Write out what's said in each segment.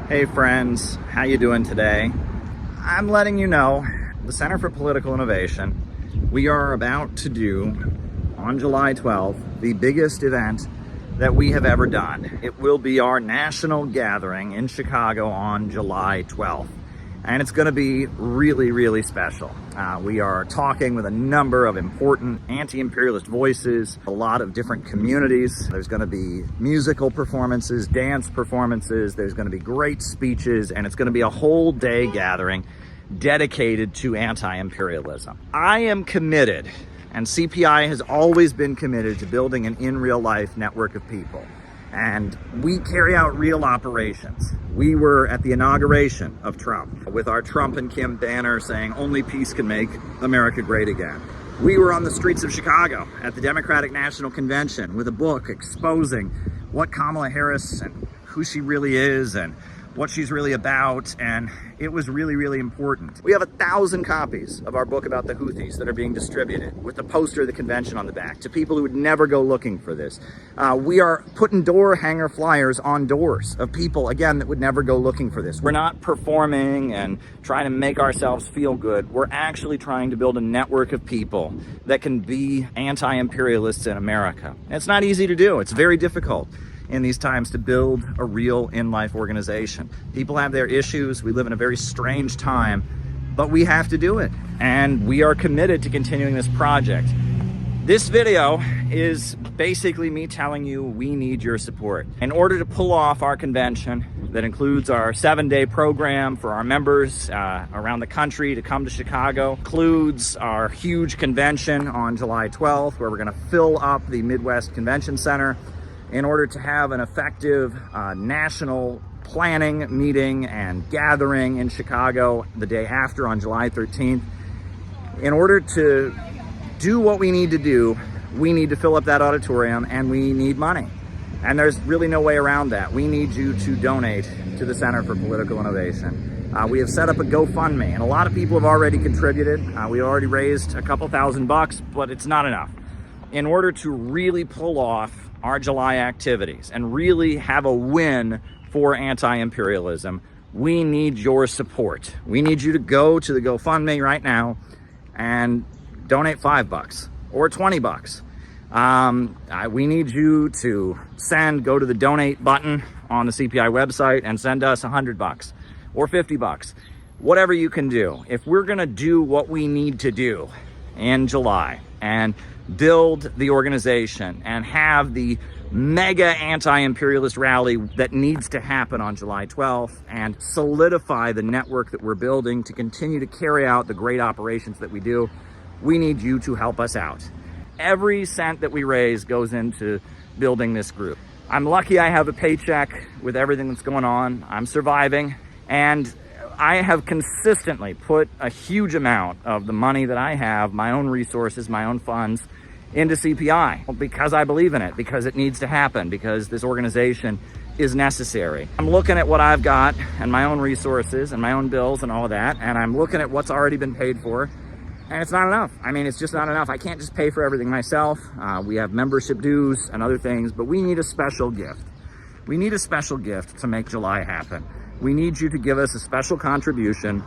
Hey friends, how you doing today? I'm letting you know, the Center for Political Innovation, we are about to do, on July 12th, the biggest event that we have ever done. It will be our national gathering in Chicago on July 12th. And it's going to be really, really special. We are talking with a number of important anti-imperialist voices, a lot of different communities. There's going to be musical performances, dance performances, there's going to be great speeches, and it's going to be a whole day gathering dedicated to anti-imperialism. I am committed, and CPI has always been committed to building an in real life network of people. And we carry out real operations. We were at the inauguration of Trump with our Trump and Kim banner saying only peace can make America great again. We were on the streets of Chicago at the Democratic National Convention with a book exposing what Kamala Harris and who she really is and what she's really about, and it was really, really important. We have 1,000 copies of our book about the Houthis that are being distributed with the poster of the convention on the back to people who would never go looking for this. We are putting door hanger flyers on doors of people, again, that would never go looking for this. We're not performing and trying to make ourselves feel good. We're actually trying to build a network of people that can be anti-imperialists in America. And it's not easy to do. It's very difficult in these times to build a real in-life organization. People have their issues. We live in a very strange time, but we have to do it. And we are committed to continuing this project. This video is basically me telling you we need your support. In order to pull off our convention that includes our 7-day program for our members around the country to come to Chicago, includes our huge convention on July 12th, where we're gonna fill up the Midwest Convention Center, in order to have an effective national planning meeting and gathering in Chicago the day after on July 13th. In order to do what we need to do, we need to fill up that auditorium and we need money. And there's really no way around that. We need you to donate to the Center for Political Innovation. We have set up a GoFundMe, and a lot of people have already contributed. We already raised a couple $1,000, but it's not enough. In order to really pull off our July activities and really have a win for anti-imperialism, we need your support. We need you to go to the GoFundMe right now and donate $5 or $20. We need you to go to the donate button on the CPI website and send us $100 or $50, whatever you can do. If we're gonna do what we need to do in July and build the organization and have the mega anti-imperialist rally that needs to happen on July 12th and solidify the network that we're building to continue to carry out the great operations that we do, we need you to help us out. Every cent that we raise goes into building this group. I'm lucky I have a paycheck with everything that's going on. I'm surviving, and I have consistently put a huge amount of the money that I have, my own resources, my own funds, into CPI because I believe in it, because it needs to happen, because this organization is necessary. I'm looking at what I've got and my own resources and my own bills and all of that, and I'm looking at what's already been paid for, and it's not enough. I mean, it's just not enough. I can't just pay for everything myself. We have membership dues and other things, but we need a special gift. We need a special gift to make July happen. We need you to give us a special contribution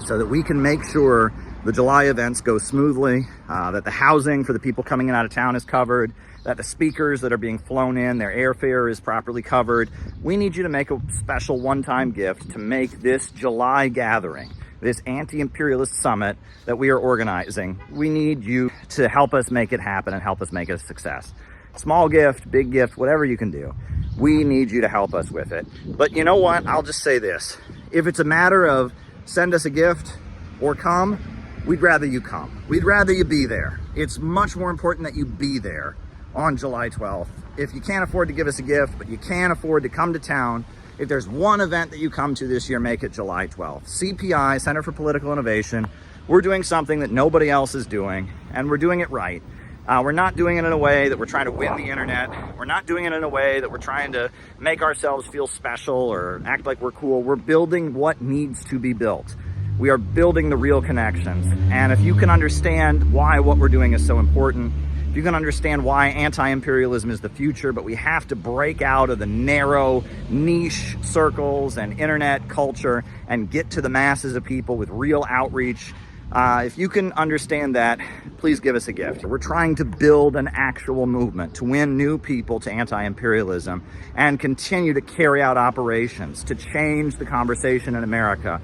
so that we can make sure the July events go smoothly, that the housing for the people coming in out of town is covered, that the speakers that are being flown in, their airfare is properly covered. We need you to make a special one-time gift to make this July gathering, this anti-imperialist summit that we are organizing. We need you to help us make it happen and help us make it a success. Small gift, big gift, whatever you can do. We need you to help us with it. But you know what? I'll just say this. If it's a matter of send us a gift or come, we'd rather you come. We'd rather you be there. It's much more important that you be there on July 12th. If you can't afford to give us a gift, but you can afford to come to town, if there's one event that you come to this year, make it July 12th. CPI, Center for Political Innovation, we're doing something that nobody else is doing, and we're doing it right. We're not doing it in a way that we're trying to win the internet. We're not doing it in a way that we're trying to make ourselves feel special or act like we're cool. We're building what needs to be built. We are building the real connections. And if you can understand why what we're doing is so important, if you can understand why anti-imperialism is the future, but we have to break out of the narrow niche circles and internet culture and get to the masses of people with real outreach. If you can understand that, please give us a gift. We're trying to build an actual movement to win new people to anti-imperialism and continue to carry out operations to change the conversation in America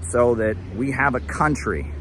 so that we have a country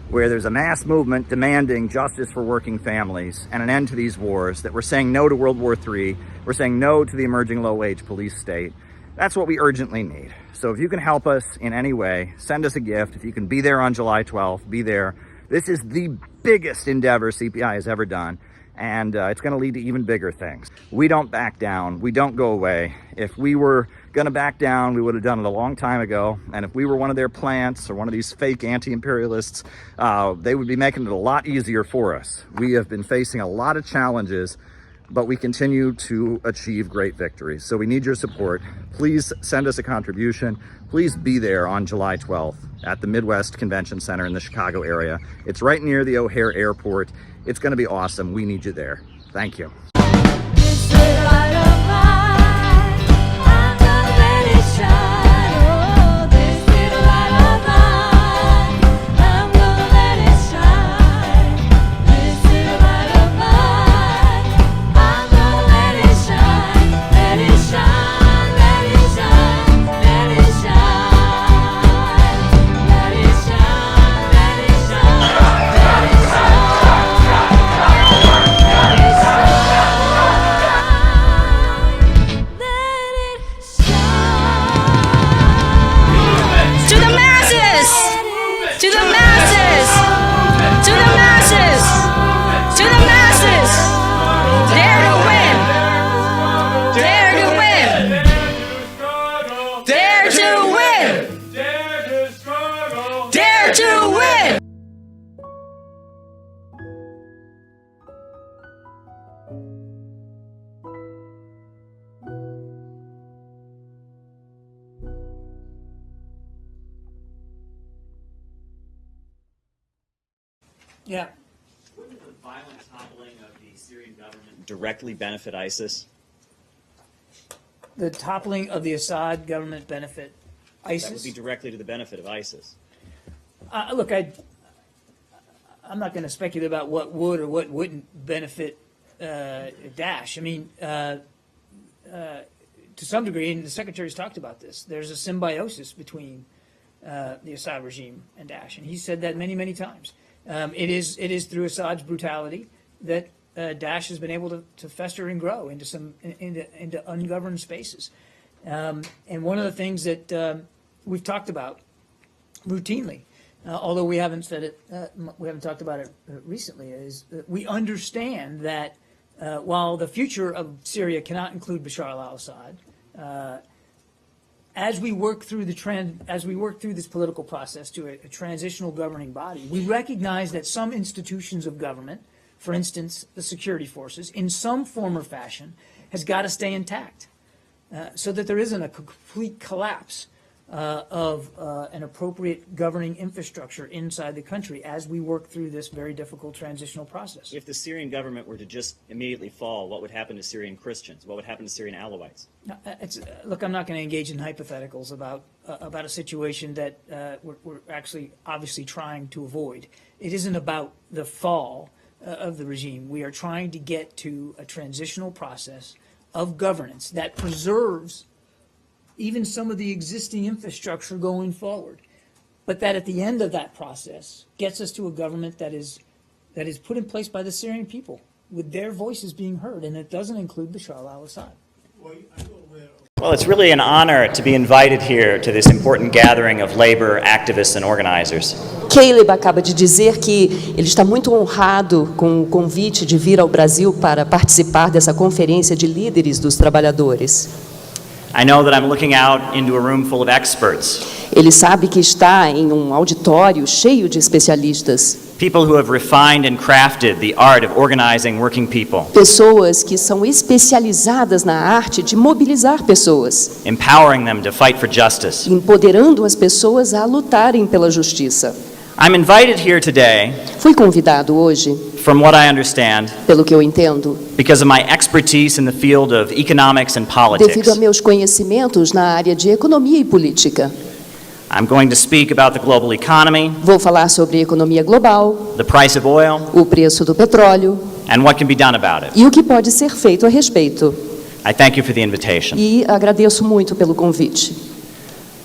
where there's a mass movement demanding justice for working families and an end to these wars, that we're saying no to World War III, we're saying no to the emerging low-wage police state. That's what we urgently need. So if you can help us in any way, send us a gift. If you can be there on July 12th, be there. This is the biggest endeavor CPI has ever done, and it's going to lead to even bigger things. We don't back down. We don't go away. If we were going to back down, we would have done it a long time ago. And if we were one of their plants or one of these fake anti-imperialists, they would be making it a lot easier for us. We have been facing a lot of challenges, but we continue to achieve great victories. So we need your support. Please send us a contribution. Please be there on July 12th at the Midwest Convention Center in the Chicago area. It's right near the O'Hare Airport. It's going to be awesome. We need you there. Thank you. Yeah. Wouldn't the violent toppling of the Syrian government directly benefit ISIS? The toppling of the Assad government benefit ISIS? That would be directly to the benefit of ISIS. Look, I'm not going to speculate about what would or what wouldn't benefit Daesh. I mean, to some degree, and the Secretary's talked about this, there's a symbiosis between the Assad regime and Daesh, and he said that many, many times. It is through Assad's brutality that Daesh has been able to fester and grow into ungoverned spaces. And one of the things that we've talked about routinely, although we haven't said it, we haven't talked about it recently, is that we understand that while the future of Syria cannot include Bashar al-Assad, as we work through this political process to a transitional governing body, we recognize that some institutions of government, for instance, the security forces, in some form or fashion, has got to stay intact, so that there isn't a complete collapse of an appropriate governing infrastructure inside the country as we work through this very difficult transitional process. If the Syrian government were to just immediately fall, what would happen to Syrian Christians? What would happen to Syrian Alawites? Look, I'm not going to engage in hypotheticals about a situation that we're actually obviously trying to avoid. It isn't about the fall of the regime. We are trying to get to a transitional process of governance that preserves even some of the existing infrastructure going forward, but that at the end of that process gets us to a government that is put in place by the Syrian people, with their voices being heard, and it doesn't include Bashar al-Assad. Well, it's really an honor to be invited here to this important gathering of labor activists and organizers. Caleb acaba de dizer que ele está muito honrado com o convite de vir ao Brasil para participar dessa conferência de líderes dos trabalhadores. I know that I'm looking out into a room full of experts. Ele sabe que está em auditório cheio de especialistas. People who have refined and crafted the art of organizing working people. Pessoas que são especializadas na arte de mobilizar pessoas. Empowering them to fight for justice. Empoderando as pessoas a lutarem pela justiça. I'm invited here today, Fui convidado hoje, from what I understand, pelo que eu entendo, because of my expertise in the field of economics and devido politics. a meus conhecimentos na área de economia e política. I'm going to speak about the global economy, Vou falar sobre economia global, the price of oil, o preço do petróleo and what can be done about it. e o que pode ser feito a respeito. I thank you for the invitation. E agradeço muito pelo convite.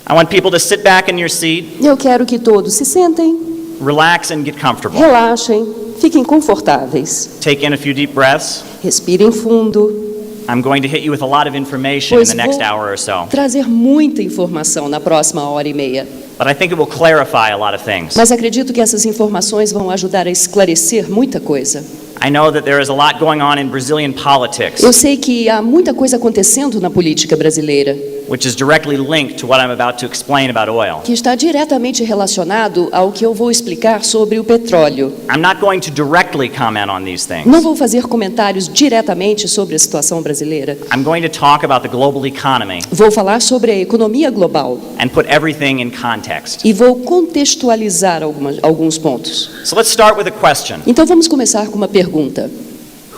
I want people to sit back in your seat, Eu quero que todos se sentem, relax and get comfortable. relaxem, fiquem confortáveis, Take in a few deep breaths. respirem fundo, I'm going to hit you with a lot of information in pois the next vou hour or so, trazer muita informação na próxima hora e meia. but I think it will clarify a lot of things. Mas acredito que essas informações vão ajudar a esclarecer muita coisa. I know that there is a lot going on in Brazilian politics, Eu sei que há muita coisa acontecendo na política brasileira, which is directly linked to what I'm about to explain about oil. que está diretamente relacionado ao que eu vou explicar sobre o petróleo. I'm not going to directly comment on these Não things. vou fazer comentários diretamente sobre a situação brasileira. I'm going to talk about the global economy Vou falar sobre a economia global and put everything in context. e vou contextualizar alguns pontos. So let's start with a question. Então vamos começar com uma pergunta.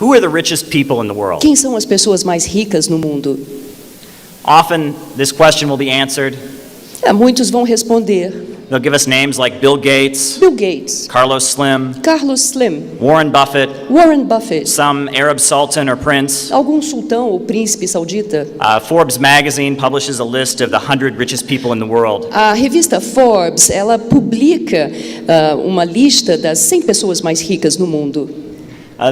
Who are the richest people in the world? Quem são as pessoas mais ricas no mundo? Often this question will be answered. Muitos vão responder: They'll give us names like Bill Gates, Bill Gates, Carlos Slim, Carlos Slim, Warren Buffett, Warren Buffett, some Arab sultan or prince. algum sultão ou príncipe saudita. Forbes magazine publishes a list of the 100 richest people in the world. A revista Forbes, ela publica uma lista das 100 pessoas mais ricas no mundo.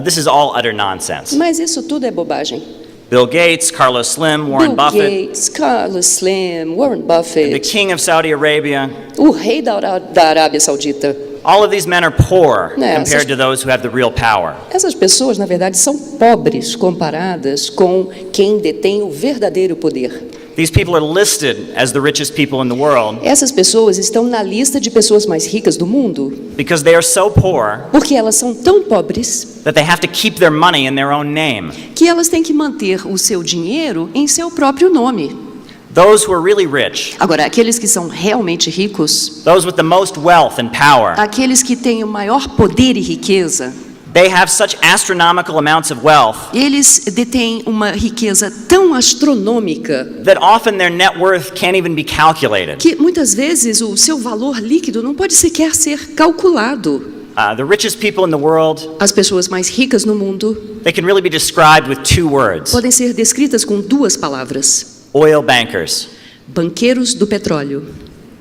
This is all utter nonsense. Mas isso tudo é bobagem. Bill Gates, Carlos Slim, Warren Bill Buffett, Gates, Carlos Slim, Warren the Buffett, king of Saudi Arabia, o rei da Arábia Saudita. all of these men are poor Yeah, compared to those who have the real power. Essas pessoas, na verdade, são pobres comparadas com quem detém o verdadeiro poder. These people are listed as the richest people in the world Essas pessoas estão na lista de pessoas mais ricas do mundo because they are so poor porque elas são tão pobres that they have to keep their money in their own name. que elas têm que manter o seu dinheiro em seu próprio nome. Those who are really rich, Agora, aqueles que são realmente ricos, those with the most wealth and power, aqueles que têm o maior poder e riqueza, they have such astronomical amounts of wealth eles detêm uma riqueza tão astronômica that often their net worth can't even be calculated. que muitas vezes o seu valor líquido não pode sequer ser calculado. The richest people in the world, As pessoas mais ricas no mundo they can really be described with two words: podem ser descritas com duas palavras: oil bankers. banqueiros do petróleo.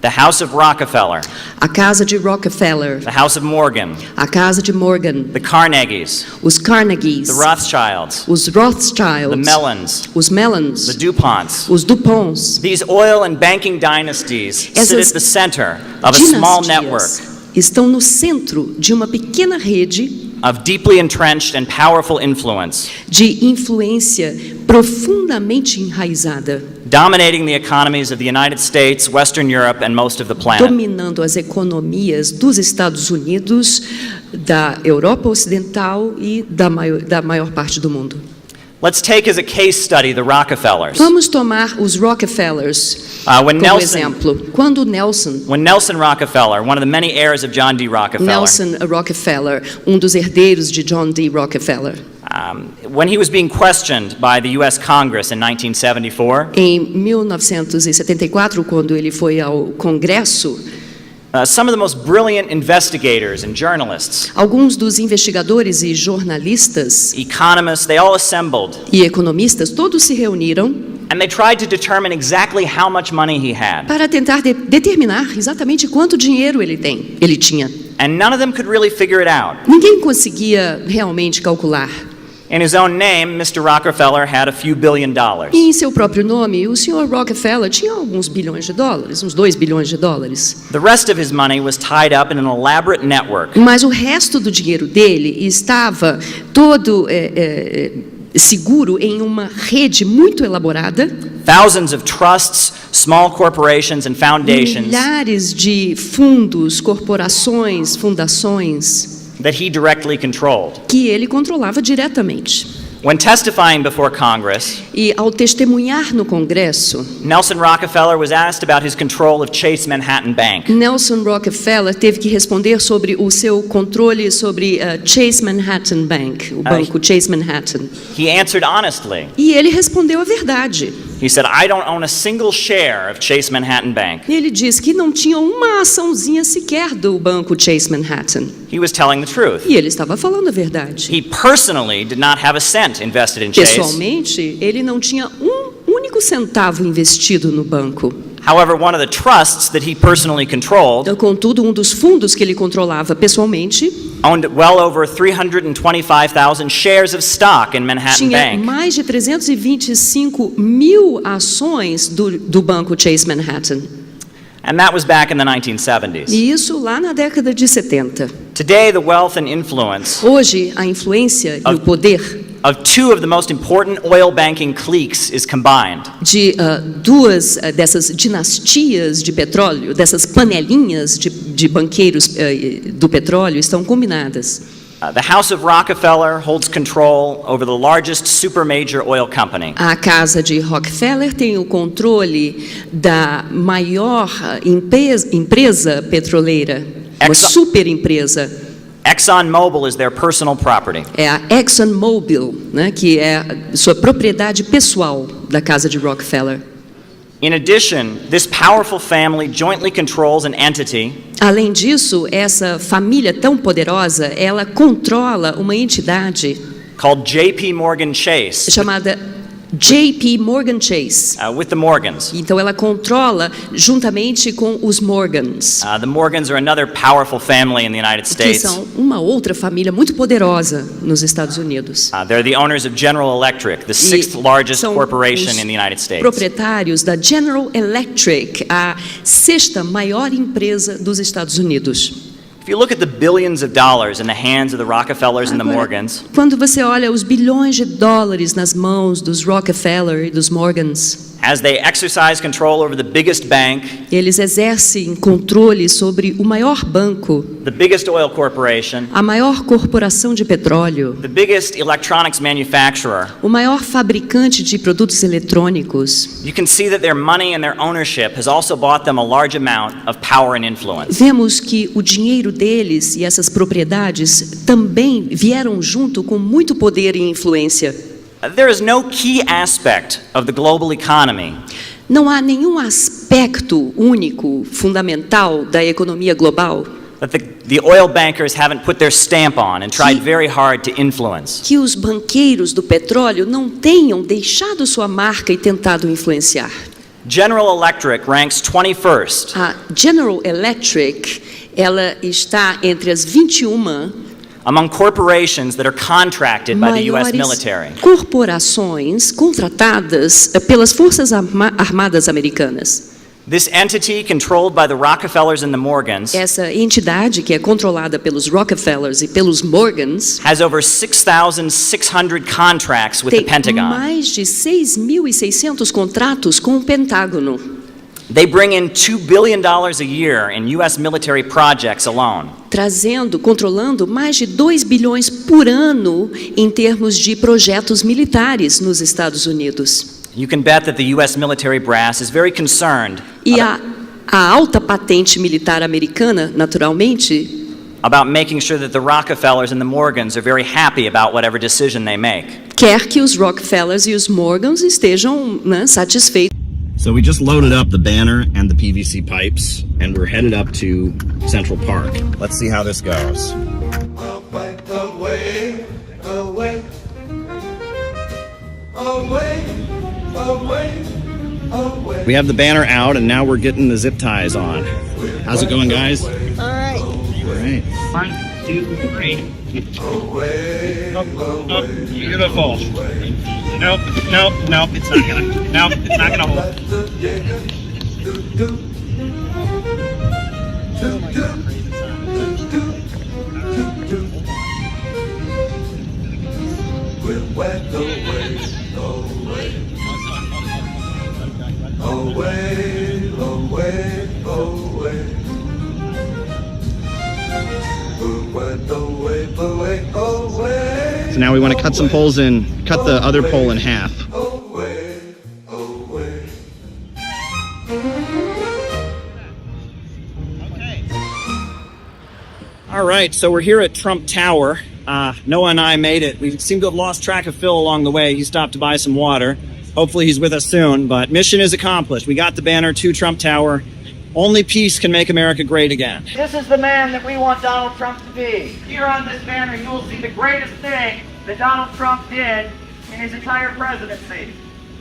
The House of Rockefeller, A casa de Rockefeller, the House of Morgan, a casa de Morgan, the Carnegies, os Carnegies, the Rothschilds, os the Rothschilds, Mellons, os the Mellons, DuPonts. os DuPonts. These oil and banking dynasties sit Essas at the center of a small network Dinastias estão no centro de uma pequena rede of deeply entrenched and powerful influence, de influência profundamente enraizada, dominating the economies of the United States, Western Europe, and most of the planet. dominando as economias dos Estados Unidos, da Europa Ocidental e da maior parte do mundo. Let's take as a case study the Rockefellers. Vamos tomar os Rockefellers When como Nelson, exemplo. Quando Nelson Rockefeller, one of the many heirs of John D. Rockefeller, Nelson Rockefeller, dos herdeiros de John D. Rockefeller, when he was being questioned by the U.S. Congress in 1974, em 1974, quando ele foi ao Congresso, some of the most brilliant investigators and journalists, alguns dos investigadores e jornalistas economists, they all assembled e economistas todos se reuniram and they tried to determine exactly how much money he had. para tentar determinar exatamente quanto dinheiro ele tinha. And none of them could really figure it out. Ninguém conseguia realmente calcular. In his own name, Mr. Rockefeller had a few $billion. E em seu próprio nome, o Sr. Rockefeller tinha alguns bilhões de dólares, uns 2 bilhões de dólares. The rest of his money was tied up in an elaborate network Mas o resto do dinheiro dele estava todo seguro em uma rede muito elaborada. thousands of trusts, small corporations, and foundations Milhares de fundos, corporações, fundações that he directly controlled. que ele controlava diretamente. When testifying before Congress, E ao testemunhar no Congresso, Nelson Rockefeller was asked about his control of Chase Manhattan Bank. Nelson Rockefeller teve que responder sobre o seu controle sobre Chase Manhattan Bank, o banco Chase Manhattan. He answered honestly. E ele respondeu a verdade. He said, I don't own a single share of Chase Manhattan Bank. Ele disse que não tinha uma açãozinha sequer do banco Chase Manhattan. He was telling the truth. E ele estava falando a verdade. He personally did not have a cent invested in Chase. Pessoalmente, ele não tinha um único centavo investido no banco. However, one of the trusts that he personally controlled Contudo, um dos fundos que ele controlava pessoalmente owned well over 325,000 shares of stock in Manhattan tinha Bank. mais de 325 mil ações do banco Chase Manhattan. And that was back in the 1970s. E isso lá na década de 70. Today, the wealth and influence Hoje, a influência e o poder of two of the most important oil banking cliques is combined. de duas dessas dinastias de petróleo, dessas panelinhas de banqueiros do petróleo estão combinadas. The House of Rockefeller holds control over the largest supermajor oil company. A casa de Rockefeller tem o controle da maior empresa petroleira, uma super empresa. ExxonMobil is their personal property. É a ExxonMobil, né, que é sua propriedade pessoal da casa de Rockefeller. In addition, this powerful family jointly controls an entity Além disso, essa família tão poderosa, ela controla uma entidade called JP Morgan Chase chamada JP Morgan Chase. with the Morgans. Então ela controla juntamente com os Morgans, The Morgans are another powerful family in the United que States. são uma outra família muito poderosa nos Estados Unidos. They're the owners of General Electric, the E sixth largest são corporation os in the United States. proprietários da General Electric, a sexta maior empresa dos Estados Unidos. If you look at the billions of dollars in the hands of the Rockefellers and the Agora, Morgans, quando você olha os bilhões de dólares nas mãos dos Rockefeller e dos Morgans, as they exercise control over the biggest bank, eles exercem controle sobre o maior banco, the biggest oil corporation, a maior corporação de petróleo, the biggest electronics manufacturer, o maior fabricante de produtos eletrônicos. you can see that their money and their ownership has also bought them a large amount of power and influence. Vemos que o dinheiro deles e essas propriedades também vieram junto com muito poder e influência. There is no key aspect of the global economy Não há nenhum aspecto único, fundamental da economia global that the oil bankers haven't put their stamp on and tried very hard to influence. que os banqueiros do petróleo não tenham deixado sua marca e tentado influenciar. General Electric ranks 21st A General Electric, ela está entre as 21 among corporations that are contracted by the US maiores military. corporações contratadas pelas Forças Armadas Americanas. This entity, controlled by the Rockefellers and the Morgans, Essa entidade, que é controlada pelos Rockefellers e pelos Morgans, has over 6,600 contracts with the tem Pentagon. mais de 6.600 contratos com o Pentágono, They bring in $2 billion a year in US military projects alone. controlando mais de 2 bilhões por ano em termos de projetos militares nos Estados Unidos. You can bet that the US military brass is very concerned E a alta patente militar americana, naturalmente, about making sure that the Rockefellers and the Morgans are very happy about whatever decision they make. quer que os Rockefellers e os Morgans estejam, né, satisfeitos. So we just loaded up the banner and the PVC pipes, and we're headed up to Central Park. Let's see how this goes. Away, away, away, away, away, away. We have the banner out, and now we're getting the zip ties on. How's it going, guys? All right. All right. 1, 2, 3. Away, away. Beautiful. Nope, nope, nope, it's not gonna. Nope, it's not gonna hold. We're wet away, away, away, away, away. We're wet away, away, away. So now we want to cut some poles and cut the other pole in half. Away, away. All right, so we're here at Trump Tower. Noah and I made it. We seem to have lost track of Phil along the way. He stopped to buy some water. Hopefully he's with us soon, but mission is accomplished. We got the banner to Trump Tower. Only peace can make America great again. This is the man that we want Donald Trump to be. Here on this banner, you will see the greatest thing that Donald Trump did in his entire presidency.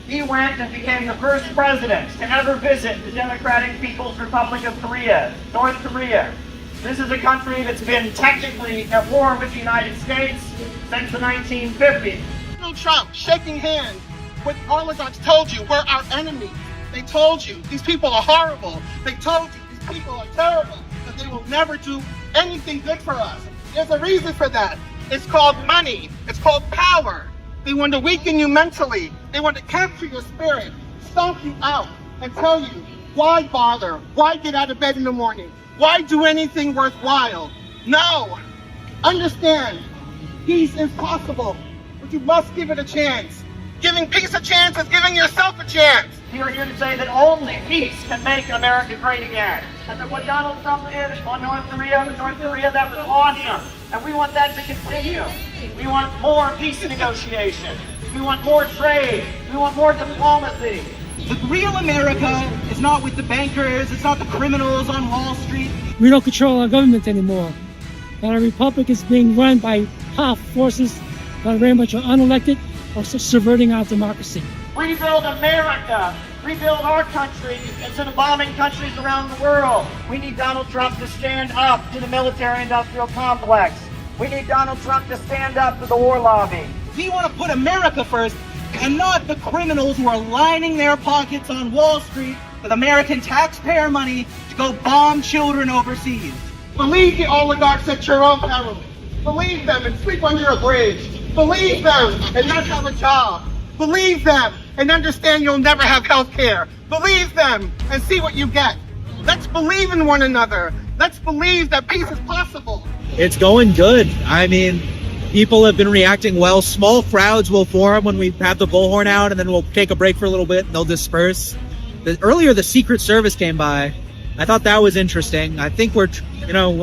He went and became the first president to ever visit the Democratic People's Republic of Korea, North Korea. This is a country that's been technically at war with the United States since the 1950s. Donald Trump shaking hands with oligarchs told you we're our enemies. They told you these people are horrible. They told you these people are terrible, that they will never do anything good for us. There's a reason for that. It's called money. It's called power. They want to weaken you mentally. They want to capture your spirit, stomp you out, and tell you, why bother? Why get out of bed in the morning? Why do anything worthwhile? No. Understand, peace is possible, but you must give it a chance. Giving peace a chance is giving yourself a chance. We are here to say that only peace can make America great again. And that what Donald Trump did on North Korea, that was awesome. And we want that to continue. We want more peace negotiation. We want more trade. We want more diplomacy. The real America is not with the bankers, it's not the criminals on Wall Street. We don't control our government anymore. And our republic is being run by powerful forces that are very much unelected or subverting our democracy. Rebuild America. Rebuild our country instead of bombing countries around the world. We need Donald Trump to stand up to the military-industrial complex. We need Donald Trump to stand up to the war lobby. We want to put America first and not the criminals who are lining their pockets on Wall Street with American taxpayer money to go bomb children overseas. Believe the oligarchs at your own peril. Believe them and sleep under a bridge. Believe them and not have a job. Believe them and understand you'll never have health care. Believe them and see what you get. Let's believe in one another. Let's believe that peace is possible. It's going good. I mean, people have been reacting well. Small crowds will form when we have the bullhorn out, and then we'll take a break for a little bit and they'll disperse. Earlier, the Secret Service came by. I thought that was interesting. I think we're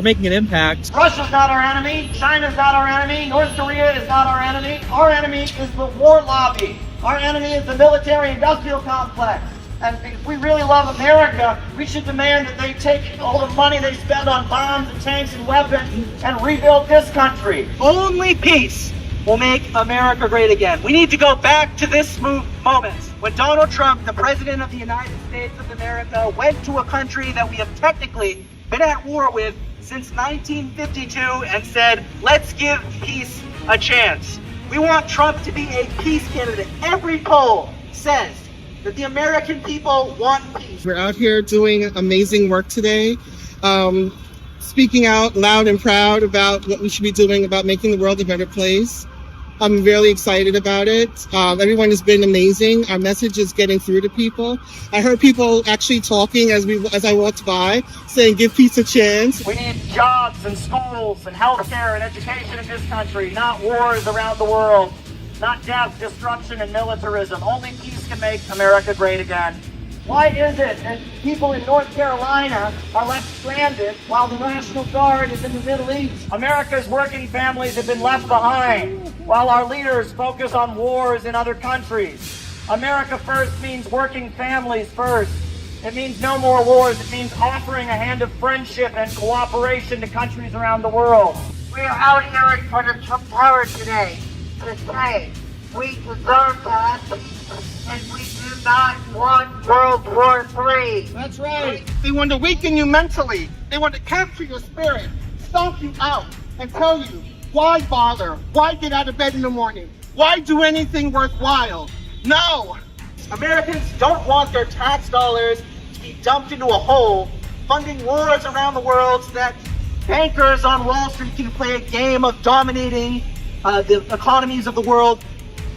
making an impact. Russia's not our enemy. China's not our enemy. North Korea is not our enemy. Our enemy is the war lobby. Our enemy is the military-industrial complex. And if we really love America, we should demand that they take all the money they spend on bombs and tanks and weapons and rebuild this country. Only peace will make America great again. We need to go back to this moment when Donald Trump, the President of the United States of America, went to a country that we have technically been at war with since 1952 and said, let's give peace a chance. We want Trump to be a peace candidate. Every poll says that the American people want peace. We're out here doing amazing work today, speaking out loud and proud about what we should be doing about making the world a better place. I'm really excited about it. Everyone has been amazing. Our message is getting through to people. I heard people actually talking as I walked by, saying give peace a chance. We need jobs and schools and healthcare and education in this country, not wars around the world, not death, destruction, and militarism. Only peace can make America great again. Why is it that people in North Carolina are left stranded while the National Guard is in the Middle East? America's working families have been left behind while our leaders focus on wars in other countries. America first means working families first. It means no more wars. It means offering a hand of friendship and cooperation to countries around the world. We are out here in front of Trump Tower today to say we deserve that and we do not want World War III. That's right. They want to weaken you mentally. They want to capture your spirit, stomp you out, and tell you, why bother? Why get out of bed in the morning? Why do anything worthwhile? No. Americans don't want their tax dollars to be dumped into a hole, funding wars around the world so that bankers on Wall Street can play a game of dominating the economies of the world,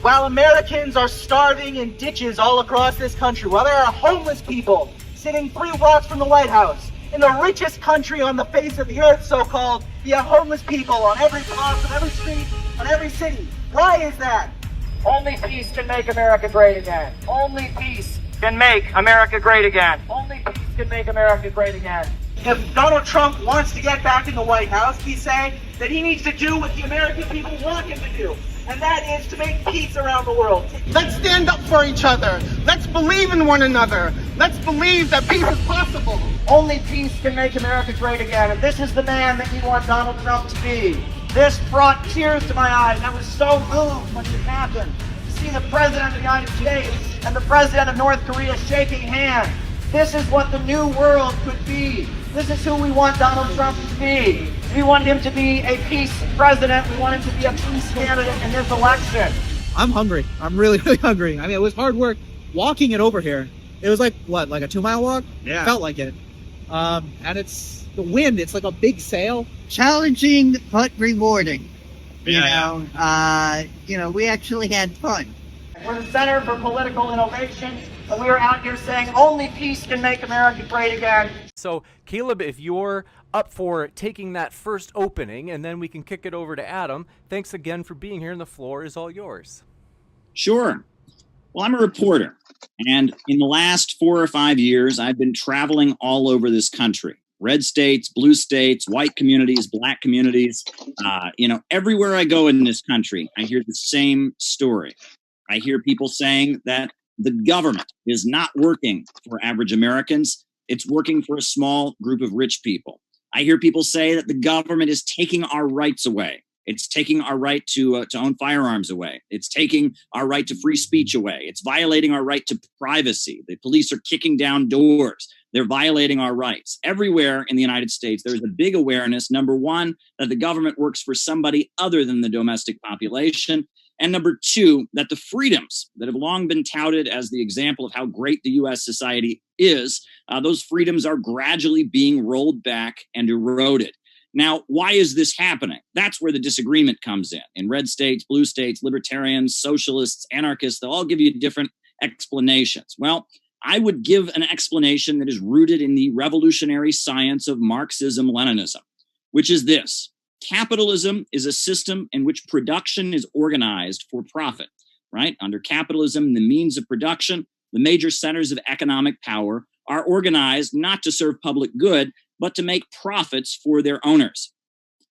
while Americans are starving in ditches all across this country, while there are homeless people sitting 3 blocks from the White House. In the richest country on the face of the earth, so-called, you have homeless people on every block, on every street, on every city. Why is that? Only peace can make America great again. Only peace can make America great again. Only peace can make America great again. If Donald Trump wants to get back in the White House, he's saying that he needs to do what the American people want him to do, and that is to make peace around the world. Let's stand up for each other. Let's believe in one another. Let's believe that peace is possible. Only peace can make America great again, and this is the man that you want Donald Trump to be. This brought tears to my eyes. I was so moved when this happened. To see the President of the United States and the President of North Korea shaking hands. This is what the new world could be. This is who we want Donald Trump to be. We want him to be a peace president. We want him to be a peace candidate in this election. I'm hungry. I'm really, really hungry. I mean, it was hard work walking it over here. It was like, what, like a 2-mile walk? Yeah. Felt like it. And it's the wind. It's like a big sail. Challenging but rewarding. Yeah. We actually had fun. We're the Center for Political Innovation, and we are out here saying only peace can make America great again. So, Caleb, if you're up for taking that first opening, and then we can kick it over to Adam, thanks again for being here, and the floor is all yours. Sure. Well, I'm a reporter, and in the last 4 or 5 years, I've been traveling all over this country. Red states, blue states, white communities, black communities. Everywhere I go in this country, I hear the same story. I hear people saying that the government is not working for average Americans. It's working for a small group of rich people. I hear people say that the government is taking our rights away. It's taking our right to own firearms away. It's taking our right to free speech away. It's violating our right to privacy. The police are kicking down doors. They're violating our rights. Everywhere in the United States, there's a big awareness, number one, that the government works for somebody other than the domestic population. And number two, that the freedoms that have long been touted as the example of how great the U.S. society is, those freedoms are gradually being rolled back and eroded. Now, why is this happening? That's where the disagreement comes in. In red states, blue states, libertarians, socialists, anarchists, they'll all give you different explanations. Well, I would give an explanation that is rooted in the revolutionary science of Marxism-Leninism, which is this. Capitalism is a system in which production is organized for profit, right? Under capitalism, the means of production, the major centers of economic power are organized not to serve public good, but to make profits for their owners.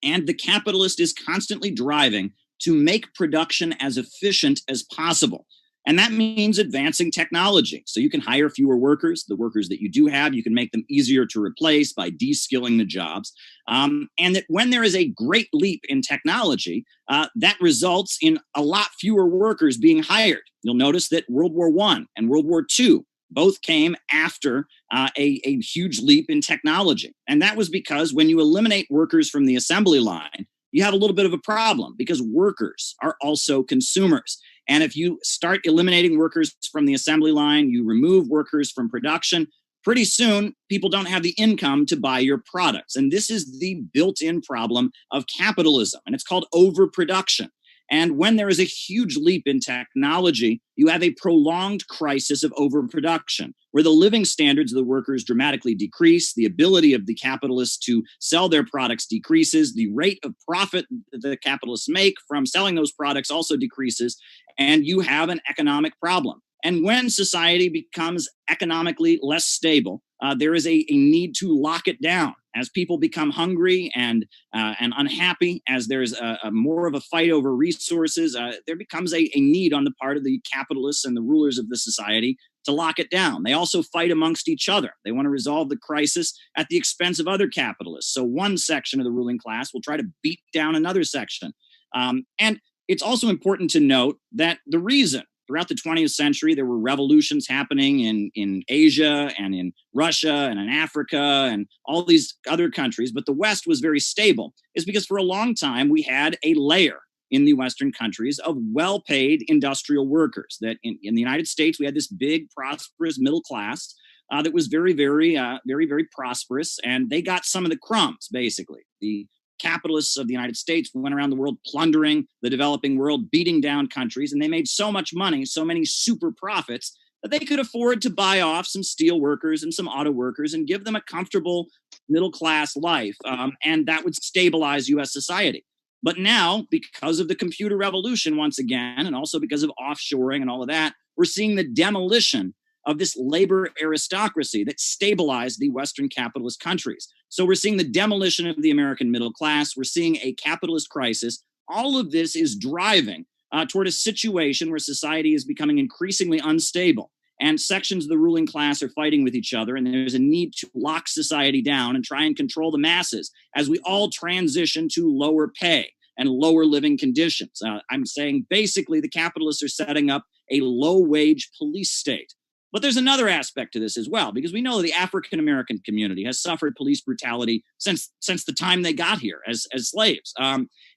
And the capitalist is constantly driving to make production as efficient as possible. And that means advancing technology. So you can hire fewer workers. The workers that you do have, you can make them easier to replace by de-skilling the jobs. And that when there is a great leap in technology, that results in a lot fewer workers being hired. You'll notice that World War I and World War II both came after a huge leap in technology. And that was because when you eliminate workers from the assembly line, you have a little bit of a problem because workers are also consumers. And if you start eliminating workers from the assembly line, you remove workers from production, pretty soon people don't have the income to buy your products. And this is the built-in problem of capitalism, and it's called overproduction. And when there is a huge leap in technology, you have a prolonged crisis of overproduction, where the living standards of the workers dramatically decrease, the ability of the capitalists to sell their products decreases, the rate of profit that the capitalists make from selling those products also decreases, and you have an economic problem. And when society becomes economically less stable, there is a need to lock it down. As people become hungry and unhappy, as there's a more of a fight over resources, there becomes a need on the part of the capitalists and the rulers of the society to lock it down. They also fight amongst each other. They want to resolve the crisis at the expense of other capitalists. So one section of the ruling class will try to beat down another section. And it's also important to note that the reason throughout the 20th century, there were revolutions happening in Asia and in Russia and in Africa and all these other countries, but the West was very stable, is because for a long time we had a layer in the Western countries of well-paid industrial workers. That in the United States, we had this big, prosperous middle class that was very, very prosperous, and they got some of the crumbs, basically. The capitalists of the United States went around the world plundering the developing world, beating down countries, and they made so much money, so many super profits, that they could afford to buy off some steel workers and some auto workers and give them a comfortable middle-class life, and that would stabilize U.S. society. But now, because of the computer revolution once again, and also because of offshoring and all of that, we're seeing the demolition of this labor aristocracy that stabilized the Western capitalist countries. So we're seeing the demolition of the American middle class. We're seeing a capitalist crisis. All of this is driving toward a situation where society is becoming increasingly unstable, and sections of the ruling class are fighting with each other, and there's a need to lock society down and try and control the masses as we all transition to lower pay and lower living conditions. I'm saying basically the capitalists are setting up a low-wage police state. But there's another aspect to this as well, because we know the African-American community has suffered police brutality since the time they got here as slaves.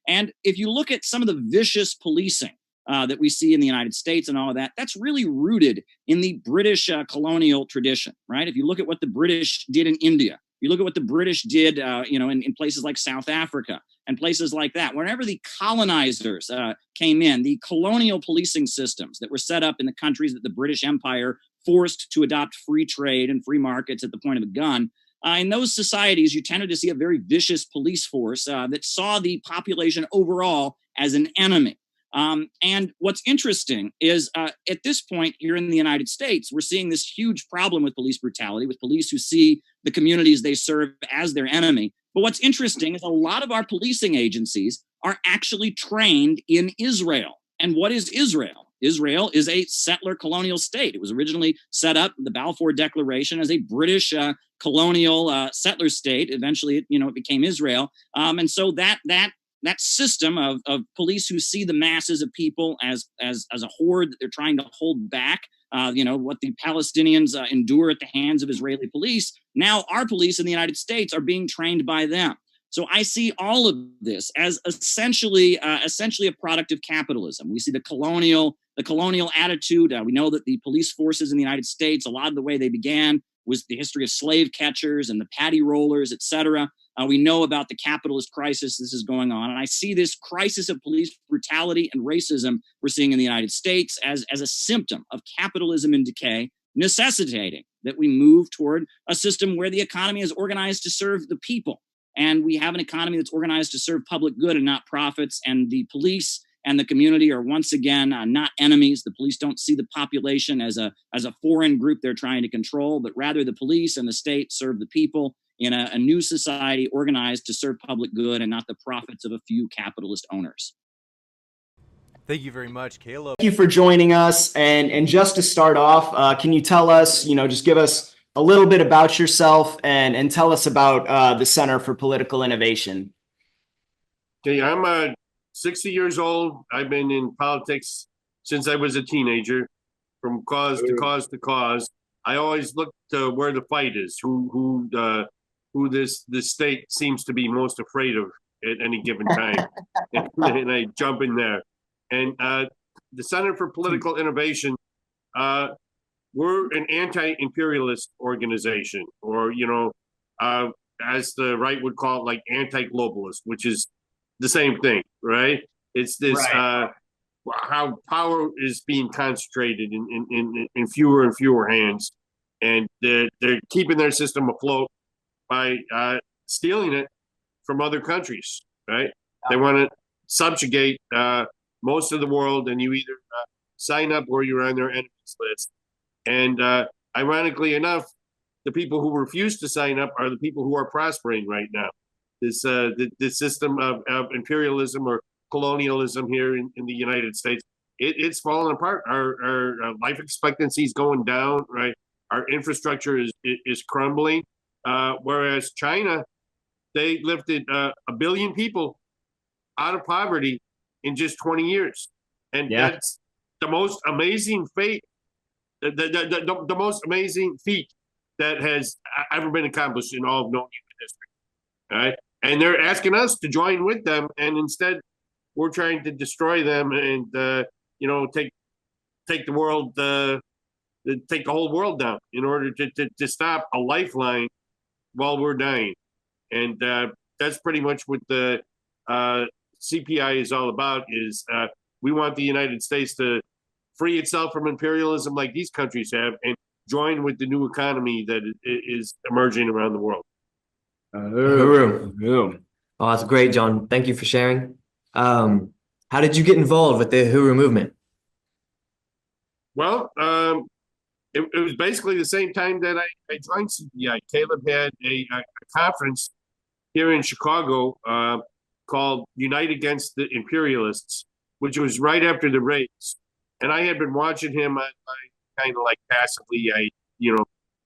And if you look at some of the vicious policing that we see in the United States and all of that, that's really rooted in the British colonial tradition, right? If you look at what the British did in India, you look at what the British did, in places like South Africa and places like that. Whenever the colonizers came in, the colonial policing systems that were set up in the countries that the British Empire forced to adopt free trade and free markets at the point of a gun, in those societies, you tended to see a very vicious police force that saw the population overall as an enemy. And what's interesting is at this point here in the United States, we're seeing this huge problem with police brutality, with police who see the communities they serve as their enemy. But what's interesting is a lot of our policing agencies are actually trained in Israel. And what is Israel? Israel is a settler colonial state. It was originally set up, the Balfour Declaration, as a British colonial settler state. Eventually, it became Israel. And so that system of police who see the masses of people as a horde that they're trying to hold back, what the Palestinians endure at the hands of Israeli police, now our police in the United States are being trained by them. So I see all of this as essentially a product of capitalism. We see the colonial attitude. We know that the police forces in the United States, a lot of the way they began was the history of slave catchers and the paddy rollers, etc. We know about the capitalist crisis this is going on. And I see this crisis of police brutality and racism we're seeing in the United States as a symptom of capitalism in decay, necessitating that we move toward a system where the economy is organized to serve the people. And we have an economy that's organized to serve public good and not profits. And the police and the community are once again not enemies. The police don't see the population as a foreign group they're trying to control, but rather the police and the state serve the people in a new society organized to serve public good and not the profits of a few capitalist owners. Thank you very much, Caleb. Thank you for joining us. And just to start off, can you tell us, just give us a little bit about yourself and tell us about the Center for Political Innovation? Okay, I'm 60 years old. I've been in politics since I was a teenager, from cause to cause to cause. I always look to where the fight is, who this state seems to be most afraid of at any given time, and I jump in there. And the Center for Political Innovation, we're an anti-imperialist organization, or as the right would call it, like anti-globalist, which is the same thing, right? It's this how power is being concentrated in fewer and fewer hands, and they're keeping their system afloat by stealing it from other countries, right? They want to subjugate most of the world, and you either sign up or you're on their enemies list. And ironically enough, the people who refuse to sign up are the people who are prospering right now. This system of imperialism or colonialism here in the United States, it's falling apart. Our life expectancy is going down, right? Our infrastructure is crumbling. Whereas China, they lifted 1 billion people out of poverty in just 20 years. And that's the most amazing fate. The most amazing feat that has ever been accomplished in all of known human history, right? And they're asking us to join with them, and instead, we're trying to destroy them and take the world, take the whole world down in order to stop a lifeline while we're dying. And that's pretty much what the CPI is all about. Is we want the United States to free itself from imperialism like these countries have and join with the new economy that is emerging around the world. Oh, that's great, John. Thank you for sharing. How did you get involved with the Uhuru movement? Well, it was basically the same time that I joined CPI. Caleb had a conference here in Chicago called Unite Against the Imperialists, which was right after the raids. And I had been watching him. I kind of like passively,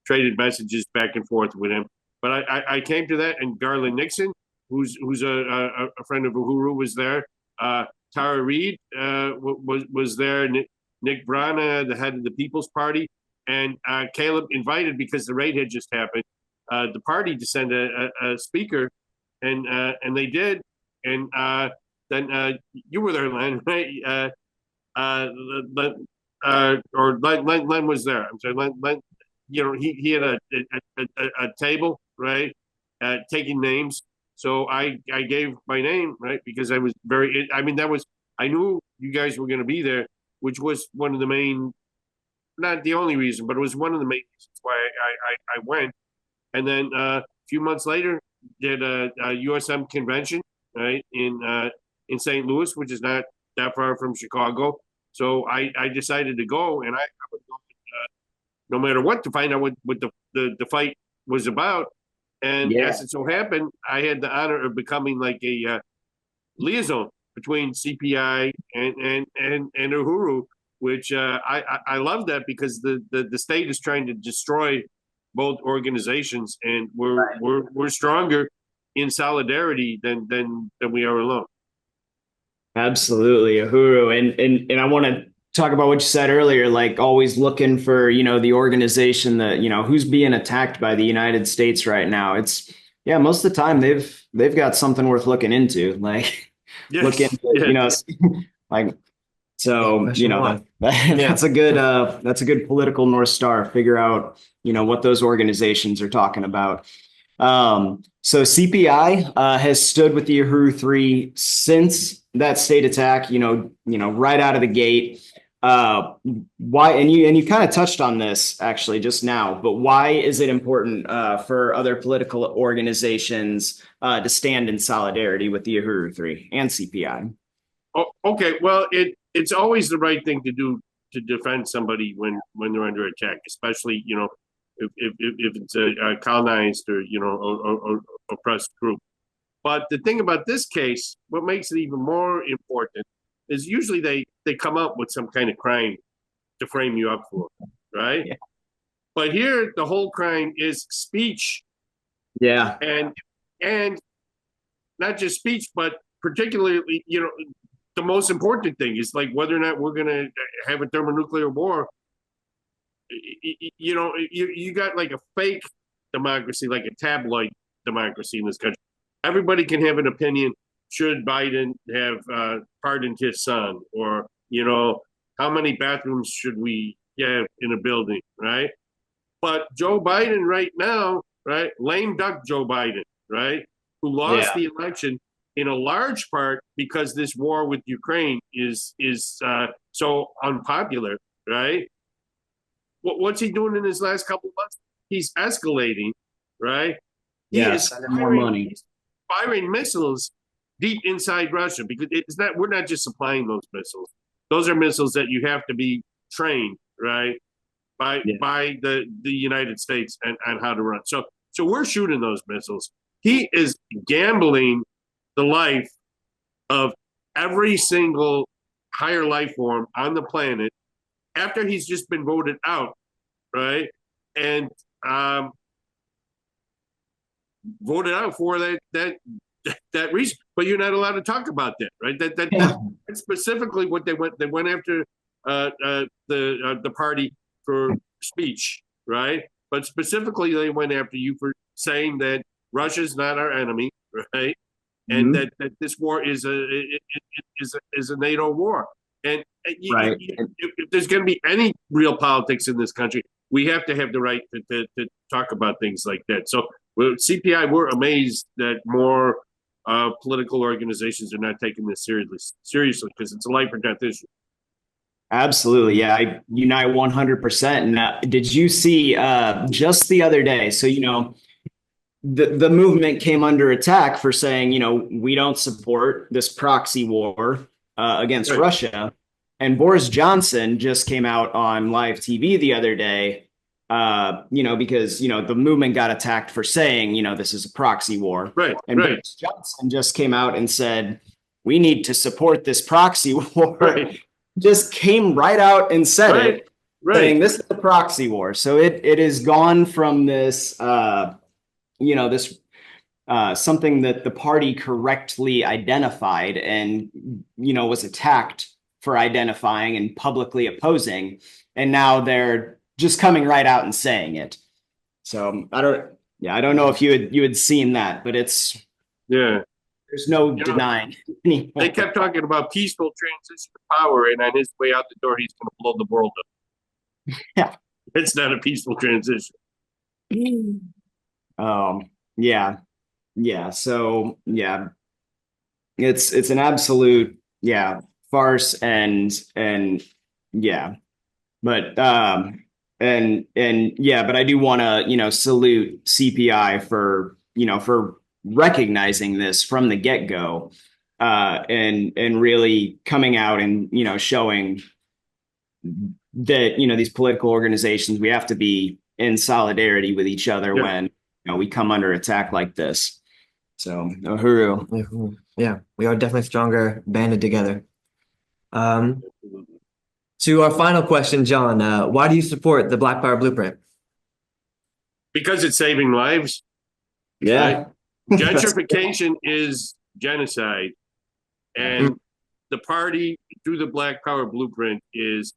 traded messages back and forth with him. But I came to that, and Garland Nixon, who's a friend of Uhuru, was there. Tara Reid was there. Nick Brana, the head of the People's Party, and Caleb invited, because the raid had just happened, the party to send a speaker, and they did. And then you were there, Len, right? Or Len was there. I'm sorry, Len. He had a table, right, taking names. So I gave my name, right, because I was very. I mean, I knew you guys were going to be there, which was one of the main, not the only reason, but it was one of the main reasons why I went. And then a few months later, did a USM convention, right, in St. Louis, which is not that far from Chicago. So I decided to go, and I would go no matter what, to find out what the fight was about. And as it so happened, I had the honor of becoming like a liaison between CPI and Uhuru, which I love that, because the state is trying to destroy both organizations, and we're stronger in solidarity than we are alone. Absolutely, Uhuru, and I want to talk about what you said earlier, like always looking for, the organization that, who's being attacked by the United States right now. It's, most of the time they've got something worth looking into, like look into, like, so, that's a good political North Star. Figure out, what those organizations are talking about. So CPI has stood with the Uhuru 3 since that state attack, right out of the gate. Why, and you kind of touched on this actually just now, but why is it important for other political organizations to stand in solidarity with the Uhuru 3 and CPI? Oh, okay, well, it's always the right thing to do to defend somebody when they're under attack, especially if it's a colonized or oppressed group. But the thing about this case, what makes it even more important, is usually they come up with some kind of crime to frame you up for, right? Yeah. But here, the whole crime is speech. Yeah. And not just speech, but particularly, the most important thing is like whether or not we're going to have a thermonuclear war. You got like a fake democracy, like a tabloid democracy in this country. Everybody can have an opinion. Should Biden have pardoned his son? Or, how many bathrooms should we have in a building, right? But Joe Biden right now, right, lame duck Joe Biden, right, who lost the election in a large part because this war with Ukraine is so unpopular, right? What's he doing in his last couple of months? He's escalating, right? He is more money. He's firing missiles deep inside Russia, because we're not just supplying those missiles. Those are missiles that you have to be trained, right, by the United States and how to run. So we're shooting those missiles. He is gambling the life of every single higher life form on the planet after he's just been voted out, right? And voted out for that reason. But you're not allowed to talk about that, right? That's specifically what they went. They went after the party for speech, right? But specifically, they went after you for saying that Russia's not our enemy, right? And that this war is a NATO war. And if there's going to be any real politics in this country, we have to have the right to talk about things like that. So with CPI, we're amazed that more political organizations are not taking this seriously, because it's a life or death issue. Absolutely. Yeah, I unite 100%. And did you see just the other day? So, the movement came under attack for saying, you know, we don't support this proxy war against Right. Russia. And Boris Johnson just came out on live TV the other day, you know, because, you know, the movement got attacked for saying, you know, this is a proxy war. Right, And right. Boris Johnson just came out and said, we need to support this proxy war. Right. Just came right out and said Right, it, right. saying this is a proxy war. So it has gone from this, you know, this something that the party correctly identified and, you know, was attacked for identifying and publicly opposing. And now they're just coming right out and saying it. So I don't know if you had seen that, but it's, Yeah. there's no You know, denying. They kept talking about peaceful transition of power, and on his way out the door, he's going to blow the world up. Yeah. It's not a peaceful transition. Yeah. Yeah. So yeah, it's an absolute, yeah, farce and yeah, but and yeah, but I do want to, you know, salute CPI for, you know, for recognizing this from the get-go, and really coming out and, you know, showing that, you know, these political organizations, we have to be in solidarity with each other when, you know, we come under attack like this. So, Uhuru. Yeah, we are definitely stronger banded together. To our final question, John, why do you support the Black Power Blueprint? Because it's saving lives. Yeah. Right? Gentrification is genocide. And the party, through the Black Power Blueprint, is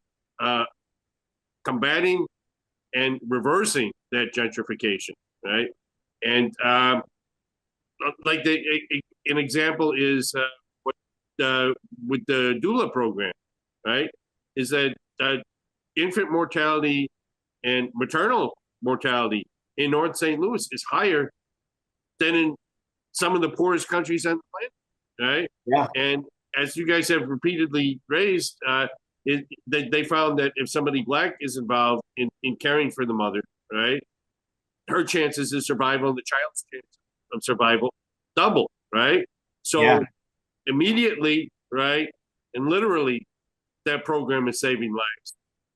combating and reversing that gentrification, right? And like an example is what with the doula program, right? Is that infant mortality and maternal mortality in North St. Louis is higher than in some of the poorest countries on the planet, right? Yeah. And as you guys have repeatedly raised, they found that if somebody Black is involved in caring for the mother, right, her chances of survival and the child's chances of survival double, right? So immediately, right, and literally, that program is saving lives.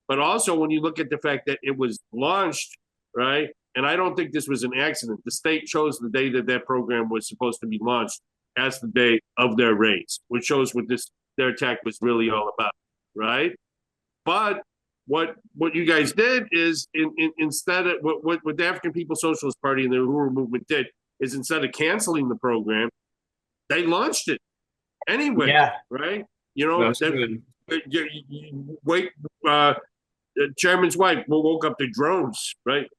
But also, when you look at the fact that it was launched, right, and I don't think this was an accident. The state chose the day that that program was supposed to be launched as the day of their race, which shows what their attack was really all about, right? But what you guys did is instead of what the African People's Socialist Party and the Uhuru movement did is instead of canceling the program, they launched it anyway, right? You know, chairman's wife woke up to drones, right,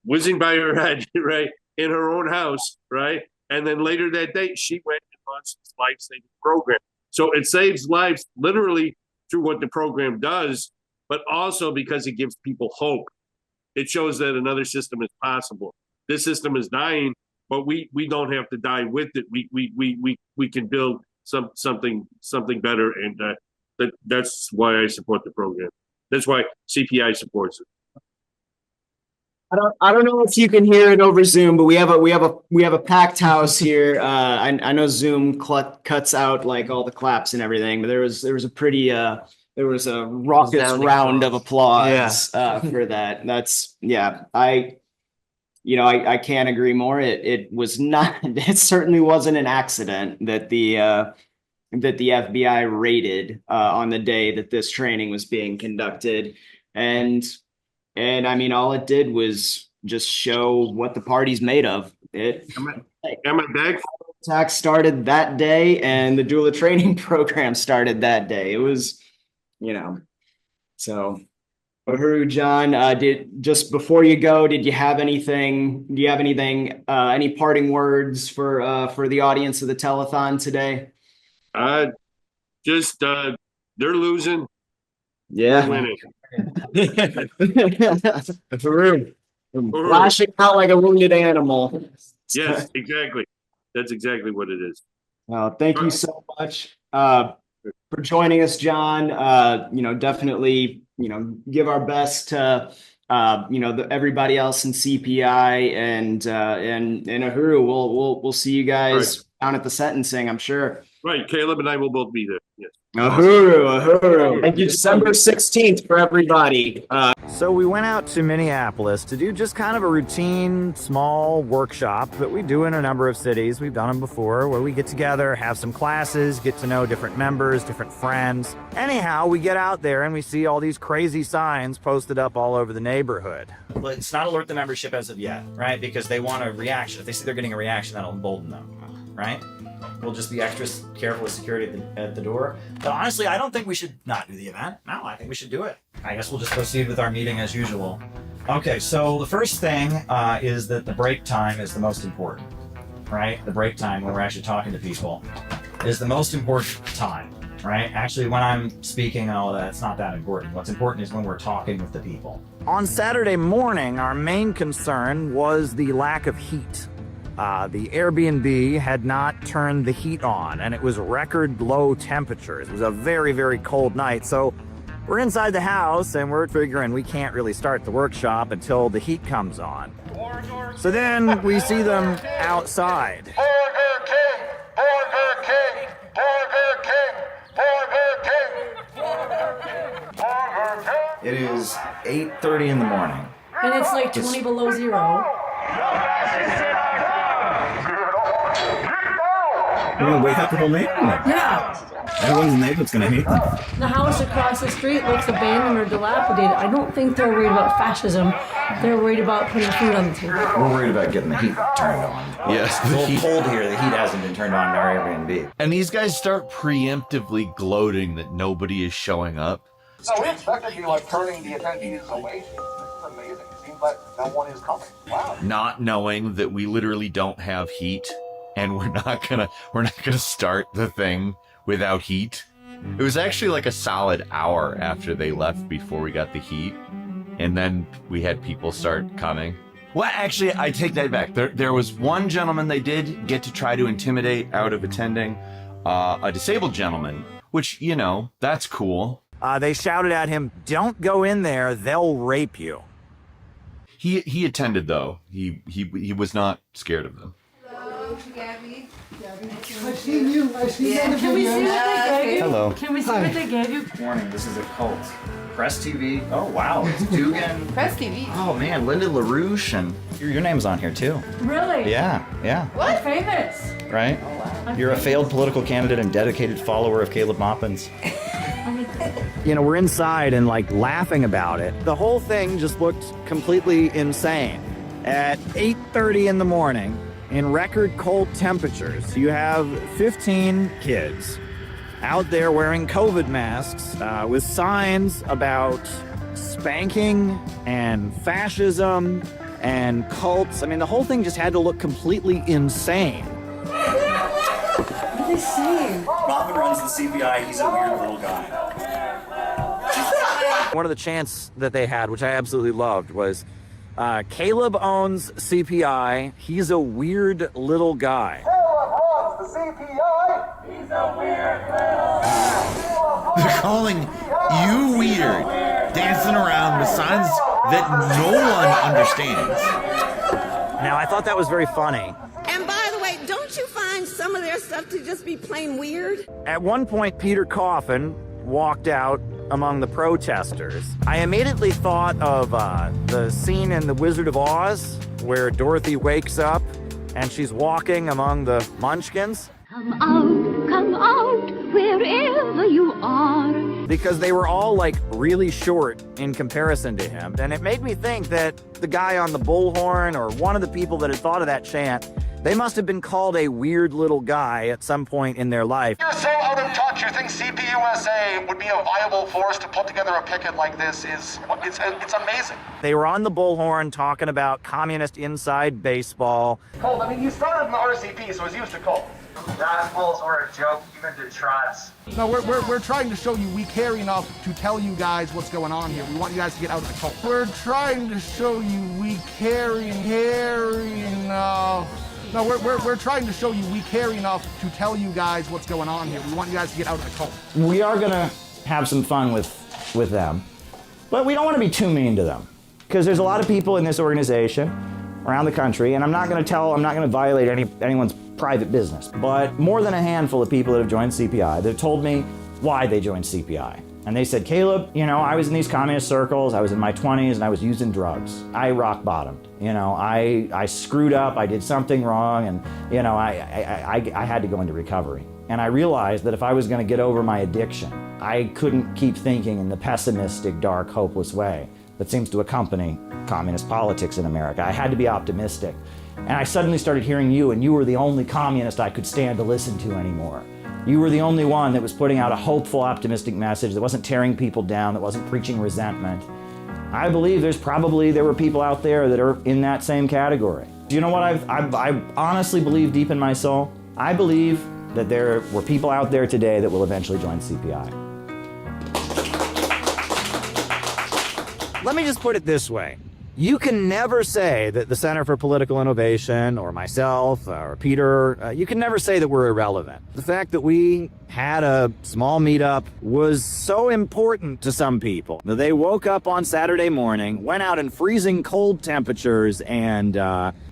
whizzing by her head, right, in her own house, right, and then later that day she went and launched this life-saving program. So it saves lives literally through what the program does, but also because it gives people hope. It shows that another system is possible. This system is dying, but we don't have to die with it. We can build something better, and that's why I support the program. That's why CPI supports it. I don't know if you can hear it over Zoom, but we have a packed house here. I know Zoom cuts out like all the claps and everything, but there was a pretty there was a raucous round of applause for that. That's I can't agree more. It was not. It certainly wasn't an accident that the FBI raided on the day that this training was being conducted, and I mean, all it did was just show what the party's made of. Attack started that day, and the doula training program started that day. It was, so. Uhuru, John, just before you go, did you have anything? Do you have anything? Any parting words for the audience of the telethon today? Just they're losing. Yeah. We're winning. Uhuru, flashing out like a wounded animal. Yes, exactly. That's exactly what it is. Thank you so much for joining us, John. Definitely, give our best to everybody else in CPI and Uhuru. We'll see you guys down at the sentencing, I'm sure. Right, Caleb and I will both be there. Yes. Uhuru. Thank you. December 16th for everybody. So we went out to Minneapolis to do just kind of a routine small workshop that we do in a number of cities. We've done them before, where we get together, have some classes, get to know different members, different friends. Anyhow, we get out there and we see all these crazy signs posted up all over the neighborhood. Let's not alert the membership as of yet, right? Because they want a reaction. If they see they're getting a reaction, that'll embolden them, right? We'll just be extra careful with security at the door. But honestly, I don't think we should not do the event. No, I think we should do it. I guess we'll just proceed with our meeting as usual. Okay, so the first thing is that the break time is the most important, right? The break time when we're actually talking to people is the most important time, right? Actually, when I'm speaking and all of that, it's not that important. What's important is when we're talking with the people. On Saturday morning, our main concern was the lack of heat. The Airbnb had not turned the heat on, and it was record low temperatures. It was a very, very cold night, so we're inside the house, and we're figuring we can't really start the workshop until the heat comes on. So then we see them outside. Burger King! Burger King! Burger King! Burger King! Burger King! It is 8:30 in the morning. And it's like 20 below zero. We're gonna wake up the whole neighborhood. Yeah. Everyone's in the neighborhood's gonna hate them. The house across the street looks abandoned or dilapidated. I don't think they're worried about fascism. They're worried about putting food on the table. We're worried about getting the heat turned on. Yes, It's a little cold here. The heat hasn't been turned on in our Airbnb. And these guys start preemptively gloating that nobody is showing up. No, we expected to be like turning the attendees away. This is amazing. It seems like no one is coming. Wow. Not knowing that we literally don't have heat, and we're not gonna start the thing without heat. It was actually like a solid hour after they left before we got the heat, and then we had people start coming. Well, actually, I take that back. There was one gentleman they did get to try to intimidate out of attending, a disabled gentleman, which, you know, that's cool. They shouted at him, "Don't go in there, they'll rape you." He attended, though. He was not scared of them. Hello, Gabby. I've seen you. I've seen you on the Can we see video. what they gave you? Hello. Can we see what they gave you? Morning, this is a cult. Press TV. Oh, wow, it's Dugan. Press TV. Oh, man, Linda LaRouche, and your name's on here, too. Really? Yeah. What? Famous. Right? You're a failed political candidate and dedicated follower of Caleb Maupin's. You know, we're inside and like laughing about it. The whole thing just looked completely insane. At 8:30 in the morning, in record cold temperatures, you have 15 kids out there wearing COVID masks with signs about spanking and fascism and cults. I mean, the whole thing just had to look completely insane. What are they saying? Robin runs the CPI. He's a weird little guy. One of the chants that they had, which I absolutely loved, was Caleb owns CPI. He's a weird little guy. Caleb owns the CPI. He's a weird little guy. They're calling you weird, dancing around with signs that no one understands. Now, I thought that was very funny. And by the way, don't you find some of their stuff to just be plain weird? At one point, Peter Coffin walked out among the protesters. I immediately thought of the scene in The Wizard of Oz where Dorothy wakes up and she's walking among the munchkins. Come out, wherever you are. Because they were all like really short in comparison to him. And it made me think that the guy on the bullhorn or one of the people that had thought of that chant, they must have been called a weird little guy at some point in their life. You're so out of touch. You think CPUSA would be a viable force to put together a picket like this? It's amazing. They were on the bullhorn talking about communist inside baseball. Colt, I mean, you started in the RCP, so it's used to Colt. Gospels are a joke even to trots. No, we're trying to show you we care enough to tell you guys what's going on here. We want you guys to get out of the cult. We're trying to show you we care enough. No, we're trying to show you we care enough to tell you guys what's going on here. We want you guys to get out of the cult. We are gonna have some fun with them, but we don't want to be too mean to them. because there's a lot of people in this organization around the country, and I'm not going to violate anyone's private business, but more than a handful of people that have joined CPI that have told me why they joined CPI. And they said, Caleb, you know, I was in these communist circles, I was in my 20s, and I was using drugs. I rock bottomed. You know, I screwed up, I did something wrong, and, you know, I had to go into recovery. And I realized that if I was going to get over my addiction, I couldn't keep thinking in the pessimistic, dark, hopeless way that seems to accompany communist politics in America. I had to be optimistic. And I suddenly started hearing you, and you were the only communist I could stand to listen to anymore. You were the only one that was putting out a hopeful, optimistic message that wasn't tearing people down, that wasn't preaching resentment. I believe there were people out there that are in that same category. Do you know what I honestly believe deep in my soul? I believe that there were people out there today that will eventually join CPI. Let me just put it this way. You can never say that the Center for Political Innovation, or myself, or Peter, you can never say that we're irrelevant. The fact that we had a small meetup was so important to some people. They woke up on Saturday morning, went out in freezing cold temperatures, and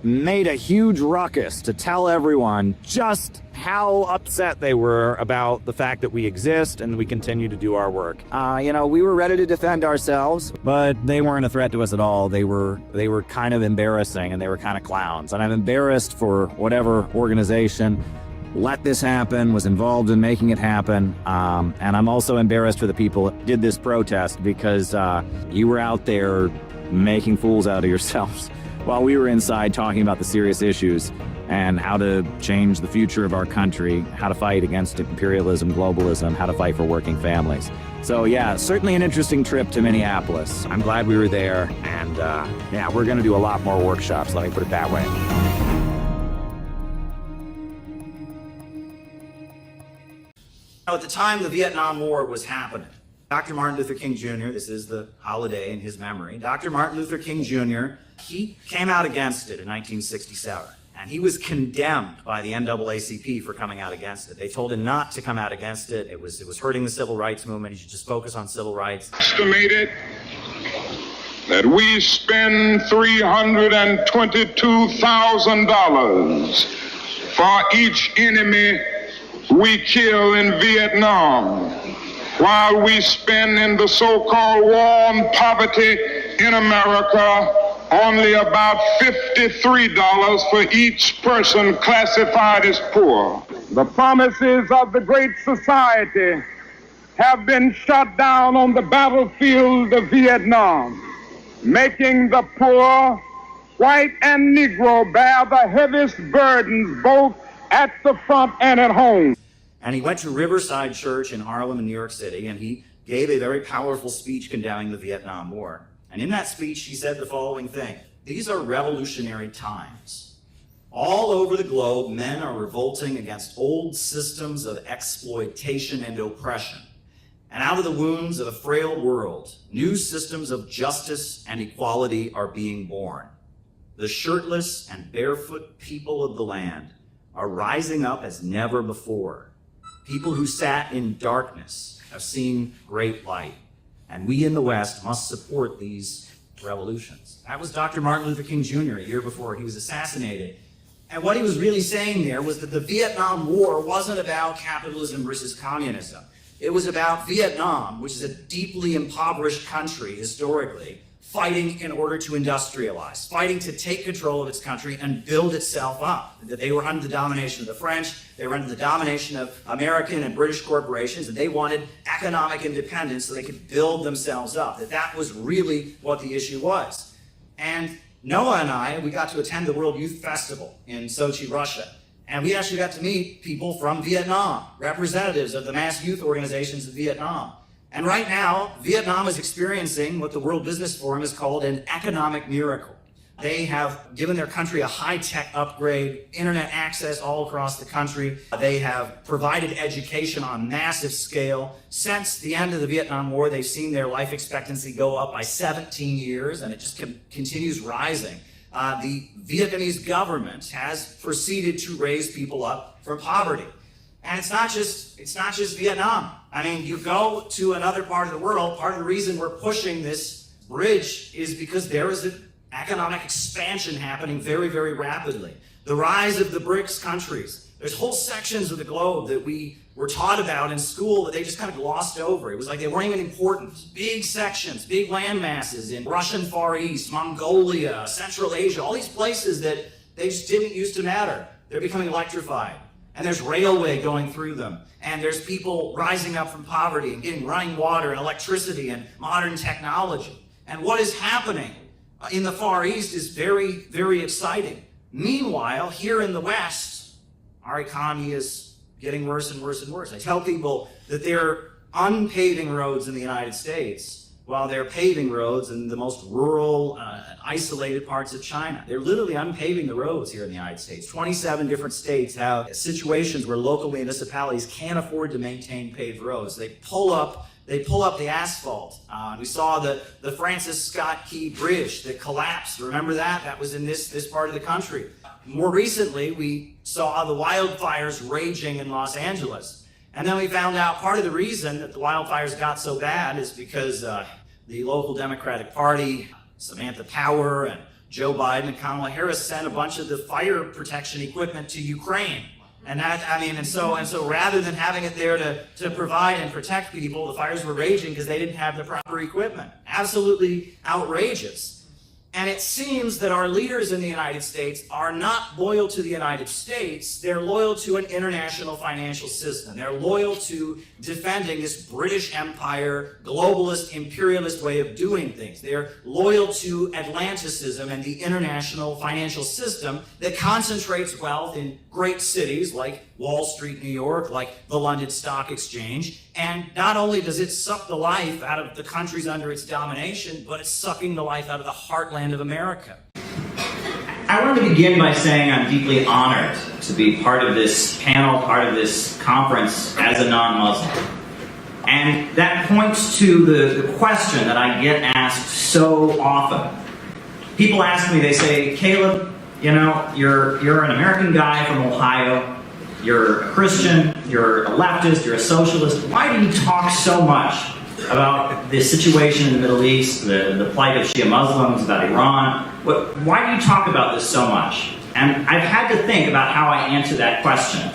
made a huge ruckus to tell everyone just how upset they were about the fact that we exist and we continue to do our work. You know, we were ready to defend ourselves, but they weren't a threat to us at all. They were kind of embarrassing, and they were kind of clowns. And I'm embarrassed for whatever organization let this happen, was involved in making it happen. And I'm also embarrassed for the people that did this protest, because you were out there making fools out of yourselves while we were inside talking about the serious issues and how to change the future of our country, how to fight against imperialism, globalism, how to fight for working families. So yeah, certainly an interesting trip to Minneapolis. I'm glad we were there, and yeah, we're gonna do a lot more workshops, let me put it that way. Now, at the time the Vietnam War was happening, Dr. Martin Luther King Jr., this is the holiday in his memory, Dr. Martin Luther King Jr., he came out against it in 1967. And he was condemned by the NAACP for coming out against it. They told him not to come out against it. It was hurting the civil rights movement. He should just focus on civil rights. Estimated that we spend $322,000 for each enemy we kill in Vietnam, while we spend in the so-called war on poverty in America only about $53 for each person classified as poor. The promises of the Great Society have been shot down on the battlefield of Vietnam, making the poor, white and Negro, bear the heaviest burdens both at the front and at home. And he went to Riverside Church in Harlem in New York City, and he gave a very powerful speech condemning the Vietnam War. And in that speech, he said the following thing: "These are revolutionary times. All over the globe, men are revolting against old systems of exploitation and oppression. And out of the wounds of a frail world, new systems of justice and equality are being born. The shirtless and barefoot people of the land are rising up as never before. People who sat in darkness have seen great light. And we in the West must support these revolutions." That was Dr. Martin Luther King Jr. a year before he was assassinated. And what he was really saying there was that the Vietnam War wasn't about capitalism versus communism. It was about Vietnam, which is a deeply impoverished country historically, fighting in order to industrialize, fighting to take control of its country and build itself up. That they were under the domination of the French, they were under the domination of American and British corporations, and they wanted economic independence so they could build themselves up. That was really what the issue was. And Noah and I, we got to attend the World Youth Festival in Sochi, Russia. And we actually got to meet people from Vietnam, representatives of the mass youth organizations of Vietnam. And right now, Vietnam is experiencing what the World Business Forum has called an economic miracle. They have given their country a high-tech upgrade, internet access all across the country. They have provided education on massive scale. Since the end of the Vietnam War, they've seen their life expectancy go up by 17 years, and it just continues rising. The Vietnamese government has proceeded to raise people up from poverty. And it's not just Vietnam. I mean, you go to another part of the world, part of the reason we're pushing this bridge is because there is an economic expansion happening very, very rapidly. The rise of the BRICS countries. There's whole sections of the globe that we were taught about in school that they just kind of glossed over. It was like they weren't even important. Big sections, big land masses in Russian Far East, Mongolia, Central Asia, all these places that they just didn't used to matter. They're becoming electrified. And there's railway going through them. And there's people rising up from poverty and getting running water and electricity and modern technology. And what is happening in the Far East is very, very exciting. Meanwhile, here in the West, our economy is getting worse and worse and worse. I tell people that they're unpaving roads in the United States while they're paving roads in the most rural, isolated parts of China. They're literally unpaving the roads here in the United States. 27 different states have situations where local municipalities can't afford to maintain paved roads. They pull up the asphalt. We saw the Francis Scott Key Bridge that collapsed. Remember that? That was in this part of the country. More recently, we saw the wildfires raging in Los Angeles. And then we found out part of the reason that the wildfires got so bad is because the local Democratic Party, Samantha Power and Joe Biden and Kamala Harris sent a bunch of the fire protection equipment to Ukraine. And that, and so rather than having it there to provide and protect people, the fires were raging because they didn't have the proper equipment. Absolutely outrageous. And it seems that our leaders in the United States are not loyal to the United States. They're loyal to an international financial system. They're loyal to defending this British Empire, globalist, imperialist way of doing things. They're loyal to Atlanticism and the international financial system that concentrates wealth in great cities like Wall Street, New York, like the London Stock Exchange. And not only does it suck the life out of the countries under its domination, but it's sucking the life out of the heartland of America. I want to begin by saying I'm deeply honored to be part of this panel, part of this conference as a non-Muslim. And that points to the question that I get asked so often. People ask me, they say, Caleb, you know, you're an American guy from Ohio. You're a Christian, you're a leftist, you're a socialist. Why do you talk so much about the situation in the Middle East, the plight of Shia Muslims, about Iran? Why do you talk about this so much? And I've had to think about how I answer that question.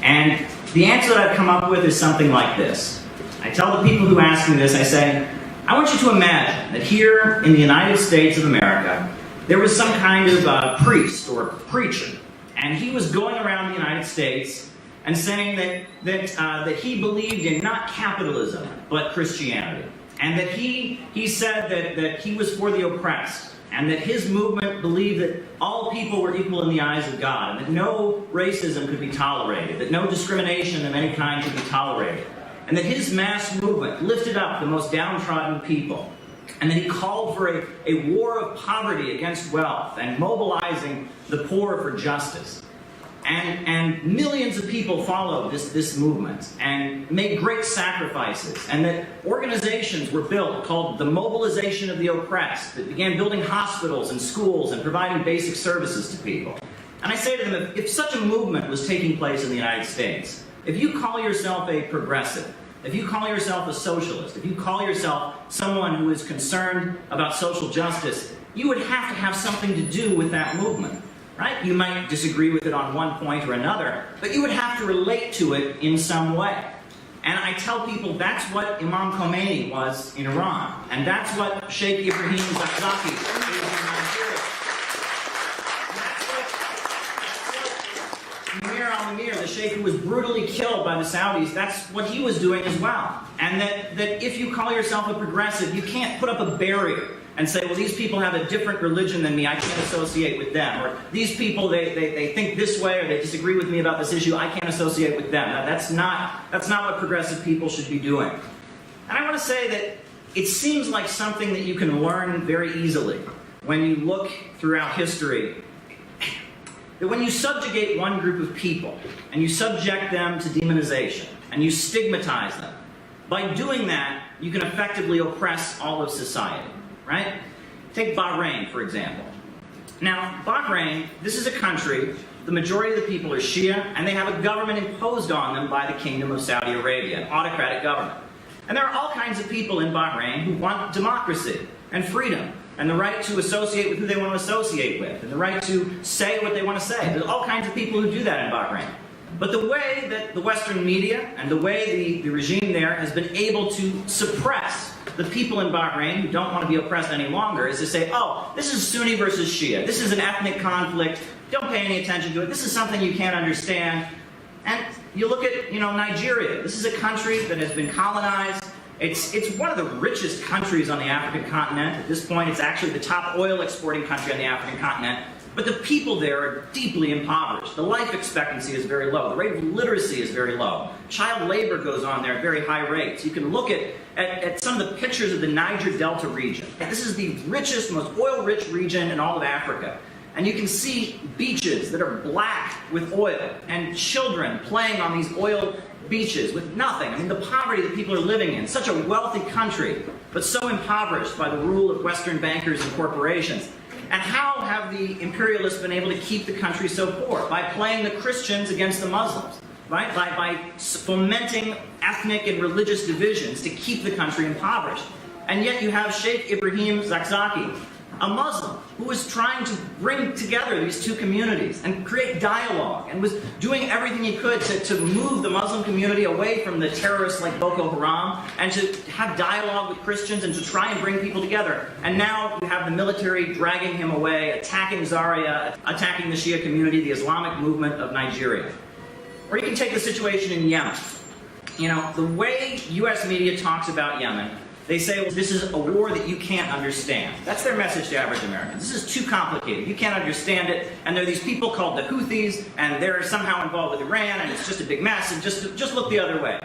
And the answer that I've come up with is something like this. I tell the people who ask me this, I say, I want you to imagine that here in the United States of America, there was some kind of priest or preacher. And he was going around the United States and saying that he believed in not capitalism, but Christianity. And that he said that he was for the oppressed. And that his movement believed that all people were equal in the eyes of God. And that no racism could be tolerated. That no discrimination of any kind could be tolerated. And that his mass movement lifted up the most downtrodden people. And then he called for a war of poverty against wealth and mobilizing the poor for justice. And millions of people followed this movement and made great sacrifices. And that organizations were built called the Mobilization of the Oppressed that began building hospitals and schools and providing basic services to people. And I say to them, if such a movement was taking place in the United States, if you call yourself a progressive, if you call yourself a socialist, if you call yourself someone who is concerned about social justice, you would have to have something to do with that movement, right? You might disagree with it on one point or another, but you would have to relate to it in some way. And I tell people that's what Imam Khomeini was in Iran, and that's what Sheikh Ibrahim Zakzaki is in Nigeria. Amir al-Amir, the sheikh who was brutally killed by the Saudis, that's what he was doing as well. And that if you call yourself a progressive, you can't put up a barrier and say, well, these people have a different religion than me, I can't associate with them. Or these people, they think this way, or they disagree with me about this issue, I can't associate with them. That's not what progressive people should be doing. And I want to say that it seems like something that you can learn very easily when you look throughout history. That when you subjugate one group of people, and you subject them to demonization, and you stigmatize them, by doing that, you can effectively oppress all of society, right? Take Bahrain, for example. Now, Bahrain, this is a country, the majority of the people are Shia, and they have a government imposed on them by the Kingdom of Saudi Arabia, an autocratic government. And there are all kinds of people in Bahrain who want democracy. and freedom, and the right to associate with who they want to associate with, and the right to say what they want to say. There's all kinds of people who do that in Bahrain. But the way that the Western media and the way the regime there has been able to suppress the people in Bahrain who don't want to be oppressed any longer is to say, oh, this is Sunni versus Shia. This is an ethnic conflict. Don't pay any attention to it. This is something you can't understand. And you look at, Nigeria. This is a country that has been colonized. It's one of the richest countries on the African continent. At this point, it's actually the top oil exporting country on the African continent. But the people there are deeply impoverished. The life expectancy is very low. The rate of literacy is very low. Child labor goes on there at very high rates. You can look at some of the pictures of the Niger Delta region. This is the richest, most oil-rich region in all of Africa. And you can see beaches that are black with oil and children playing on these oil beaches with nothing. I mean, the poverty that people are living in. Such a wealthy country, but so impoverished by the rule of Western bankers and corporations. And how have the imperialists been able to keep the country so poor? By playing the Christians against the Muslims, right? By fomenting ethnic and religious divisions to keep the country impoverished. And yet you have Sheikh Ibrahim Zakzaki, a Muslim, who was trying to bring together these two communities and create dialogue and was doing everything he could to move the Muslim community away from the terrorists like Boko Haram and to have dialogue with Christians and to try and bring people together. And now you have the military dragging him away, attacking Zaria, attacking the Shia community, the Islamic movement of Nigeria. Or you can take the situation in Yemen. The way U.S. media talks about Yemen, they say, well, this is a war that you can't understand. That's their message to average Americans. This is too complicated. You can't understand it. And there are these people called the Houthis, and they're somehow involved with Iran, and it's just a big mess, and just look the other way.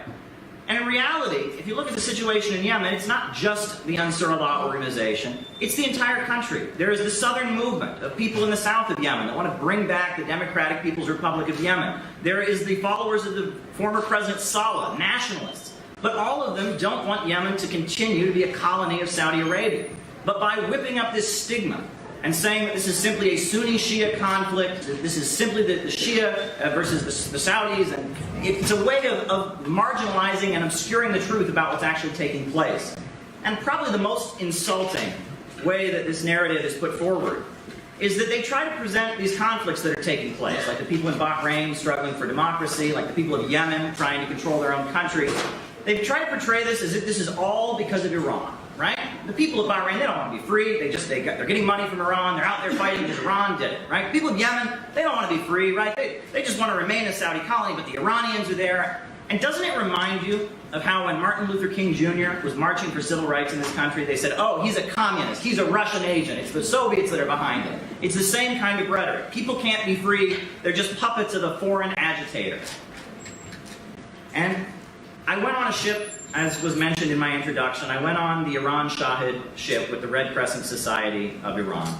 And in reality, if you look at the situation in Yemen, it's not just the Ansar Allah organization. It's the entire country. There is the southern movement of people in the south of Yemen that want to bring back the Democratic People's Republic of Yemen. There is the followers of the former President Saleh, nationalists. But all of them don't want Yemen to continue to be a colony of Saudi Arabia. But by whipping up this stigma and saying that this is simply a Sunni-Shia conflict, that this is simply the Shia versus the Saudis, and it's a way of marginalizing and obscuring the truth about what's actually taking place. And probably the most insulting way that this narrative is put forward is that they try to present these conflicts that are taking place, like the people in Bahrain struggling for democracy, like the people of Yemen trying to control their own country. They've tried to portray this as if this is all because of Iran, right? The people of Bahrain, they don't want to be free. They're getting money from Iran. They're out there fighting because Iran did it, right? People of Yemen, they don't want to be free, right? They just want to remain a Saudi colony, but the Iranians are there. And doesn't it remind you of how when Martin Luther King Jr. was marching for civil rights in this country, they said, oh, he's a communist, he's a Russian agent, it's the Soviets that are behind it. It's the same kind of rhetoric. People can't be free. They're just puppets of a foreign agitator. And I went on a ship, as was mentioned in my introduction. I went on the Iran Shahid ship with the Red Crescent Society of Iran.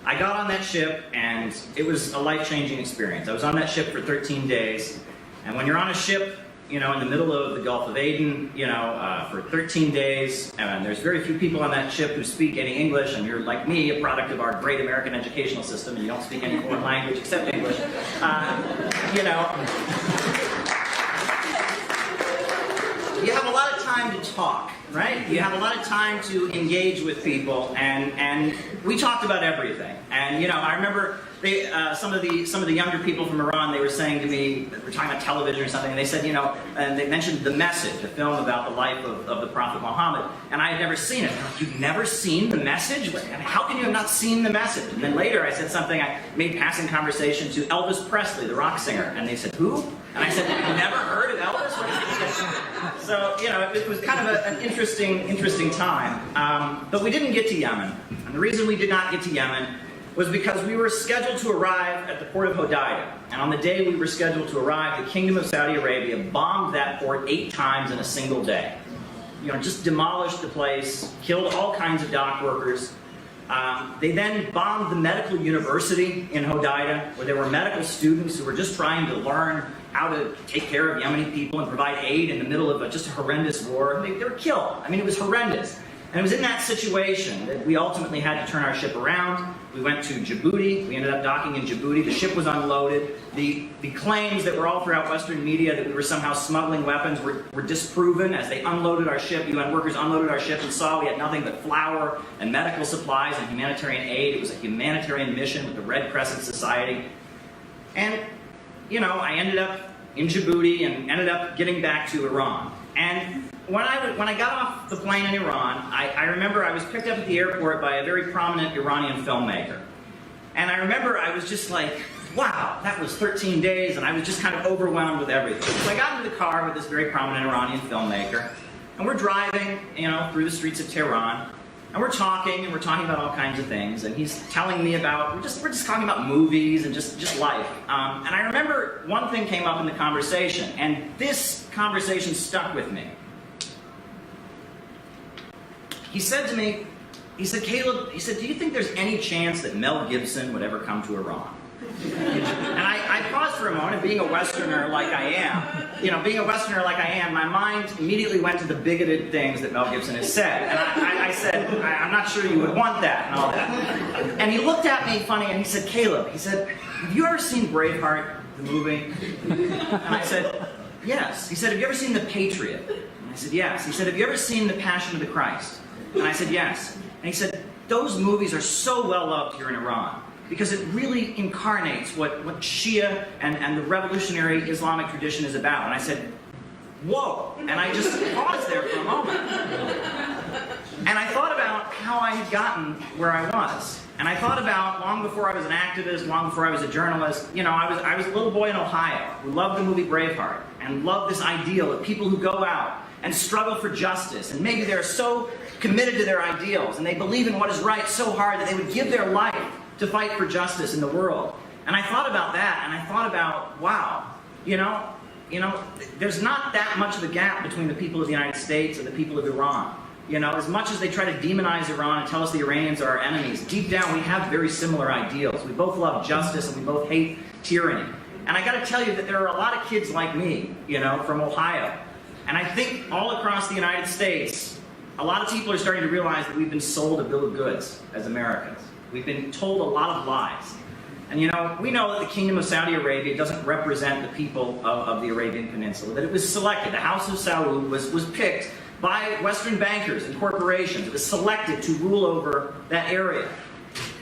I got on that ship, and it was a life-changing experience. I was on that ship for 13 days, and when you're on a ship, in the middle of the Gulf of Aden, for 13 days, and there's very few people on that ship who speak any English, and you're like me, a product of our great American educational system, and you don't speak any foreign language except English, you have a lot of time to talk, right? You have a lot of time to engage with people, and we talked about everything. And I remember some of the younger people from Iran, they were saying to me, we were talking about television or something, and they said, and they mentioned The Message, a film about the life of the Prophet Muhammad, and I had never seen it. Like, you've never seen The Message? How can you have not seen The Message? And then later I said something, I made passing conversation to Elvis Presley, the rock singer, and they said, who? And I said, you've never heard of Elvis? So, it was kind of an interesting time. But we didn't get to Yemen. And the reason we did not get to Yemen was because we were scheduled to arrive at the port of Hodeidah. And on the day we were scheduled to arrive, the Kingdom of Saudi Arabia bombed that port 8 times in a single day. Just demolished the place, killed all kinds of dock workers. They then bombed the medical university in Hodeidah, where there were medical students who were just trying to learn how to take care of Yemeni people and provide aid in the middle of just a horrendous war. They were killed. I mean, it was horrendous. And it was in that situation that we ultimately had to turn our ship around. We went to Djibouti. We ended up docking in Djibouti. The ship was unloaded. The claims that were all throughout Western media that we were somehow smuggling weapons were disproven as they unloaded our ship. UN workers unloaded our ship and saw we had nothing but flour and medical supplies and humanitarian aid. It was a humanitarian mission with the Red Crescent Society. And, you know, I ended up in Djibouti and ended up getting back to Iran. And when I got off the plane in Iran, I remember I was picked up at the airport by a very prominent Iranian filmmaker. And I remember I was just like, wow, that was 13 days, and I was just kind of overwhelmed with everything. So I got into the car with this very prominent Iranian filmmaker, and we're driving, you know, through the streets of Tehran, and we're talking about all kinds of things, and he's telling me about, we're just talking about movies and just life. And I remember one thing came up in the conversation, and this conversation stuck with me. He said to me, he said, Caleb, he said, do you think there's any chance that Mel Gibson would ever come to Iran? And I paused for a moment, being a Westerner like I am, my mind immediately went to the bigoted things that Mel Gibson has said. And I said, I'm not sure you would want that and all that. And he looked at me funny and he said, Caleb, he said, have you ever seen Braveheart, the movie? And I said, yes. He said, have you ever seen The Patriot? And I said, yes. He said, have you ever seen The Passion of the Christ? And I said, yes. And he said, those movies are so well loved here in Iran, because it really incarnates what Shia and the revolutionary Islamic tradition is about. And I said, whoa. And I just paused there for a moment. And I thought about how I had gotten where I was. And I thought about, long before I was an activist, long before I was a journalist, you know, I was a little boy in Ohio who loved the movie Braveheart and loved this ideal of people who go out and struggle for justice. And maybe they're so committed to their ideals and they believe in what is right so hard that they would give their life to fight for justice in the world. And I thought about that, and I thought about, wow, you know, there's not that much of a gap between the people of the United States and the people of Iran. You know, as much as they try to demonize Iran and tell us the Iranians are our enemies, deep down we have very similar ideals. We both love justice and we both hate tyranny. And I gotta tell you that there are a lot of kids like me, you know, from Ohio. And I think all across the United States, a lot of people are starting to realize that we've been sold a bill of goods as Americans. We've been told a lot of lies. And you know, we know that the Kingdom of Saudi Arabia doesn't represent the people of the Arabian Peninsula, that it was selected. The House of Saud was picked by Western bankers and corporations. It was selected to rule over that area.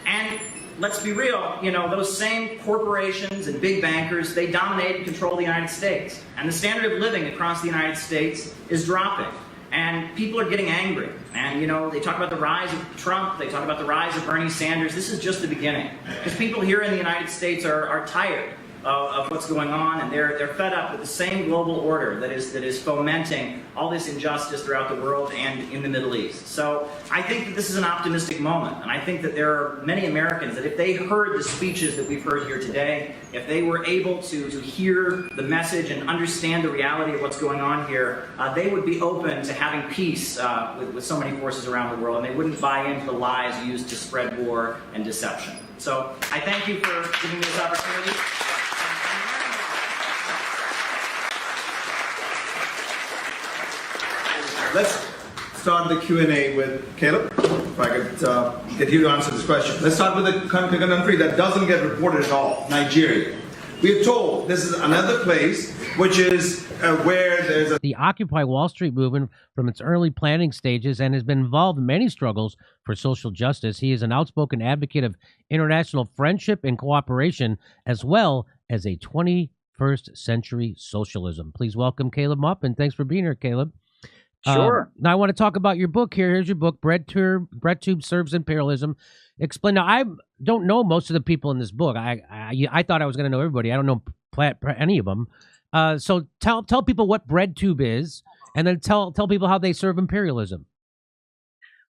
And let's be real, you know, those same corporations and big bankers, they dominate and control the United States. And the standard of living across the United States is dropping. And people are getting angry. And, you know, they talk about the rise of Trump. They talk about the rise of Bernie Sanders. This is just the beginning. Because people here in the United States are tired of what's going on, and they're fed up with the same global order that is fomenting all this injustice throughout the world and in the Middle East. So I think that this is an optimistic moment, and I think that there are many Americans that if they heard the speeches that we've heard here today, if they were able to hear the message and understand the reality of what's going on here, they would be open to having peace with so many forces around the world, and they wouldn't buy into the lies used to spread war and deception. So I thank you for giving me this opportunity. Let's start the Q&A with Caleb, if I could get you to answer this question. Let's start with the country that doesn't get reported at all, Nigeria. We are told this is another place which is where there's a... The Occupy Wall Street movement from its early planning stages and has been involved in many struggles for social justice. He is an outspoken advocate of international friendship and cooperation, as well as a 21st century socialism. Please welcome Caleb Mupp, and thanks for being here, Caleb. Sure. Now I want to talk about your book here. Here's your book, BreadTube Serves Imperialism. Explain. Now, I don't know most of the people in this book. I thought I was going to know everybody. I don't know any of them. So tell people what BreadTube is, and then tell people how they serve imperialism.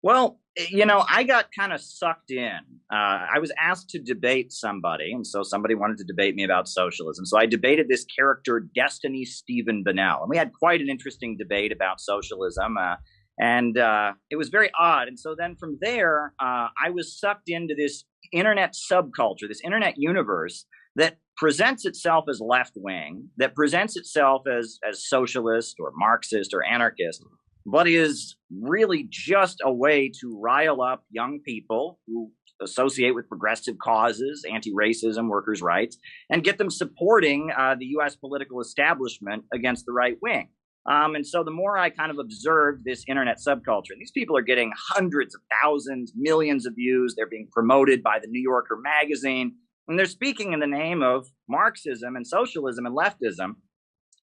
Well, you know, I got kind of sucked in. I was asked to debate somebody, and so somebody wanted to debate me about socialism. So I debated this character, Destiny Stephen Bennell, and we had quite an interesting debate about socialism, and it was very odd. And so then from there, I was sucked into this internet subculture, this internet universe that presents itself as left-wing, that presents itself as socialist or Marxist or anarchist, but is really just a way to rile up young people who associate with progressive causes, anti-racism, workers' rights, and get them supporting the U.S. political establishment against the right wing. And so the more I kind of observed this internet subculture, these people are getting hundreds of thousands, millions of views. They're being promoted by the New Yorker magazine, and they're speaking in the name of Marxism and socialism and leftism.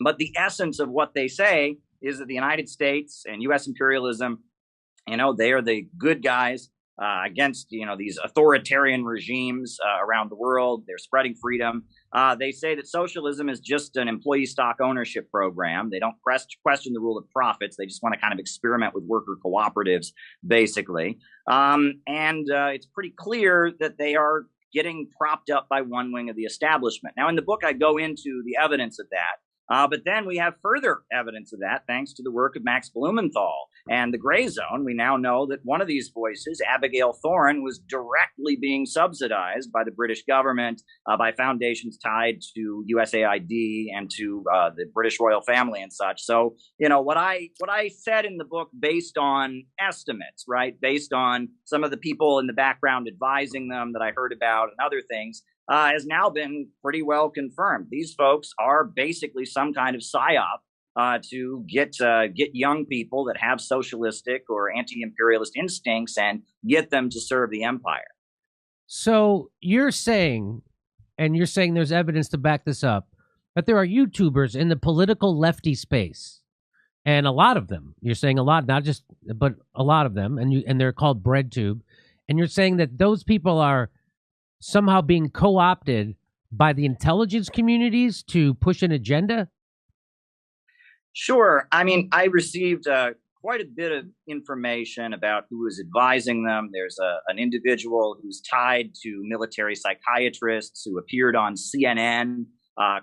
But the essence of what they say is that the United States and U.S. imperialism, they are the good guys against, these authoritarian regimes around the world. They're spreading freedom. They say that socialism is just an employee stock ownership program. They don't question the rule of profits. They just want to kind of experiment with worker cooperatives, basically. And it's pretty clear that they are getting propped up by one wing of the establishment. Now, in the book, I go into the evidence of that. But then we have further evidence of that thanks to the work of Max Blumenthal and the Gray Zone. We now know that one of these voices, Abigail Thorne, was directly being subsidized by the British government, by foundations tied to USAID and to the British royal family and such. So, what I said in the book based on estimates, right, based on some of the people in the background advising them that I heard about and other things, has now been pretty well confirmed. These folks are basically some kind of psyop to get young people that have socialistic or anti-imperialist instincts and get them to serve the empire. So you're saying there's evidence to back this up, that there are YouTubers in the political lefty space, and a lot of them. You're saying a lot, not just, but a lot of them, and they're called BreadTube, and you're saying that those people are somehow being co-opted by the intelligence communities to push an agenda? Sure. I mean, I received quite a bit of information about who was advising them. There's an individual who's tied to military psychiatrists who appeared on CNN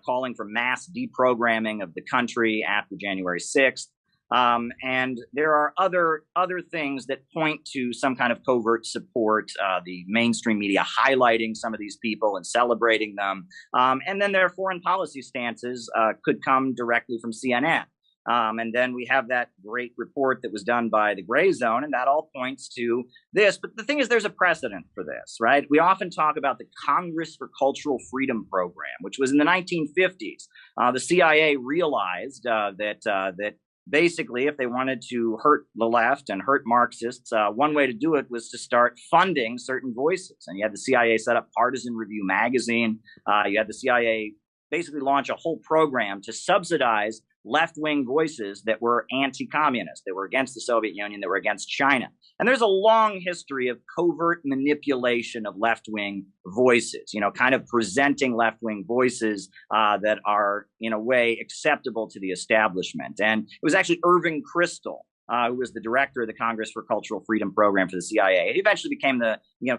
calling for mass deprogramming of the country after January 6th. And there are other things that point to some kind of covert support, the mainstream media highlighting some of these people and celebrating them. And then their foreign policy stances could come directly from CNN. And then we have that great report that was done by the Gray Zone, and that all points to this. But the thing is, there's a precedent for this, right? We often talk about the Congress for Cultural Freedom program, which was in the 1950s. The CIA realized that basically, if they wanted to hurt the left and hurt Marxists, one way to do it was to start funding certain voices. And you had the CIA set up Partisan Review magazine. You had the CIA basically launch a whole program to subsidize left-wing voices that were anti-communist, that were against the Soviet Union, that were against China. And there's a long history of covert manipulation of left-wing voices, kind of presenting left-wing voices that are, in a way, acceptable to the establishment. And it was actually Irving Kristol, who was the director of the Congress for Cultural Freedom program for the CIA. He eventually became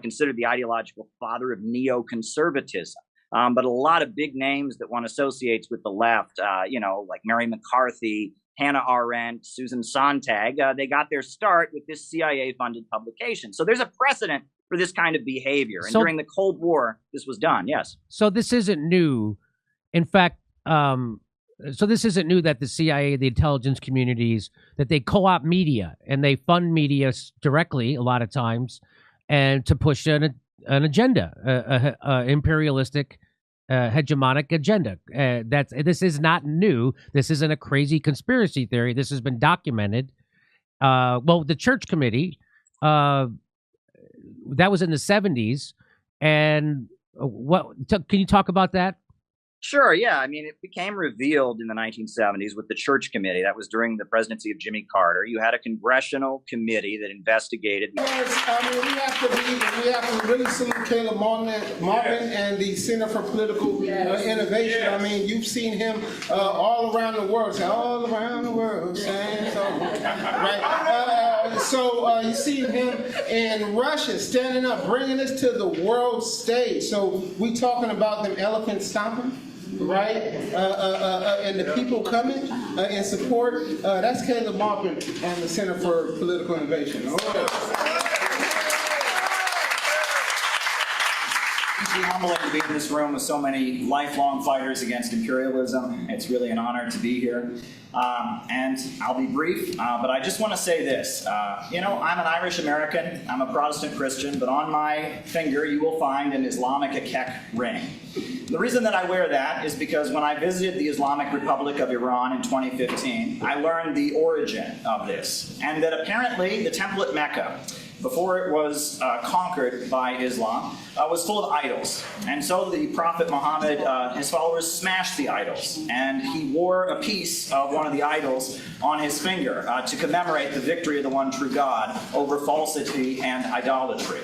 considered the ideological father of neoconservatism. But a lot of big names that one associates with the left, like Mary McCarthy, Hannah Arendt, Susan Sontag, they got their start with this CIA-funded publication. So there's a precedent for this kind of behavior. And during the Cold War, this was done, yes. So this isn't new. In fact, so this isn't new that the CIA, the intelligence communities, that they co-opt media and they fund media directly a lot of times and to push an agenda, imperialistic, hegemonic agenda. This is not new. This isn't a crazy conspiracy theory. This has been documented. The Church Committee, that was in the 70s. And can you talk about that? Sure, yeah. I mean, it became revealed in the 1970s with the Church Committee. That was during the presidency of Jimmy Carter. You had a congressional committee that investigated. Yes, I mean, we have to really salute Caleb Martin and the Center for Political Innovation. I mean, you've seen him all around the world, saying so, right? So you see him in Russia standing up, bringing us to the world stage. So we talking about them elephant stomping, right? And the people coming in support. That's Caleb Martin and the Center for Political Innovation. humbling to be in this room with so many lifelong fighters against imperialism. It's really an honor to be here. And I'll be brief, but I just want to say this. I'm an Irish American. I'm a Protestant Christian, but on my finger you will find an Islamic Akek ring. The reason that I wear that is because when I visited the Islamic Republic of Iran in 2015, I learned the origin of this, and that apparently the temple at Mecca, before it was conquered by Islam, was full of idols. And so the Prophet Muhammad, his followers smashed the idols. And he wore a piece of one of the idols on his finger to commemorate the victory of the one true God over falsity and idolatry.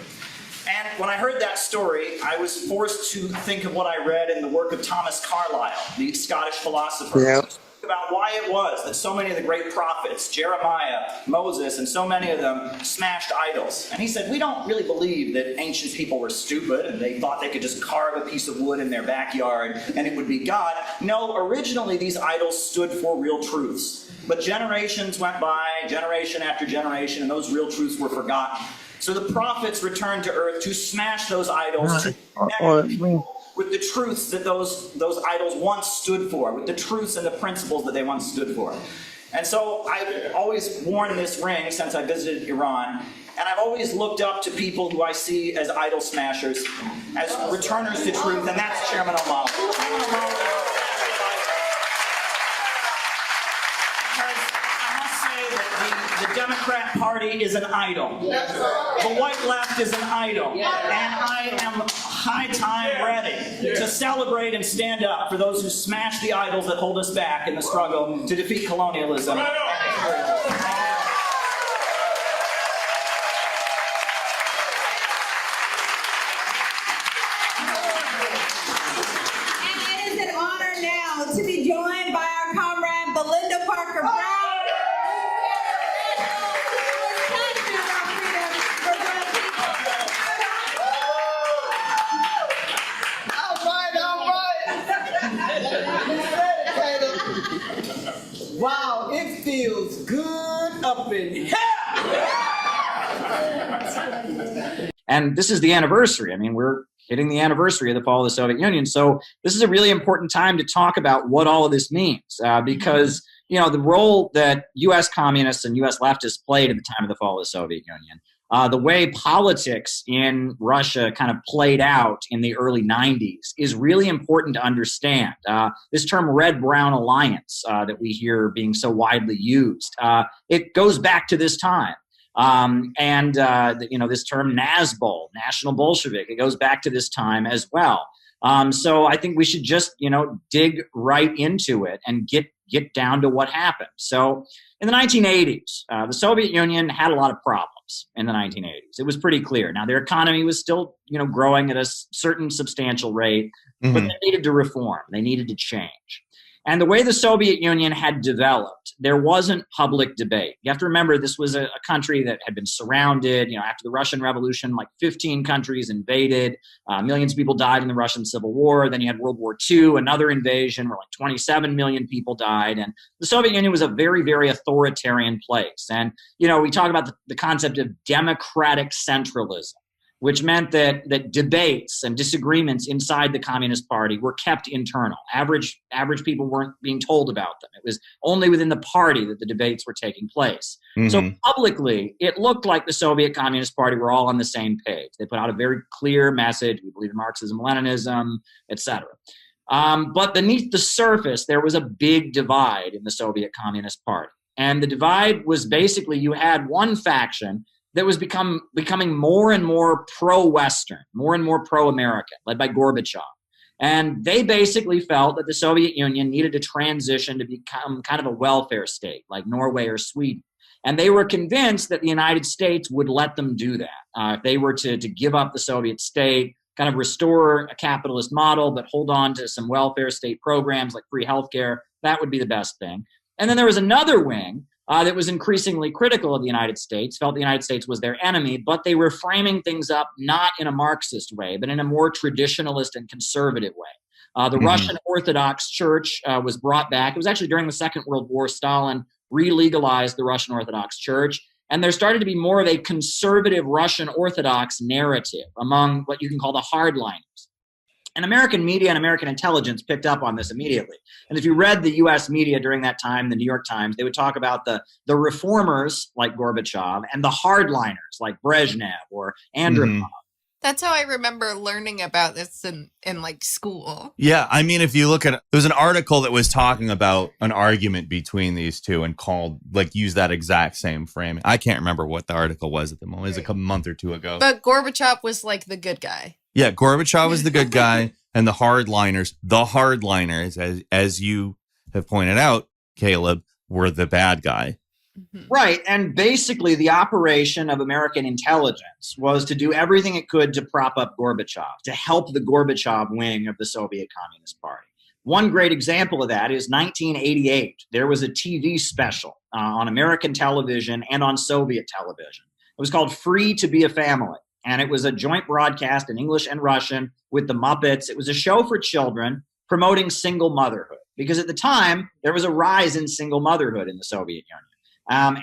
And when I heard that story, I was forced to think of what I read in the work of Thomas Carlyle, the Scottish philosopher. Yep. About why it was that so many of the great prophets, Jeremiah, Moses, and so many of them smashed idols. And he said, we don't really believe that ancient people were stupid and they thought they could just carve a piece of wood in their backyard and it would be God. No, originally these idols stood for real truths. But generations went by, generation after generation, and those real truths were forgotten. So the prophets returned to earth to smash those idols, to connect people with the truths that those idols once stood for, with the truths and the principles that they once stood for. And so I've always worn this ring since I visited Iran, and I've always looked up to people who I see as idol smashers, as returners to truth, and that's Chairman Obama. Chairman Obama, the Democrat Party is an idol. The white left is an idol. And I am high time ready to celebrate and stand up for those who smash the idols that hold us back in the struggle to defeat colonialism. It is an honor now to be joined by our comrade Belinda Parker Brown. Wow, it feels good up in here. And this is the anniversary. I mean, we're hitting the anniversary of the fall of the Soviet Union. So this is a really important time to talk about what all of this means, because, the role that U.S. communists and U.S. leftists played at the time of the fall of the Soviet Union, the way politics in Russia kind of played out in the early 90s is really important to understand. This term red-brown alliance that we hear being so widely used, it goes back to this time. This term Nazbol, National Bolshevik, it goes back to this time as well. So I think we should just, dig right into it and get down to what happened. So in the 1980s, the Soviet Union had a lot of problems in the 1980s. It was pretty clear. Now, their economy was still, growing at a certain substantial rate, but they needed to reform. They needed to change. And the way the Soviet Union had developed, there wasn't public debate. You have to remember this was a country that had been surrounded. After the Russian Revolution, like 15 countries invaded. Millions of people died in the Russian Civil War. Then you had World War II, another invasion where like 27 million people died. And the Soviet Union was a very, very authoritarian place. And, we talk about the concept of democratic centralism, which meant that debates and disagreements inside the Communist Party were kept internal. Average people weren't being told about them. It was only within the party that the debates were taking place. So publicly, it looked like the Soviet Communist Party were all on the same page. They put out a very clear message. We believe in Marxism, Leninism, etc. But beneath the surface, there was a big divide in the Soviet Communist Party. And the divide was basically you had one faction that was becoming more and more pro-Western, more and more pro-American, led by Gorbachev. And they basically felt that the Soviet Union needed to transition to become kind of a welfare state, like Norway or Sweden. And they were convinced that the United States would let them do that. If they were to give up the Soviet state, kind of restore a capitalist model, but hold on to some welfare state programs like free healthcare, that would be the best thing. And then there was another wing that was increasingly critical of the United States, felt the United States was their enemy, but they were framing things up not in a Marxist way, but in a more traditionalist and conservative way. The Russian Orthodox Church was brought back. It was actually during the Second World War. Stalin re-legalized the Russian Orthodox Church, and there started to be more of a conservative Russian Orthodox narrative among what you can call the hardliners. And American media and American intelligence picked up on this immediately. And if you read the U.S. media during that time, the New York Times, they would talk about the reformers like Gorbachev and the hardliners like Brezhnev or Andropov. That's how I remember learning about this in like school. Yeah, I mean, if you look at it, there was an article that was talking about an argument between these two and used that exact same framing. I can't remember what the article was at the moment. It was a month or two ago. But Gorbachev was like the good guy. Yeah, Gorbachev was the good guy, and the hardliners, as you have pointed out, Caleb, were the bad guy. Right. And basically the operation of American intelligence was to do everything it could to prop up Gorbachev, to help the Gorbachev wing of the Soviet Communist Party. One great example of that is 1988. There was a TV special on American television and on Soviet television. It was called Free to Be a Family. And it was a joint broadcast in English and Russian with the Muppets. It was a show for children promoting single motherhood, because at the time there was a rise in single motherhood in the Soviet Union.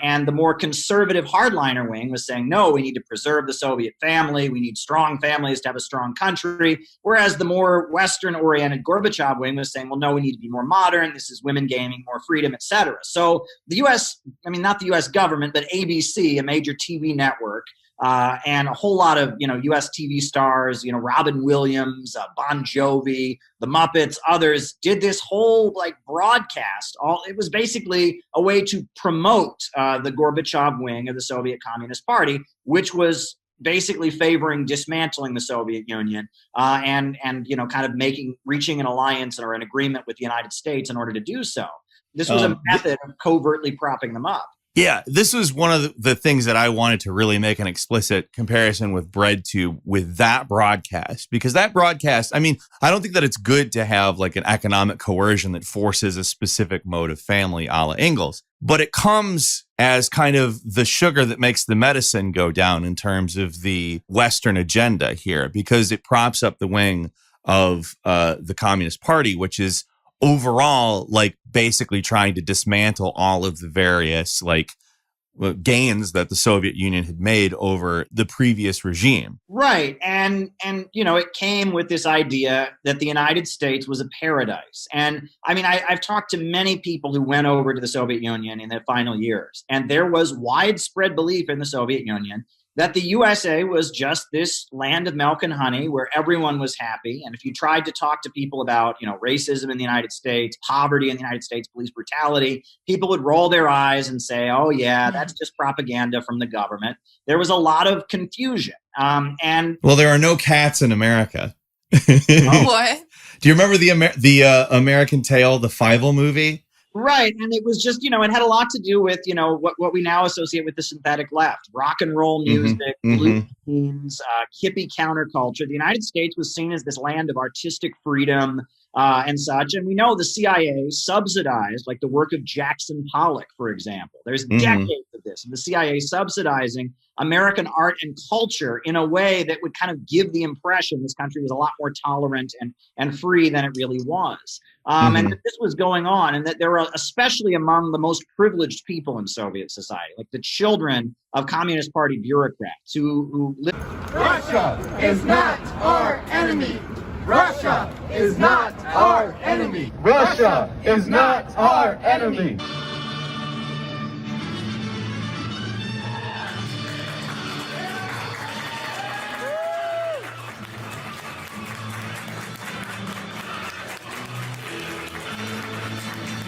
And the more conservative hardliner wing was saying, no, we need to preserve the Soviet family. We need strong families to have a strong country. Whereas the more Western-oriented Gorbachev wing was saying, well, no, we need to be more modern. This is women gaining more freedom, etc. So the U.S., I mean, not the U.S. government, but ABC, a major TV network, and a whole lot of, U.S. TV stars, Robin Williams, Bon Jovi, the Muppets, others did this whole broadcast. It was basically a way to promote the Gorbachev wing of the Soviet Communist Party, which was basically favoring dismantling the Soviet Union and kind of reaching an alliance or an agreement with the United States in order to do so. This was a method of covertly propping them up. Yeah, this was one of the things that I wanted to really make an explicit comparison with BreadTube with that broadcast, because that broadcast, I mean, I don't think that it's good to have an economic coercion that forces a specific mode of family a la Ingalls, but it comes as kind of the sugar that makes the medicine go down in terms of the Western agenda here, because it props up the wing of the Communist Party, which is overall basically trying to dismantle all of the various gains that the Soviet Union had made over the previous regime. Right. And it came with this idea that the United States was a paradise. And I mean, I've talked to many people who went over to the Soviet Union in their final years, and there was widespread belief in the Soviet Union that the USA was just this land of milk and honey where everyone was happy. And if you tried to talk to people about, racism in the United States, poverty in the United States, police brutality, people would roll their eyes and say, oh, yeah, that's just propaganda from the government. There was a lot of confusion. Well, there are no cats in America. What? Do you remember the American Tail, the Fievel movie? Right. And it was just, it had a lot to do with, what we now associate with the synthetic left, rock and roll music, blue jeans, hippie counterculture. The United States was seen as this land of artistic freedom and such. And we know the CIA subsidized the work of Jackson Pollock, for example. There's decades of this, and the CIA subsidizing American art and culture in a way that would kind of give the impression this country was a lot more tolerant and free than it really was. And that this was going on, and that there were, especially among the most privileged people in Soviet society, the children of Communist Party bureaucrats who lived. Russia is not our enemy. Russia is not our enemy. Russia is not our enemy.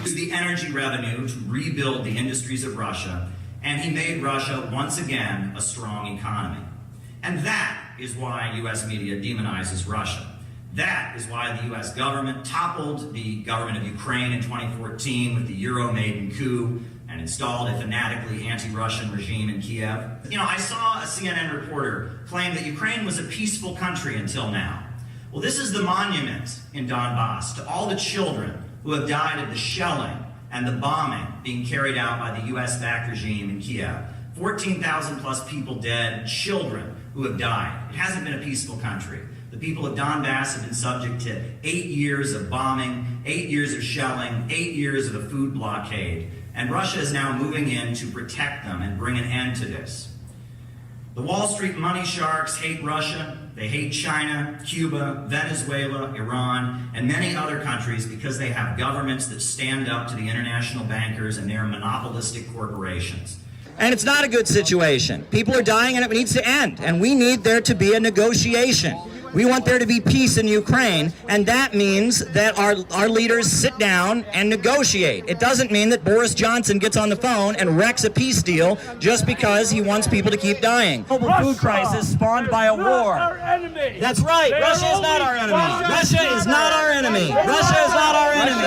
The energy revenue to rebuild the industries of Russia, and he made Russia once again a strong economy. And that is why U.S. media demonizes Russia. That is why the U.S. government toppled the government of Ukraine in 2014 with the Euro-Maiden coup and installed a fanatically anti-Russian regime in Kiev. I saw a CNN reporter claim that Ukraine was a peaceful country until now. Well, this is the monument in Donbass to all the children who have died of the shelling and the bombing being carried out by the U.S.-backed regime in Kiev. 14,000 plus people dead, children who have died. It hasn't been a peaceful country. The people of Donbass have been subject to 8 years of bombing, 8 years of shelling, 8 years of a food blockade, and Russia is now moving in to protect them and bring an end to this. The Wall Street money sharks hate Russia. They hate China, Cuba, Venezuela, Iran, and many other countries because they have governments that stand up to the international bankers and their monopolistic corporations. And it's not a good situation. People are dying and it needs to end. And we need there to be a negotiation. We want there to be peace in Ukraine, and that means that our leaders sit down and negotiate. It doesn't mean that Boris Johnson gets on the phone and wrecks a peace deal just because he wants people to keep dying. Global food crisis spawned by a war. That's right. Russia is not our enemy. Russia is not our enemy. Russia is not our enemy.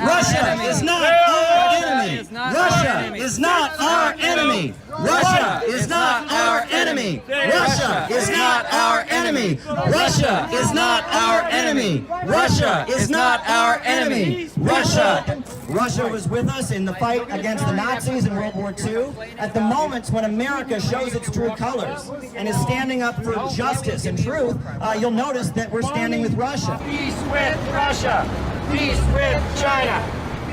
Russia is not our enemy. Russia is not our enemy. Russia is not our enemy. Russia is not our enemy. Russia is not our enemy. Russia is not our enemy. Russia was with us in the fight against the Nazis in World War II. At the moments when America shows its true colors and is standing up for justice and truth, you'll notice that we're standing with Russia. Peace with Russia. Peace with China.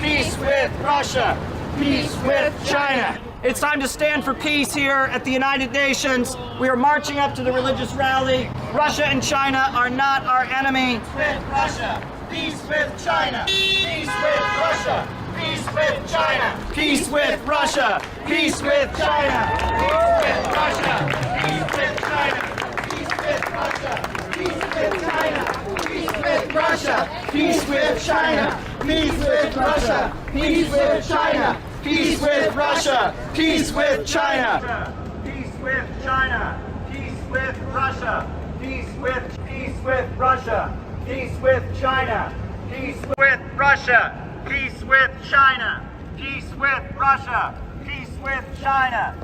Peace with Russia. Peace with China. It's time to stand for peace here at the United Nations. We are marching up to the religious rally. Russia and China are not our enemy. Peace with Russia. Peace with China. Peace with Russia. Peace with China. Peace with Russia. Peace with China. Peace with Russia. Peace with China. Peace with Russia. Peace with China. Peace with Russia. Peace with China. Peace with Russia. Peace with China. Peace with Russia. Peace with China. Peace with China. Peace with Russia. Peace with Russia. Peace with China. Peace with Russia. Peace with China. Peace with Russia. Peace with China.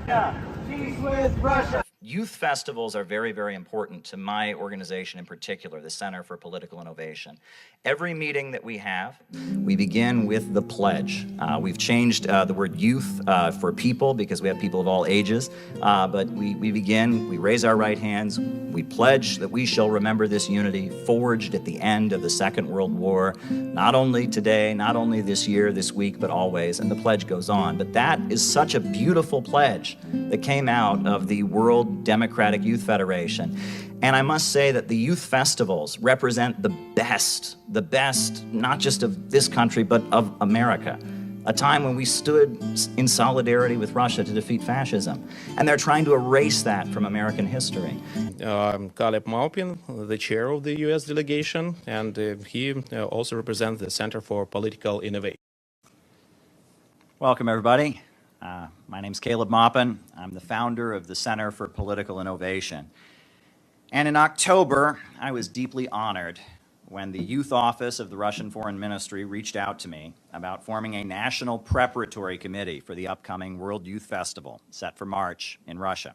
Peace with Russia. Youth festivals are very, very important to my organization in particular, the Center for Political Innovation. Every meeting that we have, we begin with the pledge. We've changed the word youth for people because we have people of all ages, but we begin, we raise our right hands, we pledge that we shall remember this unity forged at the end of the Second World War, not only today, not only this year, this week, but always, and the pledge goes on. But that is such a beautiful pledge that came out of the World Democratic Youth Federation. And I must say that the youth festivals represent the best, not just of this country, but of America. A time when we stood in solidarity with Russia to defeat fascism. And they're trying to erase that from American history. I'm Caleb Maupin, the chair of the U.S. delegation, and he also represents the Center for Political Innovation. Welcome, everybody. My name's Caleb Maupin. I'm the founder of the Center for Political Innovation. And in October, I was deeply honored when the youth office of the Russian Foreign Ministry reached out to me about forming a national preparatory committee for the upcoming World Youth Festival, set for March in Russia.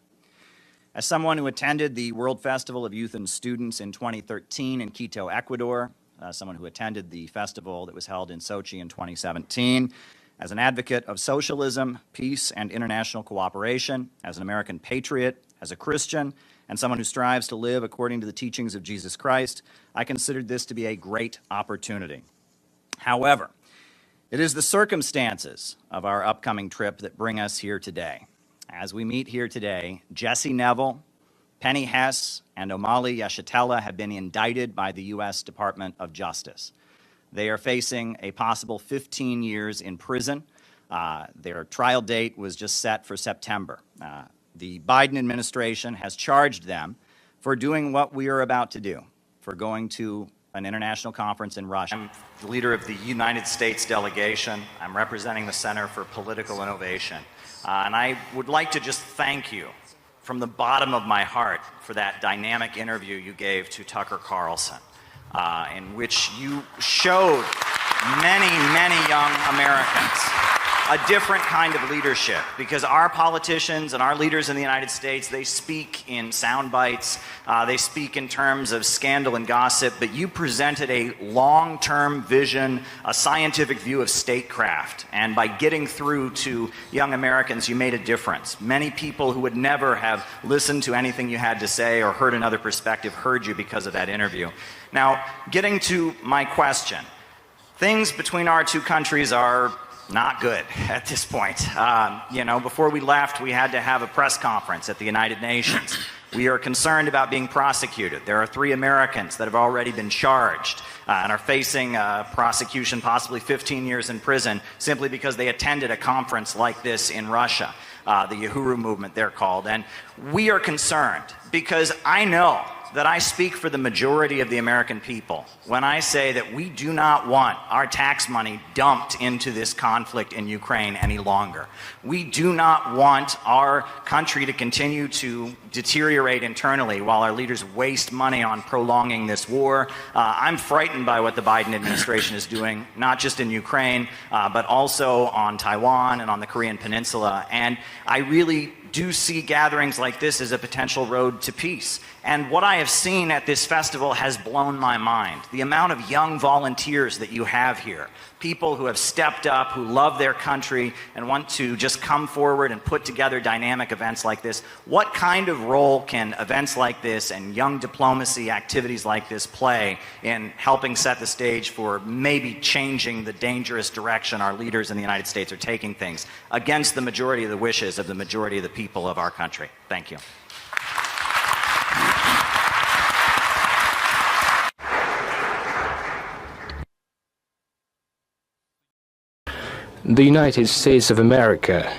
As someone who attended the World Festival of Youth and Students in 2013 in Quito, Ecuador, someone who attended the festival that was held in Sochi in 2017, as an advocate of socialism, peace, and international cooperation, as an American patriot, as a Christian, and someone who strives to live according to the teachings of Jesus Christ, I considered this to be a great opportunity. However, it is the circumstances of our upcoming trip that bring us here today. As we meet here today, Jesse Neville, Penny Hess, and Omali Yeshitela have been indicted by the U.S. Department of Justice. They are facing a possible 15 years in prison. Their trial date was just set for September. The Biden administration has charged them for doing what we are about to do, for going to an international conference in Russia. I'm the leader of the United States delegation. I'm representing the Center for Political Innovation. And I would like to just thank you from the bottom of my heart for that dynamic interview you gave to Tucker Carlson, in which you showed many, many young Americans a different kind of leadership, because our politicians and our leaders in the United States, they speak in sound bites, they speak in terms of scandal and gossip, but you presented a long-term vision, a scientific view of statecraft, and by getting through to young Americans, you made a difference. Many people who would never have listened to anything you had to say or heard another perspective heard you because of that interview. Now, getting to my question, things between our two countries are not good at this point. You know, before we left, we had to have a press conference at the United Nations We are concerned about being prosecuted. There are 3 Americans that have already been charged and are facing prosecution, possibly 15 years in prison, simply because they attended a conference like this in Russia, the Yahoo movement they're called. And we are concerned because I know that I speak for the majority of the American people when I say that we do not want our tax money dumped into this conflict in Ukraine any longer. We do not want our country to continue to deteriorate internally while our leaders waste money on prolonging this war. I'm frightened by what the Biden administration is doing, not just in Ukraine, but also on Taiwan and on the Korean Peninsula. And I really do see gatherings like this as a potential road to peace. And what I have seen at this festival has blown my mind. The amount of young volunteers that you have here, people who have stepped up, who love their country and want to just come forward and put together dynamic events like this. What kind of role can events like this and young diplomacy activities like this play in helping set the stage for maybe changing the dangerous direction our leaders in the United States are taking things against the majority of the wishes of the majority of the people of our country? Thank you. The United States of America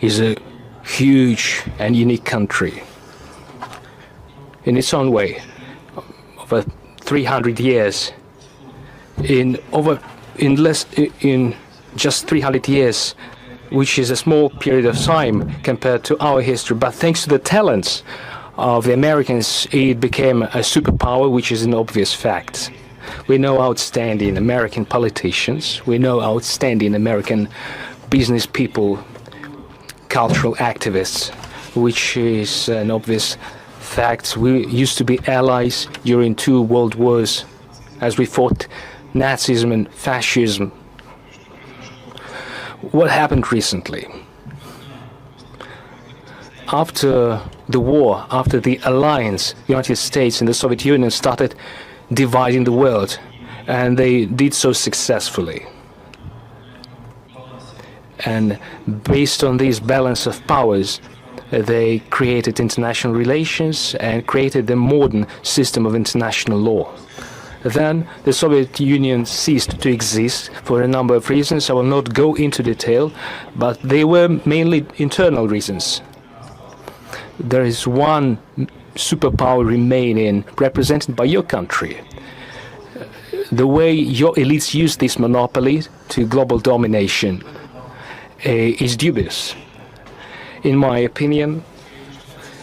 is a huge and unique country. In its own way, over 300 years, in just 300 years, which is a small period of time compared to our history, but thanks to the talents of the Americans, it became a superpower, which is an obvious fact. We know outstanding American politicians, we know outstanding American business people, cultural activists, which is an obvious fact. We used to be allies during 2 world wars as we fought Nazism and fascism. What happened recently? After the war, after the alliance, the United States and the Soviet Union started dividing the world, and they did so successfully. And based on this balance of powers, they created international relations and created the modern system of international law. Then the Soviet Union ceased to exist for a number of reasons. I will not go into detail, but they were mainly internal reasons. There is one superpower remaining, represented by your country. The way your elites use this monopoly to global domination is dubious. In my opinion,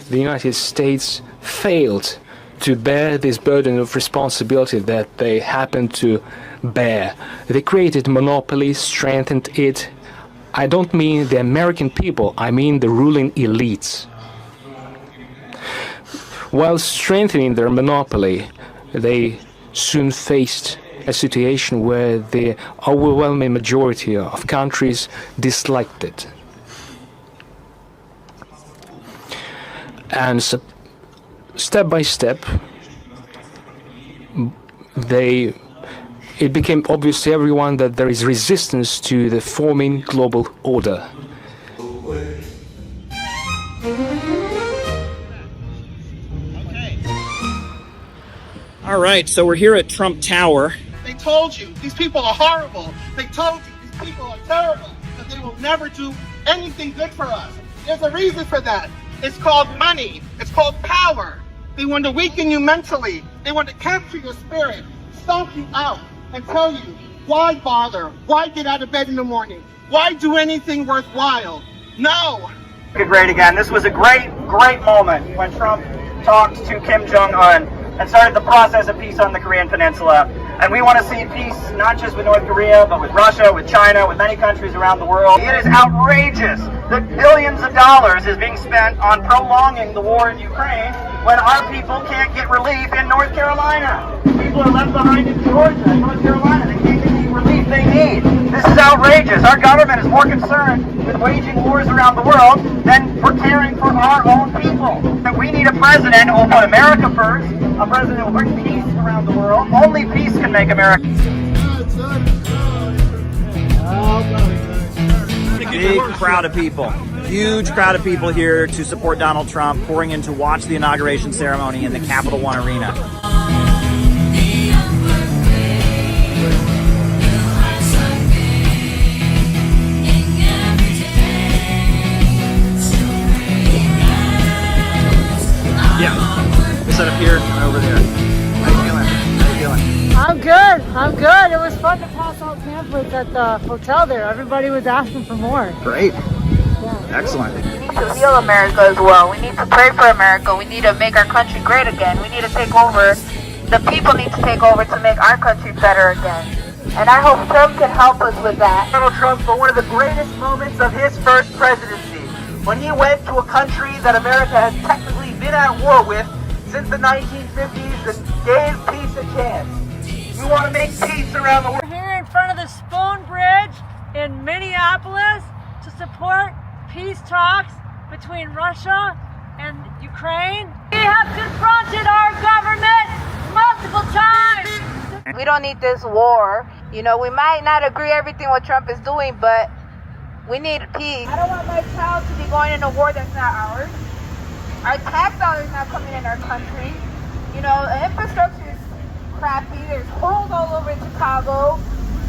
the United States failed to bear this burden of responsibility that they happen to bear. They created monopoly, strengthened it. I don't mean the American people, I mean the ruling elites. While strengthening their monopoly, they soon faced a situation where the overwhelming majority of countries disliked it. And so, step by step, it became obvious to everyone that there is resistance to the forming global order. All right, so we're here at Trump Tower. They told you these people are horrible. They told you these people are terrible, that they will never do anything good for us. There's a reason for that. It's called money. It's called power. They want to weaken you mentally. They want to capture your spirit, stomp you out, and tell you, why bother? Why get out of bed in the morning? Why do anything worthwhile? No. Great again. This was a great moment when Trump talked to Kim Jong-un and started the process of peace on the Korean Peninsula. And we want to see peace not just with North Korea, but with Russia, with China, with many countries around the world. It is outrageous that billions of dollars is being spent on prolonging the war in Ukraine when our people can't get relief in North Carolina. People are left behind in Georgia and North Carolina. They can't get the relief they need. This is outrageous. Our government is more concerned with waging wars around the world than for caring for our own people. That we need a president who will put America first, a president who will bring peace around the world. Only peace can make America. Big crowd of people. Huge crowd of people here to support Donald Trump, pouring in to watch the inauguration ceremony in the Capital One Arena. Yeah, we set up here and over there. How you feeling? How you feeling? I'm good. I'm good. It was fun to pass out pamphlets at the hotel there. Everybody was asking for more. Great. Excellent. We need to heal America as well. We need to pray for America. We need to make our country great again. We need to take over. The people need to take over to make our country better again. And I hope Trump can help us with that. Donald Trump for one of the greatest moments of his first presidency, when he went to a country that America has technically been at war with since the 1950s and gave peace a chance. We want to make peace around the world. We're here in front of the Spoon Bridge in Minneapolis to support peace talks between Russia and Ukraine. We have confronted our government multiple times. We don't need this war. You know, we might not agree everything what Trump is doing, but we need peace. I don't want my child to be going in a war that's not ours. Our tax dollars not coming in our country. You know, the infrastructure is crappy. There's holes all over Chicago.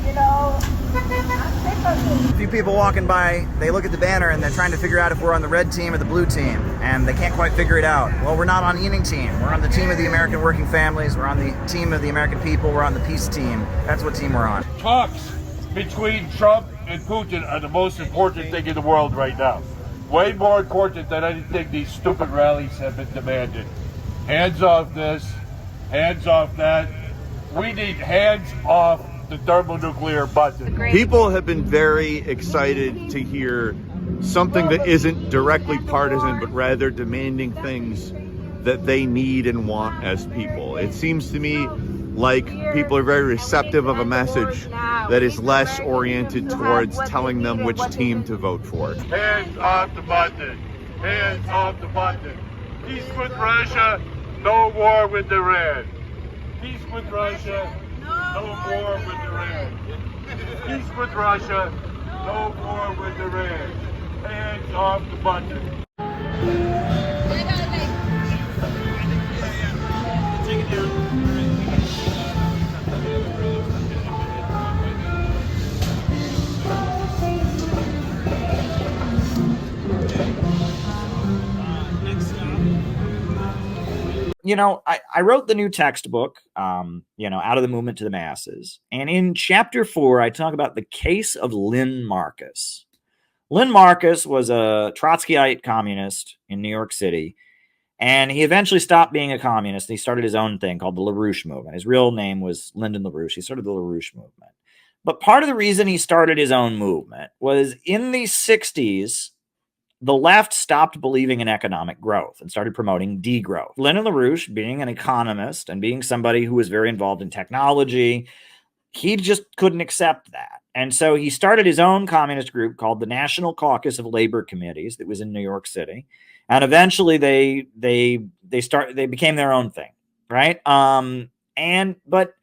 You know, A few people walking by, they look at the banner and they're trying to figure out if we're on the red team or the blue team, and they can't quite figure it out. Well, we're not on the any team. We're on the team of the American working families. We're on the team of the American people. We're on the peace team. That's what team we're on. Talks between Trump and Putin are the most important thing in the world right now. Way more important than anything these stupid rallies have been demanding. Hands off this, hands off that. We need hands off the thermonuclear button. People have been very excited to hear something that isn't directly partisan, but rather demanding things that they need and want as people. It seems to me like people are very receptive of a message that is less oriented towards telling them which team to vote for. Hands off the button. Hands off the button. Peace with Russia, no war with Iran. Peace with Russia, no war with Iran. Peace with Russia, no war with Iran. Hands off the button. You know, I wrote the new textbook, Out of the Movement to the Masses. And in chapter 4, I talk about the case of Lynn Marcus. Lynn Marcus was a Trotskyite communist in New York City. And he eventually stopped being a communist. And he started his own thing called the LaRouche movement. His real name was Lyndon LaRouche. He started the LaRouche movement. But part of the reason he started his own movement was in the 60s, the left stopped believing in economic growth and started promoting degrowth. Lyndon LaRouche, being an economist and being somebody who was very involved in technology, he just couldn't accept that. And so he started his own communist group called the National Caucus of Labor Committees that was in New York City. And eventually they became their own thing, right? But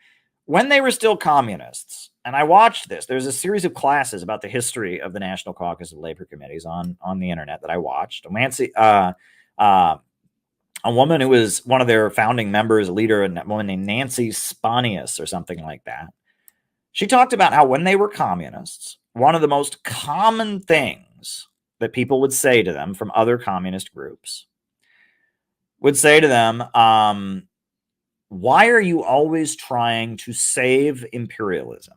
when they were still communists, and I watched this, there's a series of classes about the history of the National Caucus of Labor Committees on the internet that I watched. A woman who was one of their founding members, a leader, a woman named Nancy Spanius or something like that. She talked about how when they were communists, one of the most common things that people would say to them from other communist groups would say to them, why are you always trying to save imperialism?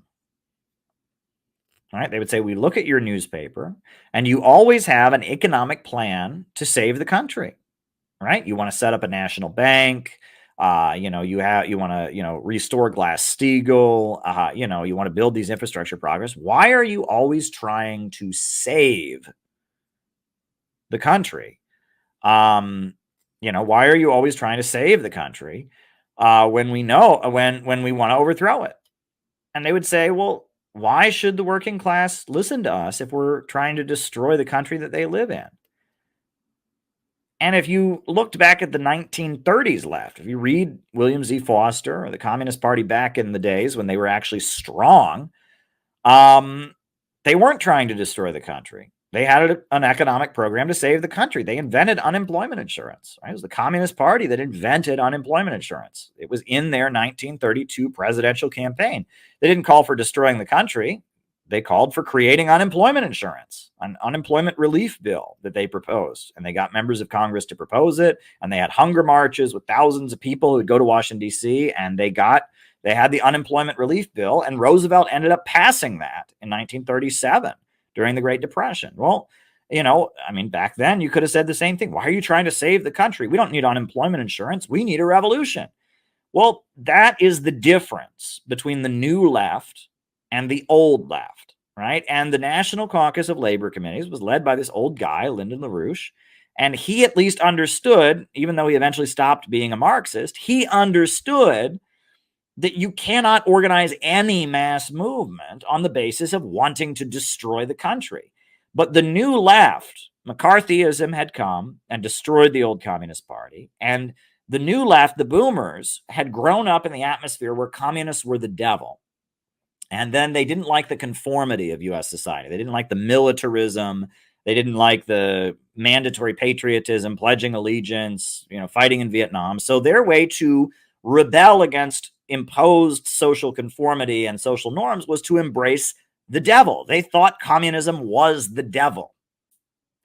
All right, they would say, we look at your newspaper and you always have an economic plan to save the country, right? You want to set up a national bank. You want to, restore Glass-Steagall. You want to build these infrastructure projects. Why are you always trying to save the country? Why are you always trying to save the country when we know when we want to overthrow it? And they would say, well, why should the working class listen to us if we're trying to destroy the country that they live in? And if you looked back at the 1930s left, if you read William Z. Foster or the Communist Party back in the days when they were actually strong, they weren't trying to destroy the country. They had an economic program to save the country. They invented unemployment insurance. Right? It was the Communist Party that invented unemployment insurance. It was in their 1932 presidential campaign. They didn't call for destroying the country. They called for creating unemployment insurance, an unemployment relief bill that they proposed. And they got members of Congress to propose it. And they had hunger marches with thousands of people who would go to Washington, D.C. And they had the unemployment relief bill. And Roosevelt ended up passing that in 1937 during the Great Depression. Well, back then you could have said the same thing. Why are you trying to save the country? We don't need unemployment insurance. We need a revolution. Well, that is the difference between the new left and the old left, right? And the National Caucus of Labor Committees was led by this old guy, Lyndon LaRouche, and he at least understood, even though he eventually stopped being a Marxist, he understood that you cannot organize any mass movement on the basis of wanting to destroy the country. But the new left, McCarthyism had come and destroyed the old Communist Party, and the new left, the boomers, had grown up in the atmosphere where communists were the devil. And then they didn't like the conformity of U.S. society. They didn't like the militarism. They didn't like the mandatory patriotism, pledging allegiance, fighting in Vietnam. So their way to rebel against imposed social conformity and social norms was to embrace the devil. They thought communism was the devil.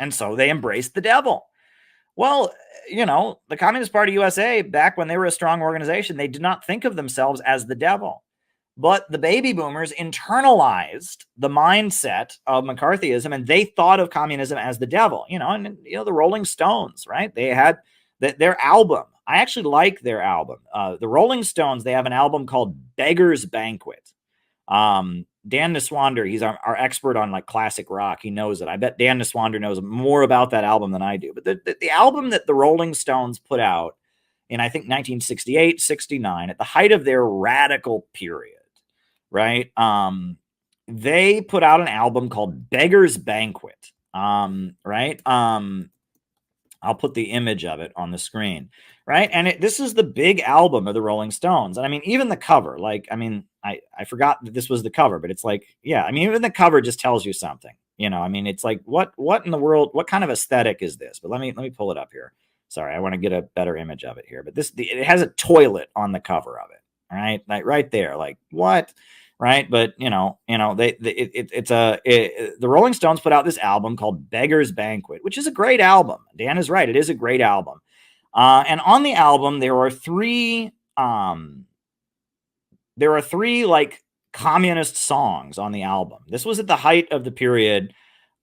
And so they embraced the devil. Well, the Communist Party USA, back when they were a strong organization, they did not think of themselves as the devil. But the baby boomers internalized the mindset of McCarthyism, and they thought of communism as the devil. The Rolling Stones, right? They had their album. I actually like their album. The Rolling Stones, they have an album called Beggar's Banquet. Dan Niswander, he's our expert on like classic rock. He knows it. I bet Dan Niswander knows more about that album than I do. But the album that the Rolling Stones put out in, I think, 1968, 69, at the height of their radical period, right? They put out an album called Beggar's Banquet, right? I'll put the image of it on the screen, right? And this is the big album of the Rolling Stones. And I mean, even the cover, I forgot that this was the cover, but it's like, yeah, even the cover just tells you something, it's like, what in the world, what kind of aesthetic is this? But let me pull it up here. Sorry, I want to get a better image of it here, but it has a toilet on the cover of it, right? Like right there, like what? Right. But, the Rolling Stones put out this album called Beggar's Banquet, which is a great album. Dan is right. It is a great album. And on the album, there are three like communist songs on the album. This was at the height of the period.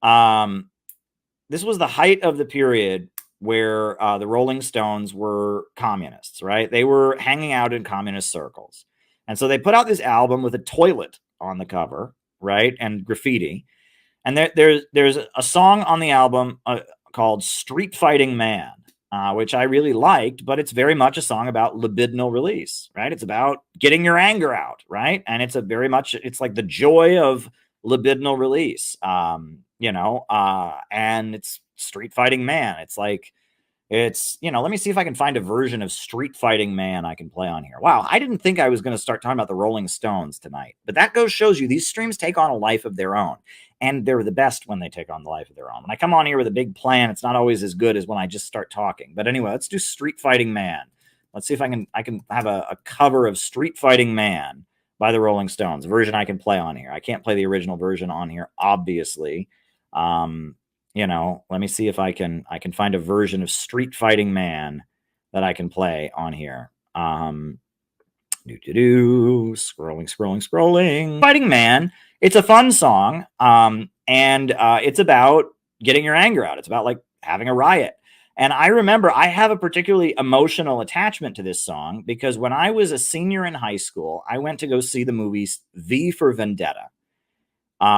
This was the height of the period where the Rolling Stones were communists, right? They were hanging out in communist circles. And so they put out this album with a toilet on the cover, right? And graffiti. And there's a song on the album called Street Fighting Man, which I really liked, but it's very much a song about libidinal release, right? It's about getting your anger out, right? And it's it's like the joy of libidinal release, and it's Street Fighting Man. It's like, let me see if I can find a version of Street Fighting Man I can play on here. Wow, I didn't think I was going to start talking about the Rolling Stones tonight, but that shows you these streams take on a life of their own, and they're the best when they take on the life of their own. When I come on here with a big plan, it's not always as good as when I just start talking. But anyway, let's do Street Fighting Man. Let's see if I can have a cover of Street Fighting Man by the Rolling Stones, a version I can play on here. I can't play the original version on here, obviously. Let me see if I can find a version of Street Fighting Man that I can play on here. Scrolling. Fighting Man. It's a fun song. And it's about getting your anger out. It's about like having a riot. And I remember I have a particularly emotional attachment to this song because when I was a senior in high school, I went to go see the movie V for Vendetta,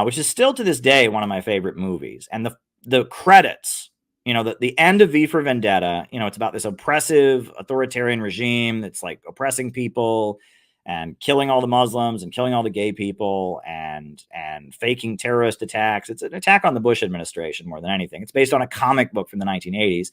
which is still to this day one of my favorite movies. And the credits, the end of V for Vendetta, it's about this oppressive authoritarian regime that's like oppressing people and killing all the Muslims and killing all the gay people and faking terrorist attacks. It's an attack on the Bush administration more than anything. It's based on a comic book from the 1980s.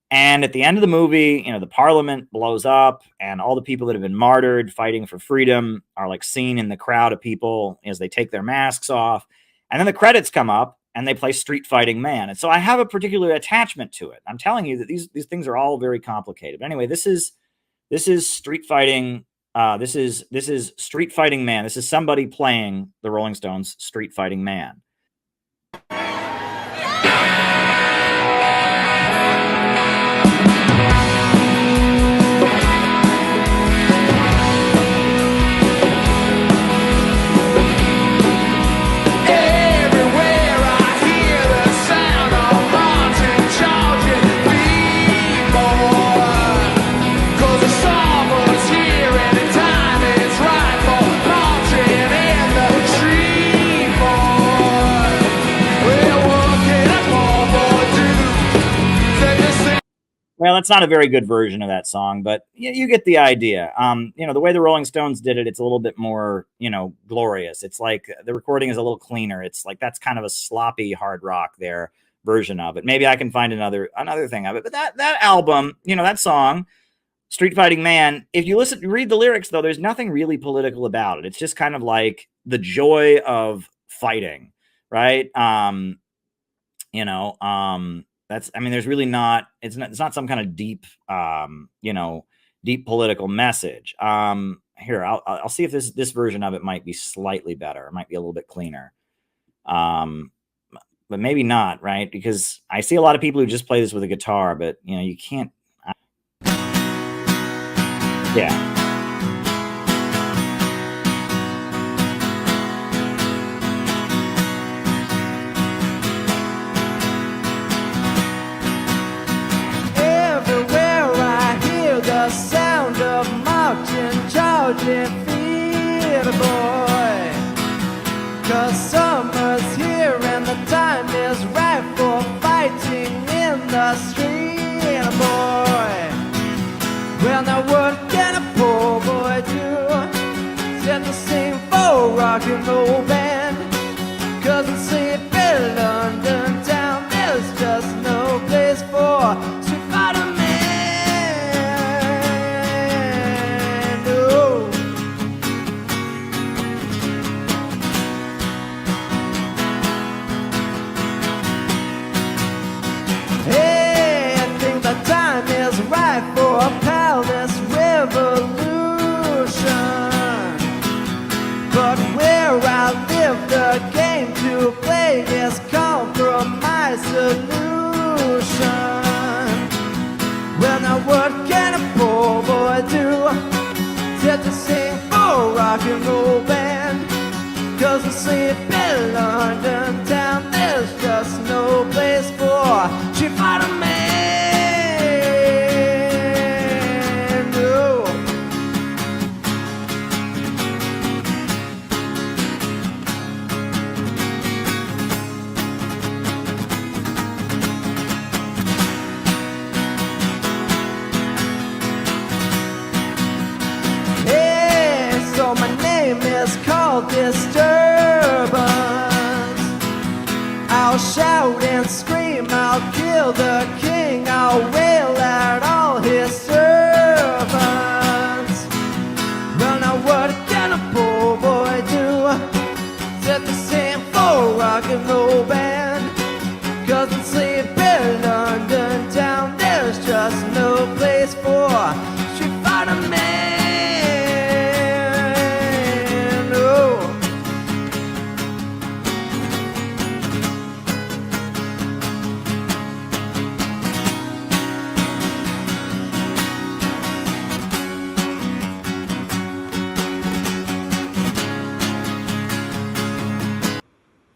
And at the end of the movie, the parliament blows up and all the people that have been martyred fighting for freedom are like seen in the crowd of people as they take their masks off. And then the credits come up and they play Street Fighting Man. And so I have a particular attachment to it. I'm telling you that these things are all very complicated. But anyway, this is Street Fighting. This is Street Fighting Man. This is somebody playing the Rolling Stones' Street Fighting Man. Well, that's not a very good version of that song, but you get the idea. You know, the way the Rolling Stones did it, it's a little bit more, you know, glorious. It's like the recording is a little cleaner. It's like that's kind of a sloppy hard rock there version of it. Maybe I can find another thing of it. But that album, you know, that song, Street Fighting Man, if you read the lyrics though, there's nothing really political about it. It's just kind of like the joy of fighting, right? You know, I mean, there's really not, it's not some kind of deep, you know, deep political message. Here, I'll see if this version of it might be slightly better. It might be a little bit cleaner. But maybe not, right? Because I see a lot of people who just play this with a guitar, but you know, you can't. Yeah. Sound of marching, charging feet, boy. 'Cause summer's here and the time is right for fighting in the street, boy. Well, now what can a poor boy do? Set the scene for a rock and roll band. 'Cause in sleepy London town, there's just no place for Street Fighter Man. For a palace revolution, but where I live, the game to play is compromise solution. Well, now what can a poor boy do? Set to sing for a rock and roll band. 'Cause in sleepy London town, there's just no place for Street Fighter Man. Is called disturbance. I'll shout and scream, I'll kill the king, I'll wail at all his servants. Well, now what can a poor boy do? Set the scene for a rock and roll band. 'Cause in sleepy London town, there's just no place for Street Fighter Man.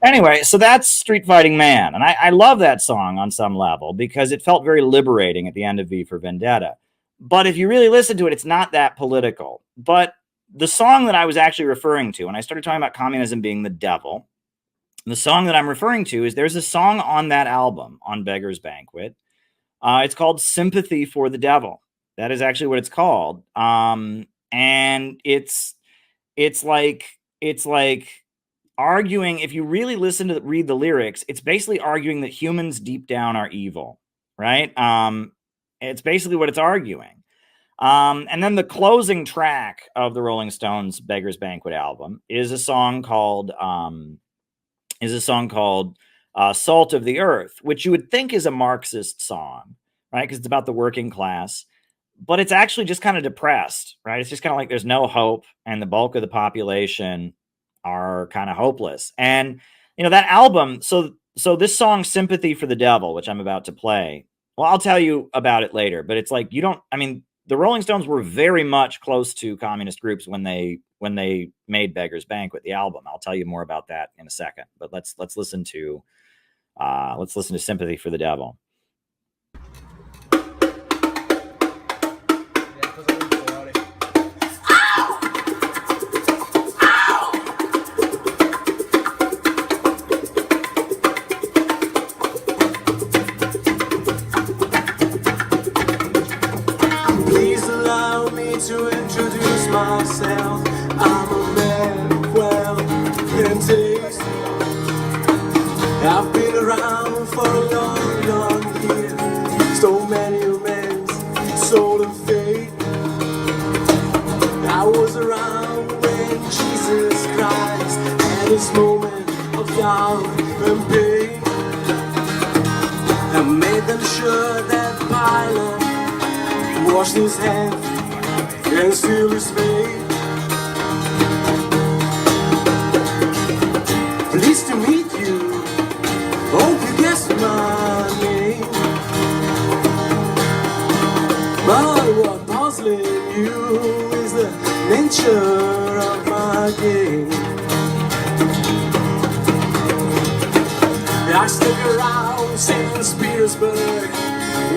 Anyway, so that's Street Fighting Man. And I love that song on some level because it felt very liberating at the end of V for Vendetta. But if you really listen to it, it's not that political. But the song that I was actually referring to, when I started talking about communism being the devil, the song that I'm referring to is there's a song on that album, on Beggar's Banquet. It's called Sympathy for the Devil. That is actually what it's called. And it's like arguing, if you really read the lyrics, it's basically arguing that humans deep down are evil, right? It's basically what it's arguing. And then the closing track of the Rolling Stones' Beggar's Banquet album is a song called Salt of the Earth, which you would think is a Marxist song, right? Because it's about the working class, but it's actually just kind of depressed, right? It's just kind of like there's no hope, and the bulk of the population are kind of hopeless. And that album. So this song, "Sympathy for the Devil," which I'm about to play. Well, I'll tell you about it later. But it's like the Rolling Stones were very much close to communist groups when they made Beggar's Banquet, the album. I'll tell you more about that in a second. But let's listen to "Sympathy for the Devil." Please allow me to introduce myself. I'm a man of wealth and taste. I've been around for a long, long year. Stole many a man's soul and faith. I was around when Jesus Christ had his moment of doubt and pain. I made them sure that Pilate washed his hands and sealed his fate. Pleased to meet you. Hope you guessed my name. But what puzzling you is the nature of my game. I stuck around St. Petersburg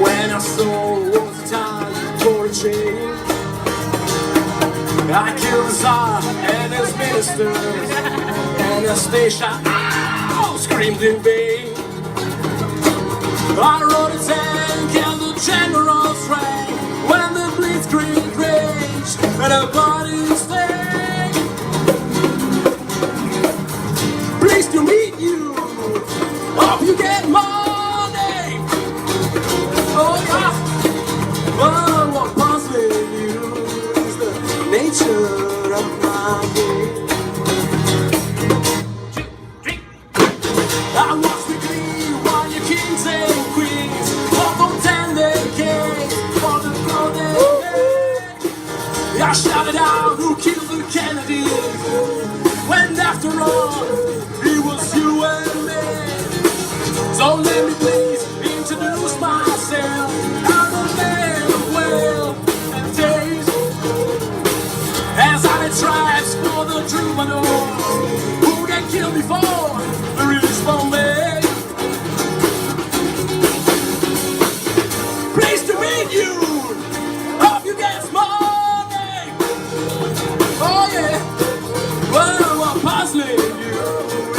when I saw it was time for a change. I killed the Tsar and his ministers, and the station screamed in vain. I rode a tank and the generals rang when the blitzkrieg raged and the bodies stank. Pleased to meet you. Hope you get money. Oh yeah. Well, what puzzling you is the nature of my game. I watch the glee while your kings and queens walk on tender cakes for the golden age. I shouted out who killed the Kennedy, when after all it was you and me. So let me please introduce myself. I'm a man of wealth and taste. As I did tribes for the troubadours who they killed before the release from me. Pleased to meet you. Hope you get money. Oh yeah. Well, what puzzling you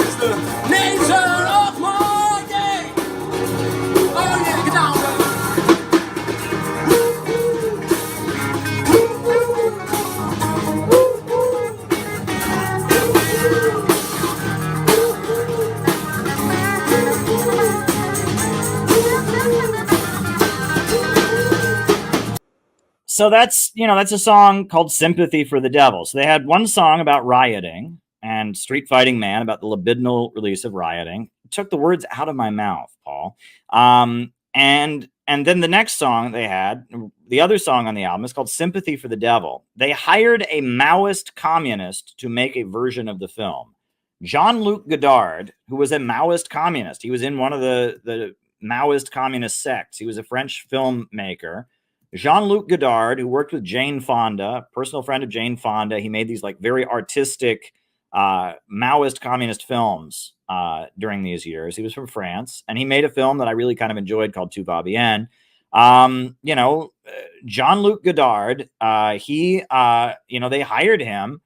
is the nature of my game. Oh yeah, get down, baby. So that's a song called "Sympathy for the Devil." So they had one song about rioting and "Street Fighting Man" about the libidinal release of rioting. It took the words out of my mouth, Paul. And then the next song they had, the other song on the album, is called "Sympathy for the Devil." They hired a Maoist communist to make a version of the film. Jean-Luc Godard, who was a Maoist communist. He was in one of the Maoist communist sects. He was a French filmmaker. Jean-Luc Godard, who worked with Jane Fonda, personal friend of Jane Fonda. He made these like very artistic Maoist communist films during these years. He was from France, and he made a film that I really kind of enjoyed called Tout va bien. Jean-Luc Godard, they hired him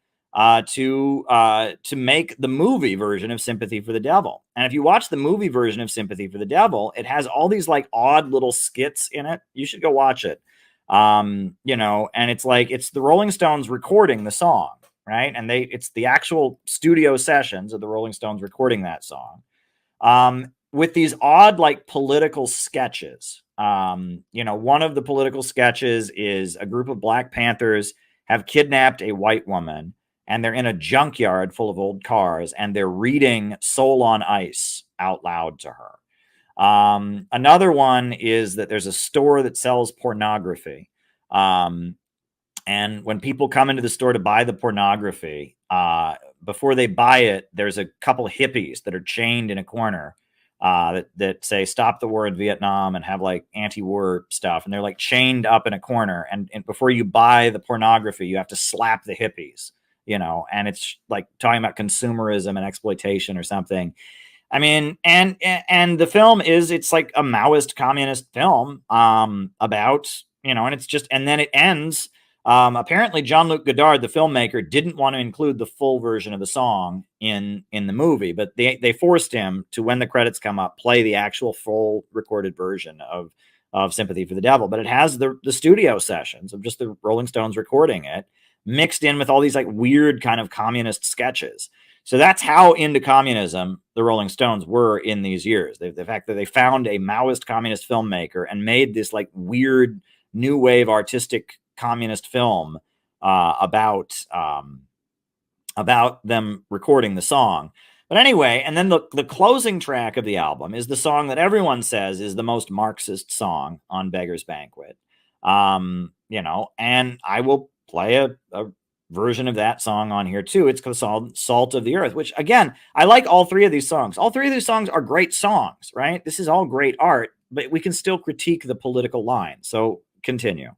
to make the movie version of "Sympathy for the Devil." And if you watch the movie version of "Sympathy for the Devil," it has all these like odd little skits in it. You should go watch it. And it's the Rolling Stones recording the song, right? And it's the actual studio sessions of the Rolling Stones recording that song. With these odd like political sketches. One of the political sketches is a group of Black Panthers have kidnapped a white woman, and they're in a junkyard full of old cars, and they're reading "Soul on Ice" out loud to her. Another one is that there's a store that sells pornography. And when people come into the store to buy the pornography, before they buy it, there's a couple of hippies that are chained in a corner that say stop the war in Vietnam and have like anti-war stuff. And they're like chained up in a corner. And before you buy the pornography, you have to slap the hippies, you know, and it's like talking about consumerism and exploitation or something. I mean, and the film it's like a Maoist communist film about, you know, and it's just, and then it ends. Apparently Jean-Luc Godard, the filmmaker, didn't want to include the full version of the song in the movie, but they forced him to, when the credits come up, play the actual full recorded version of Sympathy for the Devil. But it has the studio sessions of just the Rolling Stones recording it, mixed in with all these like weird kind of communist sketches. So that's how into communism the Rolling Stones were in these years. The fact that they found a Maoist communist filmmaker and made this like weird new wave artistic communist film about them recording the song. But anyway, and then the closing track of the album is the song that everyone says is the most Marxist song on Beggar's Banquet. You know, and I will play a version of that song on here too. It's called Salt of the Earth, which again, I like all three of these songs. All three of these songs are great songs, right? This is all great art, but we can still critique the political line. So continue.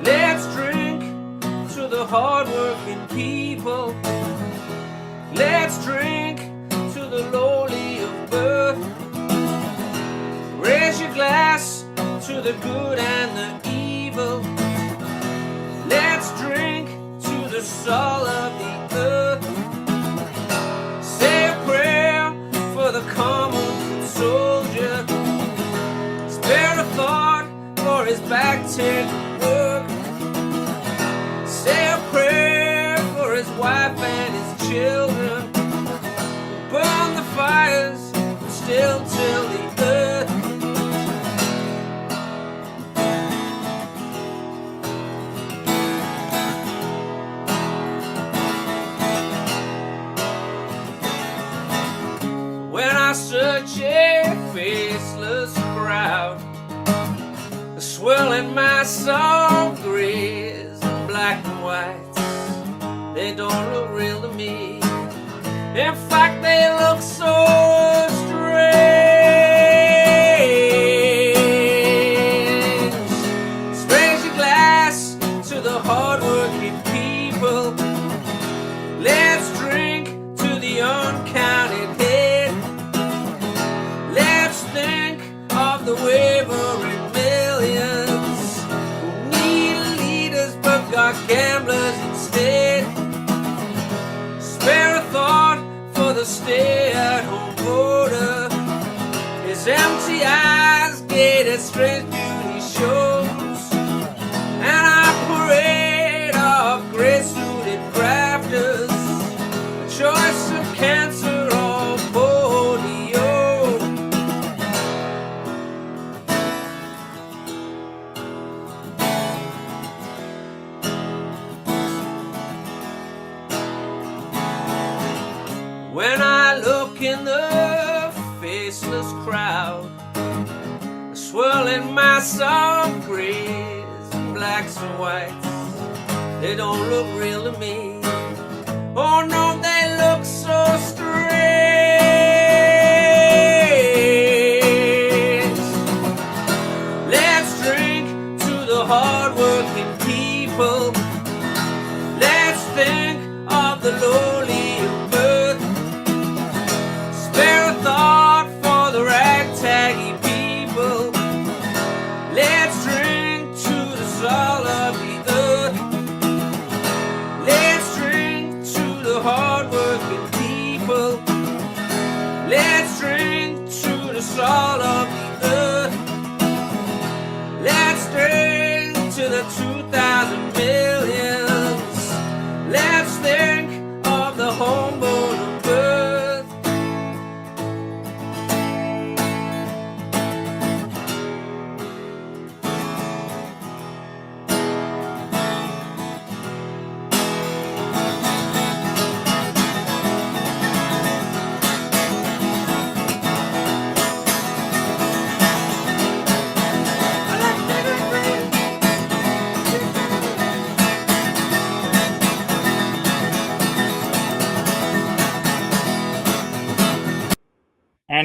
Let's drink to the hardworking people. Let's drink to the lowly of birth. Raise your glass to the good and the evil. Let's drink to the soul of the earth. Say a prayer for the common soldier. Spare a thought for his back-turned work. Say a prayer for his wife and his children. Burn the fires and still till the earth. When I search a faceless crowd, swirling my song grays and black and whites, they don't look real to me. In fact, they look so strange. Raise your glass to the hardworking people. Let's drink to the uncounted head. Let's think of the wavering millions who need leaders but got gamblers instead. Spare a thought for the stay-at-home voter. His empty eyes gate at strange beauty shows, and our parade of gray-suited crafters, a choice of cancer or polio. When I look in the faceless crowd, swirling my soft grays, blacks and whites, they don't look real to me. Oh no, they look so strange. Let's drink to the hardworking people. Let's think of the lowly of birth. Spare a thought for the ragtaggy people. Let's drink to the soul of the earth. Let's drink to the hardworking people. Let's drink to the soul of the earth. Let's drink to the 2,000 millions. Let's think of the homeborn of birth.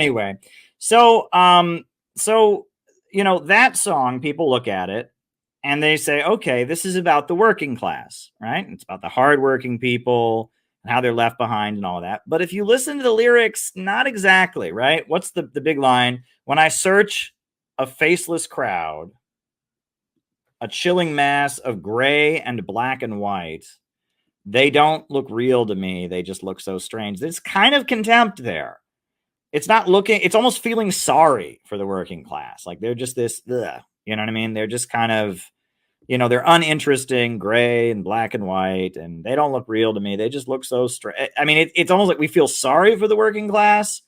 Anyway, so that song, people look at it and they say, okay, this is about the working class, right? It's about the hardworking people and how they're left behind and all that. But if you listen to the lyrics, not exactly, right? What's the big line? When I search a faceless crowd, a chilling mass of gray and black and white, they don't look real to me. They just look so strange. There's kind of contempt there. It's not looking, it's almost feeling sorry for the working class. Like they're just this, ugh, you know what I mean? They're just kind of, they're uninteresting, gray and black and white, and they don't look real to me. They just look so strange. I mean, it's almost like we feel sorry for the working class,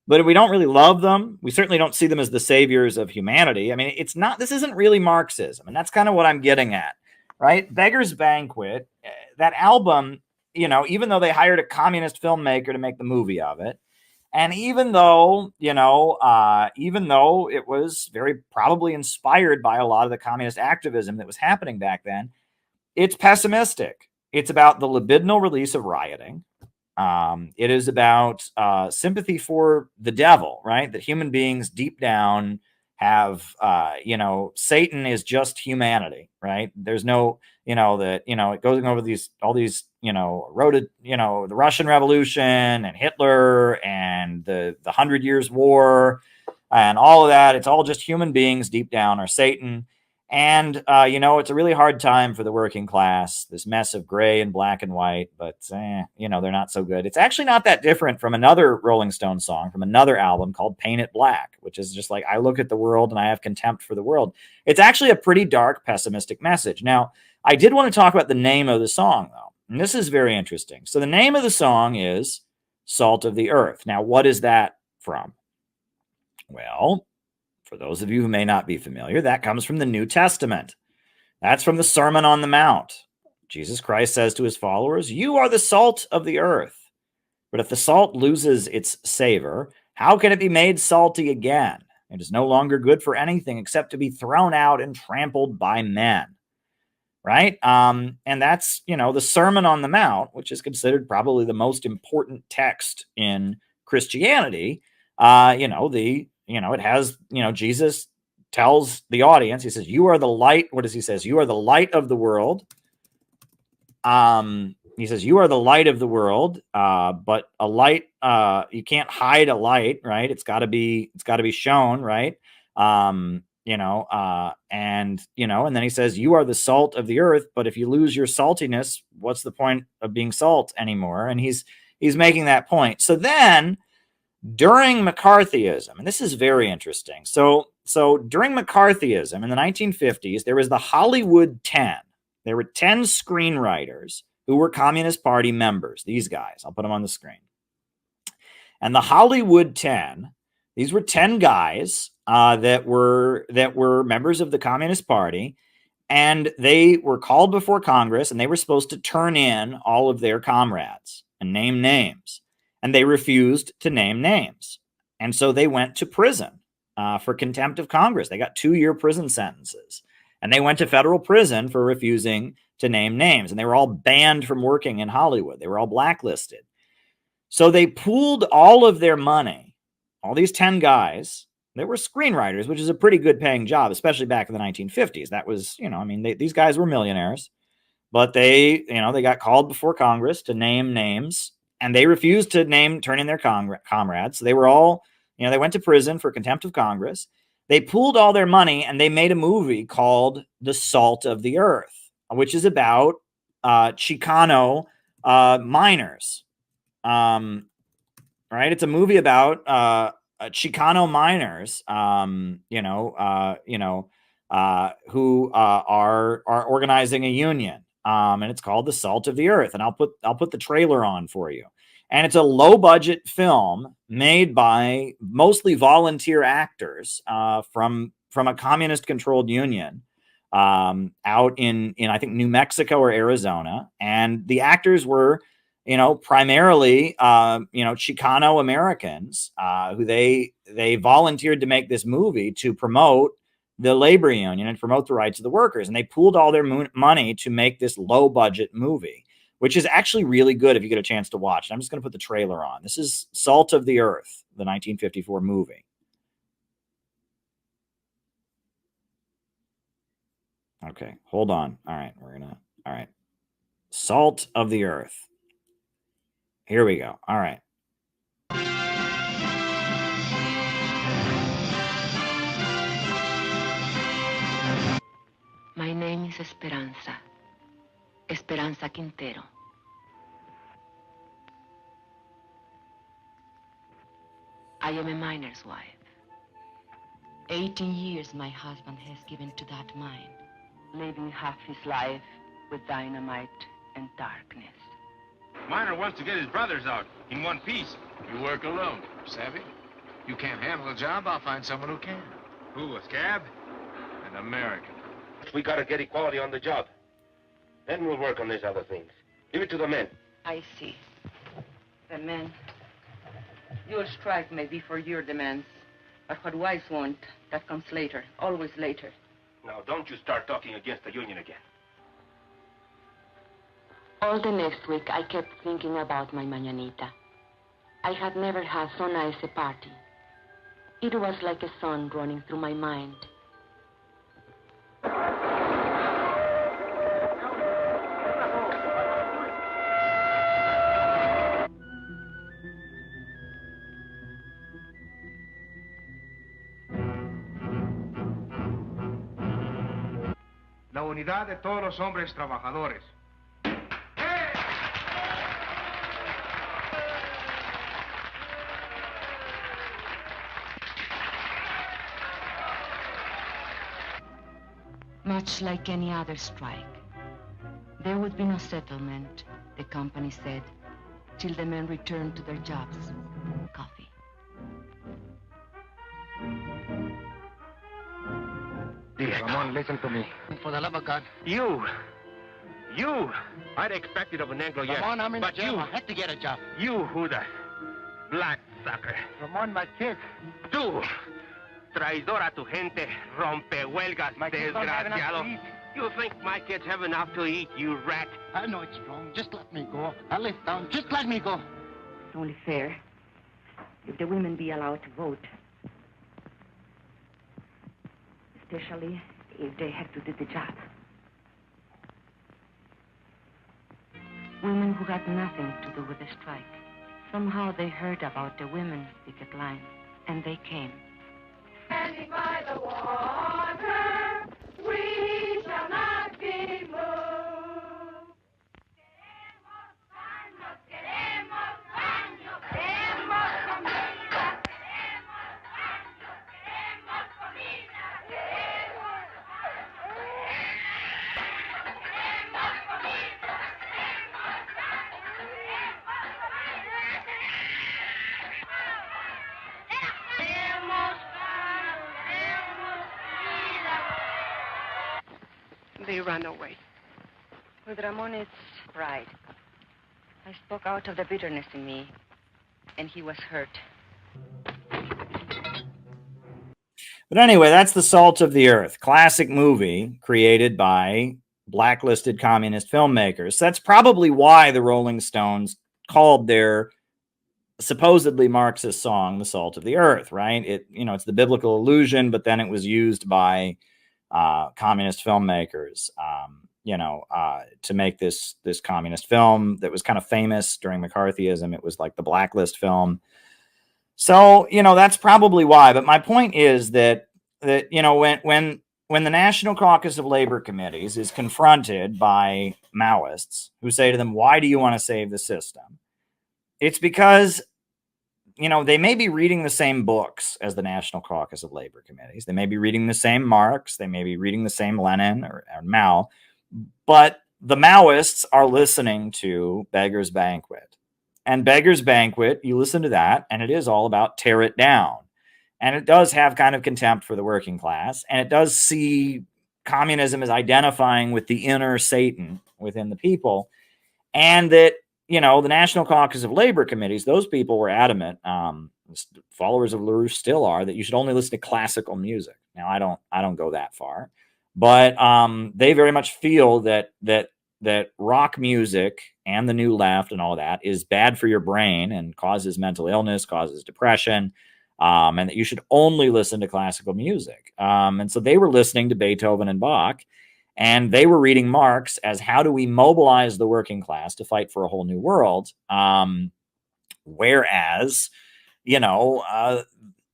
but we don't really love them. We certainly don't see them as the saviors of humanity. I mean, this isn't really Marxism. And that's kind of what I'm getting at, right? Beggar's Banquet, that album, even though they hired a communist filmmaker to make the movie of it, and even though it was very probably inspired by a lot of the communist activism that was happening back then, it's pessimistic. It's about the libidinal release of rioting. It is about sympathy for the devil, right? That human beings deep down have, Satan is just humanity, right? There's no, it goes over all these, the Russian Revolution and Hitler and the 100 Years War and all of that. It's all just human beings deep down are Satan. And, it's a really hard time for the working class, this mess of gray and black and white, but, they're not so good. It's actually not that different from another Rolling Stone song from another album called Paint It Black, which is just like, I look at the world and I have contempt for the world. It's actually a pretty dark, pessimistic message. Now, I did want to talk about the name of the song, though, and this is very interesting. So the name of the song is Salt of the Earth. Now, what is that from? Well, for those of you who may not be familiar, that comes from the New Testament. That's from the Sermon on the Mount. Jesus Christ says to his followers, "You are the salt of the earth. But if the salt loses its savor, how can it be made salty again? It is no longer good for anything except to be thrown out and trampled by men." Right? And that's, the Sermon on the Mount, which is considered probably the most important text in Christianity. It has, Jesus tells the audience, he says, you are the light. What does he say? You are the light of the world. He says, you are the light of the world, but a light, you can't hide a light, right? It's gotta be shown, right? And then he says, you are the salt of the earth, but if you lose your saltiness, what's the point of being salt anymore? And he's making that point. So then, during McCarthyism, and this is very interesting. So during McCarthyism in the 1950s, there was the Hollywood 10. There were 10 screenwriters who were Communist Party members. These guys, I'll put them on the screen. And the Hollywood 10, these were 10 guys that were members of the Communist Party, and they were called before Congress, and they were supposed to turn in all of their comrades and name names. And they refused to name names. And so they went to prison for contempt of Congress. They got 2-year prison sentences. And they went to federal prison for refusing to name names. And they were all banned from working in Hollywood. They were all blacklisted. So they pooled all of their money, all these 10 guys. They were screenwriters, which is a pretty good paying job, especially back in the 1950s. That was, these guys were millionaires. But they got called before Congress to name names. And they refused to turn in their comrades. So they were all, they went to prison for contempt of Congress. They pooled all their money and they made a movie called The Salt of the Earth, which is about Chicano miners. Right? It's a movie about Chicano miners, who are organizing a union. And it's called The Salt of the Earth. And I'll put the trailer on for you. And it's a low budget film made by mostly volunteer actors from a communist controlled union out in I think New Mexico or Arizona. And the actors were, primarily, Chicano Americans who they volunteered to make this movie to promote the labor union and promote the rights of the workers. And they pooled all their money to make this low budget movie. which is actually really good if you get a chance to watch. I'm just going to put the trailer on. This is Salt of the Earth, the 1954 movie. Okay, hold on. All right, all right. Salt of the Earth. Here we go. All right. My name is Esperanza. Esperanza Quintero. I am a miner's wife. 18 years my husband has given to that mine, living half his life with dynamite and darkness. Miner wants to get his brothers out in one piece. You work alone, savvy? You can't handle a job, I'll find someone who can. Who, a scab? An American. We gotta get equality on the job. Then we'll work on these other things. Leave it to the men. I see. The men. Your strike may be for your demands, but what wives want, that comes later, always later. Now, don't you start talking against the union again. All the next week, I kept thinking about my mañanita. I had never had so nice a party. It was like a sun running through my mind. La unidad de todos los hombres trabajadores. Much like any other strike. There would be no settlement, the company said, till the men returned to their jobs. Coffee. Ramon, listen to me. For the love of God. You! I'd expect it of an Anglo, yes. Ramon, I'm in but jail. you, I had to get a job. you, who the black sucker. Ramon, my kids. Tú, traidor a tu gente, rompehuelgas, My kids don't have enough desgraciado. to eat. You think my kids have enough to eat, you rat? I know it's wrong. Just let me go. I live down. Just let me go. It's only fair if the women be allowed to vote. Especially if they have to do the job. Women who had nothing to do with the strike. Somehow they heard about the women's picket line, and they came. Standing by the water, we shall not be moved. Queremos baños, queremos baños, queremos comida, queremos baños, queremos comida, queremos They ran away. With Ramon's pride, I spoke out of the bitterness in me, and he was hurt. But anyway, that's The Salt of the Earth, classic movie created by blacklisted communist filmmakers. That's probably why the Rolling Stones called their supposedly Marxist song The Salt of the Earth, right? It's the biblical allusion, but then it was used by communist filmmakers, to make this communist film that was kind of famous during McCarthyism. It was like the blacklist film. So, that's probably why. But my point is that when the National Caucus of Labor Committees is confronted by Maoists who say to them, why do you want to save the system? It's because, they may be reading the same books as the National Caucus of Labor Committees. They may be reading the same Marx. They may be reading the same Lenin or Mao. But the Maoists are listening to Beggar's Banquet. And Beggar's Banquet, you listen to that, and it is all about tear it down. And it does have kind of contempt for the working class. And it does see communism as identifying with the inner Satan within the people. And that, the National Caucus of Labor Committees, those people were adamant, followers of LaRouche still are, that you should only listen to classical music. Now, I don't go that far. But they very much feel that that rock music and the new left and all that is bad for your brain and causes mental illness, causes depression, and that you should only listen to classical music. And so they were listening to Beethoven and Bach, and they were reading Marx as how do we mobilize the working class to fight for a whole new world. Whereas, you know,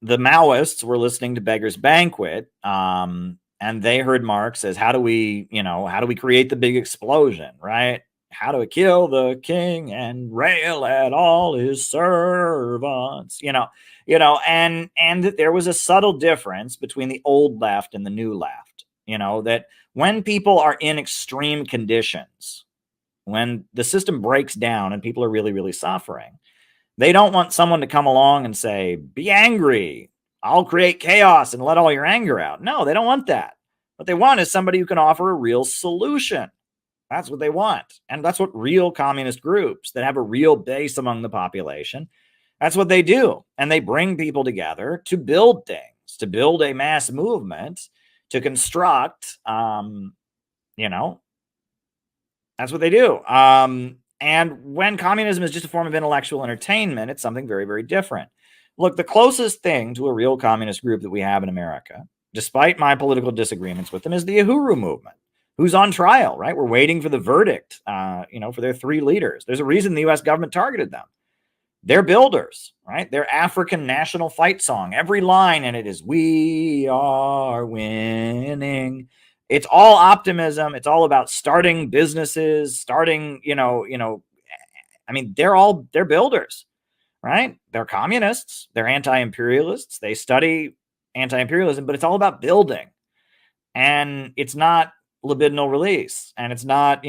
the Maoists were listening to Beggar's Banquet, and they heard Marx as how do we create the big explosion, right? How do we kill the king and rail at all his servants, and that there was a subtle difference between the old left and the new left, that when people are in extreme conditions, when the system breaks down and people are really, really suffering, they don't want someone to come along and say, be angry, I'll create chaos and let all your anger out. No, they don't want that. What they want is somebody who can offer a real solution. That's what they want. And that's what real communist groups that have a real base among the population, that's what they do. And they bring people together to build things, to build a mass movement, to construct, that's what they do. And when communism is just a form of intellectual entertainment, it's something very, very different. Look, the closest thing to a real communist group that we have in America, despite my political disagreements with them, is the Uhuru movement, who's on trial, right? We're waiting for the verdict, for their 3 leaders. There's a reason the U.S. government targeted them. They're builders, right? Their African national fight song, every line in it is, we are winning. It's all optimism. It's all about starting businesses, they're builders, right? They're communists. They're anti-imperialists. They study anti-imperialism, but it's all about building. And it's not libidinal release, and it's not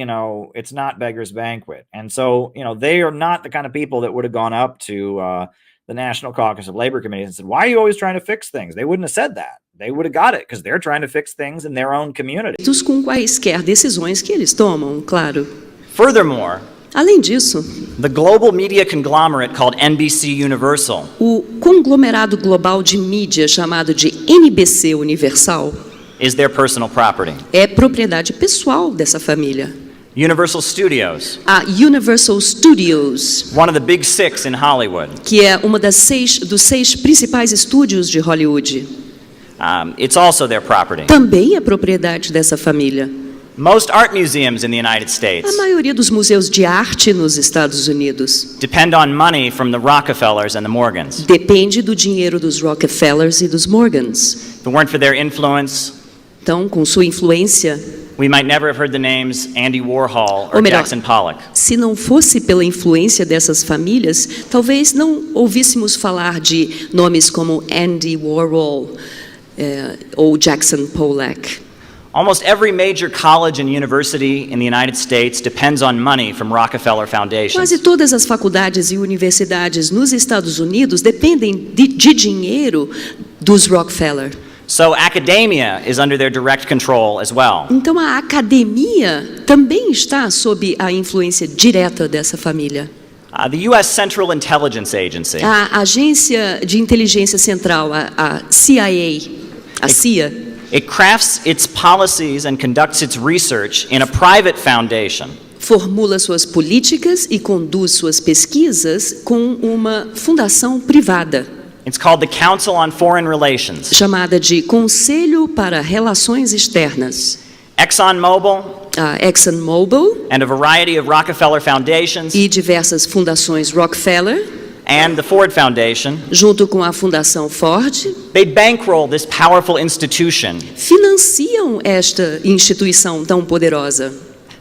Beggar's Banquet. And so, they are not the kind of people that would have gone up to the National Caucus of Labor Committees and said, why are you always trying to fix things? They wouldn't have said that. They would have got it because they're trying to fix things in their own community. Com quaisquer decisões que eles tomam, claro. Furthermore, além disso, the global media conglomerate called NBC Universal, o conglomerado global de mídia chamado de NBC Universal, is their personal property. É propriedade pessoal dessa família. Universal Studios, A Universal Studios, one of the big 6 in Hollywood, que é uma dos 6 principais estúdios de Hollywood, it's also their property. também é propriedade dessa família. Most art museums in the United States, A maioria dos museus de arte nos Estados Unidos, depend on money from the Rockefellers and the Morgans. depende do dinheiro dos Rockefellers e dos Morgans. If it weren't for their influence, então, com sua influência, we might never have heard the names Andy Warhol or melhor, Jackson Pollock. Se não fosse pela influência dessas famílias, talvez não ouvíssemos falar de nomes como Andy Warhol ou Jackson Pollock. Almost every major college and university in the United States depends on money from Rockefeller foundations. Quase todas as faculdades e universidades nos Estados Unidos dependem de dinheiro dos Rockefeller. So academia is under their direct control as well. Então a academia também está sob a influência direta dessa família. The U.S. Central Intelligence Agency, A agência de inteligência central, a CIA, a CIA, it crafts its policies and conducts its research in a private foundation. formula suas políticas e conduz suas pesquisas com uma fundação privada, It's called the Council on Foreign Relations. chamada de Conselho para Relações Externas. ExxonMobil A ExxonMobil and a variety of Rockefeller foundations e diversas fundações Rockefeller, and the Ford Foundation, junto com a Fundação Ford, they bankroll this powerful institution. financiam esta instituição tão poderosa.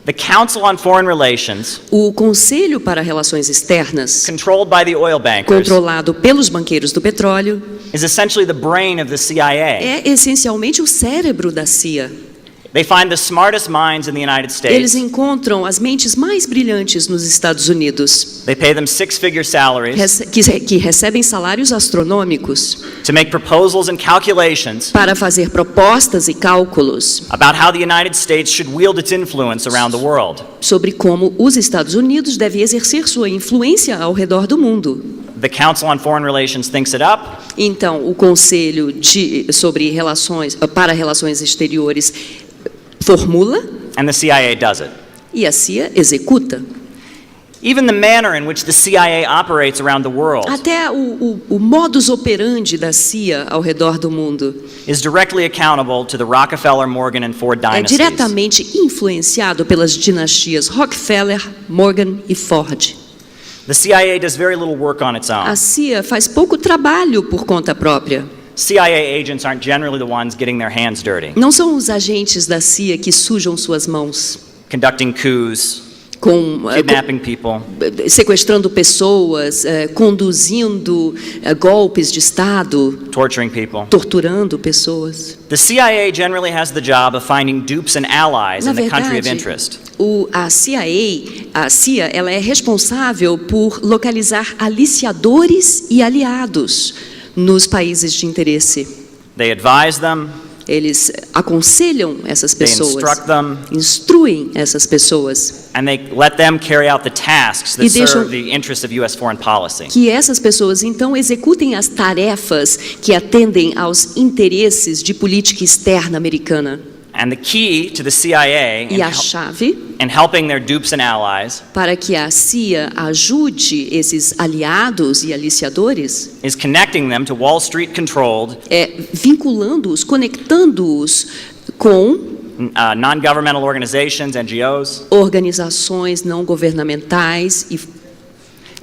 The Council on Foreign Relations, O Conselho para Relações Externas, controlled by the oil bankers, controlado pelos banqueiros do petróleo, is essentially the brain of the CIA. é essencialmente o cérebro da CIA. They find the smartest minds in the United Eles States. encontram as mentes mais brilhantes nos Estados Unidos, They pay them 6-figure salaries que recebem salários astronômicos to make proposals and calculations para fazer propostas e cálculos about how the United States should wield its influence around the world. sobre como os Estados Unidos devem exercer sua influência ao redor do mundo. The Council on Foreign Relations thinks it up. Então, o Conselho para Relações Exteriores formula And the CIA does it. E a CIA executa. Even the manner in which the CIA operates around the world Até o modus operandi da CIA ao redor do mundo is directly accountable to the Rockefeller, Morgan, and Ford é dynasties. diretamente influenciado pelas dinastias Rockefeller, Morgan e Ford. The CIA does very little work on its own. A CIA faz pouco trabalho por conta própria. CIA agents aren't generally the ones getting their hands dirty, Não são os agentes da CIA que sujam suas mãos, conducting coups, com kidnapping people. sequestrando pessoas, conduzindo golpes de Estado, Torturing people. torturando pessoas. The CIA generally has the job of finding dupes and allies Na in the country of verdade, interest. a CIA, ela é responsável por localizar aliciadores e aliados nos países de interesse. They advise them, Eles aconselham essas they pessoas, instruct them, instruem essas pessoas, and they let them carry out the tasks that E deixam- serve the interests of U.S. foreign policy. que essas pessoas então executem as tarefas que atendem aos interesses de política externa americana. And the key to the CIA E a chave in helping their dupes and allies para que a CIA ajude esses aliados e aliciadores is connecting them to Wall Street controlled é vinculando-os, conectando-os com non-governmental organizations, NGOs, organizações não governamentais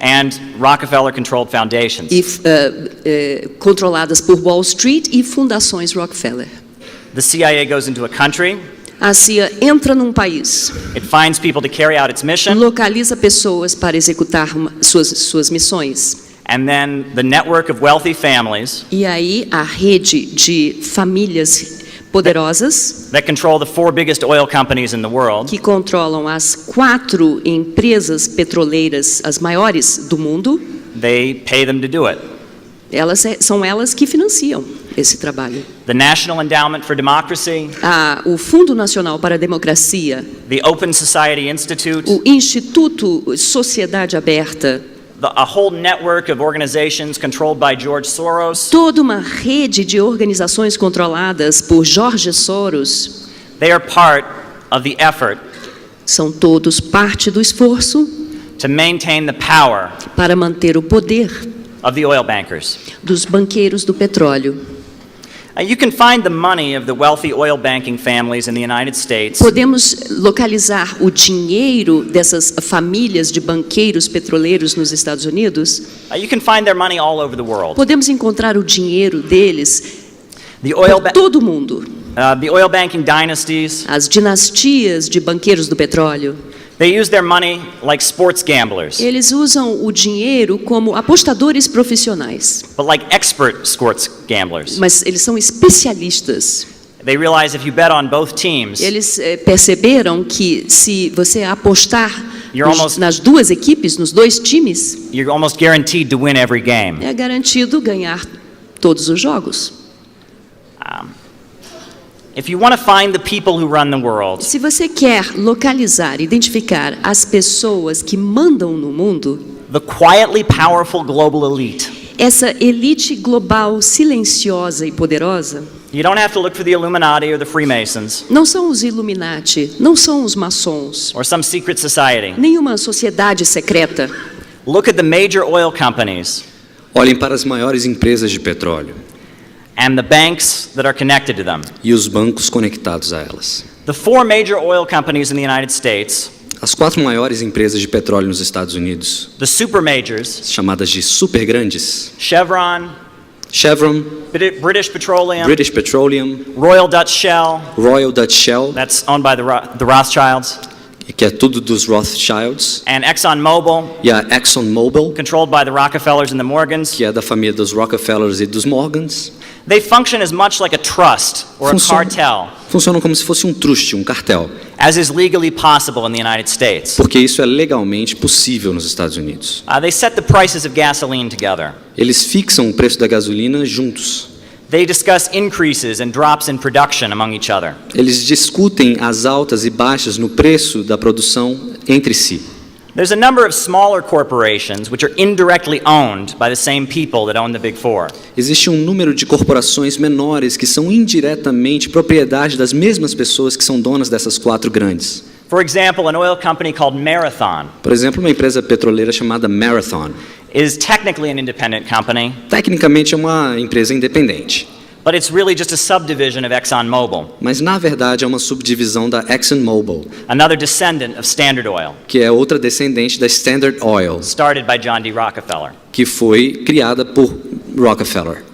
and Rockefeller controlled foundations. Controladas por Wall Street e fundações Rockefeller. The CIA goes into a country, A CIA entra num país, it finds people to carry out its mission, localiza pessoas para executar suas missões. and then the network of wealthy families E aí a rede de famílias poderosas that control the 4 biggest oil companies in the world que controlam as 4 empresas petroleiras, as maiores do mundo, they pay them to do it. são elas que financiam esse trabalho. The National Endowment for Democracy, O Fundo Nacional para a Democracia, the Open Society Institute, o Instituto Sociedade Aberta, a whole network of organizations controlled by George Soros, toda uma rede de organizações controladas por George Soros, they are part of the effort são todos parte do esforço to maintain the power para manter o poder of the oil bankers. dos banqueiros do petróleo. You can find the money of the wealthy oil banking families in the United States Podemos localizar o dinheiro dessas famílias de banqueiros petroleiros nos Estados Unidos? You can find their money all over the world. Podemos encontrar o dinheiro deles The oil, por todo o mundo. the oil banking dynasties, As dinastias de banqueiros do petróleo, they use their money like sports gamblers, eles usam o dinheiro como apostadores profissionais, but like expert sports gamblers. mas eles são especialistas. They realize if you bet on both teams, Eles perceberam que se você apostar You're almost- nas duas equipes, nos dois times, you're almost guaranteed to win every game. é garantido ganhar todos os jogos. If you want to find the people who run the world, Se você quer localizar, identificar as pessoas que mandam no mundo, the quietly powerful global elite, essa elite global silenciosa e poderosa, you don't have to look for the Illuminati or the Freemasons não são os Illuminati, não são os maçons, or some secret society. nenhuma sociedade secreta. Look at the major oil companies Olhem para as maiores empresas de petróleo and the banks that are connected to them. e os bancos conectados a elas. The 4 major oil companies in the United States, As 4 maiores empresas de petróleo nos Estados Unidos, the super majors, chamadas de super grandes, Chevron, Chevron, British Petroleum, British Petroleum, Royal Dutch Shell, Royal Dutch Shell, that's owned by the Rothschilds, que é tudo dos Rothschilds, and ExxonMobil, e a ExxonMobil, controlled by the Rockefellers and the Morgans. que é da família dos Rockefellers e dos Morgans, They function as much like a trust or a cartel funcionam como se fosse um truste, um cartel, as is legally possible in the United States. porque isso é legalmente possível nos Estados Unidos. They set the prices of gasoline together. Eles fixam o preço da gasolina juntos. They discuss increases and drops in production among each other. Eles discutem as altas e baixas no preço da produção entre si. There's a number of smaller corporations which are indirectly owned by the same people that own the Big Four. Existe um número de corporações menores que são indiretamente propriedade das mesmas pessoas que são donas dessas 4 grandes. For example, an oil company called Marathon Por exemplo, uma empresa petroleira chamada Marathon. is technically an independent company, Tecnicamente é uma empresa independente, but it's really just a subdivision of ExxonMobil, mas na verdade é uma subdivisão da ExxonMobil, another descendant of Standard Oil, que é outra descendente da Standard Oil, started by John D. Rockefeller. que foi criada por Rockefeller.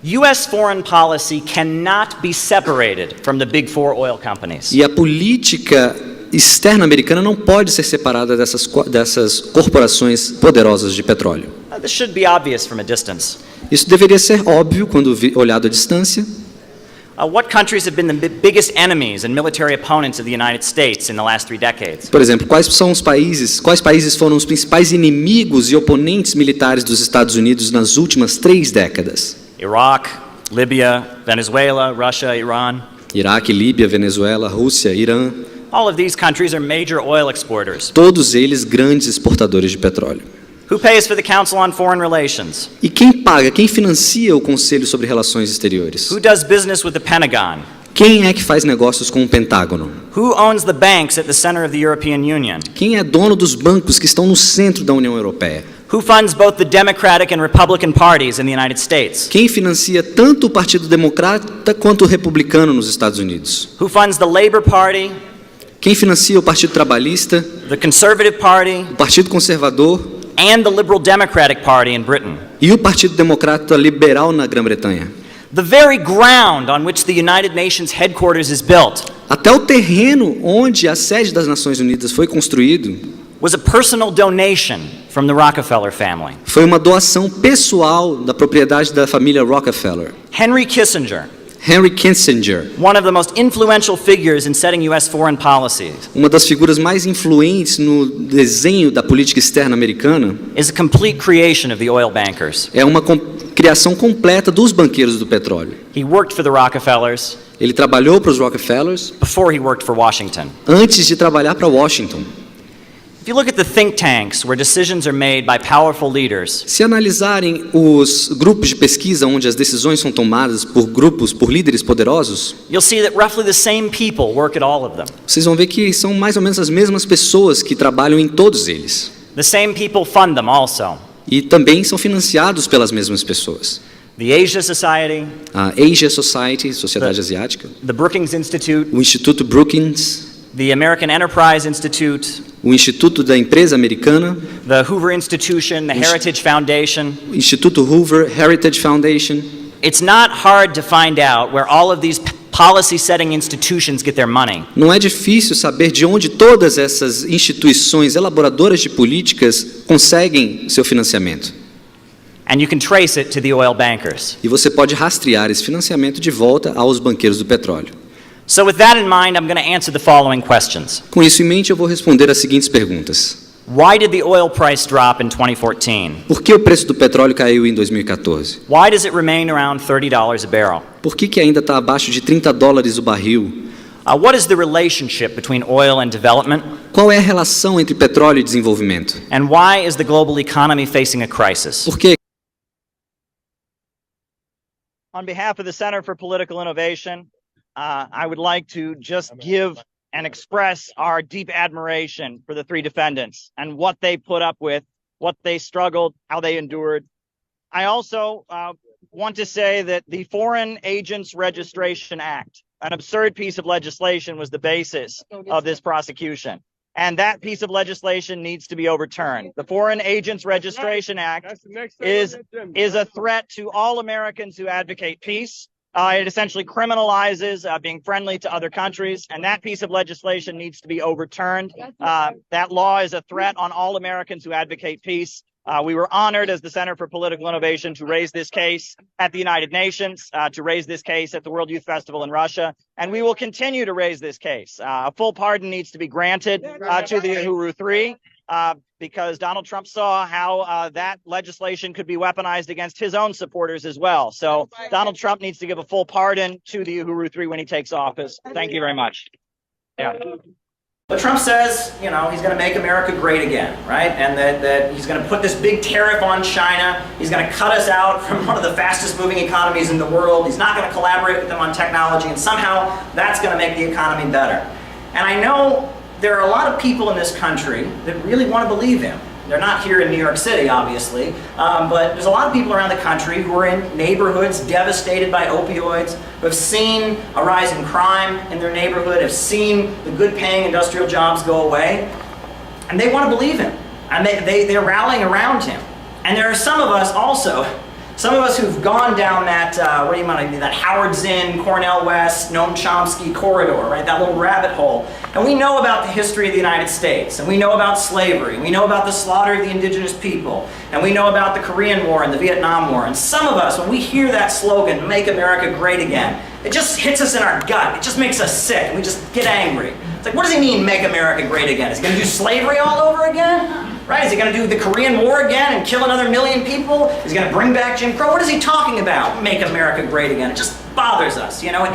U.S. foreign policy cannot be separated from the big four oil companies. E a política externa americana não pode ser separada dessas corporações poderosas de petróleo. This should be obvious from a distance. Isso deveria ser óbvio quando olhado à distância. What countries have been the biggest enemies and military opponents of the United States in the last 3 decades? Por exemplo, quais países foram os principais inimigos e oponentes militares dos Estados Unidos nas últimas 3 décadas? Iraq, Libya, Venezuela, Russia, Iran. Iraque, Líbia, Venezuela, Rússia, Irã. All of these countries are major oil exporters. Todos eles grandes exportadores de petróleo. Who pays for the Council on Foreign Relations? E quem paga, quem financia o Conselho sobre Relações Exteriores? Who does business with the Pentagon? Quem é que faz negócios com o Pentágono? Who owns the banks at the center of the European Union? Quem é dono dos bancos que estão no centro da União Europeia? Who funds both the Democratic and Republican parties in the United States? Quem financia tanto o Partido Democrata quanto o Republicano nos Estados Unidos? Who funds the Labour Party? Quem financia o Partido Trabalhista? The Conservative Party? O Partido Conservador? And the Liberal Democratic Party in Britain? E o Partido Democrata Liberal na Grã-Bretanha? The very ground on which the United Nations headquarters is built Até o terreno onde a sede das Nações Unidas foi construído was a personal donation from the Rockefeller family. foi uma doação pessoal da propriedade da família Rockefeller. Henry Kissinger, one of the most influential figures in setting U.S. foreign policies, uma das figuras mais influentes no desenho da política externa americana, is a complete creation of the oil bankers. É uma criação completa dos banqueiros do petróleo. He worked for the Rockefellers. Ele trabalhou para os Rockefellers before he worked for Washington. Antes de trabalhar para Washington. If you look at the think tanks where decisions are made by powerful leaders, se analisarem os grupos de pesquisa onde as decisões são tomadas por líderes poderosos, you'll see that roughly the same people work at all of them. Vocês vão ver que são mais ou menos as mesmas pessoas que trabalham em todos eles. The same people fund them also. E também são financiados pelas mesmas pessoas. The Asia Society, a Asia Society, Sociedade Asiática, the Brookings Institute, o Instituto Brookings, the American Enterprise Institute, o Instituto da Empresa Americana, the Hoover Institution, the Heritage Foundation, o Instituto Hoover, Heritage Foundation. It's not hard to find out where all of these policy-setting institutions get their money. Não é difícil saber de onde todas essas instituições elaboradoras de políticas conseguem seu financiamento. And you can trace it to the oil bankers. E você pode rastrear esse financiamento de volta aos banqueiros do petróleo. So with that in mind, I'm going to answer the following questions. Com isso em mente, eu vou responder as seguintes perguntas. Why did the oil price drop in 2014? Por que o preço do petróleo caiu em 2014? Why does it remain around $30 a barrel? Por que ainda está abaixo de $30 o barril? What is the relationship between oil and development? Qual é a relação entre petróleo e desenvolvimento? And why is the global economy facing a crisis? Por que? On behalf of the Center for Political Innovation, I would like to just give and express our deep admiration for the 3 defendants and what they put up with, what they struggled, how they endured. I also want to say that the Foreign Agents Registration Act, an absurd piece of legislation, was the basis of this prosecution. And that piece of legislation needs to be overturned. The Foreign Agents Registration Act is a threat to all Americans who advocate peace. It essentially criminalizes being friendly to other countries, and that piece of legislation needs to be overturned. That law is a threat on all Americans who advocate peace. We were honored as the Center for Political Innovation to raise this case at the United Nations, to raise this case at the World Youth Festival in Russia, and we will continue to raise this case. A full pardon needs to be granted to the Uhuru 3. Because Donald Trump saw how that legislation could be weaponized against his own supporters as well. So Donald Trump needs to give a full pardon to the Uhuru 3 when he takes office. Thank you very much. Yeah. But Trump says, you know, he's going to make America great again, right? And that he's going to put this big tariff on China. He's going to cut us out from one of the fastest moving economies in the world. He's not going to collaborate with them on technology. And somehow that's going to make the economy better. And I know there are a lot of people in this country that really want to believe him. They're not here in New York City, obviously, but there's a lot of people around the country who are in neighborhoods devastated by opioids, who have seen a rise in crime in their neighborhood, have seen the good-paying industrial jobs go away, and they want to believe him, and they're rallying around him. And there are some of us also, some of us who've gone down that, that Howard Zinn, Cornell West, Noam Chomsky corridor, right, that little rabbit hole. And we know about the history of the United States, and we know about slavery, we know about the slaughter of the indigenous people, and we know about the Korean War and the Vietnam War. And some of us, when we hear that slogan, "Make America Great Again," it just hits us in our gut. It just makes us sick, and we just get angry. It's like, what does he mean, make America great again? Is he going to do slavery all over again? Right? Is he going to do the Korean War again and kill another million people? Is he going to bring back Jim Crow? What is he talking about? Make America great again. It just bothers us, you know, and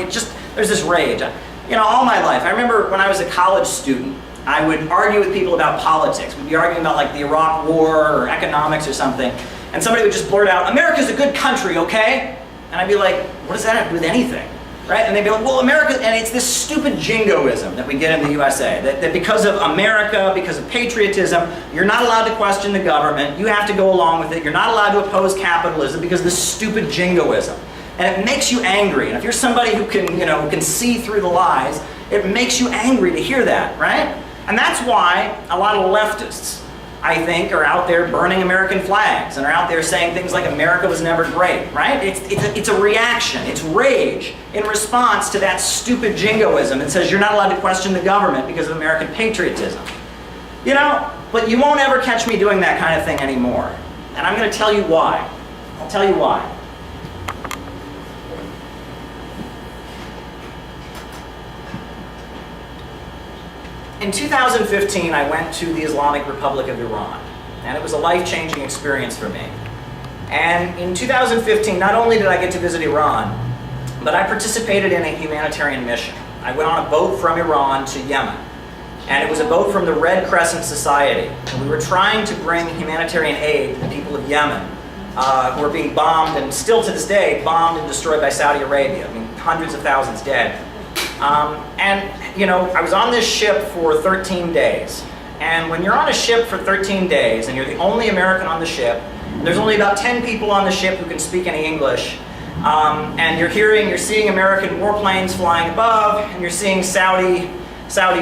there's this rage. You know, all my life, I remember when I was a college student, I would argue with people about politics. We'd be arguing about like the Iraq War or economics or something, and somebody would just blurt out, "America's a good country, okay?" And I'd be like, what does that have to do with anything? Right? And they'd be like, well, America, and it's this stupid jingoism that we get in the USA, that because of America, because of patriotism, you're not allowed to question the government, you have to go along with it, you're not allowed to oppose capitalism because of this stupid jingoism. And it makes you angry, and if you're somebody who can, you know, who can see through the lies, it makes you angry to hear that, right? And that's why a lot of leftists, I think, are out there burning American flags and are out there saying things like America was never great, right? It's a reaction, it's rage in response to that stupid jingoism that says you're not allowed to question the government because of American patriotism. You know, but you won't ever catch me doing that kind of thing anymore. And I'm going to tell you why. I'll tell you why. In 2015, I went to the Islamic Republic of Iran, and it was a life-changing experience for me. And in 2015, not only did I get to visit Iran, but I participated in a humanitarian mission. I went on a boat from Iran to Yemen, and it was a boat from the Red Crescent Society. And we were trying to bring humanitarian aid to the people of Yemen, who are being bombed, and still to this day, bombed and destroyed by Saudi Arabia. I mean, hundreds of thousands dead. And, you know, I was on this ship for 13 days. And when you're on a ship for 13 days, and you're the only American on the ship, and there's only about 10 people on the ship who can speak any English, and you're seeing American warplanes flying above, and you're seeing Saudi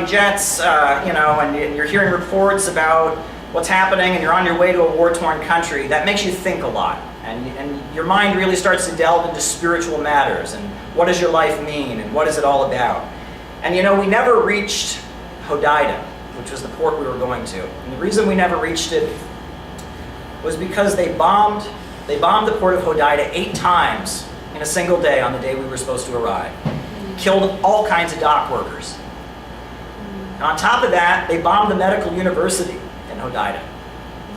jets, you know, and you're hearing reports about what's happening, and you're on your way to a war-torn country, that makes you think a lot. And your mind really starts to delve into spiritual matters, and what does your life mean, and what is it all about? And you know, we never reached Hodeidah, which was the port we were going to. And the reason we never reached it was because they bombed the port of Hodeidah 8 times in a single day on the day we were supposed to arrive. Killed all kinds of dock workers. And on top of that, they bombed the medical university in Hodeidah.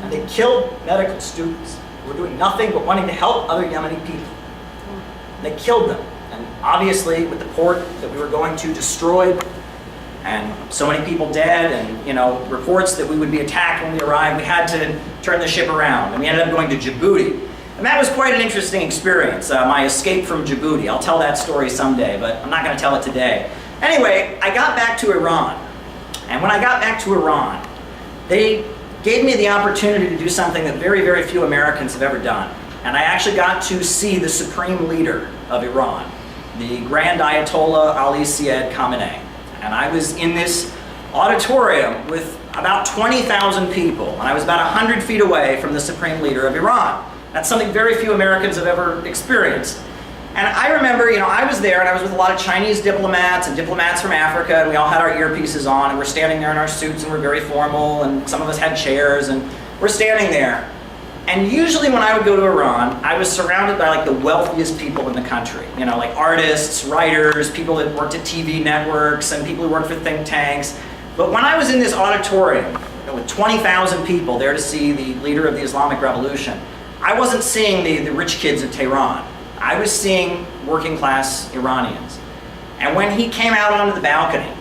And they killed medical students who were doing nothing but wanting to help other Yemeni people. And they killed them. And obviously, with the port that we were going to destroyed, and so many people dead, and you know, reports that we would be attacked when we arrived, we had to turn the ship around, and we ended up going to Djibouti. And that was quite an interesting experience, my escape from Djibouti. I'll tell that story someday, but I'm not going to tell it today. Anyway, I got back to Iran, and when I got back to Iran, they gave me the opportunity to do something that very, very few Americans have ever done. And I actually got to see the supreme leader of Iran, the Grand Ayatollah Ali Syed Khamenei. And I was in this auditorium with about 20,000 people, and I was about 100 feet away from the supreme leader of Iran. That's something very few Americans have ever experienced. And I remember, you know, I was there, and I was with a lot of Chinese diplomats and diplomats from Africa, and we all had our earpieces on, and we're standing there in our suits, and we're very formal, and some of us had chairs, and we're standing there. And usually when I would go to Iran, I was surrounded by like the wealthiest people in the country. You know, like artists, writers, people that worked at TV networks, and people who worked for think tanks. But when I was in this auditorium, you know, with 20,000 people there to see the leader of the Islamic Revolution, I wasn't seeing the rich kids of Tehran. I was seeing working class Iranians. And when he came out onto the balcony,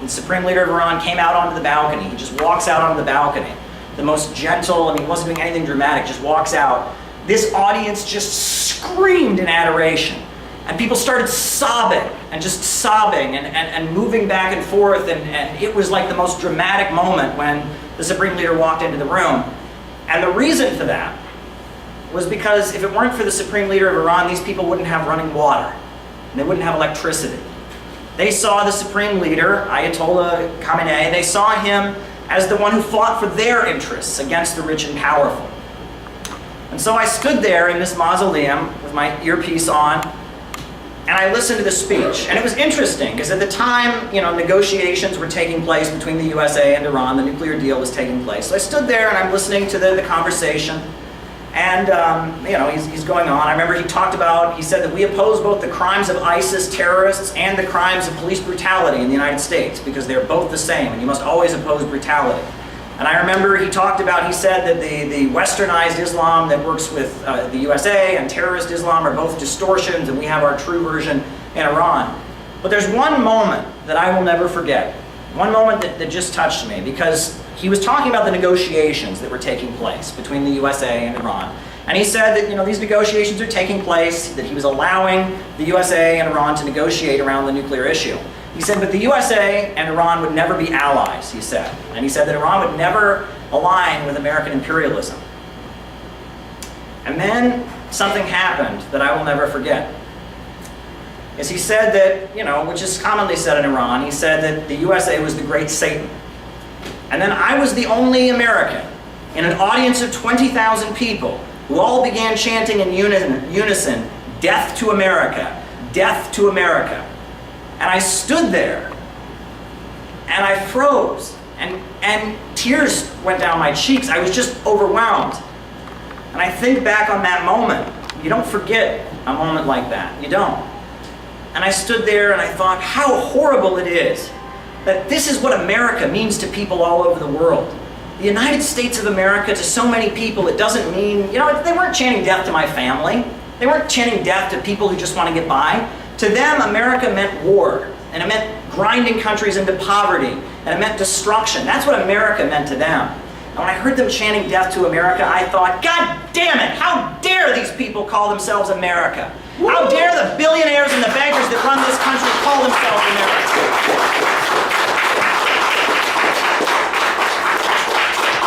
the supreme leader of Iran came out onto the balcony, he just walks out onto the balcony, the most gentle, I mean, he wasn't doing anything dramatic, just walks out. This audience just screamed in adoration. And people started sobbing and just sobbing and moving back and forth. And it was like the most dramatic moment when the Supreme Leader walked into the room. And the reason for that was because if it weren't for the Supreme Leader of Iran, these people wouldn't have running water. And they wouldn't have electricity. They saw the Supreme Leader, Ayatollah Khamenei, they saw him as the one who fought for their interests against the rich and powerful. And so I stood there in this mausoleum with my earpiece on, and I listened to the speech. And it was interesting, because at the time, negotiations were taking place between the USA and Iran. The nuclear deal was taking place. So I stood there, and I'm listening to the conversation. And, he's going on. I remember he said that we oppose both the crimes of ISIS terrorists and the crimes of police brutality in the United States, because they're both the same, and you must always oppose brutality. And I remember he said that the westernized Islam that works with the USA and terrorist Islam are both distortions, and we have our true version in Iran. But there's one moment that I will never forget. One moment that just touched me, because he was talking about the negotiations that were taking place between the USA and Iran. And he said that these negotiations are taking place, that he was allowing the USA and Iran to negotiate around the nuclear issue. He said, but the USA and Iran would never be allies, he said. And he said that Iran would never align with American imperialism. And then something happened that I will never forget. Is he said that, which is commonly said in Iran, he said that the USA was the great Satan. And then I was the only American in an audience of 20,000 people who all began chanting in unison, "Death to America, death to America." And I stood there, and I froze, and tears went down my cheeks. I was just overwhelmed. And I think back on that moment. You don't forget a moment like that. You don't. And I stood there and I thought how horrible it is that this is what America means to people all over the world. The United States of America, to so many people, it doesn't mean, they weren't chanting death to my family. They weren't chanting death to people who just want to get by. To them, America meant war, and it meant grinding countries into poverty, and it meant destruction. That's what America meant to them. And when I heard them chanting death to America, I thought, God damn it, how dare these people call themselves America? How dare the billionaires and the bankers that run this country call themselves America?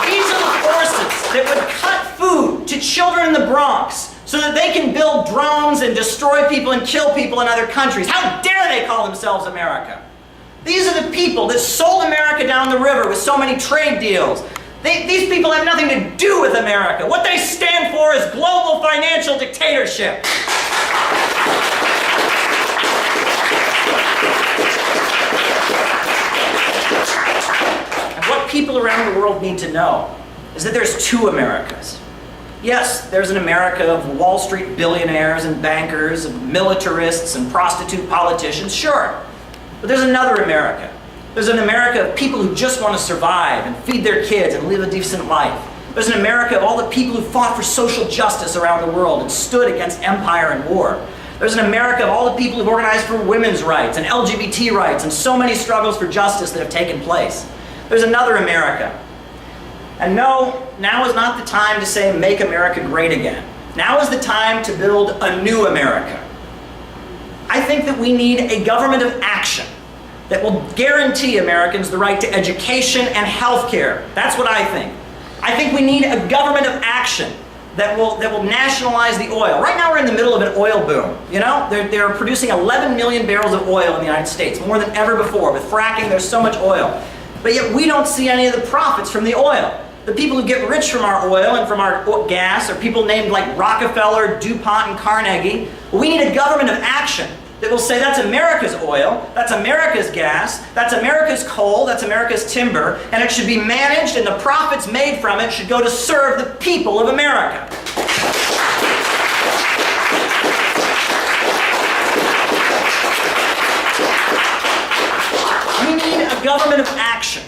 These are the forces that would cut food to children in the Bronx so that they can build drones and destroy people and kill people in other countries. How dare they call themselves America? These are the people that sold America down the river with so many trade deals. These people have nothing to do with America. What they stand for is global financial dictatorship. And what people around the world need to know is that there's two Americas. Yes, there's an America of Wall Street billionaires and bankers, and militarists and prostitute politicians, sure. But there's another America. There's an America of people who just want to survive and feed their kids and live a decent life. There's an America of all the people who fought for social justice around the world and stood against empire and war. There's an America of all the people who've organized for women's rights and LGBT rights and so many struggles for justice that have taken place. There's another America. And no, now is not the time to say, make America great again. Now is the time to build a new America. I think that we need a government of action that will guarantee Americans the right to education and health care. That's what I think. I think we need a government of action that will nationalize the oil. Right now we're in the middle of an oil boom. They're producing 11 million barrels of oil in the United States, more than ever before. With fracking, there's so much oil. But yet we don't see any of the profits from the oil. The people who get rich from our oil and from our gas are people named like Rockefeller, DuPont, and Carnegie. We need a government of action that will say that's America's oil, that's America's gas, that's America's coal, that's America's timber, and it should be managed and the profits made from it should go to serve the people of America. We need a government of action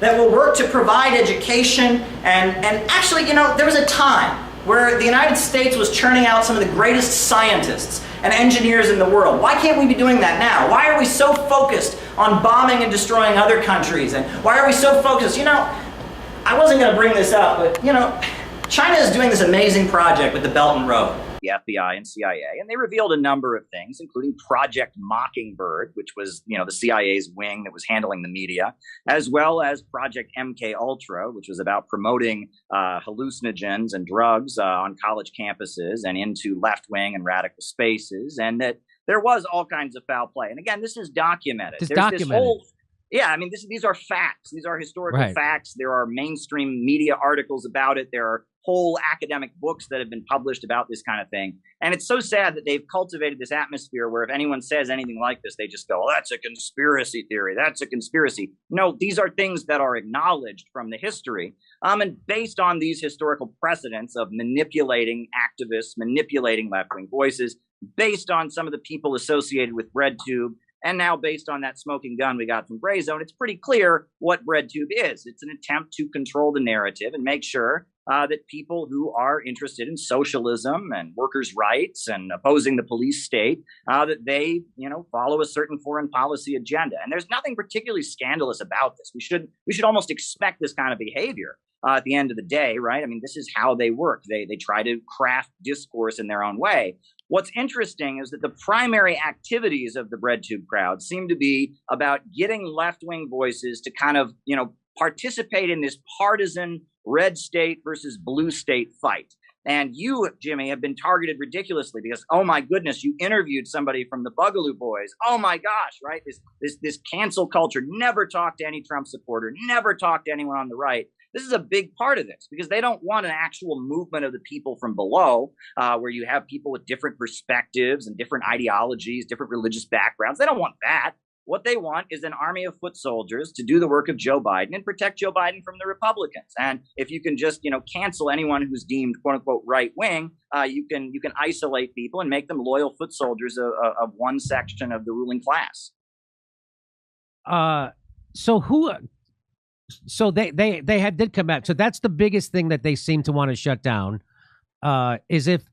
that will work to provide education and actually, there was a time where the United States was churning out some of the greatest scientists and engineers in the world. Why can't we be doing that now? Why are we so focused on bombing and destroying other countries? And why are we so focused? I wasn't going to bring this up, but China is doing this amazing project with the Belt and Road. the FBI and CIA, and they revealed a number of things, including Project Mockingbird, which was, the CIA's wing that was handling the media, as well as Project MK Ultra, which was about promoting hallucinogens and drugs on college campuses and into left-wing and radical spaces, and that there was all kinds of foul play. And again, this is documented. Yeah, I mean, these are facts. These are historical facts. There are mainstream media articles about it. There are whole academic books that have been published about this kind of thing. And it's so sad that they've cultivated this atmosphere where if anyone says anything like this, they just go, oh, that's a conspiracy theory. That's a conspiracy. No, these are things that are acknowledged from the history. And based on these historical precedents of manipulating activists, manipulating left-wing voices, based on some of the people associated with BreadTube, and now based on that smoking gun we got from Gray Zone, it's pretty clear what BreadTube is. It's an attempt to control the narrative and make sure that people who are interested in socialism and workers' rights and opposing the police state, that they, follow a certain foreign policy agenda. And there's nothing particularly scandalous about this. We should almost expect this kind of behavior at the end of the day, right? I mean, this is how they work. They try to craft discourse in their own way. What's interesting is that the primary activities of the BreadTube crowd seem to be about getting left-wing voices to kind of, participate in this partisan red state versus blue state fight. And you, Jimmy, have been targeted ridiculously because, oh my goodness, you interviewed somebody from the Boogaloo Boys. Oh my gosh, right? This cancel culture. Never talk to any Trump supporter. Never talk to anyone on the right. This is a big part of this because they don't want an actual movement of the people from below, where you have people with different perspectives and different ideologies, different religious backgrounds. They don't want that. What they want is an army of foot soldiers to do the work of Joe Biden and protect Joe Biden from the Republicans. And if you can just, cancel anyone who's deemed quote unquote right wing, you can isolate people and make them loyal foot soldiers of one section of the ruling class. So they did come out. So that's the biggest thing that they seem to want to shut down, is if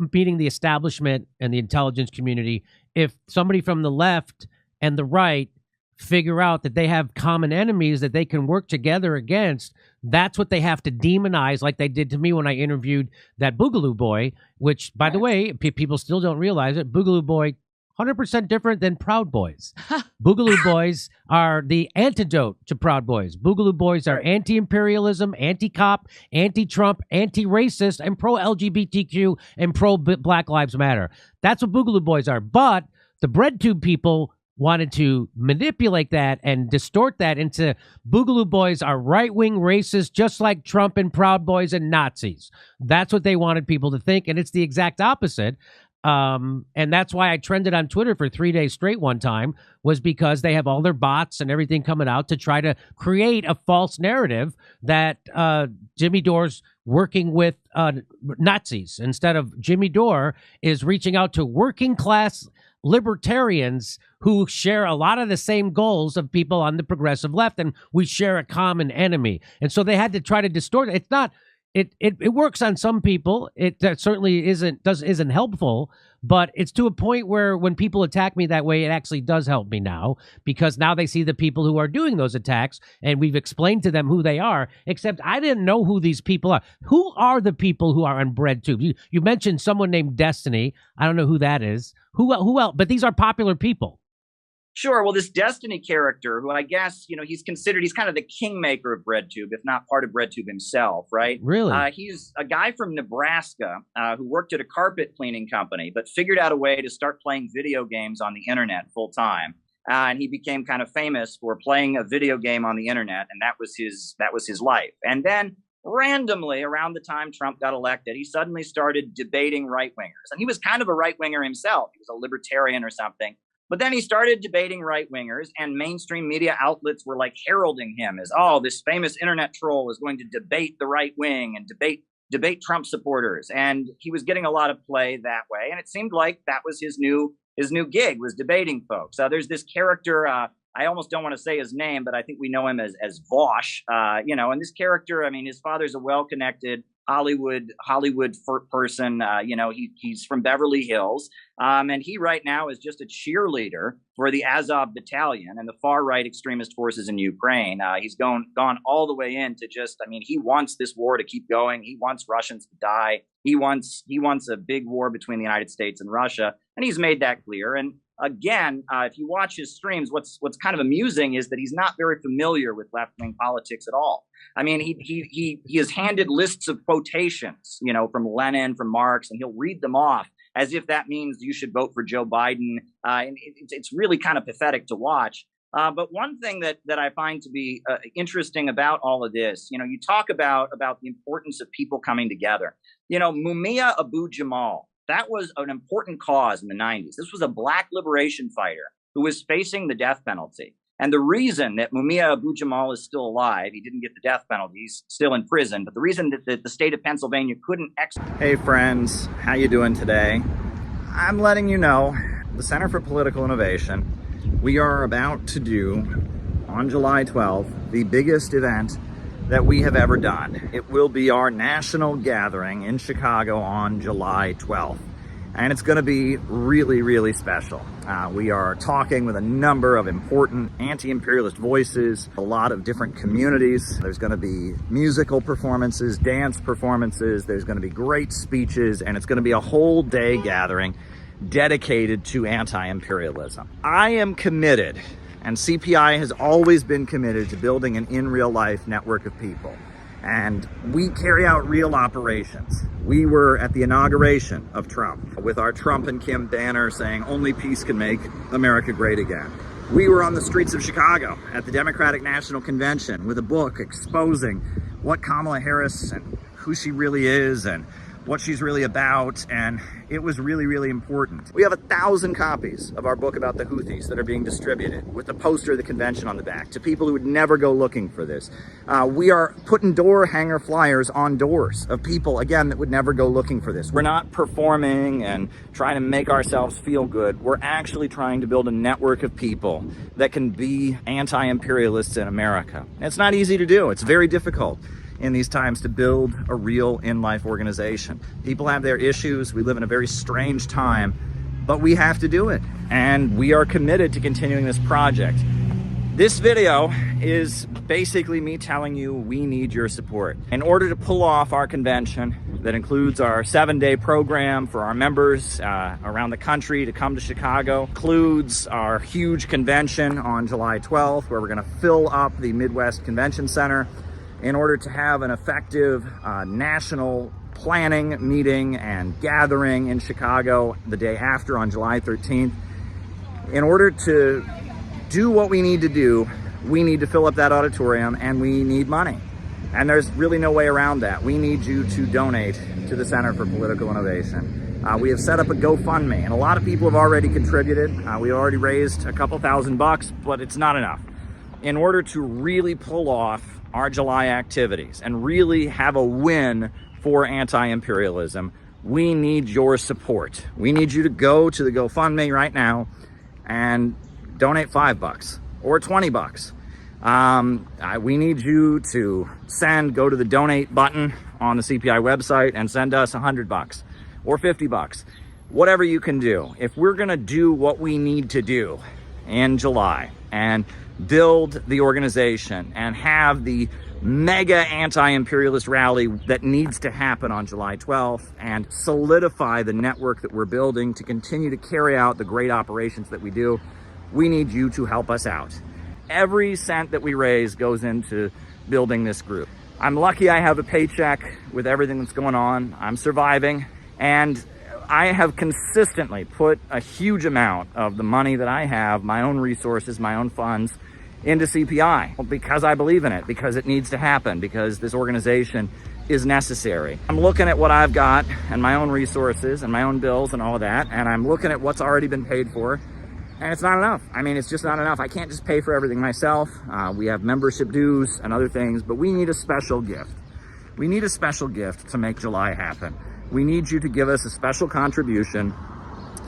beating the establishment and the intelligence community, if somebody from the left and the right figure out that they have common enemies that they can work together against, that's what they have to demonize, like they did to me when I interviewed that Boogaloo Boy, which, by the way, people still don't realize it. Boogaloo Boy, 100% different than Proud Boys. Boogaloo Boys are the antidote to Proud Boys. Boogaloo Boys are anti-imperialism, anti-cop, anti-Trump, anti-racist, and pro-LGBTQ and pro-Black Lives Matter. That's what Boogaloo Boys are. But the BreadTube people wanted to manipulate that and distort that into Boogaloo Boys are right-wing racists, just like Trump and Proud Boys and Nazis. That's what they wanted people to think, and it's the exact opposite. And that's why I trended on Twitter for 3 days straight one time, was because they have all their bots and everything coming out to try to create a false narrative that Jimmy Dore's working with Nazis, instead of Jimmy Dore is reaching out to working class libertarians who share a lot of the same goals of people on the progressive left, and we share a common enemy. And so they had to try to distort it. It's not. It works on some people. It certainly isn't helpful, but it's to a point where when people attack me that way, it actually does help me now, because now they see the people who are doing those attacks, and we've explained to them who they are, except I didn't know who these people are. Who are the people who are on BreadTube? You mentioned someone named Destiny. I don't know who that is. Who else? But these are popular people. Sure. Well, this Destiny character, who I guess, he's kind of the kingmaker of BreadTube, if not part of BreadTube himself, right? Really? He's a guy from Nebraska who worked at a carpet cleaning company, but figured out a way to start playing video games on the internet full time. And he became kind of famous for playing a video game on the internet, and that was his life. And then randomly, around the time Trump got elected, he suddenly started debating right-wingers. And he was kind of a right-winger himself. He was a libertarian or something. But then he started debating right-wingers, and mainstream media outlets were like heralding him as, oh, this famous internet troll is going to debate the right wing and debate Trump supporters. And he was getting a lot of play that way. And it seemed like that was his new gig, was debating folks. There's this character, I almost don't want to say his name, but I think we know him as Vosh, and this character, I mean, his father's a well-connected Hollywood person. He's from Beverly Hills, and he right now is just a cheerleader for the Azov Battalion and the far right extremist forces in Ukraine. He's gone all the way in to he wants this war to keep going. He wants Russians to die. He wants a big war between the United States and Russia, and he's made that clear. And again, if you watch his streams, what's kind of amusing is that he's not very familiar with left-wing politics at all. He has handed lists of quotations, from Lenin, from Marx, and he'll read them off as if that means you should vote for Joe Biden. And it's really kind of pathetic to watch. But one thing that I find to be interesting about all of this, you talk about the importance of people coming together. Mumia Abu-Jamal, that was an important cause in the 90s. This was a black liberation fighter who was facing the death penalty. And the reason that Mumia Abu-Jamal is still alive, he didn't get the death penalty, he's still in prison, but the reason that the state of Pennsylvania couldn't Hey friends, how you doing today? I'm letting you know, the Center for Political Innovation, we are about to do, on July 12th, the biggest event that we have ever done. It will be our national gathering in Chicago on July 12th. And it's going to be really, really special. We are talking with a number of important anti-imperialist voices, a lot of different communities. There's going to be musical performances, dance performances, there's going to be great speeches, and it's going to be a whole day gathering dedicated to anti-imperialism. I am committed, and CPI has always been committed to building an in real life network of people. And we carry out real operations. We were at the inauguration of Trump with our Trump and Kim banner saying only peace can make America great again. We were on the streets of Chicago at the Democratic National Convention with a book exposing what Kamala Harris and who she really is and what she's really about, and it was really, really important. We have 1,000 copies of our book about the Houthis that are being distributed with the poster of the convention on the back to people who would never go looking for this. We are putting door hanger flyers on doors of people, again, that would never go looking for this. We're not performing and trying to make ourselves feel good. We're actually trying to build a network of people that can be anti-imperialists in America. And it's not easy to do. It's very difficult in these times to build a real in-life organization. People have their issues. We live in a very strange time, but we have to do it. And we are committed to continuing this project. This video is basically me telling you we need your support. In order to pull off our convention that includes our 7-day program for our members around the country to come to Chicago, includes our huge convention on July 12th, where we're gonna fill up the Midwest Convention Center, in order to have an effective national planning meeting and gathering in Chicago the day after on July 13th. In order to do what we need to do, we need to fill up that auditorium and we need money. And there's really no way around that. We need you to donate to the Center for Political Innovation. We have set up a GoFundMe, and a lot of people have already contributed. We already raised a couple $1,000, but it's not enough. In order to really pull off our July activities and really have a win for anti-imperialism, we need your support. We need you to go to the GoFundMe right now and donate $5 or $20. We need you to go to the donate button on the CPI website and send us $100 or $50, whatever you can do. If we're gonna do what we need to do in July and build the organization and have the mega anti-imperialist rally that needs to happen on July 12th and solidify the network that we're building to continue to carry out the great operations that we do, we need you to help us out. Every cent that we raise goes into building this group. I'm lucky I have a paycheck with everything that's going on. I'm surviving, and I have consistently put a huge amount of the money that I have, my own resources, my own funds, into CPI because I believe in it, because it needs to happen, because this organization is necessary. I'm looking at what I've got and my own resources and my own bills and all of that, and I'm looking at what's already been paid for, and it's not enough. I mean, it's just not enough. I can't just pay for everything myself. We have membership dues and other things, but we need a special gift. We need a special gift to make July happen. We need you to give us a special contribution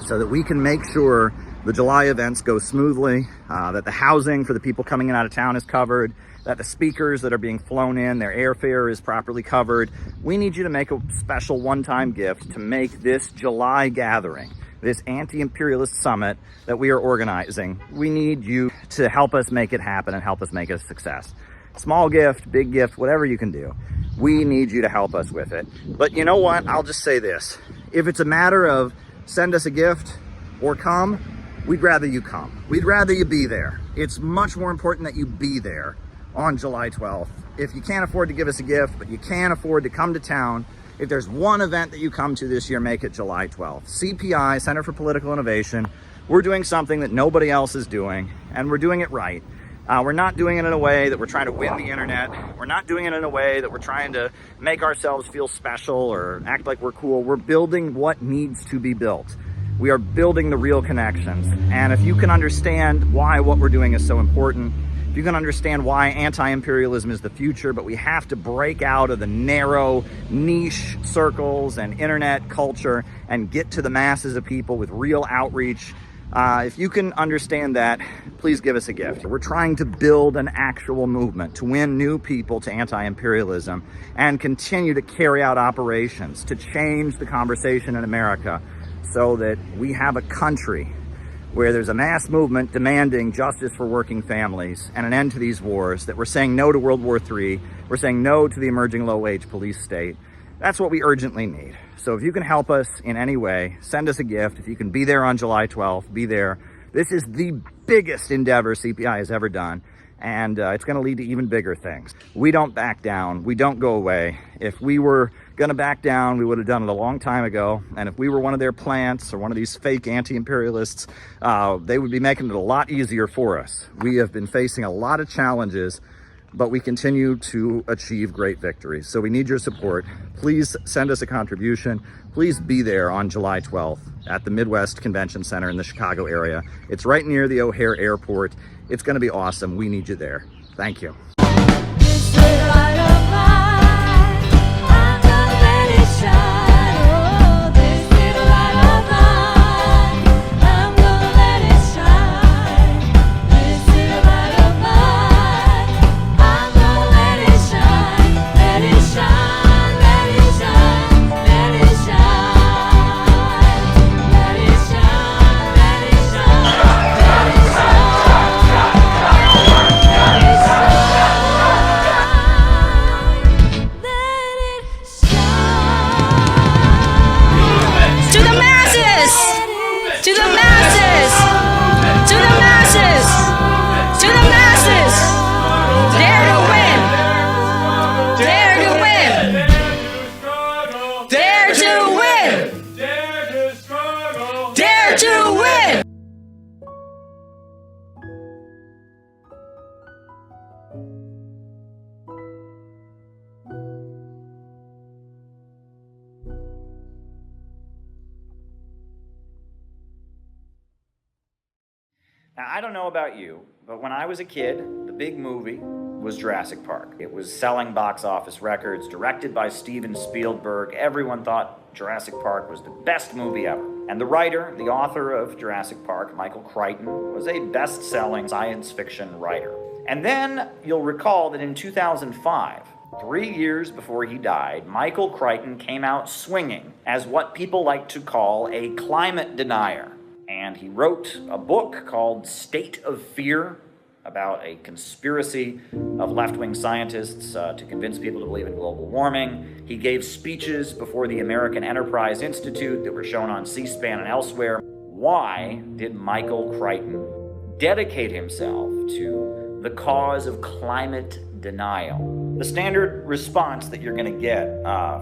so that we can make sure the July events go smoothly, that the housing for the people coming in out of town is covered, that the speakers that are being flown in, their airfare is properly covered. We need you to make a special one-time gift to make this July gathering, this anti-imperialist summit that we are organizing. We need you to help us make it happen and help us make it a success. Small gift, big gift, whatever you can do. We need you to help us with it. But you know what? I'll just say this. If it's a matter of send us a gift or come, we'd rather you come. We'd rather you be there. It's much more important that you be there on July 12th. If you can't afford to give us a gift, but you can afford to come to town, if there's one event that you come to this year, make it July 12th. CPI, Center for Political Innovation, we're doing something that nobody else is doing, and we're doing it right. We're not doing it in a way that we're trying to win the internet. We're not doing it in a way that we're trying to make ourselves feel special or act like we're cool. We're building what needs to be built. We are building the real connections. And if you can understand why what we're doing is so important, if you can understand why anti-imperialism is the future, but we have to break out of the narrow niche circles and internet culture and get to the masses of people with real outreach. If you can understand that, please give us a gift. We're trying to build an actual movement to win new people to anti-imperialism and continue to carry out operations to change the conversation in America so that we have a country where there's a mass movement demanding justice for working families and an end to these wars, that we're saying no to World War III, we're saying no to the emerging low-wage police state. That's what we urgently need. So if you can help us in any way, send us a gift. If you can be there on July 12th, be there. This is the biggest endeavor CPI has ever done, and it's going to lead to even bigger things. We don't back down. We don't go away. If we were going to back down, we would have done it a long time ago. And if we were one of their plants or one of these fake anti-imperialists, they would be making it a lot easier for us. We have been facing a lot of challenges, but we continue to achieve great victories. So we need your support. Please send us a contribution. Please be there on July 12th at the Midwest Convention Center in the Chicago area. It's right near the O'Hare Airport. It's going to be awesome. We need you there. Thank you. Now, I don't know about you, but when I was a kid, the big movie was Jurassic Park. It was selling box office records, directed by Steven Spielberg. Everyone thought Jurassic Park was the best movie ever. And the writer, the author of Jurassic Park, Michael Crichton, was a best-selling science fiction writer. And then you'll recall that in 2005, 3 years before he died, Michael Crichton came out swinging as what people like to call a climate denier. And he wrote a book called State of Fear about a conspiracy of left-wing scientists to convince people to believe in global warming. He gave speeches before the American Enterprise Institute that were shown on C-SPAN and elsewhere. Why did Michael Crichton dedicate himself to the cause of climate denial? The standard response that you're going to get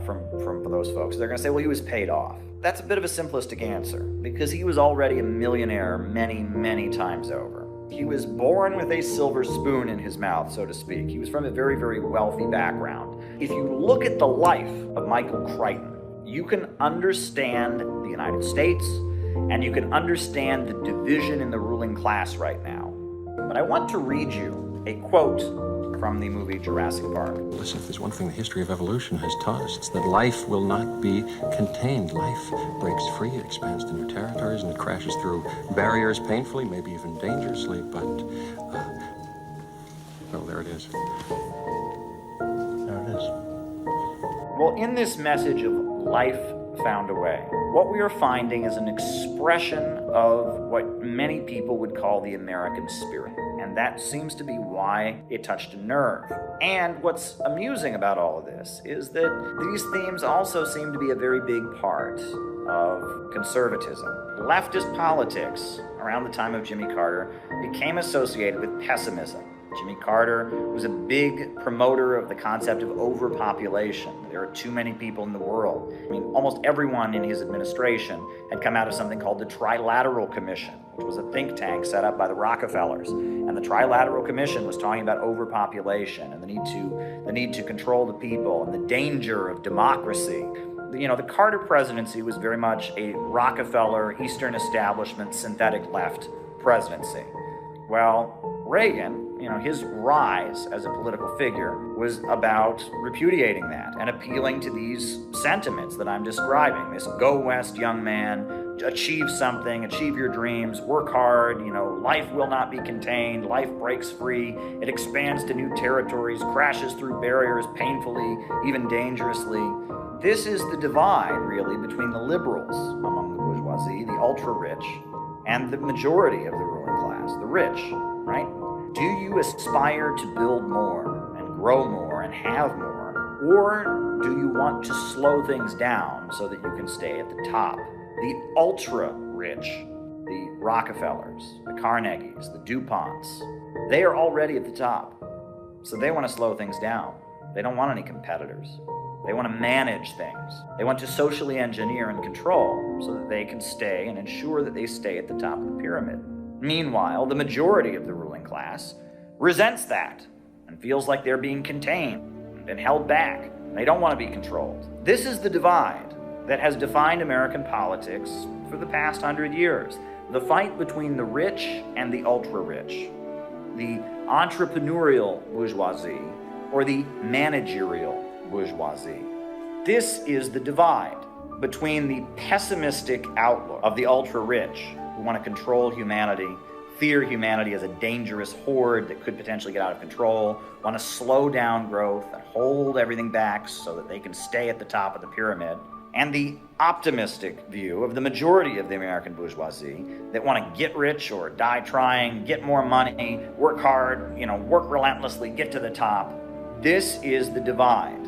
from those folks, they're going to say, well, he was paid off. That's a bit of a simplistic answer, because he was already a millionaire many, many times over. He was born with a silver spoon in his mouth, so to speak. He was from a very, very wealthy background. If you look at the life of Michael Crichton, you can understand the United States, and you can understand the division in the ruling class right now. But I want to read you a quote from the movie Jurassic Park. Listen, if there's one thing the history of evolution has taught us, it's that life will not be contained. Life breaks free, it expands to new territories, and it crashes through barriers painfully, maybe even dangerously, but, well, there it is. There it is. Well, in this message of life found a way, what we are finding is an expression of what many people would call the American spirit. And that seems to be why it touched a nerve. And what's amusing about all of this is that these themes also seem to be a very big part of conservatism. Leftist politics around the time of Jimmy Carter became associated with pessimism. Jimmy Carter was a big promoter of the concept of overpopulation. There are too many people in the world. I mean, almost everyone in his administration had come out of something called the Trilateral Commission, which was a think tank set up by the Rockefellers. And the Trilateral Commission was talking about overpopulation and the need to control the people and the danger of democracy. You know, the Carter presidency was very much a Rockefeller, Eastern establishment, synthetic left presidency. Well, Reagan, his rise as a political figure was about repudiating that and appealing to these sentiments that I'm describing. This go west, young man, achieve something, achieve your dreams, work hard, life will not be contained, life breaks free, it expands to new territories, crashes through barriers painfully, even dangerously. This is the divide, really, between the liberals among the bourgeoisie, the ultra-rich, and the majority of the ruling class, the rich, right? Do you aspire to build more and grow more and have more? Or do you want to slow things down so that you can stay at the top? The ultra-rich, the Rockefellers, the Carnegies, the DuPonts, they are already at the top. So they want to slow things down. They don't want any competitors. They want to manage things. They want to socially engineer and control so that they can stay and ensure that they stay at the top of the pyramid. Meanwhile, the majority of the ruling class resents that and feels like they're being contained and held back. They don't want to be controlled. This is the divide that has defined American politics for the past 100 years. The fight between the rich and the ultra-rich, the entrepreneurial bourgeoisie or the managerial bourgeoisie. This is the divide between the pessimistic outlook of the ultra-rich who want to control humanity, fear humanity as a dangerous horde that could potentially get out of control, want to slow down growth and hold everything back so that they can stay at the top of the pyramid, and the optimistic view of the majority of the American bourgeoisie that want to get rich or die trying, get more money, work hard, work relentlessly, get to the top. This is the divide.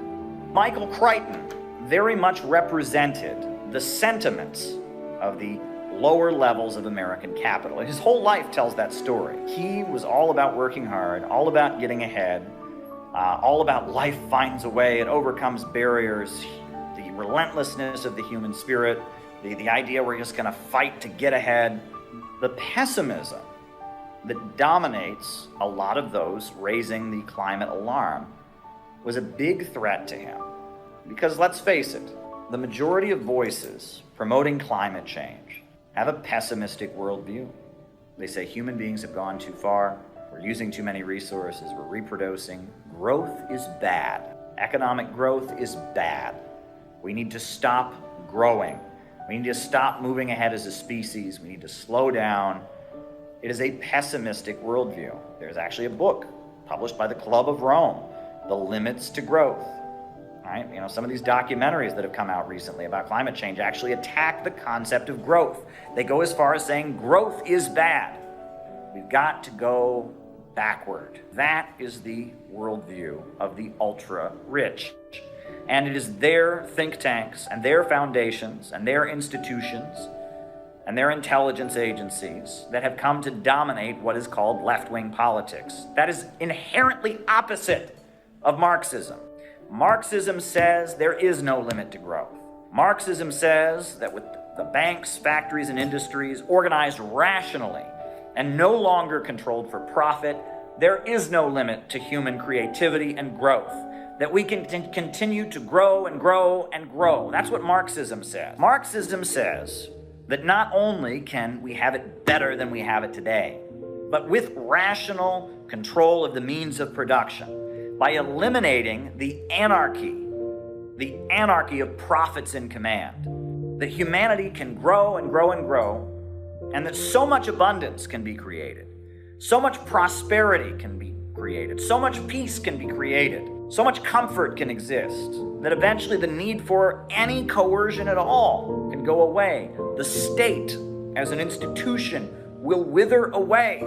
Michael Crichton very much represented the sentiments of the lower levels of American capital. His whole life tells that story. He was all about working hard, all about getting ahead, all about life finds a way, it overcomes barriers, the relentlessness of the human spirit, the idea we're just going to fight to get ahead. The pessimism that dominates a lot of those raising the climate alarm was a big threat to him. Because let's face it, the majority of voices promoting climate change have a pessimistic worldview. They say human beings have gone too far, we're using too many resources, we're reproducing. Growth is bad. Economic growth is bad. We need to stop growing. We need to stop moving ahead as a species. We need to slow down. It is a pessimistic worldview. There's actually a book published by the Club of Rome, The Limits to Growth. Right? Some of these documentaries that have come out recently about climate change actually attack the concept of growth. They go as far as saying growth is bad. We've got to go backward. That is the worldview of the ultra-rich. And it is their think tanks and their foundations and their institutions and their intelligence agencies that have come to dominate what is called left-wing politics. That is inherently opposite of Marxism. Marxism says there is no limit to growth. Marxism says that with the banks, factories, and industries organized rationally and no longer controlled for profit, there is no limit to human creativity and growth. That we can continue to grow and grow and grow. That's what Marxism says. Marxism says that not only can we have it better than we have it today, but with rational control of the means of production, by eliminating the anarchy of prophets in command, that humanity can grow and grow and grow, and that so much abundance can be created, so much prosperity can be created, so much peace can be created, so much comfort can exist, that eventually the need for any coercion at all can go away. The state as an institution will wither away.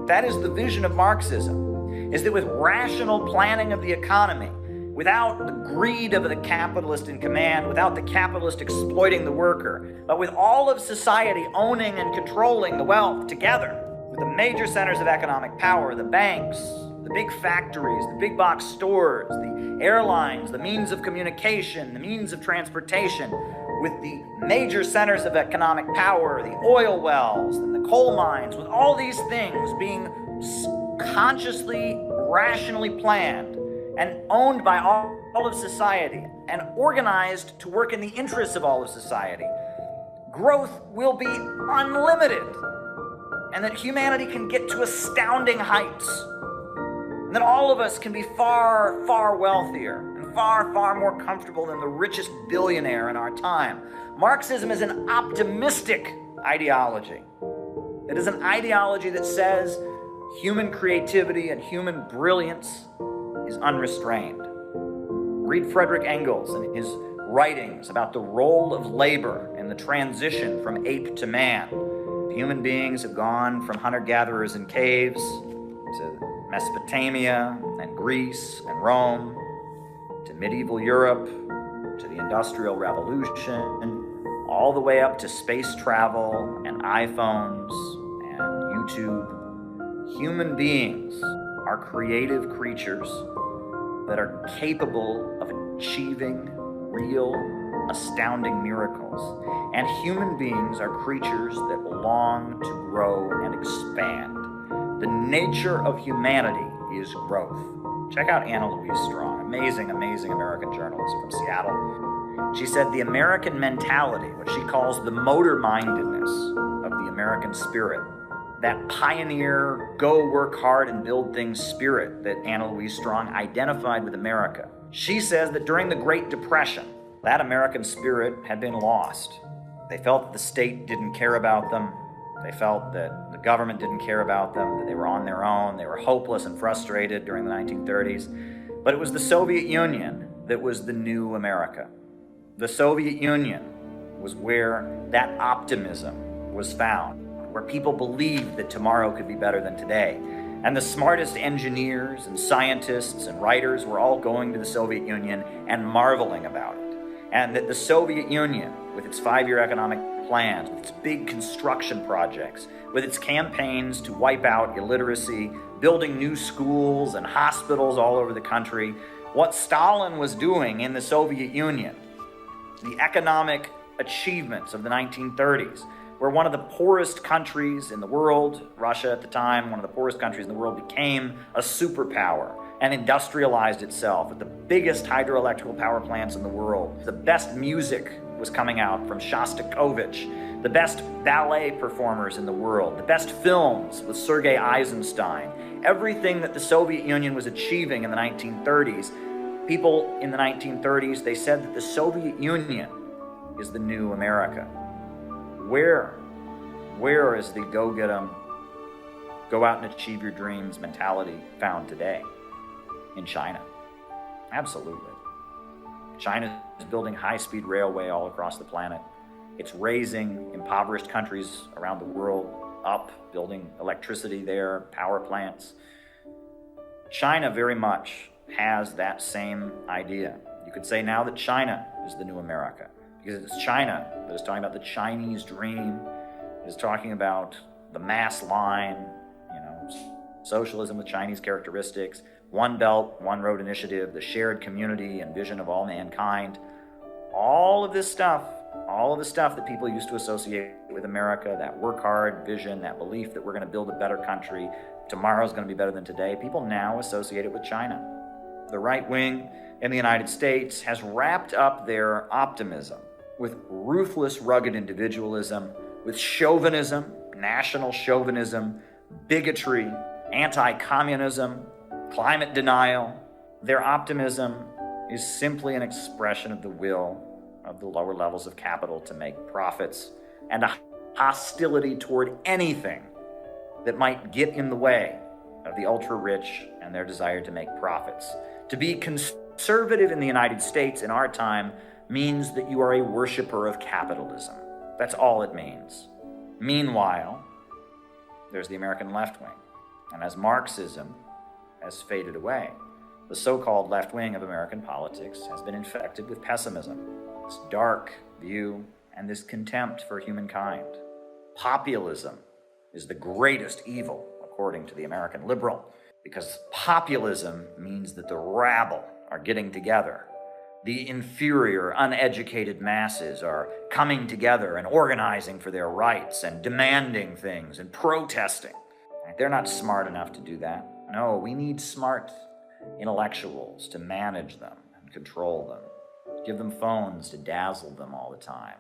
That is the vision of Marxism, is that with rational planning of the economy, without the greed of the capitalist in command, without the capitalist exploiting the worker, but with all of society owning and controlling the wealth together, with the major centers of economic power, the banks, the big factories, the big box stores, the airlines, the means of communication, the means of transportation, with the major centers of economic power, the oil wells and the coal mines, with all these things being consciously, rationally planned and owned by all of society and organized to work in the interests of all of society, growth will be unlimited, and that humanity can get to astounding heights, and that all of us can be far, far wealthier and far, far more comfortable than the richest billionaire in our time. Marxism is an optimistic ideology. It is an ideology that says human creativity and human brilliance is unrestrained. Read Frederick Engels and his writings about the role of labor in the transition from ape to man. Human beings have gone from hunter-gatherers in caves to Mesopotamia and Greece and Rome, to medieval Europe, to the Industrial Revolution, all the way up to space travel and iPhones and YouTube. Human beings are creative creatures that are capable of achieving real, astounding miracles. And human beings are creatures that long to grow and expand. The nature of humanity is growth. Check out Anna Louise Strong, amazing, amazing American journalist from Seattle. She said the American mentality, what she calls the motor-mindedness of the American spirit, that pioneer, go work hard and build things spirit that Anna Louise Strong identified with America. She says that during the Great Depression, that American spirit had been lost. They felt that the state didn't care about them. They felt that the government didn't care about them, that they were on their own. They were hopeless and frustrated during the 1930s. But it was the Soviet Union that was the new America. The Soviet Union was where that optimism was found, where people believed that tomorrow could be better than today. And the smartest engineers and scientists and writers were all going to the Soviet Union and marveling about it. And that the Soviet Union, with its 5-year economic plans, with its big construction projects, with its campaigns to wipe out illiteracy, building new schools and hospitals all over the country, what Stalin was doing in the Soviet Union, the economic achievements of the 1930s, where one of the poorest countries in the world, Russia at the time, one of the poorest countries in the world, became a superpower and industrialized itself with the biggest hydroelectrical power plants in the world. The best music was coming out from Shostakovich, the best ballet performers in the world, the best films with Sergei Eisenstein. Everything that the Soviet Union was achieving in the 1930s, people in the 1930s, they said that the Soviet Union is the new America. Where is the go get 'em, go out and achieve your dreams mentality found today? In China. Absolutely. China is building high-speed railway all across the planet. It's raising impoverished countries around the world up, building electricity there, power plants. China very much has that same idea. You could say now that China is the new America, because it's China that is talking about the Chinese dream, is talking about the mass line, socialism with Chinese characteristics, One Belt, One Road initiative, the shared community and vision of all mankind. All of this stuff, all of the stuff that people used to associate with America, that work hard vision, that belief that we're going to build a better country, tomorrow's going to be better than today, people now associate it with China. The right wing in the United States has wrapped up their optimism with ruthless, rugged individualism, with chauvinism, national chauvinism, bigotry, anti-communism, climate denial. Their optimism is simply an expression of the will of the lower levels of capital to make profits and a hostility toward anything that might get in the way of the ultra-rich and their desire to make profits. To be conservative in the United States in our time means that you are a worshiper of capitalism. That's all it means. Meanwhile, there's the American left wing. And as Marxism has faded away, the so-called left wing of American politics has been infected with pessimism, this dark view, and this contempt for humankind. Populism is the greatest evil, according to the American liberal, because populism means that the rabble are getting together. The inferior, uneducated masses are coming together and organizing for their rights and demanding things and protesting. They're not smart enough to do that. No, we need smart intellectuals to manage them and control them. Give them phones to dazzle them all the time.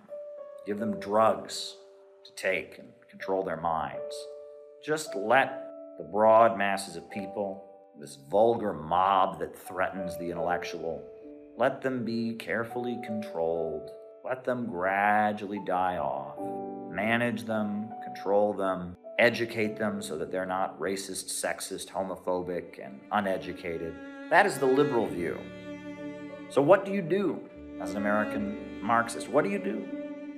Give them drugs to take and control their minds. Just let the broad masses of people, this vulgar mob that threatens the intellectual, let them be carefully controlled. Let them gradually die off. Manage them, control them, educate them so that they're not racist, sexist, homophobic, and uneducated. That is the liberal view. So what do you do as an American Marxist? What do you do?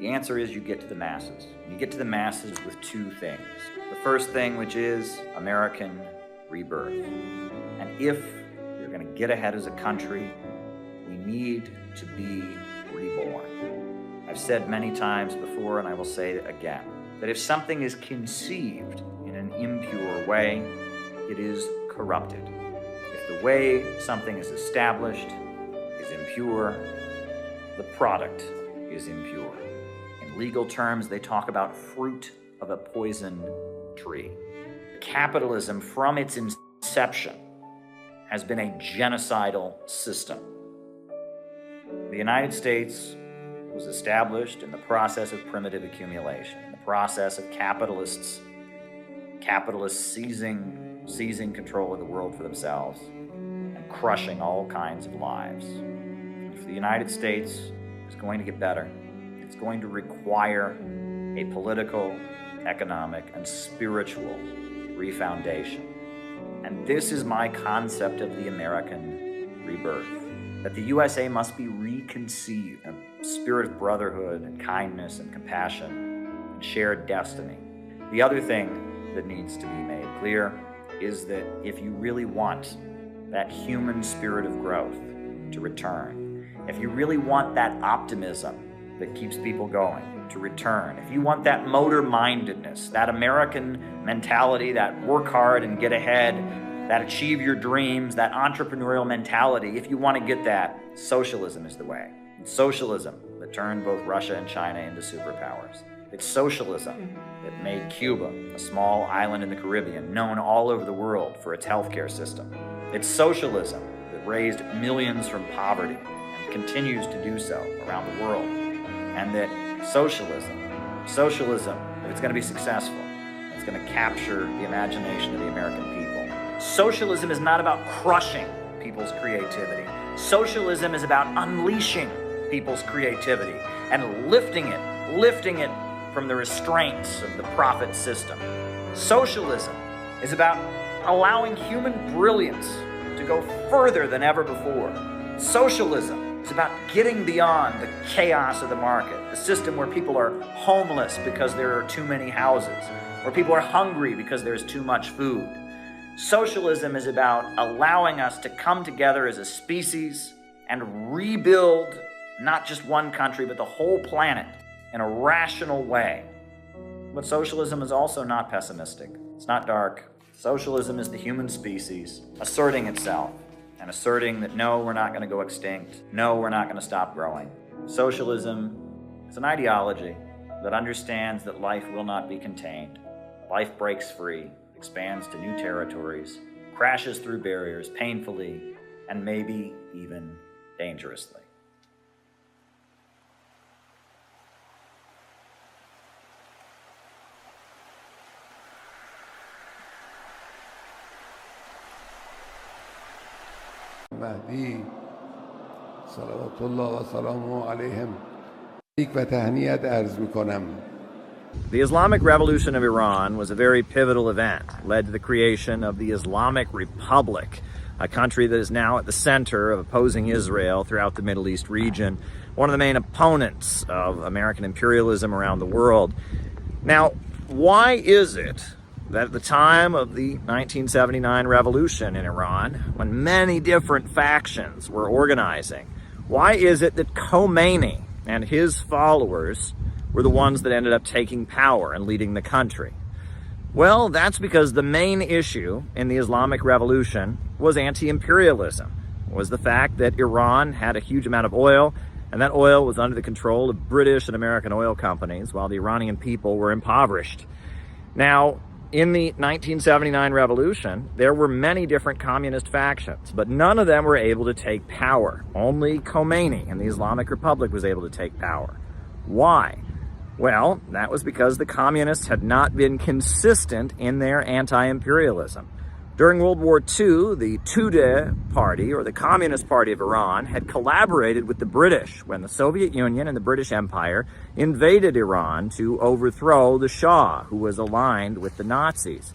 The answer is you get to the masses. You get to the masses with two things. The first thing, which is American rebirth. And if you're going to get ahead as a country, we need to be reborn. I've said many times before, and I will say it again, that if something is conceived in an impure way, it is corrupted. If the way something is established is impure, the product is impure. In legal terms, they talk about fruit of a poisoned tree. Capitalism, from its inception, has been a genocidal system. The United States was established in the process of primitive accumulation, in the process of capitalists seizing control of the world for themselves and crushing all kinds of lives. If the United States is going to get better, it's going to require a political, economic, and spiritual refoundation. And this is my concept of the American rebirth, that the USA must be reconceived in a spirit of brotherhood and kindness and compassion and shared destiny. The other thing that needs to be made clear is that if you really want that human spirit of growth to return, if you really want that optimism that keeps people going to return, if you want that motor-mindedness, that American mentality, that work hard and get ahead, that achieve your dreams, that entrepreneurial mentality, if you want to get that, socialism is the way. It's socialism that turned both Russia and China into superpowers. It's socialism that made Cuba, a small island in the Caribbean, known all over the world for its healthcare system. It's socialism that raised millions from poverty and continues to do so around the world. And that socialism, if it's going to be successful, it's going to capture the imagination of the American people. Socialism is not about crushing people's creativity. Socialism is about unleashing people's creativity and lifting it from the restraints of the profit system. Socialism is about allowing human brilliance to go further than ever before. Socialism is about getting beyond the chaos of the market, the system where people are homeless because there are too many houses, where people are hungry because there's too much food. Socialism is about allowing us to come together as a species and rebuild not just one country, but the whole planet in a rational way. But socialism is also not pessimistic. It's not dark. Socialism is the human species asserting itself and asserting that no, we're not going to go extinct. No, we're not going to stop growing. Socialism is an ideology that understands that life will not be contained. Life breaks free, expands to new territories, crashes through barriers painfully, and maybe even dangerously. مهدی صلوات الله و سلامه علیهم و تهنیت عرض میکنم. The Islamic Revolution of Iran was a very pivotal event, led to the creation of the Islamic Republic, a country that is now at the center of opposing Israel throughout the Middle East region, one of the main opponents of American imperialism around the world. Now, why is it that at the time of the 1979 revolution in Iran, when many different factions were organizing, why is it that Khomeini and his followers were the ones that ended up taking power and leading the country? Well, that's because the main issue in the Islamic Revolution was anti-imperialism, was the fact that Iran had a huge amount of oil, and that oil was under the control of British and American oil companies, while the Iranian people were impoverished. Now, in the 1979 revolution, there were many different communist factions, but none of them were able to take power. Only Khomeini and the Islamic Republic was able to take power. Why? Well, that was because the communists had not been consistent in their anti-imperialism. During World War II, the Tudeh Party, or the Communist Party of Iran, had collaborated with the British when the Soviet Union and the British Empire invaded Iran to overthrow the Shah, who was aligned with the Nazis.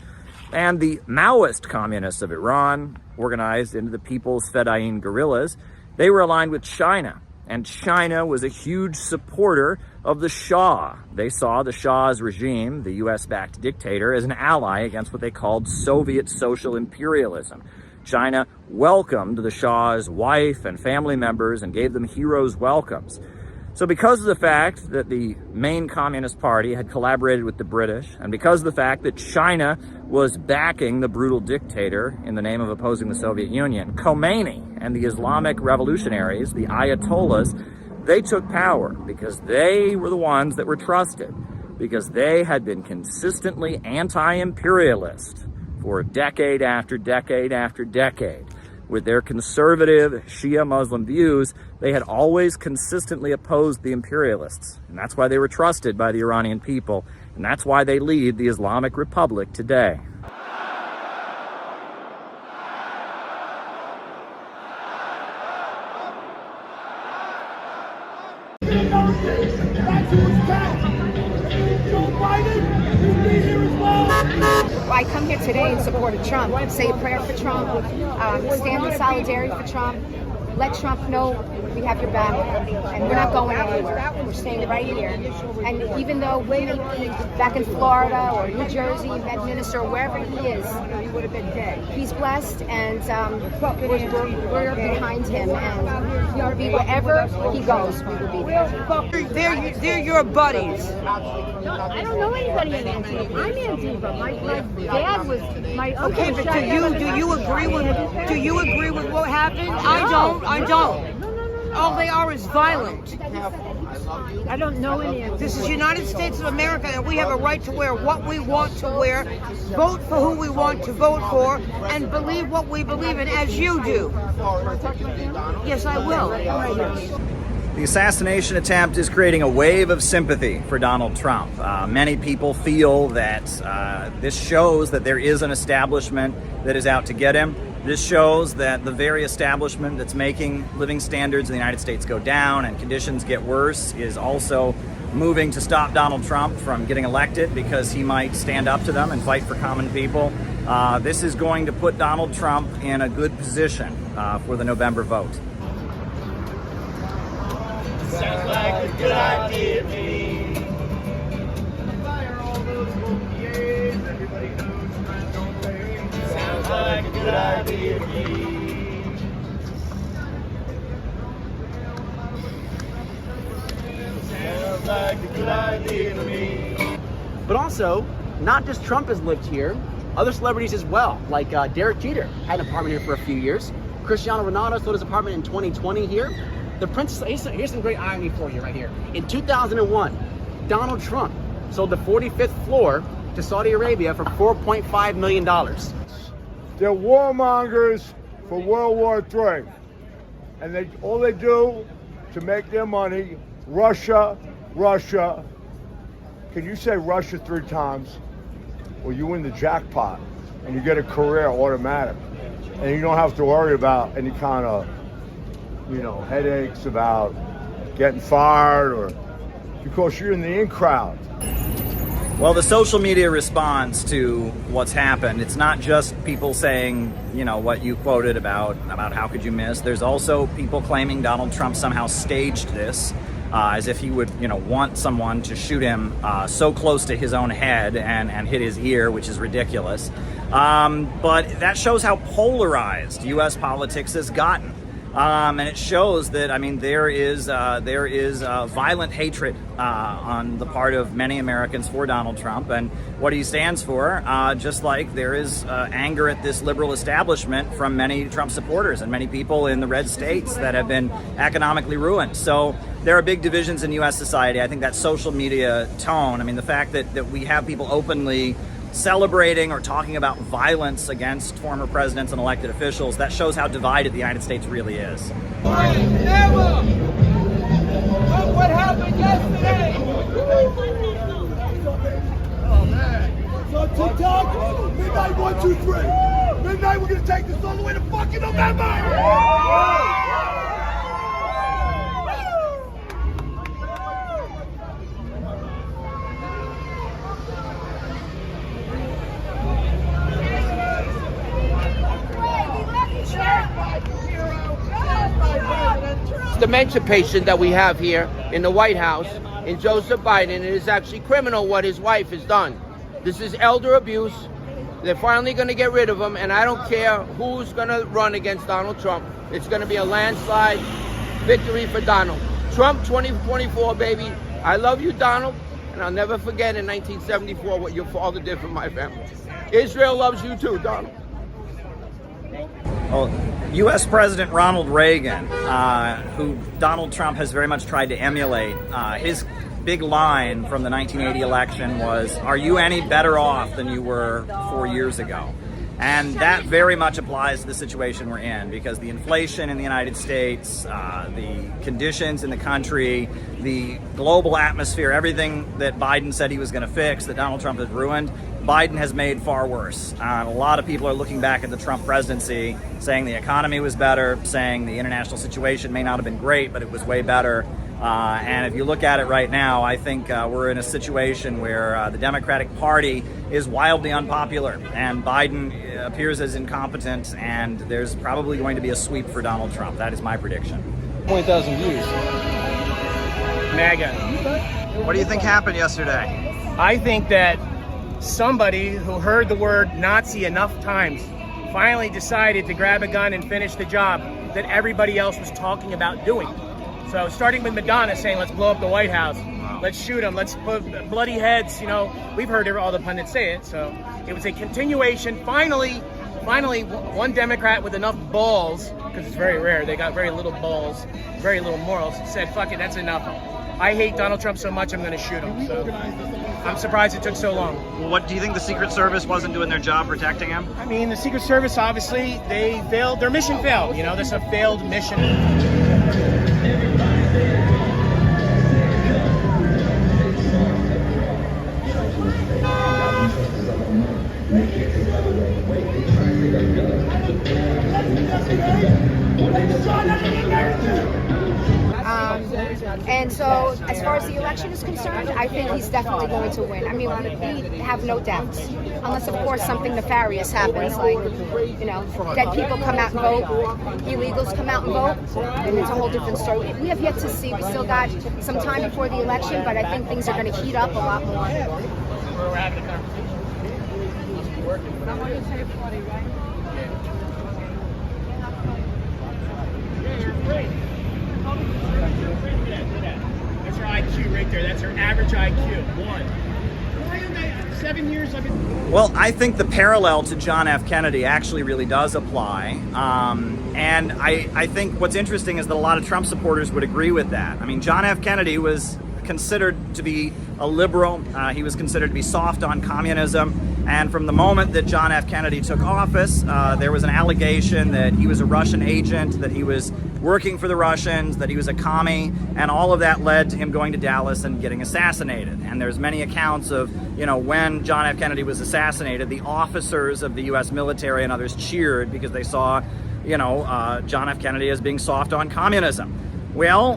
And the Maoist communists of Iran, organized into the People's Fedayeen guerrillas, they were aligned with China. And China was a huge supporter of the Shah. They saw the Shah's regime, the US-backed dictator, as an ally against what they called Soviet social imperialism. China welcomed the Shah's wife and family members and gave them heroes' welcomes. So because of the fact that the main Communist Party had collaborated with the British, and because of the fact that China was backing the brutal dictator in the name of opposing the Soviet Union, Khomeini and the Islamic revolutionaries, the Ayatollahs, they took power because they were the ones that were trusted, because they had been consistently anti-imperialist for decade after decade after decade. With their conservative Shia Muslim views, they had always consistently opposed the imperialists. And that's why they were trusted by the Iranian people. And that's why they lead the Islamic Republic today. I come here today in support of Trump. Say a prayer for Trump. Stand in solidarity for Trump. Let Trump know we have your back, and we're not going anywhere. We're staying right here. And even though we may be back in Florida or New Jersey, Bedminster, or wherever he is, he would have been dead. He's blessed, and we're behind him. And we'll be wherever he goes, we will be there. They're your buddies. I don't know anybody in Antigua. I'm Antigua. My dad was my uncle. Okay, but do you agree with what happened? No. I don't. All they are is violent. I don't know any of this. Is United States of America, and we have a right to wear what we want to wear, vote for who we want to vote for, and believe what we believe in, as you do. Yes, I will. The assassination attempt is creating a wave of sympathy for Donald Trump. Many people feel that this shows that there is an establishment that is out to get him. This shows that the very establishment that's making living standards in the United States go down and conditions get worse is also moving to stop Donald Trump from getting elected because he might stand up to them and fight for common people. This is going to put Donald Trump in a good position for the November vote. Sounds like a good idea to me. Fire all those years, everybody knows friends don't pay. Sounds like a good idea to me. Sounds like a good idea to me. But also, not just Trump has lived here, other celebrities as well, like Derek Jeter had an apartment here for a few years. Cristiano Ronaldo sold his apartment in 2020 here. The princess, here's some great irony for you right here. In 2001, Donald Trump sold the 45th floor to Saudi Arabia for $4.5 million. They're warmongers for World War III. And all they do to make their money, Russia, Russia. Can you say Russia 3 times? Or you win the jackpot and you get a career automatic. and you don't have to worry about any kind of, headaches about getting fired or because you're in the in crowd. Well, the social media response to what's happened, it's not just people saying, what you quoted about how could you miss. There's also people claiming Donald Trump somehow staged this, as if he would, want someone to shoot him so close to his own head and hit his ear, which is ridiculous. But that shows how polarized U.S. politics has gotten. And it shows that, there is violent hatred on the part of many Americans for Donald Trump and what he stands for, just like there is anger at this liberal establishment from many Trump supporters and many people in the red states that have been economically ruined. So there are big divisions in U.S. society. I think that social media tone, the fact that we have people openly celebrating or talking about violence against former presidents and elected officials, that shows how divided the United States really is. What happened yesterday? Oh man. So TikTok, midnight 1, 2, 3. Midnight, we're gonna take this all the way to fucking November. Dementia patient that we have here in the White House in Joseph Biden. It is actually criminal what his wife has done. This is elder abuse. They're finally going to get rid of him, and I don't care who's going to run against Donald Trump. It's going to be a landslide victory for Donald. Trump 2024, baby. I love you, Donald, and I'll never forget in 1974 what your father did for my family. Israel loves you too, Donald. Well, U.S. President Ronald Reagan, who Donald Trump has very much tried to emulate, his big line from the 1980 election was, "Are you any better off than you were 4 years ago?" And that very much applies to the situation we're in, because the inflation in the United States, the conditions in the country, the global atmosphere, everything that Biden said he was going to fix, that Donald Trump has ruined, Biden has made far worse. A lot of people are looking back at the Trump presidency, saying the economy was better, saying the international situation may not have been great, but it was way better. And if you look at it right now, I think we're in a situation where the Democratic Party is wildly unpopular, and Biden appears as incompetent, and there's probably going to be a sweep for Donald Trump. That is my prediction. 20,000 views. MAGA. What do you think happened yesterday? I think that somebody who heard the word Nazi enough times finally decided to grab a gun and finish the job that everybody else was talking about doing. So starting with Madonna saying, let's blow up the White House, let's shoot them, let's put bloody heads, we've heard all the pundits say it. So it was a continuation. Finally, one Democrat with enough balls, because it's very rare, they got very little balls, very little morals, said, fuck it, that's enough. I hate Donald Trump so much, I'm going to shoot him. So I'm surprised it took so long. Well, what do you think the Secret Service wasn't doing their job protecting him? The Secret Service, obviously, they failed. Their mission failed. This is a failed mission. And so, as far as the election is concerned, I think he's definitely going to win. We have no doubts. Unless, of course, something nefarious happens, like, dead people come out and vote, illegals come out and vote, and it's a whole different story. We have yet to see. We still got some time before the election, but I think things are going to heat up a lot more. We're having a conversation. I want to say funny, right? That's her IQ right there. That's her average IQ. 1. 7 years I've been... Well, I think the parallel to John F. Kennedy actually really does apply. And I think what's interesting is that a lot of Trump supporters would agree with that. John F. Kennedy was considered to be a liberal. He was considered to be soft on communism. And from the moment that John F. Kennedy took office, there was an allegation that he was a Russian agent, that he was working for the Russians, that he was a commie, and all of that led to him going to Dallas and getting assassinated. And there's many accounts of, when John F. Kennedy was assassinated, the officers of the U.S. military and others cheered because they saw, John F. Kennedy as being soft on communism. Well,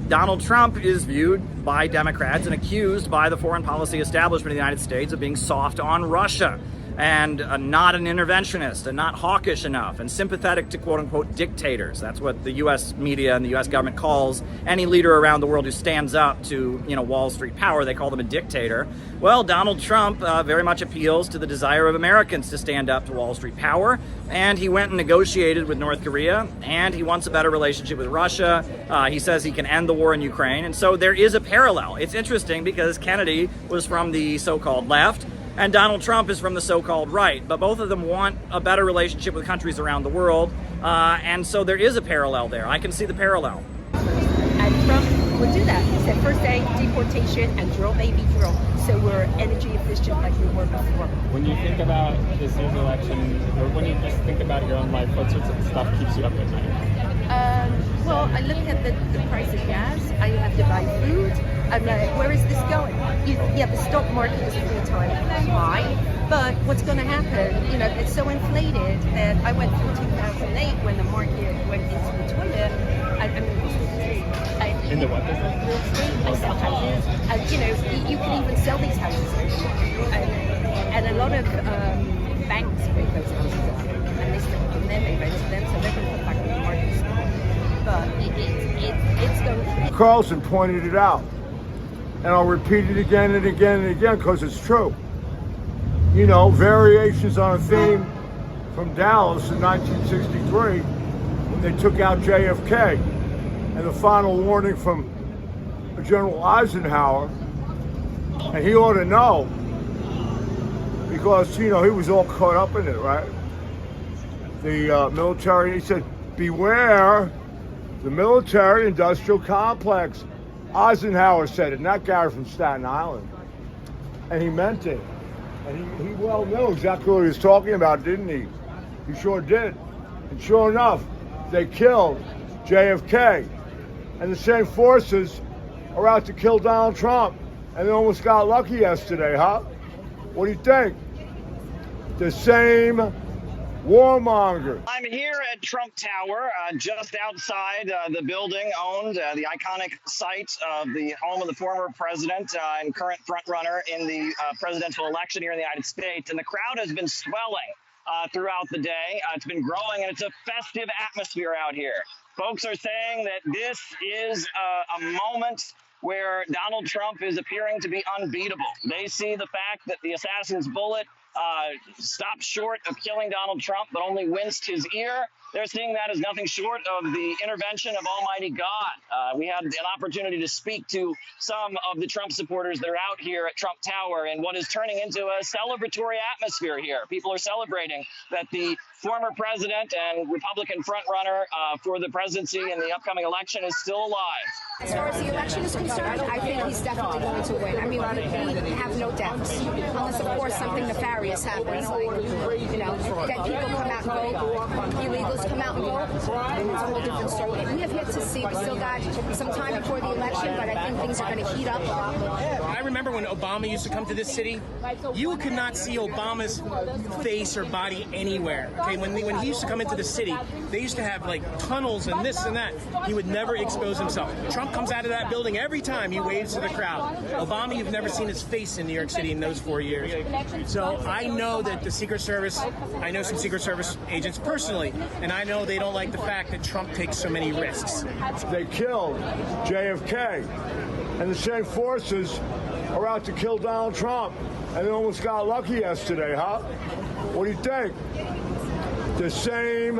Donald Trump is viewed by Democrats and accused by the foreign policy establishment of the United States of being soft on Russia and not an interventionist and not hawkish enough and sympathetic to quote-unquote dictators. That's what the U.S. media and the U.S. government calls any leader around the world who stands up to, Wall Street power. They call them a dictator. Well, Donald Trump very much appeals to the desire of Americans to stand up to Wall Street power, and he went and negotiated with North Korea, and he wants a better relationship with Russia. He says he can end the war in Ukraine, and so there is a parallel. It's interesting because Kennedy was from the so-called left, and Donald Trump is from the so-called right, but both of them want a better relationship with countries around the world, and so there is a parallel there. I can see the parallel. And Trump would do that. He said, first day, deportation, and drill, baby, drill. So we're energy efficient like we were before. When you think about this year's election, or when you just think about your own life, what sorts of stuff keeps you up at night? Well, I look at the price of gas. I have to buy food. I'm like, where is this going? The stock market is 4-time high, but what's going to happen? It's so inflated that I went through 2008 when the market went into the toilet. In the what business? Real estate. I sell houses, and you can even sell these houses, and a lot of banks break those houses up, and they still and then they rent them, so they're going to put back on the market. But it's going to. Carlson pointed it out, and I'll repeat it again and again and again because it's true. Variations on a theme from Dallas in 1963 when they took out JFK, and the final warning from General Eisenhower, and he ought to know because he was all caught up in it, right? The military. He said, "Beware the military-industrial complex." Eisenhower said it, not Gary from Staten Island. And he meant it. And he well knew exactly what he was talking about, didn't he? He sure did. And sure enough, they killed JFK. And the same forces are out to kill Donald Trump. And they almost got lucky yesterday, huh? What do you think? The same warmonger. I'm here at Trump Tower, just outside the building owned, the iconic site of the home of the former president and current frontrunner in the presidential election here in the United States. And the crowd has been swelling throughout the day. It's been growing, and it's a festive atmosphere out here. Folks are saying that this is a moment where Donald Trump is appearing to be unbeatable. They see the fact that the assassin's bullet stopped short of killing Donald Trump, but only winced his ear. They're seeing that as nothing short of the intervention of Almighty God. We had an opportunity to speak to some of the Trump supporters that are out here at Trump Tower in what is turning into a celebratory atmosphere here. People are celebrating that the former president and Republican frontrunner for the presidency in the upcoming election is still alive. As far as the election is concerned, I think he's definitely going to win. I mean, we have no doubts, unless, of course, something nefarious happens, like, that people come out and vote, illegals come out and vote. It's a whole different story. We have yet to see. We still got some time before the election, but I think things are going to heat up a lot more. I remember when Obama used to come to this city, you could not see Obama's face or body anywhere. Okay, when he used to come into the city, they used to have like tunnels and this and that. He would never expose himself. Trump comes out of that building every time he waves to the crowd. Obama, you've never seen his face in New York City in those 4 years. So I know that the Secret Service, I know some Secret Service agents personally, and I know they don't like the fact that Trump takes so many risks. They killed JFK, and the same forces are out to kill Donald Trump, and they almost got lucky yesterday, huh? What do you think? The same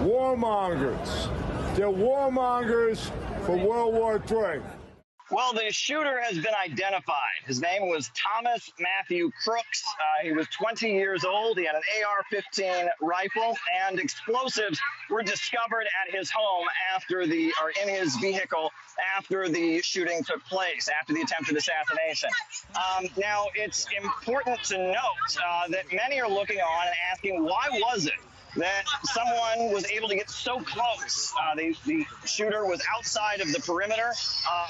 warmongers. They're warmongers for World War III. Well, the shooter has been identified. His name was Thomas Matthew Crooks. He was 20 years old. He had an AR-15 rifle, and explosives were discovered at his home in his vehicle after the shooting took place, after the attempted assassination. Now, it's important to note that many are looking on and asking, why was it that someone was able to get so close? The shooter was outside of the perimeter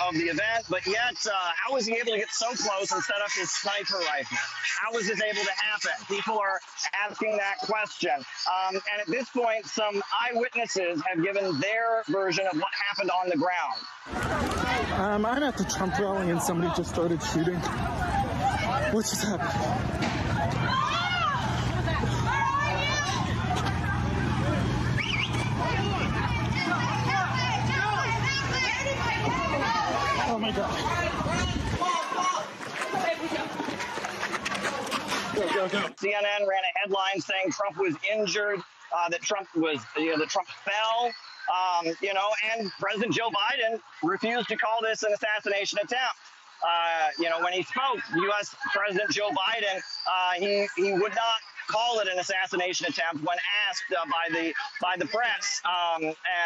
of the event, but yet how was he able to get so close and set up his sniper rifle? How was this able to happen? People are asking that question. And at this point, some eyewitnesses have given their version of what happened on the ground. I'm at the Trump rally and somebody just started shooting. What just happened? Oh my God. Go. CNN ran a headline saying Trump was injured, that Trump fell, and President Joe Biden refused to call this an assassination attempt. When he spoke, U.S. President Joe Biden, he would not call it an assassination attempt when asked by the press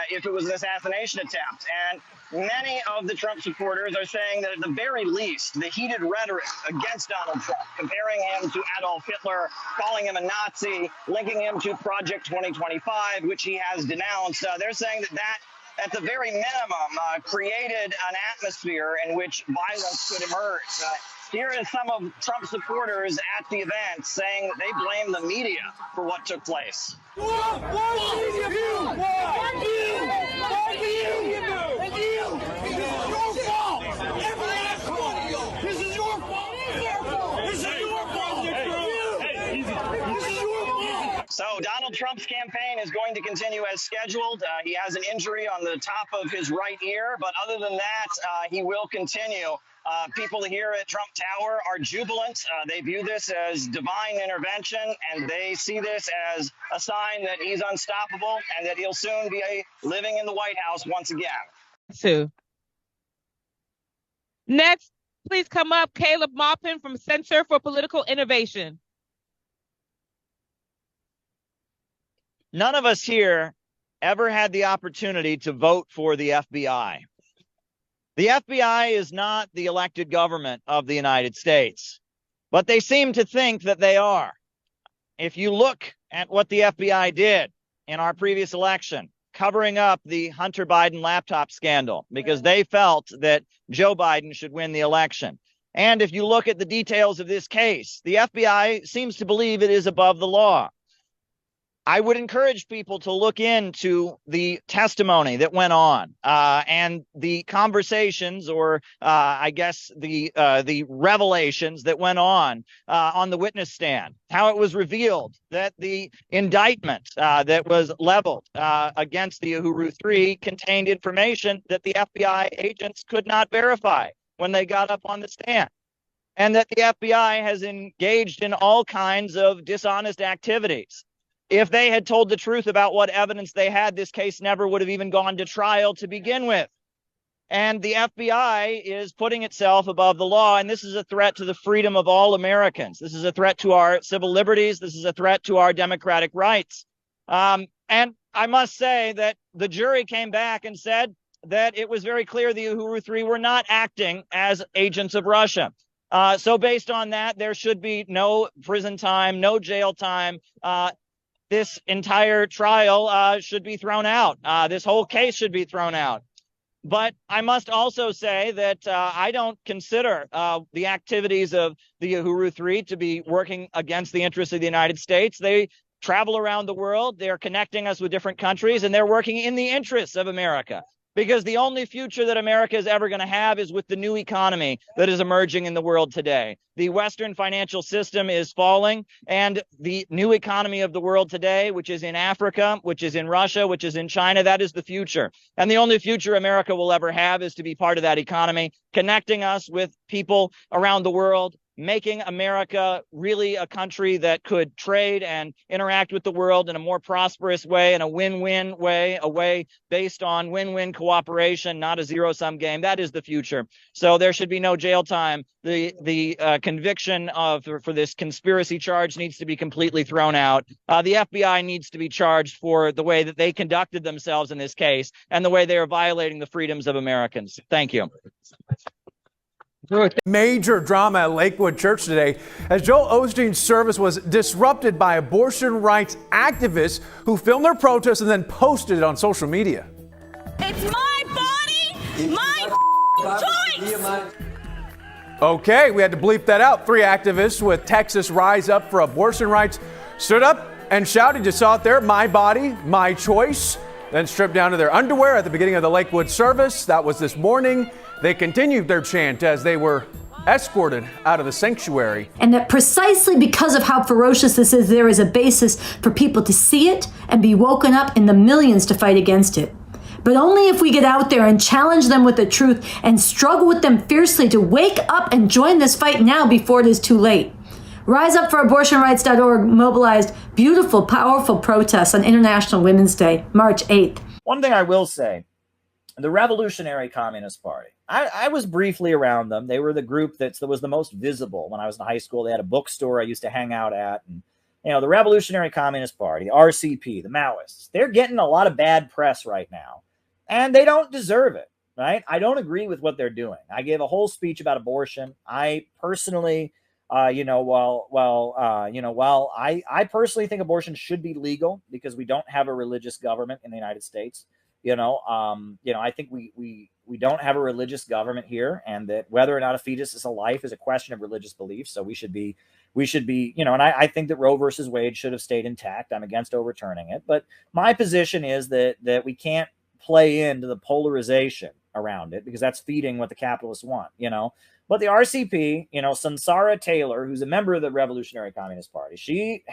if it was an assassination attempt. And many of the Trump supporters are saying that at the very least, the heated rhetoric against Donald Trump, comparing him to Adolf Hitler, calling him a Nazi, linking him to Project 2025, which he has denounced, they're saying that at the very minimum, created an atmosphere in which violence could emerge. Here is some of Trump supporters at the event saying that they blame the media for what took place. So Donald Trump's campaign is going to continue as scheduled. He has an injury on the top of his right ear, but other than that, he will continue. People here at Trump Tower are jubilant. They view this as divine intervention, and they see this as a sign that he's unstoppable and that he'll soon be living in the White House once again. Next, please come up Caleb Maupin from Center for Political Innovation. None of us here ever had the opportunity to vote for the FBI. The FBI is not the elected government of the United States, but they seem to think that they are. If you look at what the FBI did in our previous election, covering up the Hunter Biden laptop scandal, because they felt that Joe Biden should win the election. And if you look at the details of this case, the FBI seems to believe it is above the law. I would encourage people to look into the testimony that went on and the conversations, or I guess the revelations that went on the witness stand. How it was revealed that the indictment that was leveled against the Uhuru 3 contained information that the FBI agents could not verify when they got up on the stand, and that the FBI has engaged in all kinds of dishonest activities. If they had told the truth about what evidence they had, this case never would have even gone to trial to begin with. And the FBI is putting itself above the law, and this is a threat to the freedom of all Americans. This is a threat to our civil liberties. This is a threat to our democratic rights. And I must say that the jury came back and said that it was very clear the Uhuru 3 were not acting as agents of Russia. So based on that, there should be no prison time, no jail time. This entire trial should be thrown out. This whole case should be thrown out. But I must also say that I don't consider the activities of the Uhuru 3 to be working against the interests of the United States. They travel around the world. They're connecting us with different countries, and they're working in the interests of America. Because the only future that America is ever going to have is with the new economy that is emerging in the world today. The Western financial system is falling, and the new economy of the world today, which is in Africa, which is in Russia, which is in China, that is the future. And the only future America will ever have is to be part of that economy, connecting us with people around the world, making America really a country that could trade and interact with the world in a more prosperous way, in a win-win way, a way based on win-win cooperation, not a zero-sum game. That is the future. So there should be no jail time. The conviction for this conspiracy charge needs to be completely thrown out. The FBI needs to be charged for the way that they conducted themselves in this case and the way they are violating the freedoms of Americans. Thank you. Major drama at Lakewood Church today as Joel Osteen's service was disrupted by abortion rights activists who filmed their protest and then posted it on social media. It's my body, my choice. Okay, we had to bleep that out. 3 activists with Texas Rise Up for Abortion Rights stood up and shouted, you saw it there, my body, my choice, then stripped down to their underwear at the beginning of the Lakewood service. That was this morning. They continued their chant as they were escorted out of the sanctuary. And that precisely because of how ferocious this is, there is a basis for people to see it and be woken up in the millions to fight against it. But only if we get out there and challenge them with the truth and struggle with them fiercely to wake up and join this fight now before it is too late. RiseUpForAbortionRights.org mobilized beautiful, powerful protests on International Women's Day, March 8th. One thing I will say, the Revolutionary Communist Party, I was briefly around them. They were the group that was the most visible when I was in high school. They had a bookstore I used to hang out at. And, you know, the Revolutionary Communist Party, RCP, the Maoists, they're getting a lot of bad press right now. And they don't deserve it, right? I don't agree with what they're doing. I gave a whole speech about abortion. I personally, I personally think abortion should be legal because we don't have a religious government in the United States. I think we don't have a religious government here, and that whether or not a fetus is a life is a question of religious belief. So we should be, and I think that Roe versus Wade should have stayed intact. I'm against overturning it, but my position is that we can't play into the polarization around it because that's feeding what the capitalists want, But the RCP, Sansara Taylor, who's a member of the Revolutionary Communist Party,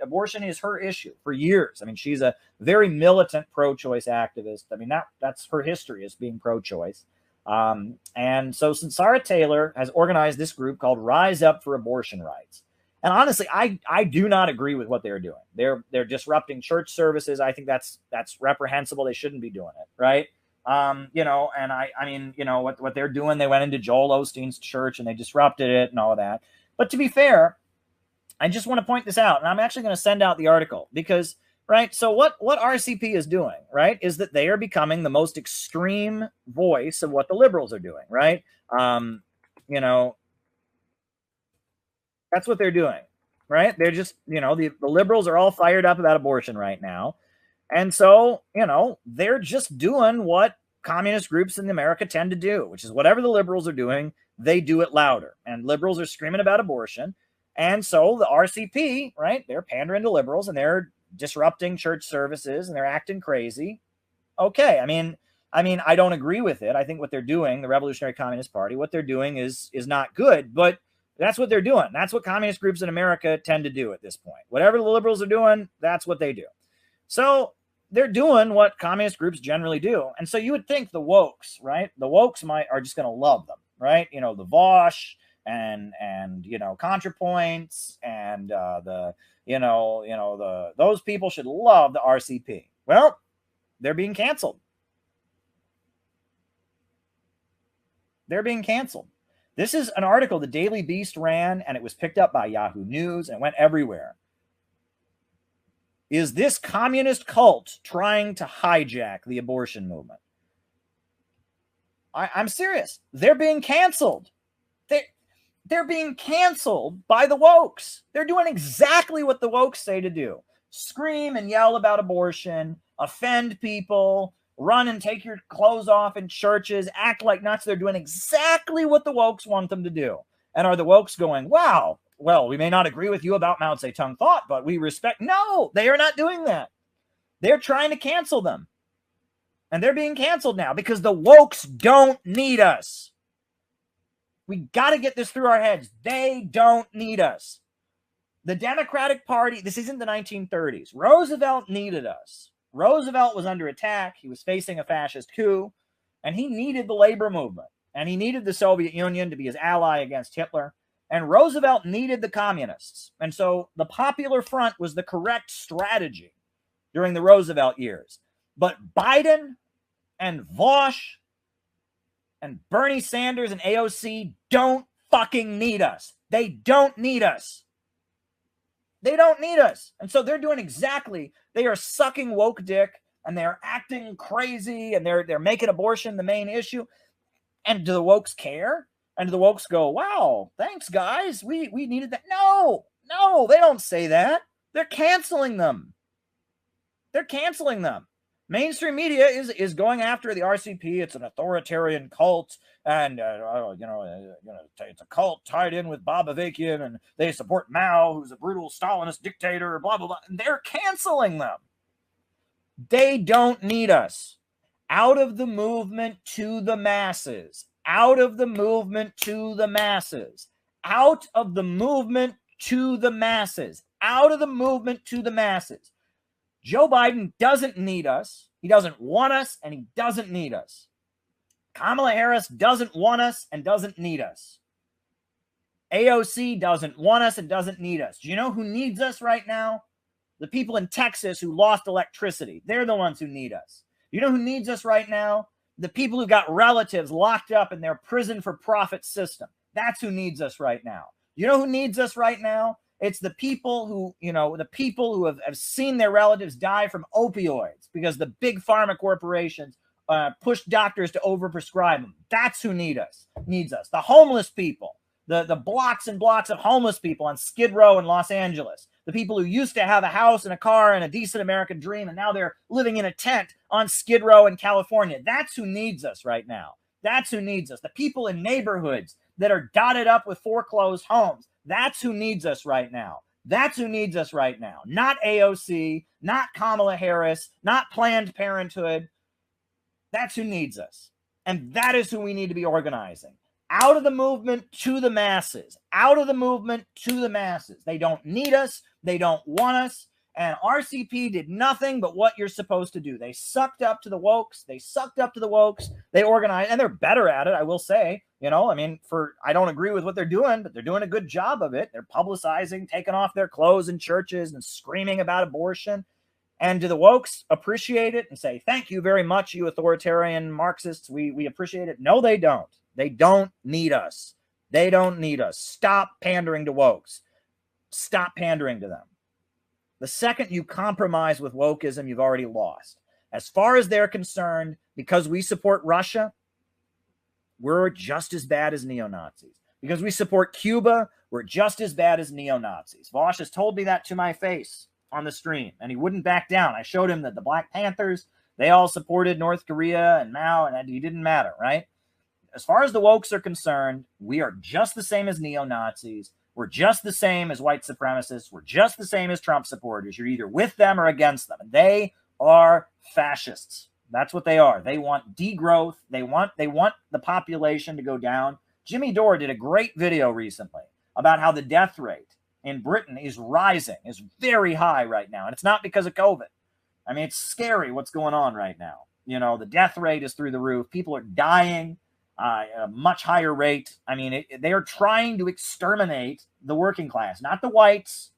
abortion is her issue for years. I mean, she's a very militant pro-choice activist. I mean, that's her history as being pro-choice. And so Sansara Taylor has organized this group called Rise Up for Abortion Rights. And honestly, I do not agree with what they're doing. They're disrupting church services. I think that's reprehensible. They shouldn't be doing it, right? What they're doing, they went into Joel Osteen's church and they disrupted it and all that. But to be fair, I just want to point this out, and I'm actually going to send out the article because, right, so what RCP is doing, right, is that they are becoming the most extreme voice of what the liberals are doing, right? That's what they're doing, right? They're just, the liberals are all fired up about abortion right now. And so, they're just doing what communist groups in America tend to do, which is whatever the liberals are doing, they do it louder. And liberals are screaming about abortion. And so the RCP, right, they're pandering to liberals and they're disrupting church services and they're acting crazy. Okay, I mean, I don't agree with it. I think what they're doing, the Revolutionary Communist Party, what they're doing is not good, but that's what they're doing. That's what communist groups in America tend to do at this point. Whatever the liberals are doing, that's what they do. So they're doing what communist groups generally do. And so you would think the wokes, right? The wokes are just going to love them, right? The Vosh and ContraPoints and those people should love the RCP. Well, they're being canceled. They're being canceled. This is an article the Daily Beast ran, and it was picked up by Yahoo News, and it went everywhere. Is this communist cult trying to hijack the abortion movement? I'm serious. They're being canceled. They're being canceled by the wokes. They're doing exactly what the wokes say to do. Scream and yell about abortion, offend people, run and take your clothes off in churches, act like nuts. They're doing exactly what the wokes want them to do. And are the wokes going, wow, well, we may not agree with you about Mao Zedong thought, but we respect. No, they are not doing that. They're trying to cancel them. And they're being canceled now because the wokes don't need us. We got to get this through our heads. They don't need us. The Democratic Party, this isn't the 1930s. Roosevelt needed us. Roosevelt was under attack. He was facing a fascist coup, and he needed the labor movement, and he needed the Soviet Union to be his ally against Hitler. And Roosevelt needed the communists. And so the Popular Front was the correct strategy during the Roosevelt years. But Biden and Vaush and Bernie Sanders and AOC don't fucking need us. They don't need us. They don't need us. And so they're doing exactly, they are sucking woke dick and they're acting crazy and they're making abortion the main issue. And do the wokes care? And do the wokes go, wow, thanks guys, we needed that? No, they don't say that. They're canceling them. They're canceling them. Mainstream media is going after the RCP. It's an authoritarian cult, and it's a cult tied in with Bob Avakian, and they support Mao, who's a brutal Stalinist dictator. Blah blah blah. And they're canceling them. They don't need us. Out of the movement to the masses. Out of the movement to the masses. Out of the movement to the masses. Out of the movement to the masses. Joe Biden doesn't need us. He doesn't want us, and he doesn't need us. Kamala Harris doesn't want us and doesn't need us. AOC doesn't want us and doesn't need us. Do you know who needs us right now? The people in Texas who lost electricity. They're the ones who need us. You know who needs us right now? The people who got relatives locked up in their prison for profit system. That's who needs us right now. You know who needs us right now? It's the people who, have seen their relatives die from opioids because the big pharma corporations push doctors to overprescribe them. That's who needs us. The homeless people, the blocks and blocks of homeless people on Skid Row in Los Angeles. The people who used to have a house and a car and a decent American dream, and now they're living in a tent on Skid Row in California. That's who needs us right now. That's who needs us. The people in neighborhoods that are dotted up with foreclosed homes. That's who needs us right now. That's who needs us right now. Not AOC, not Kamala Harris, not Planned Parenthood. That's who needs us. And that is who we need to be organizing. Out of the movement to the masses. Out of the movement to the masses. They don't need us. They don't want us. And RCP did nothing but what you're supposed to do. They sucked up to the wokes. They organized, and they're better at it, I will say. I don't agree with what they're doing, but they're doing a good job of it. They're publicizing, taking off their clothes in churches and screaming about abortion. And do the wokes appreciate it and say, thank you very much, you authoritarian Marxists. We appreciate it. No, they don't. They don't need us. They don't need us. Stop pandering to wokes. Stop pandering to them. The second you compromise with wokeism, you've already lost. As far as they're concerned, because we support Russia, we're just as bad as neo-Nazis. Because we support Cuba, we're just as bad as neo-Nazis. Vaush has told me that to my face on the stream, and he wouldn't back down. I showed him that the Black Panthers, they all supported North Korea and Mao, and he didn't matter, right? As far as the wokes are concerned, we are just the same as neo-Nazis. We're just the same as white supremacists. We're just the same as Trump supporters. You're either with them or against them. And they are fascists. That's what they are. They want degrowth. They want the population to go down. Jimmy Dore did a great video recently about how the death rate in Britain is rising, is very high right now. And it's not because of COVID. I mean, it's scary what's going on right now. The death rate is through the roof. People are dying at a much higher rate. I mean, they are trying to exterminate the working class, not the whites,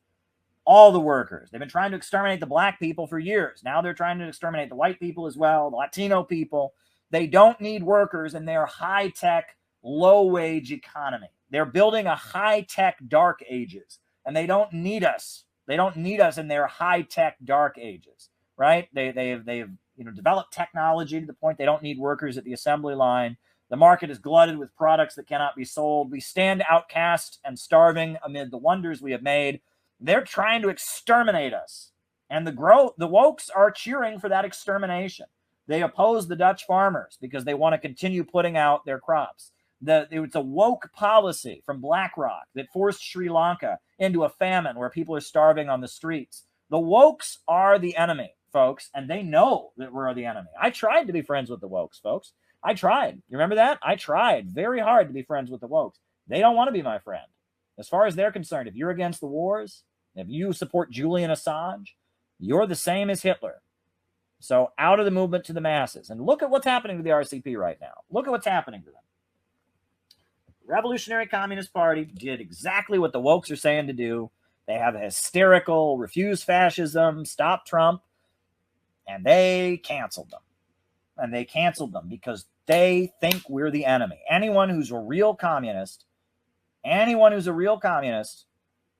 all the workers. They've been trying to exterminate the black people for years. Now they're trying to exterminate the white people as well, the Latino people. They don't need workers in their high-tech, low-wage economy. They're building a high-tech dark ages, and they don't need us. They don't need us in their high-tech dark ages, right? They've developed technology to the point they don't need workers at the assembly line. The market is glutted with products that cannot be sold. We stand outcast and starving amid the wonders we have made. They're trying to exterminate us. And the wokes are cheering for that extermination. They oppose the Dutch farmers because they want to continue putting out their crops. It's a woke policy from BlackRock that forced Sri Lanka into a famine where people are starving on the streets. The wokes are the enemy, folks, and they know that we're the enemy. I tried to be friends with the wokes, folks. I tried. You remember that? I tried very hard to be friends with the wokes. They don't want to be my friend. As far as they're concerned, if you're against the wars, if you support Julian Assange, you're the same as Hitler. So out of the movement to the masses. And look at what's happening to the RCP right now. Look at what's happening to them. Revolutionary Communist Party did exactly what the wokes are saying to do. They have a hysterical, refuse fascism, stop Trump, and they canceled them. And they canceled them because they think we're the enemy. Anyone who's a real communist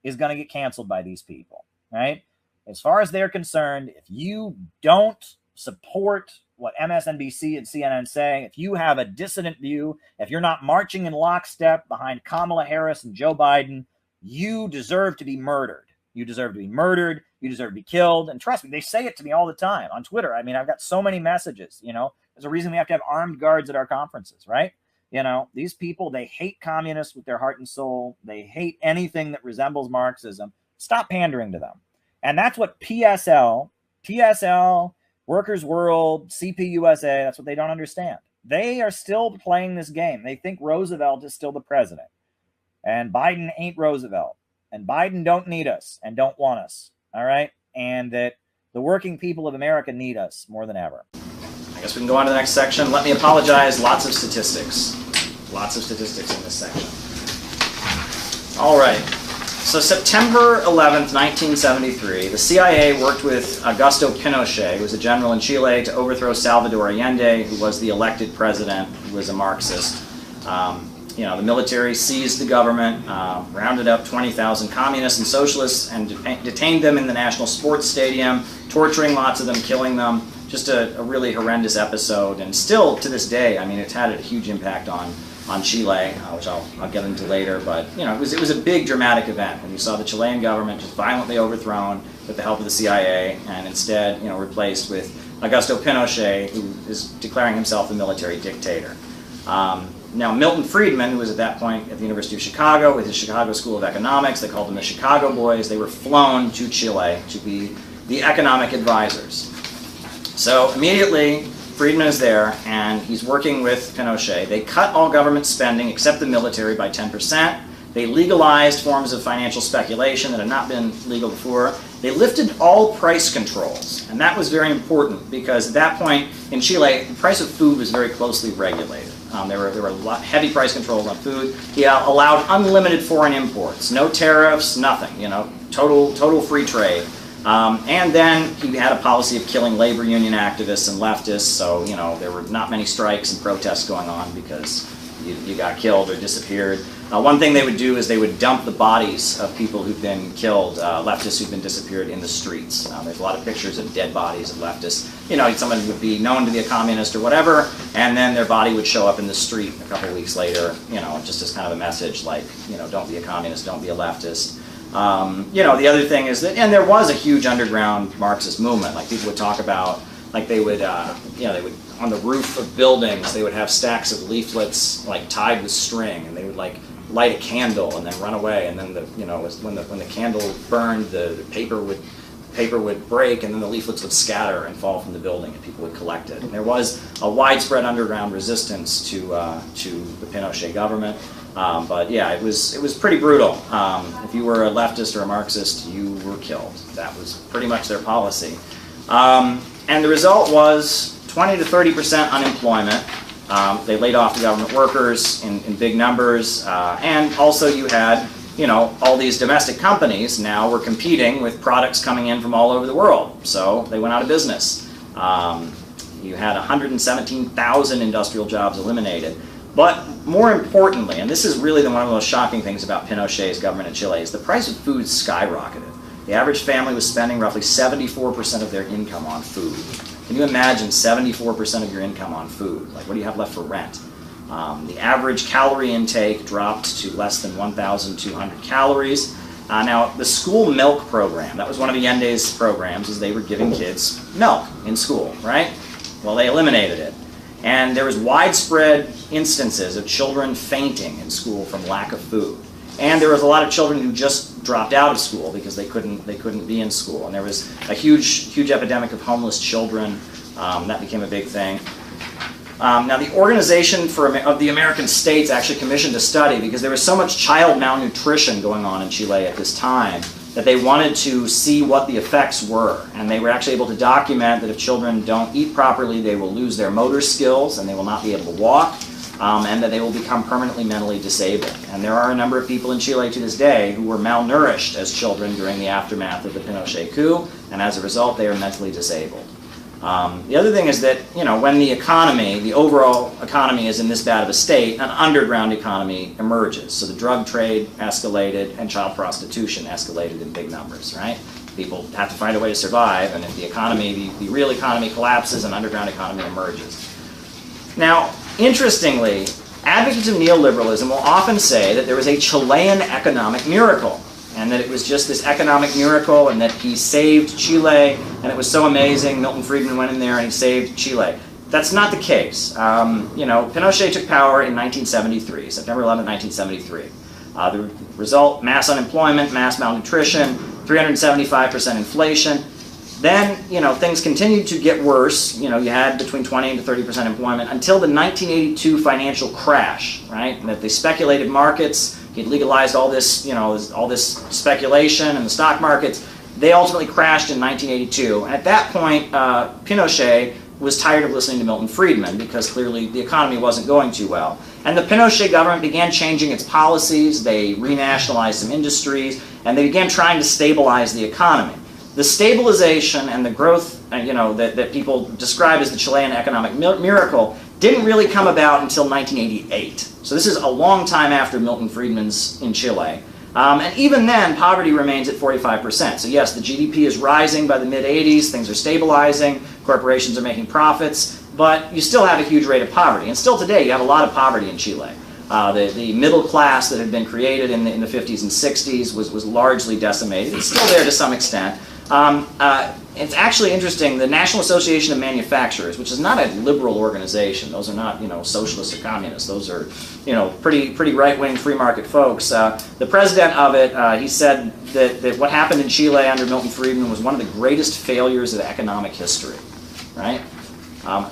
is going to get canceled by these people, right? As far as they're concerned, if you don't support what MSNBC and CNN say, if you have a dissident view, if you're not marching in lockstep behind Kamala Harris and Joe Biden, you deserve to be murdered. You deserve to be murdered. You deserve to be killed. And trust me, they say it to me all the time on Twitter. I mean, I've got so many messages, you know. There's a reason we have to have armed guards at our conferences, right? You know, these people, they hate communists with their heart and soul. They hate anything that resembles Marxism. Stop pandering to them. And that's what PSL, Workers' World, CPUSA, that's what they don't understand. They are still playing this game. They think Roosevelt is still the president. And Biden ain't Roosevelt. And Biden don't need us and don't want us, all right? And that the working people of America need us more than ever. I guess we can go on to the next section. Let me apologize. Lots of statistics. Lots of statistics in this section. All right. So September 11th, 1973, the CIA worked with Augusto Pinochet, who was a general in Chile, to overthrow Salvador Allende, who was the elected president, who was a Marxist. You know, the military seized the government, rounded up 20,000 communists and socialists, and detained them in the National Sports Stadium, torturing lots of them, killing them. Just a really horrendous episode, and still to this day, I mean, it's had a huge impact on Chile, which I'll get into later. But you know, it was a big dramatic event when you saw the Chilean government just violently overthrown with the help of the CIA, and instead, you know, replaced with Augusto Pinochet, who is declaring himself a military dictator. Now, Milton Friedman, who was at that point at the University of Chicago with his Chicago School of Economics, they called them the Chicago Boys. They were flown to Chile to be the economic advisors. So immediately, Friedman is there, and he's working with Pinochet. They cut all government spending except the military by 10%. They legalized forms of financial speculation that had not been legal before. They lifted all price controls, and that was very important because at that point in Chile, the price of food was very closely regulated. There were heavy price controls on food. He allowed unlimited foreign imports, no tariffs, nothing. You know, total free trade. And then he had a policy of killing labor union activists and leftists. So you know, there were not many strikes and protests going on because you got killed or disappeared. One thing they would do is they would dump the bodies of people who've been killed, leftists who've been disappeared, in the streets. There's a lot of pictures of dead bodies of leftists. You know, someone would be known to be a communist or whatever, and then their body would show up in the street a couple of weeks later, you know, just as kind of a message like, you know, don't be a communist, don't be a leftist. You know, the other thing is that, and there was a huge underground Marxist movement. Like people would talk about, like they would, you know, they would, on the roof of buildings, they would have stacks of leaflets like tied with string, and they would like light a candle and then run away, and then when the candle burned, the paper would break, and then the leaflets would scatter and fall from the building, and people would collect it. And there was a widespread underground resistance to the Pinochet government. But yeah, it was pretty brutal. If you were a leftist or a Marxist, you were killed. That was pretty much their policy. And the result was 20 to 30% unemployment. They laid off the government workers in big numbers, and also you had, you know, all these domestic companies now were competing with products coming in from all over the world, so they went out of business. You had 117,000 industrial jobs eliminated. But more importantly, and this is really one of the most shocking things about Pinochet's government in Chile, is the price of food skyrocketed. The average family was spending roughly 74% of their income on food. Can you imagine 74% of your income on food? Like, what do you have left for rent? The average calorie intake dropped to less than 1,200 calories. Now, the school milk program, that was one of Allende's programs, is they were giving kids milk in school, right? Well, they eliminated it. And there was widespread instances of children fainting in school from lack of food. And there was a lot of children who just dropped out of school because they couldn't be in school. And there was a huge epidemic of homeless children. That became a big thing. Now, the Organization of the American States actually commissioned a study because there was so much child malnutrition going on in Chile at this time that they wanted to see what the effects were. And they were actually able to document that if children don't eat properly, they will lose their motor skills and they will not be able to walk. and that they will become permanently mentally disabled. And there are a number of people in Chile to this day who were malnourished as children during the aftermath of the Pinochet coup, and as a result, they are mentally disabled. The other thing is that, when the economy, the overall economy is in this bad of a state, an underground economy emerges. So the drug trade escalated and child prostitution escalated in big numbers, right? People have to find a way to survive, and if the economy, the real economy collapses, an underground economy emerges. Now, interestingly, advocates of neoliberalism will often say that there was a Chilean economic miracle, and that it was just this economic miracle, and that he saved Chile, and it was so amazing. Milton Friedman went in there and he saved Chile. That's not the case. Pinochet took power in 1973, September 11, 1973. The result, mass unemployment, mass malnutrition, 375% inflation. Then, things continued to get worse. You had between 20 and 30% employment until the 1982 financial crash, right? And that the speculative markets, he'd legalized all this, all this speculation in the stock markets. They ultimately crashed in 1982. And at that point, Pinochet was tired of listening to Milton Friedman because clearly the economy wasn't going too well. And the Pinochet government began changing its policies. They renationalized some industries, and they began trying to stabilize the economy. The stabilization and the growth, that people describe as the Chilean economic miracle didn't really come about until 1988. So this is a long time after Milton Friedman's in Chile. And even then, poverty remains at 45%. So yes, the GDP is rising by the mid-'80s, things are stabilizing, corporations are making profits, but you still have a huge rate of poverty. And still today, you have a lot of poverty in Chile. The middle class that had been created in the 50s and 60s was largely decimated. It's still there to some extent. It's actually interesting, the National Association of Manufacturers, which is not a liberal organization, those are not, socialists or communists, those are, pretty right-wing free market folks. The president of it, he said that what happened in Chile under Milton Friedman was one of the greatest failures of economic history, right?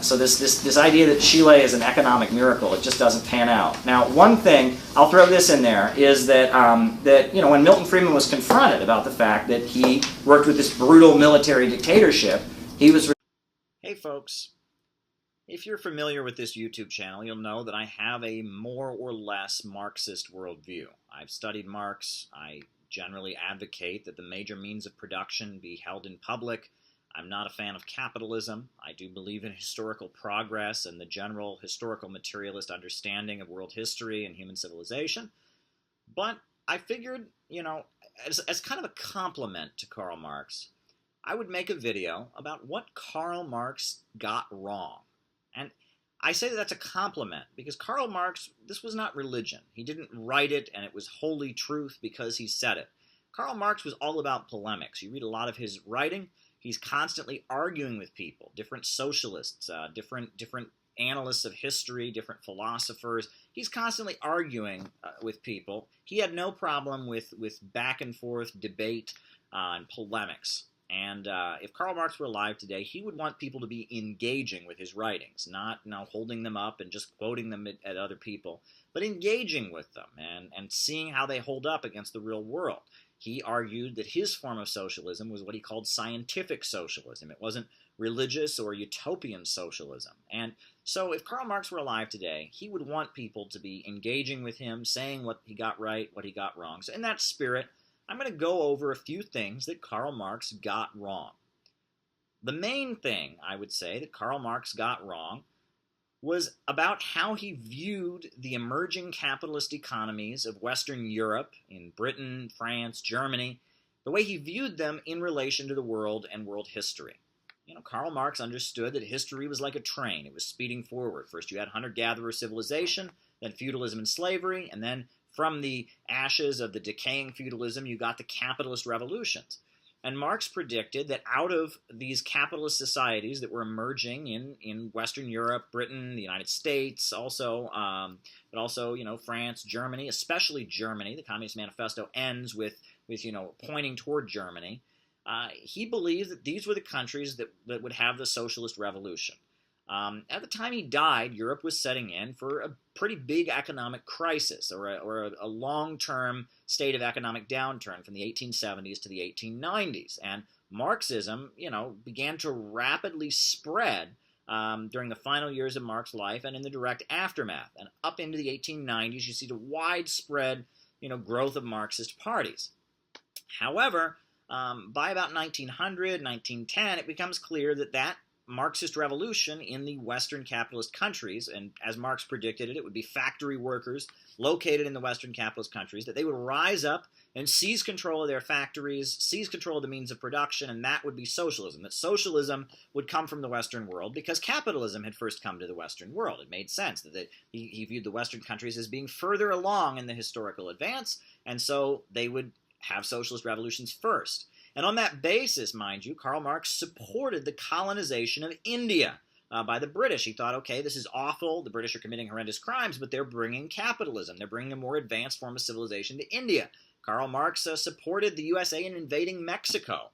So this idea that Chile is an economic miracle, it just doesn't pan out. Now, one thing, I'll throw this in there, is that, when Milton Friedman was confronted about the fact that he worked with this brutal military dictatorship, he was... Hey folks, if you're familiar with this YouTube channel, you'll know that I have a more or less Marxist worldview. I've studied Marx. I generally advocate that the major means of production be held in public. I'm not a fan of capitalism. I do believe in historical progress and the general historical materialist understanding of world history and human civilization. But I figured, as kind of a compliment to Karl Marx, I would make a video about what Karl Marx got wrong. And I say that that's a compliment because Karl Marx, this was not religion. He didn't write it and it was holy truth because he said it. Karl Marx was all about polemics. You read a lot of his writing. He's constantly arguing with people, different socialists, different analysts of history, different philosophers. He's constantly arguing with people. He had no problem with back and forth debate and polemics. And if Karl Marx were alive today, he would want people to be engaging with his writings, not holding them up and just quoting them at other people, but engaging with them and seeing how they hold up against the real world. He argued that his form of socialism was what he called scientific socialism. It wasn't religious or utopian socialism. And so if Karl Marx were alive today, he would want people to be engaging with him, saying what he got right, what he got wrong. So in that spirit, I'm going to go over a few things that Karl Marx got wrong. The main thing, I would say, that Karl Marx got wrong was about how he viewed the emerging capitalist economies of Western Europe, in Britain, France, Germany, the way he viewed them in relation to the world and world history. Karl Marx understood that history was like a train. It was speeding forward. First you had hunter-gatherer civilization, then feudalism and slavery, and then from the ashes of the decaying feudalism, you got the capitalist revolutions. And Marx predicted that out of these capitalist societies that were emerging in Western Europe, Britain, the United States, also, but also, France, Germany, especially Germany. The Communist Manifesto ends with pointing toward Germany. He believed that these were the countries that would have the socialist revolution. At the time he died, Europe was setting in for a pretty big economic crisis, or a long-term state of economic downturn from the 1870s to the 1890s. And Marxism, began to rapidly spread during the final years of Marx's life and in the direct aftermath. And up into the 1890s, you see the widespread, growth of Marxist parties. However, by about 1900, 1910, it becomes clear that Marxist revolution in the Western capitalist countries, and as Marx predicted it would be factory workers located in the Western capitalist countries, that they would rise up and seize control of their factories, seize control of the means of production, and that would be socialism. That socialism would come from the Western world because capitalism had first come to the Western world. It made sense that he viewed the Western countries as being further along in the historical advance, and so they would have socialist revolutions first. And on that basis, mind you, Karl Marx supported the colonization of India by the British. He thought, okay, this is awful, the British are committing horrendous crimes, but they're bringing capitalism. They're bringing a more advanced form of civilization to India. Karl Marx supported the USA in invading Mexico.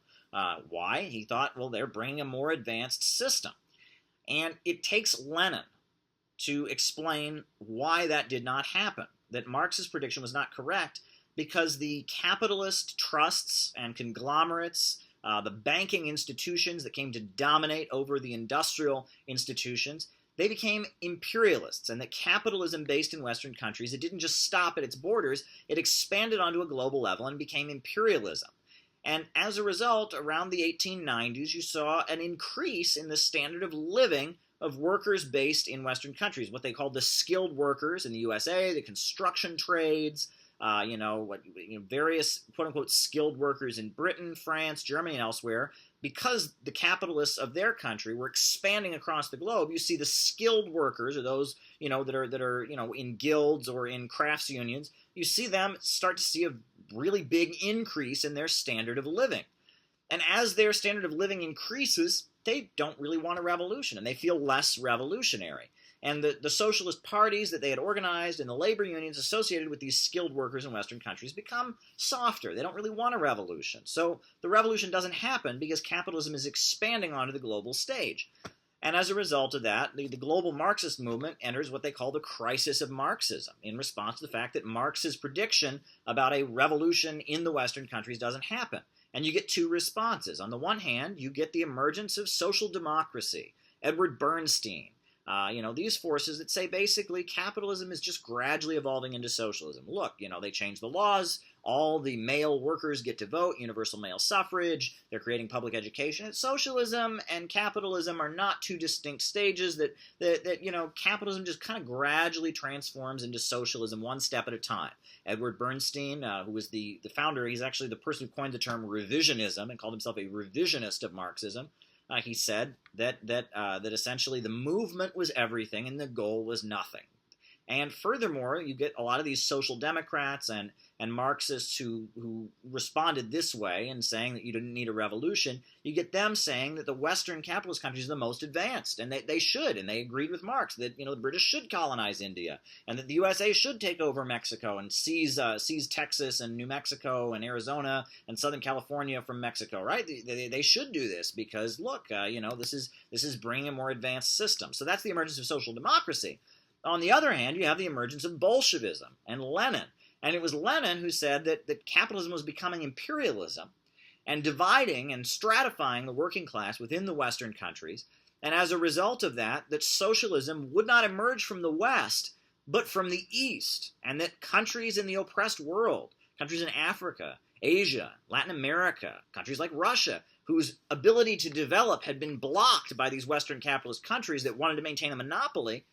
Why? He thought, well, they're bringing a more advanced system. And it takes Lenin to explain why that did not happen, that Marx's prediction was not correct, because the capitalist trusts and conglomerates, the banking institutions that came to dominate over the industrial institutions, they became imperialists, and that capitalism based in Western countries, it didn't just stop at its borders, it expanded onto a global level and became imperialism. And as a result, around the 1890s, you saw an increase in the standard of living of workers based in Western countries, what they called the skilled workers in the USA, the construction trades, various quote-unquote skilled workers in Britain, France, Germany, and elsewhere. Because the capitalists of their country were expanding across the globe, you see the skilled workers, or those that are in guilds or in crafts unions, you see them start to see a really big increase in their standard of living. And as their standard of living increases, they don't really want a revolution, and they feel less revolutionary. And the socialist parties that they had organized and the labor unions associated with these skilled workers in Western countries become softer. They don't really want a revolution. So the revolution doesn't happen because capitalism is expanding onto the global stage. And as a result of that, the global Marxist movement enters what they call the crisis of Marxism, in response to the fact that Marx's prediction about a revolution in the Western countries doesn't happen. And you get two responses. On the one hand, you get the emergence of social democracy, Edward Bernstein, these forces that say basically capitalism is just gradually evolving into socialism. Look, they changed the laws, all the male workers get to vote, universal male suffrage, they're creating public education. Socialism and capitalism are not two distinct stages, that capitalism just kind of gradually transforms into socialism one step at a time. Edward Bernstein, who was the founder, he's actually the person who coined the term revisionism and called himself a revisionist of Marxism. He said that essentially the movement was everything and the goal was nothing. And furthermore, you get a lot of these social democrats and Marxists who responded this way and saying that you didn't need a revolution. You get them saying that the Western capitalist countries are the most advanced, and they should, and they agreed with Marx that the British should colonize India, and that the USA should take over Mexico and seize Texas and New Mexico and Arizona and Southern California from Mexico, right? They should do this because look, this is bringing a more advanced system. So that's the emergence of social democracy. On the other hand, you have the emergence of Bolshevism and Lenin. And it was Lenin who said that capitalism was becoming imperialism and dividing and stratifying the working class within the Western countries. And as a result of that socialism would not emerge from the West, but from the East. And that countries in the oppressed world, countries in Africa, Asia, Latin America, countries like Russia, whose ability to develop had been blocked by these Western capitalist countries that wanted to maintain a monopoly,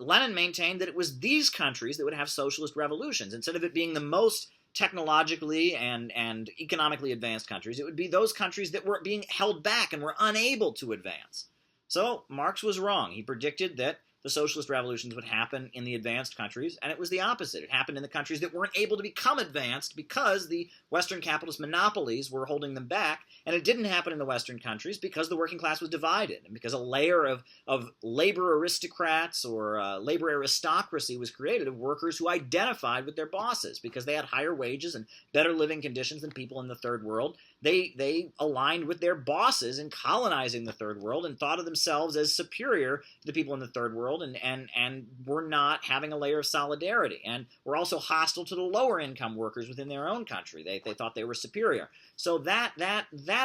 Lenin maintained that it was these countries that would have socialist revolutions. Instead of it being the most technologically and economically advanced countries, it would be those countries that were being held back and were unable to advance. So Marx was wrong. He predicted that the socialist revolutions would happen in the advanced countries, and it was the opposite. It happened in the countries that weren't able to become advanced because the Western capitalist monopolies were holding them back, and it didn't happen in the Western countries because the working class was divided, and because a layer of labor aristocrats or labor aristocracy was created of workers who identified with their bosses because they had higher wages and better living conditions than people in the Third World. They aligned with their bosses in colonizing the Third World and thought of themselves as superior to the people in the Third World, and were not having a layer of solidarity, and were also hostile to the lower income workers within their own country. They thought they were superior. So that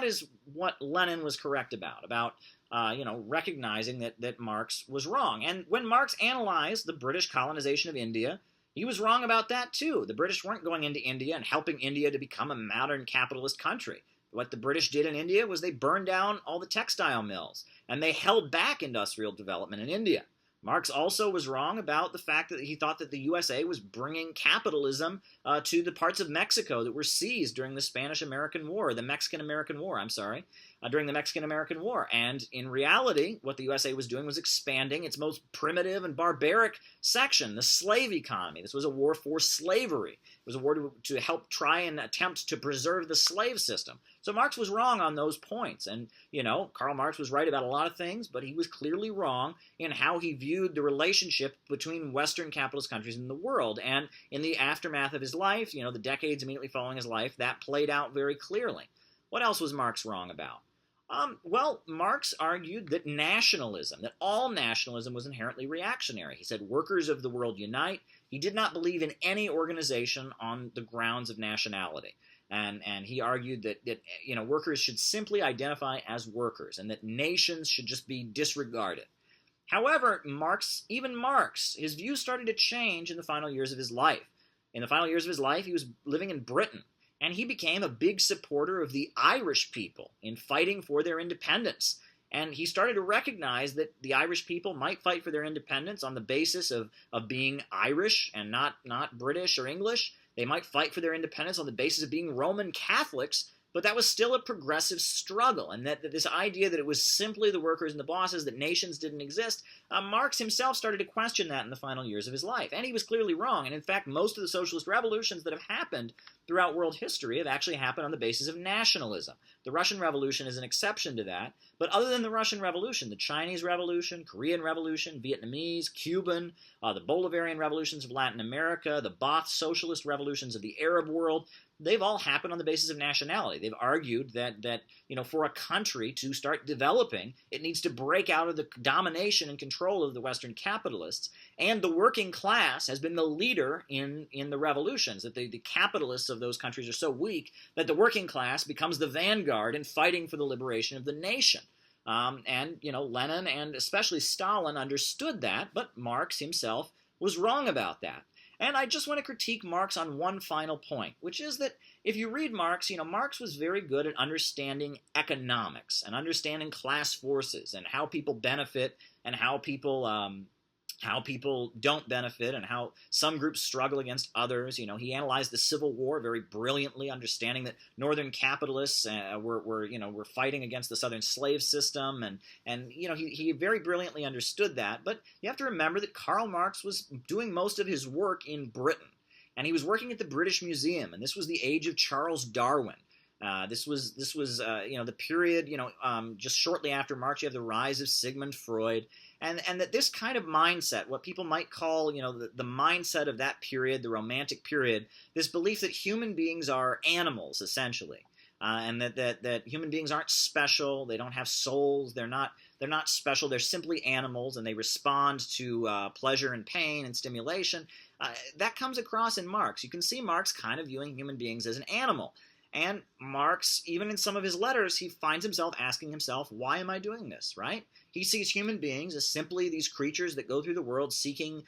is what Lenin was correct about recognizing that Marx was wrong. And when Marx analyzed the British colonization of India, he was wrong about that too. The British weren't going into India and helping India to become a modern capitalist country. What the British did in India was they burned down all the textile mills, and they held back industrial development in India. Marx also was wrong about the fact that he thought that the USA was bringing capitalism to the parts of Mexico that were seized during the Spanish-American War, the Mexican-American War, during the Mexican-American War. And in reality, what the USA was doing was expanding its most primitive and barbaric section, the slave economy. This was a war for slavery. It was a war to help try and attempt to preserve the slave system. So Marx was wrong on those points. And, Karl Marx was right about a lot of things, but he was clearly wrong in how he viewed the relationship between Western capitalist countries in the world. And in the aftermath of his life, the decades immediately following his life, that played out very clearly. What else was Marx wrong about? Well, Marx argued that all nationalism was inherently reactionary. He said, workers of the world unite. He did not believe in any organization on the grounds of nationality. And he argued that workers should simply identify as workers and that nations should just be disregarded. However, even Marx, his views started to change in the final years of his life. In the final years of his life, he was living in Britain, and he became a big supporter of the Irish people in fighting for their independence. And he started to recognize that the Irish people might fight for their independence on the basis of being Irish and not British or English. They might fight for their independence on the basis of being Roman Catholics, but that was still a progressive struggle, and that this idea that it was simply the workers and the bosses, that nations didn't exist, Marx himself started to question that in the final years of his life. And he was clearly wrong. And in fact, most of the socialist revolutions that have happened throughout world history have actually happened on the basis of nationalism. The Russian Revolution is an exception to that. But other than the Russian Revolution, the Chinese Revolution, Korean Revolution, Vietnamese, Cuban, the Bolivarian revolutions of Latin America, the Ba'ath socialist revolutions of the Arab world, they've all happened on the basis of nationality. They've argued that for a country to start developing, it needs to break out of the domination and control of the Western capitalists, and the working class has been the leader in the revolutions, that the capitalists of those countries are so weak that the working class becomes the vanguard in fighting for the liberation of the nation. Lenin and especially Stalin understood that, but Marx himself was wrong about that. And I just want to critique Marx on one final point, which is that if you read Marx, Marx was very good at understanding economics and understanding class forces and how people benefit and how people don't benefit and how some groups struggle against others. He analyzed the Civil War very brilliantly, understanding that northern capitalists were fighting against the southern slave system, and he very brilliantly understood that. But you have to remember that Karl Marx was doing most of his work in Britain, and he was working at the British Museum, and this was the age of Charles Darwin. This was the period, just shortly after Marx. You have the rise of Sigmund Freud, and that this kind of mindset, what people might call, the mindset of that period, the Romantic period, this belief that human beings are animals, essentially, and that human beings aren't special, they don't have souls, they're not special, they're simply animals, and they respond to pleasure and pain and stimulation. That comes across in Marx. You can see Marx kind of viewing human beings as an animal. And Marx, even in some of his letters, he finds himself asking himself, why am I doing this, right? He sees human beings as simply these creatures that go through the world seeking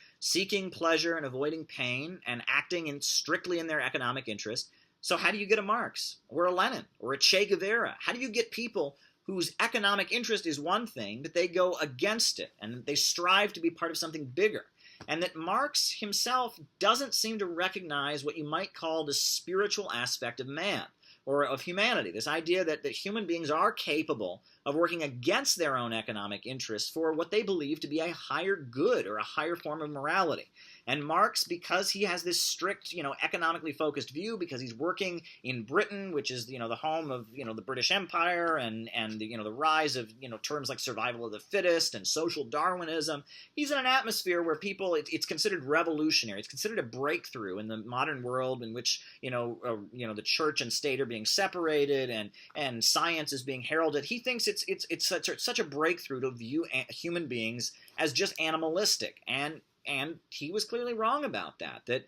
pleasure and avoiding pain and acting strictly in their economic interest. So how do you get a Marx or a Lenin or a Che Guevara? How do you get people whose economic interest is one thing, but they go against it and they strive to be part of something bigger? And that Marx himself doesn't seem to recognize what you might call the spiritual aspect of man, or of humanity, this idea that human beings are capable of working against their own economic interests for what they believe to be a higher good or a higher form of morality. And Marx, because he has this strict, economically focused view, because he's working in Britain, which is, the home of, the British Empire and the rise of, terms like survival of the fittest and social Darwinism, he's in an atmosphere where people, it's considered revolutionary. It's considered a breakthrough in the modern world in which, the church and state are being separated and science is being heralded. He thinks it's such a breakthrough to view human beings as just animalistic. And And he was clearly wrong about that. That,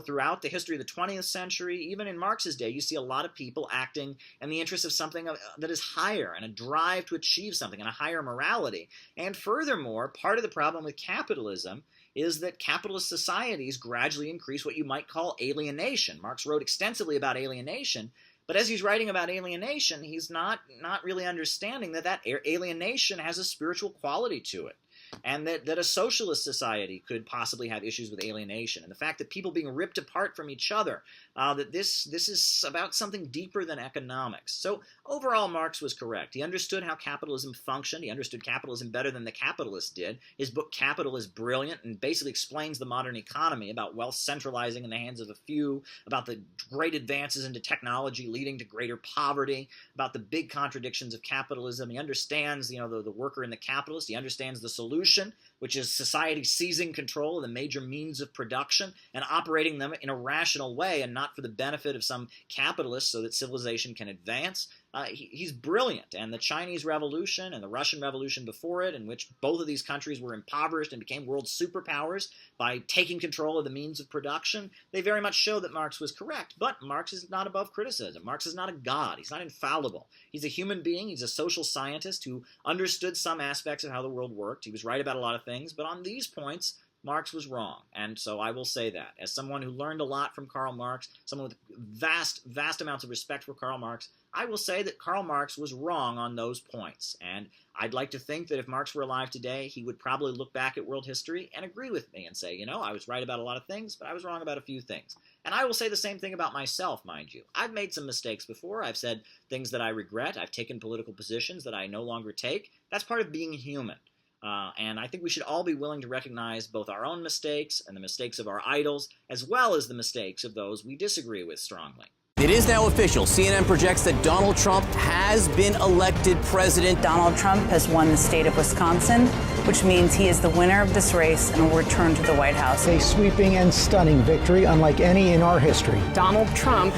throughout the history of the 20th century, even in Marx's day, you see a lot of people acting in the interest of something that is higher, and a drive to achieve something, and a higher morality. And furthermore, part of the problem with capitalism is that capitalist societies gradually increase what you might call alienation. Marx wrote extensively about alienation, but as he's writing about alienation, he's not really understanding that alienation has a spiritual quality to it, and that a socialist society could possibly have issues with alienation, and the fact that people being ripped apart from each other, that this is about something deeper than economics. So overall, Marx was correct. He understood how capitalism functioned. He understood capitalism better than the capitalists did. His book Capital is brilliant and basically explains the modern economy, about wealth centralizing in the hands of a few, about the great advances into technology leading to greater poverty, about the big contradictions of capitalism. He understands, the worker and the capitalist. He understands the solution, which is society seizing control of the major means of production and operating them in a rational way and not for the benefit of some capitalists so that civilization can advance. He's brilliant. And the Chinese Revolution and the Russian Revolution before it, in which both of these countries were impoverished and became world superpowers by taking control of the means of production, they very much show that Marx was correct. But Marx is not above criticism. Marx is not a god. He's not infallible. He's a human being. He's a social scientist who understood some aspects of how the world worked. He was right about a lot of things, but on these points, Marx was wrong. And so I will say that. As someone who learned a lot from Karl Marx, someone with vast amounts of respect for Karl Marx, I will say that Karl Marx was wrong on those points. And I'd like to think that if Marx were alive today, he would probably look back at world history and agree with me and say, I was right about a lot of things, but I was wrong about a few things. And I will say the same thing about myself, mind you. I've made some mistakes before. I've said things that I regret. I've taken political positions that I no longer take. That's part of being human. And I think we should all be willing to recognize both our own mistakes and the mistakes of our idols, as well as the mistakes of those we disagree with strongly. It is now official. CNN projects that Donald Trump has been elected president. Donald Trump has won the state of Wisconsin, which means he is the winner of this race and will return to the White House. A sweeping and stunning victory unlike any in our history. Donald Trump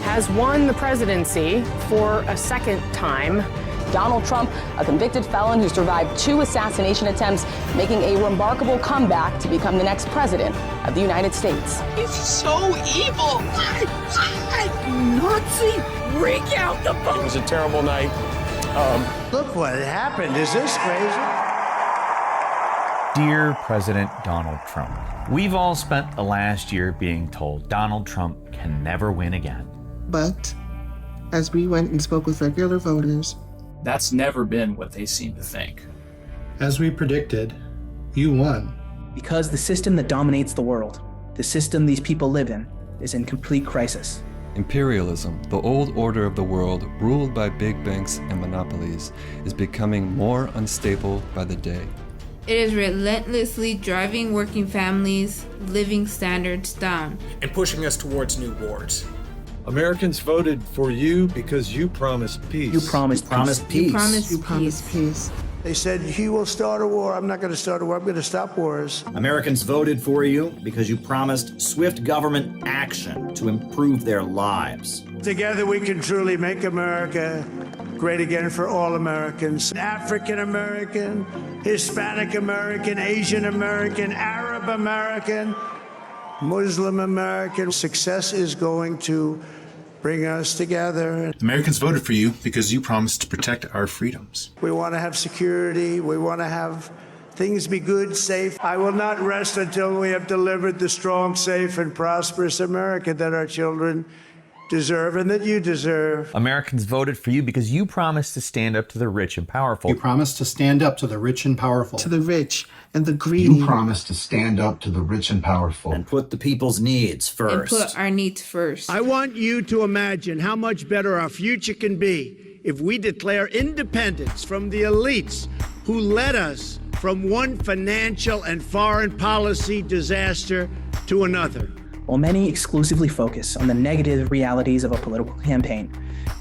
has won the presidency for a second time. Donald Trump, a convicted felon who survived 2 assassination attempts, making a remarkable comeback to become the next president of the United States. He's so evil! Nazi! Break out the boat! It was a terrible night. Look what happened. Is this crazy? Dear President Donald Trump, we've all spent the last year being told Donald Trump can never win again. But as we went and spoke with regular voters, that's never been what they seem to think. As we predicted, you won. Because the system that dominates the world, the system these people live in, is in complete crisis. Imperialism, the old order of the world ruled by big banks and monopolies, is becoming more unstable by the day. It is relentlessly driving working families' living standards down and pushing us towards new wars. Americans voted for you because you promised peace. You promised peace. You promised peace. They said, he will start a war. I'm not going to start a war. I'm going to stop wars. Americans voted for you because you promised swift government action to improve their lives. Together we can truly make America great again for all Americans. African American, Hispanic American, Asian American, Arab American, Muslim American. Success is going to bring us together. Americans voted for you because you promised to protect our freedoms. We want to have security. We want to have things be good, safe. I will not rest until we have delivered the strong, safe, and prosperous America that our children deserve and that you deserve. Americans voted for you because you promised to stand up to the rich and powerful. You promised to stand up to the rich and powerful. To the rich and the greedy. You promised to stand up to the rich and powerful. And put the people's needs first. And put our needs first. I want you to imagine how much better our future can be if we declare independence from the elites who led us from one financial and foreign policy disaster to another. While many exclusively focus on the negative realities of a political campaign,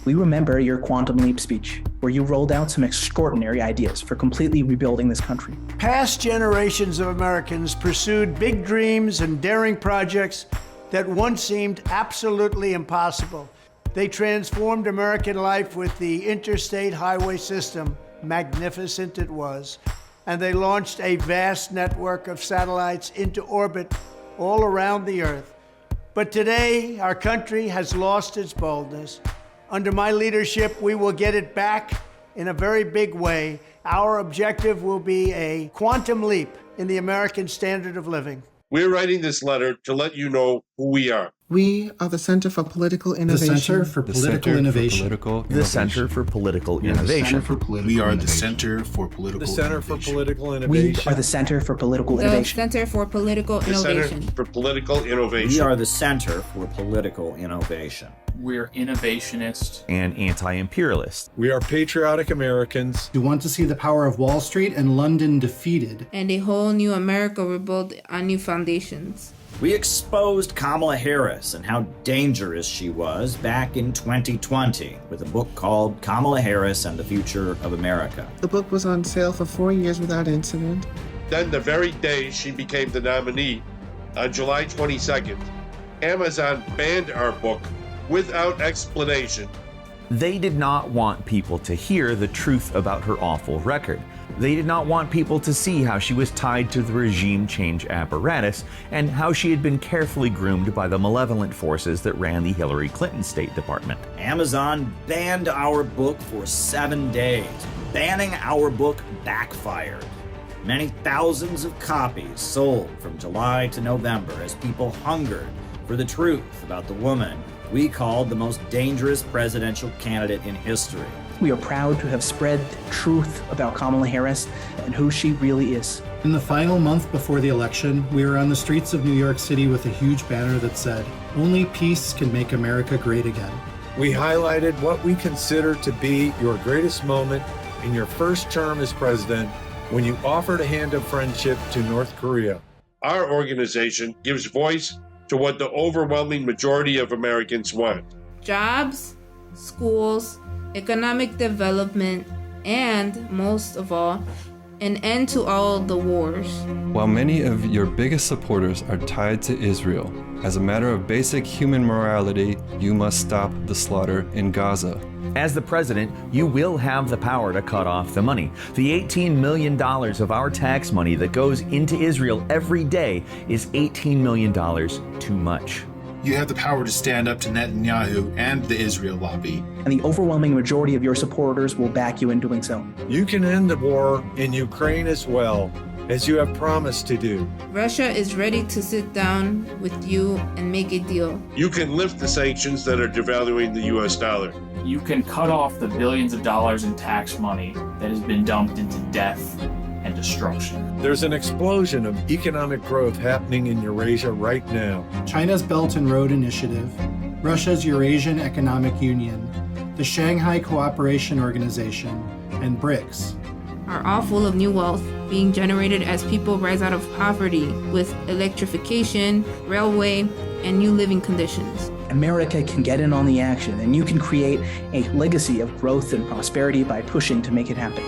we remember your Quantum Leap speech, where you rolled out some extraordinary ideas for completely rebuilding this country. Past generations of Americans pursued big dreams and daring projects that once seemed absolutely impossible. They transformed American life with the interstate highway system. Magnificent it was. and they launched a vast network of satellites into orbit all around the Earth. But today, our country has lost its boldness. Under my leadership, we will get it back in a very big way. Our objective will be a quantum leap in the American standard of living. We're writing this letter to let you know who we are. We are the Center for Political Innovation. The Center for Political Innovation. The Center for Political Innovation. We are the Center for Political The Center for Innovation. Political We Innovation. are the Center for Political The Innovation. Center for Political The Innovation. Center for Political Innovation. We are the Center for Political Innovation. We're innovationist And anti-imperialist. We are patriotic Americans who want to see the power of Wall Street and London defeated. And a whole new America rebuilt on new foundations. We exposed Kamala Harris and how dangerous she was back in 2020 with a book called Kamala Harris and the Future of America. The book was on sale for 4 years without incident. Then the very day she became the nominee, on July 22nd, Amazon banned our book without explanation. They did not want people to hear the truth about her awful record. They did not want people to see how she was tied to the regime change apparatus and how she had been carefully groomed by the malevolent forces that ran the Hillary Clinton State Department. Amazon banned our book for 7 days. Banning our book backfired. Many thousands of copies sold from July to November as people hungered for the truth about the woman we called the most dangerous presidential candidate in history. We are proud to have spread truth about Kamala Harris and who she really is. In the final month before the election, we were on the streets of New York City with a huge banner that said, "Only peace can make America great again." We highlighted what we consider to be your greatest moment in your first term as president when you offered a hand of friendship to North Korea. Our organization gives voice to what the overwhelming majority of Americans want. Jobs, schools, economic development, and, most of all, an end to all the wars. While many of your biggest supporters are tied to Israel, as a matter of basic human morality, you must stop the slaughter in Gaza. As the president, you will have the power to cut off the money. The $18 million of our tax money that goes into Israel every day is $18 million too much. You have the power to stand up to Netanyahu and the Israel lobby. And the overwhelming majority of your supporters will back you in doing so. You can end the war in Ukraine as well, as you have promised to do. Russia is ready to sit down with you and make a deal. You can lift the sanctions that are devaluing the US dollar. You can cut off the billions of dollars in tax money that has been dumped into death and destruction. There's an explosion of economic growth happening in Eurasia right now. China's Belt and Road Initiative, Russia's Eurasian Economic Union, the Shanghai Cooperation Organization, and BRICS are all full of new wealth being generated as people rise out of poverty with electrification, railway, and new living conditions. America can get in on the action, and you can create a legacy of growth and prosperity by pushing to make it happen.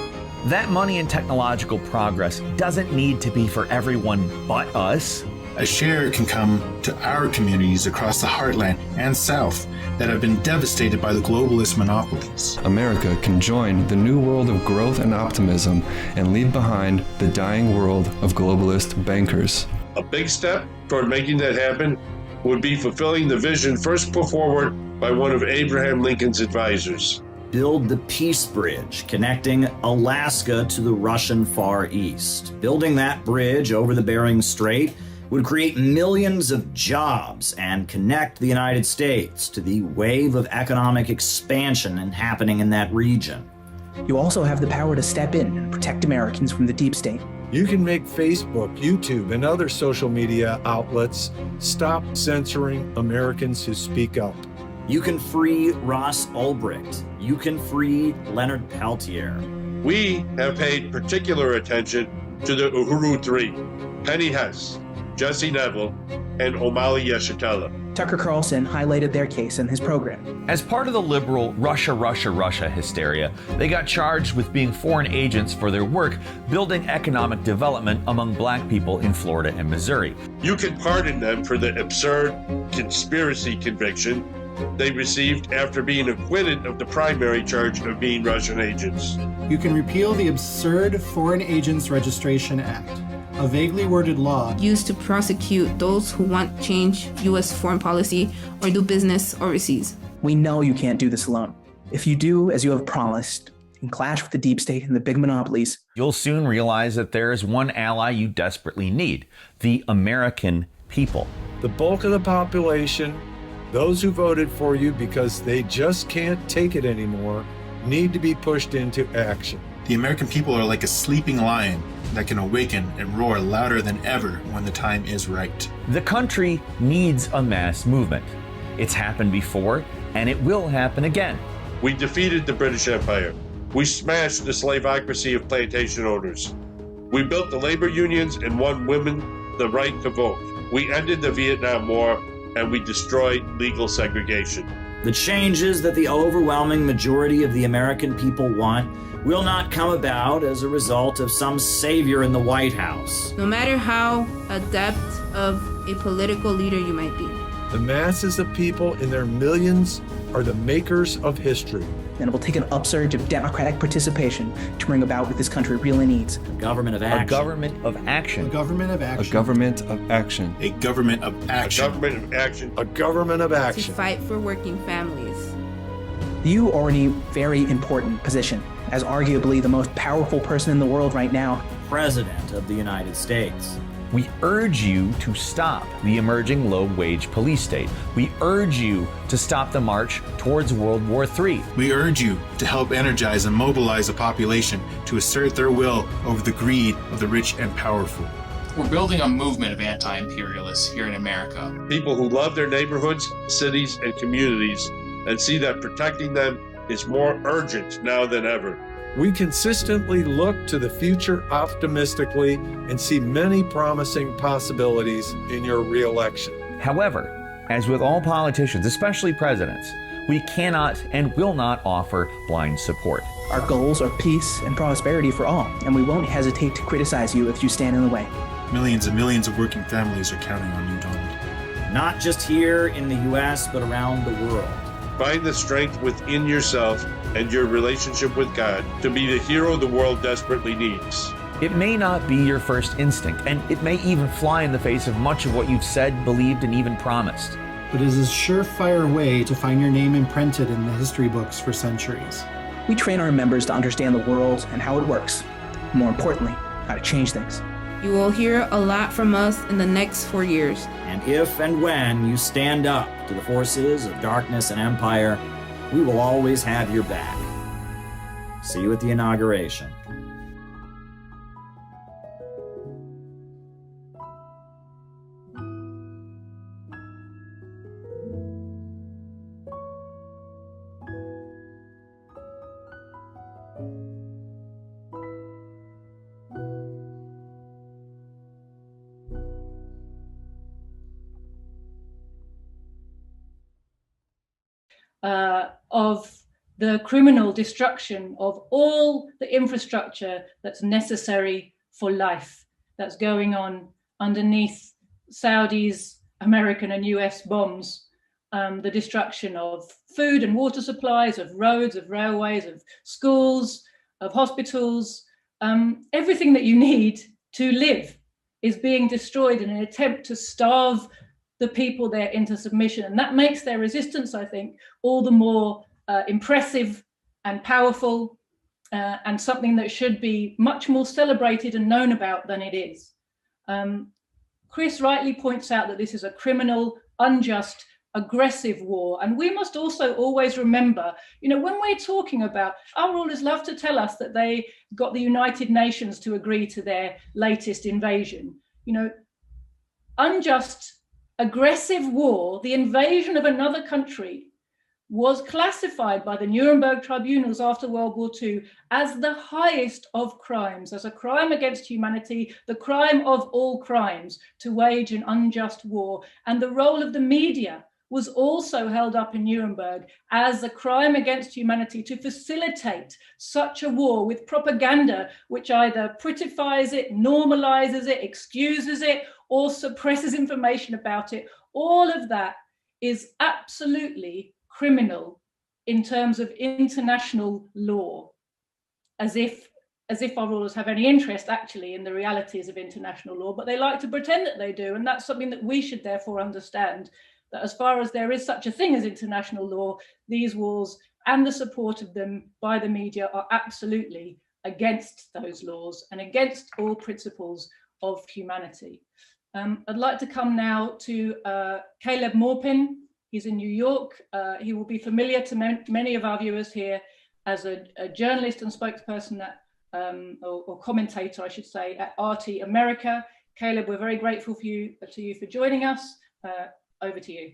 That money and technological progress doesn't need to be for everyone but us. A share can come to our communities across the heartland and south that have been devastated by the globalist monopolies. America can join the new world of growth and optimism and leave behind the dying world of globalist bankers. A big step toward making that happen would be fulfilling the vision first put forward by one of Abraham Lincoln's advisors. Build the Peace Bridge, connecting Alaska to the Russian Far East. Building that bridge over the Bering Strait would create millions of jobs and connect the United States to the wave of economic expansion happening in that region. You also have the power to step in and protect Americans from the deep state. You can make Facebook, YouTube, and other social media outlets stop censoring Americans who speak up. You can free Ross Ulbricht. You can free Leonard Peltier. We have paid particular attention to the Uhuru Three, Penny Hess, Jesse Neville, and Omali Yeshitela. Tucker Carlson highlighted their case in his program. As part of the liberal Russia, Russia, Russia hysteria, they got charged with being foreign agents for their work building economic development among black people in Florida and Missouri. You can pardon them for the absurd conspiracy conviction they received after being acquitted of the primary charge of being Russian agents. You can repeal the absurd Foreign Agents Registration Act, a vaguely worded law used to prosecute those who want to change U.S. foreign policy or do business overseas. We know you can't do this alone. If you do, as you have promised, and clash with the deep state and the big monopolies, you'll soon realize that there is one ally you desperately need: the American people. The bulk of the population, those who voted for you because they just can't take it anymore, need to be pushed into action. The American people are like a sleeping lion that can awaken and roar louder than ever when the time is right. The country needs a mass movement. It's happened before, and it will happen again. We defeated the British Empire. We smashed the slavocracy of plantation owners. We built the labor unions and won women the right to vote. We ended the Vietnam War, and we destroyed legal segregation. The changes that the overwhelming majority of the American people want will not come about as a result of some savior in the White House. No matter how adept of a political leader you might be. The masses of people in their millions are the makers of history. And it will take an upsurge of democratic participation to bring about what this country really needs. A government of action. A government of action. A government of action. A government of action. A government of action. A government of action. A government of action. To fight for working families. You are in a very important position as arguably the most powerful person in the world right now. President of the United States. We urge you to stop the emerging low-wage police state. We urge you to stop the march towards World War III. We urge you to help energize and mobilize a population to assert their will over the greed of the rich and powerful. We're building a movement of anti-imperialists here in America. People who love their neighborhoods, cities, and communities and see that protecting them is more urgent now than ever. We consistently look to the future optimistically and see many promising possibilities in your re-election. However, as with all politicians, especially presidents, we cannot and will not offer blind support. Our goals are peace and prosperity for all, and we won't hesitate to criticize you if you stand in the way. Millions and millions of working families are counting on you, Donald. Not just here in the U.S., but around the world. Find the strength within yourself and your relationship with God to be the hero the world desperately needs. It may not be your first instinct, and it may even fly in the face of much of what you've said, believed, and even promised. But it is a surefire way to find your name imprinted in the history books for centuries. We train our members to understand the world and how it works. More importantly, how to change things. You will hear a lot from us in the next 4 years. And if and when you stand up to the forces of darkness and empire, we will always have your back. See you at the inauguration. Of the criminal destruction of all the infrastructure that's necessary for life that's going on underneath Saudi's American and US bombs, the destruction of food and water supplies, of roads, of railways, of schools, of hospitals, everything that you need to live is being destroyed in an attempt to starve the people there into submission. And that makes their resistance, I think, all the more impressive and powerful and something that should be much more celebrated and known about than it is. Chris rightly points out that this is a criminal, unjust, aggressive war. And we must also always remember, when we're talking about, our rulers love to tell us that they got the United Nations to agree to their latest invasion. Unjust, aggressive war, the invasion of another country, was classified by the Nuremberg tribunals after World War II as the highest of crimes, as a crime against humanity, the crime of all crimes, to wage an unjust war. And the role of the media was also held up in Nuremberg as a crime against humanity to facilitate such a war with propaganda which either prettifies it, normalizes it, excuses it, or suppresses information about it. All of that is absolutely criminal in terms of international law, as if our rulers have any interest actually in the realities of international law, but they like to pretend that they do. And that's something that we should therefore understand, that as far as there is such a thing as international law, these wars and the support of them by the media are absolutely against those laws and against all principles of humanity. I'd like to come now to Caleb Morpin. He's in New York. He will be familiar to many of our viewers here as a journalist and spokesperson at, or commentator, I should say, at RT America. Caleb, we're very grateful to you for joining us. Over to you.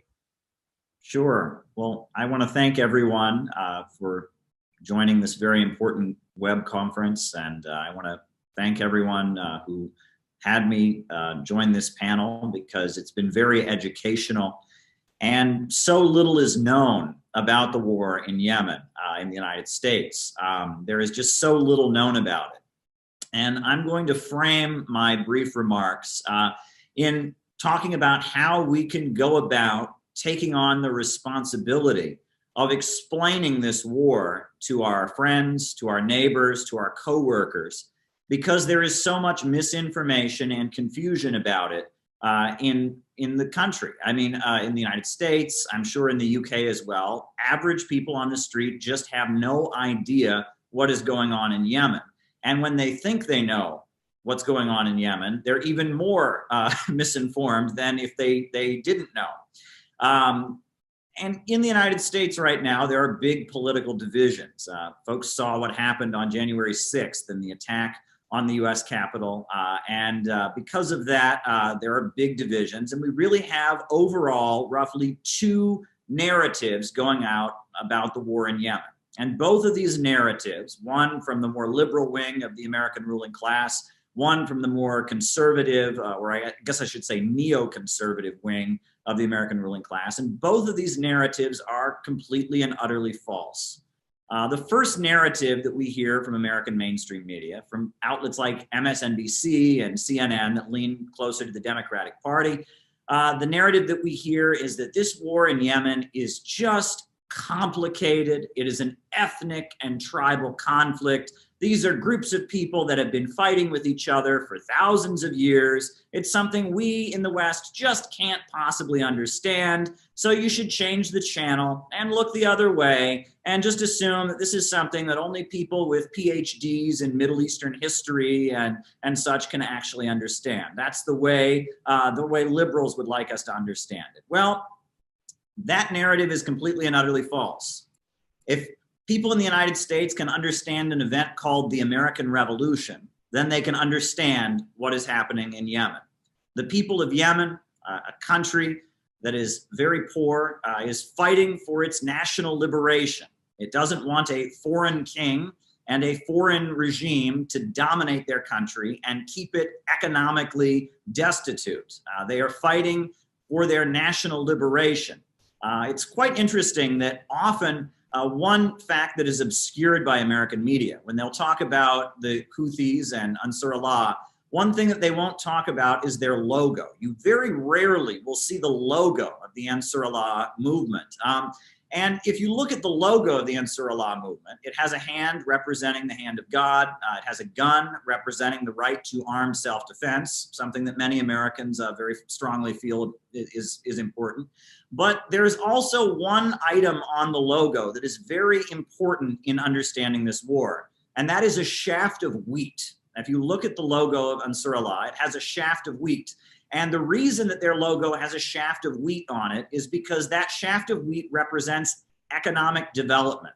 Sure. Well, I want to thank everyone for joining this very important web conference, and I want to thank everyone who had me join this panel, because it's been very educational, and so little is known about the war in Yemen in the United States. There is just so little known about it. And I'm going to frame my brief remarks in talking about how we can go about taking on the responsibility of explaining this war to our friends, to our neighbors, to our coworkers, because there is so much misinformation and confusion about it in the country. I mean, in the United States, I'm sure in the UK as well, average people on the street just have no idea what is going on in Yemen. And when they think they know what's going on in Yemen, they're even more misinformed than if they didn't know. And in the United States right now, there are big political divisions. Folks saw what happened on January 6th and the attack on the US Capitol. And because of that, there are big divisions. And we really have overall roughly two narratives going out about the war in Yemen. And both of these narratives, one from the more liberal wing of the American ruling class, one from the more conservative, or I guess I should say neoconservative wing of the American ruling class. And both of these narratives are completely and utterly false. The first narrative that we hear from American mainstream media, from outlets like MSNBC and CNN that lean closer to the Democratic Party, the narrative that we hear is that this war in Yemen is just complicated. It is an ethnic and tribal conflict. These are groups of people that have been fighting with each other for thousands of years. It's something we in the West just can't possibly understand. So you should change the channel and look the other way and just assume that this is something that only people with PhDs in Middle Eastern history and such can actually understand. That's the way liberals would like us to understand it. Well, that narrative is completely and utterly false. If people in the United States can understand an event called the American Revolution, then they can understand what is happening in Yemen. The people of Yemen, a country that is very poor, is fighting for its national liberation. It doesn't want a foreign king and a foreign regime to dominate their country and keep it economically destitute. They are fighting for their national liberation. It's quite interesting that often one fact that is obscured by American media, when they'll talk about the Houthis and Ansar Allah, one thing that they won't talk about is their logo. You very rarely will see the logo of the Ansar Allah movement. And if you look at the logo of the Ansar Allah movement, it has a hand representing the hand of God. It has a gun representing the right to armed self-defense, something that many Americans very strongly feel is important. But there's also one item on the logo that is very important in understanding this war, and that is a shaft of wheat. If you look at the logo of Ansar Allah, it has a shaft of wheat. And the reason that their logo has a shaft of wheat on it is because that shaft of wheat represents economic development.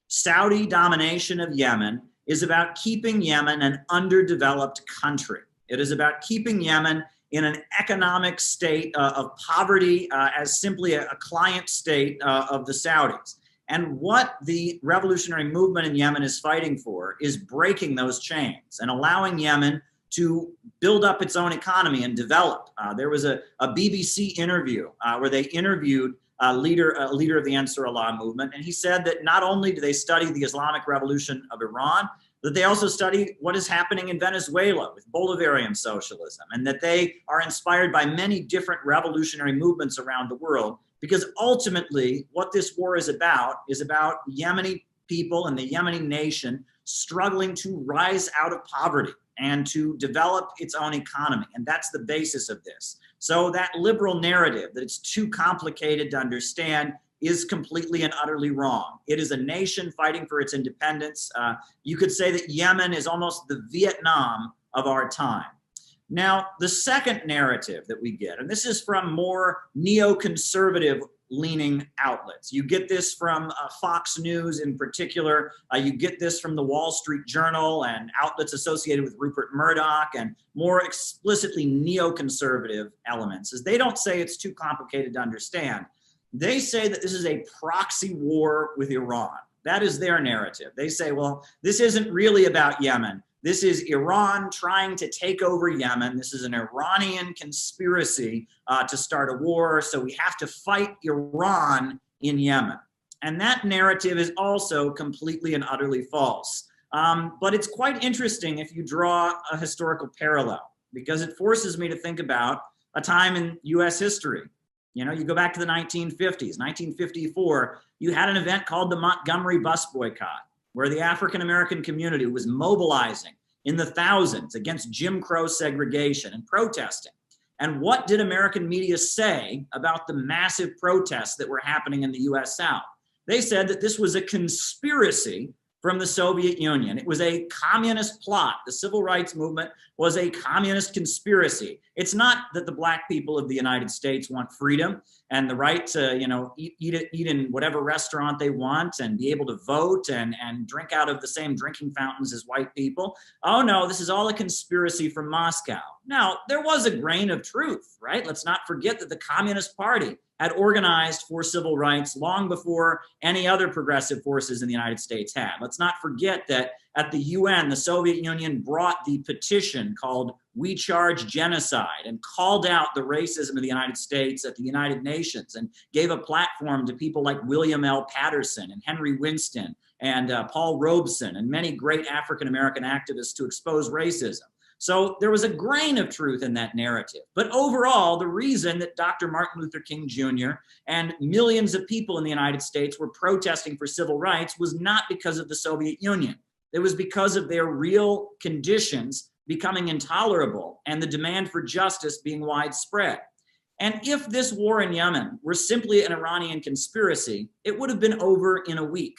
Saudi domination of Yemen is about keeping Yemen an underdeveloped country. It is about keeping Yemen in an economic state of poverty as simply a client state of the Saudis. And what the revolutionary movement in Yemen is fighting for is breaking those chains and allowing Yemen to build up its own economy and develop. There was a BBC interview where they interviewed a leader of the Ansar Allah movement, and he said that not only do they study the Islamic Revolution of Iran, that they also study what is happening in Venezuela with Bolivarian socialism, and that they are inspired by many different revolutionary movements around the world because ultimately what this war is about Yemeni people and the Yemeni nation struggling to rise out of poverty and to develop its own economy. And that's the basis of this. So that liberal narrative that it's too complicated to understand is completely and utterly wrong. It is a nation fighting for its independence. You could say that Yemen is almost the Vietnam of our time. Now, the second narrative that we get, and this is from more neoconservative leaning outlets. You get this from Fox News in particular. You get this from the Wall Street Journal and outlets associated with Rupert Murdoch and more explicitly neoconservative elements, is they don't say it's too complicated to understand. They say that this is a proxy war with Iran. That is their narrative. They say, well, this isn't really about Yemen. This is Iran trying to take over Yemen. This is an Iranian conspiracy to start a war. So we have to fight Iran in Yemen. And that narrative is also completely and utterly false. But it's quite interesting if you draw a historical parallel, because it forces me to think about a time in US history. You know, you go back to the 1950s, 1954, you had an event called the Montgomery bus boycott, where the African-American community was mobilizing in the thousands against Jim Crow segregation and protesting. And what did American media say about the massive protests that were happening in the US South? They said that this was a conspiracy from the Soviet Union. It was a communist plot. The civil rights movement was a communist conspiracy. It's not that the black people of the United States want freedom and the right to, you know, eat in whatever restaurant they want and be able to vote and drink out of the same drinking fountains as white people. Oh no, this is all a conspiracy from Moscow. Now, there was a grain of truth, right? Let's not forget that the Communist Party had organized for civil rights long before any other progressive forces in the United States had. Let's not forget that at the UN, the Soviet Union brought the petition called We Charge Genocide and called out the racism of the United States at the United Nations and gave a platform to people like William L. Patterson and Henry Winston and Paul Robeson and many great African-American activists to expose racism. So there was a grain of truth in that narrative. But overall, the reason that Dr. Martin Luther King Jr. and millions of people in the United States were protesting for civil rights was not because of the Soviet Union. It was because of their real conditions becoming intolerable and the demand for justice being widespread. And if this war in Yemen were simply an Iranian conspiracy, it would have been over in a week,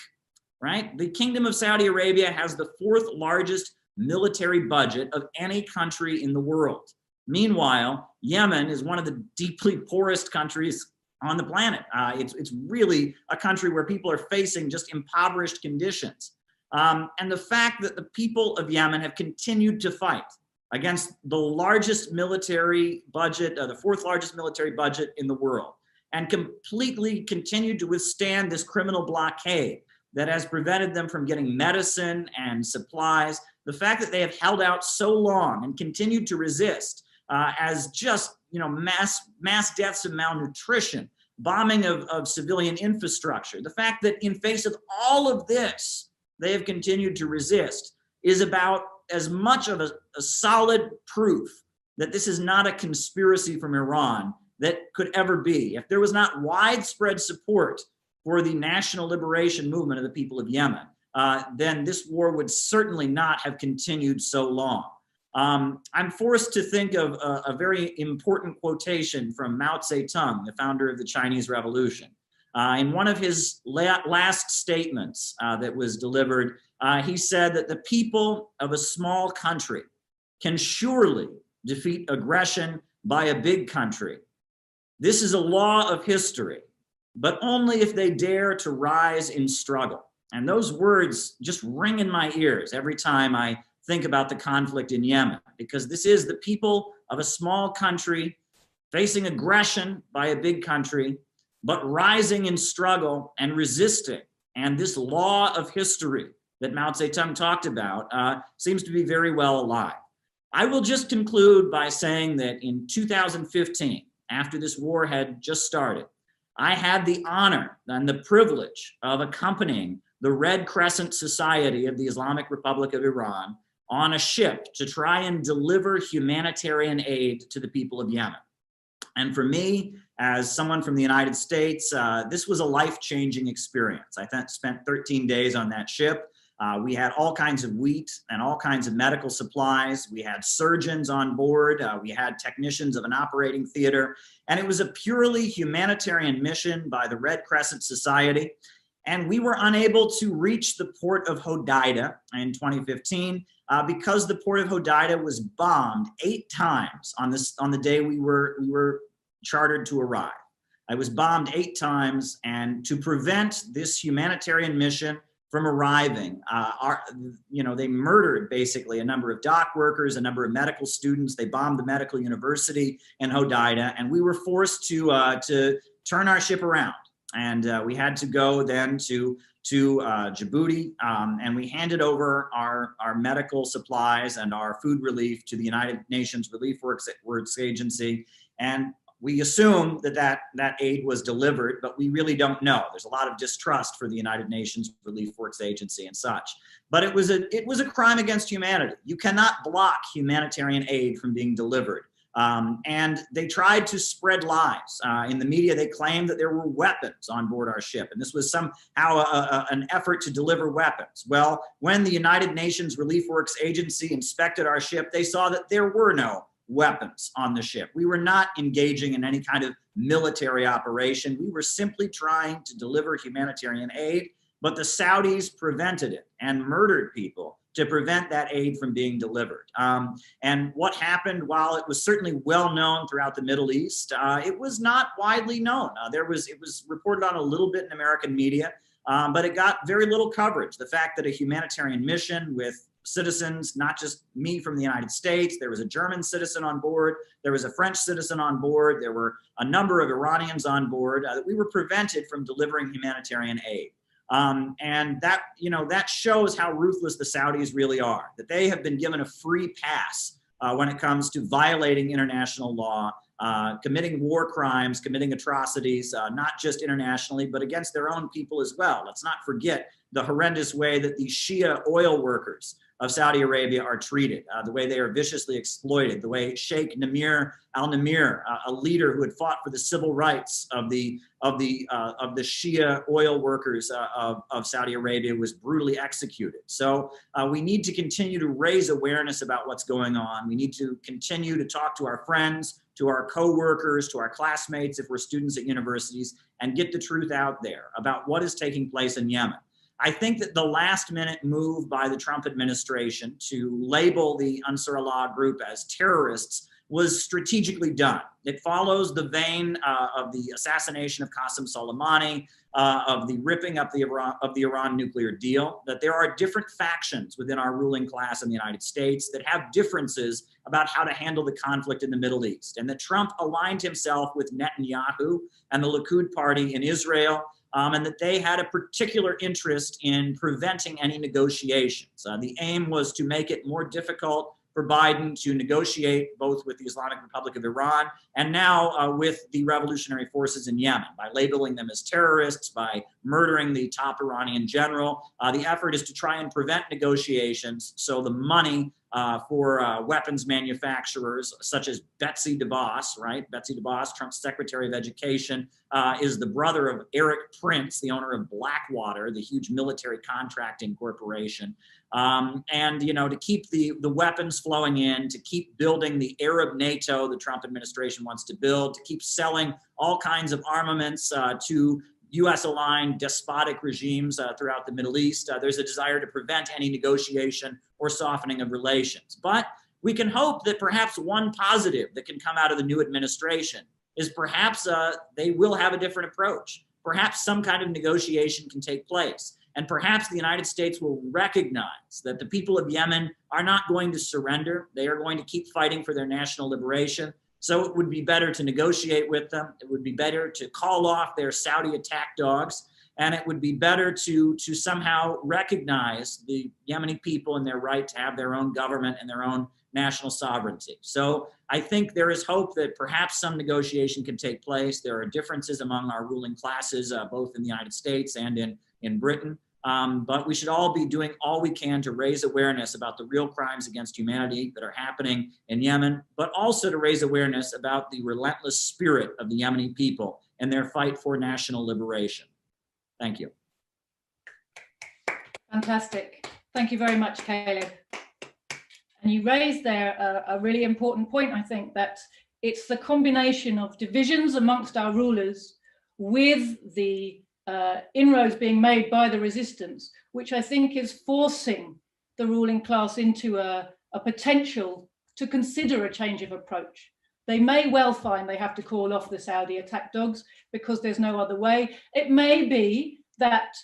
right? The Kingdom of Saudi Arabia has the fourth largest military budget of any country in the world. Meanwhile, Yemen is one of the deeply poorest countries on the planet. It's really a country where people are facing just impoverished conditions. And the fact that the people of Yemen have continued to fight against the largest military budget, the fourth largest military budget in the world, and completely continued to withstand this criminal blockade that has prevented them from getting medicine and supplies. The fact that they have held out so long and continued to resist as just, you know, mass deaths of malnutrition, bombing of civilian infrastructure. The fact that in face of all of this, they have continued to resist is about as much of a solid proof that this is not a conspiracy from Iran that could ever be. If there was not widespread support for the national liberation movement of the people of Yemen, then this war would certainly not have continued so long. I'm forced to think of a very important quotation from Mao Zedong, the founder of the Chinese Revolution. In one of his last statements that was delivered, he said that the people of a small country can surely defeat aggression by a big country. This is a law of history, but only if they dare to rise in struggle. And those words just ring in my ears every time I think about the conflict in Yemen, because this is the people of a small country facing aggression by a big country, but rising in struggle and resisting. And this law of history that Mao Zedong talked about seems to be very well alive. I will just conclude by saying that in 2015, after this war had just started, I had the honor and the privilege of accompanying the Red Crescent Society of the Islamic Republic of Iran on a ship to try and deliver humanitarian aid to the people of Yemen. And for me, as someone from the United States, this was a life-changing experience. I spent 13 days on that ship. We had all kinds of wheat and all kinds of medical supplies. We had surgeons on board. We had technicians of an operating theater. And it was a purely humanitarian mission by the Red Crescent Society. And we were unable to reach the port of Hodeida in 2015 because the port of Hodeida was bombed 8 times on the day we were chartered to arrive. It was bombed 8 times, and to prevent this humanitarian mission from arriving, they murdered basically a number of dock workers, a number of medical students. They bombed the medical university in Hodeida, and we were forced to turn our ship around. And we had to go then to Djibouti, and we handed over our medical supplies and our food relief to the United Nations Relief Works Agency. And we assume that aid was delivered, but we really don't know. There's a lot of distrust for the United Nations Relief Works Agency and such. But it was a crime against humanity. You cannot block humanitarian aid from being delivered. And they tried to spread lies. In the media, they claimed that there were weapons on board our ship, and this was somehow an effort to deliver weapons. Well, when the United Nations Relief Works Agency inspected our ship, they saw that there were no weapons on the ship. We were not engaging in any kind of military operation. We were simply trying to deliver humanitarian aid, but the Saudis prevented it and murdered people to prevent that aid from being delivered. And what happened, while it was certainly well known throughout the Middle East, it was not widely known. It was reported on a little bit in American media, but it got very little coverage. The fact that a humanitarian mission with citizens, not just me from the United States, there was a German citizen on board, there was a French citizen on board, there were a number of Iranians on board, that we were prevented from delivering humanitarian aid. And that shows how ruthless the Saudis really are, that they have been given a free pass when it comes to violating international law, committing war crimes, committing atrocities, not just internationally, but against their own people as well. Let's not forget the horrendous way that the Shia oil workers of Saudi Arabia are treated, the way they are viciously exploited, the way Sheikh Namir al-Namir, a leader who had fought for the civil rights of the Shia oil workers of Saudi Arabia, was brutally executed. So we need to continue to raise awareness about what's going on. We need to continue to talk to our friends, to our co-workers, to our classmates if we're students at universities, and get the truth out there about what is taking place in Yemen. I think that the last-minute move by the Trump administration to label the Ansar Allah group as terrorists was strategically done. It follows the vein of the assassination of Qasem Soleimani, of the ripping up of the Iran nuclear deal, that there are different factions within our ruling class in the United States that have differences about how to handle the conflict in the Middle East, and that Trump aligned himself with Netanyahu and the Likud party in Israel, and that they had a particular interest in preventing any negotiations. The aim was to make it more difficult for Biden to negotiate both with the Islamic Republic of Iran and now with the revolutionary forces in Yemen by labeling them as terrorists, by murdering the top Iranian general. The effort is to try and prevent negotiations so the money for weapons manufacturers such as Betsy DeVos, right? Betsy DeVos, Trump's Secretary of Education, is the brother of Eric Prince, the owner of Blackwater, the huge military contracting corporation. And, to keep the weapons flowing in, to keep building the Arab NATO the Trump administration wants to build, to keep selling all kinds of armaments to U.S.-aligned despotic regimes throughout the Middle East. There's a desire to prevent any negotiation or softening of relations. But we can hope that perhaps one positive that can come out of the new administration is perhaps they will have a different approach. Perhaps some kind of negotiation can take place. And perhaps the United States will recognize that the people of Yemen are not going to surrender. They are going to keep fighting for their national liberation. So it would be better to negotiate with them. It would be better to call off their Saudi attack dogs. And it would be better to somehow recognize the Yemeni people and their right to have their own government and their own national sovereignty. So I think there is hope that perhaps some negotiation can take place. There are differences among our ruling classes, both in the United States and in Britain. But we should all be doing all we can to raise awareness about the real crimes against humanity that are happening in Yemen, but also to raise awareness about the relentless spirit of the Yemeni people and their fight for national liberation. Thank you. Fantastic. Thank you very much, Caleb. And you raised there a really important point, I think, that it's the combination of divisions amongst our rulers with the inroads being made by the resistance, which I think is forcing the ruling class into a potential to consider a change of approach. They may well find they have to call off the Saudi attack dogs because there's no other way. It may be that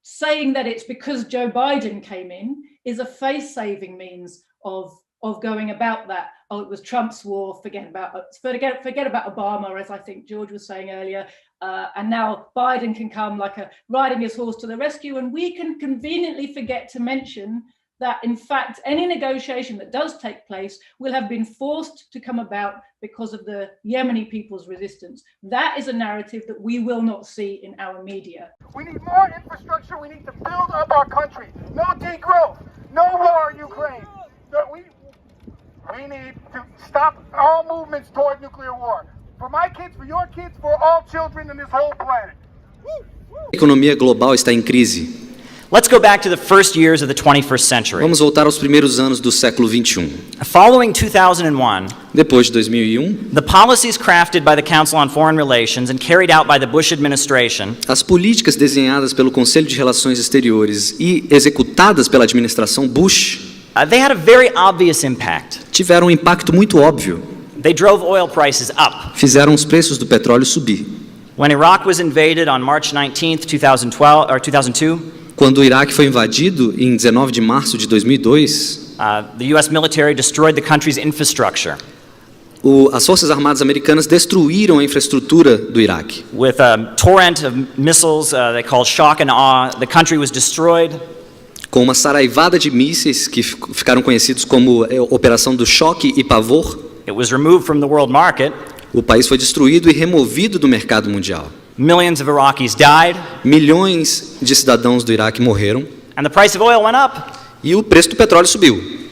saying that it's because Joe Biden came in is a face-saving means of going about that. Oh, it was Trump's war, forget about Obama, as I think George was saying earlier. And now Biden can come like riding his horse to the rescue. And we can conveniently forget to mention that, in fact, any negotiation that does take place will have been forced to come about because of the Yemeni people's resistance. That is a narrative that we will not see in our media. We need more infrastructure. We need to build up our country. No degrowth. No war in Ukraine. We need to stop all movements toward nuclear war. For my kids, for your kids, for all children in this whole planet. A economia global está em crise. Let's go back to the first years of the 21st century. Vamos voltar aos primeiros anos do século 21. Following 2001, depois de 2001, the policies crafted by the Council on Foreign Relations and carried out by the Bush administration, as políticas desenhadas pelo Conselho de Relações Exteriores e executadas pela administração Bush, they had a very obvious impact. Tiveram um impacto muito óbvio. They drove oil prices up. Fizeram os preços do petróleo subir. When Iraq was invaded on March 19th, 2002, quando o Iraque foi invadido em 19 de março de 2002, the US military destroyed the country's infrastructure. As forças armadas americanas destruíram a infraestrutura do Iraque. With a torrent of missiles they called shock and awe, the country was destroyed. Com uma saraivada de mísseis que ficaram conhecidos como Operação do Choque e Pavor. It was removed from the world market. O país foi destruído e removido do mercado mundial. Millions of Iraqis died. Milhões de cidadãos do Iraque morreram. And the price of oil went up. E o preço do petróleo subiu.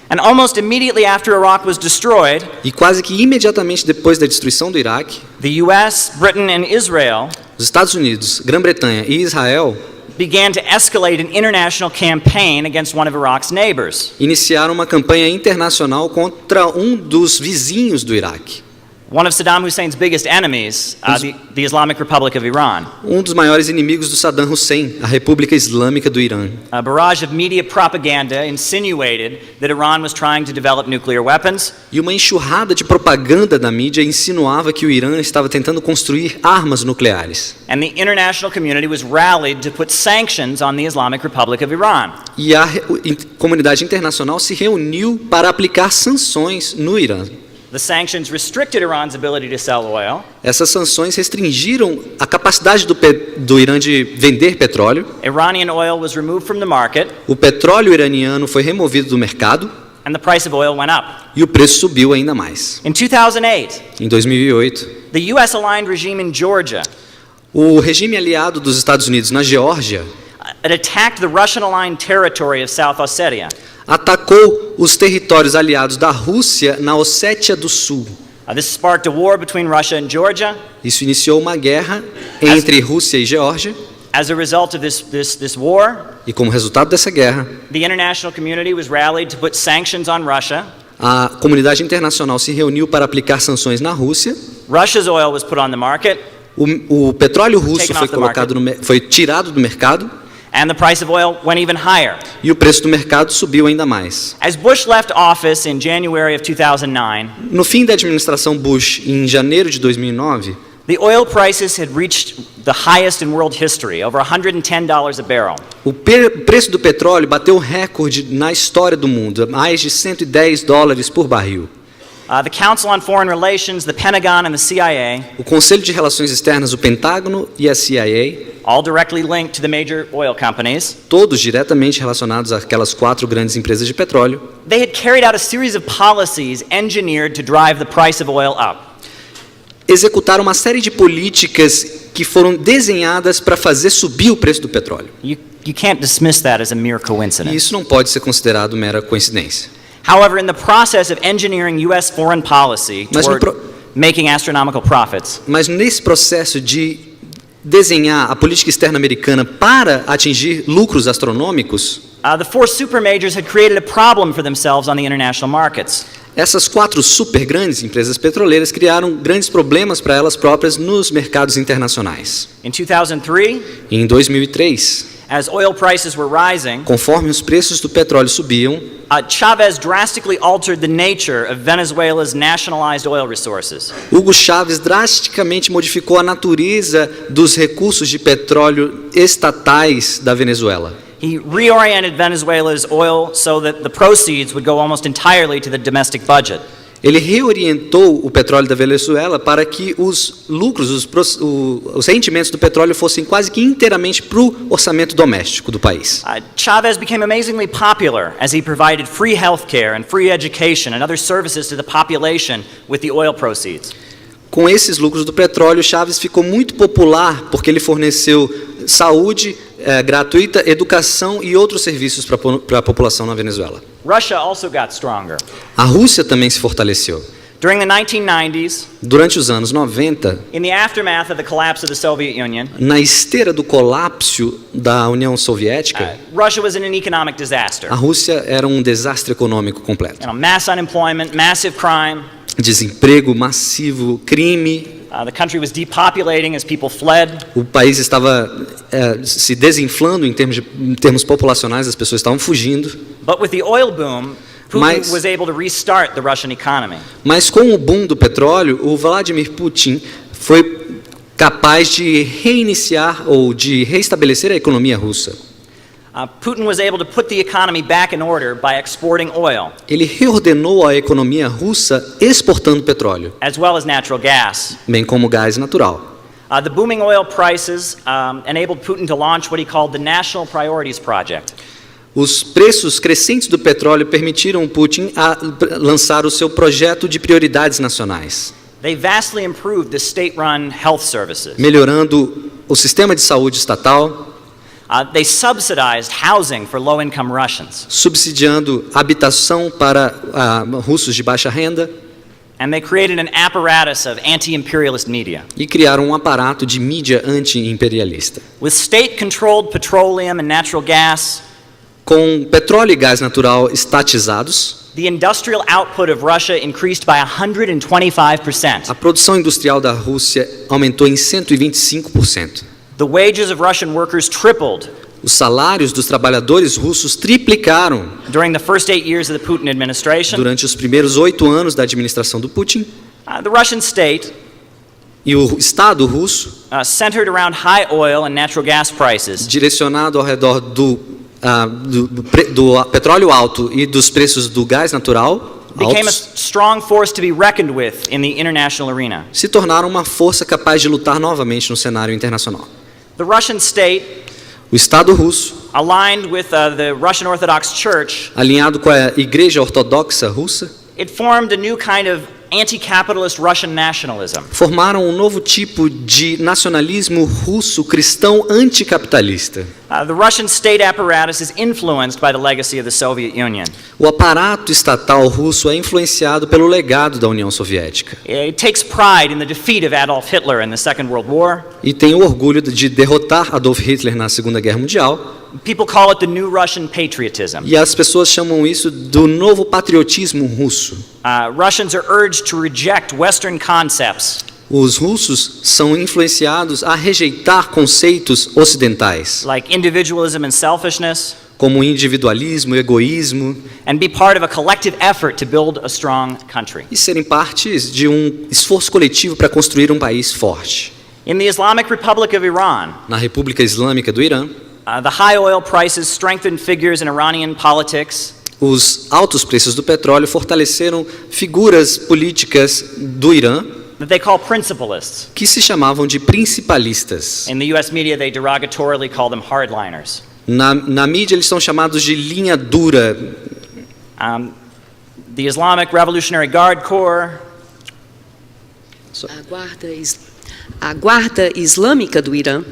And almost immediately after Iraq was destroyed, e quase que imediatamente depois da destruição do Iraque, the US, Britain and Israel, os Estados Unidos, Grã-Bretanha e Israel, began to escalate an international campaign against one of Iraq's neighbors. Iniciaram uma campanha internacional contra um dos vizinhos do Iraque. One of Saddam Hussein's biggest enemies, the Islamic Republic of Iran. Dos maiores inimigos do Saddam Hussein, a República Islâmica do Irã. A barrage of media propaganda insinuated that Iran was trying to develop nuclear weapons. E uma enxurrada de propaganda da mídia insinuava que o Irã estava tentando construir armas nucleares. And the international community was rallied to put sanctions on the Islamic Republic of Iran. E a comunidade internacional se reuniu para aplicar sanções no Irã. The sanctions restricted Iran's ability to sell oil. Essas sanções restringiram a capacidade do Irã de vender petróleo. Iranian oil was removed from the market. O petróleo iraniano foi removido do mercado. And the price of oil went up. E o preço subiu ainda mais. In 2008, em 2008, the US-aligned regime in Georgia, o regime aliado dos Estados Unidos na Geórgia, attacked the Russian-aligned territory of South Ossetia. Atacou os territórios aliados da Rússia na Ossétia do Sul. This sparked a war between Russia and Georgia. Isso iniciou uma guerra entre Rússia e Geórgia. As a result of this war, e como resultado dessa guerra, the international community was rallied to put sanctions on Russia. A comunidade internacional se reuniu para aplicar sanções na Rússia. Russia's oil was put on the market. O petróleo russo foi tirado do mercado. And the price of oil went even higher. E o preço do mercado subiu ainda mais. As Bush left office in January of 2009, no fim da administração Bush, em janeiro de 2009, the oil prices had reached the highest in world history, over $110 a barrel. O preço do petróleo bateu um recorde na história do mundo, mais de $110 por barril. The Council on Foreign Relations, the Pentagon and the CIA, o Conselho de Relações Externas, o Pentágono e a CIA, all directly linked to the major oil companies, todos diretamente relacionados àquelas 4 grandes empresas de petróleo, they had carried out a series of policies engineered to drive the price of oil up. Executaram uma série de políticas que foram desenhadas para fazer subir o preço do petróleo. You can't dismiss that as a mere coincidence. E isso não pode ser considerado mera coincidência. However, in the process of engineering U.S. foreign policy toward making astronomical profits, mas nesse processo de desenhar a política externa americana para atingir lucros astronômicos, the four supermajors had created a problem for themselves on the international markets. Essas 4 super grandes empresas petroleiras criaram grandes problemas para elas próprias nos mercados internacionais. In 2003, em 2003, as oil prices were rising, conforme os preços do petróleo subiam, Chavez drastically altered the nature of Venezuela's nationalized oil resources. Hugo Chávez drasticamente modificou a natureza dos recursos de petróleo estatais da Venezuela. He reoriented Venezuela's oil so that the proceeds would go almost entirely to the domestic budget. Ele reorientou o petróleo da Venezuela para que os lucros, os rendimentos do petróleo fossem quase que inteiramente para o orçamento doméstico do país. Chavez became amazingly popular as he provided free health care and free education and other services to the population with the oil proceeds. Com esses lucros do petróleo, Chávez ficou muito popular porque ele forneceu saúde gratuita, educação e outros serviços para a população na Venezuela. Russia also got stronger. A Rússia também se fortaleceu. During the 1990s, durante os anos 90, in the aftermath of the collapse of the Soviet Union, na esteira do colapso da União Soviética, Russia was in an economic disaster. A Rússia era um desastre econômico completo. Mass unemployment, massive crime. Desemprego massivo, crime. The country was depopulating as people fled. O país estava se desinflando em termos populacionais, as pessoas estavam fugindo. But with the oil boom, Putin was able to restart the Russian economy. Mas com o boom do petróleo, o Vladimir Putin foi capaz de reiniciar ou de reestabelecer a economia russa. Putin was able to put the economy back in order by exporting oil. Ele reordenou a economia russa exportando petróleo, as well as natural gas. Bem como gás natural. The booming oil prices enabled Putin to launch what he called the National Priorities Project. Os preços crescentes do petróleo permitiram Putin lançar o seu projeto de prioridades nacionais. They vastly improved the state-run health services. Melhorando o sistema de saúde estatal. They subsidized housing for low-income Russians. Subsidiando habitação para russos de baixa renda. And they created an apparatus of anti-imperialist media. E criaram um aparato de mídia anti-imperialista. With state-controlled petroleum and natural gas. Com petróleo e gás natural estatizados, the industrial output of Russia increased by 125%. A produção industrial da Rússia aumentou em 125%. The wages of Russian workers tripled. Os salários dos trabalhadores russos triplicaram. During the first 8 years of the Putin administration. Durante os primeiros 8 anos da administração do Putin. The Russian state. E o Estado russo. Centered around high oil and natural gas prices. Direcionado ao redor do petróleo alto e dos preços do gás natural became a strong force to be reckoned with in the international arena. Se tornaram uma força capaz de lutar novamente no cenário internacional. The Russian state, o Estado russo, aligned with the Russian Orthodox Church, alinhado com a Igreja Ortodoxa russa, it formed a new kind of anti-capitalist Russian nationalism. Formaram um novo tipo de nacionalismo russo cristão anticapitalista. The Russian state apparatus is influenced by the legacy of the Soviet Union. O aparato estatal russo é influenciado pelo legado da União Soviética. It takes pride in the defeat of Adolf Hitler in the Second World War. E tem o orgulho de derrotar Adolf Hitler na Segunda Guerra Mundial. People call it the new Russian patriotism. E as pessoas chamam isso do novo patriotismo russo. Russians are urged to reject Western concepts. Os russos são influenciados a rejeitar conceitos ocidentais, like individualism and selfishness, como individualismo, egoísmo, and be part of a collective effort to build a strong country. E serem partes de um esforço coletivo para construir um país forte. In the Islamic Republic of Iran, na República Islâmica do Irã, the high oil prices strengthened figures in Iranian politics. Os altos preços do petróleo fortaleceram figuras políticas do Irã that they call principalists. Que se chamavam de principalistas. In the US media they derogatorily call them hardliners. Na mídia eles são chamados de linha dura. The Islamic Revolutionary Guard Corps. A guarda A Guarda Islâmica do Irã,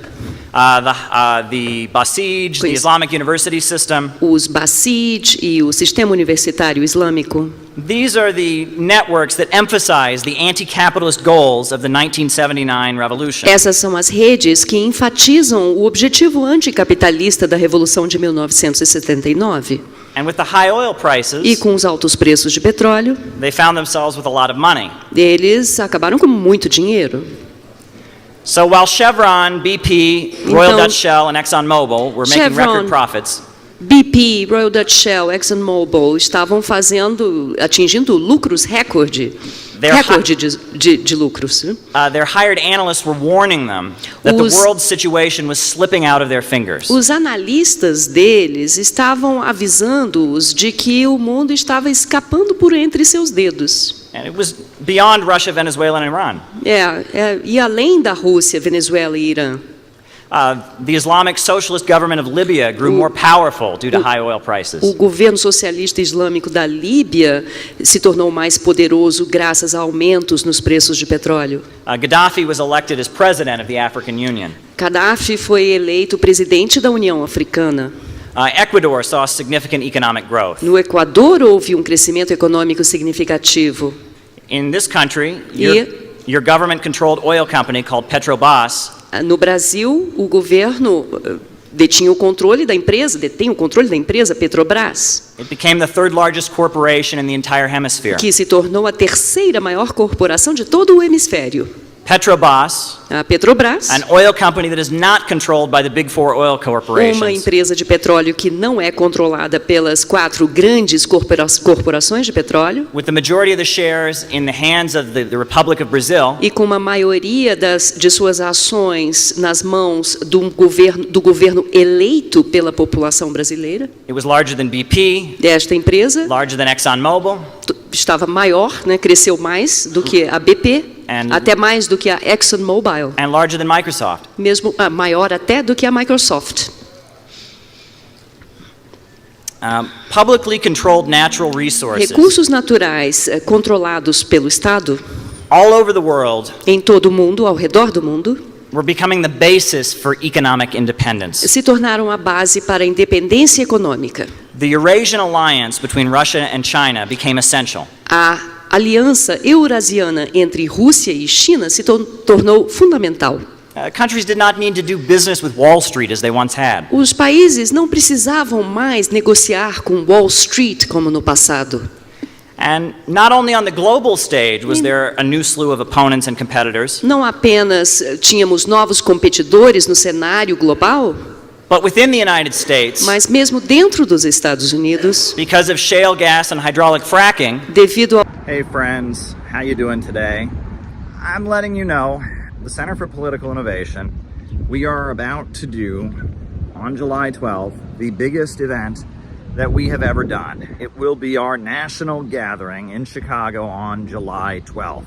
the Basij, the Islamic University System. Os Basij e o Sistema Universitário Islâmico. These are the networks that emphasize the anti-capitalist goals of the 1979 revolution. Essas são as redes que enfatizam o objetivo anticapitalista da Revolução de 1979. And with the high oil prices, e com os altos preços de petróleo, they found themselves with a lot of money. Eles acabaram com muito dinheiro. So while Chevron, BP, Royal Dutch Shell and ExxonMobil were making record profits, BP, Royal Dutch Shell, ExxonMobil estavam atingindo lucros recorde de lucros. Their hired analysts were warning them that the world situation was slipping out of their fingers. Os analistas deles estavam avisando-os de que o mundo estava escapando por entre seus dedos. And it was beyond Russia, Venezuela and Iran. E além da Rússia, Venezuela e Irã. The Islamic Socialist government of Libya grew more powerful due to high oil prices. O governo socialista islâmico da Líbia se tornou mais poderoso graças a aumentos nos preços de petróleo. Gaddafi was elected as president of the African Union. Gaddafi foi eleito presidente da União Africana. Ecuador saw significant economic growth. No Equador houve crescimento econômico significativo. In this country, your government-controlled oil company called Petrobras. No Brasil, o governo detém o controle da empresa Petrobras. It became the third largest corporation in the entire hemisphere. Que se tornou a terceira maior corporação de todo o hemisfério. Petrobras, an oil company that is not controlled by the big four oil corporations. Uma empresa de petróleo que não é controlada pelas 4 grandes corporações de petróleo. With the majority of the shares in the hands of the Republic of Brazil. E com uma maioria de suas ações nas mãos do governo eleito pela população brasileira. It was larger than BP. Desta empresa. Larger than ExxonMobil. Estava maior, cresceu mais do que a BP. Até mais do que a ExxonMobil. And larger than Microsoft. Mesmo maior até do que a Microsoft. Publicly controlled natural resources. Recursos naturais controlados pelo Estado. All over the world. Em todo o mundo, ao redor do mundo. Were becoming the basis for economic independence. Se tornaram a base para a independência econômica. The Eurasian alliance between Russia and China became essential. A aliança eurasiana entre Rússia e China se tornou fundamental. Countries did not need to do business with Wall Street as they once had. Os países não precisavam mais negociar com Wall Street como no passado. And not only on the global stage was there a new slew of opponents and competitors. Não apenas tínhamos novos competidores no cenário global. But within the United States, mas mesmo dentro dos Estados Unidos, because of shale gas and hydraulic fracking, devido ao Hey friends, how you doing today? I'm letting you know, the Center for Political Innovation, we are about to do on July 12th the biggest event that we have ever done. It will be our national gathering in Chicago on July 12th.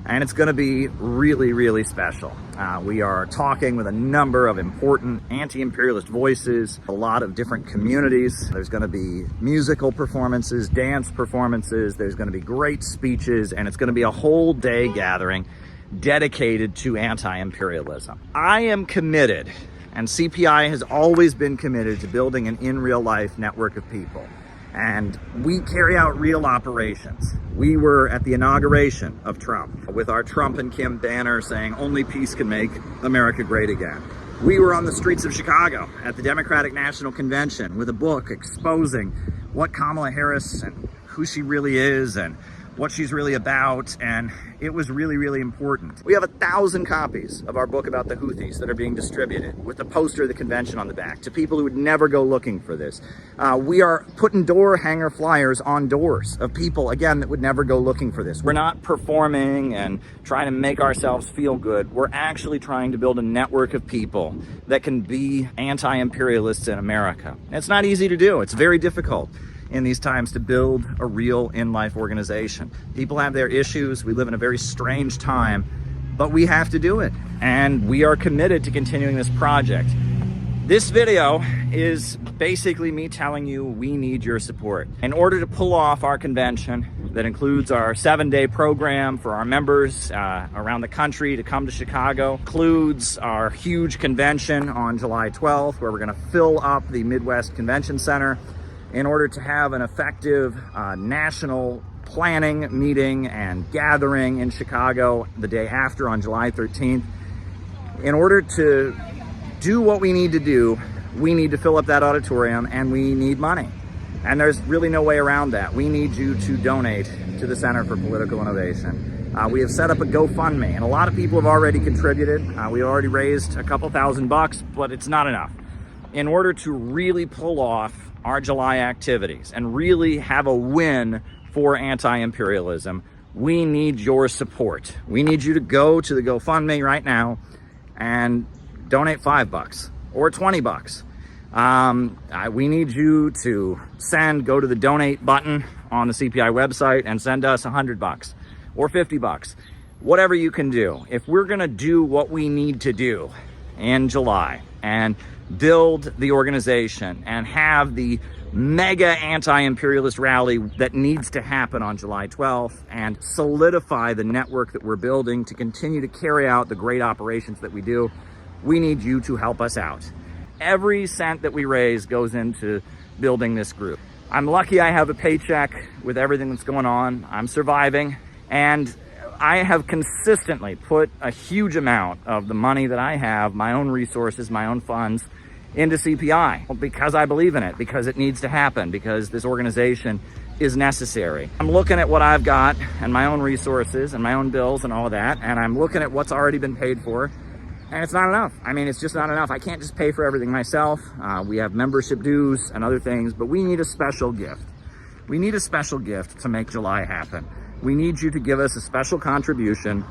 And it's going to be really, really special. We are talking with a number of important anti-imperialist voices, a lot of different communities. There's going to be musical performances, dance performances, there's going to be great speeches, and it's going to be a whole day gathering dedicated to anti-imperialism. I am committed, and CPI has always been committed to building an in real life network of people. And we carry out real operations. We were at the inauguration of Trump with our Trump and Kim banner saying only peace can make America great again. We were on the streets of Chicago at the Democratic National Convention with a book exposing what Kamala Harris and who she really is and what she's really about, and it was really, really important. We have 1,000 copies of our book about the Houthis that are being distributed with the poster of the convention on the back to people who would never go looking for this. We are putting door hanger flyers on doors of people, again, that would never go looking for this. We're not performing and trying to make ourselves feel good. We're actually trying to build a network of people that can be anti-imperialists in America. It's not easy to do. It's very difficult in these times to build a real in-life organization. People have their issues. We live in a very strange time, but we have to do it. And we are committed to continuing this project. This video is basically me telling you we need your support. In order to pull off our convention that includes our 7-day program for our members around the country to come to Chicago, includes our huge convention on July 12th, where we're gonna fill up the Midwest Convention Center in order to have an effective national planning meeting and gathering in Chicago the day after on July 13th. In order to do what we need to do, we need to fill up that auditorium and we need money. And there's really no way around that. We need you to donate to the Center for Political Innovation. We have set up a GoFundMe, and a lot of people have already contributed. We already raised a couple $1,000, but it's not enough. In order to really pull off our July activities and really have a win for anti-imperialism, we need your support. We need you to go to the GoFundMe right now and donate $5 or $20. We need you to go to the donate button on the CPI website and send us $100 or $50, whatever you can do. If we're gonna do what we need to do in July and build the organization and have the mega anti-imperialist rally that needs to happen on July 12th and solidify the network that we're building to continue to carry out the great operations that we do, we need you to help us out. Every cent that we raise goes into building this group. I'm lucky I have a paycheck with everything that's going on. I'm surviving, and I have consistently put a huge amount of the money that I have, my own resources, my own funds, into CPI because I believe in it, because it needs to happen, because this organization is necessary. I'm looking at what I've got and my own resources and my own bills and all of that, and I'm looking at what's already been paid for, and it's not enough. I mean, it's just not enough. I can't just pay for everything myself. We have membership dues and other things, but we need a special gift. We need a special gift to make July happen. We need you to give us a special contribution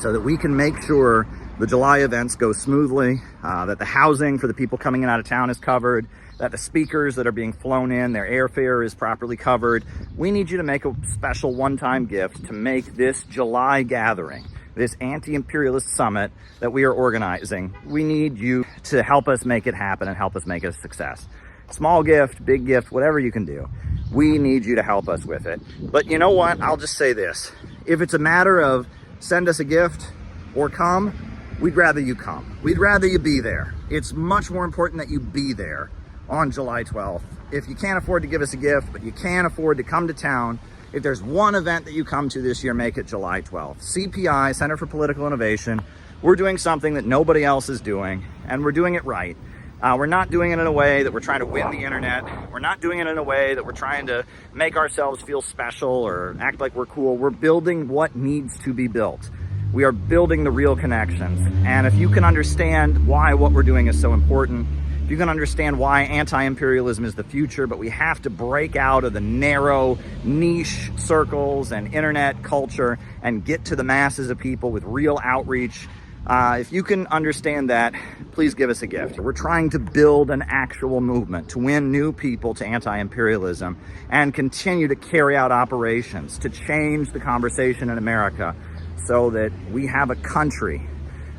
so that we can make sure the July events go smoothly, that the housing for the people coming in out of town is covered, that the speakers that are being flown in, their airfare is properly covered. We need you to make a special one-time gift to make this July gathering, this anti-imperialist summit that we are organizing. We need you to help us make it happen and help us make it a success. Small gift, big gift, whatever you can do. We need you to help us with it. But you know what? I'll just say this. If it's a matter of send us a gift or come, we'd rather you come. We'd rather you be there. It's much more important that you be there on July 12th. If you can't afford to give us a gift, but you can afford to come to town, if there's one event that you come to this year, make it July 12th. CPI, Center for Political Innovation, we're doing something that nobody else is doing, and we're doing it right. We're not doing it in a way that we're trying to win the internet. We're not doing it in a way that we're trying to make ourselves feel special or act like we're cool. We're building what needs to be built. We are building the real connections. And if you can understand why what we're doing is so important, if you can understand why anti-imperialism is the future, but we have to break out of the narrow niche circles and internet culture and get to the masses of people with real outreach. If you can understand that, please give us a gift. We're trying to build an actual movement to win new people to anti-imperialism and continue to carry out operations to change the conversation in America, so that we have a country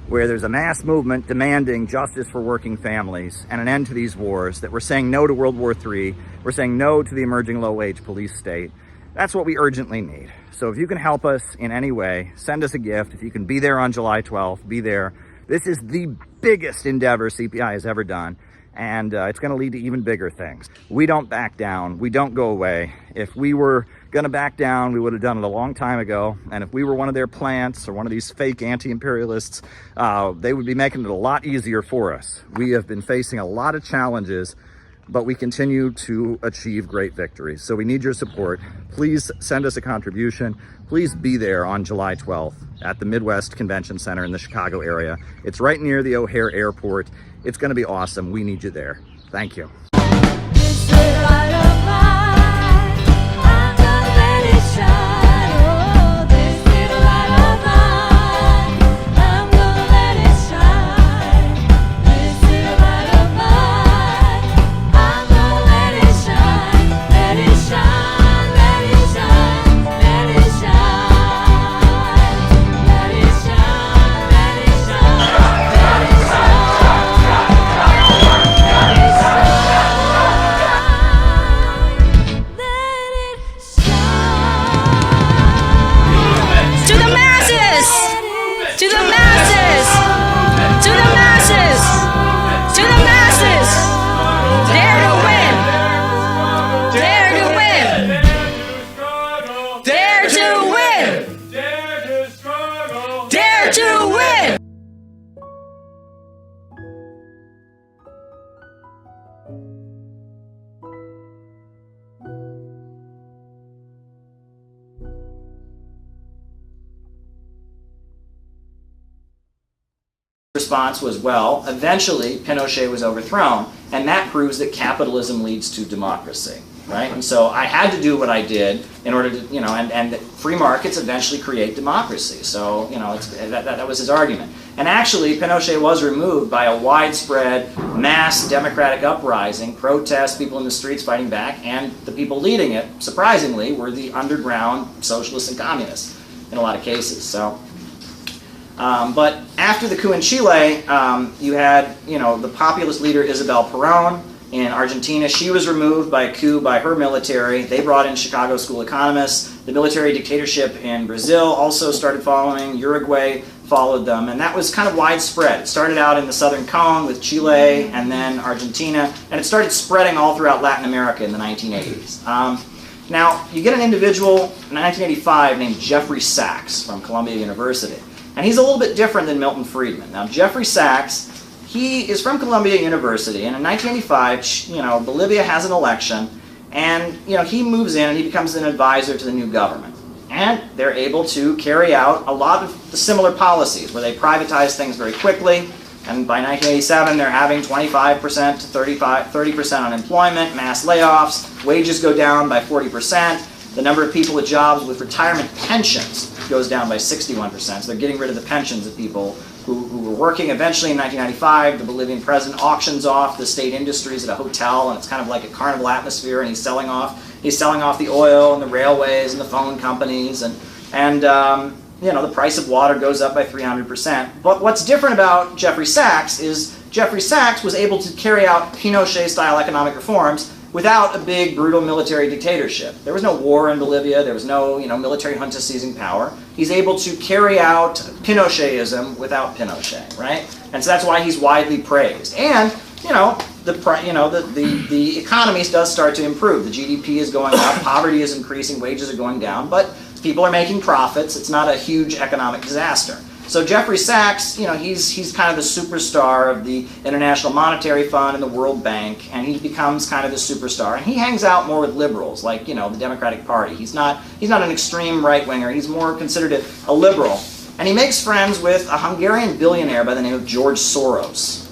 where there's a mass movement demanding justice for working families and an end to these wars, that we're saying no to World War III, we're saying no to the emerging low-wage police state. That's what we urgently need. So if you can help us in any way, send us a gift. If you can be there on July 12th, be there. This is the biggest endeavor CPI has ever done, and it's going to lead to even bigger things. We don't back down. We don't go away. If we were going to back down, we would have done it a long time ago. And if we were one of their plants or one of these fake anti-imperialists, they would be making it a lot easier for us. We have been facing a lot of challenges, but we continue to achieve great victories. So we need your support. Please send us a contribution. Please be there on July 12th at the Midwest Convention Center in the Chicago area. It's right near the O'Hare Airport. It's going to be awesome. We need you there. Thank you. Dare to win! Response was, well, eventually Pinochet was overthrown, and that proves that capitalism leads to democracy, right? And so I had to do what I did in order to, you know, and free markets eventually create democracy. So, you know, that was his argument. And actually, Pinochet was removed by a widespread mass democratic uprising, protests, people in the streets fighting back, and the people leading it, surprisingly, were the underground socialists and communists in a lot of cases. So. But after the coup in Chile, you had, you know, the populist leader Isabel Perón in Argentina. She was removed by a coup by her military. They brought in Chicago school economists. The military dictatorship in Brazil also started following. Uruguay followed them, and that was kind of widespread. It started out in the Southern Cone with Chile and then Argentina, and it started spreading all throughout Latin America in the 1980s. Now, you get an individual in 1985 named Jeffrey Sachs from Columbia University. And he's a little bit different than Milton Friedman. Now, Jeffrey Sachs, he is from Columbia University, and in 1985, you know, Bolivia has an election, and, you know, he moves in and he becomes an advisor to the new government. And they're able to carry out a lot of the similar policies, where they privatize things very quickly, and by 1987, they're having 25% to 30% unemployment, mass layoffs, wages go down by 40%, the number of people with jobs with retirement pensions goes down by 61%. So they're getting rid of the pensions of people who were working. Eventually in 1995, the Bolivian president auctions off the state industries at a hotel, and it's kind of like a carnival atmosphere, and he's selling off the oil and the railways and the phone companies, and you know, the price of water goes up by 300%. But what's different about Jeffrey Sachs is Jeffrey Sachs was able to carry out Pinochet-style economic reforms without a big, brutal military dictatorship. There was no war in Bolivia. There was no, you know, military junta seizing power. He's able to carry out Pinochetism without Pinochet, right? And so that's why he's widely praised. And, you know, the economy does start to improve. The GDP is going up, poverty is increasing, wages are going down, but people are making profits. It's not a huge economic disaster. So Jeffrey Sachs, you know, he's kind of the superstar of the International Monetary Fund and the World Bank, and he becomes kind of the superstar. And he hangs out more with liberals, like, you know, the Democratic Party. He's not an extreme right-winger. He's more considered a liberal. And he makes friends with a Hungarian billionaire by the name of George Soros.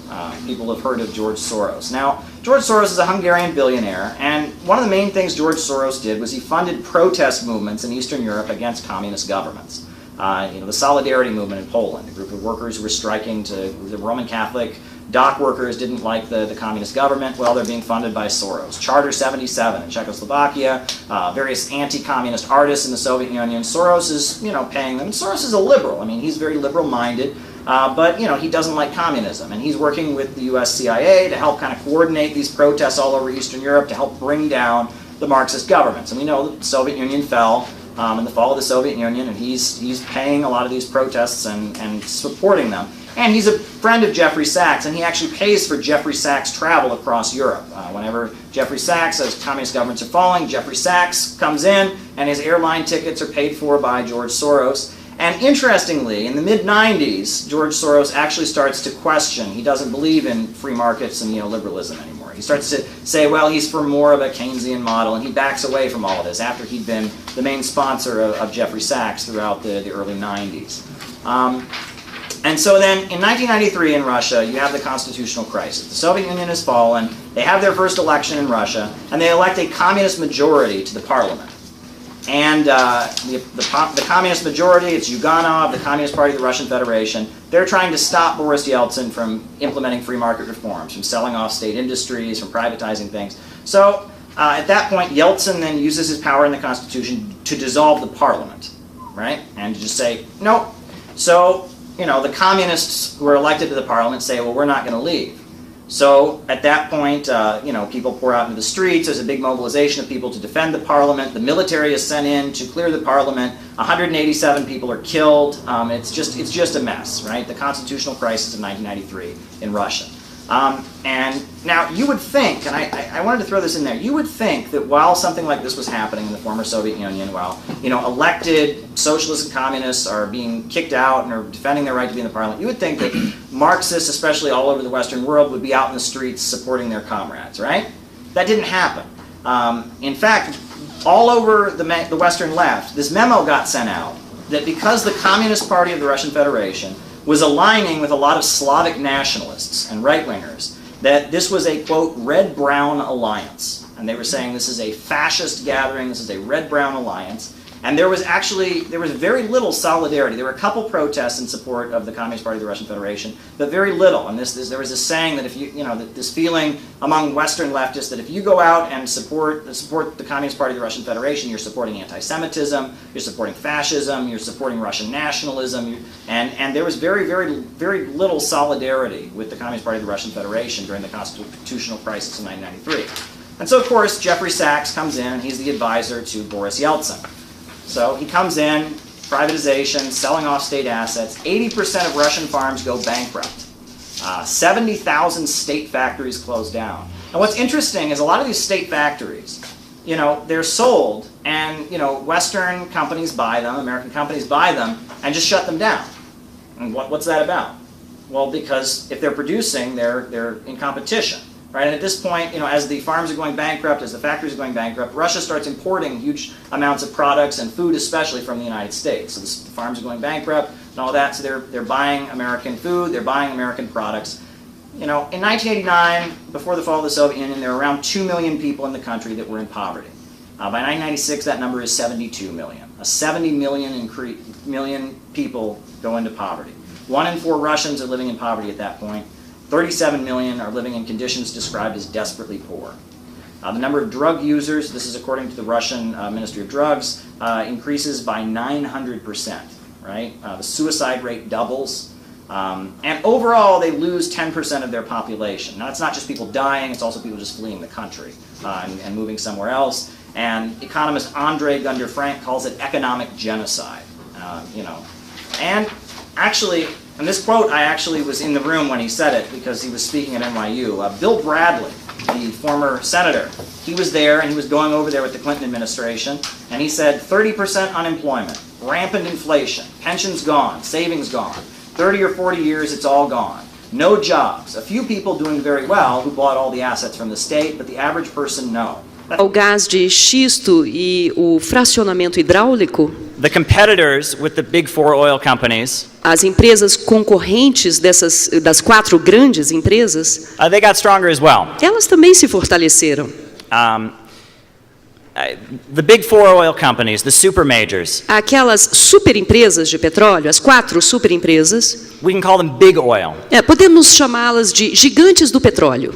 People have heard of George Soros. Now, George Soros is a Hungarian billionaire, and one of the main things George Soros did was he funded protest movements in Eastern Europe against communist governments. You know, the Solidarity movement in Poland, a group of workers who were striking the Roman Catholic dock workers didn't like the communist government. Well, they're being funded by Soros. Charter 77 in Czechoslovakia, various anti-communist artists in the Soviet Union. Soros is, you know, paying them. And Soros is a liberal. I mean, he's very liberal-minded, but, you know, he doesn't like communism. And he's working with the U.S. CIA to help kind of coordinate these protests all over Eastern Europe to help bring down the Marxist governments. And we know that the Soviet Union fell in the fall of the Soviet Union, and he's paying a lot of these protests and supporting them. And he's a friend of Jeffrey Sachs, and he actually pays for Jeffrey Sachs' travel across Europe. Whenever Jeffrey Sachs, as communist governments are falling, Jeffrey Sachs comes in, and his airline tickets are paid for by George Soros. And interestingly, in the mid-90s, George Soros actually starts to question. He doesn't believe in free markets and neoliberalism anymore. He starts to say, well, he's for more of a Keynesian model, and he backs away from all of this after he'd been the main sponsor of Jeffrey Sachs throughout the early 90s. And so then, in 1993 in Russia, you have the constitutional crisis. The Soviet Union has fallen, they have their first election in Russia, and they elect a communist majority to the parliament. And the communist majority, it's Yuganov, the Communist Party of the Russian Federation. They're trying to stop Boris Yeltsin from implementing free market reforms, from selling off state industries, from privatizing things. So at that point, Yeltsin then uses his power in the Constitution to dissolve the parliament, right? And to just say, nope. So, you know, the communists who are elected to the parliament say, well, we're not going to leave. So at that point, you know, people pour out into the streets. There's a big mobilization of people to defend the parliament. The military is sent in to clear the parliament. 187 people are killed. It's just a mess, right? The constitutional crisis of 1993 in Russia. And now you would think, and I wanted to throw this in there, you would think that while something like this was happening in the former Soviet Union, while elected socialists and communists are being kicked out and are defending their right to be in the parliament, you would think that Marxists, especially all over the Western world, would be out in the streets supporting their comrades, right? That didn't happen. In fact, all over the Western left, this memo got sent out that because the Communist Party of the Russian Federation was aligning with a lot of Slavic nationalists and right-wingers, that this was a, quote, red-brown alliance. And they were saying this is a fascist gathering, this is a red-brown alliance. And there was very little solidarity. There were a couple protests in support of the Communist Party of the Russian Federation, but very little. And there was this saying that if this feeling among Western leftists that if you go out and support the Communist Party of the Russian Federation, you're supporting anti-Semitism, you're supporting fascism, you're supporting Russian nationalism, and there was very, very, very little solidarity with the Communist Party of the Russian Federation during the constitutional crisis in 1993. And so, of course, Jeffrey Sachs comes in, and he's the advisor to Boris Yeltsin. So he comes in, privatization, selling off state assets. 80% of Russian farms go bankrupt. 70,000 state factories close down. And what's interesting is a lot of these state factories, they're sold, and Western companies buy them, American companies buy them, and just shut them down. And what's that about? Well, because if they're producing, they're in competition. Right? And at this point, as the farms are going bankrupt, as the factories are going bankrupt, Russia starts importing huge amounts of products and food, especially from the United States. So the farms are going bankrupt and all that. So they're buying American food, they're buying American products. In 1989, before the fall of the Soviet Union, there were around 2 million people in the country that were in poverty. By 1996, that number is 72 million. 70 million people go into poverty. 1 in 4 Russians are living in poverty at that point. 37 million are living in conditions described as desperately poor. The number of drug users, this is according to the Russian Ministry of Drugs, increases by 900%, right? The suicide rate doubles. And overall, they lose 10% of their population. Now, it's not just people dying, it's also people just fleeing the country and moving somewhere else. And economist Andrei Gunder-Frank calls it economic genocide, And actually, and this quote, I actually was in the room when he said it because he was speaking at NYU. Bill Bradley, the former senator, he was there and he was going over there with the Clinton administration, and he said 30% unemployment, rampant inflation, pensions gone, savings gone, 30 or 40 years it's all gone, no jobs, a few people doing very well who bought all the assets from the state, but the average person no. O gás de xisto e o fracionamento hidráulico, the competitors with the big 4 oil companies, as empresas concorrentes das 4 grandes empresas, they got stronger as well. Elas também se fortaleceram. The big 4 oil companies, the super majors. Aquelas superempresas de petróleo, as 4 superempresas. We can call them big oil. Podemos chamá-las de gigantes do petróleo.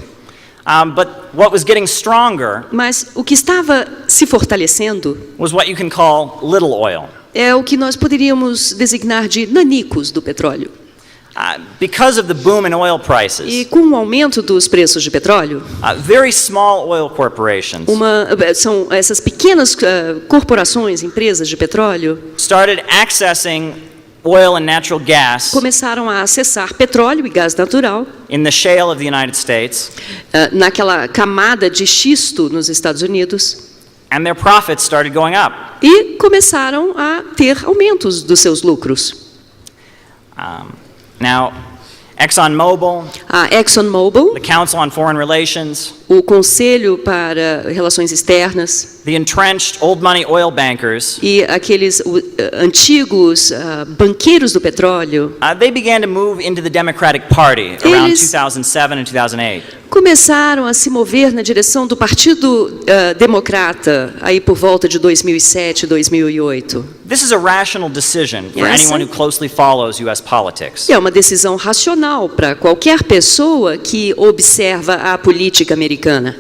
But what was getting stronger Mas o que estava se fortalecendo was what you can call little oil. É o que nós poderíamos designar de nanicos do petróleo. Because of the boom in oil prices, E com o aumento dos preços de petróleo, very small oil corporations são essas pequenas corporações, empresas de petróleo, started accessing oil and natural gas começaram a acessar petróleo e gás natural in the shale of the United States, naquela camada de xisto nos Estados Unidos, and their profits started going up. E começaram a ter aumentos dos seus lucros. Now, ExxonMobil, a ExxonMobil, the Council on Foreign Relations, o Conselho para Relações Externas, the entrenched old money oil bankers, e aqueles antigos banqueiros do petróleo, they began to move into the Democratic Party around 2007 and 2008. Começaram a se mover na direção do Partido Democrata aí por volta de 2007, 2008. This is a rational decision for anyone who closely follows US politics. É uma decisão racional para qualquer pessoa que observa a política americana.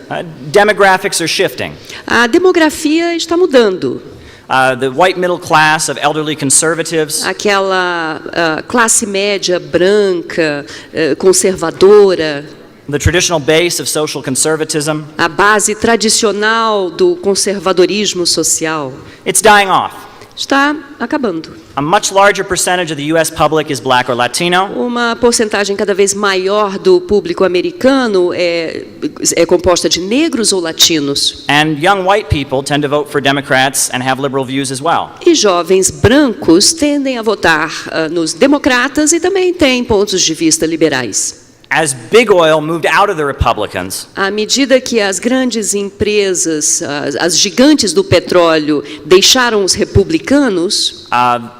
Demographics are shifting. A demografia está mudando. The white middle class of elderly conservatives, aquela classe média branca, conservadora, the traditional base of social conservatism, a base tradicional do conservadorismo social, it's dying off. está acabando. A much larger percentage of the U.S. public is black or Latino. Uma porcentagem cada vez maior do público americano é composta de negros ou latinos. And young white people tend to vote for Democrats and have liberal views as well. E jovens brancos tendem a votar nos democratas e também têm pontos de vista liberais. As big oil moved out of the Republicans, à medida que as grandes empresas, as gigantes do petróleo, deixaram os republicanos,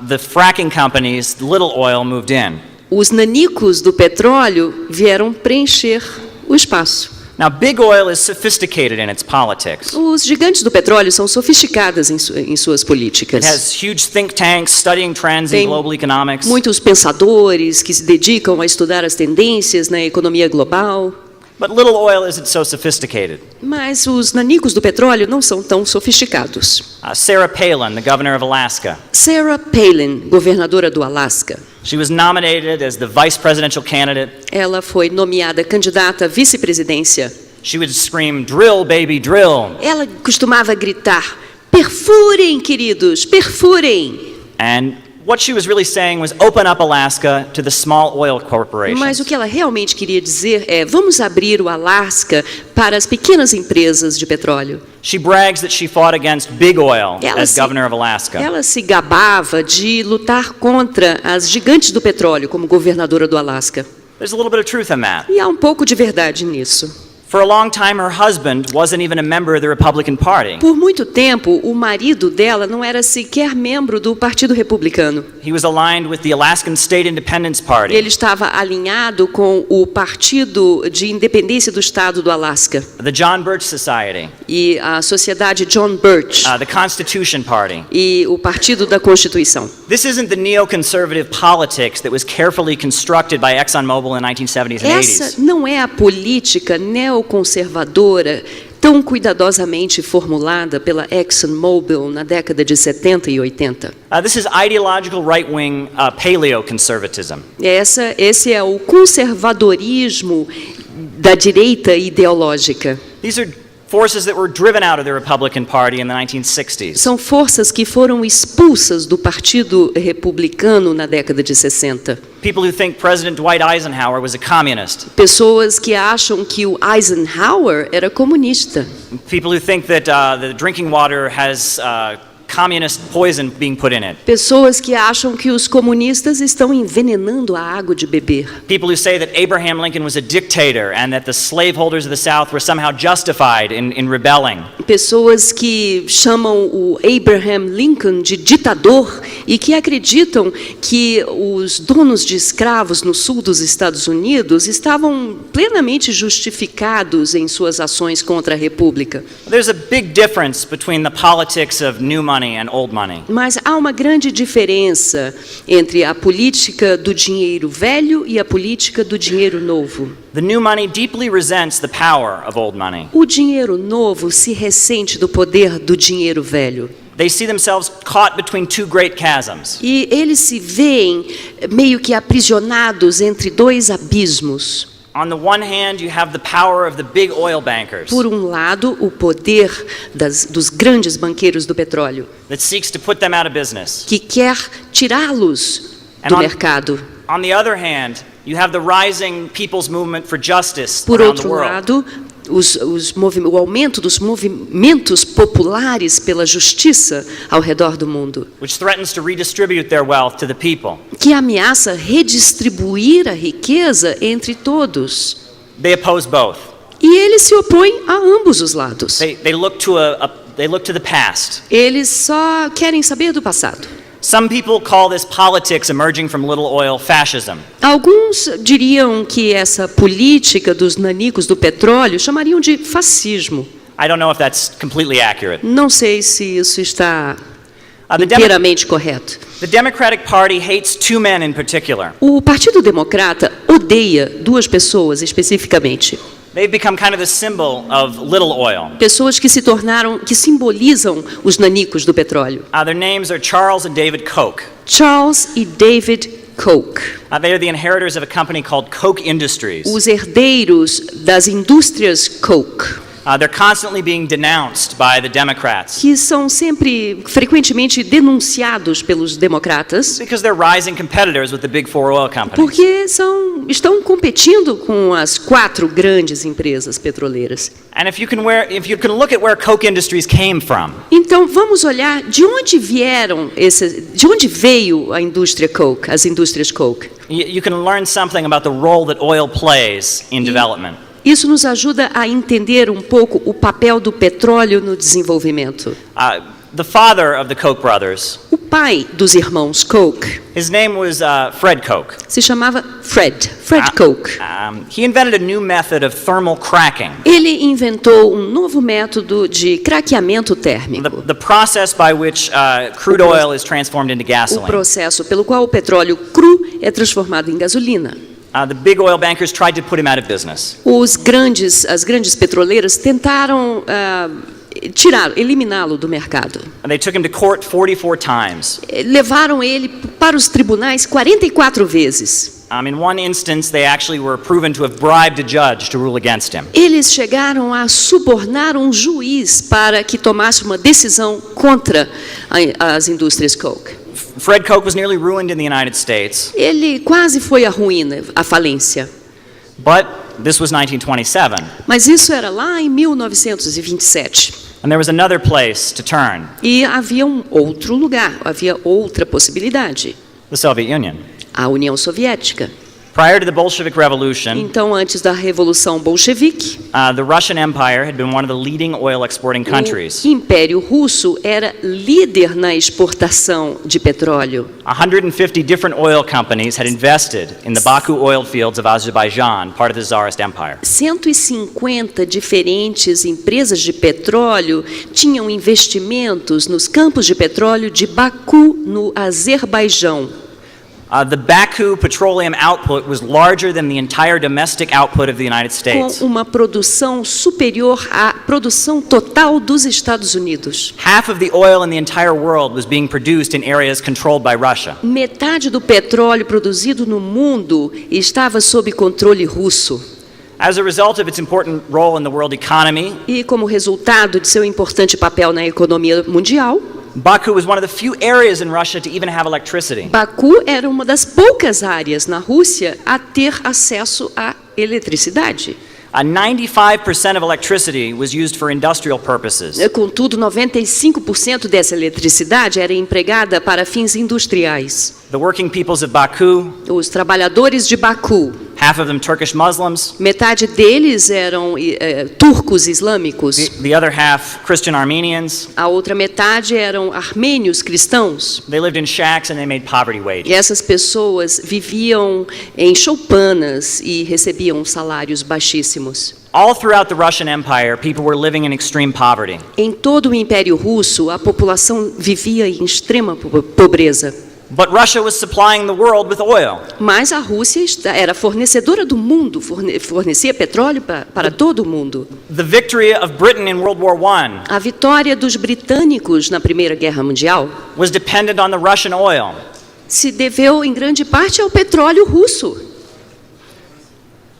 the fracking companies, little oil, moved in. Os nanicos do petróleo vieram preencher o espaço. Now, big oil is sophisticated in its politics. Os gigantes do petróleo são sofisticados em suas políticas. It has huge think tanks studying trends in global economics. Muitos pensadores que se dedicam a estudar as tendências na economia global. But little oil isn't so sophisticated. Mas os nanicos do petróleo não são tão sofisticados. Sarah Palin, the governor of Alaska. Sarah Palin, governadora do Alasca. She was nominated as the vice presidential candidate. Ela foi nomeada candidata à vice-presidência. She would scream, "Drill, baby, drill." Ela costumava gritar, "Perfurem, queridos, perfurem." And what she was really saying was open up Alaska to the small oil corporations. Mas o que ela realmente queria dizer é: vamos abrir o Alasca para as pequenas empresas de petróleo. She brags that she fought against big oil as governor of Alaska. Ela se gabava de lutar contra as gigantes do petróleo como governadora do Alasca. There's a little bit of truth in that. E há um pouco de verdade nisso. For a long time, her husband wasn't even a member of the Republican Party. Por muito tempo, o marido dela não era sequer membro do Partido Republicano. He was aligned with the Alaskan State Independence Party. Ele estava alinhado com o Partido de Independência do Estado do Alasca. The John Birch Society. E a Sociedade John Birch. The Constitution Party. E o Partido da Constituição. This isn't the neoconservative politics that was carefully constructed by ExxonMobil in the 1970s and 80s. Essa não é a política neoconservadora tão cuidadosamente formulada pela ExxonMobil na década de 70 e 80. This is ideological right-wing paleoconservatism. Esse é o conservadorismo da direita ideológica. These are forces that were driven out of the Republican Party in the 1960s. São forças que foram expulsas do Partido Republicano na década de 60. People who think President Dwight Eisenhower was a communist. Pessoas que acham que o Eisenhower era comunista. People who think that the drinking water has communist poison being put in it. Pessoas que acham que os comunistas estão envenenando a água de beber. People who say that Abraham Lincoln was a dictator and that the slaveholders of the South were somehow justified in rebelling. Pessoas que chamam o Abraham Lincoln de ditador e que acreditam que os donos de escravos no sul dos Estados Unidos estavam plenamente justificados em suas ações contra a República. There's a big difference between the politics of new money and old money. Mas há uma grande diferença entre a política do dinheiro velho e a política do dinheiro novo. The new money deeply resents the power of old money. O dinheiro novo se ressente do poder do dinheiro velho. They see themselves caught between two great chasms. E eles se veem meio que aprisionados entre dois abismos. On the one hand, you have the power of the big oil bankers. Por um lado, o poder dos grandes banqueiros do petróleo. That seeks to put them out of business. Que quer tirá-los do mercado. On the other hand, you have the rising people's movement for justice Por around the outro world. lado, o aumento dos movimentos populares pela justiça ao redor do mundo, which threatens to redistribute their wealth to the people. Que ameaça redistribuir a riqueza entre todos. They oppose both. E eles se opõem a ambos os lados. They look to the past. Eles só querem saber do passado. Some people call this politics emerging from little oil fascism. Alguns diriam que essa política dos nanicos do petróleo chamariam de fascismo. I don't know if that's completely accurate. Não sei se isso está inteiramente correto. The Democratic Party hates two men in particular. O Partido Democrata odeia duas pessoas especificamente. They've become kind of the symbol of little oil. Pessoas que que simbolizam os nanicos do petróleo. Their names are Charles and David Koch. Charles e David Koch. They are the inheritors of a company called Koch Industries. Os herdeiros das indústrias Koch. They're constantly being denounced by the Democrats. que são sempre, frequentemente, denunciados pelos democratas, Because they're rising competitors with the big four oil companies. porque estão competindo com as 4 grandes empresas petroleiras. And if you can look at where Coke Industries came from, Então, vamos olhar de onde de onde veio a indústria Coke, as indústrias Coke. you can learn something about the role that oil plays in development. Isso nos ajuda a entender um pouco o papel do petróleo no desenvolvimento. The father of the Koch brothers, O pai dos irmãos Koch his name was Fred Koch. se chamava Fred Koch. He invented a new method of thermal cracking. Ele inventou um novo método de craqueamento térmico. The process by which crude oil is transformed into O gasoline. processo pelo qual o petróleo cru é transformado em gasolina. The big oil bankers tried to put him out of business. As grandes petroleiras tentaram eliminá-lo do mercado. And they took him to court 44 times. Levaram ele para os tribunais 44 vezes. In one instance, they actually were proven to have bribed a judge to rule against him. Eles chegaram a subornar um juiz para que tomasse uma decisão contra as indústrias Coke. Fred Koch was nearly ruined in the United States. Ele quase foi à ruína, à falência. But this was 1927. Mas isso era lá em 1927. And there was another place to turn. E havia outro lugar, havia outra possibilidade. The Soviet Union. A União Soviética. Prior to the Bolshevik Revolution, Então, antes da Revolução Bolchevique, the Russian Empire had been one of the leading oil exporting countries. o Império Russo era líder na exportação de petróleo. 150 different oil companies had invested in the Baku oil fields of Azerbaijan, part of the Tsarist Empire. 150 diferentes empresas de petróleo tinham investimentos nos campos de petróleo de Baku, no Azerbaijão. The Baku petroleum output was larger than the entire domestic output of the United States. Com uma produção superior à produção total dos Estados Unidos. Half of the oil in the entire world was being produced in areas controlled by Russia. Metade do petróleo produzido no mundo estava sob controle russo. As a result of its important role in the world economy, E como resultado de seu importante papel na economia mundial, Baku was one of the few areas in Russia to even have electricity. Baku era uma das poucas áreas na Rússia a ter acesso à eletricidade. 95% of electricity was used for industrial purposes. Contudo, 95% dessa eletricidade era empregada para fins industriais. The working peoples of Baku, Os trabalhadores de Baku, half of them Turkish Muslims, metade deles eram turcos islâmicos. the other half Christian Armenians. A outra metade eram armênios cristãos. They lived in shacks and they made poverty wages. E essas pessoas viviam em choupanas e recebiam salários baixíssimos. All throughout the Russian Empire, people were living in extreme poverty. Em todo o Império Russo, a população vivia em extrema pobreza. But Russia was supplying the world with oil. Mas a Rússia era fornecedora do mundo, fornecia petróleo para todo o mundo. The victory of Britain in World War I A vitória dos britânicos na Primeira Guerra Mundial was dependent on the Russian oil. se deveu em grande parte ao petróleo russo.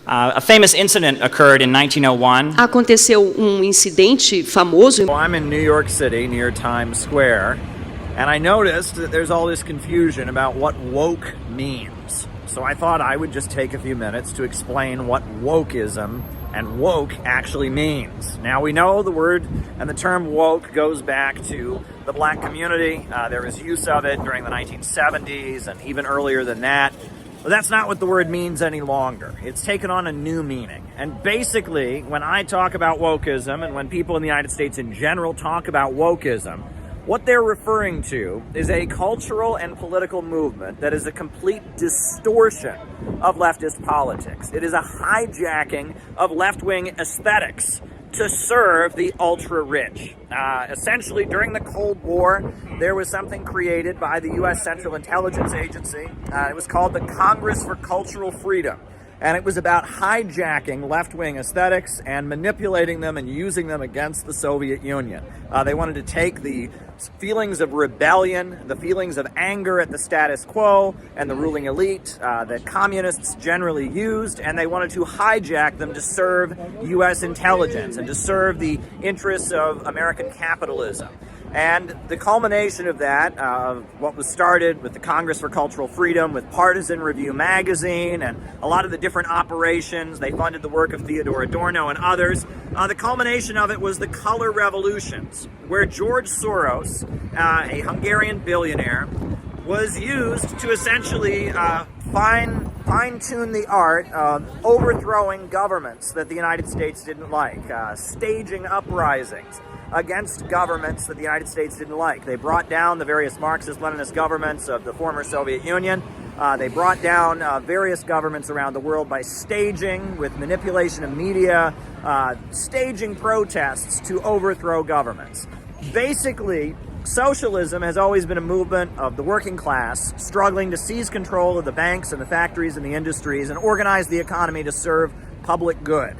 A famous incident occurred in 1901. Aconteceu um incidente famoso. I'm in New York City near Times Square, and I noticed that there's all this confusion about what woke means. So I thought I would just take a few minutes to explain what wokeism and woke actually means. Now we know the word and the term woke goes back to the black community. There was use of it during the 1970s and even earlier than that. But that's not what the word means any longer. It's taken on a new meaning. And basically, when I talk about wokeism and when people in the United States in general talk about wokeism, what they're referring to is a cultural and political movement that is a complete distortion of leftist politics. It is a hijacking of left-wing aesthetics to serve the ultra-rich. Essentially, during the Cold War, there was something created by the U.S. Central Intelligence Agency. It was called the Congress for Cultural Freedom. And it was about hijacking left-wing aesthetics and manipulating them and using them against the Soviet Union. They wanted to take the feelings of rebellion, the feelings of anger at the status quo and the ruling elite that communists generally used, and they wanted to hijack them to serve U.S. intelligence and to serve the interests of American capitalism. And the culmination of that, what was started with the Congress for Cultural Freedom, with Partisan Review magazine, and a lot of the different operations, they funded the work of Theodore Adorno and others. The culmination of it was the color revolutions, where George Soros, a Hungarian billionaire, was used to essentially fine-tune the art of overthrowing governments that the United States didn't like, staging uprisings against governments that the United States didn't like. They brought down the various Marxist-Leninist governments of the former Soviet Union. They brought down various governments around the world by staging, with manipulation of media, staging protests to overthrow governments. Basically, socialism has always been a movement of the working class struggling to seize control of the banks and the factories and the industries and organize the economy to serve public good.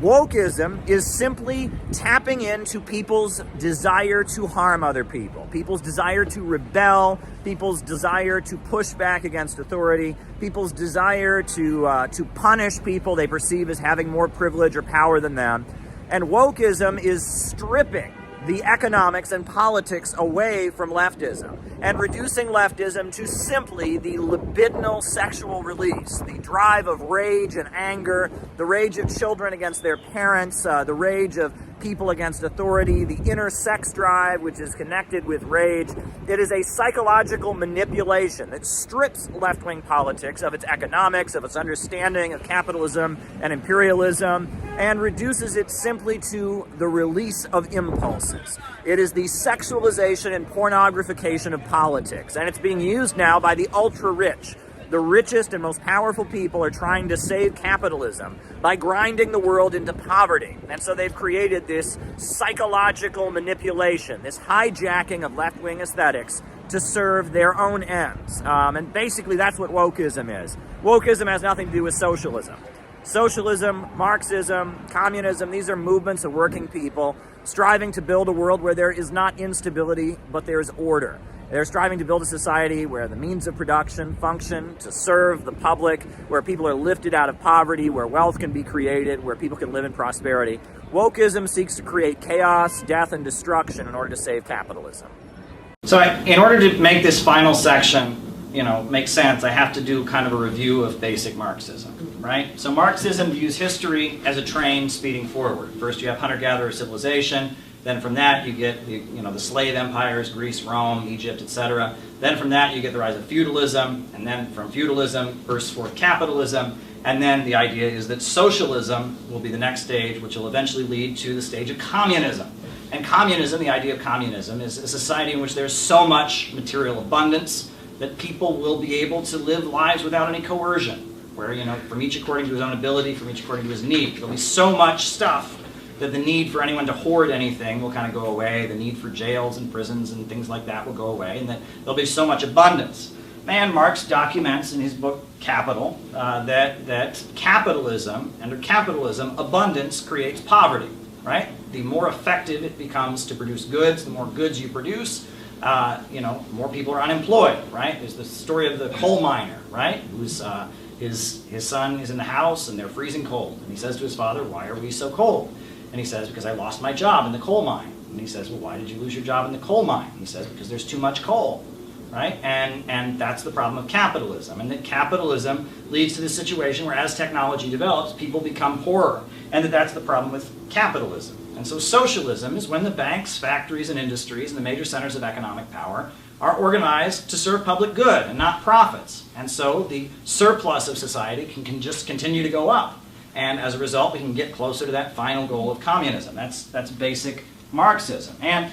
Wokeism is simply tapping into people's desire to harm other people, people's desire to rebel, people's desire to push back against authority, people's desire to punish people they perceive as having more privilege or power than them. And wokeism is stripping the economics and politics away from leftism and reducing leftism to simply the libidinal sexual release, the drive of rage and anger, the rage of children against their parents, the rage of people against authority, the inner sex drive, which is connected with rage. It is a psychological manipulation that strips left-wing politics of its economics, of its understanding of capitalism and imperialism, and reduces it simply to the release of impulses. It is the sexualization and pornographication of politics, and it's being used now by the ultra-rich. The richest and most powerful people are trying to save capitalism by grinding the world into poverty. And so they've created this psychological manipulation, this hijacking of left-wing aesthetics to serve their own ends. And basically that's what wokeism is. Wokeism has nothing to do with socialism. Socialism, Marxism, communism, these are movements of working people striving to build a world where there is not instability, but there is order. They're striving to build a society where the means of production function to serve the public, where people are lifted out of poverty, where wealth can be created, where people can live in prosperity. Wokeism seeks to create chaos, death, and destruction in order to save capitalism. So in order to make this final section, make sense, I have to do kind of a review of basic Marxism, right? So Marxism views history as a train speeding forward. First you have hunter-gatherer civilization. Then from that you get the slave empires, Greece, Rome, Egypt, etc. Then from that you get the rise of feudalism, and then from feudalism bursts forth capitalism, and then the idea is that socialism will be the next stage, which will eventually lead to the stage of communism. And communism, the idea of communism, is a society in which there's so much material abundance that people will be able to live lives without any coercion, where from each according to his own ability, from each according to his need. There'll be so much stuff that the need for anyone to hoard anything will kind of go away. The need for jails and prisons and things like that will go away, and that there'll be so much abundance. And Marx documents in his book Capital that capitalism, under capitalism, abundance creates poverty, right? The more effective it becomes to produce goods, the more goods you produce, more people are unemployed, right? There's the story of the coal miner, right? Who's his son is in the house and they're freezing cold, and he says to his father, "Why are we so cold?" And he says, "Because I lost my job in the coal mine." And he says, "Well, why did you lose your job in the coal mine?" He says, "Because there's too much coal," right? And that's the problem of capitalism. And that capitalism leads to this situation where as technology develops, people become poorer. And that's the problem with capitalism. And so socialism is when the banks, factories, and industries, and the major centers of economic power are organized to serve public good and not profits. And so the surplus of society can just continue to go up. And as a result, we can get closer to that final goal of communism. That's basic Marxism. And,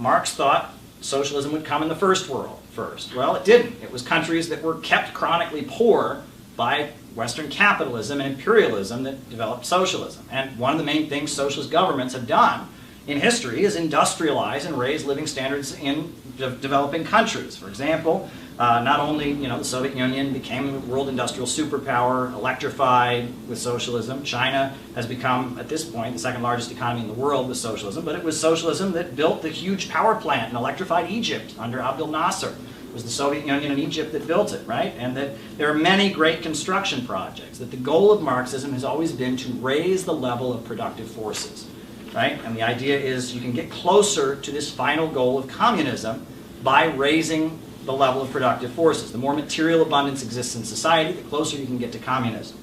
Marx thought socialism would come in the first world first. Well, it didn't. It was countries that were kept chronically poor by Western capitalism and imperialism that developed socialism. And one of the main things socialist governments have done in history is industrialize and raise living standards in developing countries. For example, Not only, the Soviet Union became a world industrial superpower, electrified with socialism. China has become, at this point, the second largest economy in the world with socialism, but it was socialism that built the huge power plant and electrified Egypt under Abdel Nasser. It was the Soviet Union and Egypt that built it, right? And that there are many great construction projects, that the goal of Marxism has always been to raise the level of productive forces, right? And the idea is you can get closer to this final goal of communism by raising the level of productive forces. The more material abundance exists in society, the closer you can get to communism.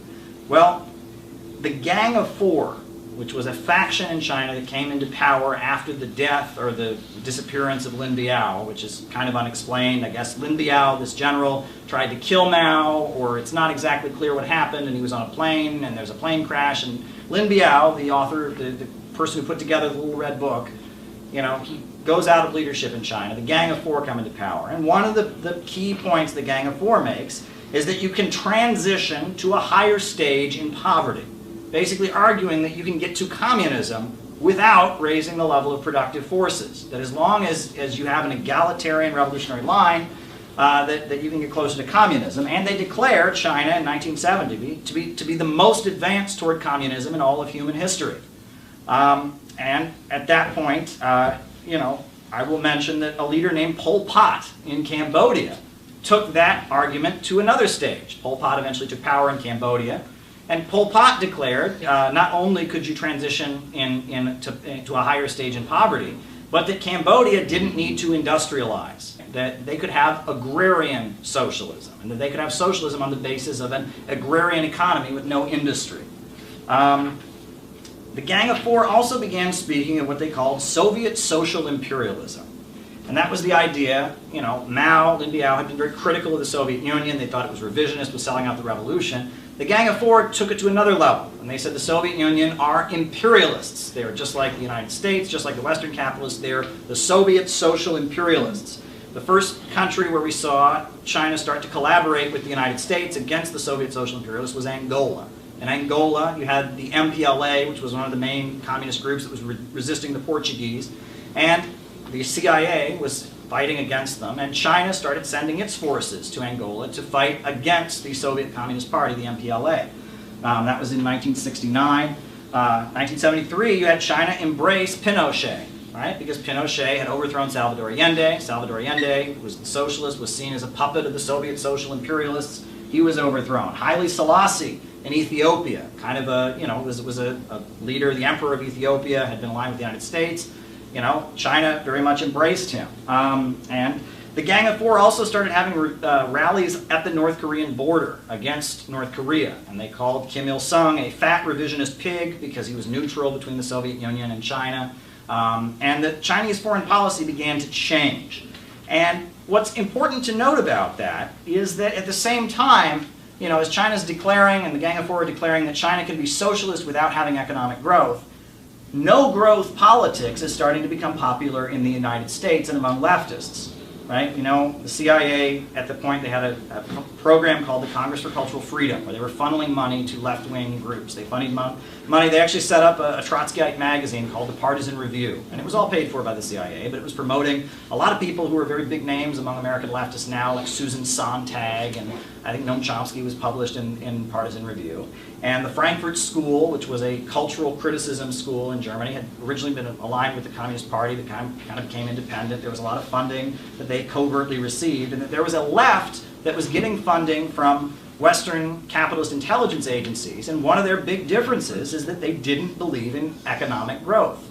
Well, the Gang of Four, which was a faction in China that came into power after the death or the disappearance of Lin Biao, which is kind of unexplained. I guess Lin Biao, this general, tried to kill Mao, or it's not exactly clear what happened, and he was on a plane, and there's a plane crash, and Lin Biao, the author, the person who put together the Little Red Book, he goes out of leadership in China. The Gang of Four come into power. And one of the key points the Gang of Four makes is that you can transition to a higher stage in poverty, basically arguing that you can get to communism without raising the level of productive forces. That as long as you have an egalitarian revolutionary line, that you can get closer to communism. And they declare China in 1970 to be the most advanced toward communism in all of human history. And at that point, I will mention that a leader named Pol Pot in Cambodia took that argument to another stage. Pol Pot eventually took power in Cambodia, and Pol Pot declared not only could you transition to a higher stage in poverty, but that Cambodia didn't need to industrialize, that they could have agrarian socialism, and that they could have socialism on the basis of an agrarian economy with no industry. The Gang of Four also began speaking of what they called Soviet social imperialism. And that was the idea, Mao, Lin Biao had been very critical of the Soviet Union. They thought it was revisionist, was selling out the revolution. The Gang of Four took it to another level, and they said the Soviet Union are imperialists. They are just like the United States, just like the Western capitalists. They're the Soviet social imperialists. The first country where we saw China start to collaborate with the United States against the Soviet social imperialists was Angola. In Angola, you had the MPLA, which was one of the main communist groups that was resisting the Portuguese, and the CIA was fighting against them, and China started sending its forces to Angola to fight against the Soviet Communist Party, the MPLA. That was in 1969. 1973, you had China embrace Pinochet, right? Because Pinochet had overthrown Salvador Allende. Salvador Allende was the socialist, was seen as a puppet of the Soviet social imperialists. He was overthrown. Haile Selassie in Ethiopia, kind of was a leader, the emperor of Ethiopia, had been aligned with the United States. China very much embraced him. And the Gang of Four also started having rallies at the North Korean border against North Korea. And they called Kim Il-sung a fat revisionist pig because he was neutral between the Soviet Union and China. And the Chinese foreign policy began to change. And what's important to note about that is that at the same time, as China's declaring and the Gang of Four are declaring that China can be socialist without having economic growth, no growth politics is starting to become popular in the United States and among leftists, right? The CIA, at the point, they had a program called the Congress for Cultural Freedom, where they were funneling money to left-wing groups. They funded money. They actually set up a Trotskyite magazine called the Partisan Review, and it was all paid for by the CIA, but it was promoting a lot of people who are very big names among American leftists now, like Susan Sontag, and I think Noam Chomsky was published in Partisan Review. And the Frankfurt School, which was a cultural criticism school in Germany, had originally been aligned with the Communist Party, that kind of became independent. There was a lot of funding that they covertly received, and that there was a left that was getting funding from Western capitalist intelligence agencies, and one of their big differences is that they didn't believe in economic growth,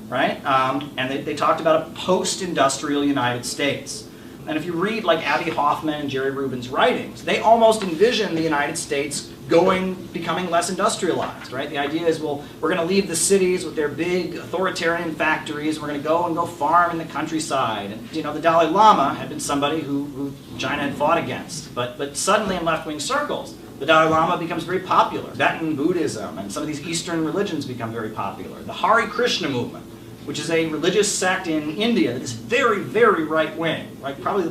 right? And they talked about a post-industrial United States. And if you read like Abby Hoffman and Jerry Rubin's writings, they almost envision the United States becoming less industrialized, right? The idea is, well, we're going to leave the cities with their big authoritarian factories, and we're going to go farm in the countryside. And the Dalai Lama had been somebody who China had fought against, but suddenly in left-wing circles, the Dalai Lama becomes very popular. Tibetan Buddhism and some of these Eastern religions become very popular. The Hare Krishna movement, which is a religious sect in India that is very, very right-wing, right? Probably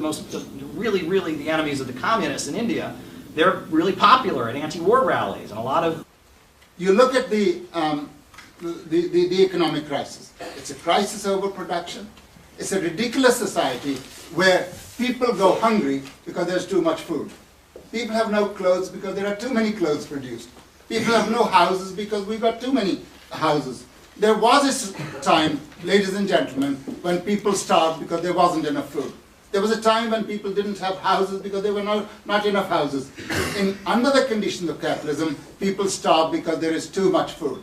really the enemies of the communists in India. They're really popular at anti-war rallies, and a lot of... You look at the economic crisis. It's a crisis over production. It's a ridiculous society where people go hungry because there's too much food. People have no clothes because there are too many clothes produced. People have no houses because we've got too many houses. There was a time, ladies and gentlemen, when people starved because there wasn't enough food. There was a time when people didn't have houses because there were not enough houses. Under the conditions of capitalism, people starve because there is too much food.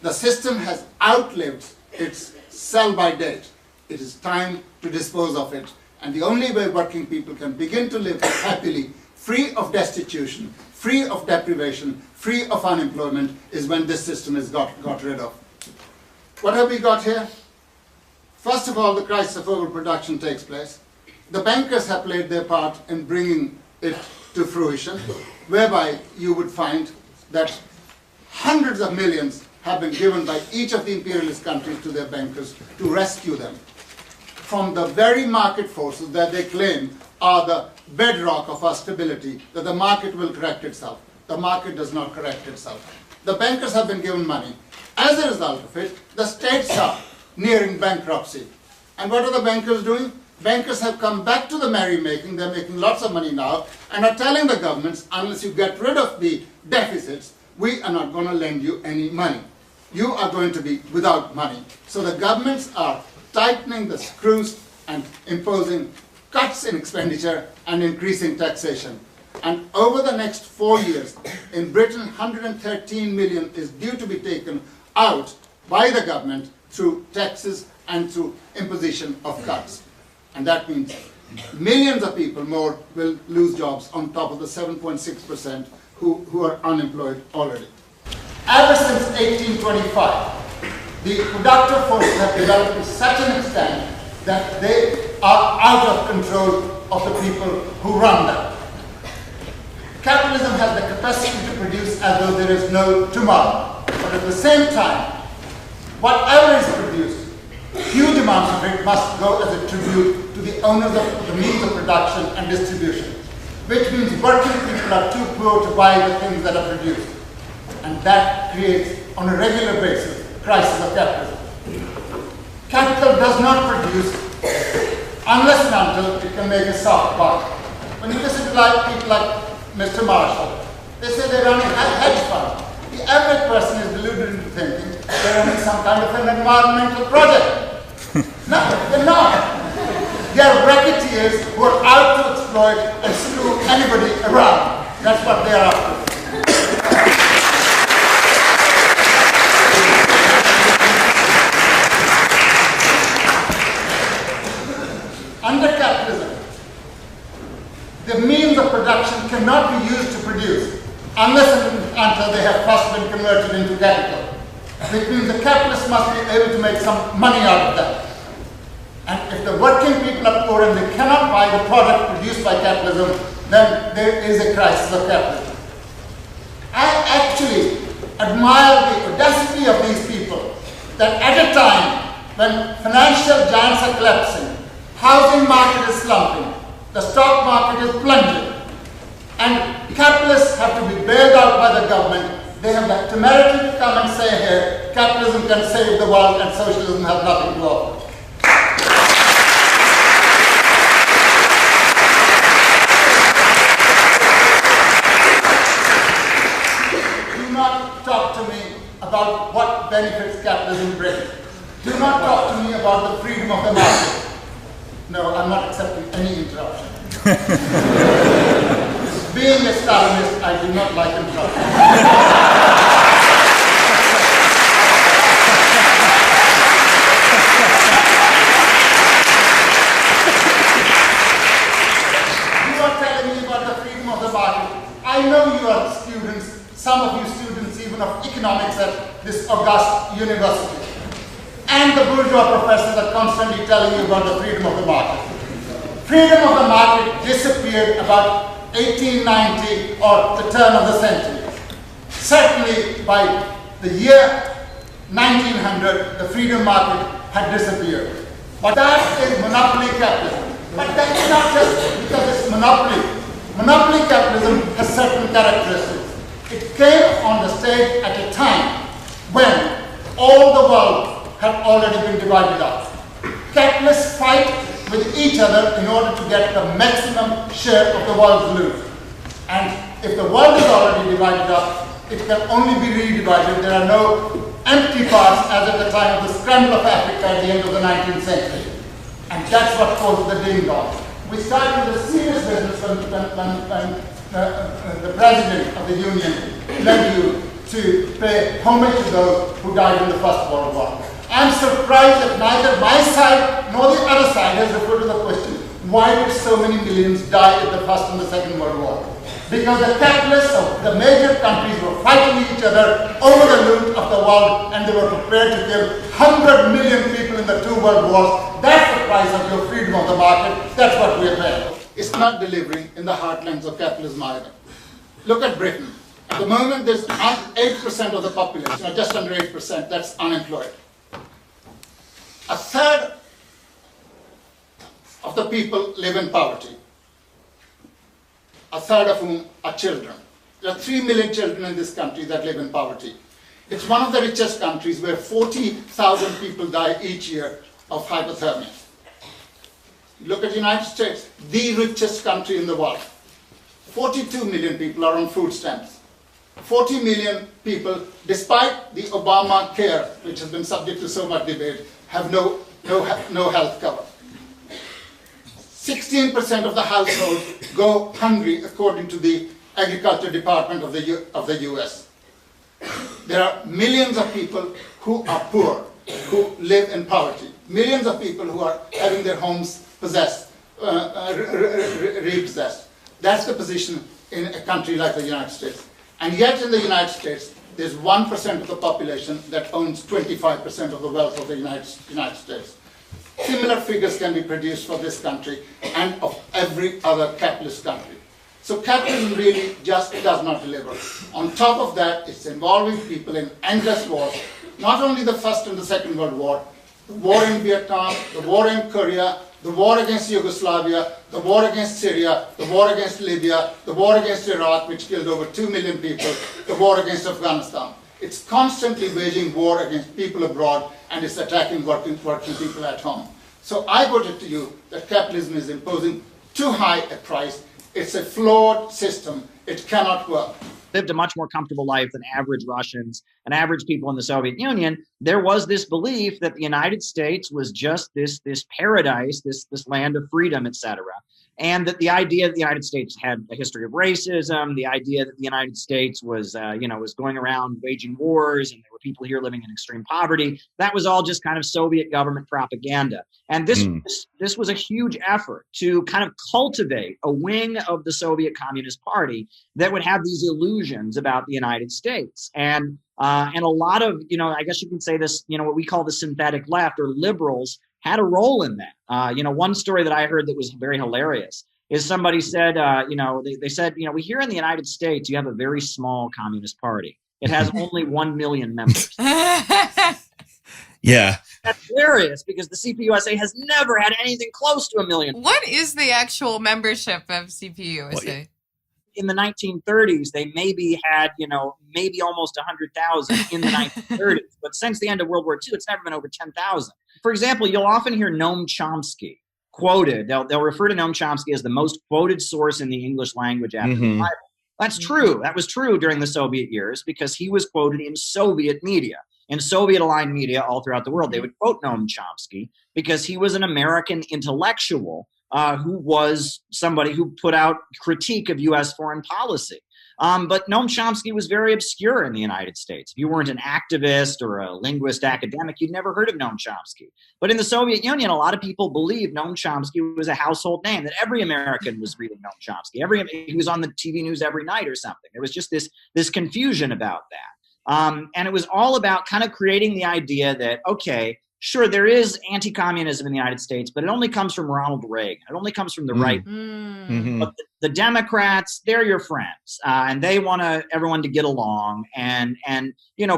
The system has outlived its sell-by date. It is time to dispose of it. And the only way working people can begin to live happily, free of destitution, free of deprivation, free of unemployment, is when this system is got rid of. What have we got here? First of all, the crisis of overproduction takes place. The bankers have played their part in bringing it to fruition, whereby you would find that hundreds of millions have been given by each of the imperialist countries to their bankers to rescue them from the very market forces that they claim are the bedrock of our stability, that the market will correct itself. The market does not correct itself. The bankers have been given money. As a result of it, the states are nearing bankruptcy. And what are the bankers doing? Bankers have come back to the merrymaking. They're making lots of money now and are telling the governments, unless you get rid of the deficits, we are not going to lend you any money. You are going to be without money. So the governments are tightening the screws and imposing cuts in expenditure and increasing taxation. And over the next 4 years, in Britain, 113 million is due to be taken out by the government through taxes and through imposition of cuts. And that means millions of people more will lose jobs on top of the 7.6% who are unemployed already. Ever since 1825, the productive forces have developed to such an extent that they are out of control of the people who run them. Capitalism has the capacity to produce as though there is no tomorrow. But at the same time, whatever is produced, huge amounts of it must go as a tribute to the owners of the means of production and distribution, which means working people are too poor to buy the things that are produced. And that creates, on a regular basis, crisis of capitalism. Capital does not produce unless and until it can make a soft buck. When you listen to people like Mr. Marshall, they say they're running a hedge fund. The average person is deluded into thinking they're running some kind of an environmental project. No, they're not. They're racketeers who are out to exploit and screw anybody around. That's what they're after. Under capitalism, the means of production cannot be used to produce unless and until they have first been converted into capital. Which means the capitalists must be able to make some money out of that. And if the working people are poor and they cannot buy the product produced by capitalism, then there is a crisis of capitalism. I actually admire the audacity of these people that at a time when financial giants are collapsing, housing market is slumping, the stock market is plunging, and capitalists have to be bailed out by the government. They have the temerity to come and say here, capitalism can save the world and socialism has nothing to offer. Do not talk to me about what benefits capitalism brings. Do not talk to me about the freedom of the market. No, I'm not accepting any interruption. Being a Stalinist, I do not like interruption. You are telling me about the freedom of the market. I know you are students, some of you students even of economics at this august university. And the bourgeois professors are constantly telling you about the freedom of the market. Freedom of the market disappeared about 1890 or the turn of the century. Certainly by the year 1900, the freedom market had disappeared. But that is monopoly capitalism. But that's not just because it's monopoly. Monopoly capitalism has certain characteristics. It came on the stage at a time when all the world had already been divided up. Capitalists fight with each other in order to get the maximum share of the world's loot. And if the world is already divided up, it can only be redivided. There are no empty parts as at the time of the scramble of Africa at the end of the 19th century. And that's what caused the ding-dong. We started the serious business when the President of the Union led you to pay homage to those who died in the First World War. I'm surprised that neither my side nor the other side has referred to the question, why did so many millions die in the First and the Second World War? Because the capitalists of the major countries were fighting each other over the loot of the world, and they were prepared to kill 100 million people in the two world wars. That's the price of your freedom of the market. That's what we are paying. It's not delivering in the heartlands of capitalism either. Look at Britain. At the moment, there's 8% of the population, or just under 8%, that's unemployed. A third of the people live in poverty, a third of whom are children. There are 3 million children in this country that live in poverty. It's one of the richest countries where 40,000 people die each year of hypothermia. Look at the United States, the richest country in the world. 42 million people are on food stamps. 40 million people, despite the Obamacare, which has been subject to so much debate, have no health cover. 16% of the households go hungry, according to the Agriculture Department of the US. There are millions of people who are poor, who live in poverty. Millions of people who are having their homes possessed, repossessed. That's the position in a country like the United States. And yet in the United States, there's 1% of the population that owns 25% of the wealth of the United States. Similar figures can be produced for this country and of every other capitalist country. So capitalism really just does not deliver. On top of that, it's involving people in endless wars, not only the First and the Second World War, the war in Vietnam, the war in Korea, the war against Yugoslavia, the war against Syria, the war against Libya, the war against Iraq, which killed over 2 million people, the war against Afghanistan. It's constantly waging war against people abroad, and it's attacking working people at home. So I put it to you that capitalism is imposing too high a price. It's a flawed system. It cannot work. Lived a much more comfortable life than average Russians and average people in the Soviet Union. There was this belief that the United States was just this paradise, this land of freedom, etc. And that the idea that the United States had a history of racism, the idea that the United States was going around waging wars and there were people here living in extreme poverty, that was all just kind of Soviet government propaganda. And this was a huge effort to kind of cultivate a wing of the Soviet Communist Party that would have these illusions about the United States. And a lot of, I guess you can say this, what we call the synthetic left or liberals had a role in that. One story that I heard that was very hilarious is somebody said, they said, we hear in the United States, you have a very small Communist Party. It has only 1 million members. Yeah. That's hilarious because the CPUSA has never had anything close to 1 million. What is the actual membership of CPUSA? Well, in the 1930s, they maybe had, maybe almost 100,000 in the 1930s. But since the end of World War II, it's never been over 10,000. For example, you'll often hear Noam Chomsky quoted. They'll refer to Noam Chomsky as the most quoted source in the English language after the Bible. That's true. That was true during the Soviet years because he was quoted in Soviet media. In Soviet-aligned media all throughout the world, they would quote Noam Chomsky because he was an American intellectual who was somebody who put out critique of U.S. foreign policy. But Noam Chomsky was very obscure in the United States. If you weren't an activist or a linguist academic, you'd never heard of Noam Chomsky. But in the Soviet Union, a lot of people believed Noam Chomsky was a household name, that every American was reading Noam Chomsky. He was on the TV news every night or something. There was just this confusion about that. And it was all about kind of creating the idea that, okay, sure, there is anti-communism in the United States, but it only comes from Ronald Reagan. It only comes from the right. But the Democrats, they're your friends, and they want everyone to get along. And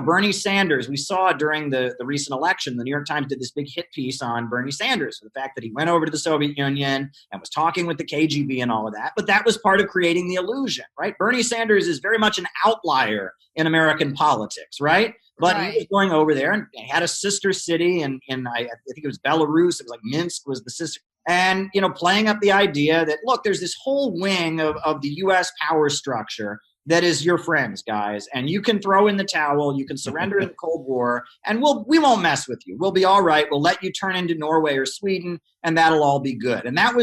Bernie Sanders, we saw during the recent election, the New York Times did this big hit piece on Bernie Sanders for the fact that he went over to the Soviet Union and was talking with the KGB and all of that. But that was part of creating the illusion, right? Bernie Sanders is very much an outlier in American politics, right? But he was going over there and had a sister city, and I think it was Belarus. It was like Minsk was the and, playing up the idea that, look, there's this whole wing of the U.S. power structure that is your friends, guys, and you can throw in the towel, you can surrender in the Cold War, and we won't mess with you. We'll be all right. We'll let you turn into Norway or Sweden, and that'll all be good. And that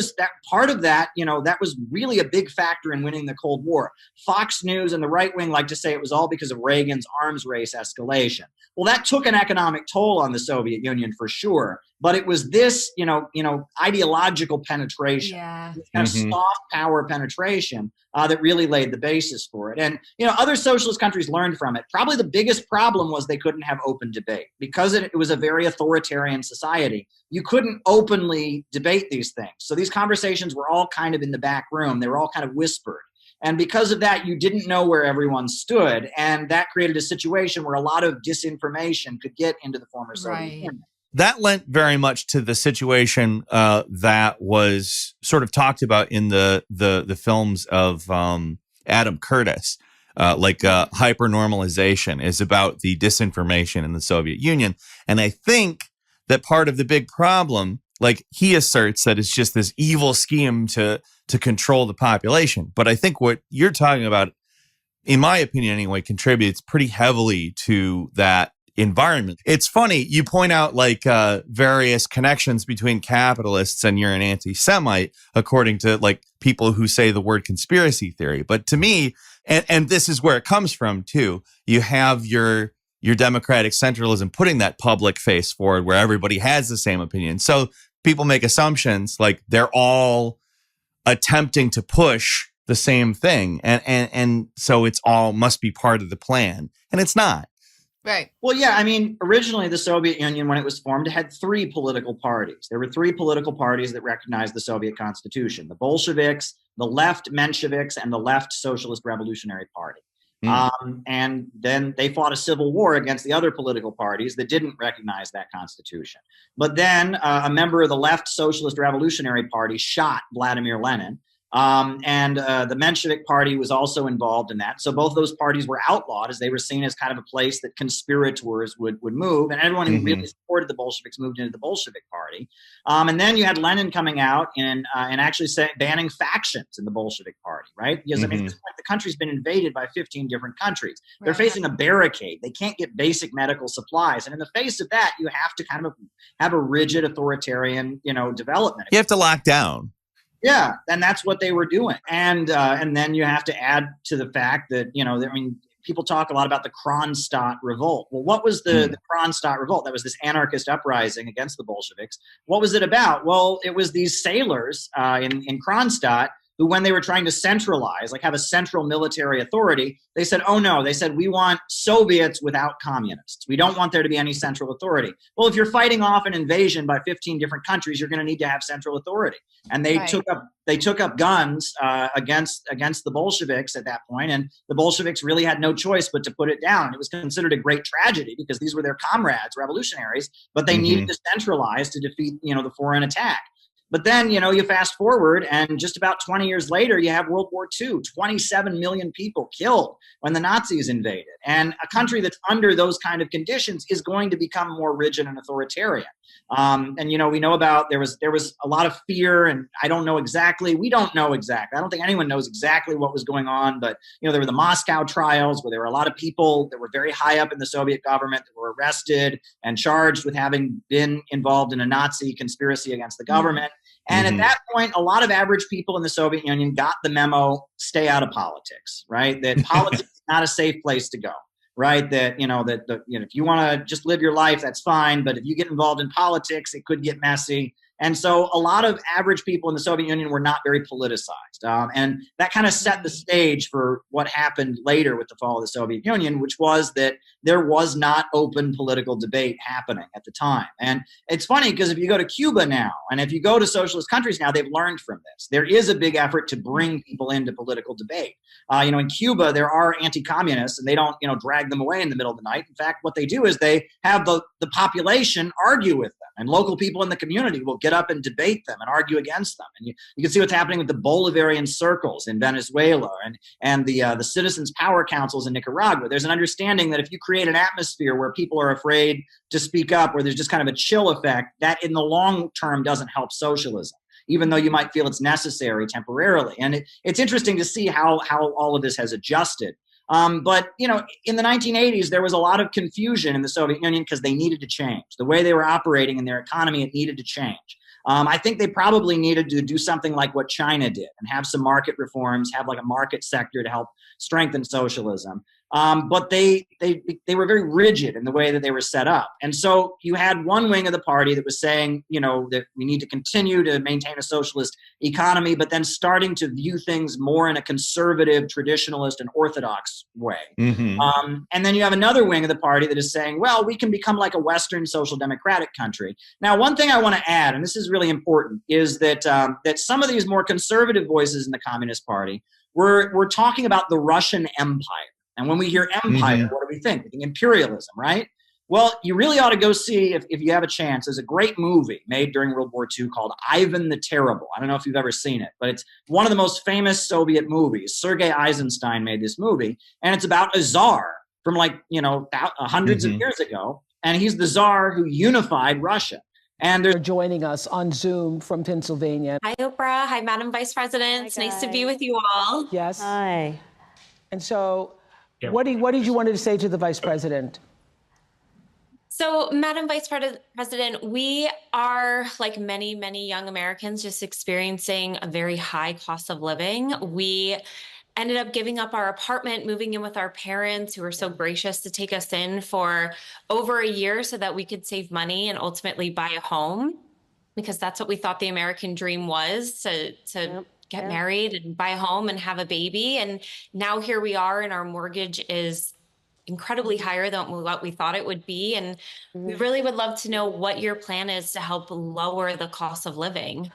part of that, that was really a big factor in winning the Cold War. Fox News and the right wing like to say it was all because of Reagan's arms race escalation. Well, that took an economic toll on the Soviet Union for sure, but it was this, ideological penetration, this kind of soft power penetration that really laid the basis for it. And, other socialist countries learned from it. Probably the biggest problem was they couldn't have open debate. Because it was a very authoritarian society, you couldn't openly debate these things. So these conversations were all kind of in the back room. They were all kind of whispered. And because of that, you didn't know where everyone stood. And that created a situation where a lot of disinformation could get into the former Soviet Union. That lent very much to the situation that was sort of talked about in the films of Adam Curtis. Hypernormalization is about the disinformation in the Soviet Union. And I think that part of the big problem, like he asserts that it's just this evil scheme to control the population. But I think what you're talking about, in my opinion anyway, contributes pretty heavily to that environment. It's funny, you point out various connections between capitalists and you're an anti-Semite, according to people who say the word conspiracy theory. But to me, and this is where it comes from too, you have your democratic centralism putting that public face forward where everybody has the same opinion. So people make assumptions like they're all attempting to push the same thing. And so it's all must be part of the plan. And it's not. Right. Well, yeah, I mean, originally the Soviet Union, when it was formed, it had three political parties. There were three political parties that recognized the Soviet Constitution: the Bolsheviks, the left Mensheviks, and the left Socialist Revolutionary Party. And then they fought a civil war against the other political parties that didn't recognize that constitution. But then a member of the left Socialist Revolutionary Party shot Vladimir Lenin. And the Menshevik Party was also involved in that. So both those parties were outlawed, as they were seen as kind of a place that conspirators would move. And everyone who really supported the Bolsheviks moved into the Bolshevik Party. And then you had Lenin coming out and actually banning factions in the Bolshevik Party, right? Because at this point, the country's been invaded by 15 different countries. They're facing a barricade. They can't get basic medical supplies. And in the face of that, you have to kind of have a rigid authoritarian, development. You have to lock down. Yeah, and that's what they were doing. And then you have to add to the fact that, people talk a lot about the Kronstadt revolt. Well, what was the Kronstadt revolt? That was this anarchist uprising against the Bolsheviks. What was it about? Well, it was these sailors in Kronstadt who, when they were trying to centralize, have a central military authority, they said, oh no, they said, we want Soviets without communists. We don't want there to be any central authority. Well, if you're fighting off an invasion by 15 different countries, you're going to need to have central authority. And they took up guns against the Bolsheviks at that point, and the Bolsheviks really had no choice but to put it down. It was considered a great tragedy because these were their comrades, revolutionaries, but they needed to centralize to defeat, the foreign attack. But then, you fast forward, and just about 20 years later, you have World War II, 27 million people killed when the Nazis invaded. And a country that's under those kind of conditions is going to become more rigid and authoritarian. And, we know about there was a lot of fear, and we don't know exactly. I don't think anyone knows exactly what was going on. But, there were the Moscow trials where there were a lot of people that were very high up in the Soviet government that were arrested and charged with having been involved in a Nazi conspiracy against the government. And at that point, a lot of average people in the Soviet Union got the memo, stay out of politics, right? That politics is not a safe place to go, right? That, if you want to just live your life, that's fine. But if you get involved in politics, it could get messy. And so a lot of average people in the Soviet Union were not very politicized. And that kind of set the stage for what happened later with the fall of the Soviet Union, which was that there was not open political debate happening at the time. And it's funny because if you go to Cuba now, and if you go to socialist countries now, they've learned from this. There is a big effort to bring people into political debate. In Cuba, there are anti-communists, and they don't, drag them away in the middle of the night. In fact, what they do is they have the population argue with them, and local people in the community will get up and debate them and argue against them. And you can see what's happening with the Bolivarian circles in Venezuela and the citizens' power councils in Nicaragua. There's an understanding that if you create an atmosphere where people are afraid to speak up, where there's just kind of a chill effect, that in the long term doesn't help socialism. even though you might feel it's necessary temporarily. And it's interesting to see how all of this has adjusted. But, you know, in the 1980s, there was a lot of confusion in the Soviet Union because they needed to change. The way they were operating in their economy, it needed to change. I think they probably needed to do something like what China did and have some market reforms, have like a market sector to help strengthen socialism. But they were very rigid in the way that they were set up. And so you had one wing of the party that was saying, you know, that we need to continue to maintain a socialist economy, but then starting to view things more in a conservative, traditionalist, and orthodox way. And then you have another wing of the party that is saying, well, we can become like a Western social democratic country. Now, one thing I want to add, and this is really important, is that that some of these more conservative voices in the Communist Party we're talking about the Russian Empire. And when we hear empire, what do we think? We think imperialism, right? Well, you really ought to go see, if you have a chance, there's a great movie made during World War II called Ivan the Terrible. I don't know if you've ever seen it, but it's one of the most famous Soviet movies. Sergei Eisenstein made this movie, and it's about a czar from like, you know, hundreds of years ago. And he's the czar who unified Russia. And they're joining us on Zoom from Pennsylvania. Hi, Oprah. Hi, Madam Vice President. It's nice to be with you all. Yes. Hi. And so what did you want to say to the Vice President? So, Madam Vice President, we are, like many, many young Americans, just experiencing a very high cost of living. We ended up giving up our apartment, moving in with our parents who were so gracious to take us in for over a year so that we could save money and ultimately buy a home, because that's what we thought the American dream was, to get married and buy a home and have a baby. And now here we are, and our mortgage is incredibly higher than what we thought it would be. And we really would love to know what your plan is to help lower the cost of living.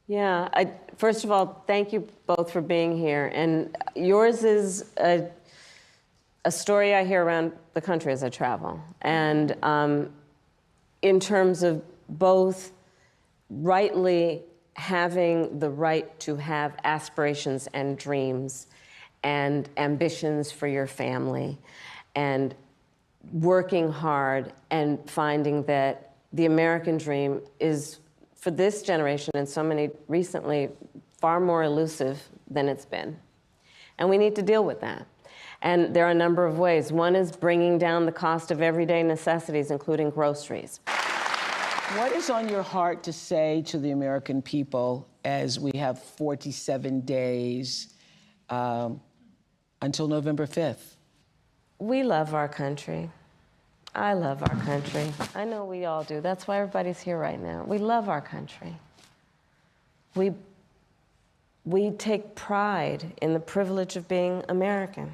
Yeah, first of all, thank you both for being here. And yours is a story I hear around the country as I travel. And in terms of both rightly having the right to have aspirations and dreams and ambitions for your family, and working hard and finding that the American dream is, for this generation and so many recently, far more elusive than it's been. And we need to deal with that. And there are a number of ways. One is bringing down the cost of everyday necessities, including groceries. What is on your heart to say to the American people as we have 47 days until November 5th? We love our country. I love our country. I know we all do. That's why everybody's here right now. We love our country. We take pride in the privilege of being American.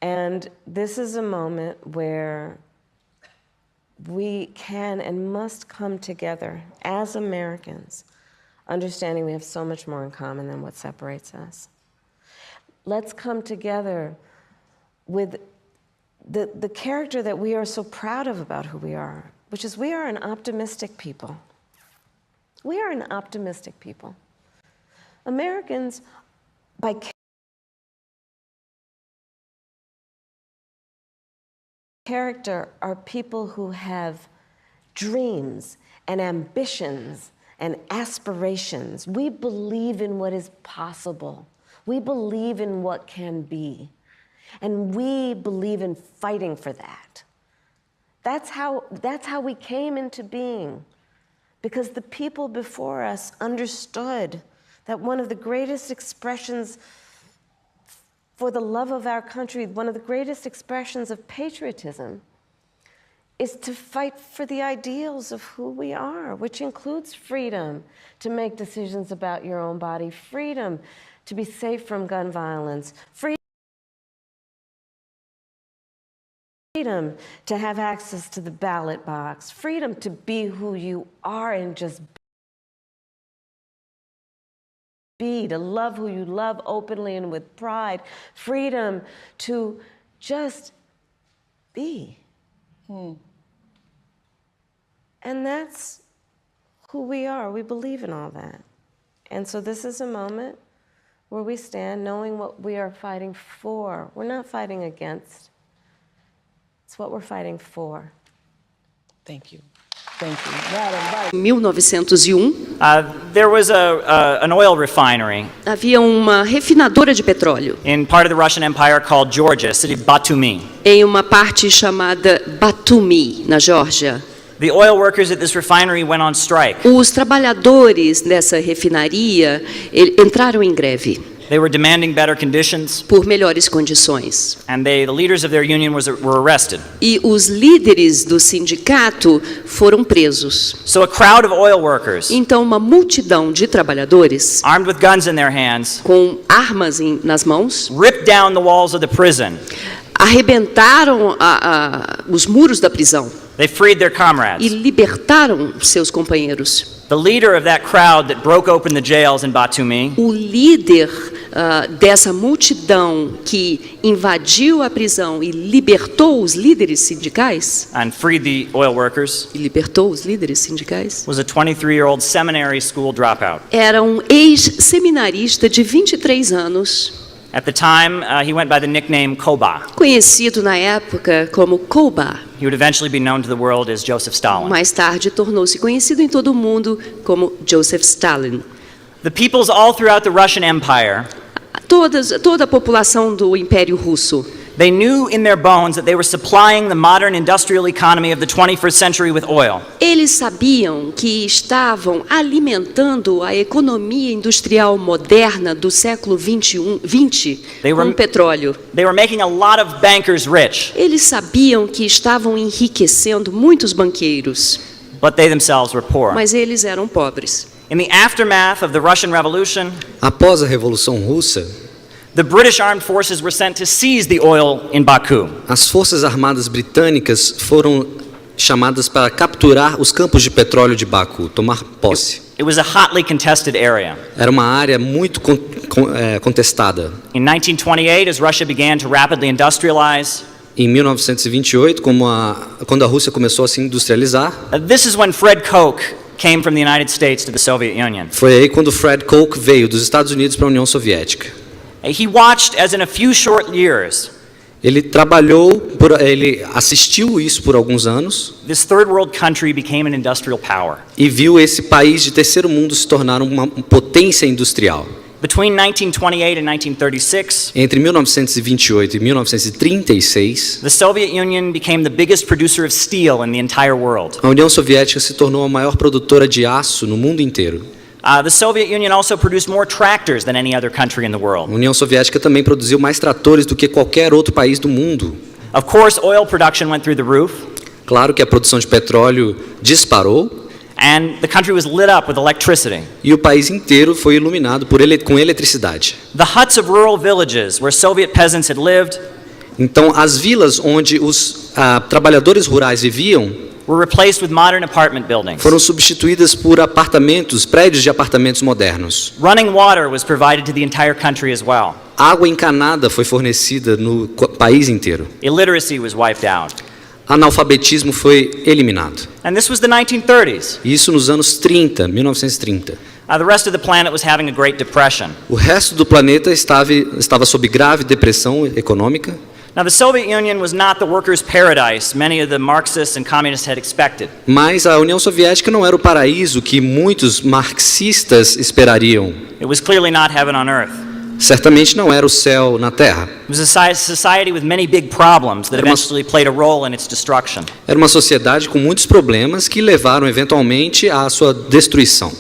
And this is a moment where we can and must come together as Americans, understanding we have so much more in common than what separates us. Let's come together with the character that we are so proud of about who we are, which is we are an optimistic people. We are an optimistic people. Americans, by character, are people who have dreams and ambitions and aspirations. We believe in what is possible. We believe in what can be. And we believe in fighting for that. That's how we came into being, because the people before us understood that one of the greatest expressions for the love of our country, one of the greatest expressions of patriotism, is to fight for the ideals of who we are, which includes freedom to make decisions about your own body, freedom to be safe from gun violence, freedom to have access to the ballot box, freedom to be who you are and just be, to love who you love openly and with pride, freedom to just be. And that's who we are. We believe in all that. And so this is a moment where we stand knowing what we are fighting for. We're not fighting against. It's what we're fighting for. Thank you. Thank you. Madam Vice. Em 1901, There was an oil refinery havia uma refinadora de petróleo in part of the Russian Empire called Georgia, city of Batumi. em uma parte chamada Batumi, na Geórgia. The oil workers at this refinery went on strike. Os trabalhadores dessa refinaria entraram em greve They were demanding better conditions, por melhores condições. and the leaders of their union were arrested. E os líderes do sindicato foram presos. So a crowd of oil workers, Então, uma multidão de trabalhadores armed with guns in their hands, com armas nas mãos ripped down the walls of the prison. arrebentaram os muros da prisão They freed their e comrades. libertaram seus companheiros. The leader of that crowd that broke open the jails in Batumi O líder dessa multidão que invadiu a prisão e libertou os líderes sindicais, and freed the oil workers was was a 23-year-old seminary school dropout. era um ex-seminarista de 23 anos, At the time, he went by the nickname Koba. conhecido na época como Koba. He would eventually be known to the world as Joseph Stalin. Mais tarde tornou-se conhecido em todo o mundo como Joseph Stalin. The peoples all throughout the Russian Empire, Toda a população do Império Russo, they knew in their bones that they were supplying the modern industrial economy of the 21st century with oil. eles sabiam que estavam alimentando a economia industrial moderna do século 20 com petróleo. They were making a lot of bankers rich, Eles sabiam que estavam enriquecendo muitos banqueiros, but they themselves were poor. mas eles eram pobres. In the aftermath of the Russian Revolution, Após a Revolução Russa, the British armed forces were sent to seize the oil in Baku. as forças armadas britânicas foram chamadas para capturar os campos de petróleo de Baku, tomar posse. It was a hotly contested area. Era uma área muito contestada. In 1928, as Russia began to rapidly industrialize, Em 1928, quando a Rússia começou a se industrializar, this is when Fred Koch came from the United States to the Soviet Union. foi aí quando Fred Koch veio dos Estados Unidos para a União Soviética. He watched as in a few short years, Ele assistiu isso por alguns anos this third world country became an industrial power. e viu esse país de terceiro mundo se tornar uma potência industrial. Between 1928 and 1936, Entre 1928 e 1936, the Soviet Union became the biggest producer of steel in the entire world. a União Soviética se tornou a maior produtora de aço no mundo inteiro. The Soviet Union also produced more tractors than any other country in the world. A União Soviética também produziu mais tratores do que qualquer outro país do mundo. Of course, oil production went through the roof, Claro que a produção de petróleo disparou and the country was lit up with electricity. e o país inteiro foi iluminado com eletricidade. The huts of rural villages where Soviet peasants had lived Então, as vilas onde os trabalhadores rurais viviam were replaced with modern apartment buildings. foram substituídas por prédios de apartamentos modernos. Running water was provided to the entire country as well. Água encanada foi fornecida no país inteiro. Illiteracy was wiped out. Analfabetismo foi eliminado. And this was the 1930s. Isso nos anos 1930. The rest of the planet was having a Great Depression. O resto do planeta estava sob grave depressão econômica. Now, the Soviet Union was not the workers' paradise many of the Marxists and communists had expected. Mas a União Soviética não era o paraíso que muitos marxistas esperariam. It was clearly not heaven on earth. Certamente não era o céu na terra. It was a society with many big problems that eventually played a role in its destruction. Era uma sociedade com muitos problemas que levaram eventualmente à sua destruição.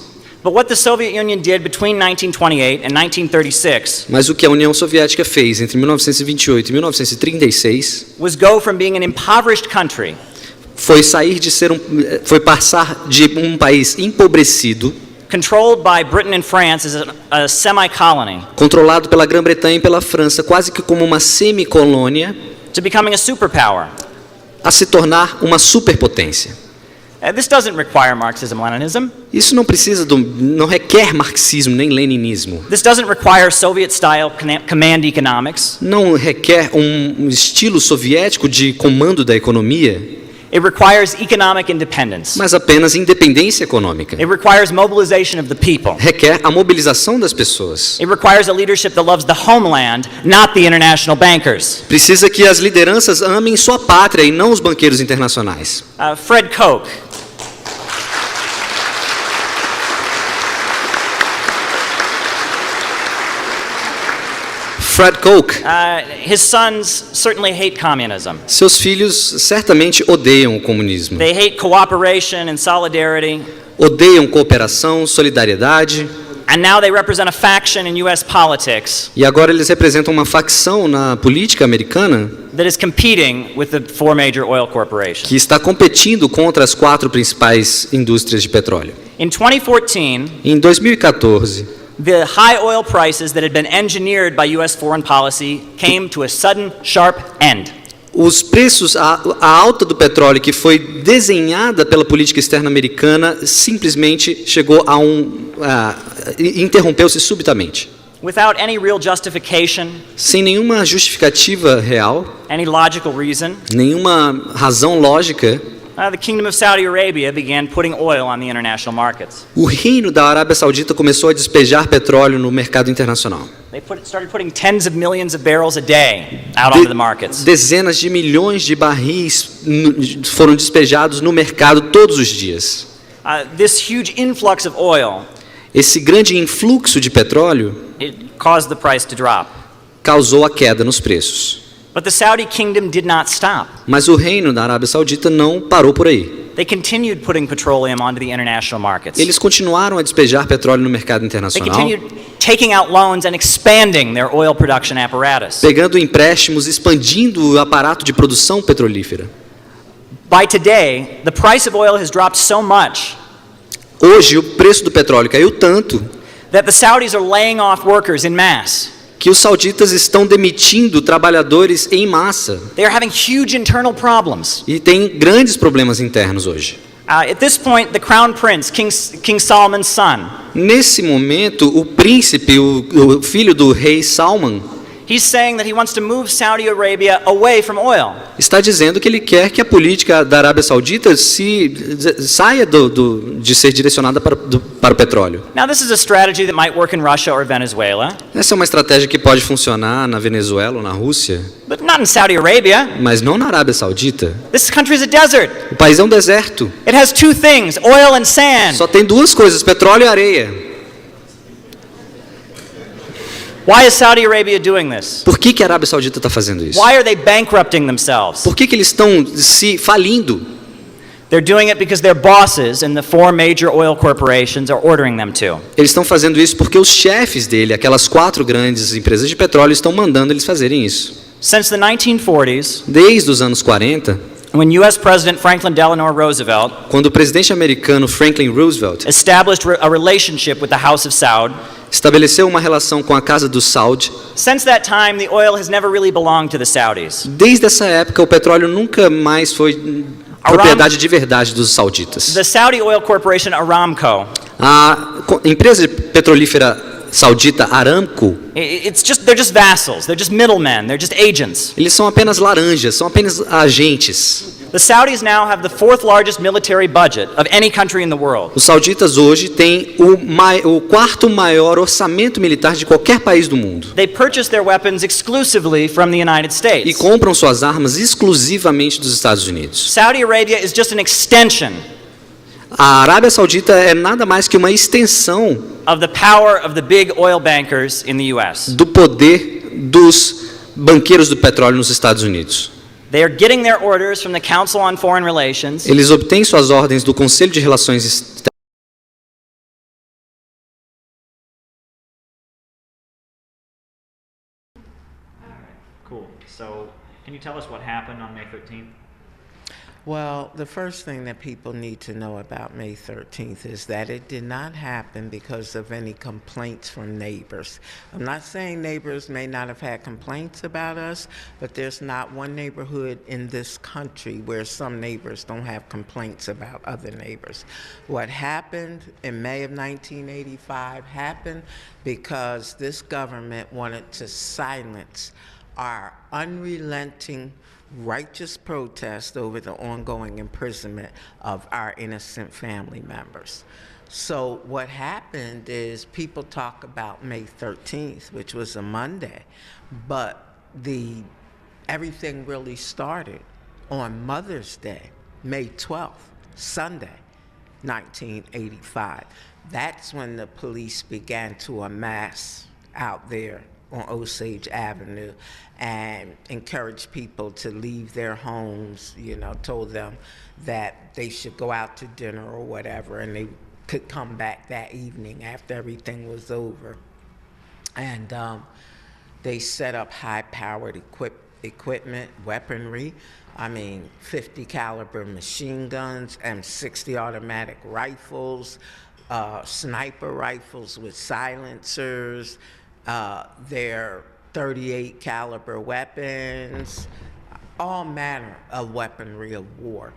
But what the Soviet Union did between 1928 and 1936 Mas o que a União Soviética fez entre 1928 e 1936 was go from being an impoverished country foi passar de um país empobrecido, controlled by Britain and France as a semi-colony, controlado pela Grã-Bretanha e pela França, quase que como uma semicolônia, to becoming a superpower. a se tornar uma superpotência. This doesn't require Marxism-Leninism. Isso não requer marxismo nem leninismo. This doesn't require Soviet-style command economics. Não requer um estilo soviético de comando da economia. It requires economic independence. mas apenas independência econômica. It requires mobilization of the people. Requer a mobilização das pessoas. It requires a leadership that loves the homeland, not the international bankers. Precisa que as lideranças amem sua pátria e não os banqueiros internacionais. Fred Koch. Fred Koch. His sons certainly hate communism. Seus filhos certamente odeiam o comunismo. They hate cooperation and solidarity. Odeiam cooperação, solidariedade. And now they represent a faction in US politics. E agora eles representam uma facção na política americana That is competing with the four major oil corporations. que está competindo contra as 4 principais indústrias de petróleo. In 2014, em 2014, the high oil prices that had been engineered by US foreign policy came to a sudden, sharp end. Os preços, a alta do petróleo que foi desenhada pela política externa americana simplesmente chegou a interrompeu-se subitamente. Without any real justification, sem nenhuma justificativa real, any logical reason, nenhuma razão lógica, the Kingdom of Saudi Arabia began putting oil on the international markets. O reino da Arábia Saudita começou a despejar petróleo no mercado internacional. They started putting tens of millions of barrels a day out onto the markets. Dezenas de milhões de barris foram despejados no mercado todos os dias. This huge influx of oil, esse grande influxo de petróleo, it caused the price to drop. Causou a queda nos preços. But the Saudi kingdom did not stop. Mas o reino da Arábia Saudita não parou por aí. They continued putting petroleum onto the international markets. Eles continuaram a despejar petróleo no mercado internacional. They continued taking out loans and expanding their oil production apparatus. Pegando empréstimos, expandindo o aparato de produção petrolífera. By today, the price of oil has dropped so much. Hoje o preço do petróleo caiu tanto that the Saudis are laying off workers in mass. Que os sauditas estão demitindo trabalhadores em massa. They are having huge internal problems. E tem grandes problemas internos hoje. At this point, the Crown Prince, King Solomon's son, nesse momento, o príncipe, o filho do rei Salman, he's saying that he wants to move Saudi Arabia away from oil. Está dizendo que ele quer que a política da Arábia Saudita saia de ser direcionada para o petróleo. Now, this is a strategy that might work in Russia or Venezuela. Essa é uma estratégia que pode funcionar na Venezuela ou na Rússia. But not in Saudi Arabia. Mas não na Arábia Saudita. This country is a desert. O país é um deserto. It has 2 things, oil and sand. Só tem 2 coisas, petróleo e areia. Why is Saudi Arabia doing this? Por que a Arábia Saudita está fazendo isso? Why are they bankrupting themselves? Por que eles estão se falindo? They're doing it because their bosses in the 4 major oil corporations are ordering them to. Eles estão fazendo isso porque os chefes dele, aquelas 4 grandes empresas de petróleo, estão mandando eles fazerem isso. Since the 1940s, desde os anos 40, when US President Franklin Delano Roosevelt, quando o presidente americano Franklin Roosevelt established a relationship with the House of Saud, estabeleceu uma relação com a casa dos Saud. Since that time, the oil has never really belonged to the Saudis. Desde essa época, o petróleo nunca mais foi propriedade de verdade dos sauditas. The Saudi Oil Corporation Aramco, a empresa petrolífera saudita Aramco, they're just vassals, they're just middlemen, they're just agents. Eles são apenas laranjas, são apenas agentes. The Saudis now have the 4th largest military budget of any country in the world. Os sauditas hoje têm o 4º maior orçamento militar de qualquer país do mundo. They purchase their weapons exclusively from the United States. E compram suas armas exclusivamente dos Estados Unidos. Saudi Arabia is just an extension. A Arábia Saudita é nada mais que uma extensão of the power of the big oil bankers in the US. Do poder dos banqueiros do petróleo nos Estados Unidos. They are getting their orders from the Council on Foreign Relations. Eles obtêm suas ordens do Conselho de Relações Externas. Cool. So, can you tell us what happened on May 13th? Well, the first thing that people need to know about May 13th is that it did not happen because of any complaints from neighbors. I'm not saying neighbors may not have had complaints about us, but there's not one neighborhood in this country where some neighbors don't have complaints about other neighbors. What happened in May of 1985 happened because this government wanted to silence our unrelenting, righteous protest over the ongoing imprisonment of our innocent family members. So what happened is people talk about May 13th, which was a Monday, but everything really started on Mother's Day, May 12th, Sunday, 1985. That's when the police began to amass out there on Osage Avenue and encouraged people to leave their homes, told them that they should go out to dinner or whatever, and they could come back that evening after everything was over. And they set up high-powered equipment, weaponry. 50 caliber machine guns, M60 automatic rifles, sniper rifles with silencers, their 38 caliber weapons, all manner of weaponry of war.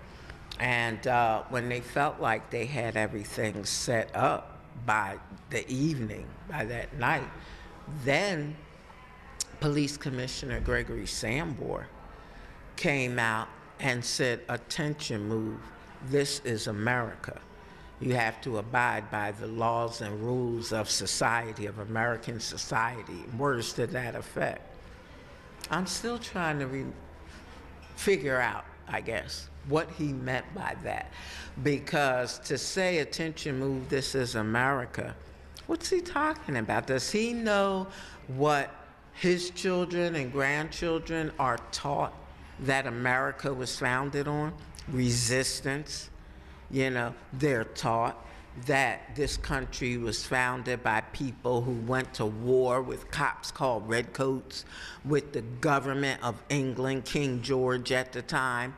And when they felt like they had everything set up by the evening, by that night, then Police Commissioner Gregory Sambor came out and said, "Attention, move. This is America. You have to abide by the laws and rules of society, of American society," words to that effect. I'm still trying to figure out, I guess, what he meant by that. Because to say, "Attention, move, this is America," what's he talking about? Does he know what his children and grandchildren are taught that America was founded on? Resistance. They're taught that this country was founded by people who went to war with cops called redcoats, with the government of England, King George at the time.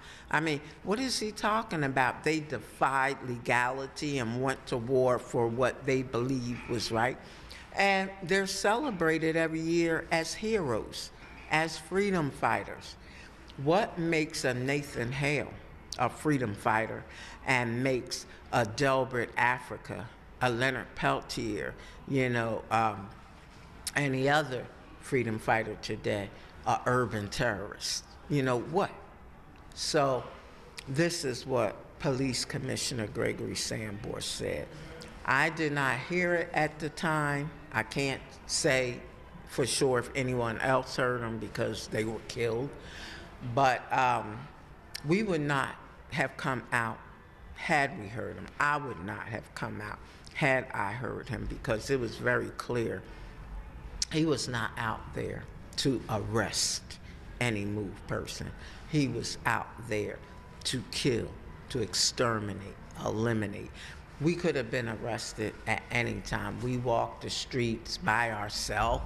What is he talking about? They defied legality and went to war for what they believed was right. And they're celebrated every year as heroes, as freedom fighters. What makes a Nathan Hale a freedom fighter and makes a Delbert Africa, a Leonard Peltier, any other freedom fighter today, a urban terrorist? What? So this is what Police Commissioner Gregory Sambor said. I did not hear it at the time. I can't say for sure if anyone else heard him because they were killed. But we would not have come out had we heard him. I would not have come out had I heard him, because it was very clear he was not out there to arrest any MOVE person. He was out there to kill, to exterminate, eliminate. We could have been arrested at any time. We walked the streets by ourselves.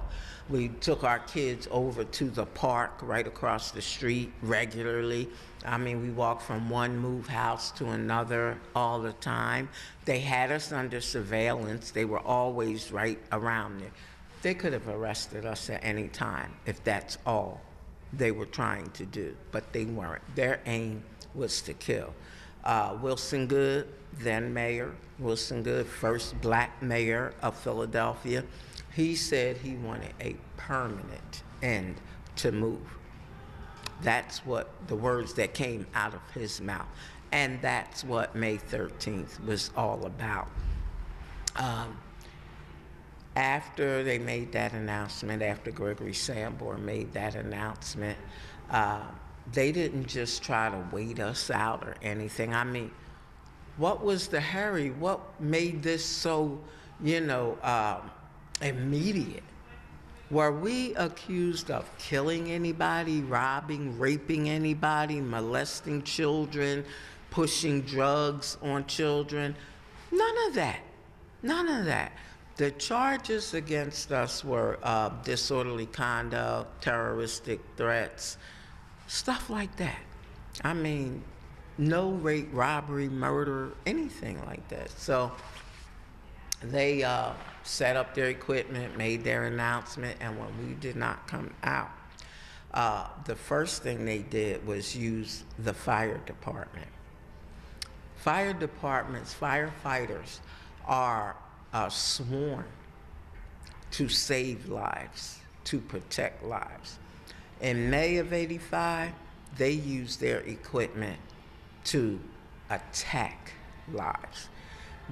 We took our kids over to the park right across the street regularly. We walked from one MOVE house to another all the time. They had us under surveillance. They were always right around there. They could have arrested us at any time if that's all they were trying to do, but they weren't. Their aim was to kill. Wilson Goode, then Mayor Wilson Goode, first black mayor of Philadelphia, he said he wanted a permanent end to MOVE. That's what the words that came out of his mouth. And that's what May 13th was all about. After they made that announcement, after Gregory Sambor made that announcement, they didn't just try to wait us out or anything. What was the hurry? What made this so, immediate? Were we accused of killing anybody, robbing, raping anybody, molesting children, pushing drugs on children? None of that. None of that. The charges against us were disorderly conduct, terroristic threats, stuff like that. No rape, robbery, murder, anything like that. So they set up their equipment, made their announcement, and when we did not come out, the first thing they did was use the fire department. Fire departments, firefighters are sworn to save lives, to protect lives. In May of '85, they used their equipment to attack lives.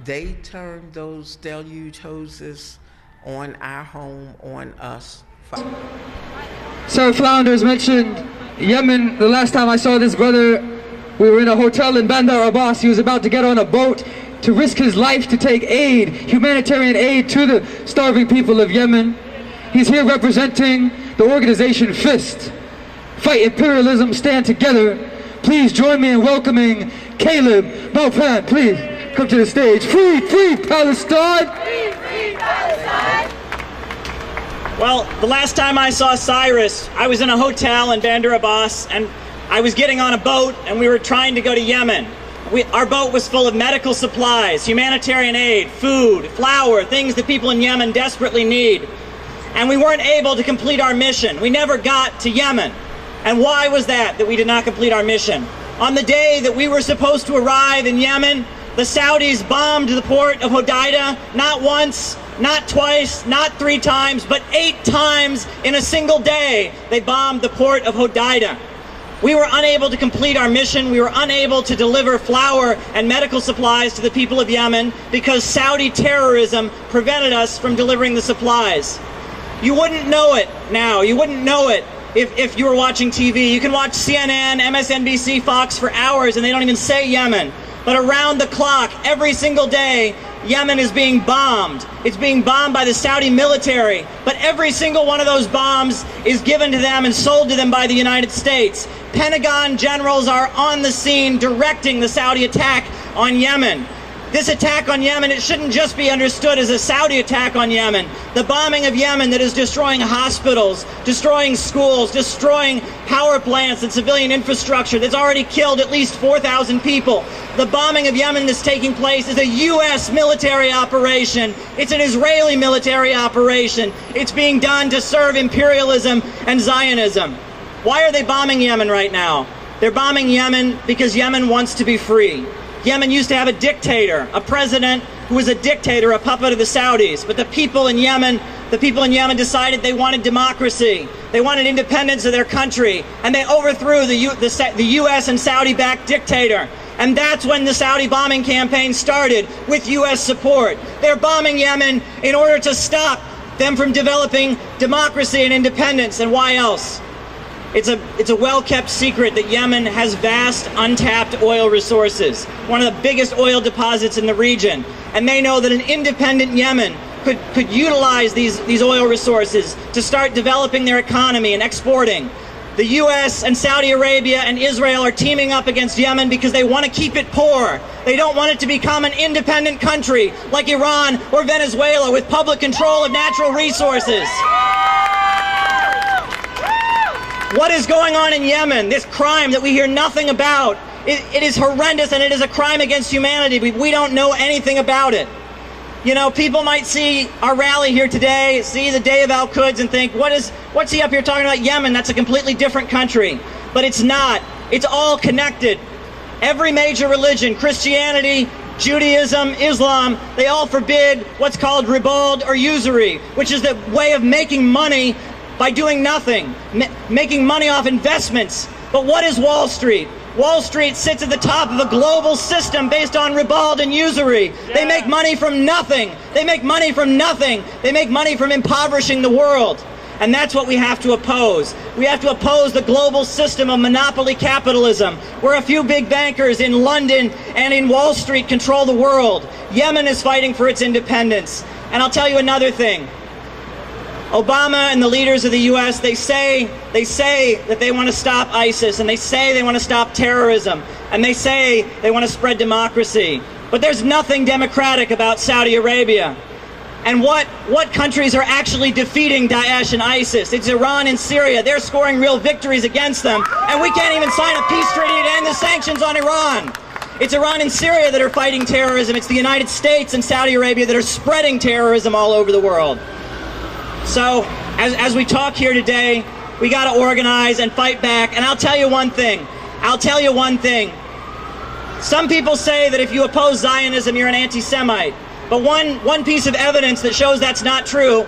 They turned those deluge hoses on our home, on us. Sir Flounders mentioned Yemen. The last time I saw this brother, we were in a hotel in Bandar Abbas. He was about to get on a boat to risk his life to take aid, humanitarian aid to the starving people of Yemen. He's here representing the organization FIST. Fight imperialism, stand together. Please join me in welcoming Caleb Maupin. Please come to the stage. Free, free Palestine! Free, free Palestine! Well, the last time I saw Cyrus, I was in a hotel in Bandar Abbas, and I was getting on a boat, and we were trying to go to Yemen. Our boat was full of medical supplies, humanitarian aid, food, flour, things that people in Yemen desperately need. And we weren't able to complete our mission. We never got to Yemen. And why was that we did not complete our mission? On the day that we were supposed to arrive in Yemen, the Saudis bombed the port of Hodeidah, not once, not twice, not 3 times, but 8 times in a single day. They bombed the port of Hodeidah. We were unable to complete our mission. We were unable to deliver flour and medical supplies to the people of Yemen because Saudi terrorism prevented us from delivering the supplies. You wouldn't know it now. You wouldn't know it if you were watching TV. You can watch CNN, MSNBC, Fox for hours and they don't even say Yemen. But around the clock, every single day, Yemen is being bombed. It's being bombed by the Saudi military. But every single one of those bombs is given to them and sold to them by the United States. Pentagon generals are on the scene directing the Saudi attack on Yemen. This attack on Yemen, it shouldn't just be understood as a Saudi attack on Yemen. The bombing of Yemen that is destroying hospitals, destroying schools, destroying power plants and civilian infrastructure that's already killed at least 4,000 people. The bombing of Yemen that's taking place is a U.S. military operation. It's an Israeli military operation. It's being done to serve imperialism and Zionism. Why are they bombing Yemen right now? They're bombing Yemen because Yemen wants to be free. Yemen used to have a dictator, a president who was a dictator, a puppet of the Saudis. But the people in Yemen decided they wanted democracy. They wanted independence of their country. And they overthrew the U.S. and Saudi-backed dictator. And that's when the Saudi bombing campaign started, with U.S. support. They're bombing Yemen in order to stop them from developing democracy and independence. And why else? It's a well-kept secret that Yemen has vast untapped oil resources, one of the biggest oil deposits in the region. And they know that an independent Yemen could utilize these oil resources to start developing their economy and exporting. The U.S. and Saudi Arabia and Israel are teaming up against Yemen because they want to keep it poor. They don't want it to become an independent country like Iran or Venezuela with public control of natural resources. What is going on in Yemen? This crime that we hear nothing about. It is horrendous and it is a crime against humanity. We don't know anything about it. You know, people might see our rally here today, see the Day of Al-Quds and think, what's he up here talking about Yemen? That's a completely different country. But it's not. It's all connected. Every major religion, Christianity, Judaism, Islam, they all forbid what's called ribald or usury, which is the way of making money by doing nothing, making money off investments. But what is Wall Street? Wall Street sits at the top of a global system based on ribald and usury. Yeah. They make money from nothing. They make money from nothing. They make money from impoverishing the world. And that's what we have to oppose. We have to oppose the global system of monopoly capitalism, where a few big bankers in London and in Wall Street control the world. Yemen is fighting for its independence. And I'll tell you another thing. Obama and the leaders of the U.S., they say that they want to stop ISIS, and they say they want to stop terrorism, and they say they want to spread democracy. But there's nothing democratic about Saudi Arabia. And what countries are actually defeating Daesh and ISIS? It's Iran and Syria. They're scoring real victories against them, and we can't even sign a peace treaty to end the sanctions on Iran. It's Iran and Syria that are fighting terrorism. It's the United States and Saudi Arabia that are spreading terrorism all over the world. So, as we talk here today, we got to organize and fight back. And I'll tell you one thing. Some people say that if you oppose Zionism, you're an anti-Semite. But one piece of evidence that shows that's not true,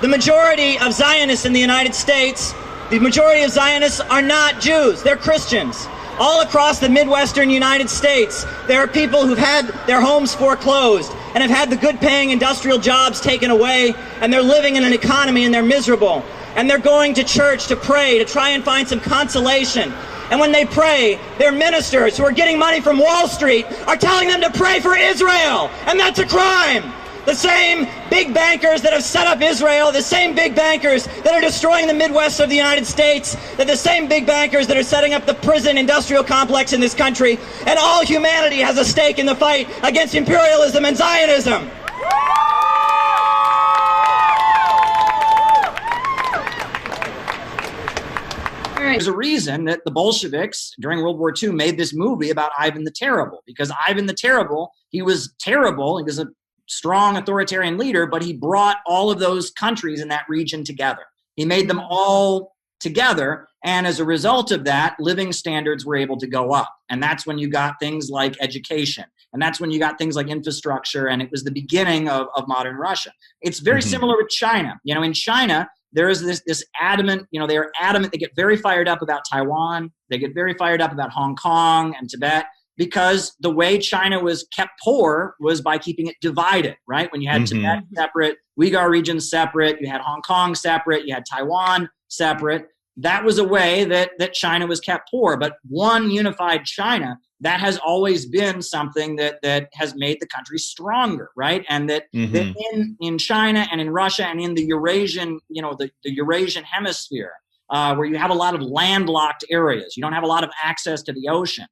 the majority of Zionists in the United States The majority of Zionists are not Jews, they're Christians. All across the Midwestern United States, there are people who've had their homes foreclosed and have had the good-paying industrial jobs taken away, and they're living in an economy and they're miserable. And they're going to church to pray, to try and find some consolation. And when they pray, their ministers who are getting money from Wall Street are telling them to pray for Israel, and that's a crime. The same big bankers that have set up Israel, the same big bankers that are destroying the Midwest of the United States, they're the same big bankers that are setting up the prison industrial complex in this country, and all humanity has a stake in the fight against imperialism and Zionism. There's a reason that the Bolsheviks during World War II made this movie about Ivan the Terrible, because Ivan the Terrible, he was terrible, he was a strong authoritarian leader, but he brought all of those countries in that region together. He made them all together, and as a result of that, living standards were able to go up. And that's when you got things like education, and that's when you got things like infrastructure, and it was the beginning of modern Russia. It's very similar with China. You know, in China, there is this adamant, you know, they are adamant, they get very fired up about Taiwan, they get very fired up about Hong Kong and Tibet, because the way China was kept poor was by keeping it divided, right? When you had Tibet separate, Uyghur regions separate, you had Hong Kong separate, you had Taiwan separate. That was a way that China was kept poor. But one unified China, that has always been something that has made the country stronger, right? And that in China and in Russia and in the Eurasian, you know, the Eurasian hemisphere, where you have a lot of landlocked areas, you don't have a lot of access to the ocean.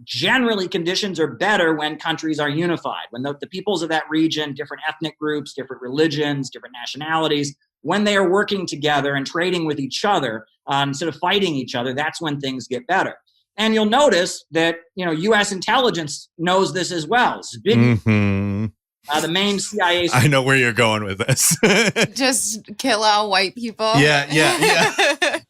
Generally, conditions are better when countries are unified, when the peoples of that region, different ethnic groups, different religions, different nationalities, when they are working together and trading with each other instead of fighting each other, that's when things get better. And you'll notice that, you know, U.S. intelligence knows this as well. Zbigniew, the main CIA. I know where you're going with this. Just kill all white people. Yeah.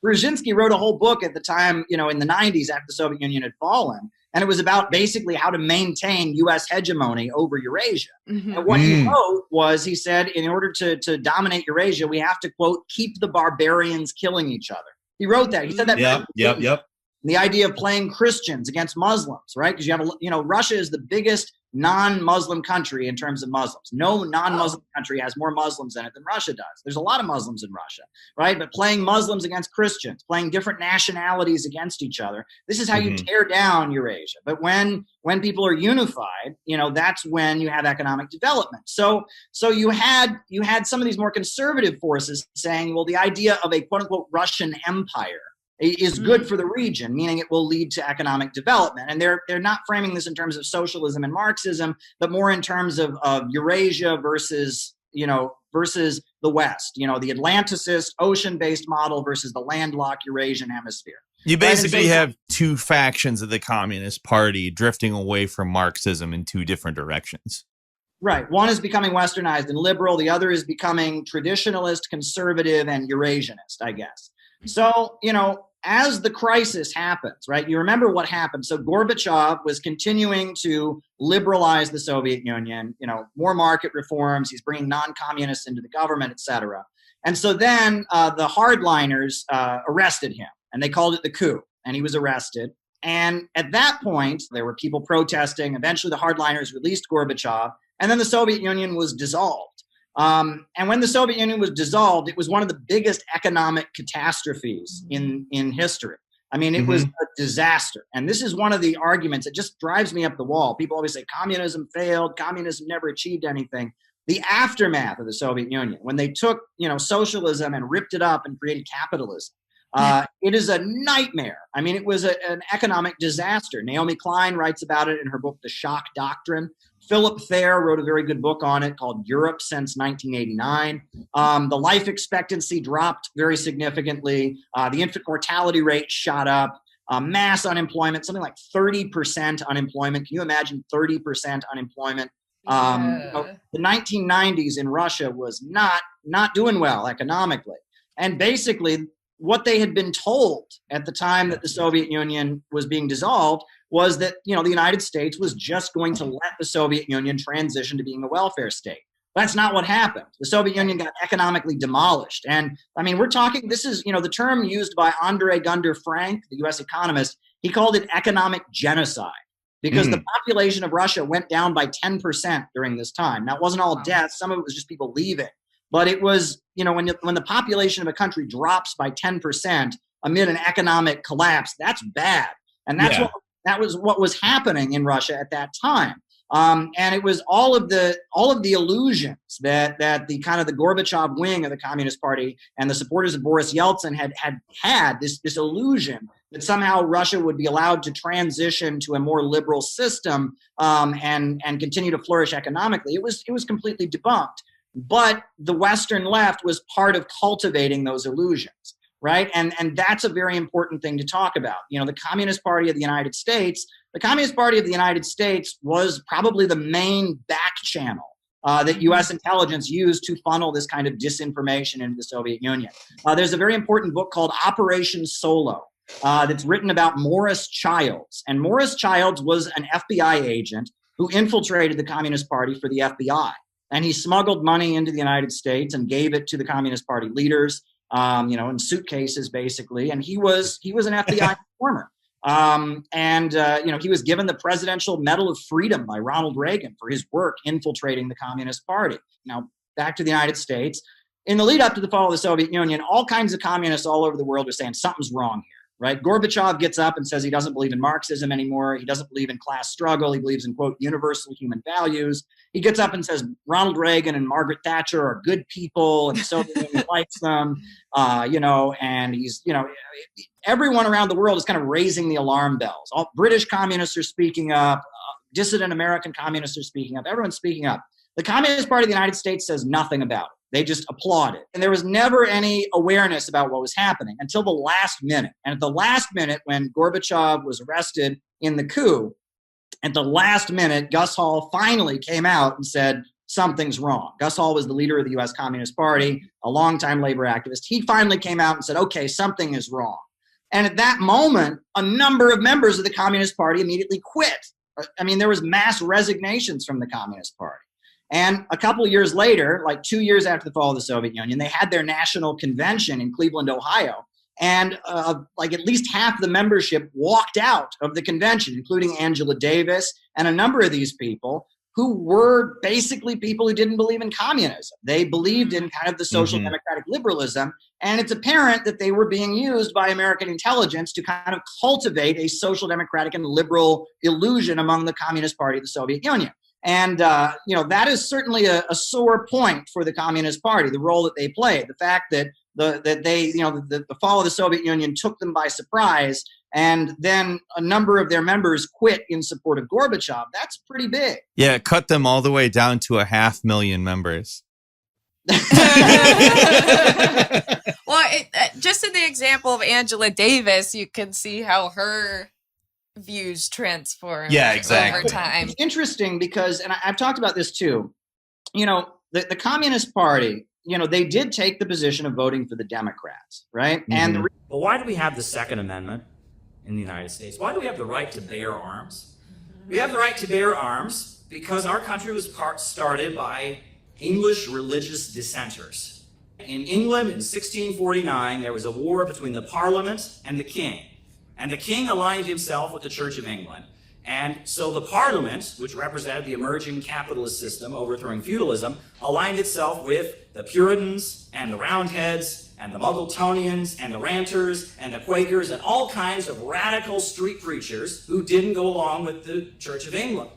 Brzezinski wrote a whole book at the time, you know, in the 90s after the Soviet Union had fallen. And it was about basically how to maintain U.S. hegemony over Eurasia. And what he wrote was, he said, in order to dominate Eurasia, we have to, quote, keep the barbarians killing each other. He wrote that. He said that. Yep. The idea of playing Christians against Muslims, right? Because you have, you know, Russia is the biggest non-Muslim country in terms of Muslims. No non-Muslim country has more Muslims in it than Russia does. There's a lot of Muslims in Russia, right? But playing Muslims against Christians, playing different nationalities against each other, this is how you tear down Eurasia. But when people are unified, you know, that's when you have economic development. So you had some of these more conservative forces saying, well, the idea of a quote-unquote Russian empire is good for the region, meaning it will lead to economic development. And they're not framing this in terms of socialism and Marxism, but more in terms of Eurasia versus the West, you know, the Atlanticist, ocean-based model versus the landlocked Eurasian hemisphere. You basically have two factions of the Communist Party drifting away from Marxism in two different directions. Right. One is becoming westernized and liberal. The other is becoming traditionalist, conservative, and Eurasianist, I guess. So, you know, as the crisis happens, right, you remember what happened. So Gorbachev was continuing to liberalize the Soviet Union, you know, more market reforms. He's bringing non-communists into the government, et cetera. And so then the hardliners arrested him, and they called it the coup, and he was arrested. And at that point, there were people protesting. Eventually, the hardliners released Gorbachev, and then the Soviet Union was dissolved. And when the Soviet Union was dissolved, it was one of the biggest economic catastrophes in history. I mean, it was a disaster. And this is one of the arguments that just drives me up the wall. People always say communism failed, communism never achieved anything. The aftermath of the Soviet Union, when they took, you know, socialism and ripped it up and created capitalism, it is a nightmare. I mean, it was an economic disaster. Naomi Klein writes about it in her book, The Shock Doctrine. Philip Thayer wrote a very good book on it called Europe Since 1989. The life expectancy dropped very significantly. The infant mortality rate shot up. Mass unemployment, something like 30% unemployment. Can you imagine 30% unemployment? The 1990s in Russia was not doing well economically. And basically, what they had been told at the time that the Soviet Union was being dissolved was that, you know, the United States was just going to let the Soviet Union transition to being a welfare state. That's not what happened. The Soviet Union got economically demolished. And I mean, we're talking, this is, the term used by Andre Gunder Frank, the US economist, he called it economic genocide because the population of Russia went down by 10% during this time. Now, it wasn't all deaths. Some of it was just people leaving. But it was, when the population of a country drops by 10% amid an economic collapse, that's bad. And that was what was happening in Russia at that time. And it was all of the illusions that the kind of the Gorbachev wing of the Communist Party and the supporters of Boris Yeltsin had this illusion that somehow Russia would be allowed to transition to a more liberal system and continue to flourish economically. It was completely debunked. But the Western left was part of cultivating those illusions. Right. And that's a very important thing to talk about. The Communist Party of the United States, was probably the main back channel that U.S. intelligence used to funnel this kind of disinformation into the Soviet Union. There's a very important book called Operation Solo that's written about Morris Childs. And Morris Childs was an FBI agent who infiltrated the Communist Party for the FBI. And he smuggled money into the United States and gave it to the Communist Party leaders. In suitcases, basically. And he was an FBI informer. He was given the Presidential Medal of Freedom by Ronald Reagan for his work infiltrating the Communist Party. Now, back to the United States. In the lead up to the fall of the Soviet Union, all kinds of communists all over the world were saying something's wrong here. Right? Gorbachev gets up and says he doesn't believe in Marxism anymore. He doesn't believe in class struggle. He believes in, quote, universal human values. He gets up and says Ronald Reagan and Margaret Thatcher are good people and the Soviet Union likes them, and he's, everyone around the world is kind of raising the alarm bells. All British communists are speaking up. Dissident American communists are speaking up. Everyone's speaking up. The Communist Party of the United States says nothing about it. They just applaud it. And there was never any awareness about what was happening until the last minute. And at the last minute, when Gorbachev was arrested in the coup, at the last minute, Gus Hall finally came out and said, something's wrong. Gus Hall was the leader of the U.S. Communist Party, a longtime labor activist. He finally came out and said, okay, something is wrong. And at that moment, a number of members of the Communist Party immediately quit. I mean, there was mass resignations from the Communist Party. And a couple of years later, like 2 years after the fall of the Soviet Union, they had their national convention in Cleveland, Ohio. And at least half the membership walked out of the convention, including Angela Davis and a number of these people who were basically people who didn't believe in communism. They believed in kind of the social democratic liberalism. And it's apparent that they were being used by American intelligence to kind of cultivate a social democratic and liberal illusion among the Communist Party of the Soviet Union. And, that is certainly a sore point for the Communist Party, the role that they played. The fact that the fall of the Soviet Union took them by surprise, and then a number of their members quit in support of Gorbachev. That's pretty big. Yeah, it cut them all the way down to 500,000 members. Well, just in the example of Angela Davis, you can see how her views transform over time. It's interesting because, and I've talked about this too, the Communist Party, they did take the position of voting for the Democrats, right? And Well, why do we have the Second Amendment in the United States? Why do we have the right to bear arms? We have the right to bear arms because our country was started by English religious dissenters. In England in 1649, there was a war between the Parliament and the King. And the King aligned himself with the Church of England. And so the Parliament, which represented the emerging capitalist system overthrowing feudalism, aligned itself with the Puritans and the Roundheads and the Muggletonians and the Ranters and the Quakers and all kinds of radical street preachers who didn't go along with the Church of England.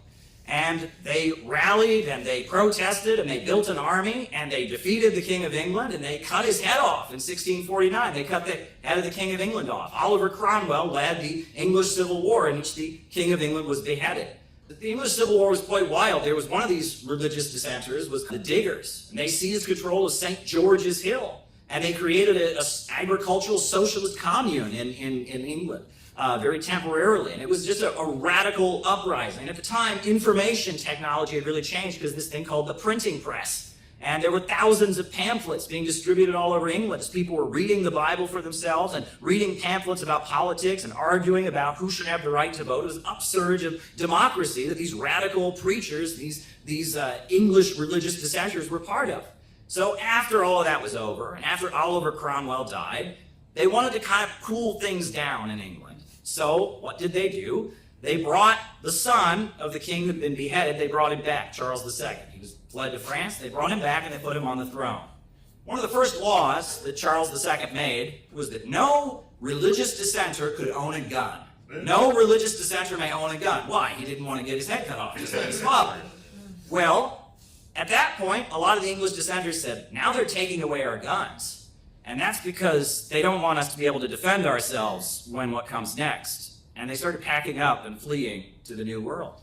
And they rallied and they protested and they built an army and they defeated the King of England and they cut his head off in 1649. They cut the head of the King of England off. Oliver Cromwell led the English Civil War in which the King of England was beheaded. The English Civil War was quite wild. There was one of these religious dissenters was the Diggers. And they seized control of St. George's Hill. And they created an agricultural socialist commune in England. Very temporarily. And it was just a radical uprising. And at the time, information technology had really changed because this thing called the printing press. And there were thousands of pamphlets being distributed all over England as people were reading the Bible for themselves and reading pamphlets about politics and arguing about who should have the right to vote. It was an upsurge of democracy that these radical preachers, these these English religious dissenters were part of. So after all of that was over, and after Oliver Cromwell died, they wanted to kind of cool things down in England. So what did they do? They brought the son of the king who'd been beheaded, they brought him back, Charles II. He was fled to France, they brought him back and they put him on the throne. One of the first laws that Charles II made was that no religious dissenter could own a gun. No religious dissenter may own a gun. Why? He didn't want to get his head cut off, just like his father. Well, at that point, a lot of the English dissenters said, now they're taking away our guns. And that's because they don't want us to be able to defend ourselves when what comes next. And they started packing up and fleeing to the New World,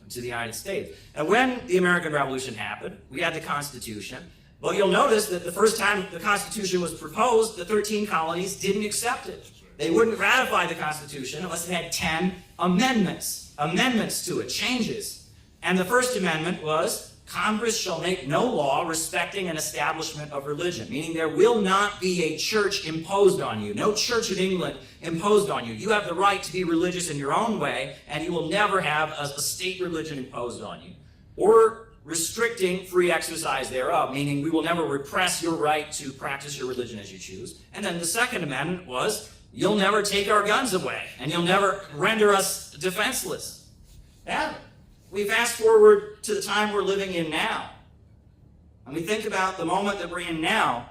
to the United States. And when the American Revolution happened, we had the Constitution. Well, you'll notice that the first time the Constitution was proposed, the 13 colonies didn't accept it. They wouldn't ratify the Constitution unless it had 10 amendments to it, changes. And the first amendment was, Congress shall make no law respecting an establishment of religion, meaning there will not be a church imposed on you. No church in England imposed on you. You have the right to be religious in your own way, and you will never have a state religion imposed on you. Or restricting free exercise thereof, meaning we will never repress your right to practice your religion as you choose. And then the second amendment was, you'll never take our guns away, and you'll never render us defenseless. And we fast forward to the time we're living in now, and we think about the moment that we're in now,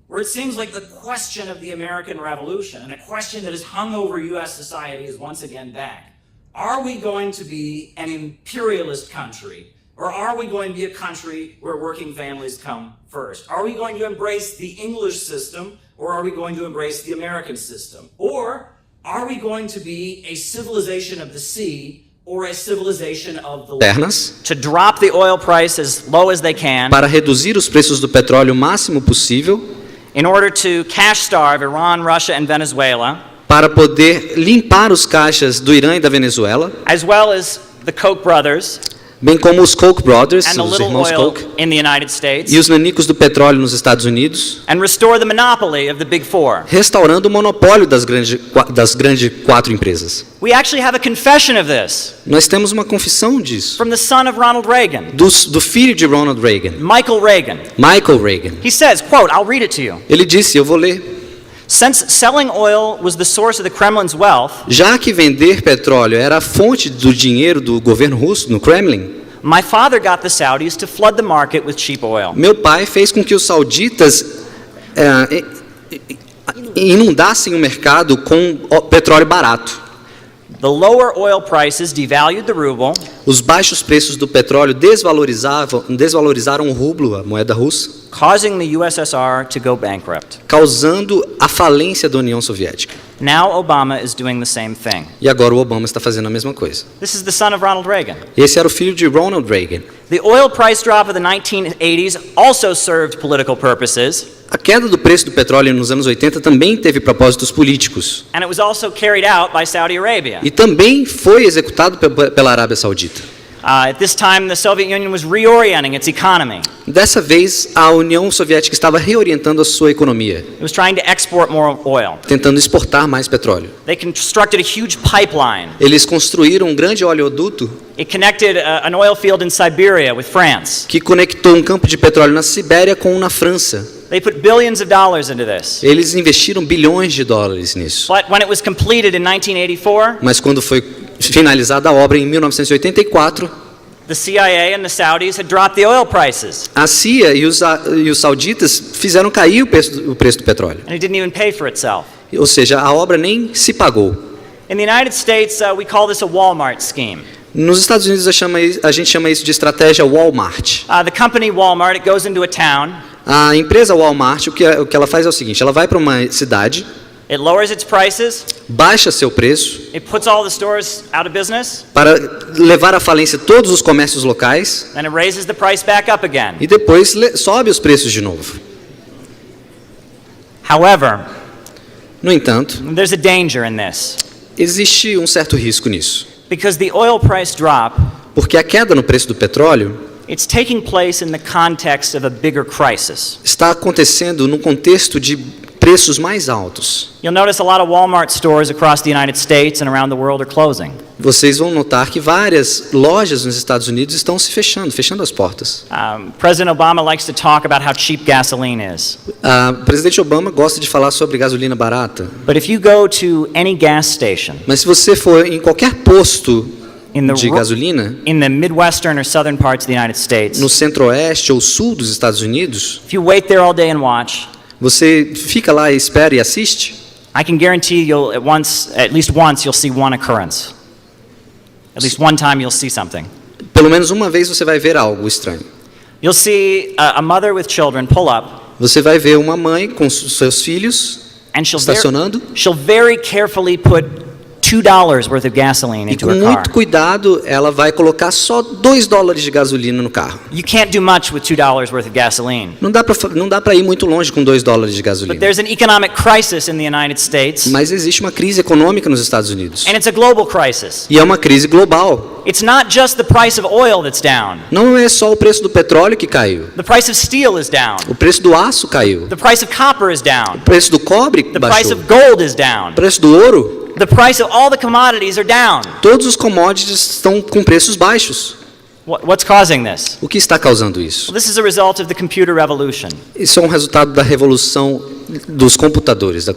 where it seems like the question of the American Revolution, and a question that has hung over U.S. society, is once again back. Are we going to be an imperialist country? Or are we going to be a country where working families come first? Are we going to embrace the English system, or are we going to embrace the American system? Or are we going to be a civilization of the sea, or a civilization of the land? To drop the oil price as low as they can, para reduzir os preços do petróleo o máximo possível, in order to cash starve Iran, Russia, and Venezuela, para poder limpar os caixas do Irã e da Venezuela, as well as the Koch brothers, bem como os Koch brothers, and the os little irmãos oil Koch, in the United States, e os nanicos do petróleo nos Estados Unidos, and restore the monopoly of the Big Four. restaurando o monopólio das grandes 4 empresas. We actually have a confession of this Nós temos uma confissão disso, from the son of Ronald Reagan, do filho de Ronald Reagan, Michael Reagan. Michael Reagan. He says, quote, I'll read it to you. Ele disse, eu vou ler. Since selling oil was the source of the Kremlin's wealth, Já que vender petróleo era a fonte do dinheiro do governo russo no Kremlin, my father got the Saudis to flood the market with cheap oil. meu pai fez com que os sauditas inundassem o mercado com petróleo barato. The lower oil prices devalued the ruble, Os baixos preços do petróleo desvalorizaram o rublo, a moeda russa, causing the USSR to go bankrupt. causando a falência da União Soviética. Now Obama is doing the same thing. E agora o Obama está fazendo a mesma coisa. This is the son of Ronald Reagan. Esse era o filho de Ronald Reagan. The oil price drop of the 1980s also served political purposes, A queda do preço do petróleo nos anos 80 também teve propósitos políticos. and it was also carried out by Saudi Arabia. E também foi executado pela Arábia Saudita. At this time, the Soviet Union was reorienting its economy. Dessa vez, a União Soviética estava reorientando a sua economia, It was trying to export more oil. tentando exportar mais petróleo. They constructed a huge pipeline. Eles construíram um grande oleoduto It connected an oil field in Siberia with France. que conectou um campo de petróleo na Sibéria com um na França. They put billions of dollars into this. Eles investiram bilhões de dólares nisso. But when it was completed in 1984, Mas quando foi finalizada a obra em 1984, the CIA and the Saudis had dropped the oil prices, a CIA e os sauditas fizeram cair o preço do petróleo. and it didn't even pay for itself. Ou seja, a obra nem se pagou. In the United States, we call this a Walmart scheme. Nos Estados Unidos a gente chama isso de estratégia Walmart. The company Walmart, it goes into a town, A empresa Walmart, o que ela faz é o seguinte, ela vai para uma cidade, it lowers its prices, baixa seu preço it puts all the stores out of business, para levar à falência todos os comércios locais then it raises the price back up again. e depois sobe os preços de novo. However, No entanto, there's a danger in this, existe um certo risco nisso, because the oil price drop, porque a queda no preço do petróleo it's taking place in the context of a bigger crisis. está acontecendo no contexto de preços mais altos. You'll notice a lot of Walmart stores across the United States and around the world are closing. Vocês vão notar que várias lojas nos Estados Unidos estão se fechando as portas. President Obama likes to talk about how cheap gasoline is. O presidente Obama gosta de falar sobre gasolina barata. But if you go to any gas station, mas se você for em qualquer posto de gasolina, in the Midwestern or southern parts of the United States, no centro-oeste ou sul dos Estados Unidos, if you wait there all day and watch, você fica lá e espera e assiste, I can guarantee you'll at least once you'll see one occurrence. At least one time you'll see something. Pelo menos uma vez você vai ver algo estranho. You'll see a mother with children pull up. Você vai ver uma mãe com seus filhos estacionando. She'll very carefully put $2 worth of gasoline into her car. E com muito cuidado, ela vai colocar só $2 de gasolina no carro. You can't do much with $2 worth of gasoline. Não dá para ir muito longe com $2 de gasolina. But there's an economic crisis in the United States. Mas existe uma crise econômica nos Estados Unidos. And it's a global crisis. E é uma crise global. It's not just the price of oil that's down. Não é só o preço do petróleo que caiu. The price of steel is down. O preço do aço caiu. The price of copper is down. O preço do cobre baixou. The price of gold is down. O preço do ouro. The price of all the commodities are down. Todos os commodities estão com preços baixos. What's causing this? O que está causando isso? Well, this is a result of the computer revolution. Isso é um resultado da revolução dos computadores, da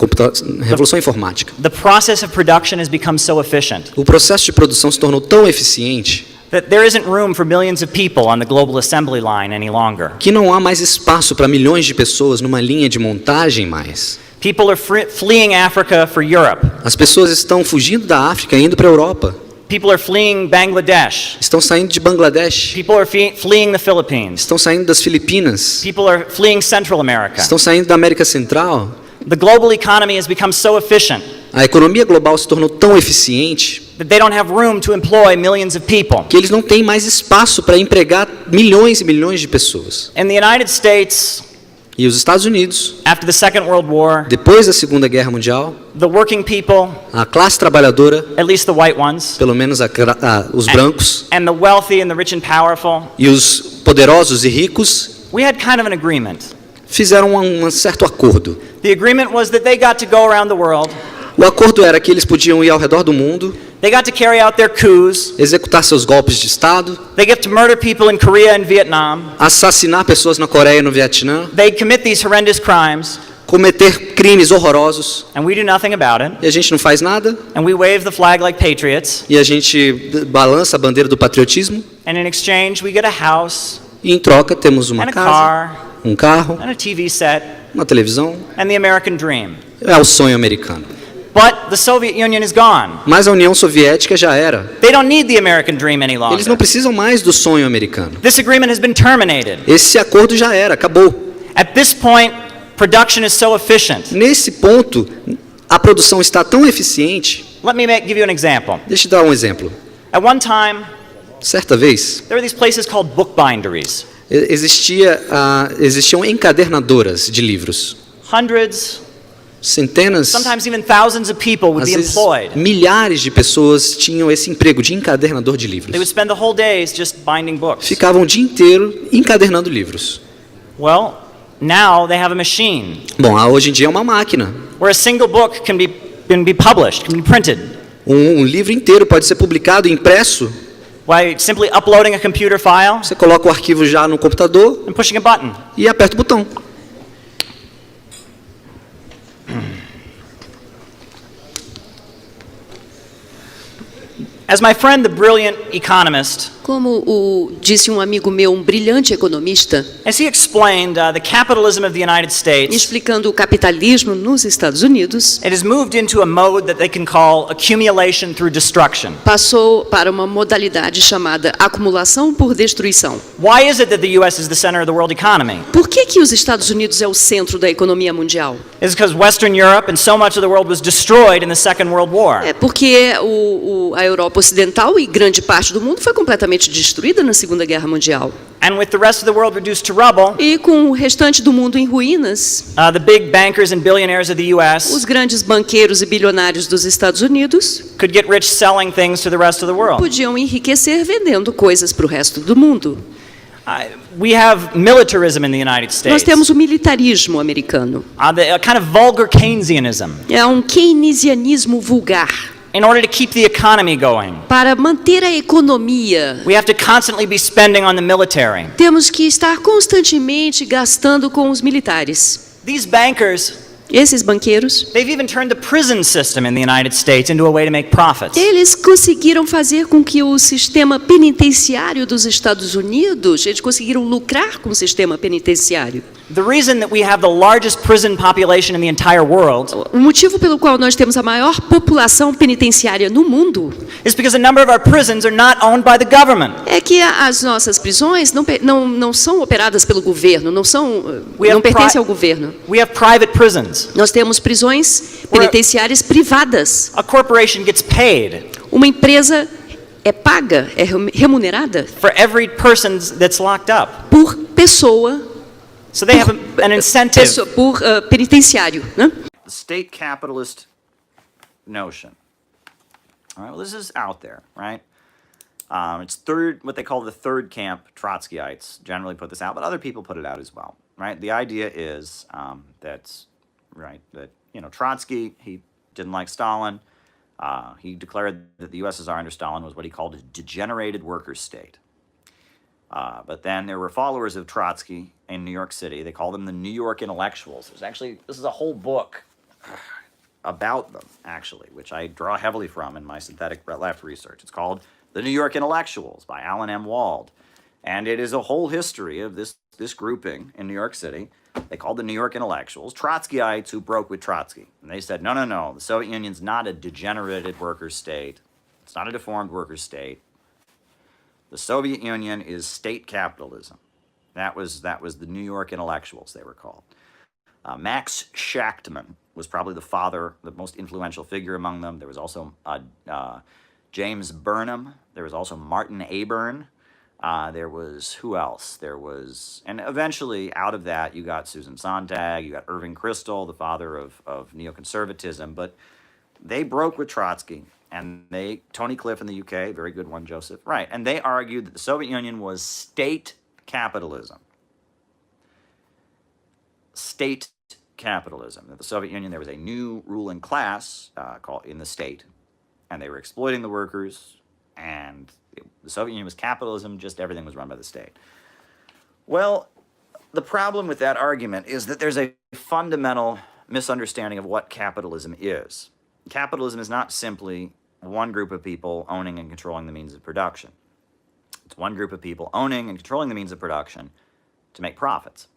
revolução informática. The process of production has become so efficient. O processo de produção se tornou tão eficiente that there isn't room for millions of people on the global assembly line any longer. Que não há mais espaço para milhões de pessoas numa linha de montagem mais. People are fleeing Africa for Europe. As pessoas estão fugindo da África e indo para a Europa. People are fleeing Bangladesh. Estão saindo de Bangladesh. People are fleeing the Philippines. Estão saindo das Filipinas. People are fleeing Central America. Estão saindo da América Central. The global economy has become so efficient. A economia global se tornou tão eficiente that they don't have room to employ millions of people. Que eles não têm mais espaço para empregar milhões e milhões de pessoas. In the United States, e os Estados Unidos, after the Second World War, depois da Segunda Guerra Mundial, the working people, a classe trabalhadora, at least the white ones, pelo menos os brancos, and the wealthy and the rich and powerful, e os poderosos e ricos, we had kind of an agreement. Fizeram um certo acordo. The agreement was that they got to go around the world. O acordo era que eles podiam ir ao redor do mundo. They got to carry out their coups. Executar seus golpes de estado. They get to murder people in Korea and Vietnam. Assassinar pessoas na Coreia e no Vietnã. They commit these horrendous crimes. Cometer crimes horrorosos. And we do nothing about it. E a gente não faz nada. And we wave the flag like patriots. E a gente balança a bandeira do patriotismo. And in exchange we get a house. E em troca temos uma casa, um carro, and a TV set, uma televisão. And the American dream. É o sonho americano. But the Soviet Union is gone. Mas a União Soviética já era. They don't need the American dream any longer. Eles não precisam mais do sonho americano. This agreement has been terminated. Esse acordo já era, acabou. At this point, production is so efficient. Nesse ponto, a produção está tão eficiente. Let me give you an example. Deixa eu dar um exemplo. At one time, certa vez, there were these places called bookbinderies. Existiam encadernadoras de livros. Hundreds, centenas, sometimes even thousands of people would be employed. Milhares de pessoas tinham esse emprego de encadernador de livros. They would spend the whole days just binding books. Ficavam o dia inteiro encadernando livros. Well, now they have a machine. Bom, hoje em dia é uma máquina. Where a single book can be published, can be printed. Um livro inteiro pode ser publicado, impresso. By simply uploading a computer file. Você coloca o arquivo já no computador. And pushing a button. E aperta o botão. As my friend, the brilliant economist, como disse um amigo meu, um brilhante economista, as he explained the capitalism of the United States, explicando o capitalismo nos Estados Unidos, it has moved into a mode that they can call accumulation through destruction. Passou para uma modalidade chamada acumulação por destruição. Why is it that the US is the center of the world economy? Por que os Estados Unidos é o centro da economia mundial? It's because Western Europe and so much of the world was destroyed in the Second World War. É porque a Europa Ocidental e grande parte do mundo foi completamente destruída na Segunda Guerra Mundial. And with the rest of the world reduced to rubble, e com o restante do mundo em ruínas, the big bankers and billionaires of the US, os grandes banqueiros e bilionários dos Estados Unidos, could get rich selling things to the rest of the world. Podiam enriquecer vendendo coisas para o resto do mundo. We have militarism in the United Nós States. temos o militarismo americano. A kind of vulgar Keynesianism. É um keynesianismo vulgar. In order to keep the economy going, Para manter a economia, we have to constantly be spending on the military. temos que estar constantemente gastando com os militares. These bankers, Esses banqueiros, they've even turned the prison system in the United States into a way to make profits. eles conseguiram fazer com que o sistema penitenciário dos Estados Unidos, eles conseguiram lucrar com o sistema penitenciário. The reason that we have the largest prison population in the entire world O motivo pelo qual nós temos a maior população penitenciária no mundo is because a number of our prisons are not owned by the government. é que as nossas prisões não são operadas pelo governo, não pertencem ao governo. We have private prisons. Nós temos prisões penitenciárias privadas. A corporation gets paid Uma empresa é paga, é remunerada for every person that's locked up. por pessoa, So they have an incentive. por penitenciário, né? The state capitalist notion. All right, well, this is out there, right? It's what they call the third camp Trotskyites generally put this out, but other people put it out as well, right? The idea is that Trotsky, he didn't like Stalin. He declared that the USSR under Stalin was what he called a degenerated workers' state. But then there were followers of Trotsky in New York City. They call them the New York intellectuals. This is a whole book about them, actually, which I draw heavily from in my synthetic left research. It's called The New York Intellectuals by Alan M. Wald. And it is a whole history of this grouping in New York City. They called the New York intellectuals, Trotskyites who broke with Trotsky. And they said, no, the Soviet Union's not a degenerated workers' state. It's not a deformed workers' state. The Soviet Union is state capitalism. That was the New York intellectuals, they were called. Max Shachtman was probably the most influential figure among them. There was also James Burnham. There was also Martin Aburn. There was, who else? And eventually out of that you got Susan Sontag, you got Irving Kristol, the father of neoconservatism, but they broke with Trotsky. And Tony Cliff in the UK, very good one, Joseph, right, and they argued that the Soviet Union was state capitalism. State capitalism. In the Soviet Union, there was a new ruling class called in the state, and they were exploiting the workers, and the Soviet Union was capitalism, just everything was run by the state. Well, the problem with that argument is that there's a fundamental misunderstanding of what capitalism is. Capitalism is not simply one group of people owning and controlling the means of production. It's one group of people owning and controlling the means of production to make profits.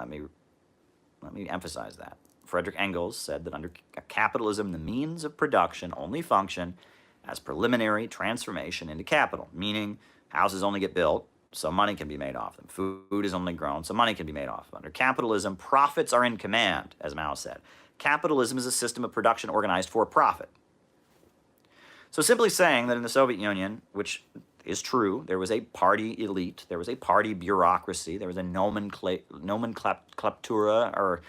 Let me emphasize that. Friedrich Engels said that under capitalism, the means of production only function as preliminary transformation into capital, meaning houses only get built so money can be made off them. Food is only grown so money can be made off them. Under capitalism, profits are in command, as Mao said. Capitalism is a system of production organized for profit. So simply saying that in the Soviet Union, which is true, there was a party elite, there was a party bureaucracy, there was a nomenclatura, or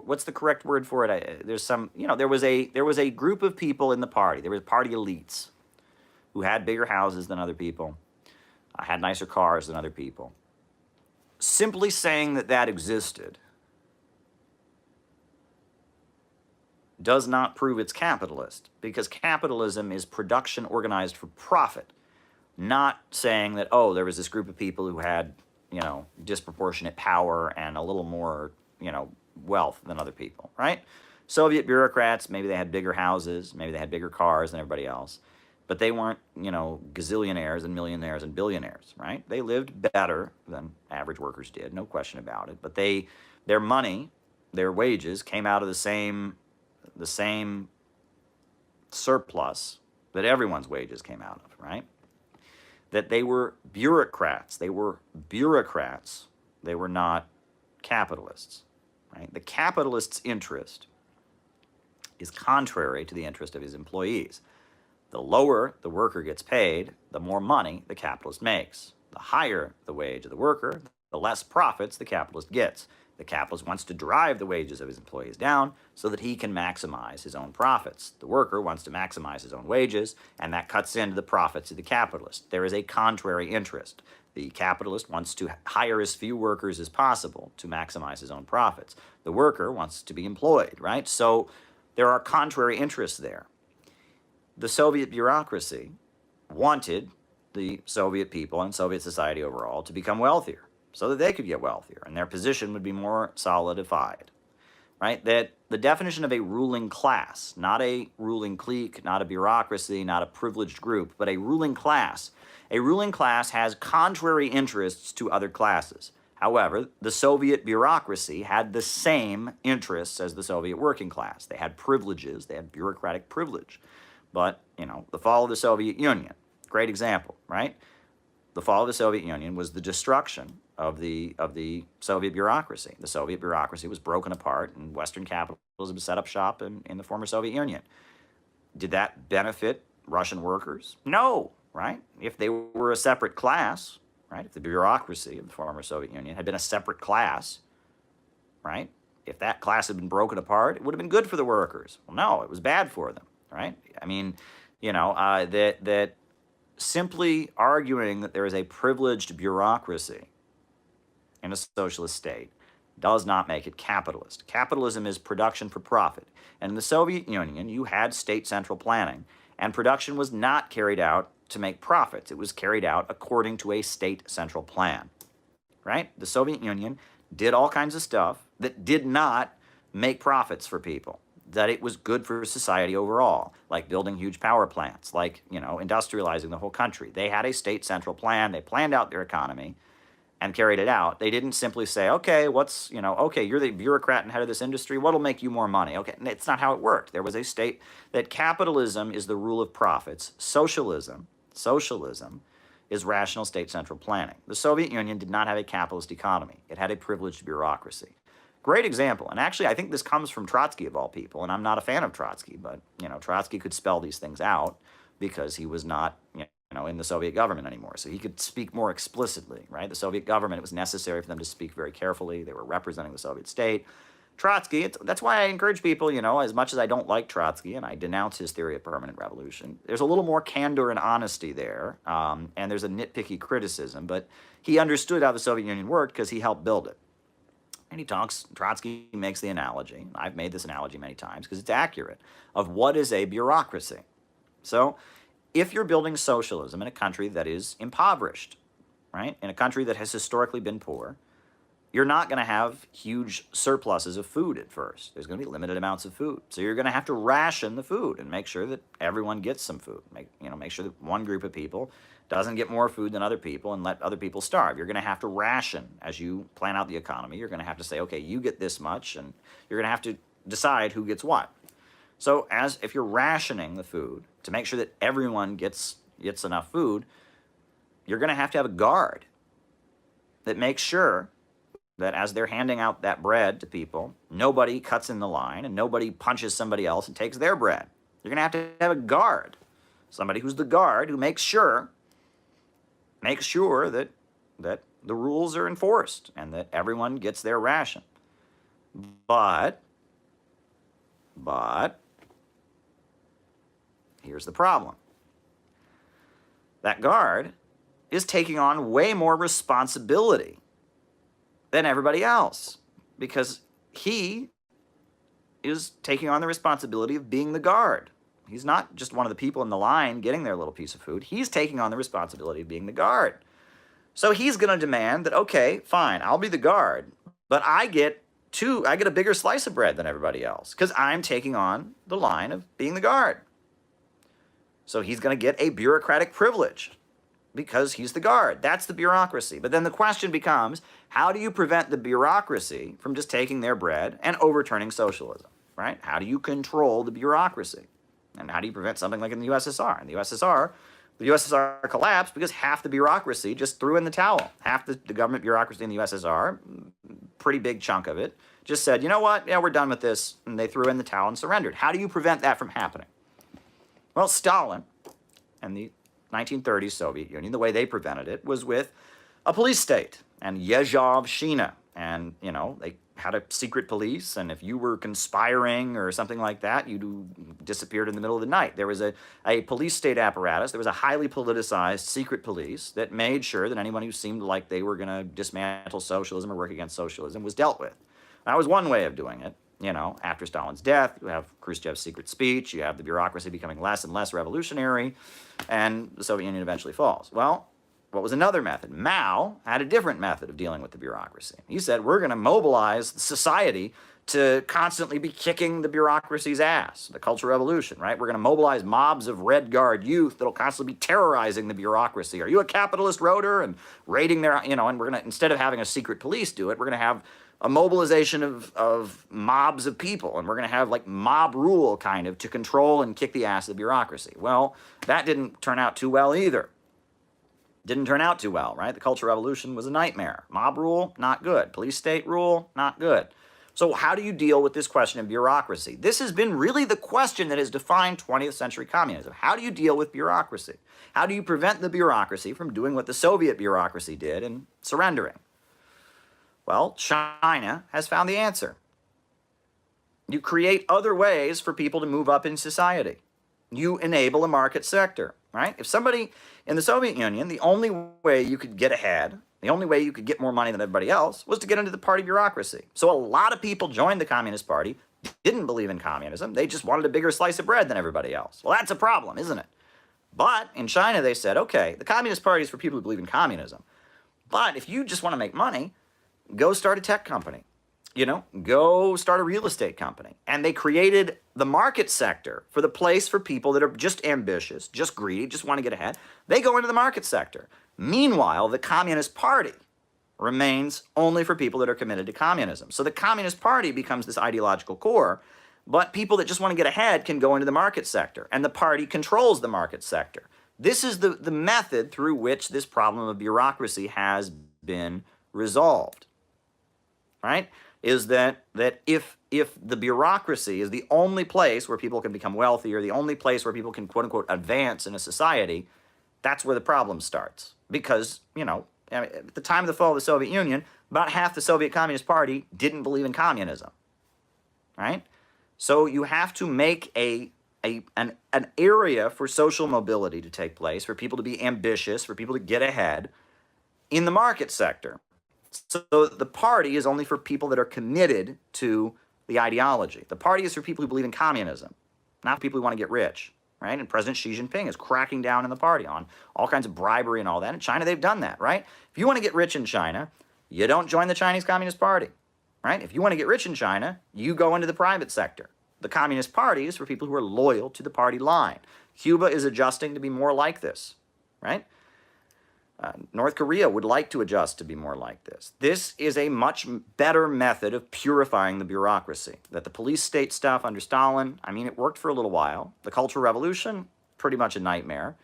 what's the correct word for it? There was a group of people in the party, there were party elites who had bigger houses than other people, had nicer cars than other people. Simply saying that existed does not prove it's capitalist, because capitalism is production organized for profit, not saying that, there was this group of people who had, disproportionate power and a little more, wealth than other people, right? Soviet bureaucrats, maybe they had bigger houses, maybe they had bigger cars than everybody else, but they weren't, gazillionaires and millionaires and billionaires, right? They lived better than average workers did, no question about it, but their money, their wages came out of the same surplus that everyone's wages came out of, right? That they were bureaucrats. They were not capitalists, right? The capitalist's interest is contrary to the interest of his employees. The lower the worker gets paid, the more money the capitalist makes. The higher the wage of the worker, the less profits the capitalist gets. The capitalist wants to drive the wages of his employees down so that he can maximize his own profits. The worker wants to maximize his own wages, and that cuts into the profits of the capitalist. There is a contrary interest. The capitalist wants to hire as few workers as possible to maximize his own profits. The worker wants to be employed, right? So there are contrary interests there. The Soviet bureaucracy wanted the Soviet people and Soviet society overall to become wealthier so that they could get wealthier and their position would be more solidified, right? That the definition of a ruling class, not a ruling clique, not a bureaucracy, not a privileged group, but a ruling class. A ruling class has contrary interests to other classes. However, the Soviet bureaucracy had the same interests as the Soviet working class. They had privileges, they had bureaucratic privilege. But, you know, the fall of the Soviet Union, great example, right? The fall of the Soviet Union was the destruction of the Soviet bureaucracy. The Soviet bureaucracy was broken apart and Western capitalism set up shop in the former Soviet Union. Did that benefit Russian workers? No, right? If they were a separate class, right? If the bureaucracy of the former Soviet Union had been a separate class, right? If that class had been broken apart, it would have been good for the workers. Well, no, it was bad for them, right? I mean, you know, that simply arguing that there is a privileged bureaucracy in a socialist state does not make it capitalist. Capitalism is production for profit. And in the Soviet Union, you had state central planning, and production was not carried out to make profits. It was carried out according to a state central plan, right? The Soviet Union did all kinds of stuff that did not make profits for people, that it was good for society overall, like building huge power plants, like, you know, industrializing the whole country. They had a state central plan. They planned out their economy and carried it out. They didn't simply say, okay, what's, you know, okay, you're the bureaucrat and head of this industry, what'll make you more money? Okay, it's not how it worked. There was a state that capitalism is the rule of profits. Socialism is rational state central planning. The Soviet Union did not have a capitalist economy. It had a privileged bureaucracy. Great example. And actually, I think this comes from Trotsky of all people, and I'm not a fan of Trotsky, but, you know, Trotsky could spell these things out because he was not, you know, in the Soviet government anymore. So he could speak more explicitly, right? The Soviet government, it was necessary for them to speak very carefully. They were representing the Soviet state. Trotsky, that's why I encourage people, you know, as much as I don't like Trotsky and I denounce his theory of permanent revolution, there's a little more candor and honesty there, and there's a nitpicky criticism, but he understood how the Soviet Union worked because he helped build it. And he talks, Trotsky makes the analogy, I've made this analogy many times because it's accurate, of what is a bureaucracy. So if you're building socialism in a country that is impoverished, right, in a country that has historically been poor, you're not going to have huge surpluses of food at first. There's going to be limited amounts of food. So you're going to have to ration the food and make sure that everyone gets some food. Make sure that one group of people doesn't get more food than other people and let other people starve. You're going to have to ration as you plan out the economy. You're going to have to say, okay, you get this much, and you're going to have to decide who gets what. So if you're rationing the food to make sure that everyone gets enough food, you're going to have a guard that makes sure that as they're handing out that bread to people, nobody cuts in the line and nobody punches somebody else and takes their bread. You're going to have a guard, somebody who's the guard who makes sure that the rules are enforced and that everyone gets their ration. But here's the problem. That guard is taking on way more responsibility than everybody else because he is taking on the responsibility of being the guard. He's not just one of the people in the line getting their little piece of food. He's taking on the responsibility of being the guard. So he's going to demand that, okay, fine, I'll be the guard, but I get a bigger slice of bread than everybody else because I'm taking on the line of being the guard. So he's going to get a bureaucratic privilege because he's the guard. That's the bureaucracy. But then the question becomes, how do you prevent the bureaucracy from just taking their bread and overturning socialism, right? How do you control the bureaucracy? And how do you prevent something like in the USSR? In the USSR collapsed because half the bureaucracy just threw in the towel. Half the government bureaucracy in the USSR, pretty big chunk of it, just said, you know what, yeah, we're done with this. And they threw in the towel and surrendered. How do you prevent that from happening? Well, Stalin and the 1930s Soviet Union, the way they prevented it was with a police state and Yezhovshchina. And, you know, had a secret police, and if you were conspiring or something like that, you disappeared in the middle of the night. There was a police state apparatus. There was a highly politicized secret police that made sure that anyone who seemed like they were going to dismantle socialism or work against socialism was dealt with. That was one way of doing it. You know, after Stalin's death, you have Khrushchev's secret speech, you have the bureaucracy becoming less and less revolutionary, and the Soviet Union eventually falls. Well, what was another method? Mao had a different method of dealing with the bureaucracy. He said, we're going to mobilize society to constantly be kicking the bureaucracy's ass, the Cultural Revolution, right? We're going to mobilize mobs of Red Guard youth that'll constantly be terrorizing the bureaucracy. Are you a capitalist roader? And raiding their, you know, and we're going to, instead of having a secret police do it, we're going to have a mobilization of mobs of people, and we're going to have like mob rule kind of to control and kick the ass of the bureaucracy. Well, that didn't turn out too well either. Didn't turn out too well, right? The Cultural Revolution was a nightmare. Mob rule, not good. Police state rule, not good. So how do you deal with this question of bureaucracy? This has been really the question that has defined 20th century communism. How do you deal with bureaucracy? How do you prevent the bureaucracy from doing what the Soviet bureaucracy did and surrendering? Well, China has found the answer. You create other ways for people to move up in society. You enable a market sector, right? If somebody in the Soviet Union, the only way you could get ahead, the only way you could get more money than everybody else was to get into the party bureaucracy. So a lot of people joined the Communist Party, didn't believe in communism. They just wanted a bigger slice of bread than everybody else. Well, that's a problem, isn't it? But in China, they said, okay, the Communist Party is for people who believe in communism. But if you just want to make money, go start a tech company. You know, go start a real estate company. And they created the market sector for the place for people that are just ambitious, just greedy, just want to get ahead. They go into the market sector. Meanwhile, the Communist Party remains only for people that are committed to communism. So the Communist Party becomes this ideological core, but people that just want to get ahead can go into the market sector, and the party controls the market sector. This is the method through which this problem of bureaucracy has been resolved, right? Is that if the bureaucracy is the only place where people can become wealthy, or the only place where people can, quote unquote, advance in a society, that's where the problem starts. Because, you know, at the time of the fall of the Soviet Union, about half the Soviet Communist Party didn't believe in communism, right? So you have to make an area for social mobility to take place, for people to be ambitious, for people to get ahead in the market sector. So the party is only for people that are committed to the ideology. The party is for people who believe in communism, not for people who want to get rich, right? And President Xi Jinping is cracking down in the party on all kinds of bribery and all that. In China, they've done that, right? If you want to get rich in China, you don't join the Chinese Communist Party, right? If you want to get rich in China, you go into the private sector. The Communist Party is for people who are loyal to the party line. Cuba is adjusting to be more like this, right? North Korea would like to adjust to be more like this. This is a much better method of purifying the bureaucracy. That the police state stuff under Stalin, I mean, it worked for a little while. The Cultural Revolution, pretty much a nightmare,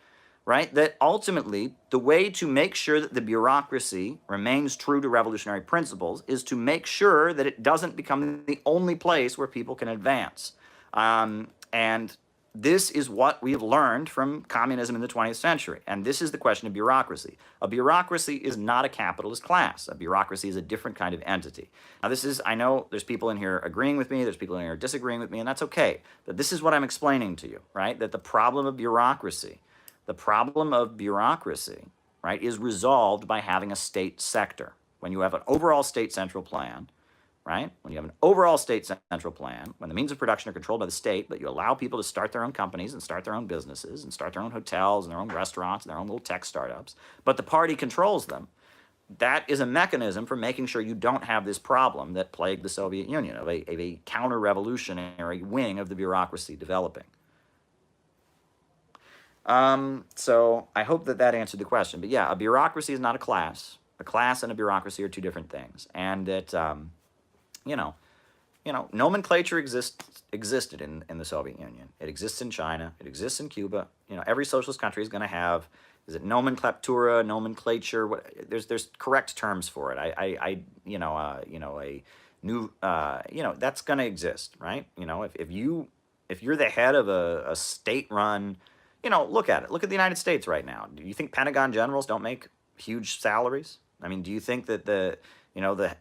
right? That ultimately, the way to make sure that the bureaucracy remains true to revolutionary principles is to make sure that it doesn't become the only place where people can advance. And this is what we have learned from communism in the 20th century. And this is the question of bureaucracy. A bureaucracy is not a capitalist class. A bureaucracy is a different kind of entity. Now this is, I know there's people in here agreeing with me, there's people in here disagreeing with me, and that's okay. But this is what I'm explaining to you, right? That the problem of bureaucracy, right, is resolved by having a state sector. When you have an overall state central plan, right? When you have an overall state central plan, when the means of production are controlled by the state, but you allow people to start their own companies and start their own businesses and start their own hotels and their own restaurants and their own little tech startups, but the party controls them, that is a mechanism for making sure you don't have this problem that plagued the Soviet Union of a counter-revolutionary wing of the bureaucracy developing. So I hope that answered the question. But yeah, a bureaucracy is not a class. A class and a bureaucracy are two different things. And that, you know, nomenclature existed in the Soviet Union. It exists in China. It exists in Cuba. You know, every socialist country is going to have, is it nomenclatura, nomenclature? There's correct terms for it. A new, that's going to exist, right? You know, if you're the head of a state-run, you know, look at it. Look at the United States right now. Do you think Pentagon generals don't make huge salaries? I mean, do you think that the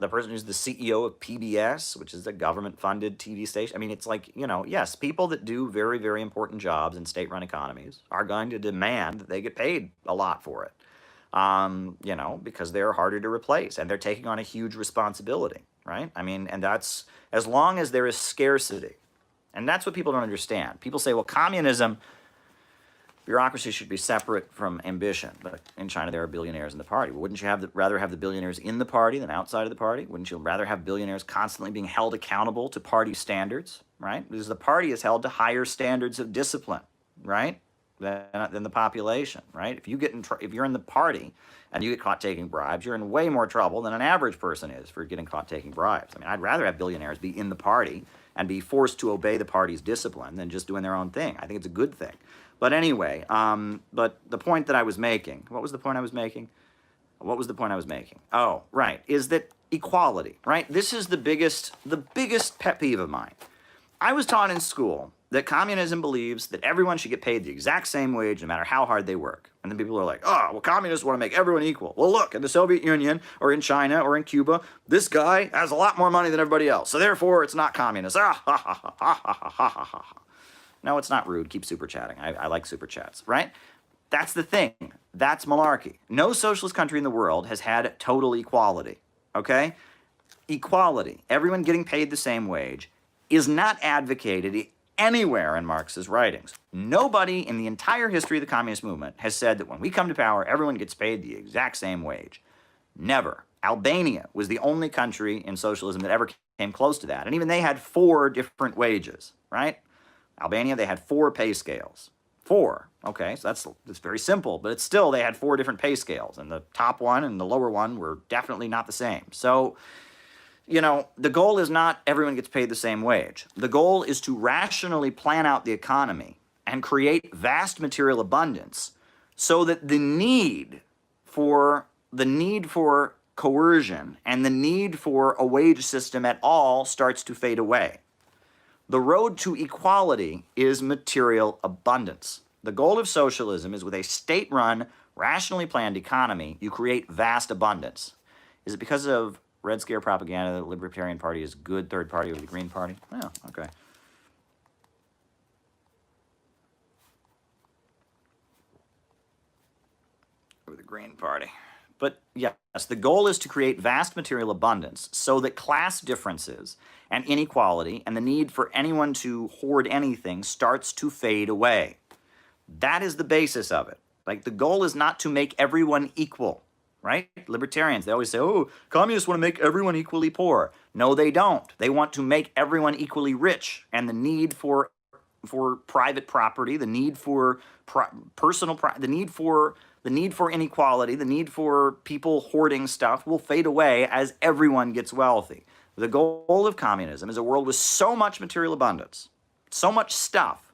person who's the CEO of PBS, which is a government-funded TV station, I mean, it's like, yes, people that do very, very important jobs in state-run economies are going to demand that they get paid a lot for it, because they're harder to replace and they're taking on a huge responsibility, right? I mean, and that's as long as there is scarcity. And that's what people don't understand. People say, well, communism, bureaucracy should be separate from ambition. But in China, there are billionaires in the party. Well, wouldn't you rather have the billionaires in the party than outside of the party? Wouldn't you rather have billionaires constantly being held accountable to party standards, right? Because the party is held to higher standards of discipline, right, than the population, right? If you're in the party and you get caught taking bribes, you're in way more trouble than an average person is for getting caught taking bribes. I mean, I'd rather have billionaires be in the party and be forced to obey the party's discipline than just doing their own thing. I think it's a good thing. But anyway, but the point that I was making, what was the point I was making? Oh, right, is that equality, right? This is the biggest pet peeve of mine. I was taught in school that communism believes that everyone should get paid the exact same wage no matter how hard they work. And then people are like, oh, well, communists want to make everyone equal. Well, look, in the Soviet Union or in China or in Cuba, this guy has a lot more money than everybody else. So therefore, it's not communist. Ah, ha, ha, ha, ha, ha, ha, ha, ha. No, it's not rude. Keep super chatting. I like super chats, right? That's the thing. That's malarkey. No socialist country in the world has had total equality, okay? Equality, everyone getting paid the same wage, is not advocated anywhere in Marx's writings. Nobody in the entire history of the communist movement has said that when we come to power, everyone gets paid the exact same wage. Never. Albania was the only country in socialism that ever came close to that. And even they had 4 different wages, right? Albania, they had 4 pay scales. 4. Okay, so that's very simple, but it's still, they had 4 different pay scales, and the top one and the lower one were definitely not the same. So, the goal is not everyone gets paid the same wage. The goal is to rationally plan out the economy and create vast material abundance so that the need for coercion and the need for a wage system at all starts to fade away. The road to equality is material abundance. The goal of socialism is with a state-run, rationally planned economy, you create vast abundance. Is it because of Red Scare propaganda that the Libertarian Party is a good third party over the Green Party? Oh, okay. Over the Green Party. But yes, the goal is to create vast material abundance so that class differences and inequality and the need for anyone to hoard anything starts to fade away. That is the basis of it. Like, the goal is not to make everyone equal, right? Libertarians, they always say, oh, communists want to make everyone equally poor. No, they don't. They want to make everyone equally rich, and the need for private property, the need for the need for inequality, the need for people hoarding stuff will fade away as everyone gets wealthy. The goal of communism is a world with so much material abundance, so much stuff,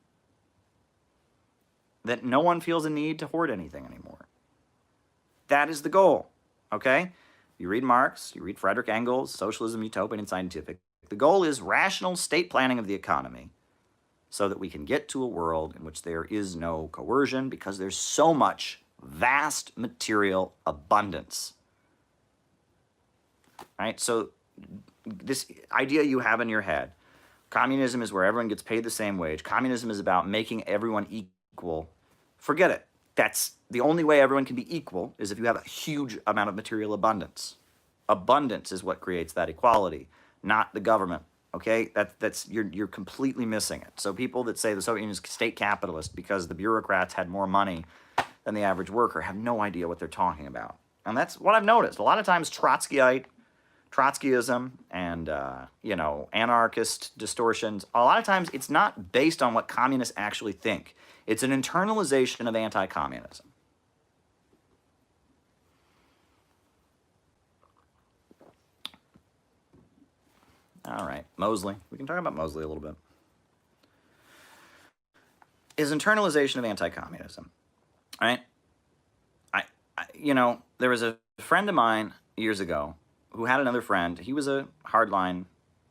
that no one feels a need to hoard anything anymore. That is the goal, okay? You read Marx, you read Frederick Engels, Socialism, Utopian, and Scientific. The goal is rational state planning of the economy so that we can get to a world in which there is no coercion because there's so much vast material abundance. Right? So this idea you have in your head, communism is where everyone gets paid the same wage. Communism is about making everyone equal. Forget it. That's the only way everyone can be equal is if you have a huge amount of material abundance. Abundance is what creates that equality, not the government. Okay, you're completely missing it. So people that say the Soviet Union is state capitalist because the bureaucrats had more money than the average worker have no idea what they're talking about. And that's what I've noticed. A lot of times Trotskyism and anarchist distortions, a lot of times it's not based on what communists actually think. It's an internalization of anti-communism. All right, Mosley. We can talk about Mosley a little bit. Is internalization of anti-communism. All right? There was a friend of mine years ago who had another friend. He was a hardline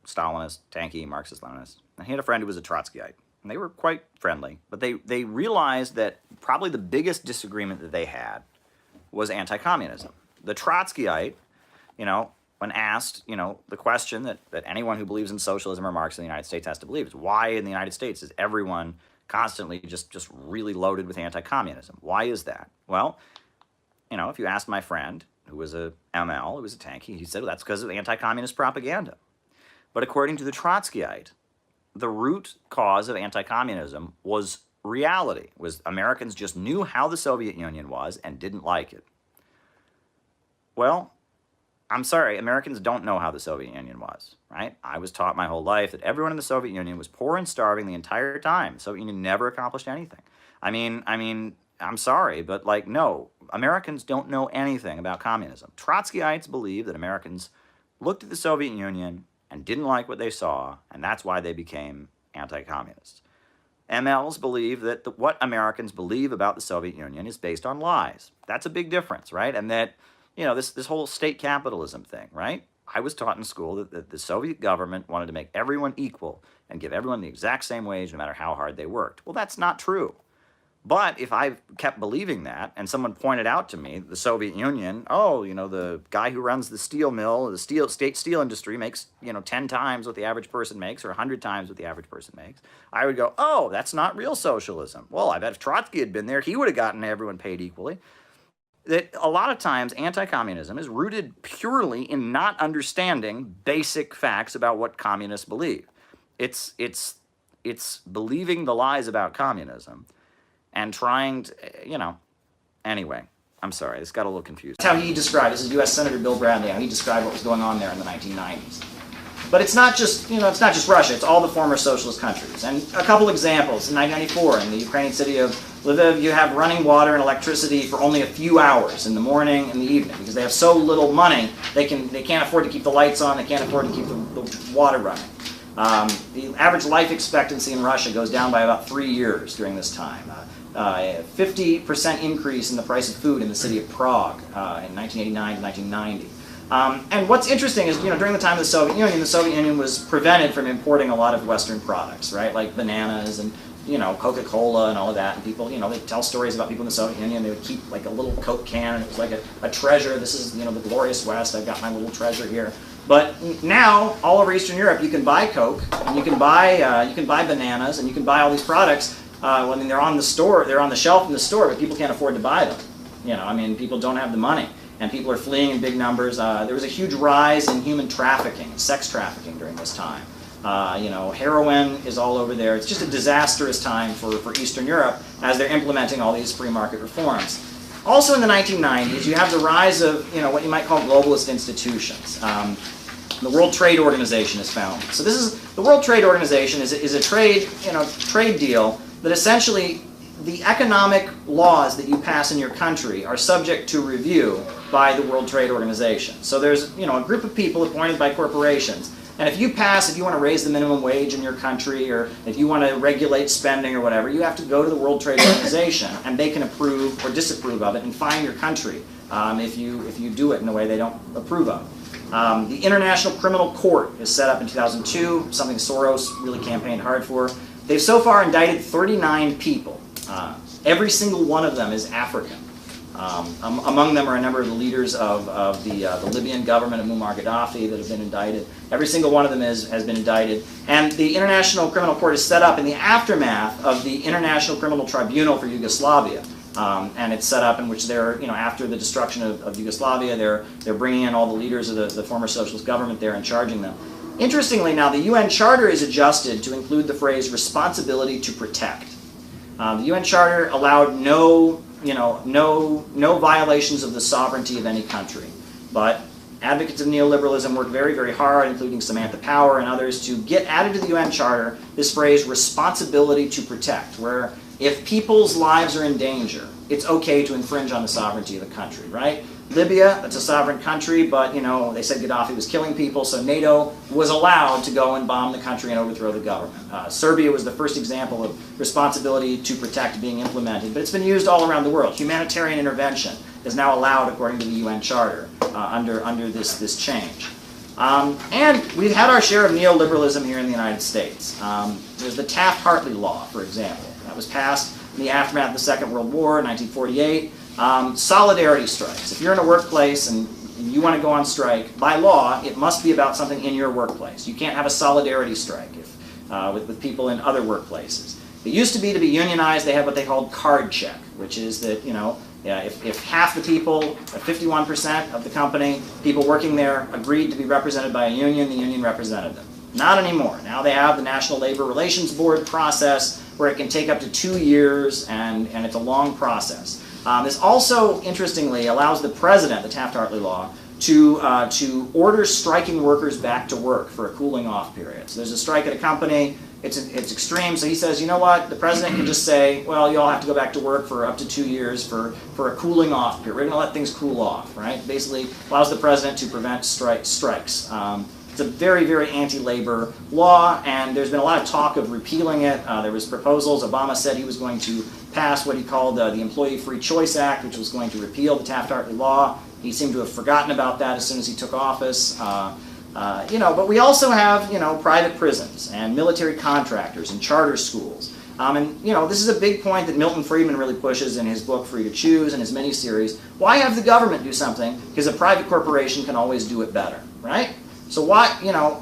Stalinist, tanky Marxist-Leninist. And he had a friend who was a Trotskyite. And they were quite friendly. But they realized that probably the biggest disagreement that they had was anti-communism. The Trotskyite, you know, when asked, you know, the question that anyone who believes in socialism or Marxism in the United States has to believe is, why in the United States is everyone constantly just really loaded with anti-communism? Why is that? Well, you know, if you asked my friend, who was a ML, who was a tankie, he said, well, that's because of anti-communist propaganda. But according to the Trotskyite, the root cause of anti-communism was reality, was Americans just knew how the Soviet Union was and didn't like it. Well, I'm sorry, Americans don't know how the Soviet Union was, right? I was taught my whole life that everyone in the Soviet Union was poor and starving the entire time. The Soviet Union never accomplished anything. I mean, I'm sorry, but like, no, Americans don't know anything about communism. Trotskyites believe that Americans looked at the Soviet Union and didn't like what they saw, and that's why they became anti-communists. MLs believe that what Americans believe about the Soviet Union is based on lies. That's a big difference, right? And that, you know, this whole state capitalism thing, right? I was taught in school that the Soviet government wanted to make everyone equal and give everyone the exact same wage no matter how hard they worked. Well, that's not true. But if I kept believing that, and someone pointed out to me the Soviet Union, oh, you know, the guy who runs the steel mill, the state steel industry makes, you know, 10 times what the average person makes or 100 times what the average person makes, I would go, oh, that's not real socialism. Well, I bet if Trotsky had been there, he would have gotten everyone paid equally. That a lot of times anti-communism is rooted purely in not understanding basic facts about what communists believe. It's believing the lies about communism and trying to, you know, anyway, I'm sorry, this got a little confused. That's how he described, this is U.S. Senator Bill Bradley, how he described what was going on there in the 1990s. But it's not just, you know, it's not just Russia, it's all the former socialist countries. And a couple examples, in 1994, in the Ukrainian city of Lviv, you have running water and electricity for only a few hours in the morning and the evening, because they have so little money, they can't afford to keep the lights on, they can't afford to keep the water running. The average life expectancy in Russia goes down by about 3 years during this time. 50% increase in the price of food in the city of Prague in 1989 to 1990. And what's interesting is, you know, during the time of the Soviet Union was prevented from importing a lot of Western products, right? Like bananas and, you know, Coca-Cola and all of that. And people, you know, they tell stories about people in the Soviet Union. They would keep like a little Coke can, and it was like a treasure. This is, you know, the glorious West. I've got my little treasure here. But now, all over Eastern Europe, you can buy Coke, and you can buy bananas, and you can buy all these products. I mean, they're on the store, they're on the shelf in the store, but people can't afford to buy them. You know, I mean, people don't have the money, and people are fleeing in big numbers. There was a huge rise in human trafficking, sex trafficking during this time. You know, heroin is all over there. It's just a disastrous time for Eastern Europe as they're implementing all these free market reforms. Also in the 1990s, you have the rise of, you know, what you might call globalist institutions. The World Trade Organization is founded. So this is, the World Trade Organization is a trade deal that essentially the economic laws that you pass in your country are subject to review by the World Trade Organization. So there's, you know, a group of people appointed by corporations, and if you want to raise the minimum wage in your country, or if you want to regulate spending or whatever, you have to go to the World Trade Organization, and they can approve or disapprove of it and fine your country if you do it in a way they don't approve of. The International Criminal Court is set up in 2002, something Soros really campaigned hard for. They've so far indicted 39 people. Every single one of them is African. Among them are a number of the leaders of the Libyan government of Muammar Gaddafi that have been indicted. Every single one of them has been indicted. And the International Criminal Court is set up in the aftermath of the International Criminal Tribunal for Yugoslavia. And it's set up in which they're, you know, after the destruction of Yugoslavia, they're bringing in all the leaders of the former socialist government there and charging them. Interestingly, now the UN Charter is adjusted to include the phrase "responsibility to protect." The UN Charter allowed no violations of the sovereignty of any country, but advocates of neoliberalism worked very, very hard, including Samantha Power and others, to get added to the UN Charter this phrase "responsibility to protect," where if people's lives are in danger, it's okay to infringe on the sovereignty of the country, right? Libya, that's a sovereign country, but, you know, they said Gaddafi was killing people, so NATO was allowed to go and bomb the country and overthrow the government. Serbia was the first example of responsibility to protect being implemented, but it's been used all around the world. Humanitarian intervention is now allowed according to the UN Charter under this change. And we've had our share of neoliberalism here in the United States. There's the Taft-Hartley Law, for example. That was passed in the aftermath of the Second World War in 1948. Solidarity strikes. If you're in a workplace and you want to go on strike, by law, it must be about something in your workplace. You can't have a solidarity strike with people in other workplaces. It used to be unionized, they had what they called card check, which is that, if half the people, 51% of the company, people working there, agreed to be represented by a union, the union represented them. Not anymore. Now they have the National Labor Relations Board process where it can take up to 2 years, and it's a long process. This also, interestingly, allows the president, the Taft-Hartley law, to order striking workers back to work for a cooling off period. So there's a strike at a company, it's extreme, so he says, you know what, the president can just say, well, you all have to go back to work for up to 2 years for a cooling off period. We're going to let things cool off, right? Basically allows the president to prevent strikes. It's a very, very anti-labor law, and there's been a lot of talk of repealing it. There was proposals. Obama said he was going to pass what he called the Employee Free Choice Act, which was going to repeal the Taft-Hartley law. He seemed to have forgotten about that as soon as he took office. But we also have, private prisons and military contractors and charter schools. This is a big point that Milton Friedman really pushes in his book Free to Choose and his miniseries. Why have the government do something? Because a private corporation can always do it better, right? So why,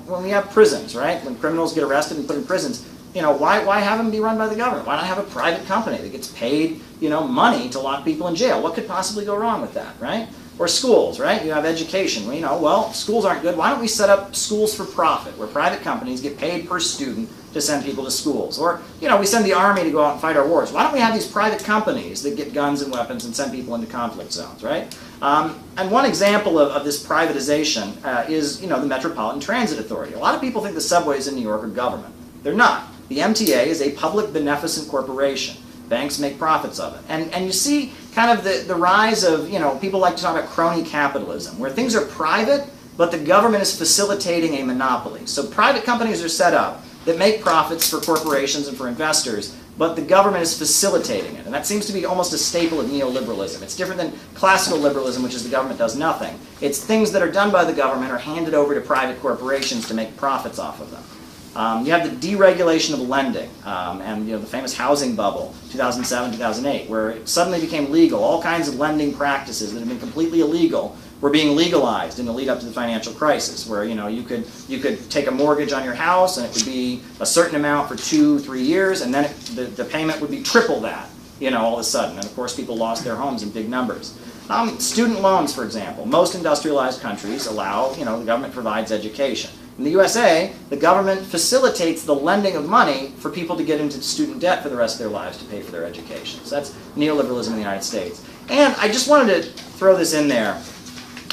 when we have prisons, right? When criminals get arrested and put in prisons, why have them be run by the government? Why not have a private company that gets paid, money to lock people in jail? What could possibly go wrong with that, right? Or schools, right? You have education. Well, schools aren't good. Why don't we set up schools for profit where private companies get paid per student to send people to schools? Or, we send the army to go out and fight our wars. Why don't we have these private companies that get guns and weapons and send people into conflict zones, right? And one example of this privatization is, the Metropolitan Transit Authority. A lot of people think the subways in New York are government. They're not. The MTA is a public beneficent corporation. Banks make profits of it. And you see kind of the rise of, people like to talk about crony capitalism, where things are private, but the government is facilitating a monopoly. So private companies are set up that make profits for corporations and for investors, but the government is facilitating it. And that seems to be almost a staple of neoliberalism. It's different than classical liberalism, which is the government does nothing. It's things that are done by the government are handed over to private corporations to make profits off of them. You have the deregulation of lending, and the famous housing bubble, 2007, 2008, where it suddenly became legal. All kinds of lending practices that had been completely illegal were being legalized in the lead up to the financial crisis, where you could take a mortgage on your house and it would be a certain amount for 2-3 years, and then the payment would be triple that, all of a sudden. And of course, people lost their homes in big numbers. Student loans, for example. Most industrialized countries allow, the government provides education. In the USA, the government facilitates the lending of money for people to get into student debt for the rest of their lives to pay for their education. So that's neoliberalism in the United States. And I just wanted to throw this in there.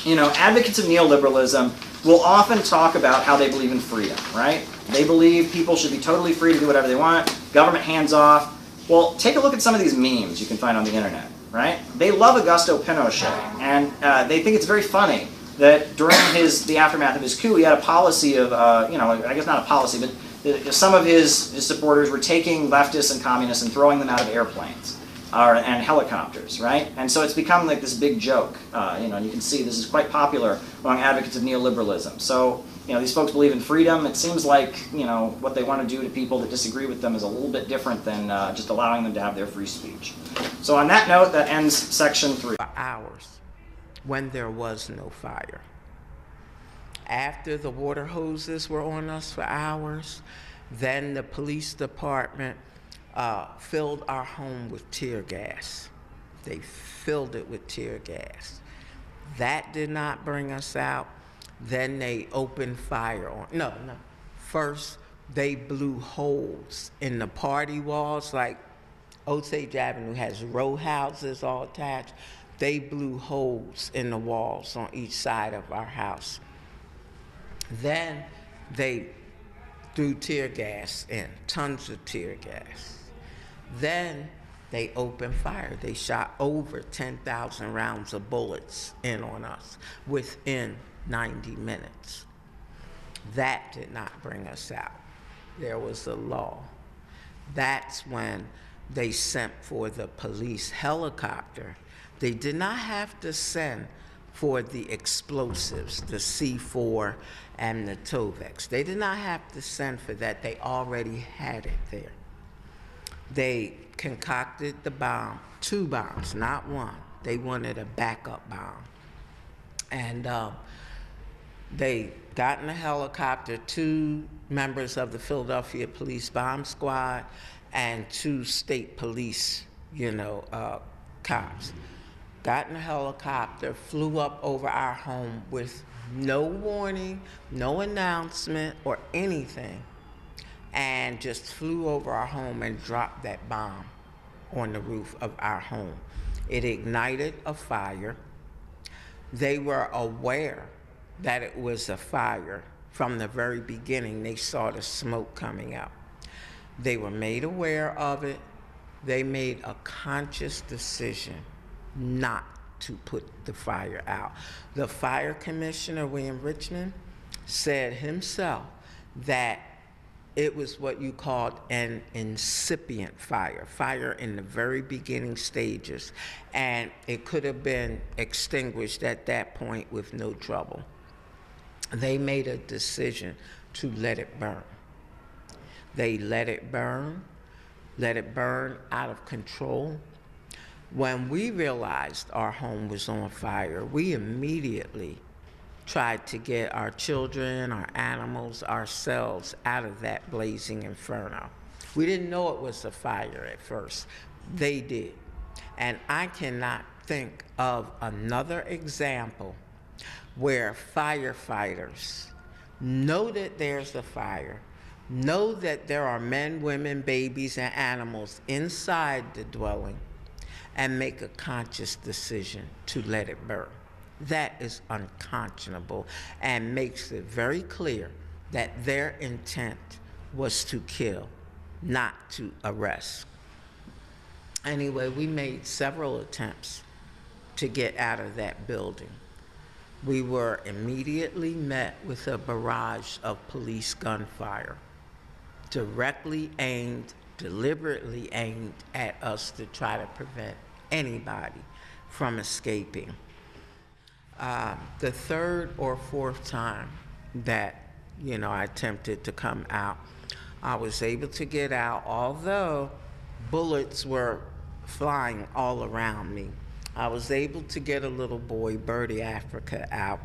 Advocates of neoliberalism will often talk about how they believe in freedom, right? They believe people should be totally free to do whatever they want, government hands off. Well, take a look at some of these memes you can find on the internet, right? They love Augusto Pinochet, and they think it's very funny that during the aftermath of his coup, he had a policy of, I guess not a policy, but some of his supporters were taking leftists and communists and throwing them out of airplanes and helicopters, right? And so it's become like this big joke, and you can see this is quite popular among advocates of neoliberalism. So, these folks believe in freedom. It seems like, what they want to do to people that disagree with them is a little bit different than just allowing them to have their free speech. So on that note, that ends section 3. For hours. When there was no fire. After the water hoses were on us for hours, then the police department filled our home with tear gas. They filled it with tear gas. That did not bring us out. Then they opened fire on, First, they blew holes in the party walls, like Osage Avenue has row houses all attached. They blew holes in the walls on each side of our house. Then they threw tear gas in, tons of tear gas. Then they opened fire. They shot over 10,000 rounds of bullets in on us within 90 minutes. That did not bring us out. There was a law. That's when they sent for the police helicopter. They did not have to send for the explosives, the C4 and the Tovex. They did not have to send for that. They already had it there. They concocted the bomb, 2 bombs, not 1, They wanted a backup bomb. And they got in a helicopter, 2 members of the Philadelphia Police Bomb Squad and 2 state police, cops. Got in a helicopter, flew up over our home with no warning, no announcement or anything, and just flew over our home and dropped that bomb on the roof of our home. It ignited a fire. They were aware that it was a fire from the very beginning. They saw the smoke coming out. They were made aware of it. They made a conscious decision not to put the fire out. The fire commissioner, William Richmond, said himself that it was what you called an incipient fire in the very beginning stages, and it could have been extinguished at that point with no trouble. They made a decision to let it burn. They let it burn out of control. When we realized our home was on fire, we immediately tried to get our children, our animals, ourselves out of that blazing inferno. We didn't know it was a fire at first. They did. And I cannot think of another example where firefighters know that there's a fire, know that there are men, women, babies, and animals inside the dwelling, and make a conscious decision to let it burn. That is unconscionable and makes it very clear that their intent was to kill, not to arrest. Anyway, we made several attempts to get out of that building. We were immediately met with a barrage of police gunfire, deliberately aimed at us to try to prevent anybody from escaping. The third or fourth time that, I attempted to come out, I was able to get out, although bullets were flying all around me. I was able to get a little boy, Birdie Africa, out,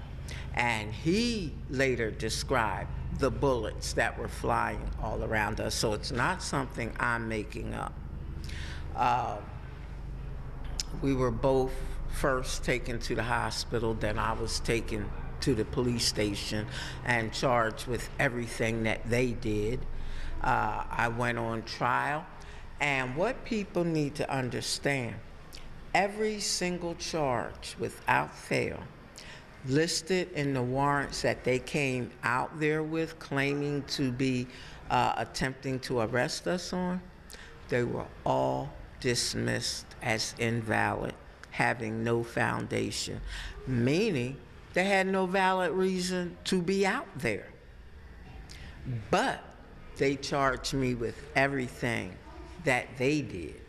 and he later described the bullets that were flying all around us, so it's not something I'm making up. We were both first taken to the hospital, then I was taken to the police station and charged with everything that they did. I went on trial, and what people need to understand, every single charge without fail listed in the warrants that they came out there with claiming to be attempting to arrest us on, they were all dismissed as invalid, having no foundation, meaning they had no valid reason to be out there. But they charged me with everything that they did,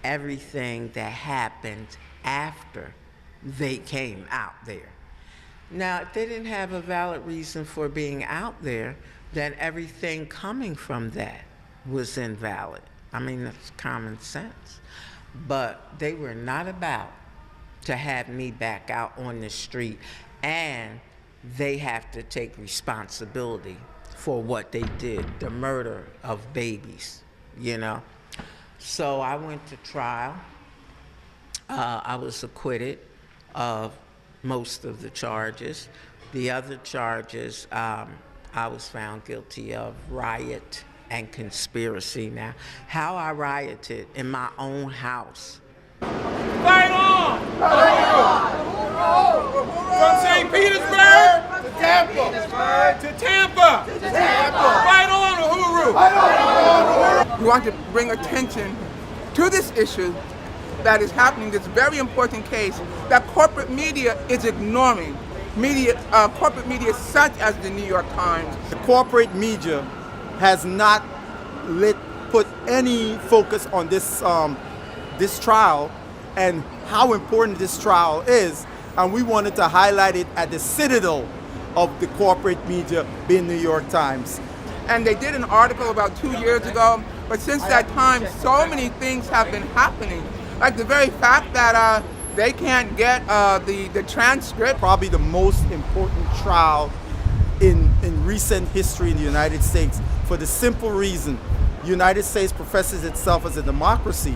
everything that happened after they came out there. Now, if they didn't have a valid reason for being out there, then everything coming from that was invalid. I mean, that's common sense. But they were not about to have me back out on the street, and they have to take responsibility for what they did, the murder of babies, So I went to trial. I was acquitted of most of the charges. The other charges, I was found guilty of riot and conspiracy. Now, how I rioted in my own house. Fight on! Fight on! From St. Petersburg to Tampa. To Tampa. To Tampa. Fight on, Uhuru! Fight on, Uhuru! We want to bring attention to this issue that is happening, this very important case that corporate media is ignoring. Corporate media such as the New York Times. The corporate media has not put any focus on this trial and how important this trial is, and we wanted to highlight it at the citadel of the corporate media, being New York Times. And they did an article about 2 years ago, but since that time, so many things have been happening. Like the very fact that They can't get the transcript. Probably the most important trial in recent history in the United States, for the simple reason the United States professes itself as a democracy.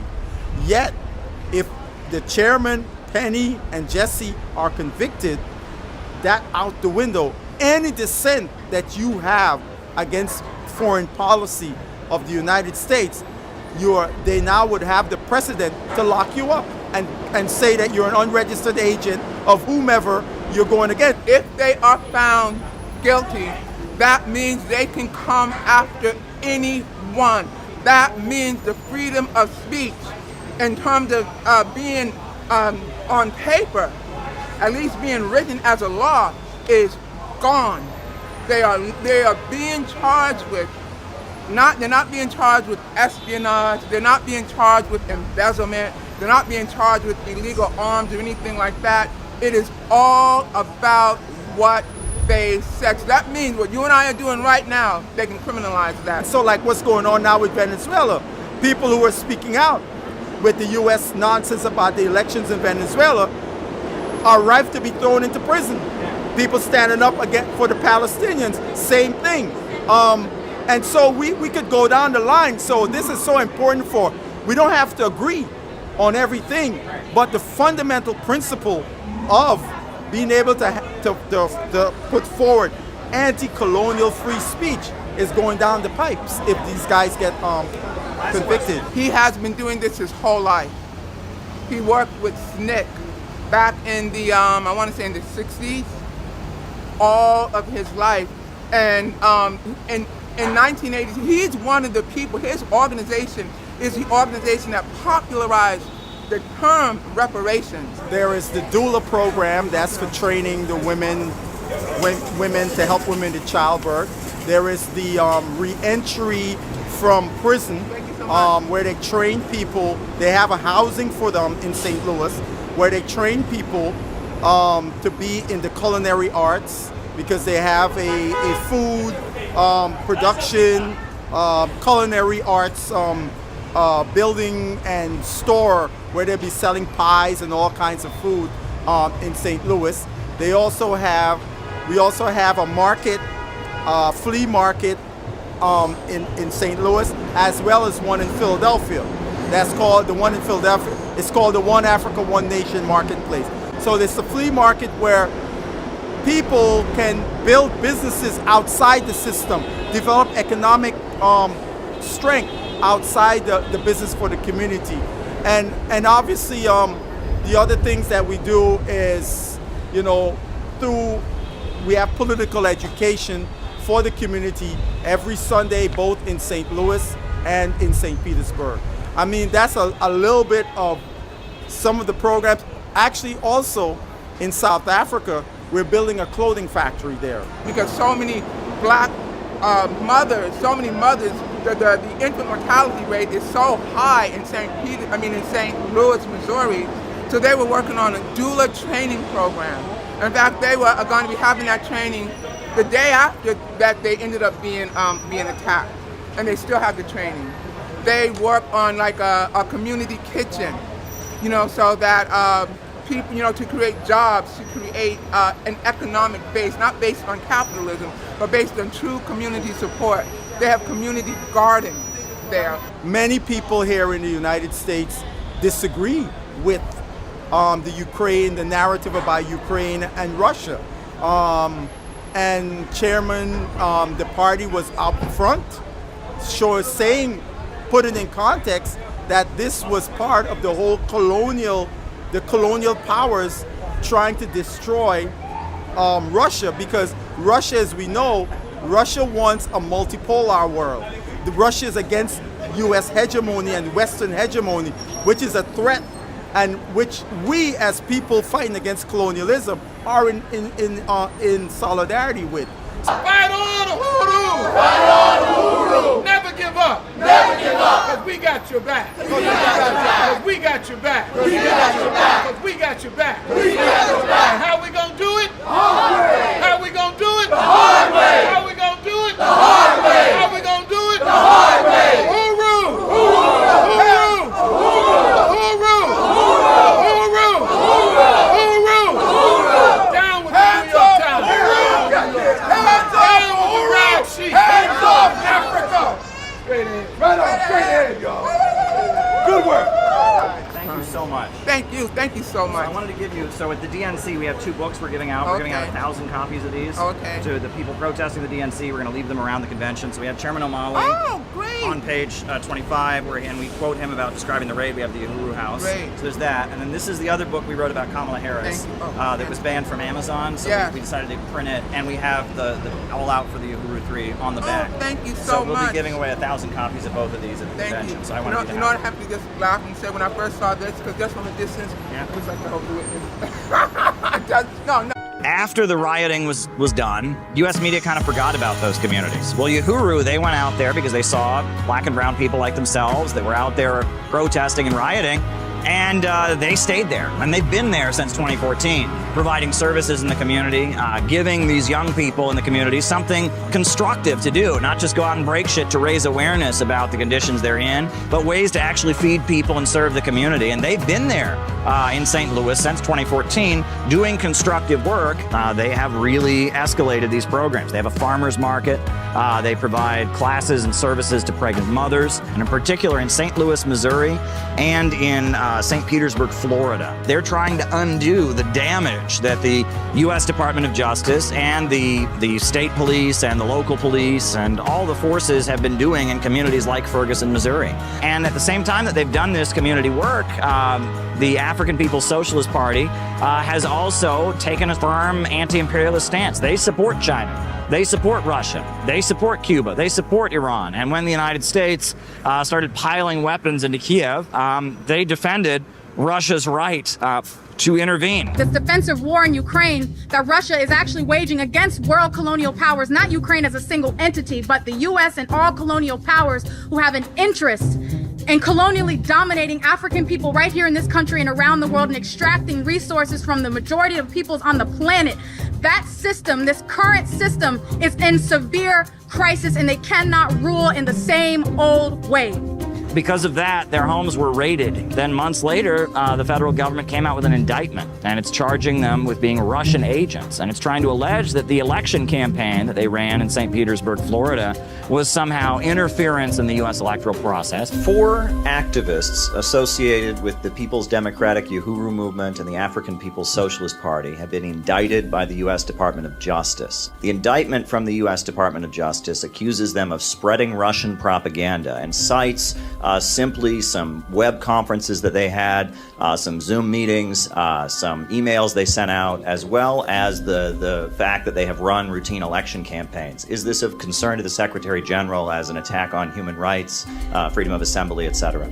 Yet, if the chairman, Penny, and Jesse are convicted, that out the window. Any dissent that you have against foreign policy of the United States, they now would have the precedent to lock you up and say that you're an unregistered agent of whomever you're going against. If they are found guilty, that means they can come after anyone. That means the freedom of speech in terms of being on paper, at least being written as a law, is gone. They are being charged with they're not being charged with espionage, they're not being charged with embezzlement, they're not being charged with illegal arms or anything like that. It is all about what they said. So that means what you and I are doing right now, they can criminalize that. So like what's going on now with Venezuela, people who are speaking out with the US nonsense about the elections in Venezuela are ripe to be thrown into prison. People standing up again for the Palestinians, same thing. And so we could go down the line. So this is so important we don't have to agree on everything, but the fundamental principle of being able to put forward anti-colonial free speech is going down the pipes if these guys get convicted. He has been doing this his whole life. He worked with SNCC back in the, I want to say in the 60s, all of his life. And in 1980s, he's one of the people, his organization is the organization that popularized the term reparations. There is the doula program, that's for training the women to help women in childbirth. There is the re-entry from prison where they train people. They have a housing for them in St. Louis where they train people to be in the culinary arts because they have a food production, culinary arts building and store where they'll be selling pies and all kinds of food in St. Louis. We also have a market, flea market in St. Louis, as well as one in Philadelphia. That's called the one in Philadelphia. It's called the One Africa, One Nation Marketplace. So there's a flea market where people can build businesses outside the system, develop economic strength outside the business for the community. And obviously the other things that we do is, we have political education for the community every Sunday, both in St. Louis and in St. Petersburg. I mean, that's a little bit of some of the programs. Actually, also in South Africa, we're building a clothing factory there. Because so many black mothers, the infant mortality rate is so high in St. Louis, Missouri. So they were working on a doula training program. In fact, they were going to be having that training the day after that they ended up being attacked, and they still have the training. They work on like a community kitchen, so that people, to create jobs, to create an economic base, not based on capitalism, but based on true community support. They have community gardens there. Many people here in the United States disagree with the narrative about Ukraine and Russia. And Chairman, the party was up front, put it in context that this was part of the whole the colonial powers trying to destroy Russia, because Russia, as we know, Russia wants a multipolar world. Russia is against U.S. hegemony and Western hegemony, which is a threat, and which we as people fighting against colonialism are in solidarity with. Fight on, Uhuru! Fight on, Uhuru! Never give up! Never give up! Because we got your back! Because we got your back! Because we got your back! Because we got your back! We got your back! And how we gonna do it? The hard way! How we gonna do it? The hard way! How we gonna do it? The hard way! How we gonna do it? The hard way! Uhuru! Uhuru! Uhuru! Uhuru! Uhuru! Uhuru! Thank you so much. So I wanted to give you, so at the DNC, we have 2 books we're giving out. We're giving out 1,000 copies of these to the people protesting the DNC. We're going to leave them around the convention. So we have Chairman O'Malley on page 25, and we quote him about describing the raid. We have the Uhuru House. Great. So there's that. And then this is the other book we wrote about Kamala Harris that was banned from Amazon. So we decided to print it, and we have the All Out for the Uhuru 3 on the back. Thank you So we'll much. be giving away 1,000 copies of both of these at the convention. So I want You know, I have to just laugh and say when I first saw this, because just from a distance, it looks like Jehovah's Witness. No. After the rioting was done, U.S. media kind of forgot about those communities. Well, Uhuru, they went out there because they saw black and brown people like themselves that were out there protesting and rioting, and they stayed there. And they've been there since 2014, providing services in the community, giving these young people in the community something constructive to do, not just go out and break shit to raise awareness about the conditions they're in, but ways to actually feed people and serve the community. And they've been there in St. Louis since 2014 doing constructive work. They have really escalated these programs. They have a farmer's market. They provide classes and services to pregnant mothers, and in particular in St. Louis, Missouri, and in St. Petersburg, Florida. They're trying to undo the damage that the U.S. Department of Justice and the state police and the local police and all the forces have been doing in communities like Ferguson, Missouri. And at the same time that they've done this community work, the African People's Socialist Party has also taken a firm anti-imperialist stance. They support China. They support Russia. They support Cuba. They support Iran. And when the United States started piling weapons into Kiev, they defended Russia's right to intervene. This defensive war in Ukraine that Russia is actually waging against world colonial powers, not Ukraine as a single entity, but the U.S. and all colonial powers who have an interest in colonially dominating African people right here in this country and around the world and extracting resources from the majority of peoples on the planet. That system, this current system, is in severe crisis, and they cannot rule in the same old way. Because of that, their homes were raided. Then months later, the federal government came out with an indictment, and it's charging them with being Russian agents. And it's trying to allege that the election campaign that they ran in St. Petersburg, Florida, was somehow interference in the U.S. electoral process. 4 activists associated with the People's Democratic Uhuru Movement and the African People's Socialist Party have been indicted by the U.S. Department of Justice. The indictment from the U.S. Department of Justice accuses them of spreading Russian propaganda and cites simply some web conferences that they had, some Zoom meetings, some emails they sent out, as well as the fact that they have run routine election campaigns. Is this of concern to the Secretary General as an attack on human rights, freedom of assembly, etc.?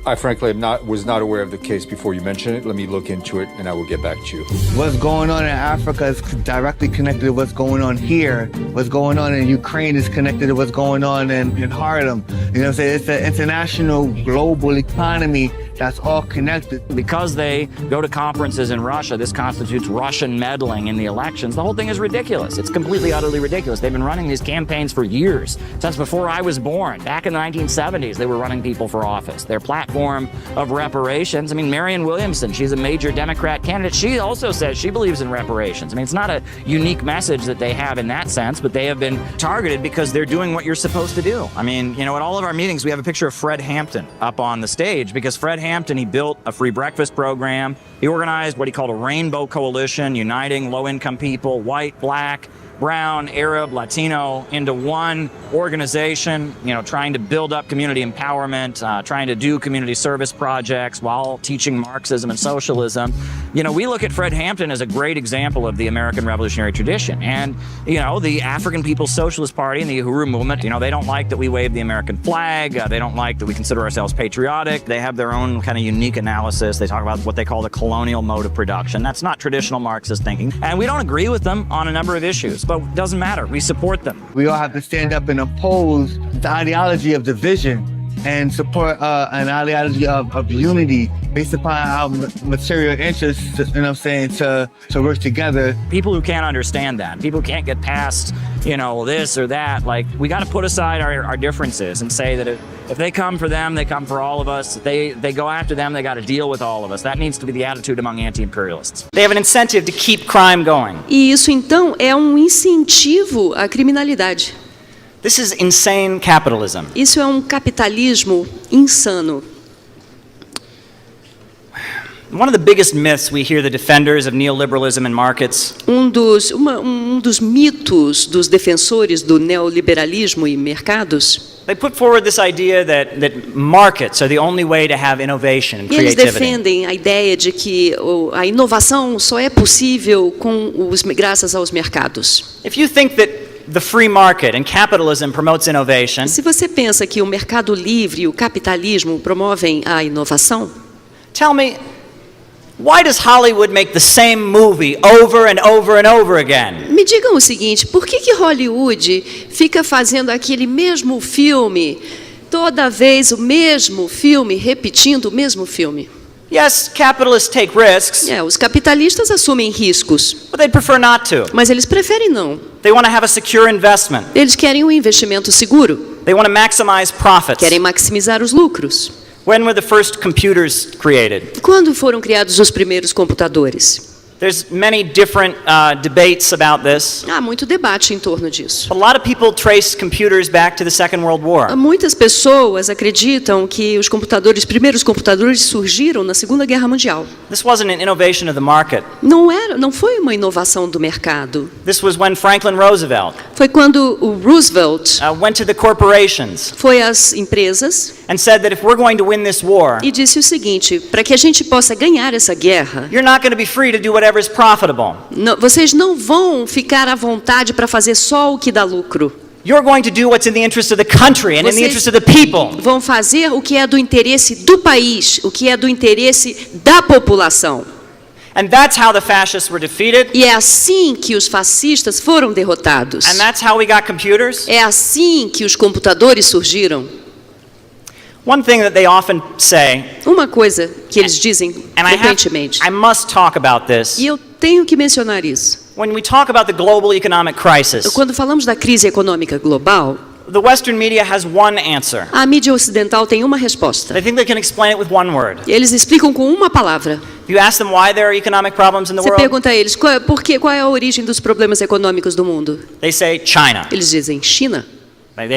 I frankly was not aware of the case before you mentioned it. Let me look into it and I will get back to you. What's going on in Africa is directly connected to what's going on here. What's going on in Ukraine is connected to what's going on in Harlem. You know what I'm saying? It's an international global economy that's all connected. Because they go to conferences in Russia, this constitutes Russian meddling in the elections. The whole thing is ridiculous. It's completely, utterly ridiculous. They've been running these campaigns for years, since before I was born. Back in the 1970s, they were running people for office. Their platform of reparations, I mean, Marianne Williamson, she's a major Democrat candidate. She also says she believes in reparations. I mean, it's not a unique message that they have in that sense, but they have been targeted because they're doing what you're supposed to do. I mean, you know, at all of our meetings, we have a picture of Fred Hampton up on the stage because Fred Hampton, he built a free breakfast program. He organized what he called a rainbow coalition, uniting low-income people, white, black, brown, Arab, Latino, into one organization, you know, trying to build up community empowerment, trying to do community service projects while teaching Marxism and socialism. You know, we look at Fred Hampton as a great example of the American revolutionary tradition. And, you know, the African People's Socialist Party and the Uhuru movement, you know, they don't like that we wave the American flag. They don't like that we consider ourselves patriotic. They have their own kind of unique analysis. They talk about what they call the colonial mode of production. That's not traditional Marxist thinking. And we don't agree with them on a number of issues. But it doesn't matter. We support them. We all have to stand up and oppose the ideology of division and support an ideology of unity based upon our material interests, you know what I'm saying, to work together. People who can't understand that, people who can't get past, you know, this or that, like, we got to put aside our differences and say that if they come for them, they come for all of us. If they go after them, they got to deal with all of us. That needs to be the attitude among anti-imperialists. They have an incentive to keep crime going. E isso, então, é incentivo à criminalidade. This is insane capitalism. Isso é capitalismo insano. One of the biggest myths we hear the defenders of neoliberalism and markets dos mitos dos defensores do neoliberalismo e mercados. They put forward this idea that markets are the only way to have innovation and E eles creativity. defendem a ideia de que a inovação só é possível graças aos mercados. If you think that the free market and capitalism promotes innovation, Se você pensa que o mercado livre e o capitalismo promovem a inovação, tell me, why does Hollywood make the same movie over and over and over again? me digam o seguinte, por que Hollywood fica fazendo aquele mesmo filme, toda vez o mesmo filme, repetindo o mesmo filme? Yes, capitalists take risks, Os capitalistas assumem riscos, but they'd prefer not to. mas eles preferem não. They want to have a secure investment. Eles querem um investimento seguro, They want to maximize profits. querem maximizar os lucros. When were the first computers created? Quando foram criados os primeiros computadores? There's many different debates about this. Há muito debate em torno disso. A lot of people trace computers back to the Second World War. Muitas pessoas acreditam que os primeiros computadores surgiram na Segunda Guerra Mundial. This wasn't an innovation of the market. Não foi uma inovação do mercado. This was when Franklin Roosevelt Foi quando o Roosevelt went to the corporations foi às empresas and said that if we're going to win this war, e disse o seguinte: para que a gente possa ganhar essa guerra, you're not going to be free to do whatever is profitable. vocês não vão ficar à vontade para fazer só o que dá lucro. You're going to do what's in the interest of the country and in the interest of the people. Vão fazer o que é do interesse do país, o que é do interesse da população. And that's how the fascists were defeated. E é assim que os fascistas foram derrotados. And that's how we got computers. É assim que os computadores surgiram. One thing that they often say, Uma coisa que eles dizem frequentemente, I must talk about this. e eu tenho que mencionar isso. When we talk about the global economic crisis, Quando falamos da crise econômica global, the Western media has one answer. a mídia ocidental tem uma resposta. They think they can explain it with one word. Eles explicam com uma palavra. You ask them why there are economic problems in the Você world, pergunta a eles qual é a origem dos problemas econômicos do mundo. they say China. Eles dizem China.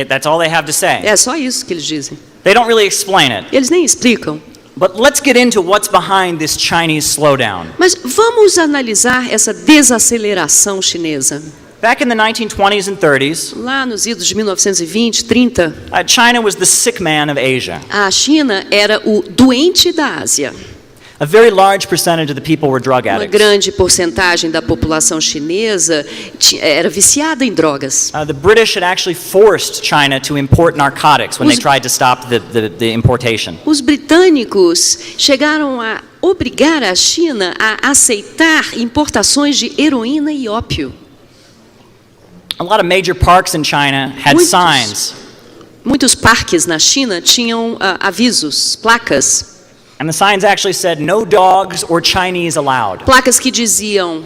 That's all they have to say. É só isso que eles dizem. They don't really explain it. Eles nem explicam. But let's get into what's behind this Chinese slowdown. Mas vamos analisar essa desaceleração chinesa. Back in the 1920s and 30s, Lá nos idos de 1920, 30, China was the sick man of Asia. a China era o doente da Ásia. A very large percentage of the people were drug Uma addicts. grande porcentagem da população chinesa era viciada em drogas. The British had actually forced China to import narcotics when they tried to stop the importation. Os britânicos chegaram a obrigar a China a aceitar importações de heroína e ópio. A lot of major parks in China had signs. Muitos parques na China tinham avisos, placas. And the signs actually said, no dogs or Chinese allowed. Placas que diziam,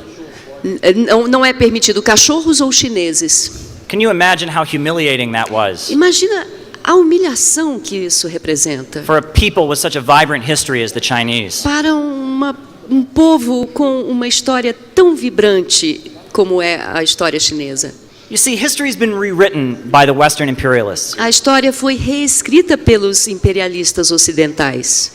não é permitido cachorros ou chineses. Can you imagine how humiliating that was? Imagina a humilhação que isso representa. For a people with such a vibrant history as the Chinese. Para um povo com uma história tão vibrante como é a história chinesa. You see, history's been rewritten by the Western imperialists. A história foi reescrita pelos imperialistas ocidentais.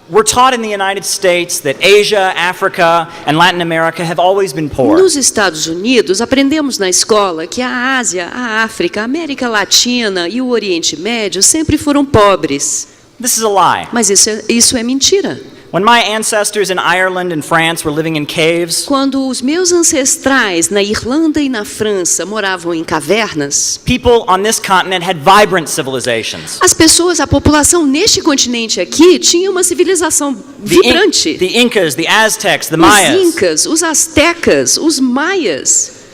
We're taught in the United States that Asia, Africa, and Latin America have always been poor. Nos Estados Unidos, aprendemos na escola que a Ásia, a África, a América Latina e o Oriente Médio sempre foram pobres. This is a lie. Mas isso é mentira. When my ancestors in Ireland and France were living in caves, Quando os meus ancestrais na Irlanda e na França moravam em cavernas, people on this continent had vibrant civilizations. as pessoas, a população neste continente aqui tinha uma civilização vibrante. The Incas, the Aztecs, the Os Mayas. Incas, os Aztecas, os Maias.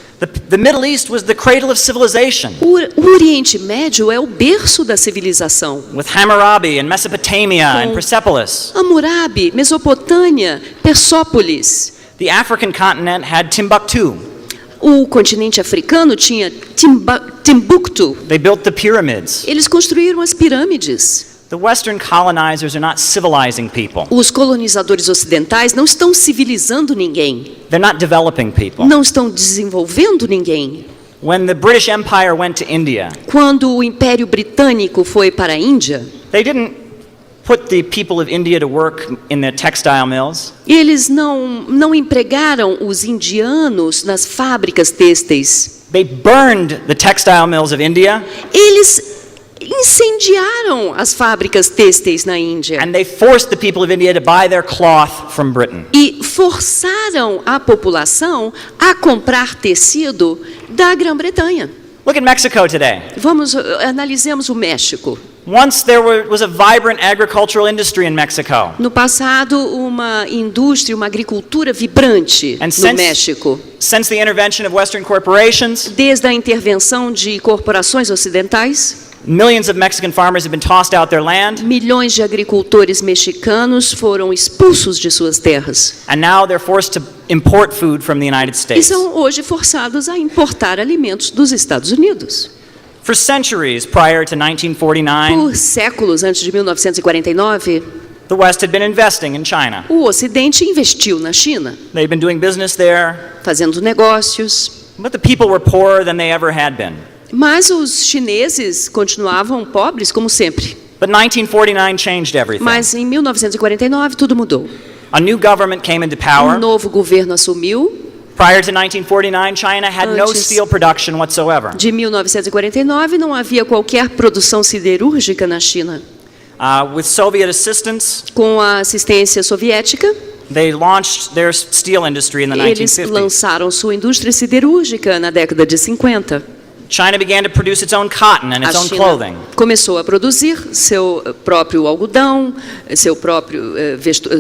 The Middle East was the cradle of civilization. O Oriente Médio é o berço da civilização. With Hammurabi and Mesopotamia and Persepolis. Hammurabi, Mesopotâmia, Persópolis. The African continent had Timbuktu. O continente africano tinha Timbuktu. They built the pyramids. Eles construíram as pirâmides. The Western colonizers are not civilizing people. Os colonizadores ocidentais não estão civilizando ninguém. They're not developing people. Não estão desenvolvendo ninguém. When the British Empire went to India, Quando o Império Britânico foi para a Índia, they didn't put the people of India to work in the textile mills. Eles não empregaram os indianos nas fábricas têxteis. They burned the textile mills of India. Eles incendiaram as fábricas têxteis na Índia. And they forced the people of India to buy their cloth from Britain. E forçaram a população a comprar tecido da Grã-Bretanha. Look at Mexico today. Analisemos o México. Once there was a vibrant agricultural industry in Mexico. No passado, uma indústria, uma agricultura vibrante no México. Since the intervention of Western corporations, desde a intervenção de corporações ocidentais, millions of Mexican farmers have been tossed out their land. Milhões de agricultores mexicanos foram expulsos de suas terras. And now they're forced to import food from the United States. E são hoje forçados a importar alimentos dos Estados Unidos. For centuries prior to 1949, por séculos antes de 1949, the West had been investing in China. O Ocidente investiu na China. They've been doing business there. Fazendo negócios. But the people were poorer than they ever had been. Mas os chineses continuavam pobres como sempre. But 1949 changed everything. Mas em 1949 tudo mudou. A new government came into power. Novo governo assumiu. Prior to 1949, China had no steel production whatsoever. De 1949 não havia qualquer produção siderúrgica na China. With Soviet assistance, com a assistência soviética, they launched their steel industry in the 1950s. Eles lançaram sua indústria siderúrgica na década de 50. China began to produce its own cotton and its own clothing. Começou a produzir seu próprio algodão,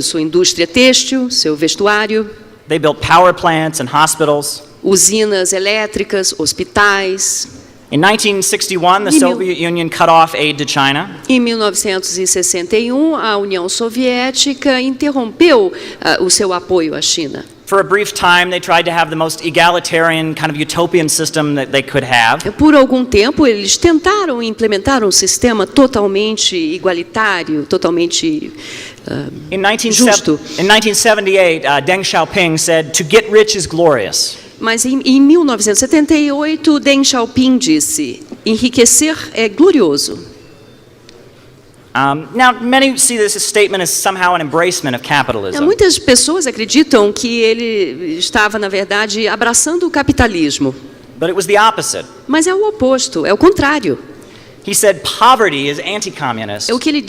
sua indústria têxtil, seu vestuário. They built power plants and hospitals. Usinas elétricas, hospitais. In 1961, the Soviet Union cut off aid to China. Em 1961, a União Soviética interrompeu o seu apoio à China. For a brief time, they tried to have the most egalitarian kind of utopian system that they could have. Por algum tempo, eles tentaram implementar um sistema totalmente igualitário, totalmente justo. In 1978, Deng Xiaoping said, "To get rich is glorious." Mas em 1978, Deng Xiaoping disse: enriquecer é glorioso. Now, many see this statement as somehow an embracement of capitalism. Muitas pessoas acreditam que ele estava, na verdade, abraçando o capitalismo. But it was the opposite. Mas é o oposto, é o contrário. He said poverty is anti-communist. O que ele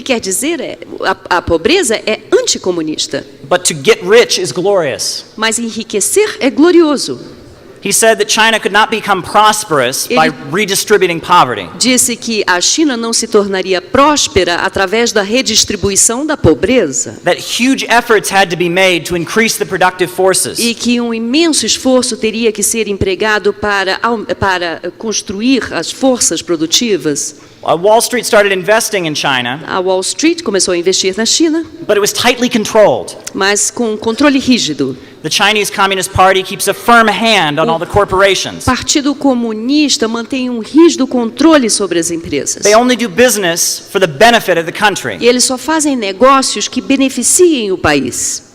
quer dizer é a pobreza é anticomunista. But to get rich is glorious. Mas enriquecer é glorioso. He said that China could not become prosperous by redistributing poverty. Disse que a China não se tornaria próspera através da redistribuição da pobreza. That huge efforts had to be made to increase the productive forces. E que um imenso esforço teria que ser empregado para construir as forças produtivas. Wall Street started investing in China. A Wall Street começou a investir na China. But it was tightly controlled. Mas com controle rígido. The Chinese Communist Party keeps a firm hand on all the corporations. O Partido Comunista mantém um rígido controle sobre as empresas. They only do business for the benefit of the country. E eles só fazem negócios que beneficiem o país.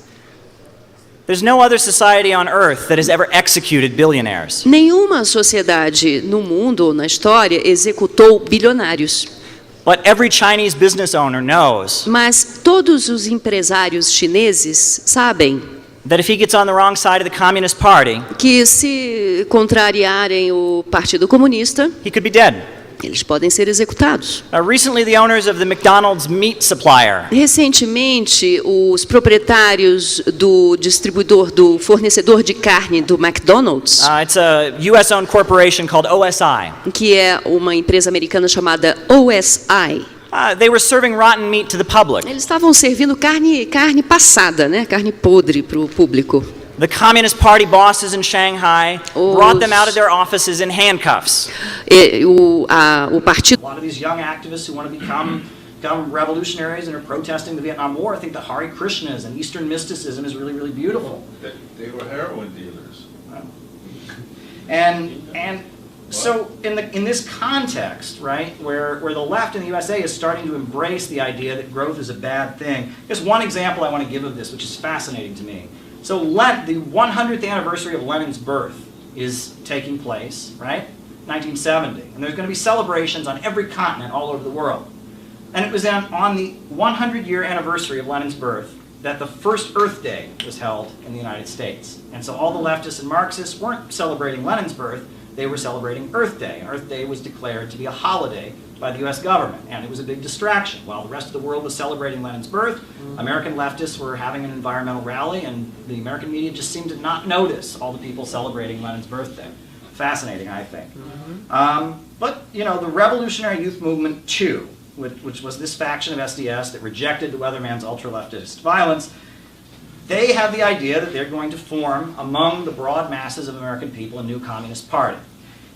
There's no other society on earth that has ever executed billionaires. Nenhuma sociedade no mundo ou na história executou bilionários. But every Chinese business owner knows. Mas todos os empresários chineses sabem that if he gets on the wrong side of the Communist Party, que se contrariarem o Partido Comunista, he could be dead. Eles podem ser executados. Recently, the owners of the McDonald's meat supplier. Recentemente, os proprietários do fornecedor de carne do McDonald's. It's a U.S.-owned corporation called OSI. Que é uma empresa americana chamada OSI. They were serving rotten meat to the public. Eles estavam servindo carne passada, né? Carne podre para o público. The Communist Party bosses in Shanghai brought them out of their offices in handcuffs. O partido. A lot of these young activists who want to become revolutionaries and are protesting the Vietnam War think that Hare Krishnas and Eastern mysticism is really, really beautiful. They were heroin dealers. And so in this context, right, where the left in the USA is starting to embrace the idea that growth is a bad thing, there's one example I want to give of this, which is fascinating to me. So the 100th anniversary of Lenin's birth is taking place, right? 1970. And there's going to be celebrations on every continent all over the world. And it was on the 100-year anniversary of Lenin's birth that the first Earth Day was held in the United States. And so all the leftists and Marxists weren't celebrating Lenin's birth, they were celebrating Earth Day. And Earth Day was declared to be a holiday by the US government, and it was a big distraction. While the rest of the world was celebrating Lenin's birth, American leftists were having an environmental rally, and the American media just seemed to not notice all the people celebrating Lenin's birthday. Fascinating, I think. But, you know, the Revolutionary Youth Movement, too, which was this faction of SDS that rejected the Weatherman's ultra-leftist violence, they have the idea that they're going to form among the broad masses of American people a new communist party.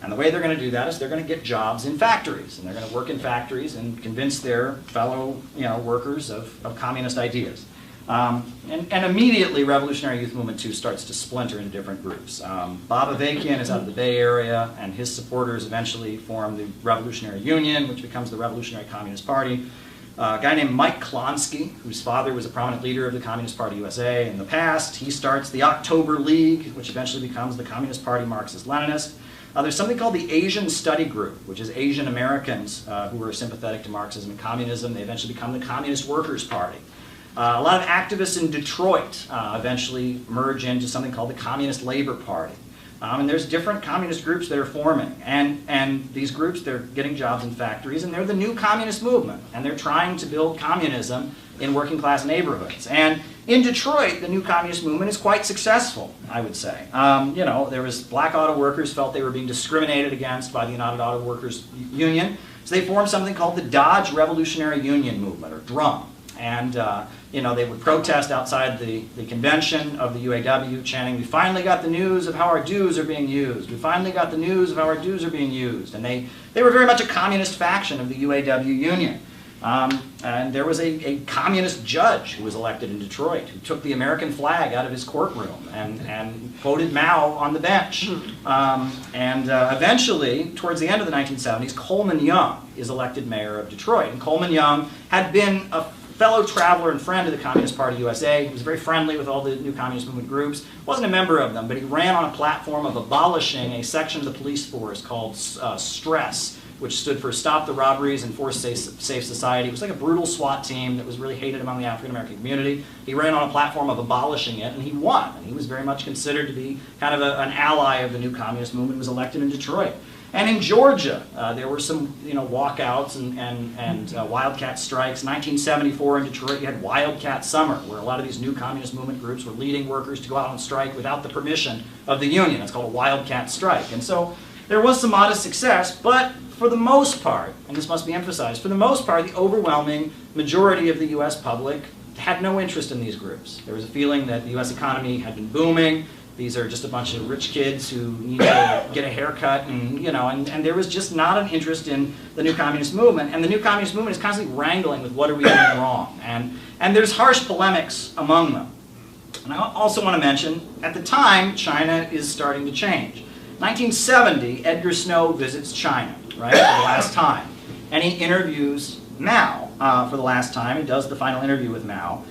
And the way they're going to do that is they're going to get jobs in factories, and they're going to work in factories and convince their fellow, workers of communist ideas. And immediately, Revolutionary Youth Movement 2 starts to splinter into different groups. Bob Avakian is out of the Bay Area, and his supporters eventually form the Revolutionary Union, which becomes the Revolutionary Communist Party. A guy named Mike Klonsky, whose father was a prominent leader of the Communist Party USA in the past, he starts the October League, which eventually becomes the Communist Party Marxist-Leninist. There's something called the Asian Study Group, which is Asian Americans who are sympathetic to Marxism and communism. They eventually become the Communist Workers' Party. A lot of activists in Detroit eventually merge into something called the Communist Labor Party. And there's different communist groups that are forming. And these groups, they're getting jobs in factories, and they're the new communist movement. And they're trying to build communism in working class neighborhoods. And in Detroit, the new communist movement is quite successful, I would say. There was black auto workers felt they were being discriminated against by the United Auto Workers Union. So they formed something called the Dodge Revolutionary Union Movement, or DRUM. And they would protest outside the convention of the UAW, chanting, "We finally got the news of how our dues are being used. We finally got the news of how our dues are being used." And they were very much a communist faction of the UAW union. And there was a communist judge who was elected in Detroit who took the American flag out of his courtroom and quoted Mao on the bench. Eventually, towards the end of the 1970s, Coleman Young is elected mayor of Detroit. And Coleman Young had been a fellow traveler and friend of the Communist Party USA. He was very friendly with all the new communist movement groups. Wasn't a member of them, but he ran on a platform of abolishing a section of the police force called STRESS, which stood for Stop the Robberies, Enforce Safe Society. It was like a brutal SWAT team that was really hated among the African-American community. He ran on a platform of abolishing it, and he won. And he was very much considered to be kind of an ally of the new communist movement. He was elected in Detroit. And in Georgia, there were some walkouts and wildcat strikes. 1974 in Detroit, you had Wildcat Summer, where a lot of these new communist movement groups were leading workers to go out on strike without the permission of the union. It's called a wildcat strike. And so there was some modest success, but for the most part, and this must be emphasized, for the most part, the overwhelming majority of the U.S. public had no interest in these groups. There was a feeling that the U.S. economy had been booming. These are just a bunch of rich kids who need to get a haircut, and there was just not an interest in the new communist movement. And the new communist movement is constantly wrangling with what are we doing wrong. And there's harsh polemics among them. And I also want to mention, at the time, China is starting to change. 1970, Edgar Snow visits China, right, for the last time. And he interviews Mao for the last time. He does the final interview with Mao.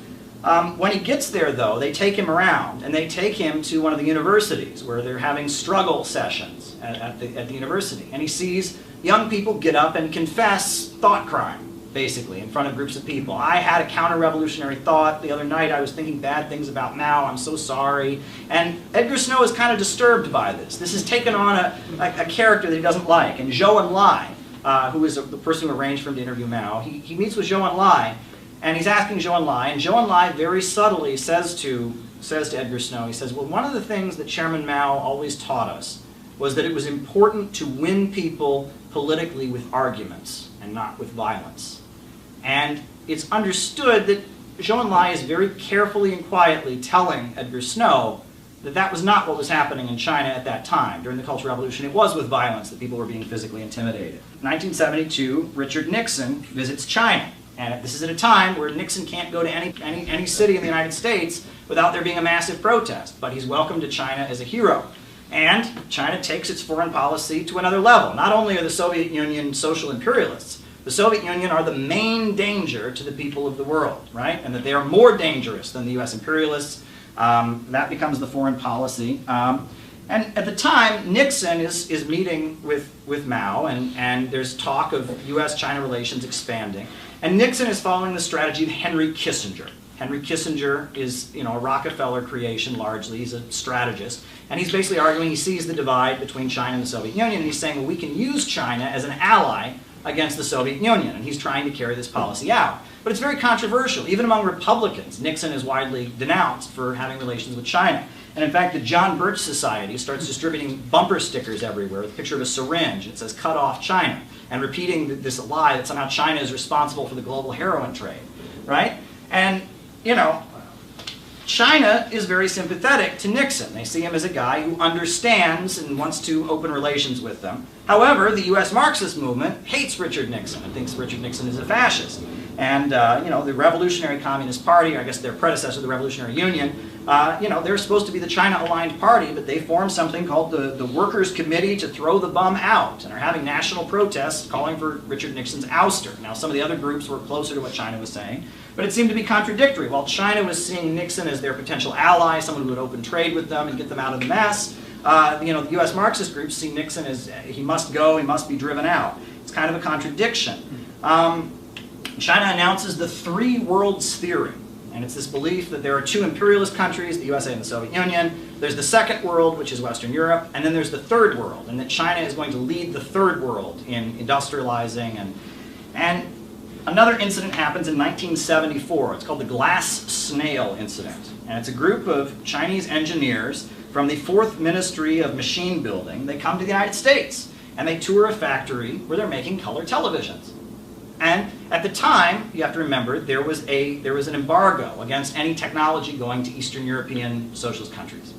When he gets there, though, they take him around, and they take him to one of the universities where they're having struggle sessions at the university. And he sees young people get up and confess thought crime, basically, in front of groups of people. I had a counter-revolutionary thought the other night. I was thinking bad things about Mao. I'm so sorry. And Edgar Snow is kind of disturbed by this. This has taken on a character that he doesn't like. And Zhou Enlai, who is the person who arranged for him to interview Mao, he meets with Zhou Enlai, and he's asking Zhou Enlai, and Zhou Enlai very subtly says to Edgar Snow, he says, well, one of the things that Chairman Mao always taught us was that it was important to win people politically with arguments and not with violence. And it's understood that Zhou Enlai is very carefully and quietly telling Edgar Snow that that was not what was happening in China at that time. During the Cultural Revolution, it was with violence that people were being physically intimidated. 1972, Richard Nixon visits China. And this is at a time where Nixon can't go to any city in the United States without there being a massive protest. But he's welcomed to China as a hero. And China takes its foreign policy to another level. Not only are the Soviet Union social imperialists, the Soviet Union are the main danger to the people of the world, right? And that they are more dangerous than the US imperialists. That becomes the foreign policy. And at the time, Nixon is meeting with Mao, and there's talk of U.S.-China relations expanding. And Nixon is following the strategy of Henry Kissinger. Henry Kissinger is, a Rockefeller creation largely. He's a strategist. And he's basically arguing, he sees the divide between China and the Soviet Union, and he's saying, well, we can use China as an ally against the Soviet Union. And he's trying to carry this policy out. But it's very controversial. Even among Republicans, Nixon is widely denounced for having relations with China. And in fact, the John Birch Society starts distributing bumper stickers everywhere with a picture of a syringe. It says, "Cut off China," and repeating this lie that somehow China is responsible for the global heroin trade, right? And, China is very sympathetic to Nixon. They see him as a guy who understands and wants to open relations with them. However, the U.S. Marxist movement hates Richard Nixon and thinks Richard Nixon is a fascist. And, the Revolutionary Communist Party, or I guess their predecessor, the Revolutionary Union, they're supposed to be the China-aligned party, but they formed something called the Workers' Committee to Throw the Bum Out, and are having national protests calling for Richard Nixon's ouster. Now, some of the other groups were closer to what China was saying, but it seemed to be contradictory. While China was seeing Nixon as their potential ally, someone who would open trade with them and get them out of the mess, the U.S. Marxist groups see Nixon as he must go, he must be driven out. It's kind of a contradiction. China announces the three worlds theory. And it's this belief that there are two imperialist countries, the USA and the Soviet Union. There's the second world, which is Western Europe, and then there's the third world, and that China is going to lead the third world in industrializing. And another incident happens in 1974. It's called the Glass Snail Incident. And it's a group of Chinese engineers from the 4th Ministry of Machine Building. They come to the United States, and they tour a factory where they're making color televisions. And at the time, you have to remember, there was an embargo against any technology going to Eastern European socialist countries.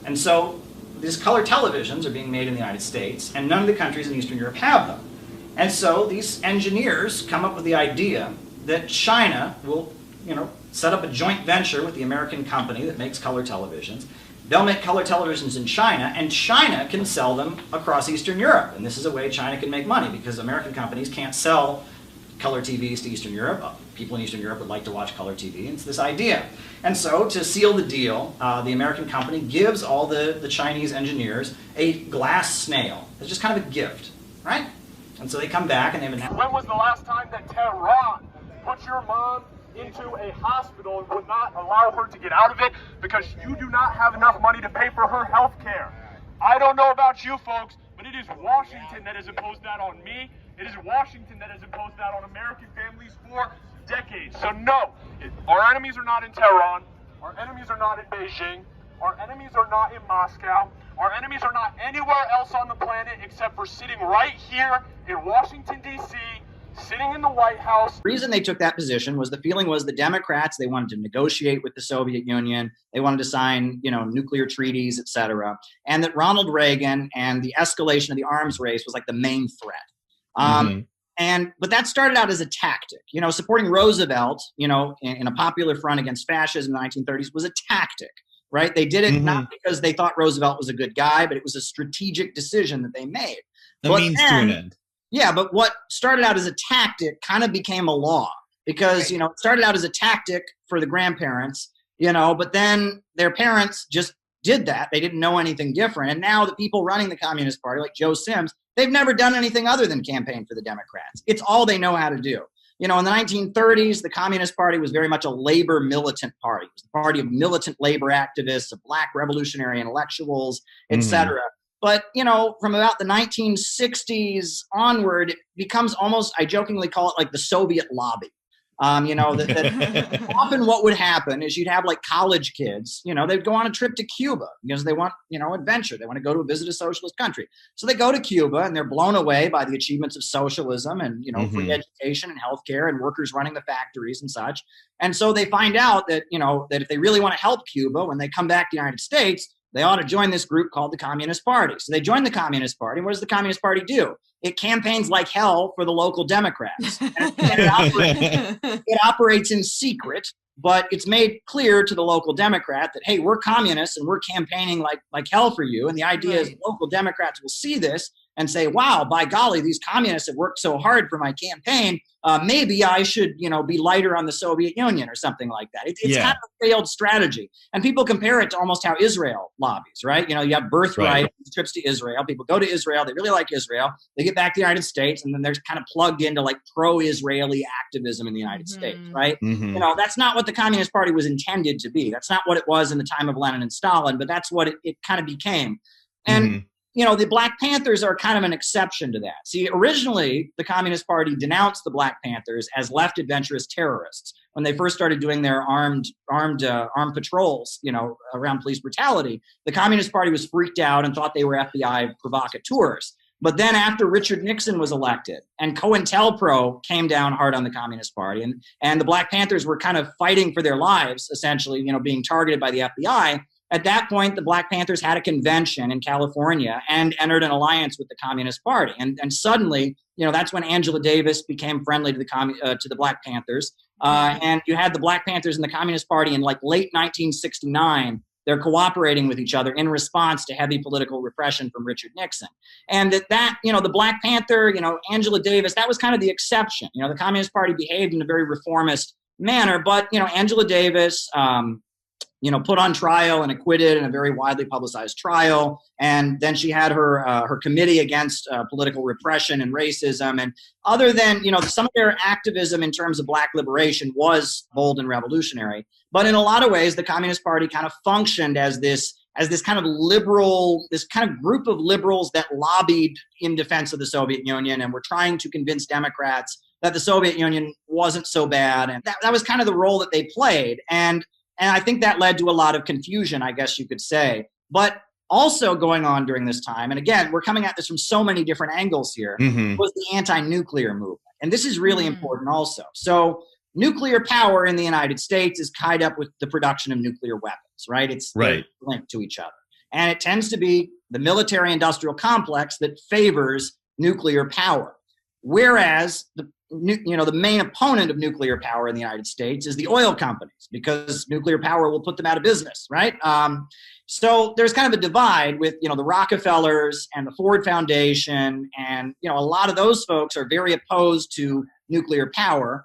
And so these color televisions are being made in the United States, and none of the countries in Eastern Europe have them. And so these engineers come up with the idea that China will, set up a joint venture with the American company that makes color televisions. They'll make color televisions in China, and China can sell them across Eastern Europe. And this is a way China can make money, because American companies can't sell color TVs to Eastern Europe. People in Eastern Europe would like to watch color TV, and it's this idea. And so, to seal the deal, the American company gives all the Chinese engineers a glass snail. It's just kind of a gift, right? And so they come back and they've been... When was the last time that Tehran put your mom into a hospital and would not allow her to get out of it because you do not have enough money to pay for her health care? I don't know about you folks, but it is Washington that has imposed that on me. It is Washington that has imposed that on American families for decades. So no, our enemies are not in Tehran. Our enemies are not in Beijing. Our enemies are not in Moscow. Our enemies are not anywhere else on the planet except for sitting right here in Washington, D.C., sitting in the White House. The reason they took that position was the feeling was the Democrats, they wanted to negotiate with the Soviet Union. They wanted to sign, nuclear treaties, etc. And that Ronald Reagan and the escalation of the arms race was like the main threat. But that started out as a tactic. Supporting Roosevelt, in a popular front against fascism in the 1930s was a tactic, right? They did it not because they thought Roosevelt was a good guy, but it was a strategic decision that they made. A means to an end. Yeah, but what started out as a tactic kind of became a law because, it started out as a tactic for the grandparents, but then their parents just did that. They didn't know anything different. And now the people running the Communist Party, like Joe Sims, they've never done anything other than campaign for the Democrats. It's all they know how to do. In the 1930s, the Communist Party was very much a labor militant party. It was the party of militant labor activists, of black revolutionary intellectuals, etc. But, from about the 1960s onward, it becomes almost, I jokingly call it like the Soviet lobby. That often what would happen is you'd have like college kids, they'd go on a trip to Cuba because they want, adventure. They want to go to visit a socialist country. So they go to Cuba and they're blown away by the achievements of socialism and, free education and healthcare and workers running the factories and such. And so they find out that, that if they really want to help Cuba, when they come back to the United States, they ought to join this group called the Communist Party. So they join the Communist Party. What does the Communist Party do? It campaigns like hell for the local Democrats. And it operates in secret, but it's made clear to the local Democrat that, hey, we're communists and we're campaigning like hell for you. And the idea is local Democrats will see this and say, wow, by golly, these communists have worked so hard for my campaign. Maybe I should, be lighter on the Soviet Union or something like that. It's kind of a failed strategy. And people compare it to almost how Israel lobbies, right? You have birthright trips to Israel. People go to Israel. They really like Israel. They get back to the United States, and then they're kind of plugged into like pro-Israeli activism in the United States, right? That's not what the Communist Party was intended to be. That's not what it was in the time of Lenin and Stalin, but that's what it kind of became. And the Black Panthers are kind of an exception to that. See, originally, the Communist Party denounced the Black Panthers as left adventurous terrorists when they first started doing their armed patrols, around police brutality. The Communist Party was freaked out and thought they were FBI provocateurs. But then after Richard Nixon was elected and COINTELPRO came down hard on the Communist Party, and the Black Panthers were kind of fighting for their lives, essentially, being targeted by the FBI. At that point, the Black Panthers had a convention in California and entered an alliance with the Communist Party. And suddenly, that's when Angela Davis became friendly to the Black Panthers. And you had the Black Panthers and the Communist Party in like late 1969. They're cooperating with each other in response to heavy political repression from Richard Nixon. And the Black Panther, Angela Davis, that was kind of the exception. The Communist Party behaved in a very reformist manner, but, Angela Davis, put on trial and acquitted in a very widely publicized trial. And then she had her committee against political repression and racism. And other than, some of their activism in terms of Black liberation was bold and revolutionary. But in a lot of ways, the Communist Party kind of functioned as this kind of liberal, this kind of group of liberals that lobbied in defense of the Soviet Union and were trying to convince Democrats that the Soviet Union wasn't so bad. And that was kind of the role that they played. And I think that led to a lot of confusion, I guess you could say. But also going on during this time, and again, we're coming at this from so many different angles here, was the anti-nuclear movement. And this is really important also. So nuclear power in the United States is tied up with the production of nuclear weapons, right? It's linked to each other. And it tends to be the military-industrial complex that favors nuclear power. Whereas the main opponent of nuclear power in the United States is the oil companies, because nuclear power will put them out of business, right? So there's kind of a divide with, the Rockefellers and the Ford Foundation, and, a lot of those folks are very opposed to nuclear power.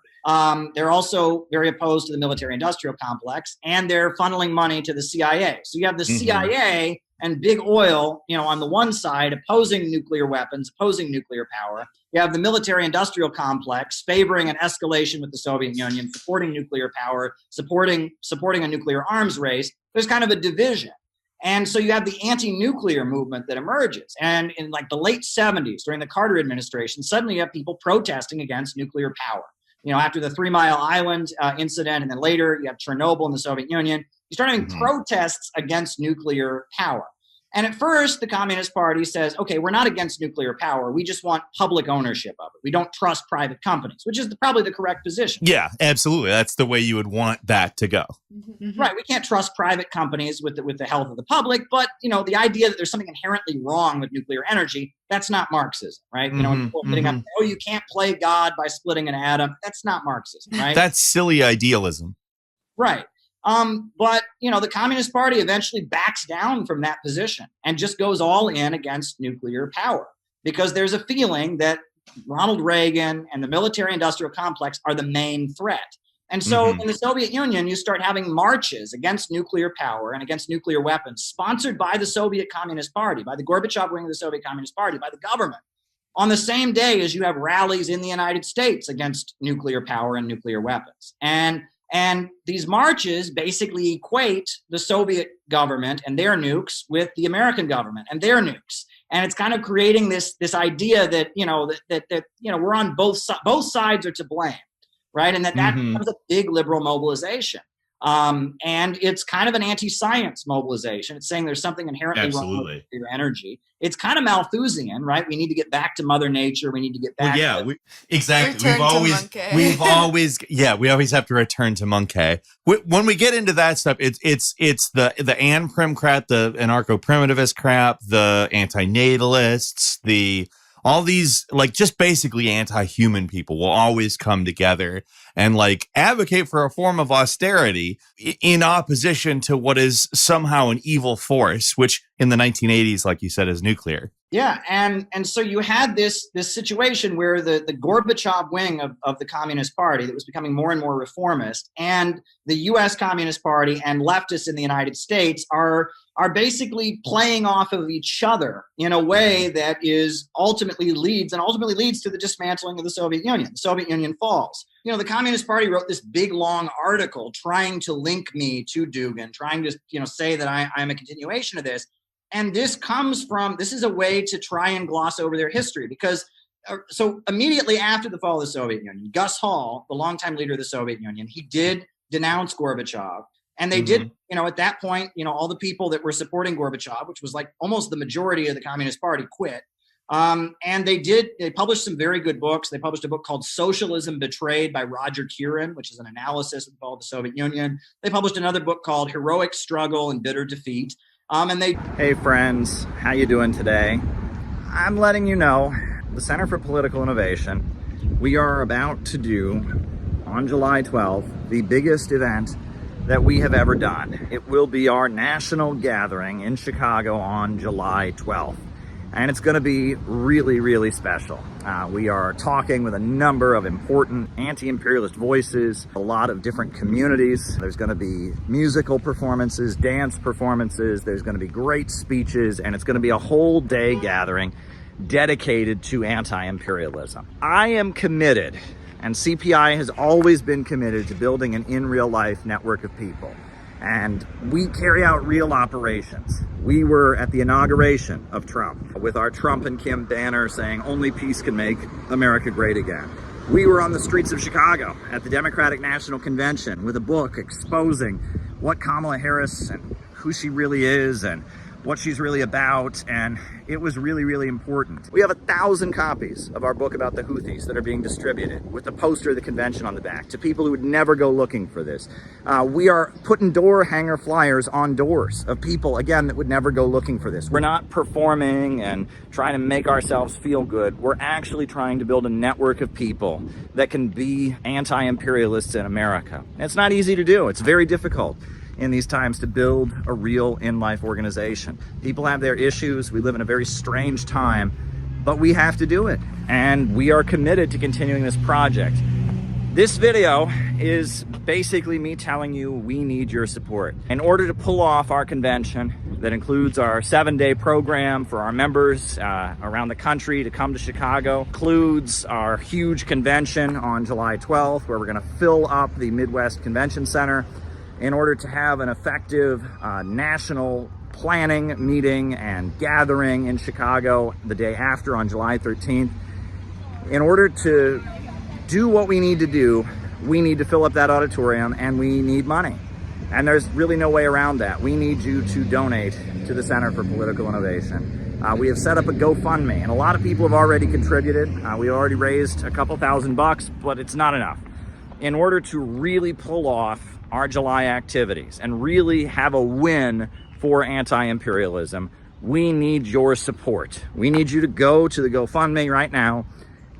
They're also very opposed to the military-industrial complex, and they're funneling money to the CIA. So you have the CIA and big oil, on the one side, opposing nuclear weapons, opposing nuclear power. You have the military-industrial complex favoring an escalation with the Soviet Union, supporting nuclear power, supporting a nuclear arms race. There's kind of a division. And so you have the anti-nuclear movement that emerges. And in like the late 70s, during the Carter administration, suddenly you have people protesting against nuclear power. After the 3 Mile Island incident, and then later you have Chernobyl in the Soviet Union, you start having protests against nuclear power. And at first, the Communist Party says, okay, we're not against nuclear power. We just want public ownership of it. We don't trust private companies, which is probably the correct position. Yeah, absolutely. That's the way you would want that to go. Right. We can't trust private companies with the health of the public. But, the idea that there's something inherently wrong with nuclear energy, that's not Marxism, right? When people are sitting up, you can't play God by splitting an atom. That's not Marxism, right? That's silly idealism. Right. But, the Communist Party eventually backs down from that position and just goes all in against nuclear power, because there's a feeling that Ronald Reagan and the military-industrial complex are the main threat. And so in the Soviet Union, you start having marches against nuclear power and against nuclear weapons sponsored by the Soviet Communist Party, by the Gorbachev wing of the Soviet Communist Party, by the government, on the same day as you have rallies in the United States against nuclear power and nuclear weapons. And these marches basically equate the Soviet government and their nukes with the American government and their nukes. And it's kind of creating this idea that, we're on both sides are to blame, right? And that becomes a big liberal mobilization. And it's kind of an anti-science mobilization. It's saying there's something inherently wrong with your energy. It's kind of Malthusian, right? We need to get back to Mother Nature. We need to get back. Exactly. We always have to return to Monkey. When we get into that stuff, it's the Ann-Prim crap, the anarcho-primitivist crap, the antinatalists, all these, just basically anti-human people will always come together and advocate for a form of austerity in opposition to what is somehow an evil force, which in the 1980s, like you said, is nuclear. Yeah, and so you had this situation where the Gorbachev wing of the Communist Party that was becoming more and more reformist, and the U.S. Communist Party and leftists in the United States are basically playing off of each other in a way that ultimately leads to the dismantling of the Soviet Union. The Soviet Union falls. The Communist Party wrote this big long article trying to link me to Dugin, trying to say that I'm a continuation of this. And this is a way to try and gloss over their history, because so immediately after the fall of the Soviet Union, Gus Hall, the longtime leader of the Soviet Union, he did denounce Gorbachev. And they did, at that point, all the people that were supporting Gorbachev, which was like almost the majority of the Communist Party, quit. And they published some very good books. They published a book called Socialism Betrayed by Roger Kieran, which is an analysis of the fall of the Soviet Union. They published another book called Heroic Struggle and Bitter Defeat. Hey friends, how you doing today? I'm letting you know, the Center for Political Innovation, we are about to do, on July 12th, the biggest event that we have ever done. It will be our national gathering in Chicago on July 12th. And it's going to be really, really special. We are talking with a number of important anti-imperialist voices, a lot of different communities. There's going to be musical performances, dance performances, there's going to be great speeches, and it's going to be a whole day gathering dedicated to anti-imperialism. I am committed, and CPI has always been committed to building an in real life network of people. And we carry out real operations. We were at the inauguration of Trump with our Trump and Kim banner saying only peace can make America great again. We were on the streets of Chicago at the Democratic National Convention with a book exposing what Kamala Harris and who she really is and what she's really about, and it was really, really important. We have 1,000 copies of our book about the Houthis that are being distributed with the poster of the convention on the back to people who would never go looking for this. We are putting door hanger flyers on doors of people, again, that would never go looking for this. We're not performing and trying to make ourselves feel good. We're actually trying to build a network of people that can be anti-imperialists in America. It's not easy to do. It's very difficult in these times to build a real in-life organization. People have their issues. We live in a very strange time, but we have to do it. And we are committed to continuing this project. This video is basically me telling you we need your support. In order to pull off our convention that includes our 7-day program for our members around the country to come to Chicago, includes our huge convention on July 12th, where we're gonna fill up the Midwest Convention Center, in order to have an effective national planning meeting and gathering in Chicago the day after on July 13th. In order to do what we need to do, we need to fill up that auditorium and we need money. And there's really no way around that. We need you to donate to the Center for Political Innovation. We have set up a GoFundMe, and a lot of people have already contributed. We already raised a couple $1,000, but it's not enough. In order to really pull off our July activities and really have a win for anti-imperialism, we need your support. We need you to go to the GoFundMe right now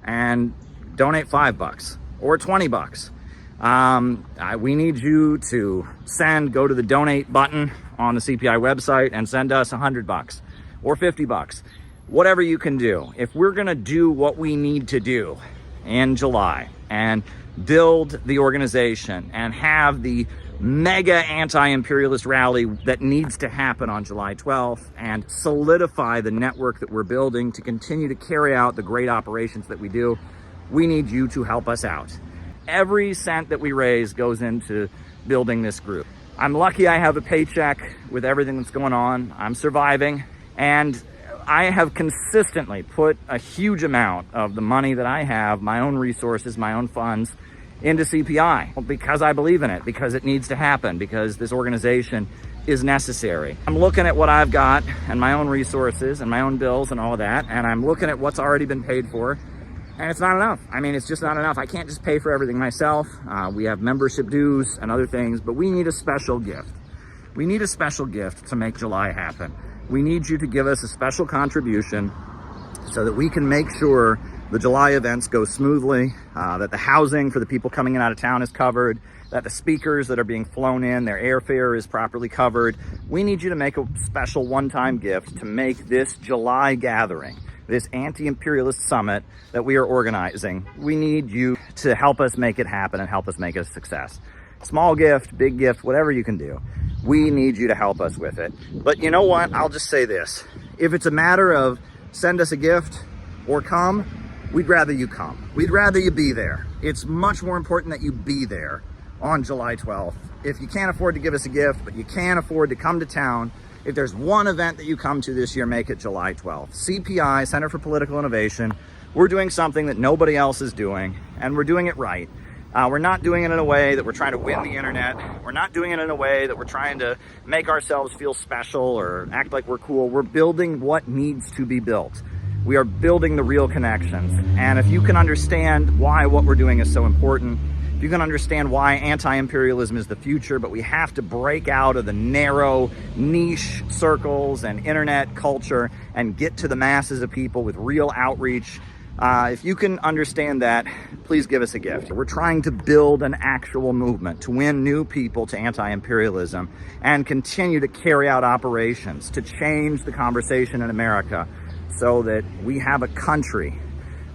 and donate $5 or $20. We need you to go to the donate button on the CPI website and send us $100 or $50, whatever you can do. If we're gonna do what we need to do in July and build the organization and have the mega anti-imperialist rally that needs to happen on July 12th and solidify the network that we're building to continue to carry out the great operations that we do, we need you to help us out. Every cent that we raise goes into building this group. I'm lucky I have a paycheck with everything that's going on. I'm surviving, and I have consistently put a huge amount of the money that I have, my own resources, my own funds, into CPI because I believe in it, because it needs to happen, because this organization is necessary. I'm looking at what I've got and my own resources and my own bills and all of that, and I'm looking at what's already been paid for, and it's not enough. I mean, it's just not enough. I can't just pay for everything myself. We have membership dues and other things, but we need a special gift. We need a special gift to make July happen. We need you to give us a special contribution so that we can make sure the July events go smoothly, that the housing for the people coming in out of town is covered, that the speakers that are being flown in, their airfare is properly covered. We need you to make a special one-time gift to make this July gathering, this anti-imperialist summit that we are organizing. We need you to help us make it happen and help us make it a success. Small gift, big gift, whatever you can do. We need you to help us with it. But you know what? I'll just say this. If it's a matter of send us a gift or come, we'd rather you come. We'd rather you be there. It's much more important that you be there on July 12th. If you can't afford to give us a gift, but you can afford to come to town, if there's one event that you come to this year, make it July 12th. CPI, Center for Political Innovation, we're doing something that nobody else is doing, and we're doing it right. We're not doing it in a way that we're trying to win the internet. We're not doing it in a way that we're trying to make ourselves feel special or act like we're cool. We're building what needs to be built. We are building the real connections. And if you can understand why what we're doing is so important, if you can understand why anti-imperialism is the future, but we have to break out of the narrow niche circles and internet culture and get to the masses of people with real outreach. If you can understand that, please give us a gift. We're trying to build an actual movement to win new people to anti-imperialism and continue to carry out operations to change the conversation in America so that we have a country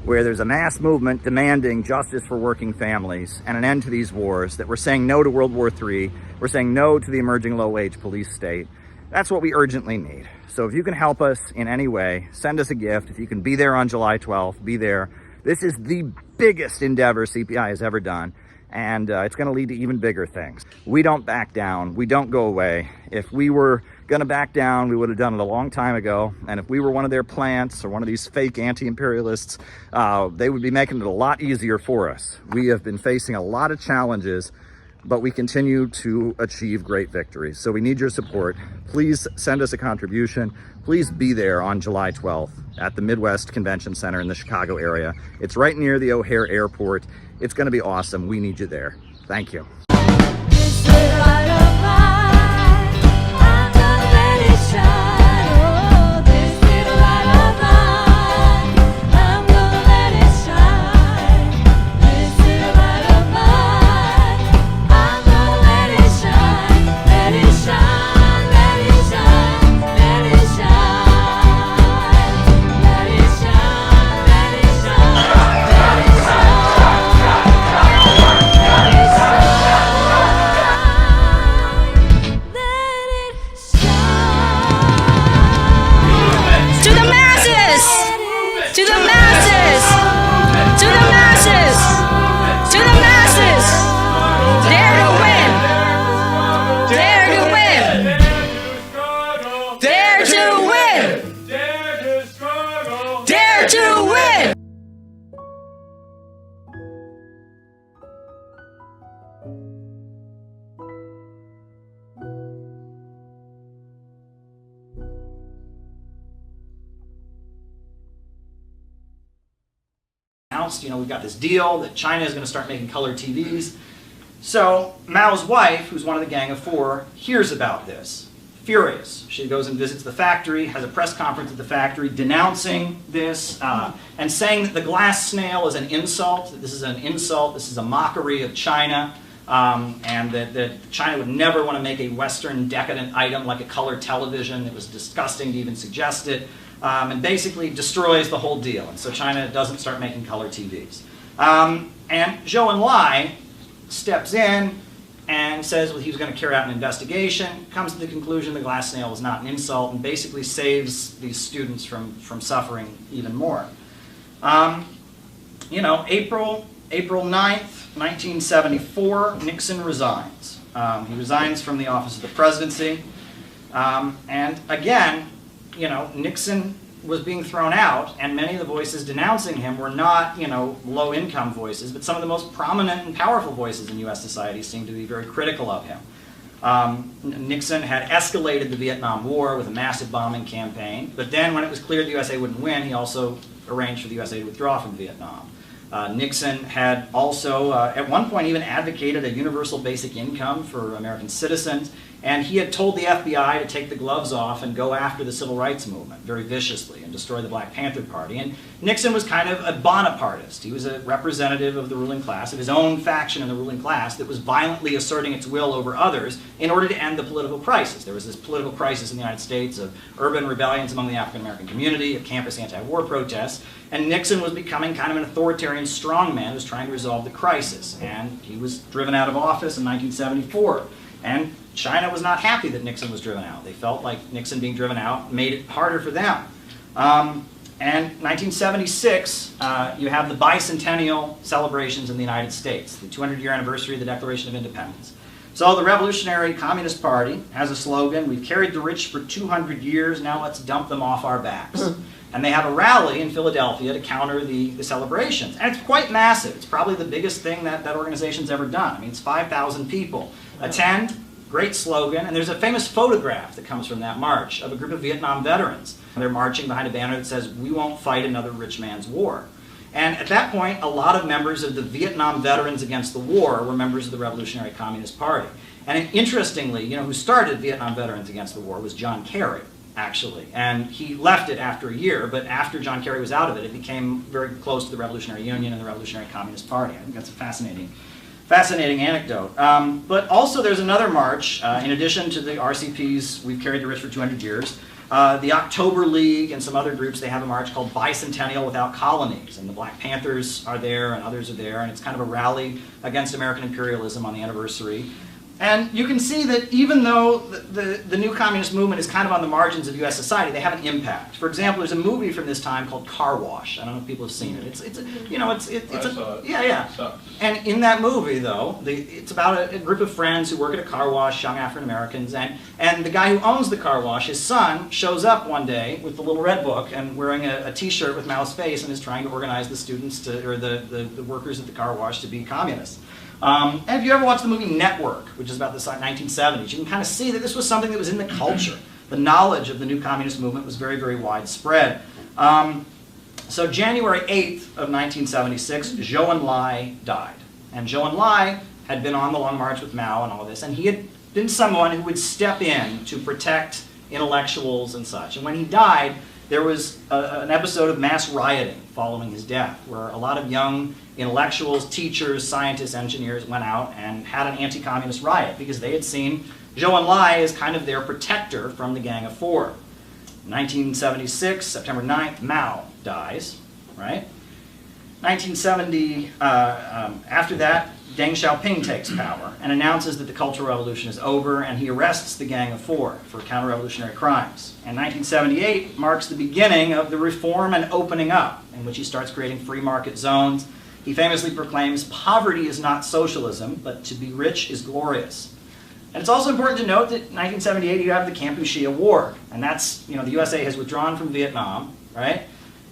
where there's a mass movement demanding justice for working families and an end to these wars, that we're saying no to World War III, we're saying no to the emerging low-wage police state. That's what we urgently need. So if you can help us in any way, send us a gift. If you can be there on July 12th, be there. This is the biggest endeavor CPI has ever done, and it's going to lead to even bigger things. We don't back down. We don't go away. If we were going to back down, we would have done it a long time ago. And if we were one of their plants or one of these fake anti-imperialists, they would be making it a lot easier for us. We have been facing a lot of challenges, but we continue to achieve great victories. So we need your support. Please send us a contribution. Please be there on July 12th at the Midwest Convention Center in the Chicago area. It's right near the O'Hare Airport. It's going to be awesome. We need you there. Thank you. You know, we've got this deal that China is going to start making color TVs. So Mao's wife, who's one of the Gang of Four, hears about this. Furious. She goes and visits the factory, has a press conference at the factory denouncing this and saying that the glass snail is an insult, that this is an insult, this is a mockery of China, and that China would never want to make a Western decadent item like a color television. It was disgusting to even suggest it. And basically destroys the whole deal. And so China doesn't start making color TVs. And Zhou Enlai steps in and says well, he was going to carry out an investigation, comes to the conclusion the glass snail is not an insult, and basically saves these students from suffering even more. You know, April 9th, 1974, Nixon resigns. He resigns from the office of the presidency. And again, you know, Nixon was being thrown out, and many of the voices denouncing him were not, you know, low-income voices, but some of the most prominent and powerful voices in U.S. society seemed to be very critical of him. Nixon had escalated the Vietnam War with a massive bombing campaign, but then when it was clear the USA wouldn't win, he also arranged for the USA to withdraw from Vietnam. Nixon had also, at one point, even advocated a universal basic income for American citizens. And he had told the FBI to take the gloves off and go after the civil rights movement very viciously and destroy the Black Panther Party. And Nixon was kind of a Bonapartist. He was a representative of the ruling class, of his own faction in the ruling class that was violently asserting its will over others in order to end the political crisis. There was this political crisis in the United States of urban rebellions among the African American community, of campus anti-war protests, and Nixon was becoming kind of an authoritarian strongman who was trying to resolve the crisis. And he was driven out of office in 1974. And China was not happy that Nixon was driven out. They felt like Nixon being driven out made it harder for them. And 1976, you have the bicentennial celebrations in the United States, the 200-year anniversary of the Declaration of Independence. So the Revolutionary Communist Party has a slogan: we've carried the rich for 200 years, now let's dump them off our backs. And they have a rally in Philadelphia to counter the celebrations. And it's quite massive. It's probably the biggest thing that organization's ever done. I mean, it's 5,000 people attend, great slogan, and there's a famous photograph that comes from that march of a group of Vietnam veterans. They're marching behind a banner that says, "We won't fight another rich man's war." And at that point, a lot of members of the Vietnam Veterans Against the War were members of the Revolutionary Communist Party. And interestingly, who started Vietnam Veterans Against the War was John Kerry, actually. And he left it after a year, but after John Kerry was out of it, it became very close to the Revolutionary Union and the Revolutionary Communist Party. I think that's a fascinating anecdote. But also there's another march, in addition to the RCP's We've Carried the Rich for 200 Years, the October League and some other groups, they have a march called Bicentennial Without Colonies, and the Black Panthers are there and others are there, and it's kind of a rally against American imperialism on the anniversary. And you can see that even though the new communist movement is kind of on the margins of U.S. society, they have an impact. For example, there's a movie from this time called Car Wash. I don't know if people have seen it. And in that movie, though, it's about a group of friends who work at a car wash, young African Americans, and the guy who owns the car wash, his son, shows up one day with the little red book and wearing a T-shirt with Mao's face and is trying to organize the students or the workers at the car wash to be communists. And if you ever watched the movie Network, which is about the 1970s, you can kind of see that this was something that was in the culture. The knowledge of the new communist movement was very, very widespread. So January 8th of 1976, Zhou Enlai died. And Zhou Enlai had been on the Long March with Mao and all of this, and he had been someone who would step in to protect intellectuals and such. And when he died, there was an episode of mass rioting following his death, where a lot of young intellectuals, teachers, scientists, engineers went out and had an anti-communist riot because they had seen Zhou Enlai as kind of their protector from the Gang of Four. 1976, September 9th, Mao dies, right? 1970, after that, Deng Xiaoping takes power and announces that the Cultural Revolution is over, and he arrests the Gang of Four for counter-revolutionary crimes. And 1978 marks the beginning of the reform and opening up, in which he starts creating free market zones. He famously proclaims, "Poverty is not socialism, but to be rich is glorious." And it's also important to note that in 1978 you have the Kampuchea War, and that's, the USA has withdrawn from Vietnam, right?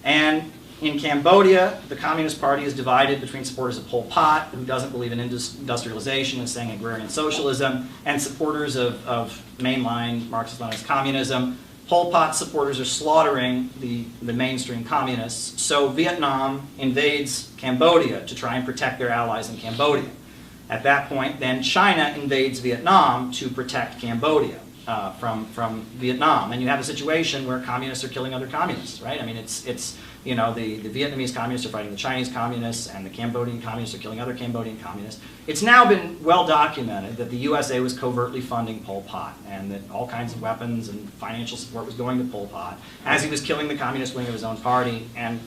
And in Cambodia, the Communist Party is divided between supporters of Pol Pot, who doesn't believe in industrialization and saying agrarian socialism, and supporters of mainline Marxist-Leninist communism. Pol Pot supporters are slaughtering the mainstream communists, so Vietnam invades Cambodia to try and protect their allies in Cambodia. At that point, then China invades Vietnam to protect Cambodia from Vietnam, and you have a situation where communists are killing other communists, right? I mean, it's the Vietnamese communists are fighting the Chinese communists, and the Cambodian communists are killing other Cambodian communists. It's now been well documented that the USA was covertly funding Pol Pot, and that all kinds of weapons and financial support was going to Pol Pot as he was killing the communist wing of his own party. And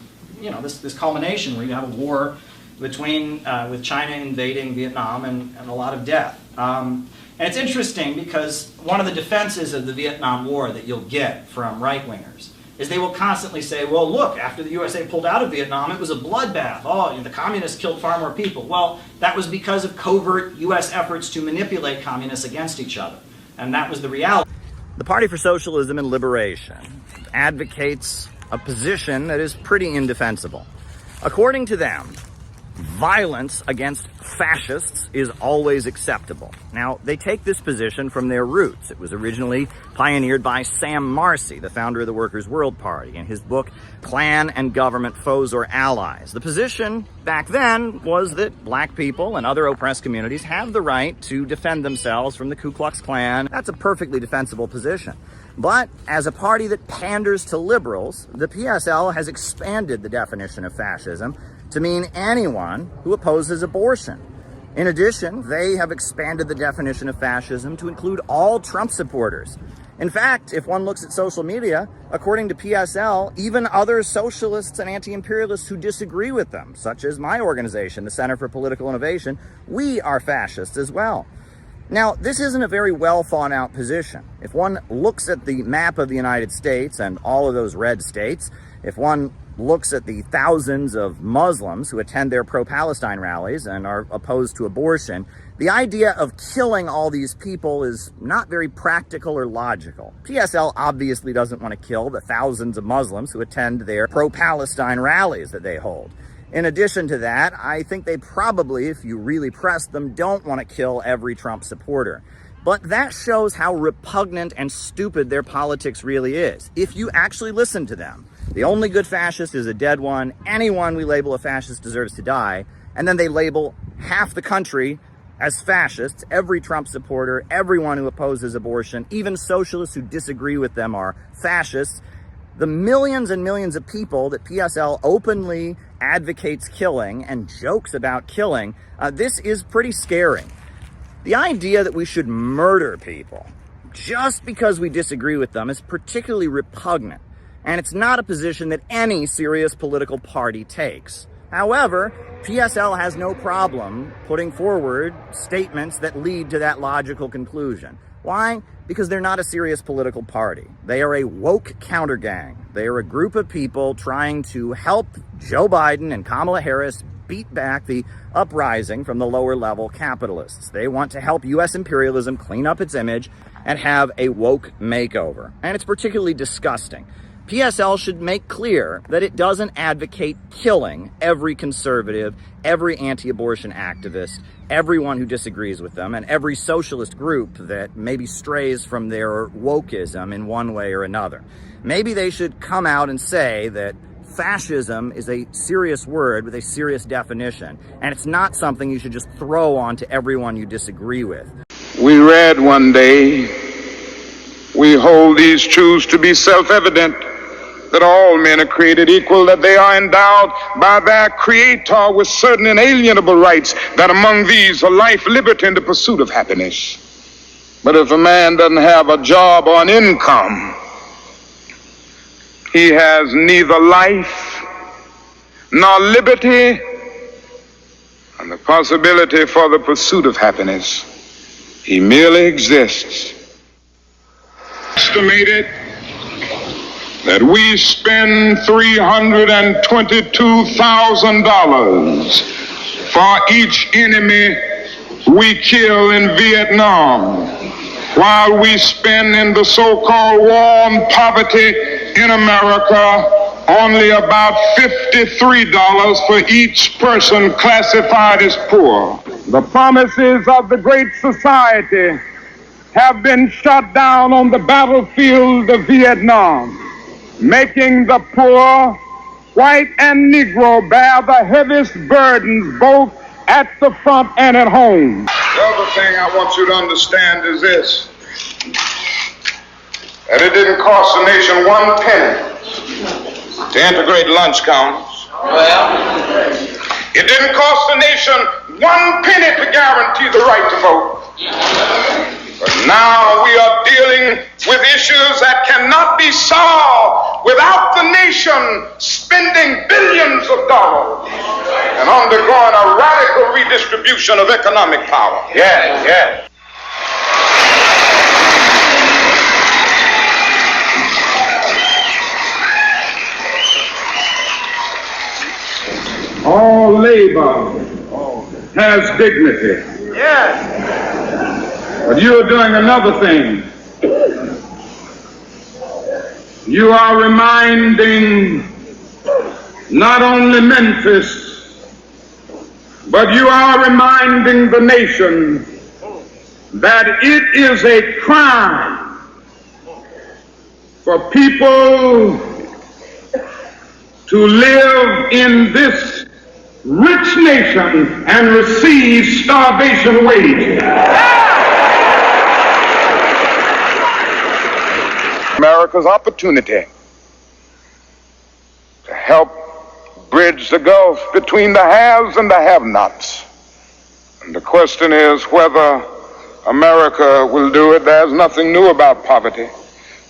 this culmination where you have a war between with China invading Vietnam and a lot of death. And it's interesting because one of the defenses of the Vietnam War that you'll get from right-wingers is they will constantly say, well, look, after the USA pulled out of Vietnam, it was a bloodbath. Oh, the communists killed far more people. Well, that was because of covert U.S. efforts to manipulate communists against each other. And that was the reality. The Party for Socialism and Liberation advocates a position that is pretty indefensible. According to them, violence against fascists is always acceptable. Now, they take this position from their roots. It was originally pioneered by Sam Marcy, the founder of the Workers' World Party, in his book, Clan and Government, Foes or Allies. The position back then was that black people and other oppressed communities have the right to defend themselves from the Ku Klux Klan. That's a perfectly defensible position. But as a party that panders to liberals, the PSL has expanded the definition of fascism to mean anyone who opposes abortion. In addition, they have expanded the definition of fascism to include all Trump supporters. In fact, if one looks at social media, according to PSL, even other socialists and anti-imperialists who disagree with them, such as my organization, the Center for Political Innovation, we are fascists as well. Now, this isn't a very well thought out position. If one looks at the map of the United States and all of those red states, if one looks at the thousands of Muslims who attend their pro-Palestine rallies and are opposed to abortion, the idea of killing all these people is not very practical or logical. PSL obviously doesn't want to kill the thousands of Muslims who attend their pro-Palestine rallies that they hold. In addition to that, I think they probably, if you really press them, don't want to kill every Trump supporter. But that shows how repugnant and stupid their politics really is. If you actually listen to them, the only good fascist is a dead one. Anyone we label a fascist deserves to die. And then they label half the country as fascists. Every Trump supporter, everyone who opposes abortion, even socialists who disagree with them are fascists. The millions and millions of people that PSL openly advocates killing and jokes about killing, this is pretty scary. The idea that we should murder people just because we disagree with them is particularly repugnant, and it's not a position that any serious political party takes. However, PSL has no problem putting forward statements that lead to that logical conclusion. Why? Because they're not a serious political party. They are a woke countergang. They are a group of people trying to help Joe Biden and Kamala Harris beat back the uprising from the lower level capitalists. They want to help U.S. imperialism clean up its image and have a woke makeover. And it's particularly disgusting. PSL should make clear that it doesn't advocate killing every conservative, every anti-abortion activist, everyone who disagrees with them, and every socialist group that maybe strays from their wokeism in one way or another. Maybe they should come out and say that fascism is a serious word with a serious definition, and it's not something you should just throw on to everyone you disagree with. We read one day, we hold these truths to be self-evident, that all men are created equal, that they are endowed by their Creator with certain inalienable rights, that among these are life, liberty, and the pursuit of happiness. But if a man doesn't have a job or an income, he has neither life nor liberty and the possibility for the pursuit of happiness. He merely exists. Estimated that we spend $322,000 for each enemy we kill in Vietnam, while we spend in the so-called war on poverty in America only about $53 for each person classified as poor. The promises of the Great Society have been shot down on the battlefield of Vietnam, making the poor, white and Negro, bear the heaviest burdens both at the front and at home. The other thing I want you to understand is this, that it didn't cost the nation one penny to integrate lunch counters. It didn't cost the nation one penny to guarantee the right to vote. But now we are dealing with issues that cannot be solved without the nation spending billions of dollars and undergoing a radical redistribution of economic power. Yes. All labor has dignity. Yes. But you're doing another thing. You are reminding not only Memphis, but you are reminding the nation that it is a crime for people to live in this rich nation and receive starvation wages. America's opportunity to help bridge the gulf between the haves and the have-nots. And the question is whether America will do it. There's nothing new about poverty.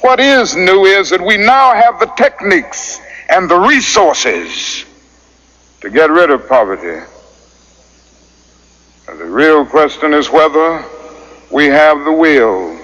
What is new is that we now have the techniques and the resources to get rid of poverty. And the real question is whether we have the will.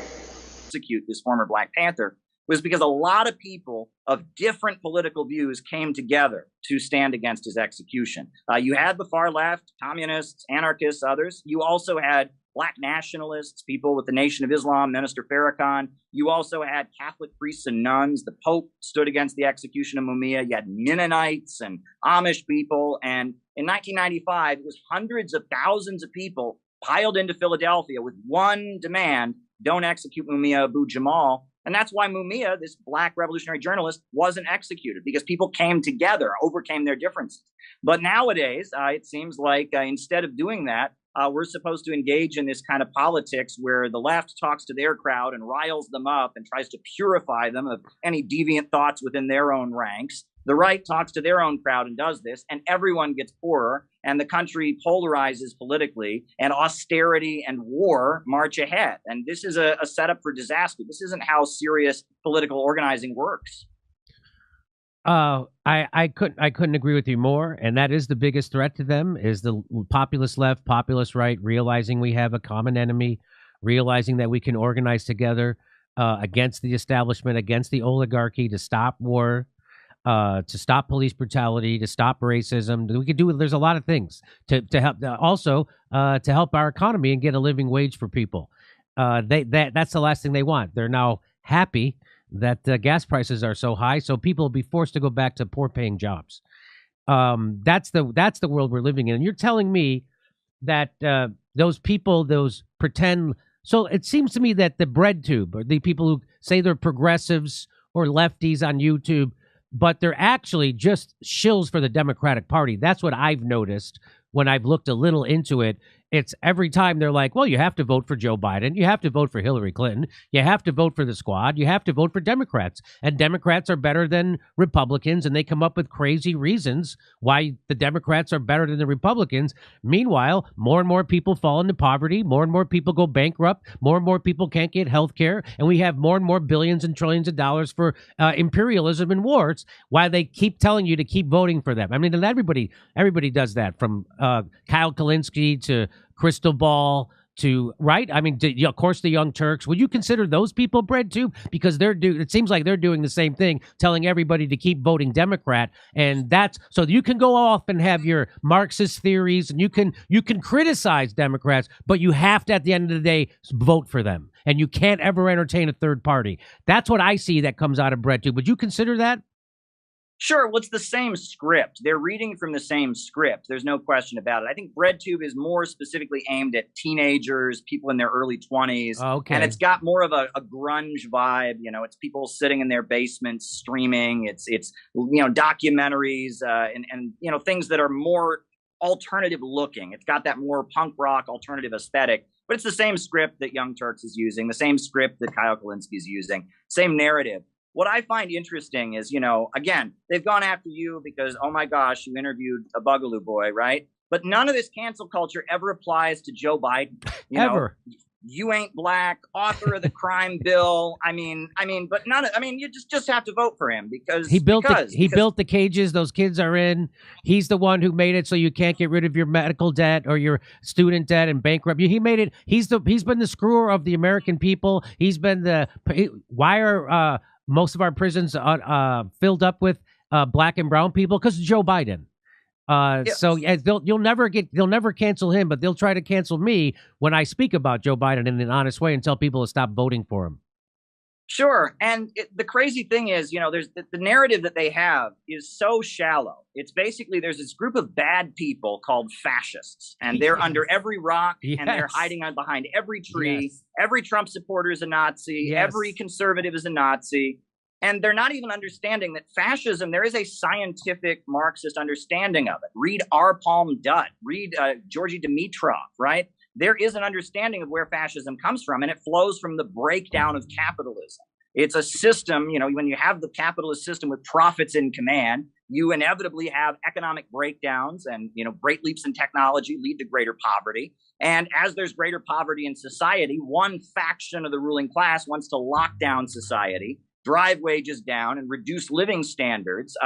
Execute this former Black Panther was because a lot of people of different political views came together to stand against his execution. You had the far left, communists, anarchists, others. You also had Black nationalists, people with the Nation of Islam, Minister Farrakhan. You also had Catholic priests and nuns. The Pope stood against the execution of Mumia. You had Mennonites and Amish people. And in 1995, it was hundreds of thousands of people piled into Philadelphia with one demand: don't execute Mumia Abu-Jamal. And that's why Mumia, this Black revolutionary journalist, wasn't executed, because people came together, overcame their differences. But nowadays, it seems like instead of doing that, we're supposed to engage in this kind of politics where the left talks to their crowd and riles them up and tries to purify them of any deviant thoughts within their own ranks. The right talks to their own crowd and does this, and everyone gets poorer, and the country polarizes politically, and austerity and war march ahead. And this is a setup for disaster. This isn't how serious political organizing works. I couldn't agree with you more, and that is the biggest threat to them, is the populist left, populist right, realizing we have a common enemy, realizing that we can organize together against the establishment, against the oligarchy, to stop war, to stop police brutality, to stop racism. We could do. There's a lot of things to help. Also, to help our economy and get a living wage for people. That's the last thing they want. They're now happy that gas prices are so high, so people will be forced to go back to poor-paying jobs. That's the world we're living in. And you're telling me that those people, those pretend. So it seems to me that the bread tube, or the people who say they're progressives or lefties on YouTube, but they're actually just shills for the Democratic Party. That's what I've noticed when I've looked a little into it. It's every time they're like, well, you have to vote for Joe Biden. You have to vote for Hillary Clinton. You have to vote for the squad. You have to vote for Democrats. And Democrats are better than Republicans. And they come up with crazy reasons why the Democrats are better than the Republicans. Meanwhile, more and more people fall into poverty. More and more people go bankrupt. More and more people can't get health care. And we have more and more billions and trillions of dollars for imperialism and wars, while they keep telling you to keep voting for them. I mean, and everybody does that, from Kyle Kalinske to Crystal Ball to, right? I mean, of course, the Young Turks. Would you consider those people bread tube? Because it seems like they're doing the same thing, telling everybody to keep voting Democrat. And that's so you can go off and have your Marxist theories, and you can criticize Democrats, but you have to, at the end of the day, vote for them. And you can't ever entertain a third party. That's what I see that comes out of bread tube. Would you consider that? Sure, well, it's the same script. They're reading from the same script. There's no question about it. I think BreadTube is more specifically aimed at teenagers, people in their early 20s. Okay. And it's got more of a grunge vibe. You know, it's people sitting in their basements streaming. It's documentaries and things that are more alternative looking. It's got that more punk rock alternative aesthetic. But it's the same script that Young Turks is using, the same script that Kyle Kalinske is using, same narrative. What I find interesting is, again, they've gone after you because, oh my gosh, you interviewed a Bugaloo boy, right? But none of this cancel culture ever applies to Joe Biden. Ever. You ain't black, author of the crime bill. You just have to vote for him because he built the cages those kids are in. He's the one who made it so you can't get rid of your medical debt or your student debt and bankrupt you. He made it. He's been the screwer of the American people. He's been why are most of our prisons filled up with black and brown people? Because of Joe Biden. Yes. So they'll never cancel him, but they'll try to cancel me when I speak about Joe Biden in an honest way and tell people to stop voting for him. Sure. And the crazy thing is, there's the narrative that they have is so shallow. It's basically there's this group of bad people called fascists, and they're under every rock, and they're hiding behind every tree. Yes. Every Trump supporter is a Nazi. Yes. Every conservative is a Nazi. And they're not even understanding that fascism, there is a scientific Marxist understanding of it. Read R. Palm Dutt, read Georgy Dimitrov, right? There is an understanding of where fascism comes from, and it flows from the breakdown of capitalism. It's a system, when you have the capitalist system with profits in command, you inevitably have economic breakdowns, and, great leaps in technology lead to greater poverty. And as there's greater poverty in society, one faction of the ruling class wants to lock down society, drive wages down, and reduce living standards,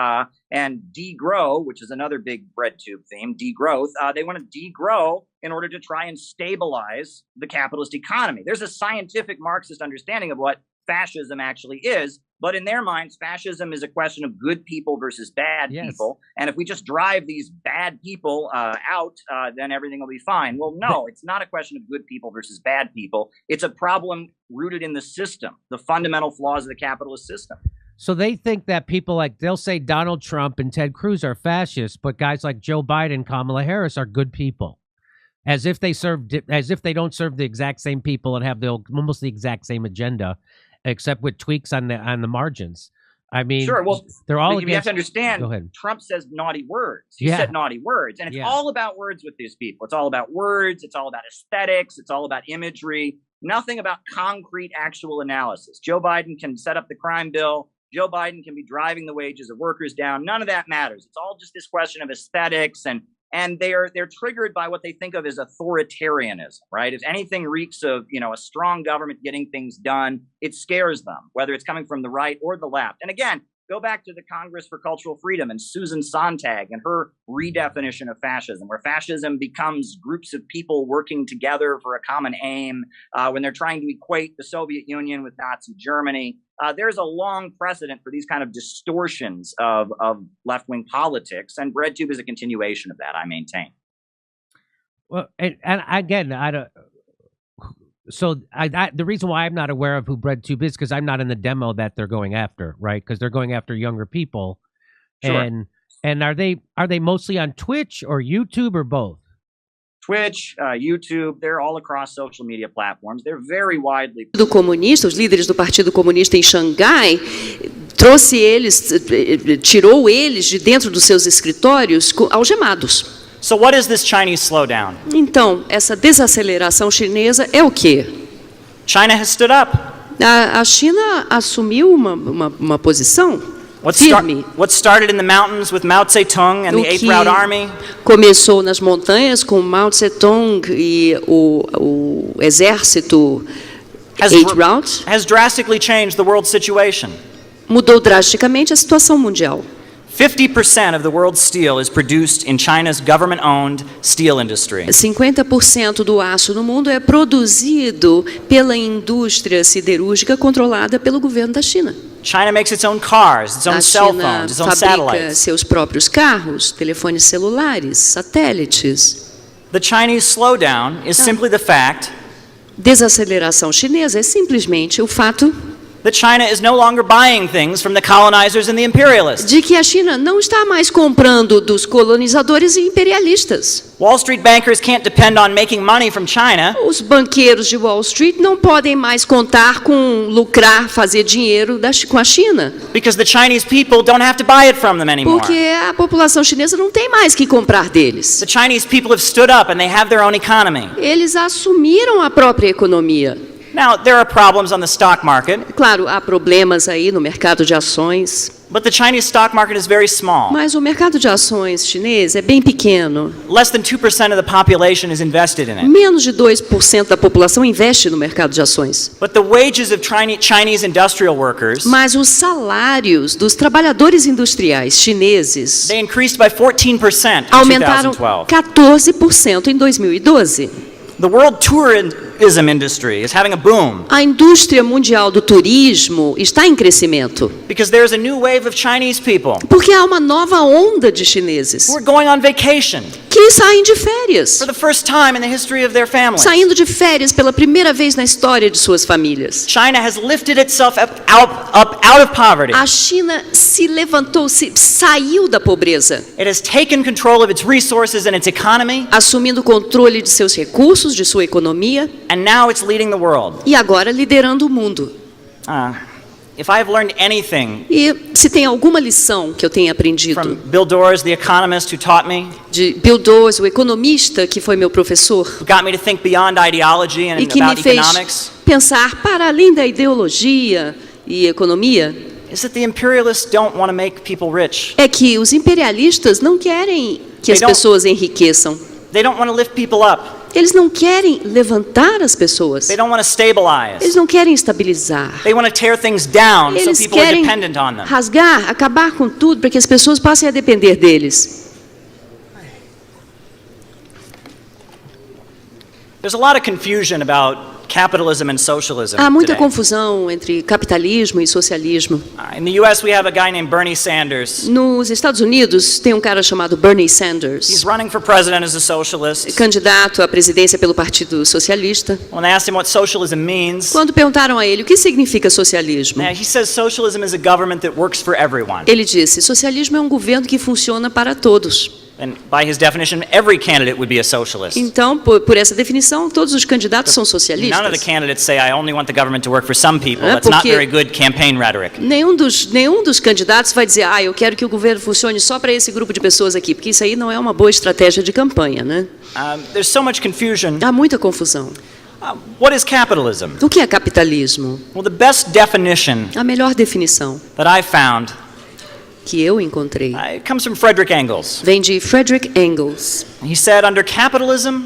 and degrow, which is another big breadtube theme, degrowth. They want to degrow in order to try and stabilize the capitalist economy. There's a scientific Marxist understanding of what fascism actually is, but in their minds, fascism is a question of good people versus bad people. And if we just drive these bad people out, then everything will be fine. Well, no, it's not a question of good people versus bad people. It's a problem rooted in the system, the fundamental flaws of the capitalist system. So they think that people they'll say Donald Trump and Ted Cruz are fascists, but guys like Joe Biden, Kamala Harris are good people. As if they don't serve the exact same people and have almost the exact same agenda, except with tweaks on the margins. I mean, sure. Well, they're all. You have to understand. Go ahead. Trump says naughty words. He said naughty words, and it's all about words with these people. It's all about words. It's all about aesthetics. It's all about imagery. Nothing about concrete, actual analysis. Joe Biden can set up the crime bill. Joe Biden can be driving the wages of workers down. None of that matters. It's all just this question of aesthetics, and they're triggered by what they think of as authoritarianism, right? If anything reeks of, a strong government getting things done, it scares them, whether it's coming from the right or the left. And again, go back to the Congress for Cultural Freedom and Susan Sontag and her redefinition of fascism, where fascism becomes groups of people working together for a common aim, when they're trying to equate the Soviet Union with Nazi Germany. There's a long precedent for these kind of distortions of left-wing politics, and BreadTube is a continuation of that, I maintain. Well, and again, the reason why I'm not aware of who BreadTube is because I'm not in the demo that they're going after, right? Because they're going after younger people, sure. And are they mostly on Twitch or YouTube or both? Twitch, YouTube, they're all across social media platforms. They're very widely. Os líderes do Partido Comunista em Xangai tirou eles de dentro dos seus escritórios algemados. So what is this Chinese slowdown? Então, essa desaceleração chinesa é o quê? China has stood up. A China assumiu uma posição. What started in the mountains with Mao Zedong and the 8th Route Army? Começou nas montanhas com Mao Zedong e o exército 8th Route has drastically changed the world situation. Mudou drasticamente a situação mundial. 50% of the world's steel is produced in China's government-owned steel industry. 50% do aço no mundo é produzido pela indústria siderúrgica controlada pelo governo da China. China makes its own cars, its own cell phones, its own satellites. Seus próprios carros, telefones celulares, satélites. The Chinese slowdown is simply the fact. Desaceleração chinesa é simplesmente o fato that China is no longer buying things from the colonizers and the imperialists. De que a China não está mais comprando dos colonizadores e imperialistas. Wall Street bankers can't depend on making money from China. Os banqueiros de Wall Street não podem mais contar com lucrar, fazer dinheiro com a China. Because the Chinese people don't have to buy it from them anymore. Porque a população chinesa não tem mais que comprar deles. The Chinese people have stood up and they have their own economy. Eles assumiram a própria economia. Now, there are problems on the stock market. Claro, há problemas aí no mercado de ações. But the Chinese stock market is very small. Mas o mercado de ações chinês é bem pequeno. Less than 2% of the population is invested in it. Menos de 2% da população investe no mercado de ações. But the wages of Chinese industrial workers, mas os salários dos trabalhadores industriais chineses, they increased by 14% in aumentaram 2012. 14% em 2012. The World tourism industry is having a boom. A indústria mundial do turismo está em crescimento. Because there's a new wave of Chinese people. Porque há uma nova onda de chineses. Who are going on vacation. Que saem de férias. For the first time in the history of their families. Saindo de férias pela primeira vez na história de suas famílias. China has lifted itself out of poverty. A China se levantou, saiu da pobreza. It has taken control of its resources and its economy. Assumindo o controle de seus recursos, de sua economia. And now it's leading the world. E agora liderando o mundo. If I have learned anything, e se tem alguma lição que eu tenha aprendido from Bill Doors, the economist who taught me, de Bill Doors, o economista que foi meu professor, got me to think beyond ideology and e que about me fez economics, pensar para além da ideologia e economia, is that the imperialists don't want to make people rich. É que os imperialistas não querem que as pessoas enriqueçam. They don't want to lift people up. Eles não querem levantar as pessoas. They don't want to stabilize. Eles não querem estabilizar. They want to tear things down Eles so people are querem dependent on them. rasgar, acabar com tudo para que as pessoas passem a depender deles. There's a lot of confusion about capitalism and socialism Há muita today. confusão entre capitalismo e socialismo. In the US we have a guy named Bernie Sanders. Nos Estados Unidos tem um cara chamado Bernie He's Sanders, running for president as a socialist. candidato à presidência pelo Partido Socialista. When they asked him what socialism means, Quando perguntaram a ele o que significa socialismo, he says socialism is a government that works for everyone. ele disse: socialismo é um governo que funciona para todos. And by his definition, every candidate would be a socialist. Então, por essa definição, todos os candidatos são None of the socialistas. candidates say, I only want the government to work for some people. That's not porque very good campaign rhetoric. Nenhum dos candidatos vai dizer: eu quero que o governo funcione só para esse grupo de pessoas aqui, porque isso aí não é uma boa estratégia de campanha, né? There's so much confusion. Há muita confusão. What is capitalism? O que é capitalismo? Well, the best definition A melhor definição that I found que eu encontrei it comes from Frederick Engels. vem de Frederick Engels. He said, under capitalism,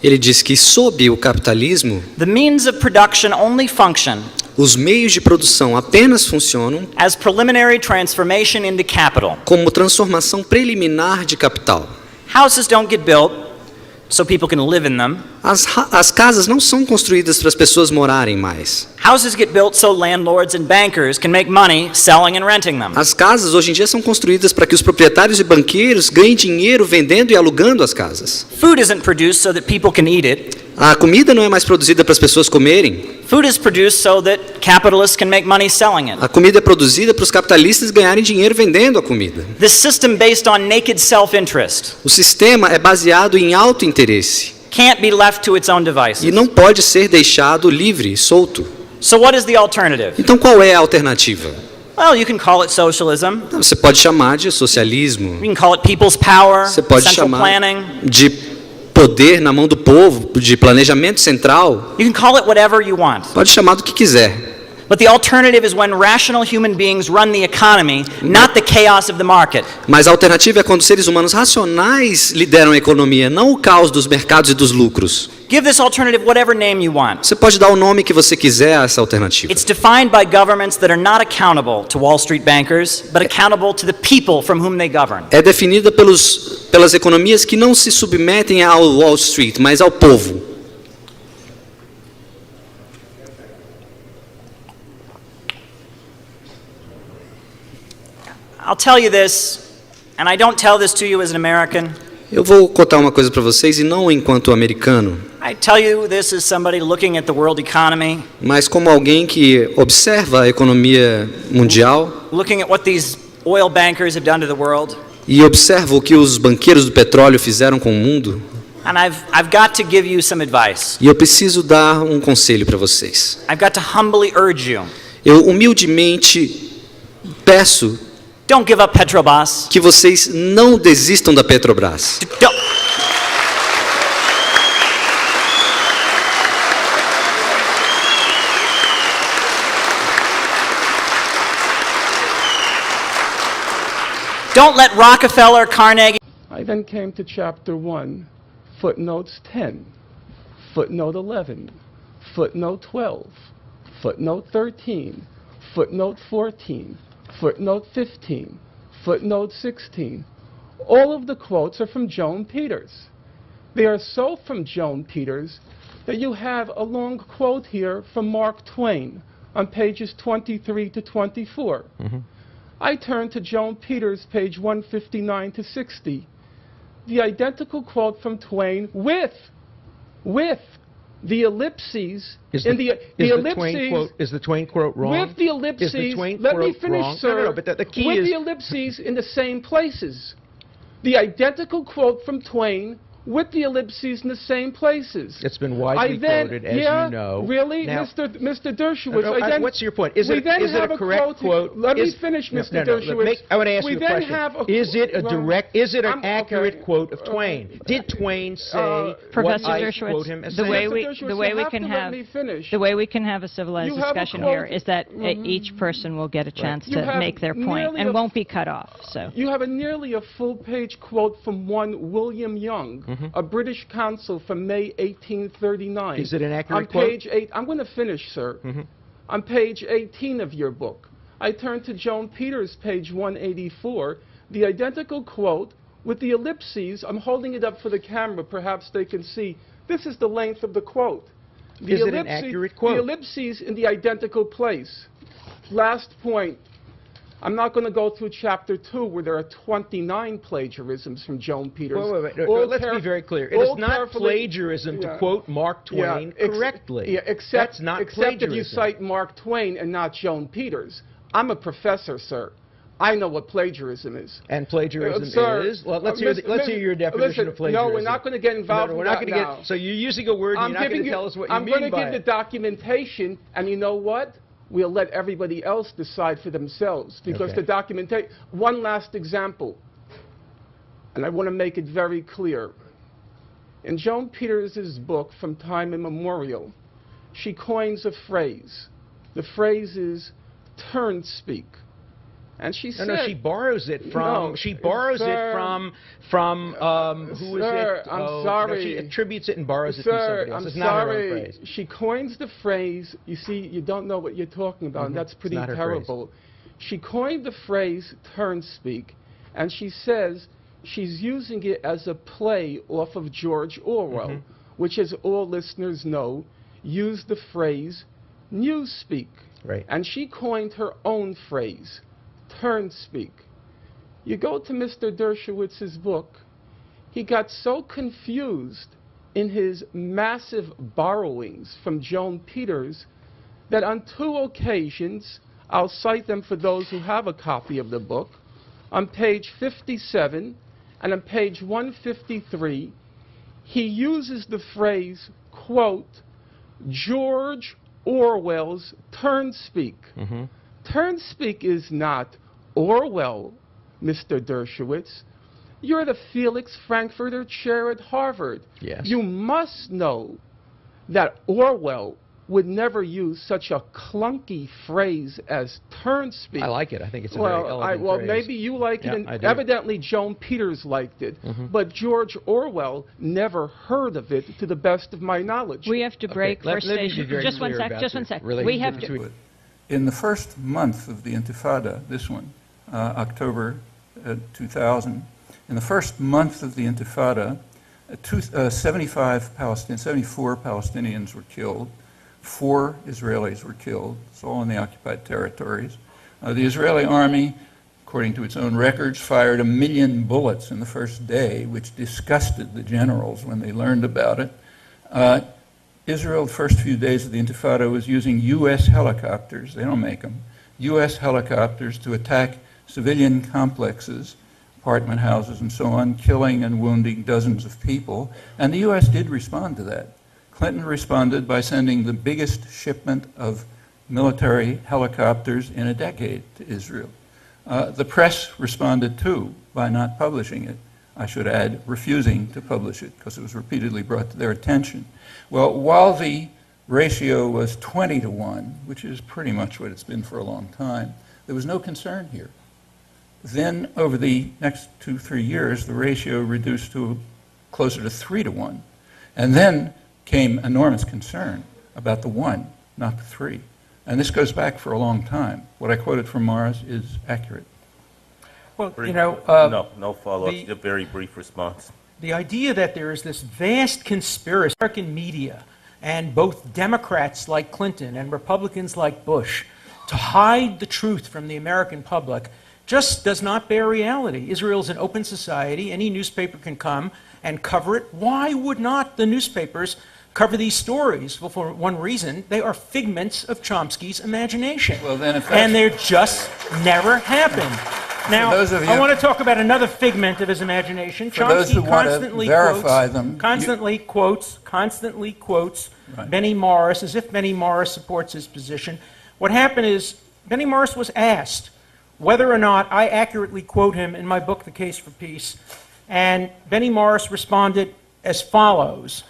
Ele diz que sob o capitalismo, the means of production only function os meios de produção apenas funcionam as preliminary transformation into capital. como transformação preliminar de capital. Houses don't get built so people can live in them. As casas não são construídas para as pessoas morarem mais. Houses get built so landlords and bankers can make money selling and renting them. As casas hoje em dia são construídas para que os proprietários e banqueiros ganhem dinheiro vendendo e alugando as casas. Food isn't produced so that people can eat it. A comida não é mais produzida para as pessoas comerem. Food is produced so that capitalists can make money selling it. A comida é produzida para os capitalistas ganharem dinheiro vendendo a comida. This system based on naked self-interest O sistema é baseado em autointeresse can't be left to its own devices. e não pode ser deixado livre, solto. So what is the alternative? Então qual é a alternativa? Well, you can call it socialism. Você pode chamar de socialismo. You can call it people's power, Você pode central chamar planning. de poder na mão do povo, de planejamento central. You can call it whatever you want. Pode chamar do que quiser. But the alternative is when rational human beings run the economy, not the chaos of the market. Mas a alternativa é quando seres humanos racionais lideram a economia, não o caos dos mercados e dos lucros. Give this alternative whatever name you want. Você pode dar o nome que você quiser a essa alternativa. It's defined by governments that are not accountable to Wall Street bankers, but accountable to the people from whom they govern. É definida pelas economias que não se submetem ao Wall Street, mas ao povo. I'll tell you this, and I don't tell this to you as an American. Eu vou contar uma coisa para vocês, e não enquanto americano, I tell you this as somebody looking at the world economy, mas como alguém que observa a economia mundial looking at what these oil bankers have done to the world. e observa o que os banqueiros do petróleo fizeram com o mundo. And I've got to give you some advice. E eu preciso dar um conselho para vocês. I've got to humbly urge you. Eu humildemente peço Don't give up Petrobras. que vocês não desistam da Petrobras. Don't let Rockefeller, Carnegie. I then came to chapter 1, footnotes 10, footnote 11, footnote 12, footnote 13, footnote 14, footnote 15, footnote 16. All of the quotes are from Joan Peters. They are so from Joan Peters that you have a long quote here from Mark Twain on pages 23 to 24. I turn to Joan Peters, page 159 to 60. The identical quote from Twain with the ellipses Is in the Twain quote, is the Twain quote wrong? With the ellipses, Is the Twain let me quote finish, wrong? sir. No, but the key with is the ellipses in the same places. The identical quote from Twain with the ellipses in the same places. It's been widely quoted, as you know. Really, Now, Mr. Dershowitz? what's your point? Is it a correct quote? Let me finish, Mr. Dershowitz. I want to ask you a question. Is it an accurate quote of Twain? Did Twain say Professor what I Dershowitz, quote him as the way we can have a civilized discussion here is that each person will get a chance to make their point and won't be cut off. So you have nearly a full-page quote from one William Young, a British consul from May 1839. Is it an accurate quote? On page 8, I'm going to finish, sir. On page 18 of your book, I turn to Joan Peters, page 184, the identical quote with the ellipses. I'm holding it up for the camera. Perhaps they can see. This is the length of the quote. Is it an accurate quote? The ellipses in the identical place. Last point. I'm not going to go through chapter 2 where there are 29 plagiarisms from Joan Peters. Wait. Let's be very clear. It is not plagiarism to quote Mark Twain correctly. That's not except if you cite Mark Twain and not Joan Peters. I'm a professor, sir. I know what plagiarism is. And plagiarism is? Well, let's hear your definition of plagiarism. No, we're not going to get involved in that now. So you're using a word and you're not going to tell us what you mean by it. I'm going to give the documentation, and you know what? We'll let everybody else decide for themselves, because the documentation... One last example, and I want to make it very clear. In Joan Peters' book, From Time Immemorial, she coins a phrase. The phrase is turn-speak. And she said... No, she borrows it from... No, she borrows it from who is it? I'm sorry. No, she attributes it and borrows it from somebody else. It's not her own phrase. She coins the phrase. You see, you don't know what you're talking about, and that's pretty terrible. She coined the phrase turn-speak, and she says she's using it as a play off of George Orwell, which, as all listeners know, used the phrase newspeak. Right. And she coined her own phrase, turn-speak. You go to Mr. Dershowitz's book, he got so confused in his massive borrowings from Joan Peters that on 2 occasions, I'll cite them for those who have a copy of the book, on page 57 and on page 153, he uses the phrase, quote, George Orwell's turn-speak. Turn-speak is not Orwell, Mr. Dershowitz. You're the Felix Frankfurter Chair at Harvard. Yes. You must know that Orwell would never use such a clunky phrase as turn-speak. I like it. I think it's a very elegant phrase. Maybe you like it, and I do. evidently Joan Peters liked it. But George Orwell never heard of it, to the best of my knowledge. we have to break for station. Just one sec. We have to. In the first month of the Intifada, this one, October 2000, in the first month of the Intifada, 74 Palestinians were killed, 4 Israelis were killed. It's all in the occupied territories. The Israeli army, according to its own records, fired 1 million bullets in the first day, which disgusted the generals when they learned about it. Israel, the first few days of the Intifada, was using U.S. helicopters, they don't make them, U.S. helicopters to attack civilian complexes, apartment houses and so on, killing and wounding dozens of people. And the U.S. did respond to that. Clinton responded by sending the biggest shipment of military helicopters in a decade to Israel. The press responded too by not publishing it. I should add, refusing to publish it because it was repeatedly brought to their attention. Well, while the ratio was 20 to 1, which is pretty much what it's been for a long time, there was no concern here. Then over the next 2-3 years, the ratio reduced to closer to 3 to 1. And then came enormous concern about the 1, not the 3. And this goes back for a long time. What I quoted from Mars is accurate. Well, brief, you know... no follow-up, just a very brief response. The idea that there is this vast conspiracy, American media, and both Democrats like Clinton and Republicans like Bush to hide the truth from the American public just does not bear reality. Israel's an open society. Any newspaper can come and cover it. Why would not the newspapers cover these stories? Well, for one reason, they are figments of Chomsky's imagination. Well, then if and they're just never happened. Now, those of you, I want to talk about another figment of his imagination. For those who want to verify them, constantly quotes right. Benny Morris, as if Benny Morris supports his position. What happened is, Benny Morris was asked whether or not I accurately quote him in my book, The Case for Peace, and Benny Morris responded as follows.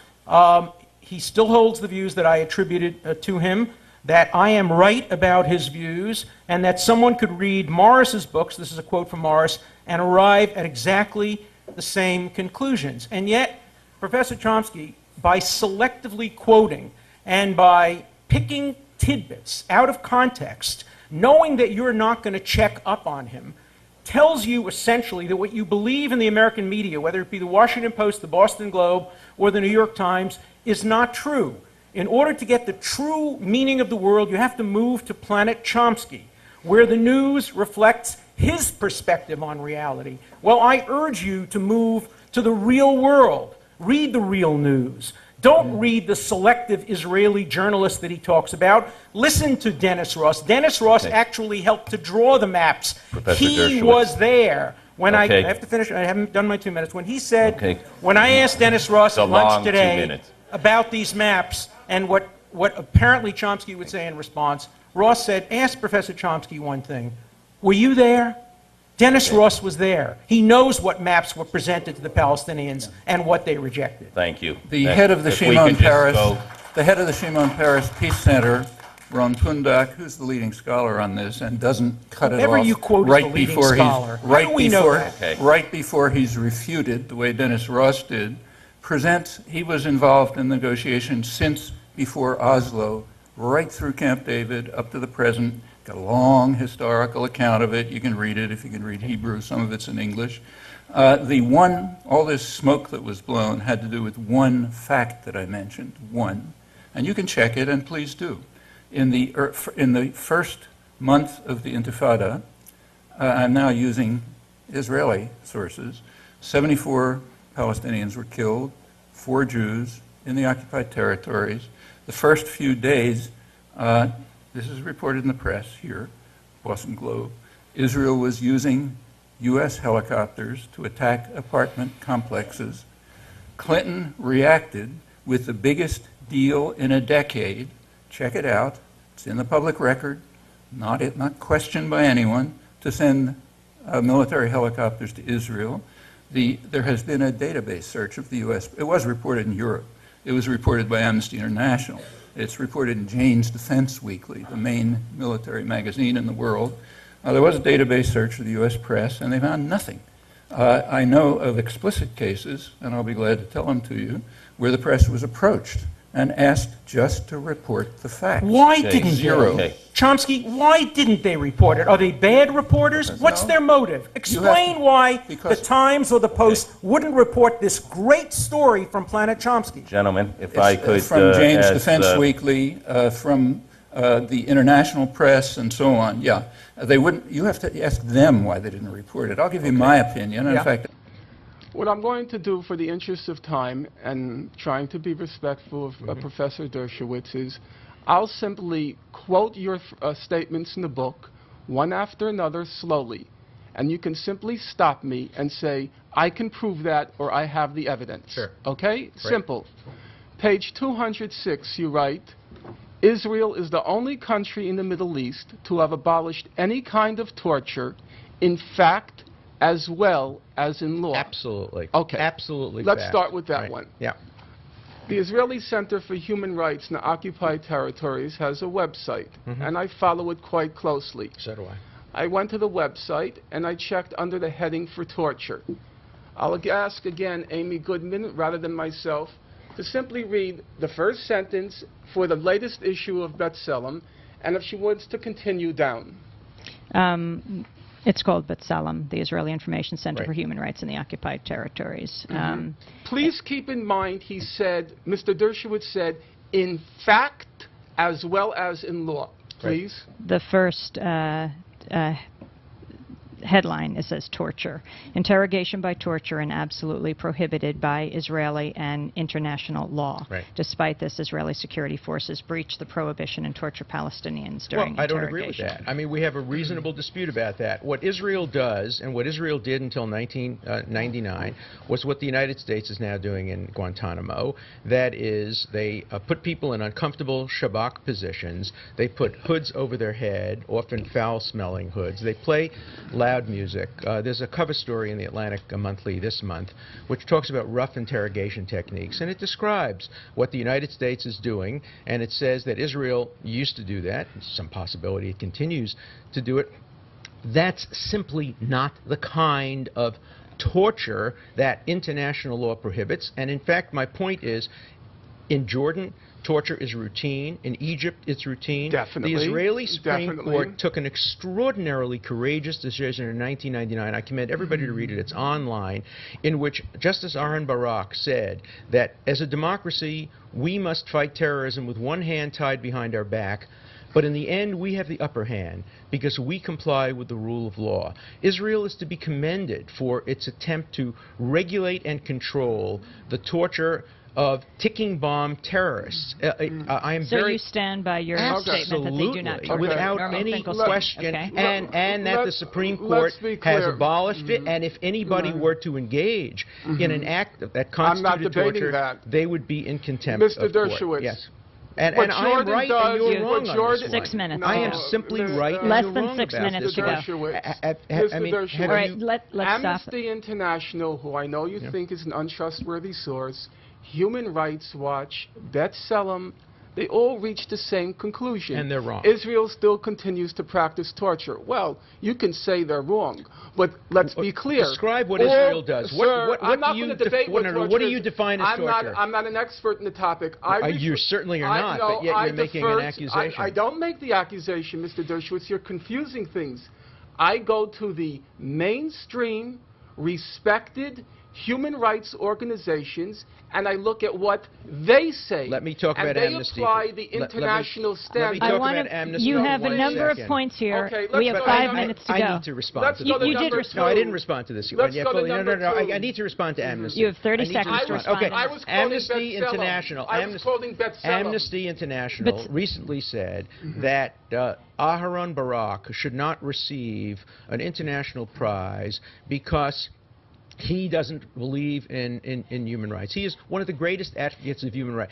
He still holds the views that I attributed to him, that I am right about his views, and that someone could read Morris's books, this is a quote from Morris, and arrive at exactly the same conclusions. And yet, Professor Chomsky, by selectively quoting and by picking tidbits out of context, knowing that you're not going to check up on him, tells you essentially that what you believe in the American media, whether it be the Washington Post, the Boston Globe, or the New York Times, is not true. In order to get the true meaning of the world, you have to move to Planet Chomsky, where the news reflects his perspective on reality. Well, I urge you to move to the real world. Read the real news. Don't read the selective Israeli journalists that he talks about. Listen to Dennis Ross. Dennis Ross actually helped to draw the maps. He was there. When I have to finish, I haven't done my 2 minutes. When he said, when I asked Dennis Ross at lunch today about these maps and what apparently Chomsky would say in response, Ross said, ask Professor Chomsky one thing. Were you there? Dennis Ross was there. He knows what maps were presented to the Palestinians and what they rejected. Thank you. The head of the Shimon Peres Peace Center, Ron Pundak, who's the leading scholar on this, and doesn't cut it off you quote right the leading before scholar. right before he's refuted, the way Dennis Ross did. He was involved in negotiations since before Oslo, right through Camp David up to the present. Got a long historical account of it. You can read it if you can read Hebrew. Some of it's in English. All this smoke that was blown had to do with one fact that I mentioned, one. And you can check it, and please do. In the first month of the Intifada, I'm now using Israeli sources, 74 Palestinians were killed, 4 Jews in the occupied territories. The first few days, this is reported in the press here, Boston Globe, Israel was using U.S. helicopters to attack apartment complexes. Clinton reacted with the biggest deal in a decade. Check it out. It's in the public record, not questioned by anyone, to send military helicopters to Israel. There has been a database search of the U.S. It was reported in Europe. It was reported by Amnesty International. It's reported in Jane's Defense Weekly, the main military magazine in the world. There was a database search of the U.S. press, and they found nothing. I know of explicit cases, and I'll be glad to tell them to you, where the press was approached and asked just to report the facts. Why didn't they? Chomsky, why didn't they report it? Are they bad reporters? What's their motive? Explain why the Times or the Post wouldn't report this great story from Planet Chomsky. Gentlemen, if I could... From Jane's Defense Weekly, from the international press, and so on, yeah. They wouldn't. You have to ask them why they didn't report it. I'll give you my opinion. In fact, what I'm going to do for the interest of time and trying to be respectful of Professor Dershowitz is I'll simply quote your statements in the book one after another slowly. And you can simply stop me and say, I can prove that, or I have the evidence. Sure. Okay? Great. Simple. Page 206, you write, Israel is the only country in the Middle East to have abolished any kind of torture, in fact, as well as in law. Absolutely. Okay. Absolutely. Let's start with that one. Yeah. The Israeli Center for Human Rights in the Occupied Territories has a website, and I follow it quite closely. So do I. I went to the website, and I checked under the heading for torture. I'll ask again Amy Goodman, rather than myself, to simply read the first sentence for the latest issue of B'Tselem, and if she wants to continue down. It's called B'Tselem, the Israeli Information Center for Human Rights in the Occupied Territories. Please keep in mind, he said, Mr. Dershowitz said, in fact as well as in law. Please. The first headline, it says torture. Interrogation by torture and absolutely prohibited by Israeli and international law. Right. Despite this, Israeli security forces breached the prohibition and torture Palestinians during Well, I don't interrogation. agree with that. I mean, we have a reasonable dispute about that. What Israel does, and what Israel did until 1999, was what the United States is now doing in Guantanamo. That is, they put people in uncomfortable shabak positions. They put hoods over their head, often foul-smelling hoods. They play loud music. There's a cover story in the Atlantic Monthly this month which talks about rough interrogation techniques, and it describes what the United States is doing, and it says that Israel used to do that. There's some possibility it continues to do it. That's simply not the kind of torture that international law prohibits, and in fact, my point is, in Jordan, torture is routine. In Egypt, it's routine. Definitely. The Israeli Supreme Definitely. Court took an extraordinarily courageous decision in 1999. I commend everybody to read it. It's online, in which Justice Aaron Barak said that as a democracy, we must fight terrorism with one hand tied behind our back, but in the end, we have the upper hand because we comply with the rule of law. Israel is to be commended for its attempt to regulate and control the torture of ticking bomb terrorists. I am So very you stand by your statement that they do not torture. without Norman any Finkelstein. question, Okay. and that the Supreme Court has abolished it. And if anybody were to engage in an act that constituted torture, they would be in contempt Mr. of court. Dershowitz. Yes. And I am right and you're wrong on this one. 6 minutes. I am simply right and Less you're than wrong 6 about minutes this to go. one. Mr. I mean, Dershowitz. have All right, you- let's stop. Amnesty International, who I know you think is an untrustworthy source, Human Rights Watch, B'Tselem, they all reach the same conclusion. And they're wrong. Israel still continues to practice torture. Well, you can say they're wrong, but let's be clear. Describe what Israel does. Sir, I'm not going to debate what torture what do is. you define as torture? I'm not an expert in the topic. You certainly are not, but yet you're making an accusation. I don't make the accusation, Mr. Dershowitz. You're confusing things. I go to the mainstream, respected human rights organizations, and I look at what they say. Let me talk about amnesty. And they apply the international standards. Let me talk about amnesty. You have a number of points here. We have 5 minutes to go. I need to respond to this. You did respond. No, I didn't respond to this. Let's go to number No. two. I need to respond to amnesty. You have 30 seconds to respond. Okay. I was quoting Amnesty B'Tselem. International. I was quoting B'Tselem. Amnesty International recently said that Aharon Barak should not receive an international prize because he doesn't believe in human rights. He is one of the greatest advocates of human rights.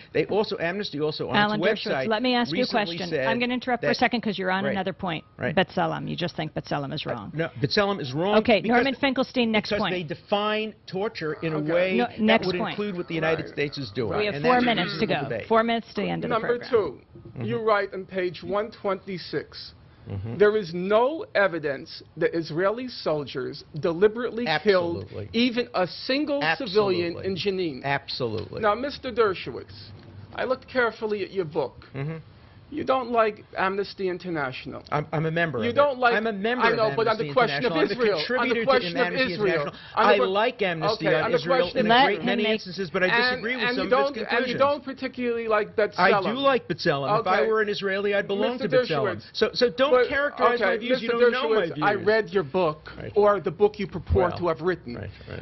Amnesty also on Alan its Dershowitz, website let me ask you a question. said I'm going to interrupt for a second because you're on another point. Right. B'Tselem. You just think B'Tselem is wrong. No, B'Tselem is wrong. Okay, Norman Finkelstein, next because point. they define torture in a way next that would point. include what the United States is doing. We have and 4 that's a minutes to reasonable go. debate. 4 minutes to the end of the Number program. 2, you write on page 126. There is no evidence that Israeli soldiers deliberately killed even a single civilian in Jenin. Absolutely. Now, Mr. Dershowitz, I looked carefully at your book. You don't like Amnesty International. I'm a member of it. You don't like... I'm a member I know, of but on Amnesty the question of International. Israel. I'm a contributor On the question to of Amnesty Israel. International. I like Amnesty on Israel in a great many instances, but I disagree with some of its conclusions. And you don't particularly like B'Tselem. I do like B'Tselem. If I were an Israeli, I'd belong to B'Tselem. So don't characterize my views. You don't know my views. I read your book, or the book you purport to have written.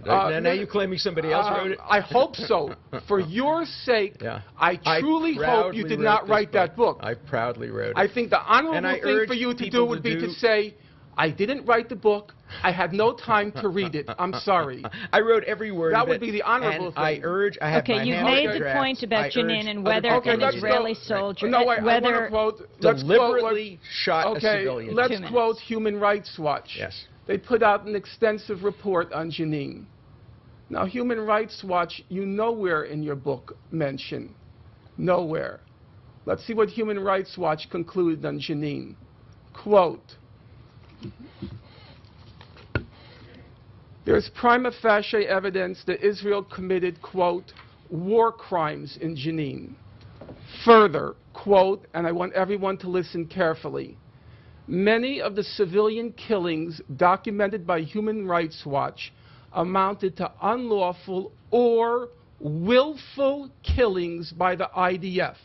Now you're claiming somebody else wrote it? I hope so. For your sake, I truly hope you did not write that book. I proudly wrote it. I think the honorable thing for you to do would be to say, I didn't write the book. I had no time to read it. I'm sorry. I wrote every word that of it. That would be the honorable thing. I have okay, you've made the point about Jenin and whether an Israeli soldier, whether deliberately shot a civilian. Let's quote Human Rights Watch. Yes. They put out an extensive report on Jenin. Now, Human Rights Watch, you nowhere in your book mention. Nowhere. Let's see what Human Rights Watch concluded on Jenin. Quote, there's prima facie evidence that Israel committed, quote, war crimes in Jenin. Further, quote, and I want everyone to listen carefully, many of the civilian killings documented by Human Rights Watch amounted to unlawful or willful killings by the IDF.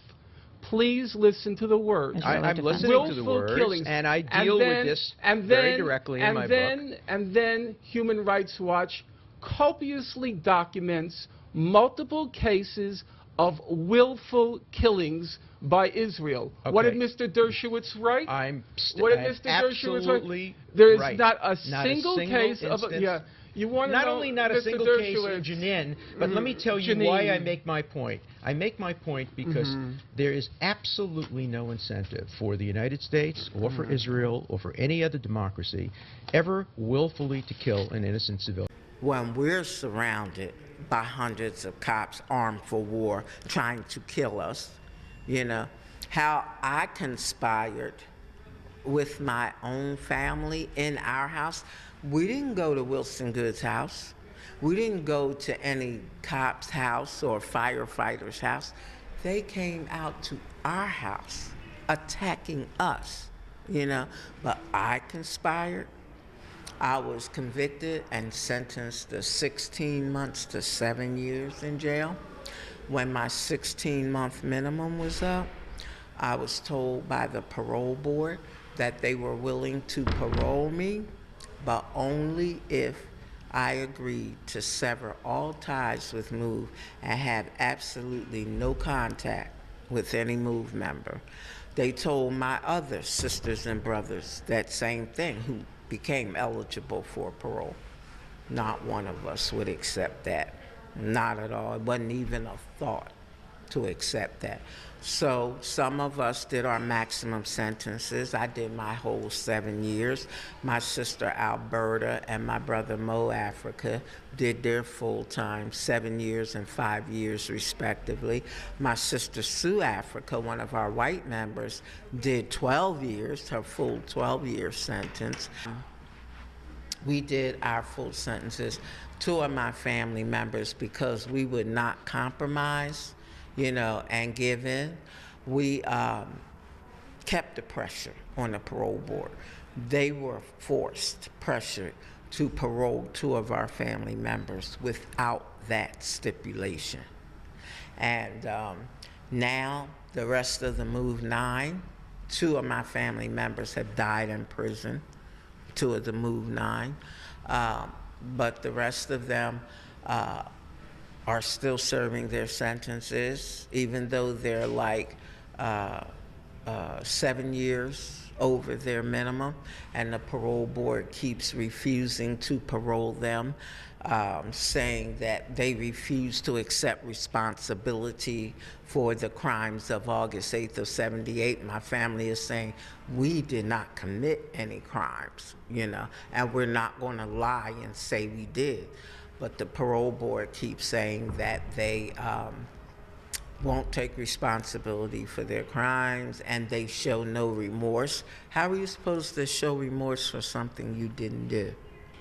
Please listen to the words. I'm listening Willful to the words, killings. and I deal with this very directly in my book. And then Human Rights Watch copiously documents multiple cases of willful killings by Israel. Okay. What did Mr. Dershowitz write? What did Mr. Dershowitz write? There is not a single case of you want to not know, only not Mr. a single case in Jenin, but let me tell you why I make my point. I make my point because there is absolutely no incentive for the United States or for Israel or for any other democracy ever willfully to kill an innocent civilian. When we're surrounded by hundreds of cops armed for war trying to kill us, you know, how I conspired with my own family in our house. We didn't go to Wilson Good's house. We didn't go to any cop's house or firefighter's house. They came out to our house attacking us, you know, but I conspired. I was convicted and sentenced to 16 months to 7 years in jail. When my 16-month minimum was up, I was told by the parole board that they were willing to parole me, but only if I agreed to sever all ties with MOVE and have absolutely no contact with any MOVE member. They told my other sisters and brothers that same thing who became eligible for parole. Not one of us would accept that. Not at all. It wasn't even a thought to accept that. So some of us did our maximum sentences. I did my whole 7 years. My sister Alberta and my brother Mo Africa did their full time, 7 years and 5 years respectively. My sister Sue Africa, one of our white members, did 12 years, her full 12-year sentence. We did our full sentences. 2 of my family members, because we would not compromise, you know, and give in, we kept the pressure on the parole board. They were forced, pressured to parole 2 of our family members without that stipulation. And now the rest of the MOVE 9, 2 of my family members have died in prison, 2 of the MOVE 9, but the rest of them are still serving their sentences, even though they're like 7 years over their minimum, and the parole board keeps refusing to parole them, saying that they refuse to accept responsibility for the crimes of August 8th of '78. My family is saying, we did not commit any crimes, you know, and we're not going to lie and say we did. But the parole board keeps saying that they won't take responsibility for their crimes and they show no remorse. How are you supposed to show remorse for something you didn't do?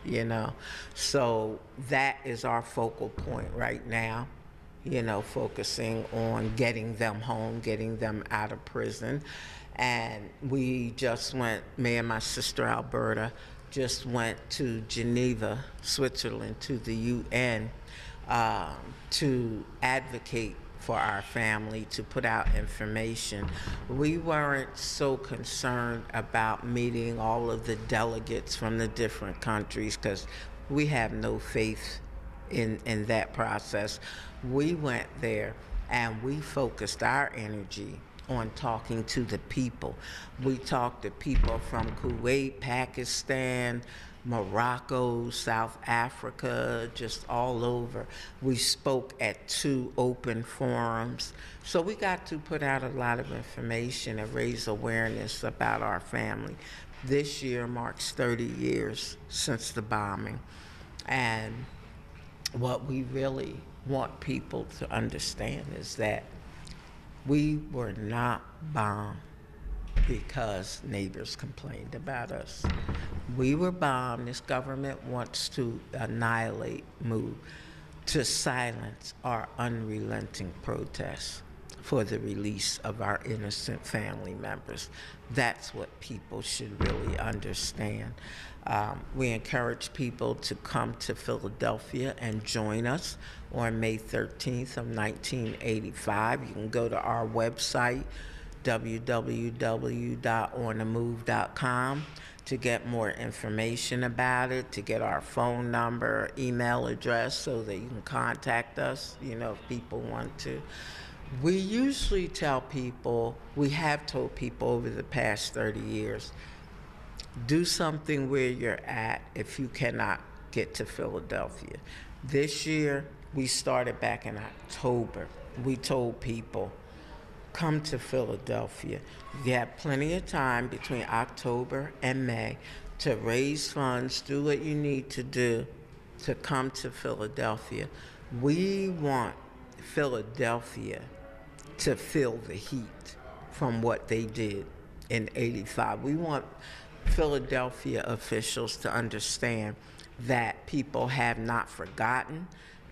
You know, so that is our focal point right now, you know, focusing on getting them home, getting them out of prison. And we just went, me and my sister Alberta, just went to Geneva, Switzerland, to the UN to advocate for our family, to put out information. We weren't so concerned about meeting all of the delegates from the different countries because we have no faith in that process. We went there and we focused our energy on talking to the people. We talked to people from Kuwait, Pakistan, Morocco, South Africa, just all over. We spoke at 2 open forums. So we got to put out a lot of information and raise awareness about our family. This year marks 30 years since the bombing. And what we really want people to understand is that we were not bombed because neighbors complained about us. We were bombed. This government wants to annihilate MOVE, to silence our unrelenting protests for the release of our innocent family members. That's what people should really understand. We encourage people to come to Philadelphia and join us on May 13th of 1985. You can go to our website, www.onthemove.com to get more information about it, to get our phone number, email address so that you can contact us, if people want to. We usually tell people, we have told people over the past 30 years, do something where you're at if you cannot get to Philadelphia. This year, we started back in October. We told people, come to Philadelphia. You have plenty of time between October and May to raise funds, do what you need to do to come to Philadelphia. We want Philadelphia to feel the heat from what they did in '85. We want Philadelphia officials to understand that people have not forgotten,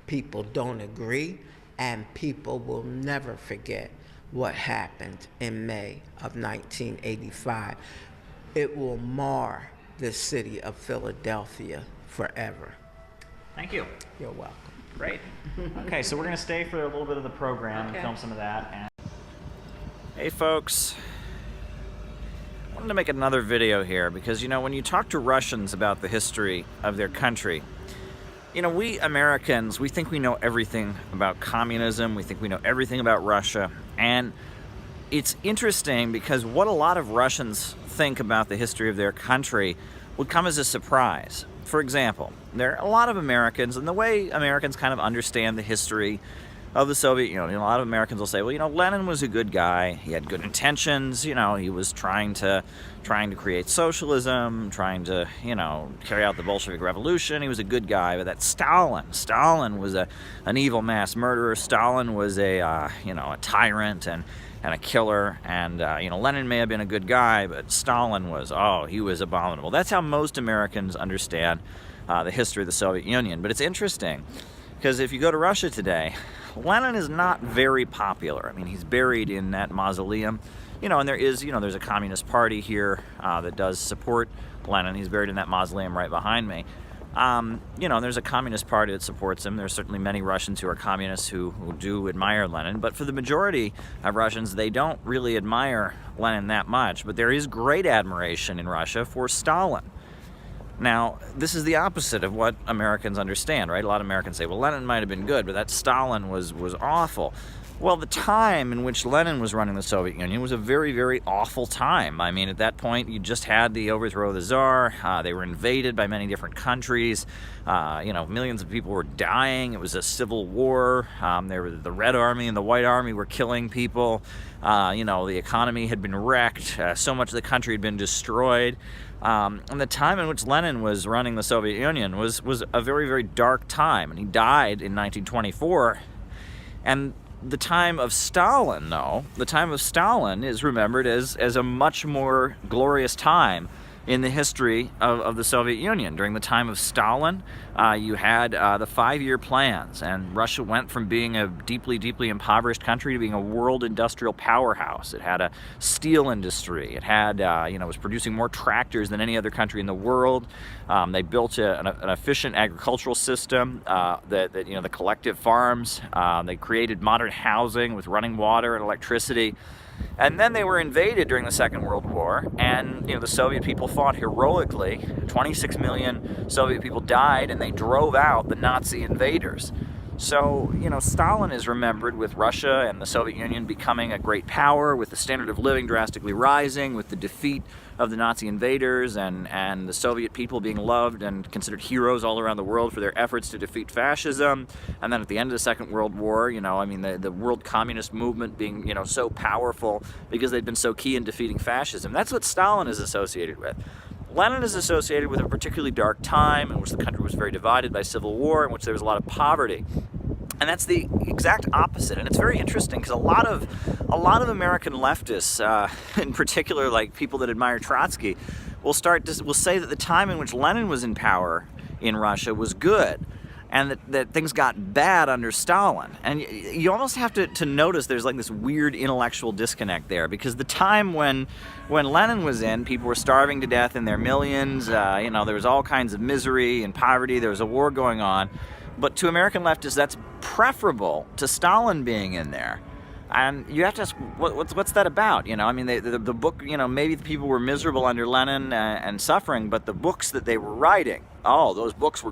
people don't agree, and people will never forget what happened in May of 1985. It will mar the city of Philadelphia forever. Thank you. You're welcome. Great. Okay, so we're going to stay for a little bit of the program and film some of that. And hey, folks. I wanted to make another video here because, when you talk to Russians about the history of their country, we Americans, we think we know everything about communism. We think we know everything about Russia. And it's interesting because what a lot of Russians think about the history of their country would come as a surprise. For example, there are a lot of Americans, and the way Americans kind of understand the history of the Soviet Union, a lot of Americans will say, well, Lenin was a good guy. He had good intentions. He was trying to create socialism, trying to, carry out the Bolshevik Revolution. He was a good guy. But that Stalin was an evil mass murderer. Stalin was a tyrant and a killer. And, Lenin may have been a good guy, but Stalin he was abominable. That's how most Americans understand the history of the Soviet Union. But it's interesting because if you go to Russia today, Lenin is not very popular. I mean, he's buried in that mausoleum, and there's a communist party here that does support Lenin. He's buried in that mausoleum right behind me. There's a communist party that supports him. There's certainly many Russians who are communists who do admire Lenin, but for the majority of Russians, they don't really admire Lenin that much. But there is great admiration in Russia for Stalin. Now, this is the opposite of what Americans understand, right? A lot of Americans say, well, Lenin might have been good, but that Stalin was awful. Well, the time in which Lenin was running the Soviet Union was a very, very awful time. I mean, at that point, you just had the overthrow of the Tsar. They were invaded by many different countries. Millions of people were dying. It was a civil war. The Red Army and the White Army were killing people. The economy had been wrecked. So much of the country had been destroyed. And the time in which Lenin was running the Soviet Union was a very, very dark time. And he died in 1924. And the time of Stalin, is remembered as a much more glorious time in the history of the Soviet Union. During the time of Stalin, you had the 5-year plans, and Russia went from being a deeply, deeply impoverished country to being a world industrial powerhouse. It had a steel industry. It had, was producing more tractors than any other country in the world. They built an efficient agricultural system, the collective farms. They created modern housing with running water and electricity. And then they were invaded during the Second World War, and the Soviet people fought heroically. 26 million Soviet people died, and they drove out the Nazi invaders. So, Stalin is remembered with Russia and the Soviet Union becoming a great power, with the standard of living drastically rising, with the defeat of the Nazi invaders, and the Soviet people being loved and considered heroes all around the world for their efforts to defeat fascism. And then at the end of the Second World War, the world communist movement being, so powerful because they'd been so key in defeating fascism. That's what Stalin is associated with. Lenin is associated with a particularly dark time in which the country was very divided by civil war, in which there was a lot of poverty. And that's the exact opposite. And it's very interesting because a lot of American leftists, in particular, like people that admire Trotsky, will say that the time in which Lenin was in power in Russia was good, and that things got bad under Stalin. And you almost have to notice there's like this weird intellectual disconnect there, because the time when Lenin was in, people were starving to death in their millions. There was all kinds of misery and poverty. There was a war going on. But to American leftists, that's preferable to Stalin being in there. And you have to ask, what's that about? You know, I mean, the book, you know, maybe the people were miserable under Lenin and suffering, but the books that they were writing, oh, those books were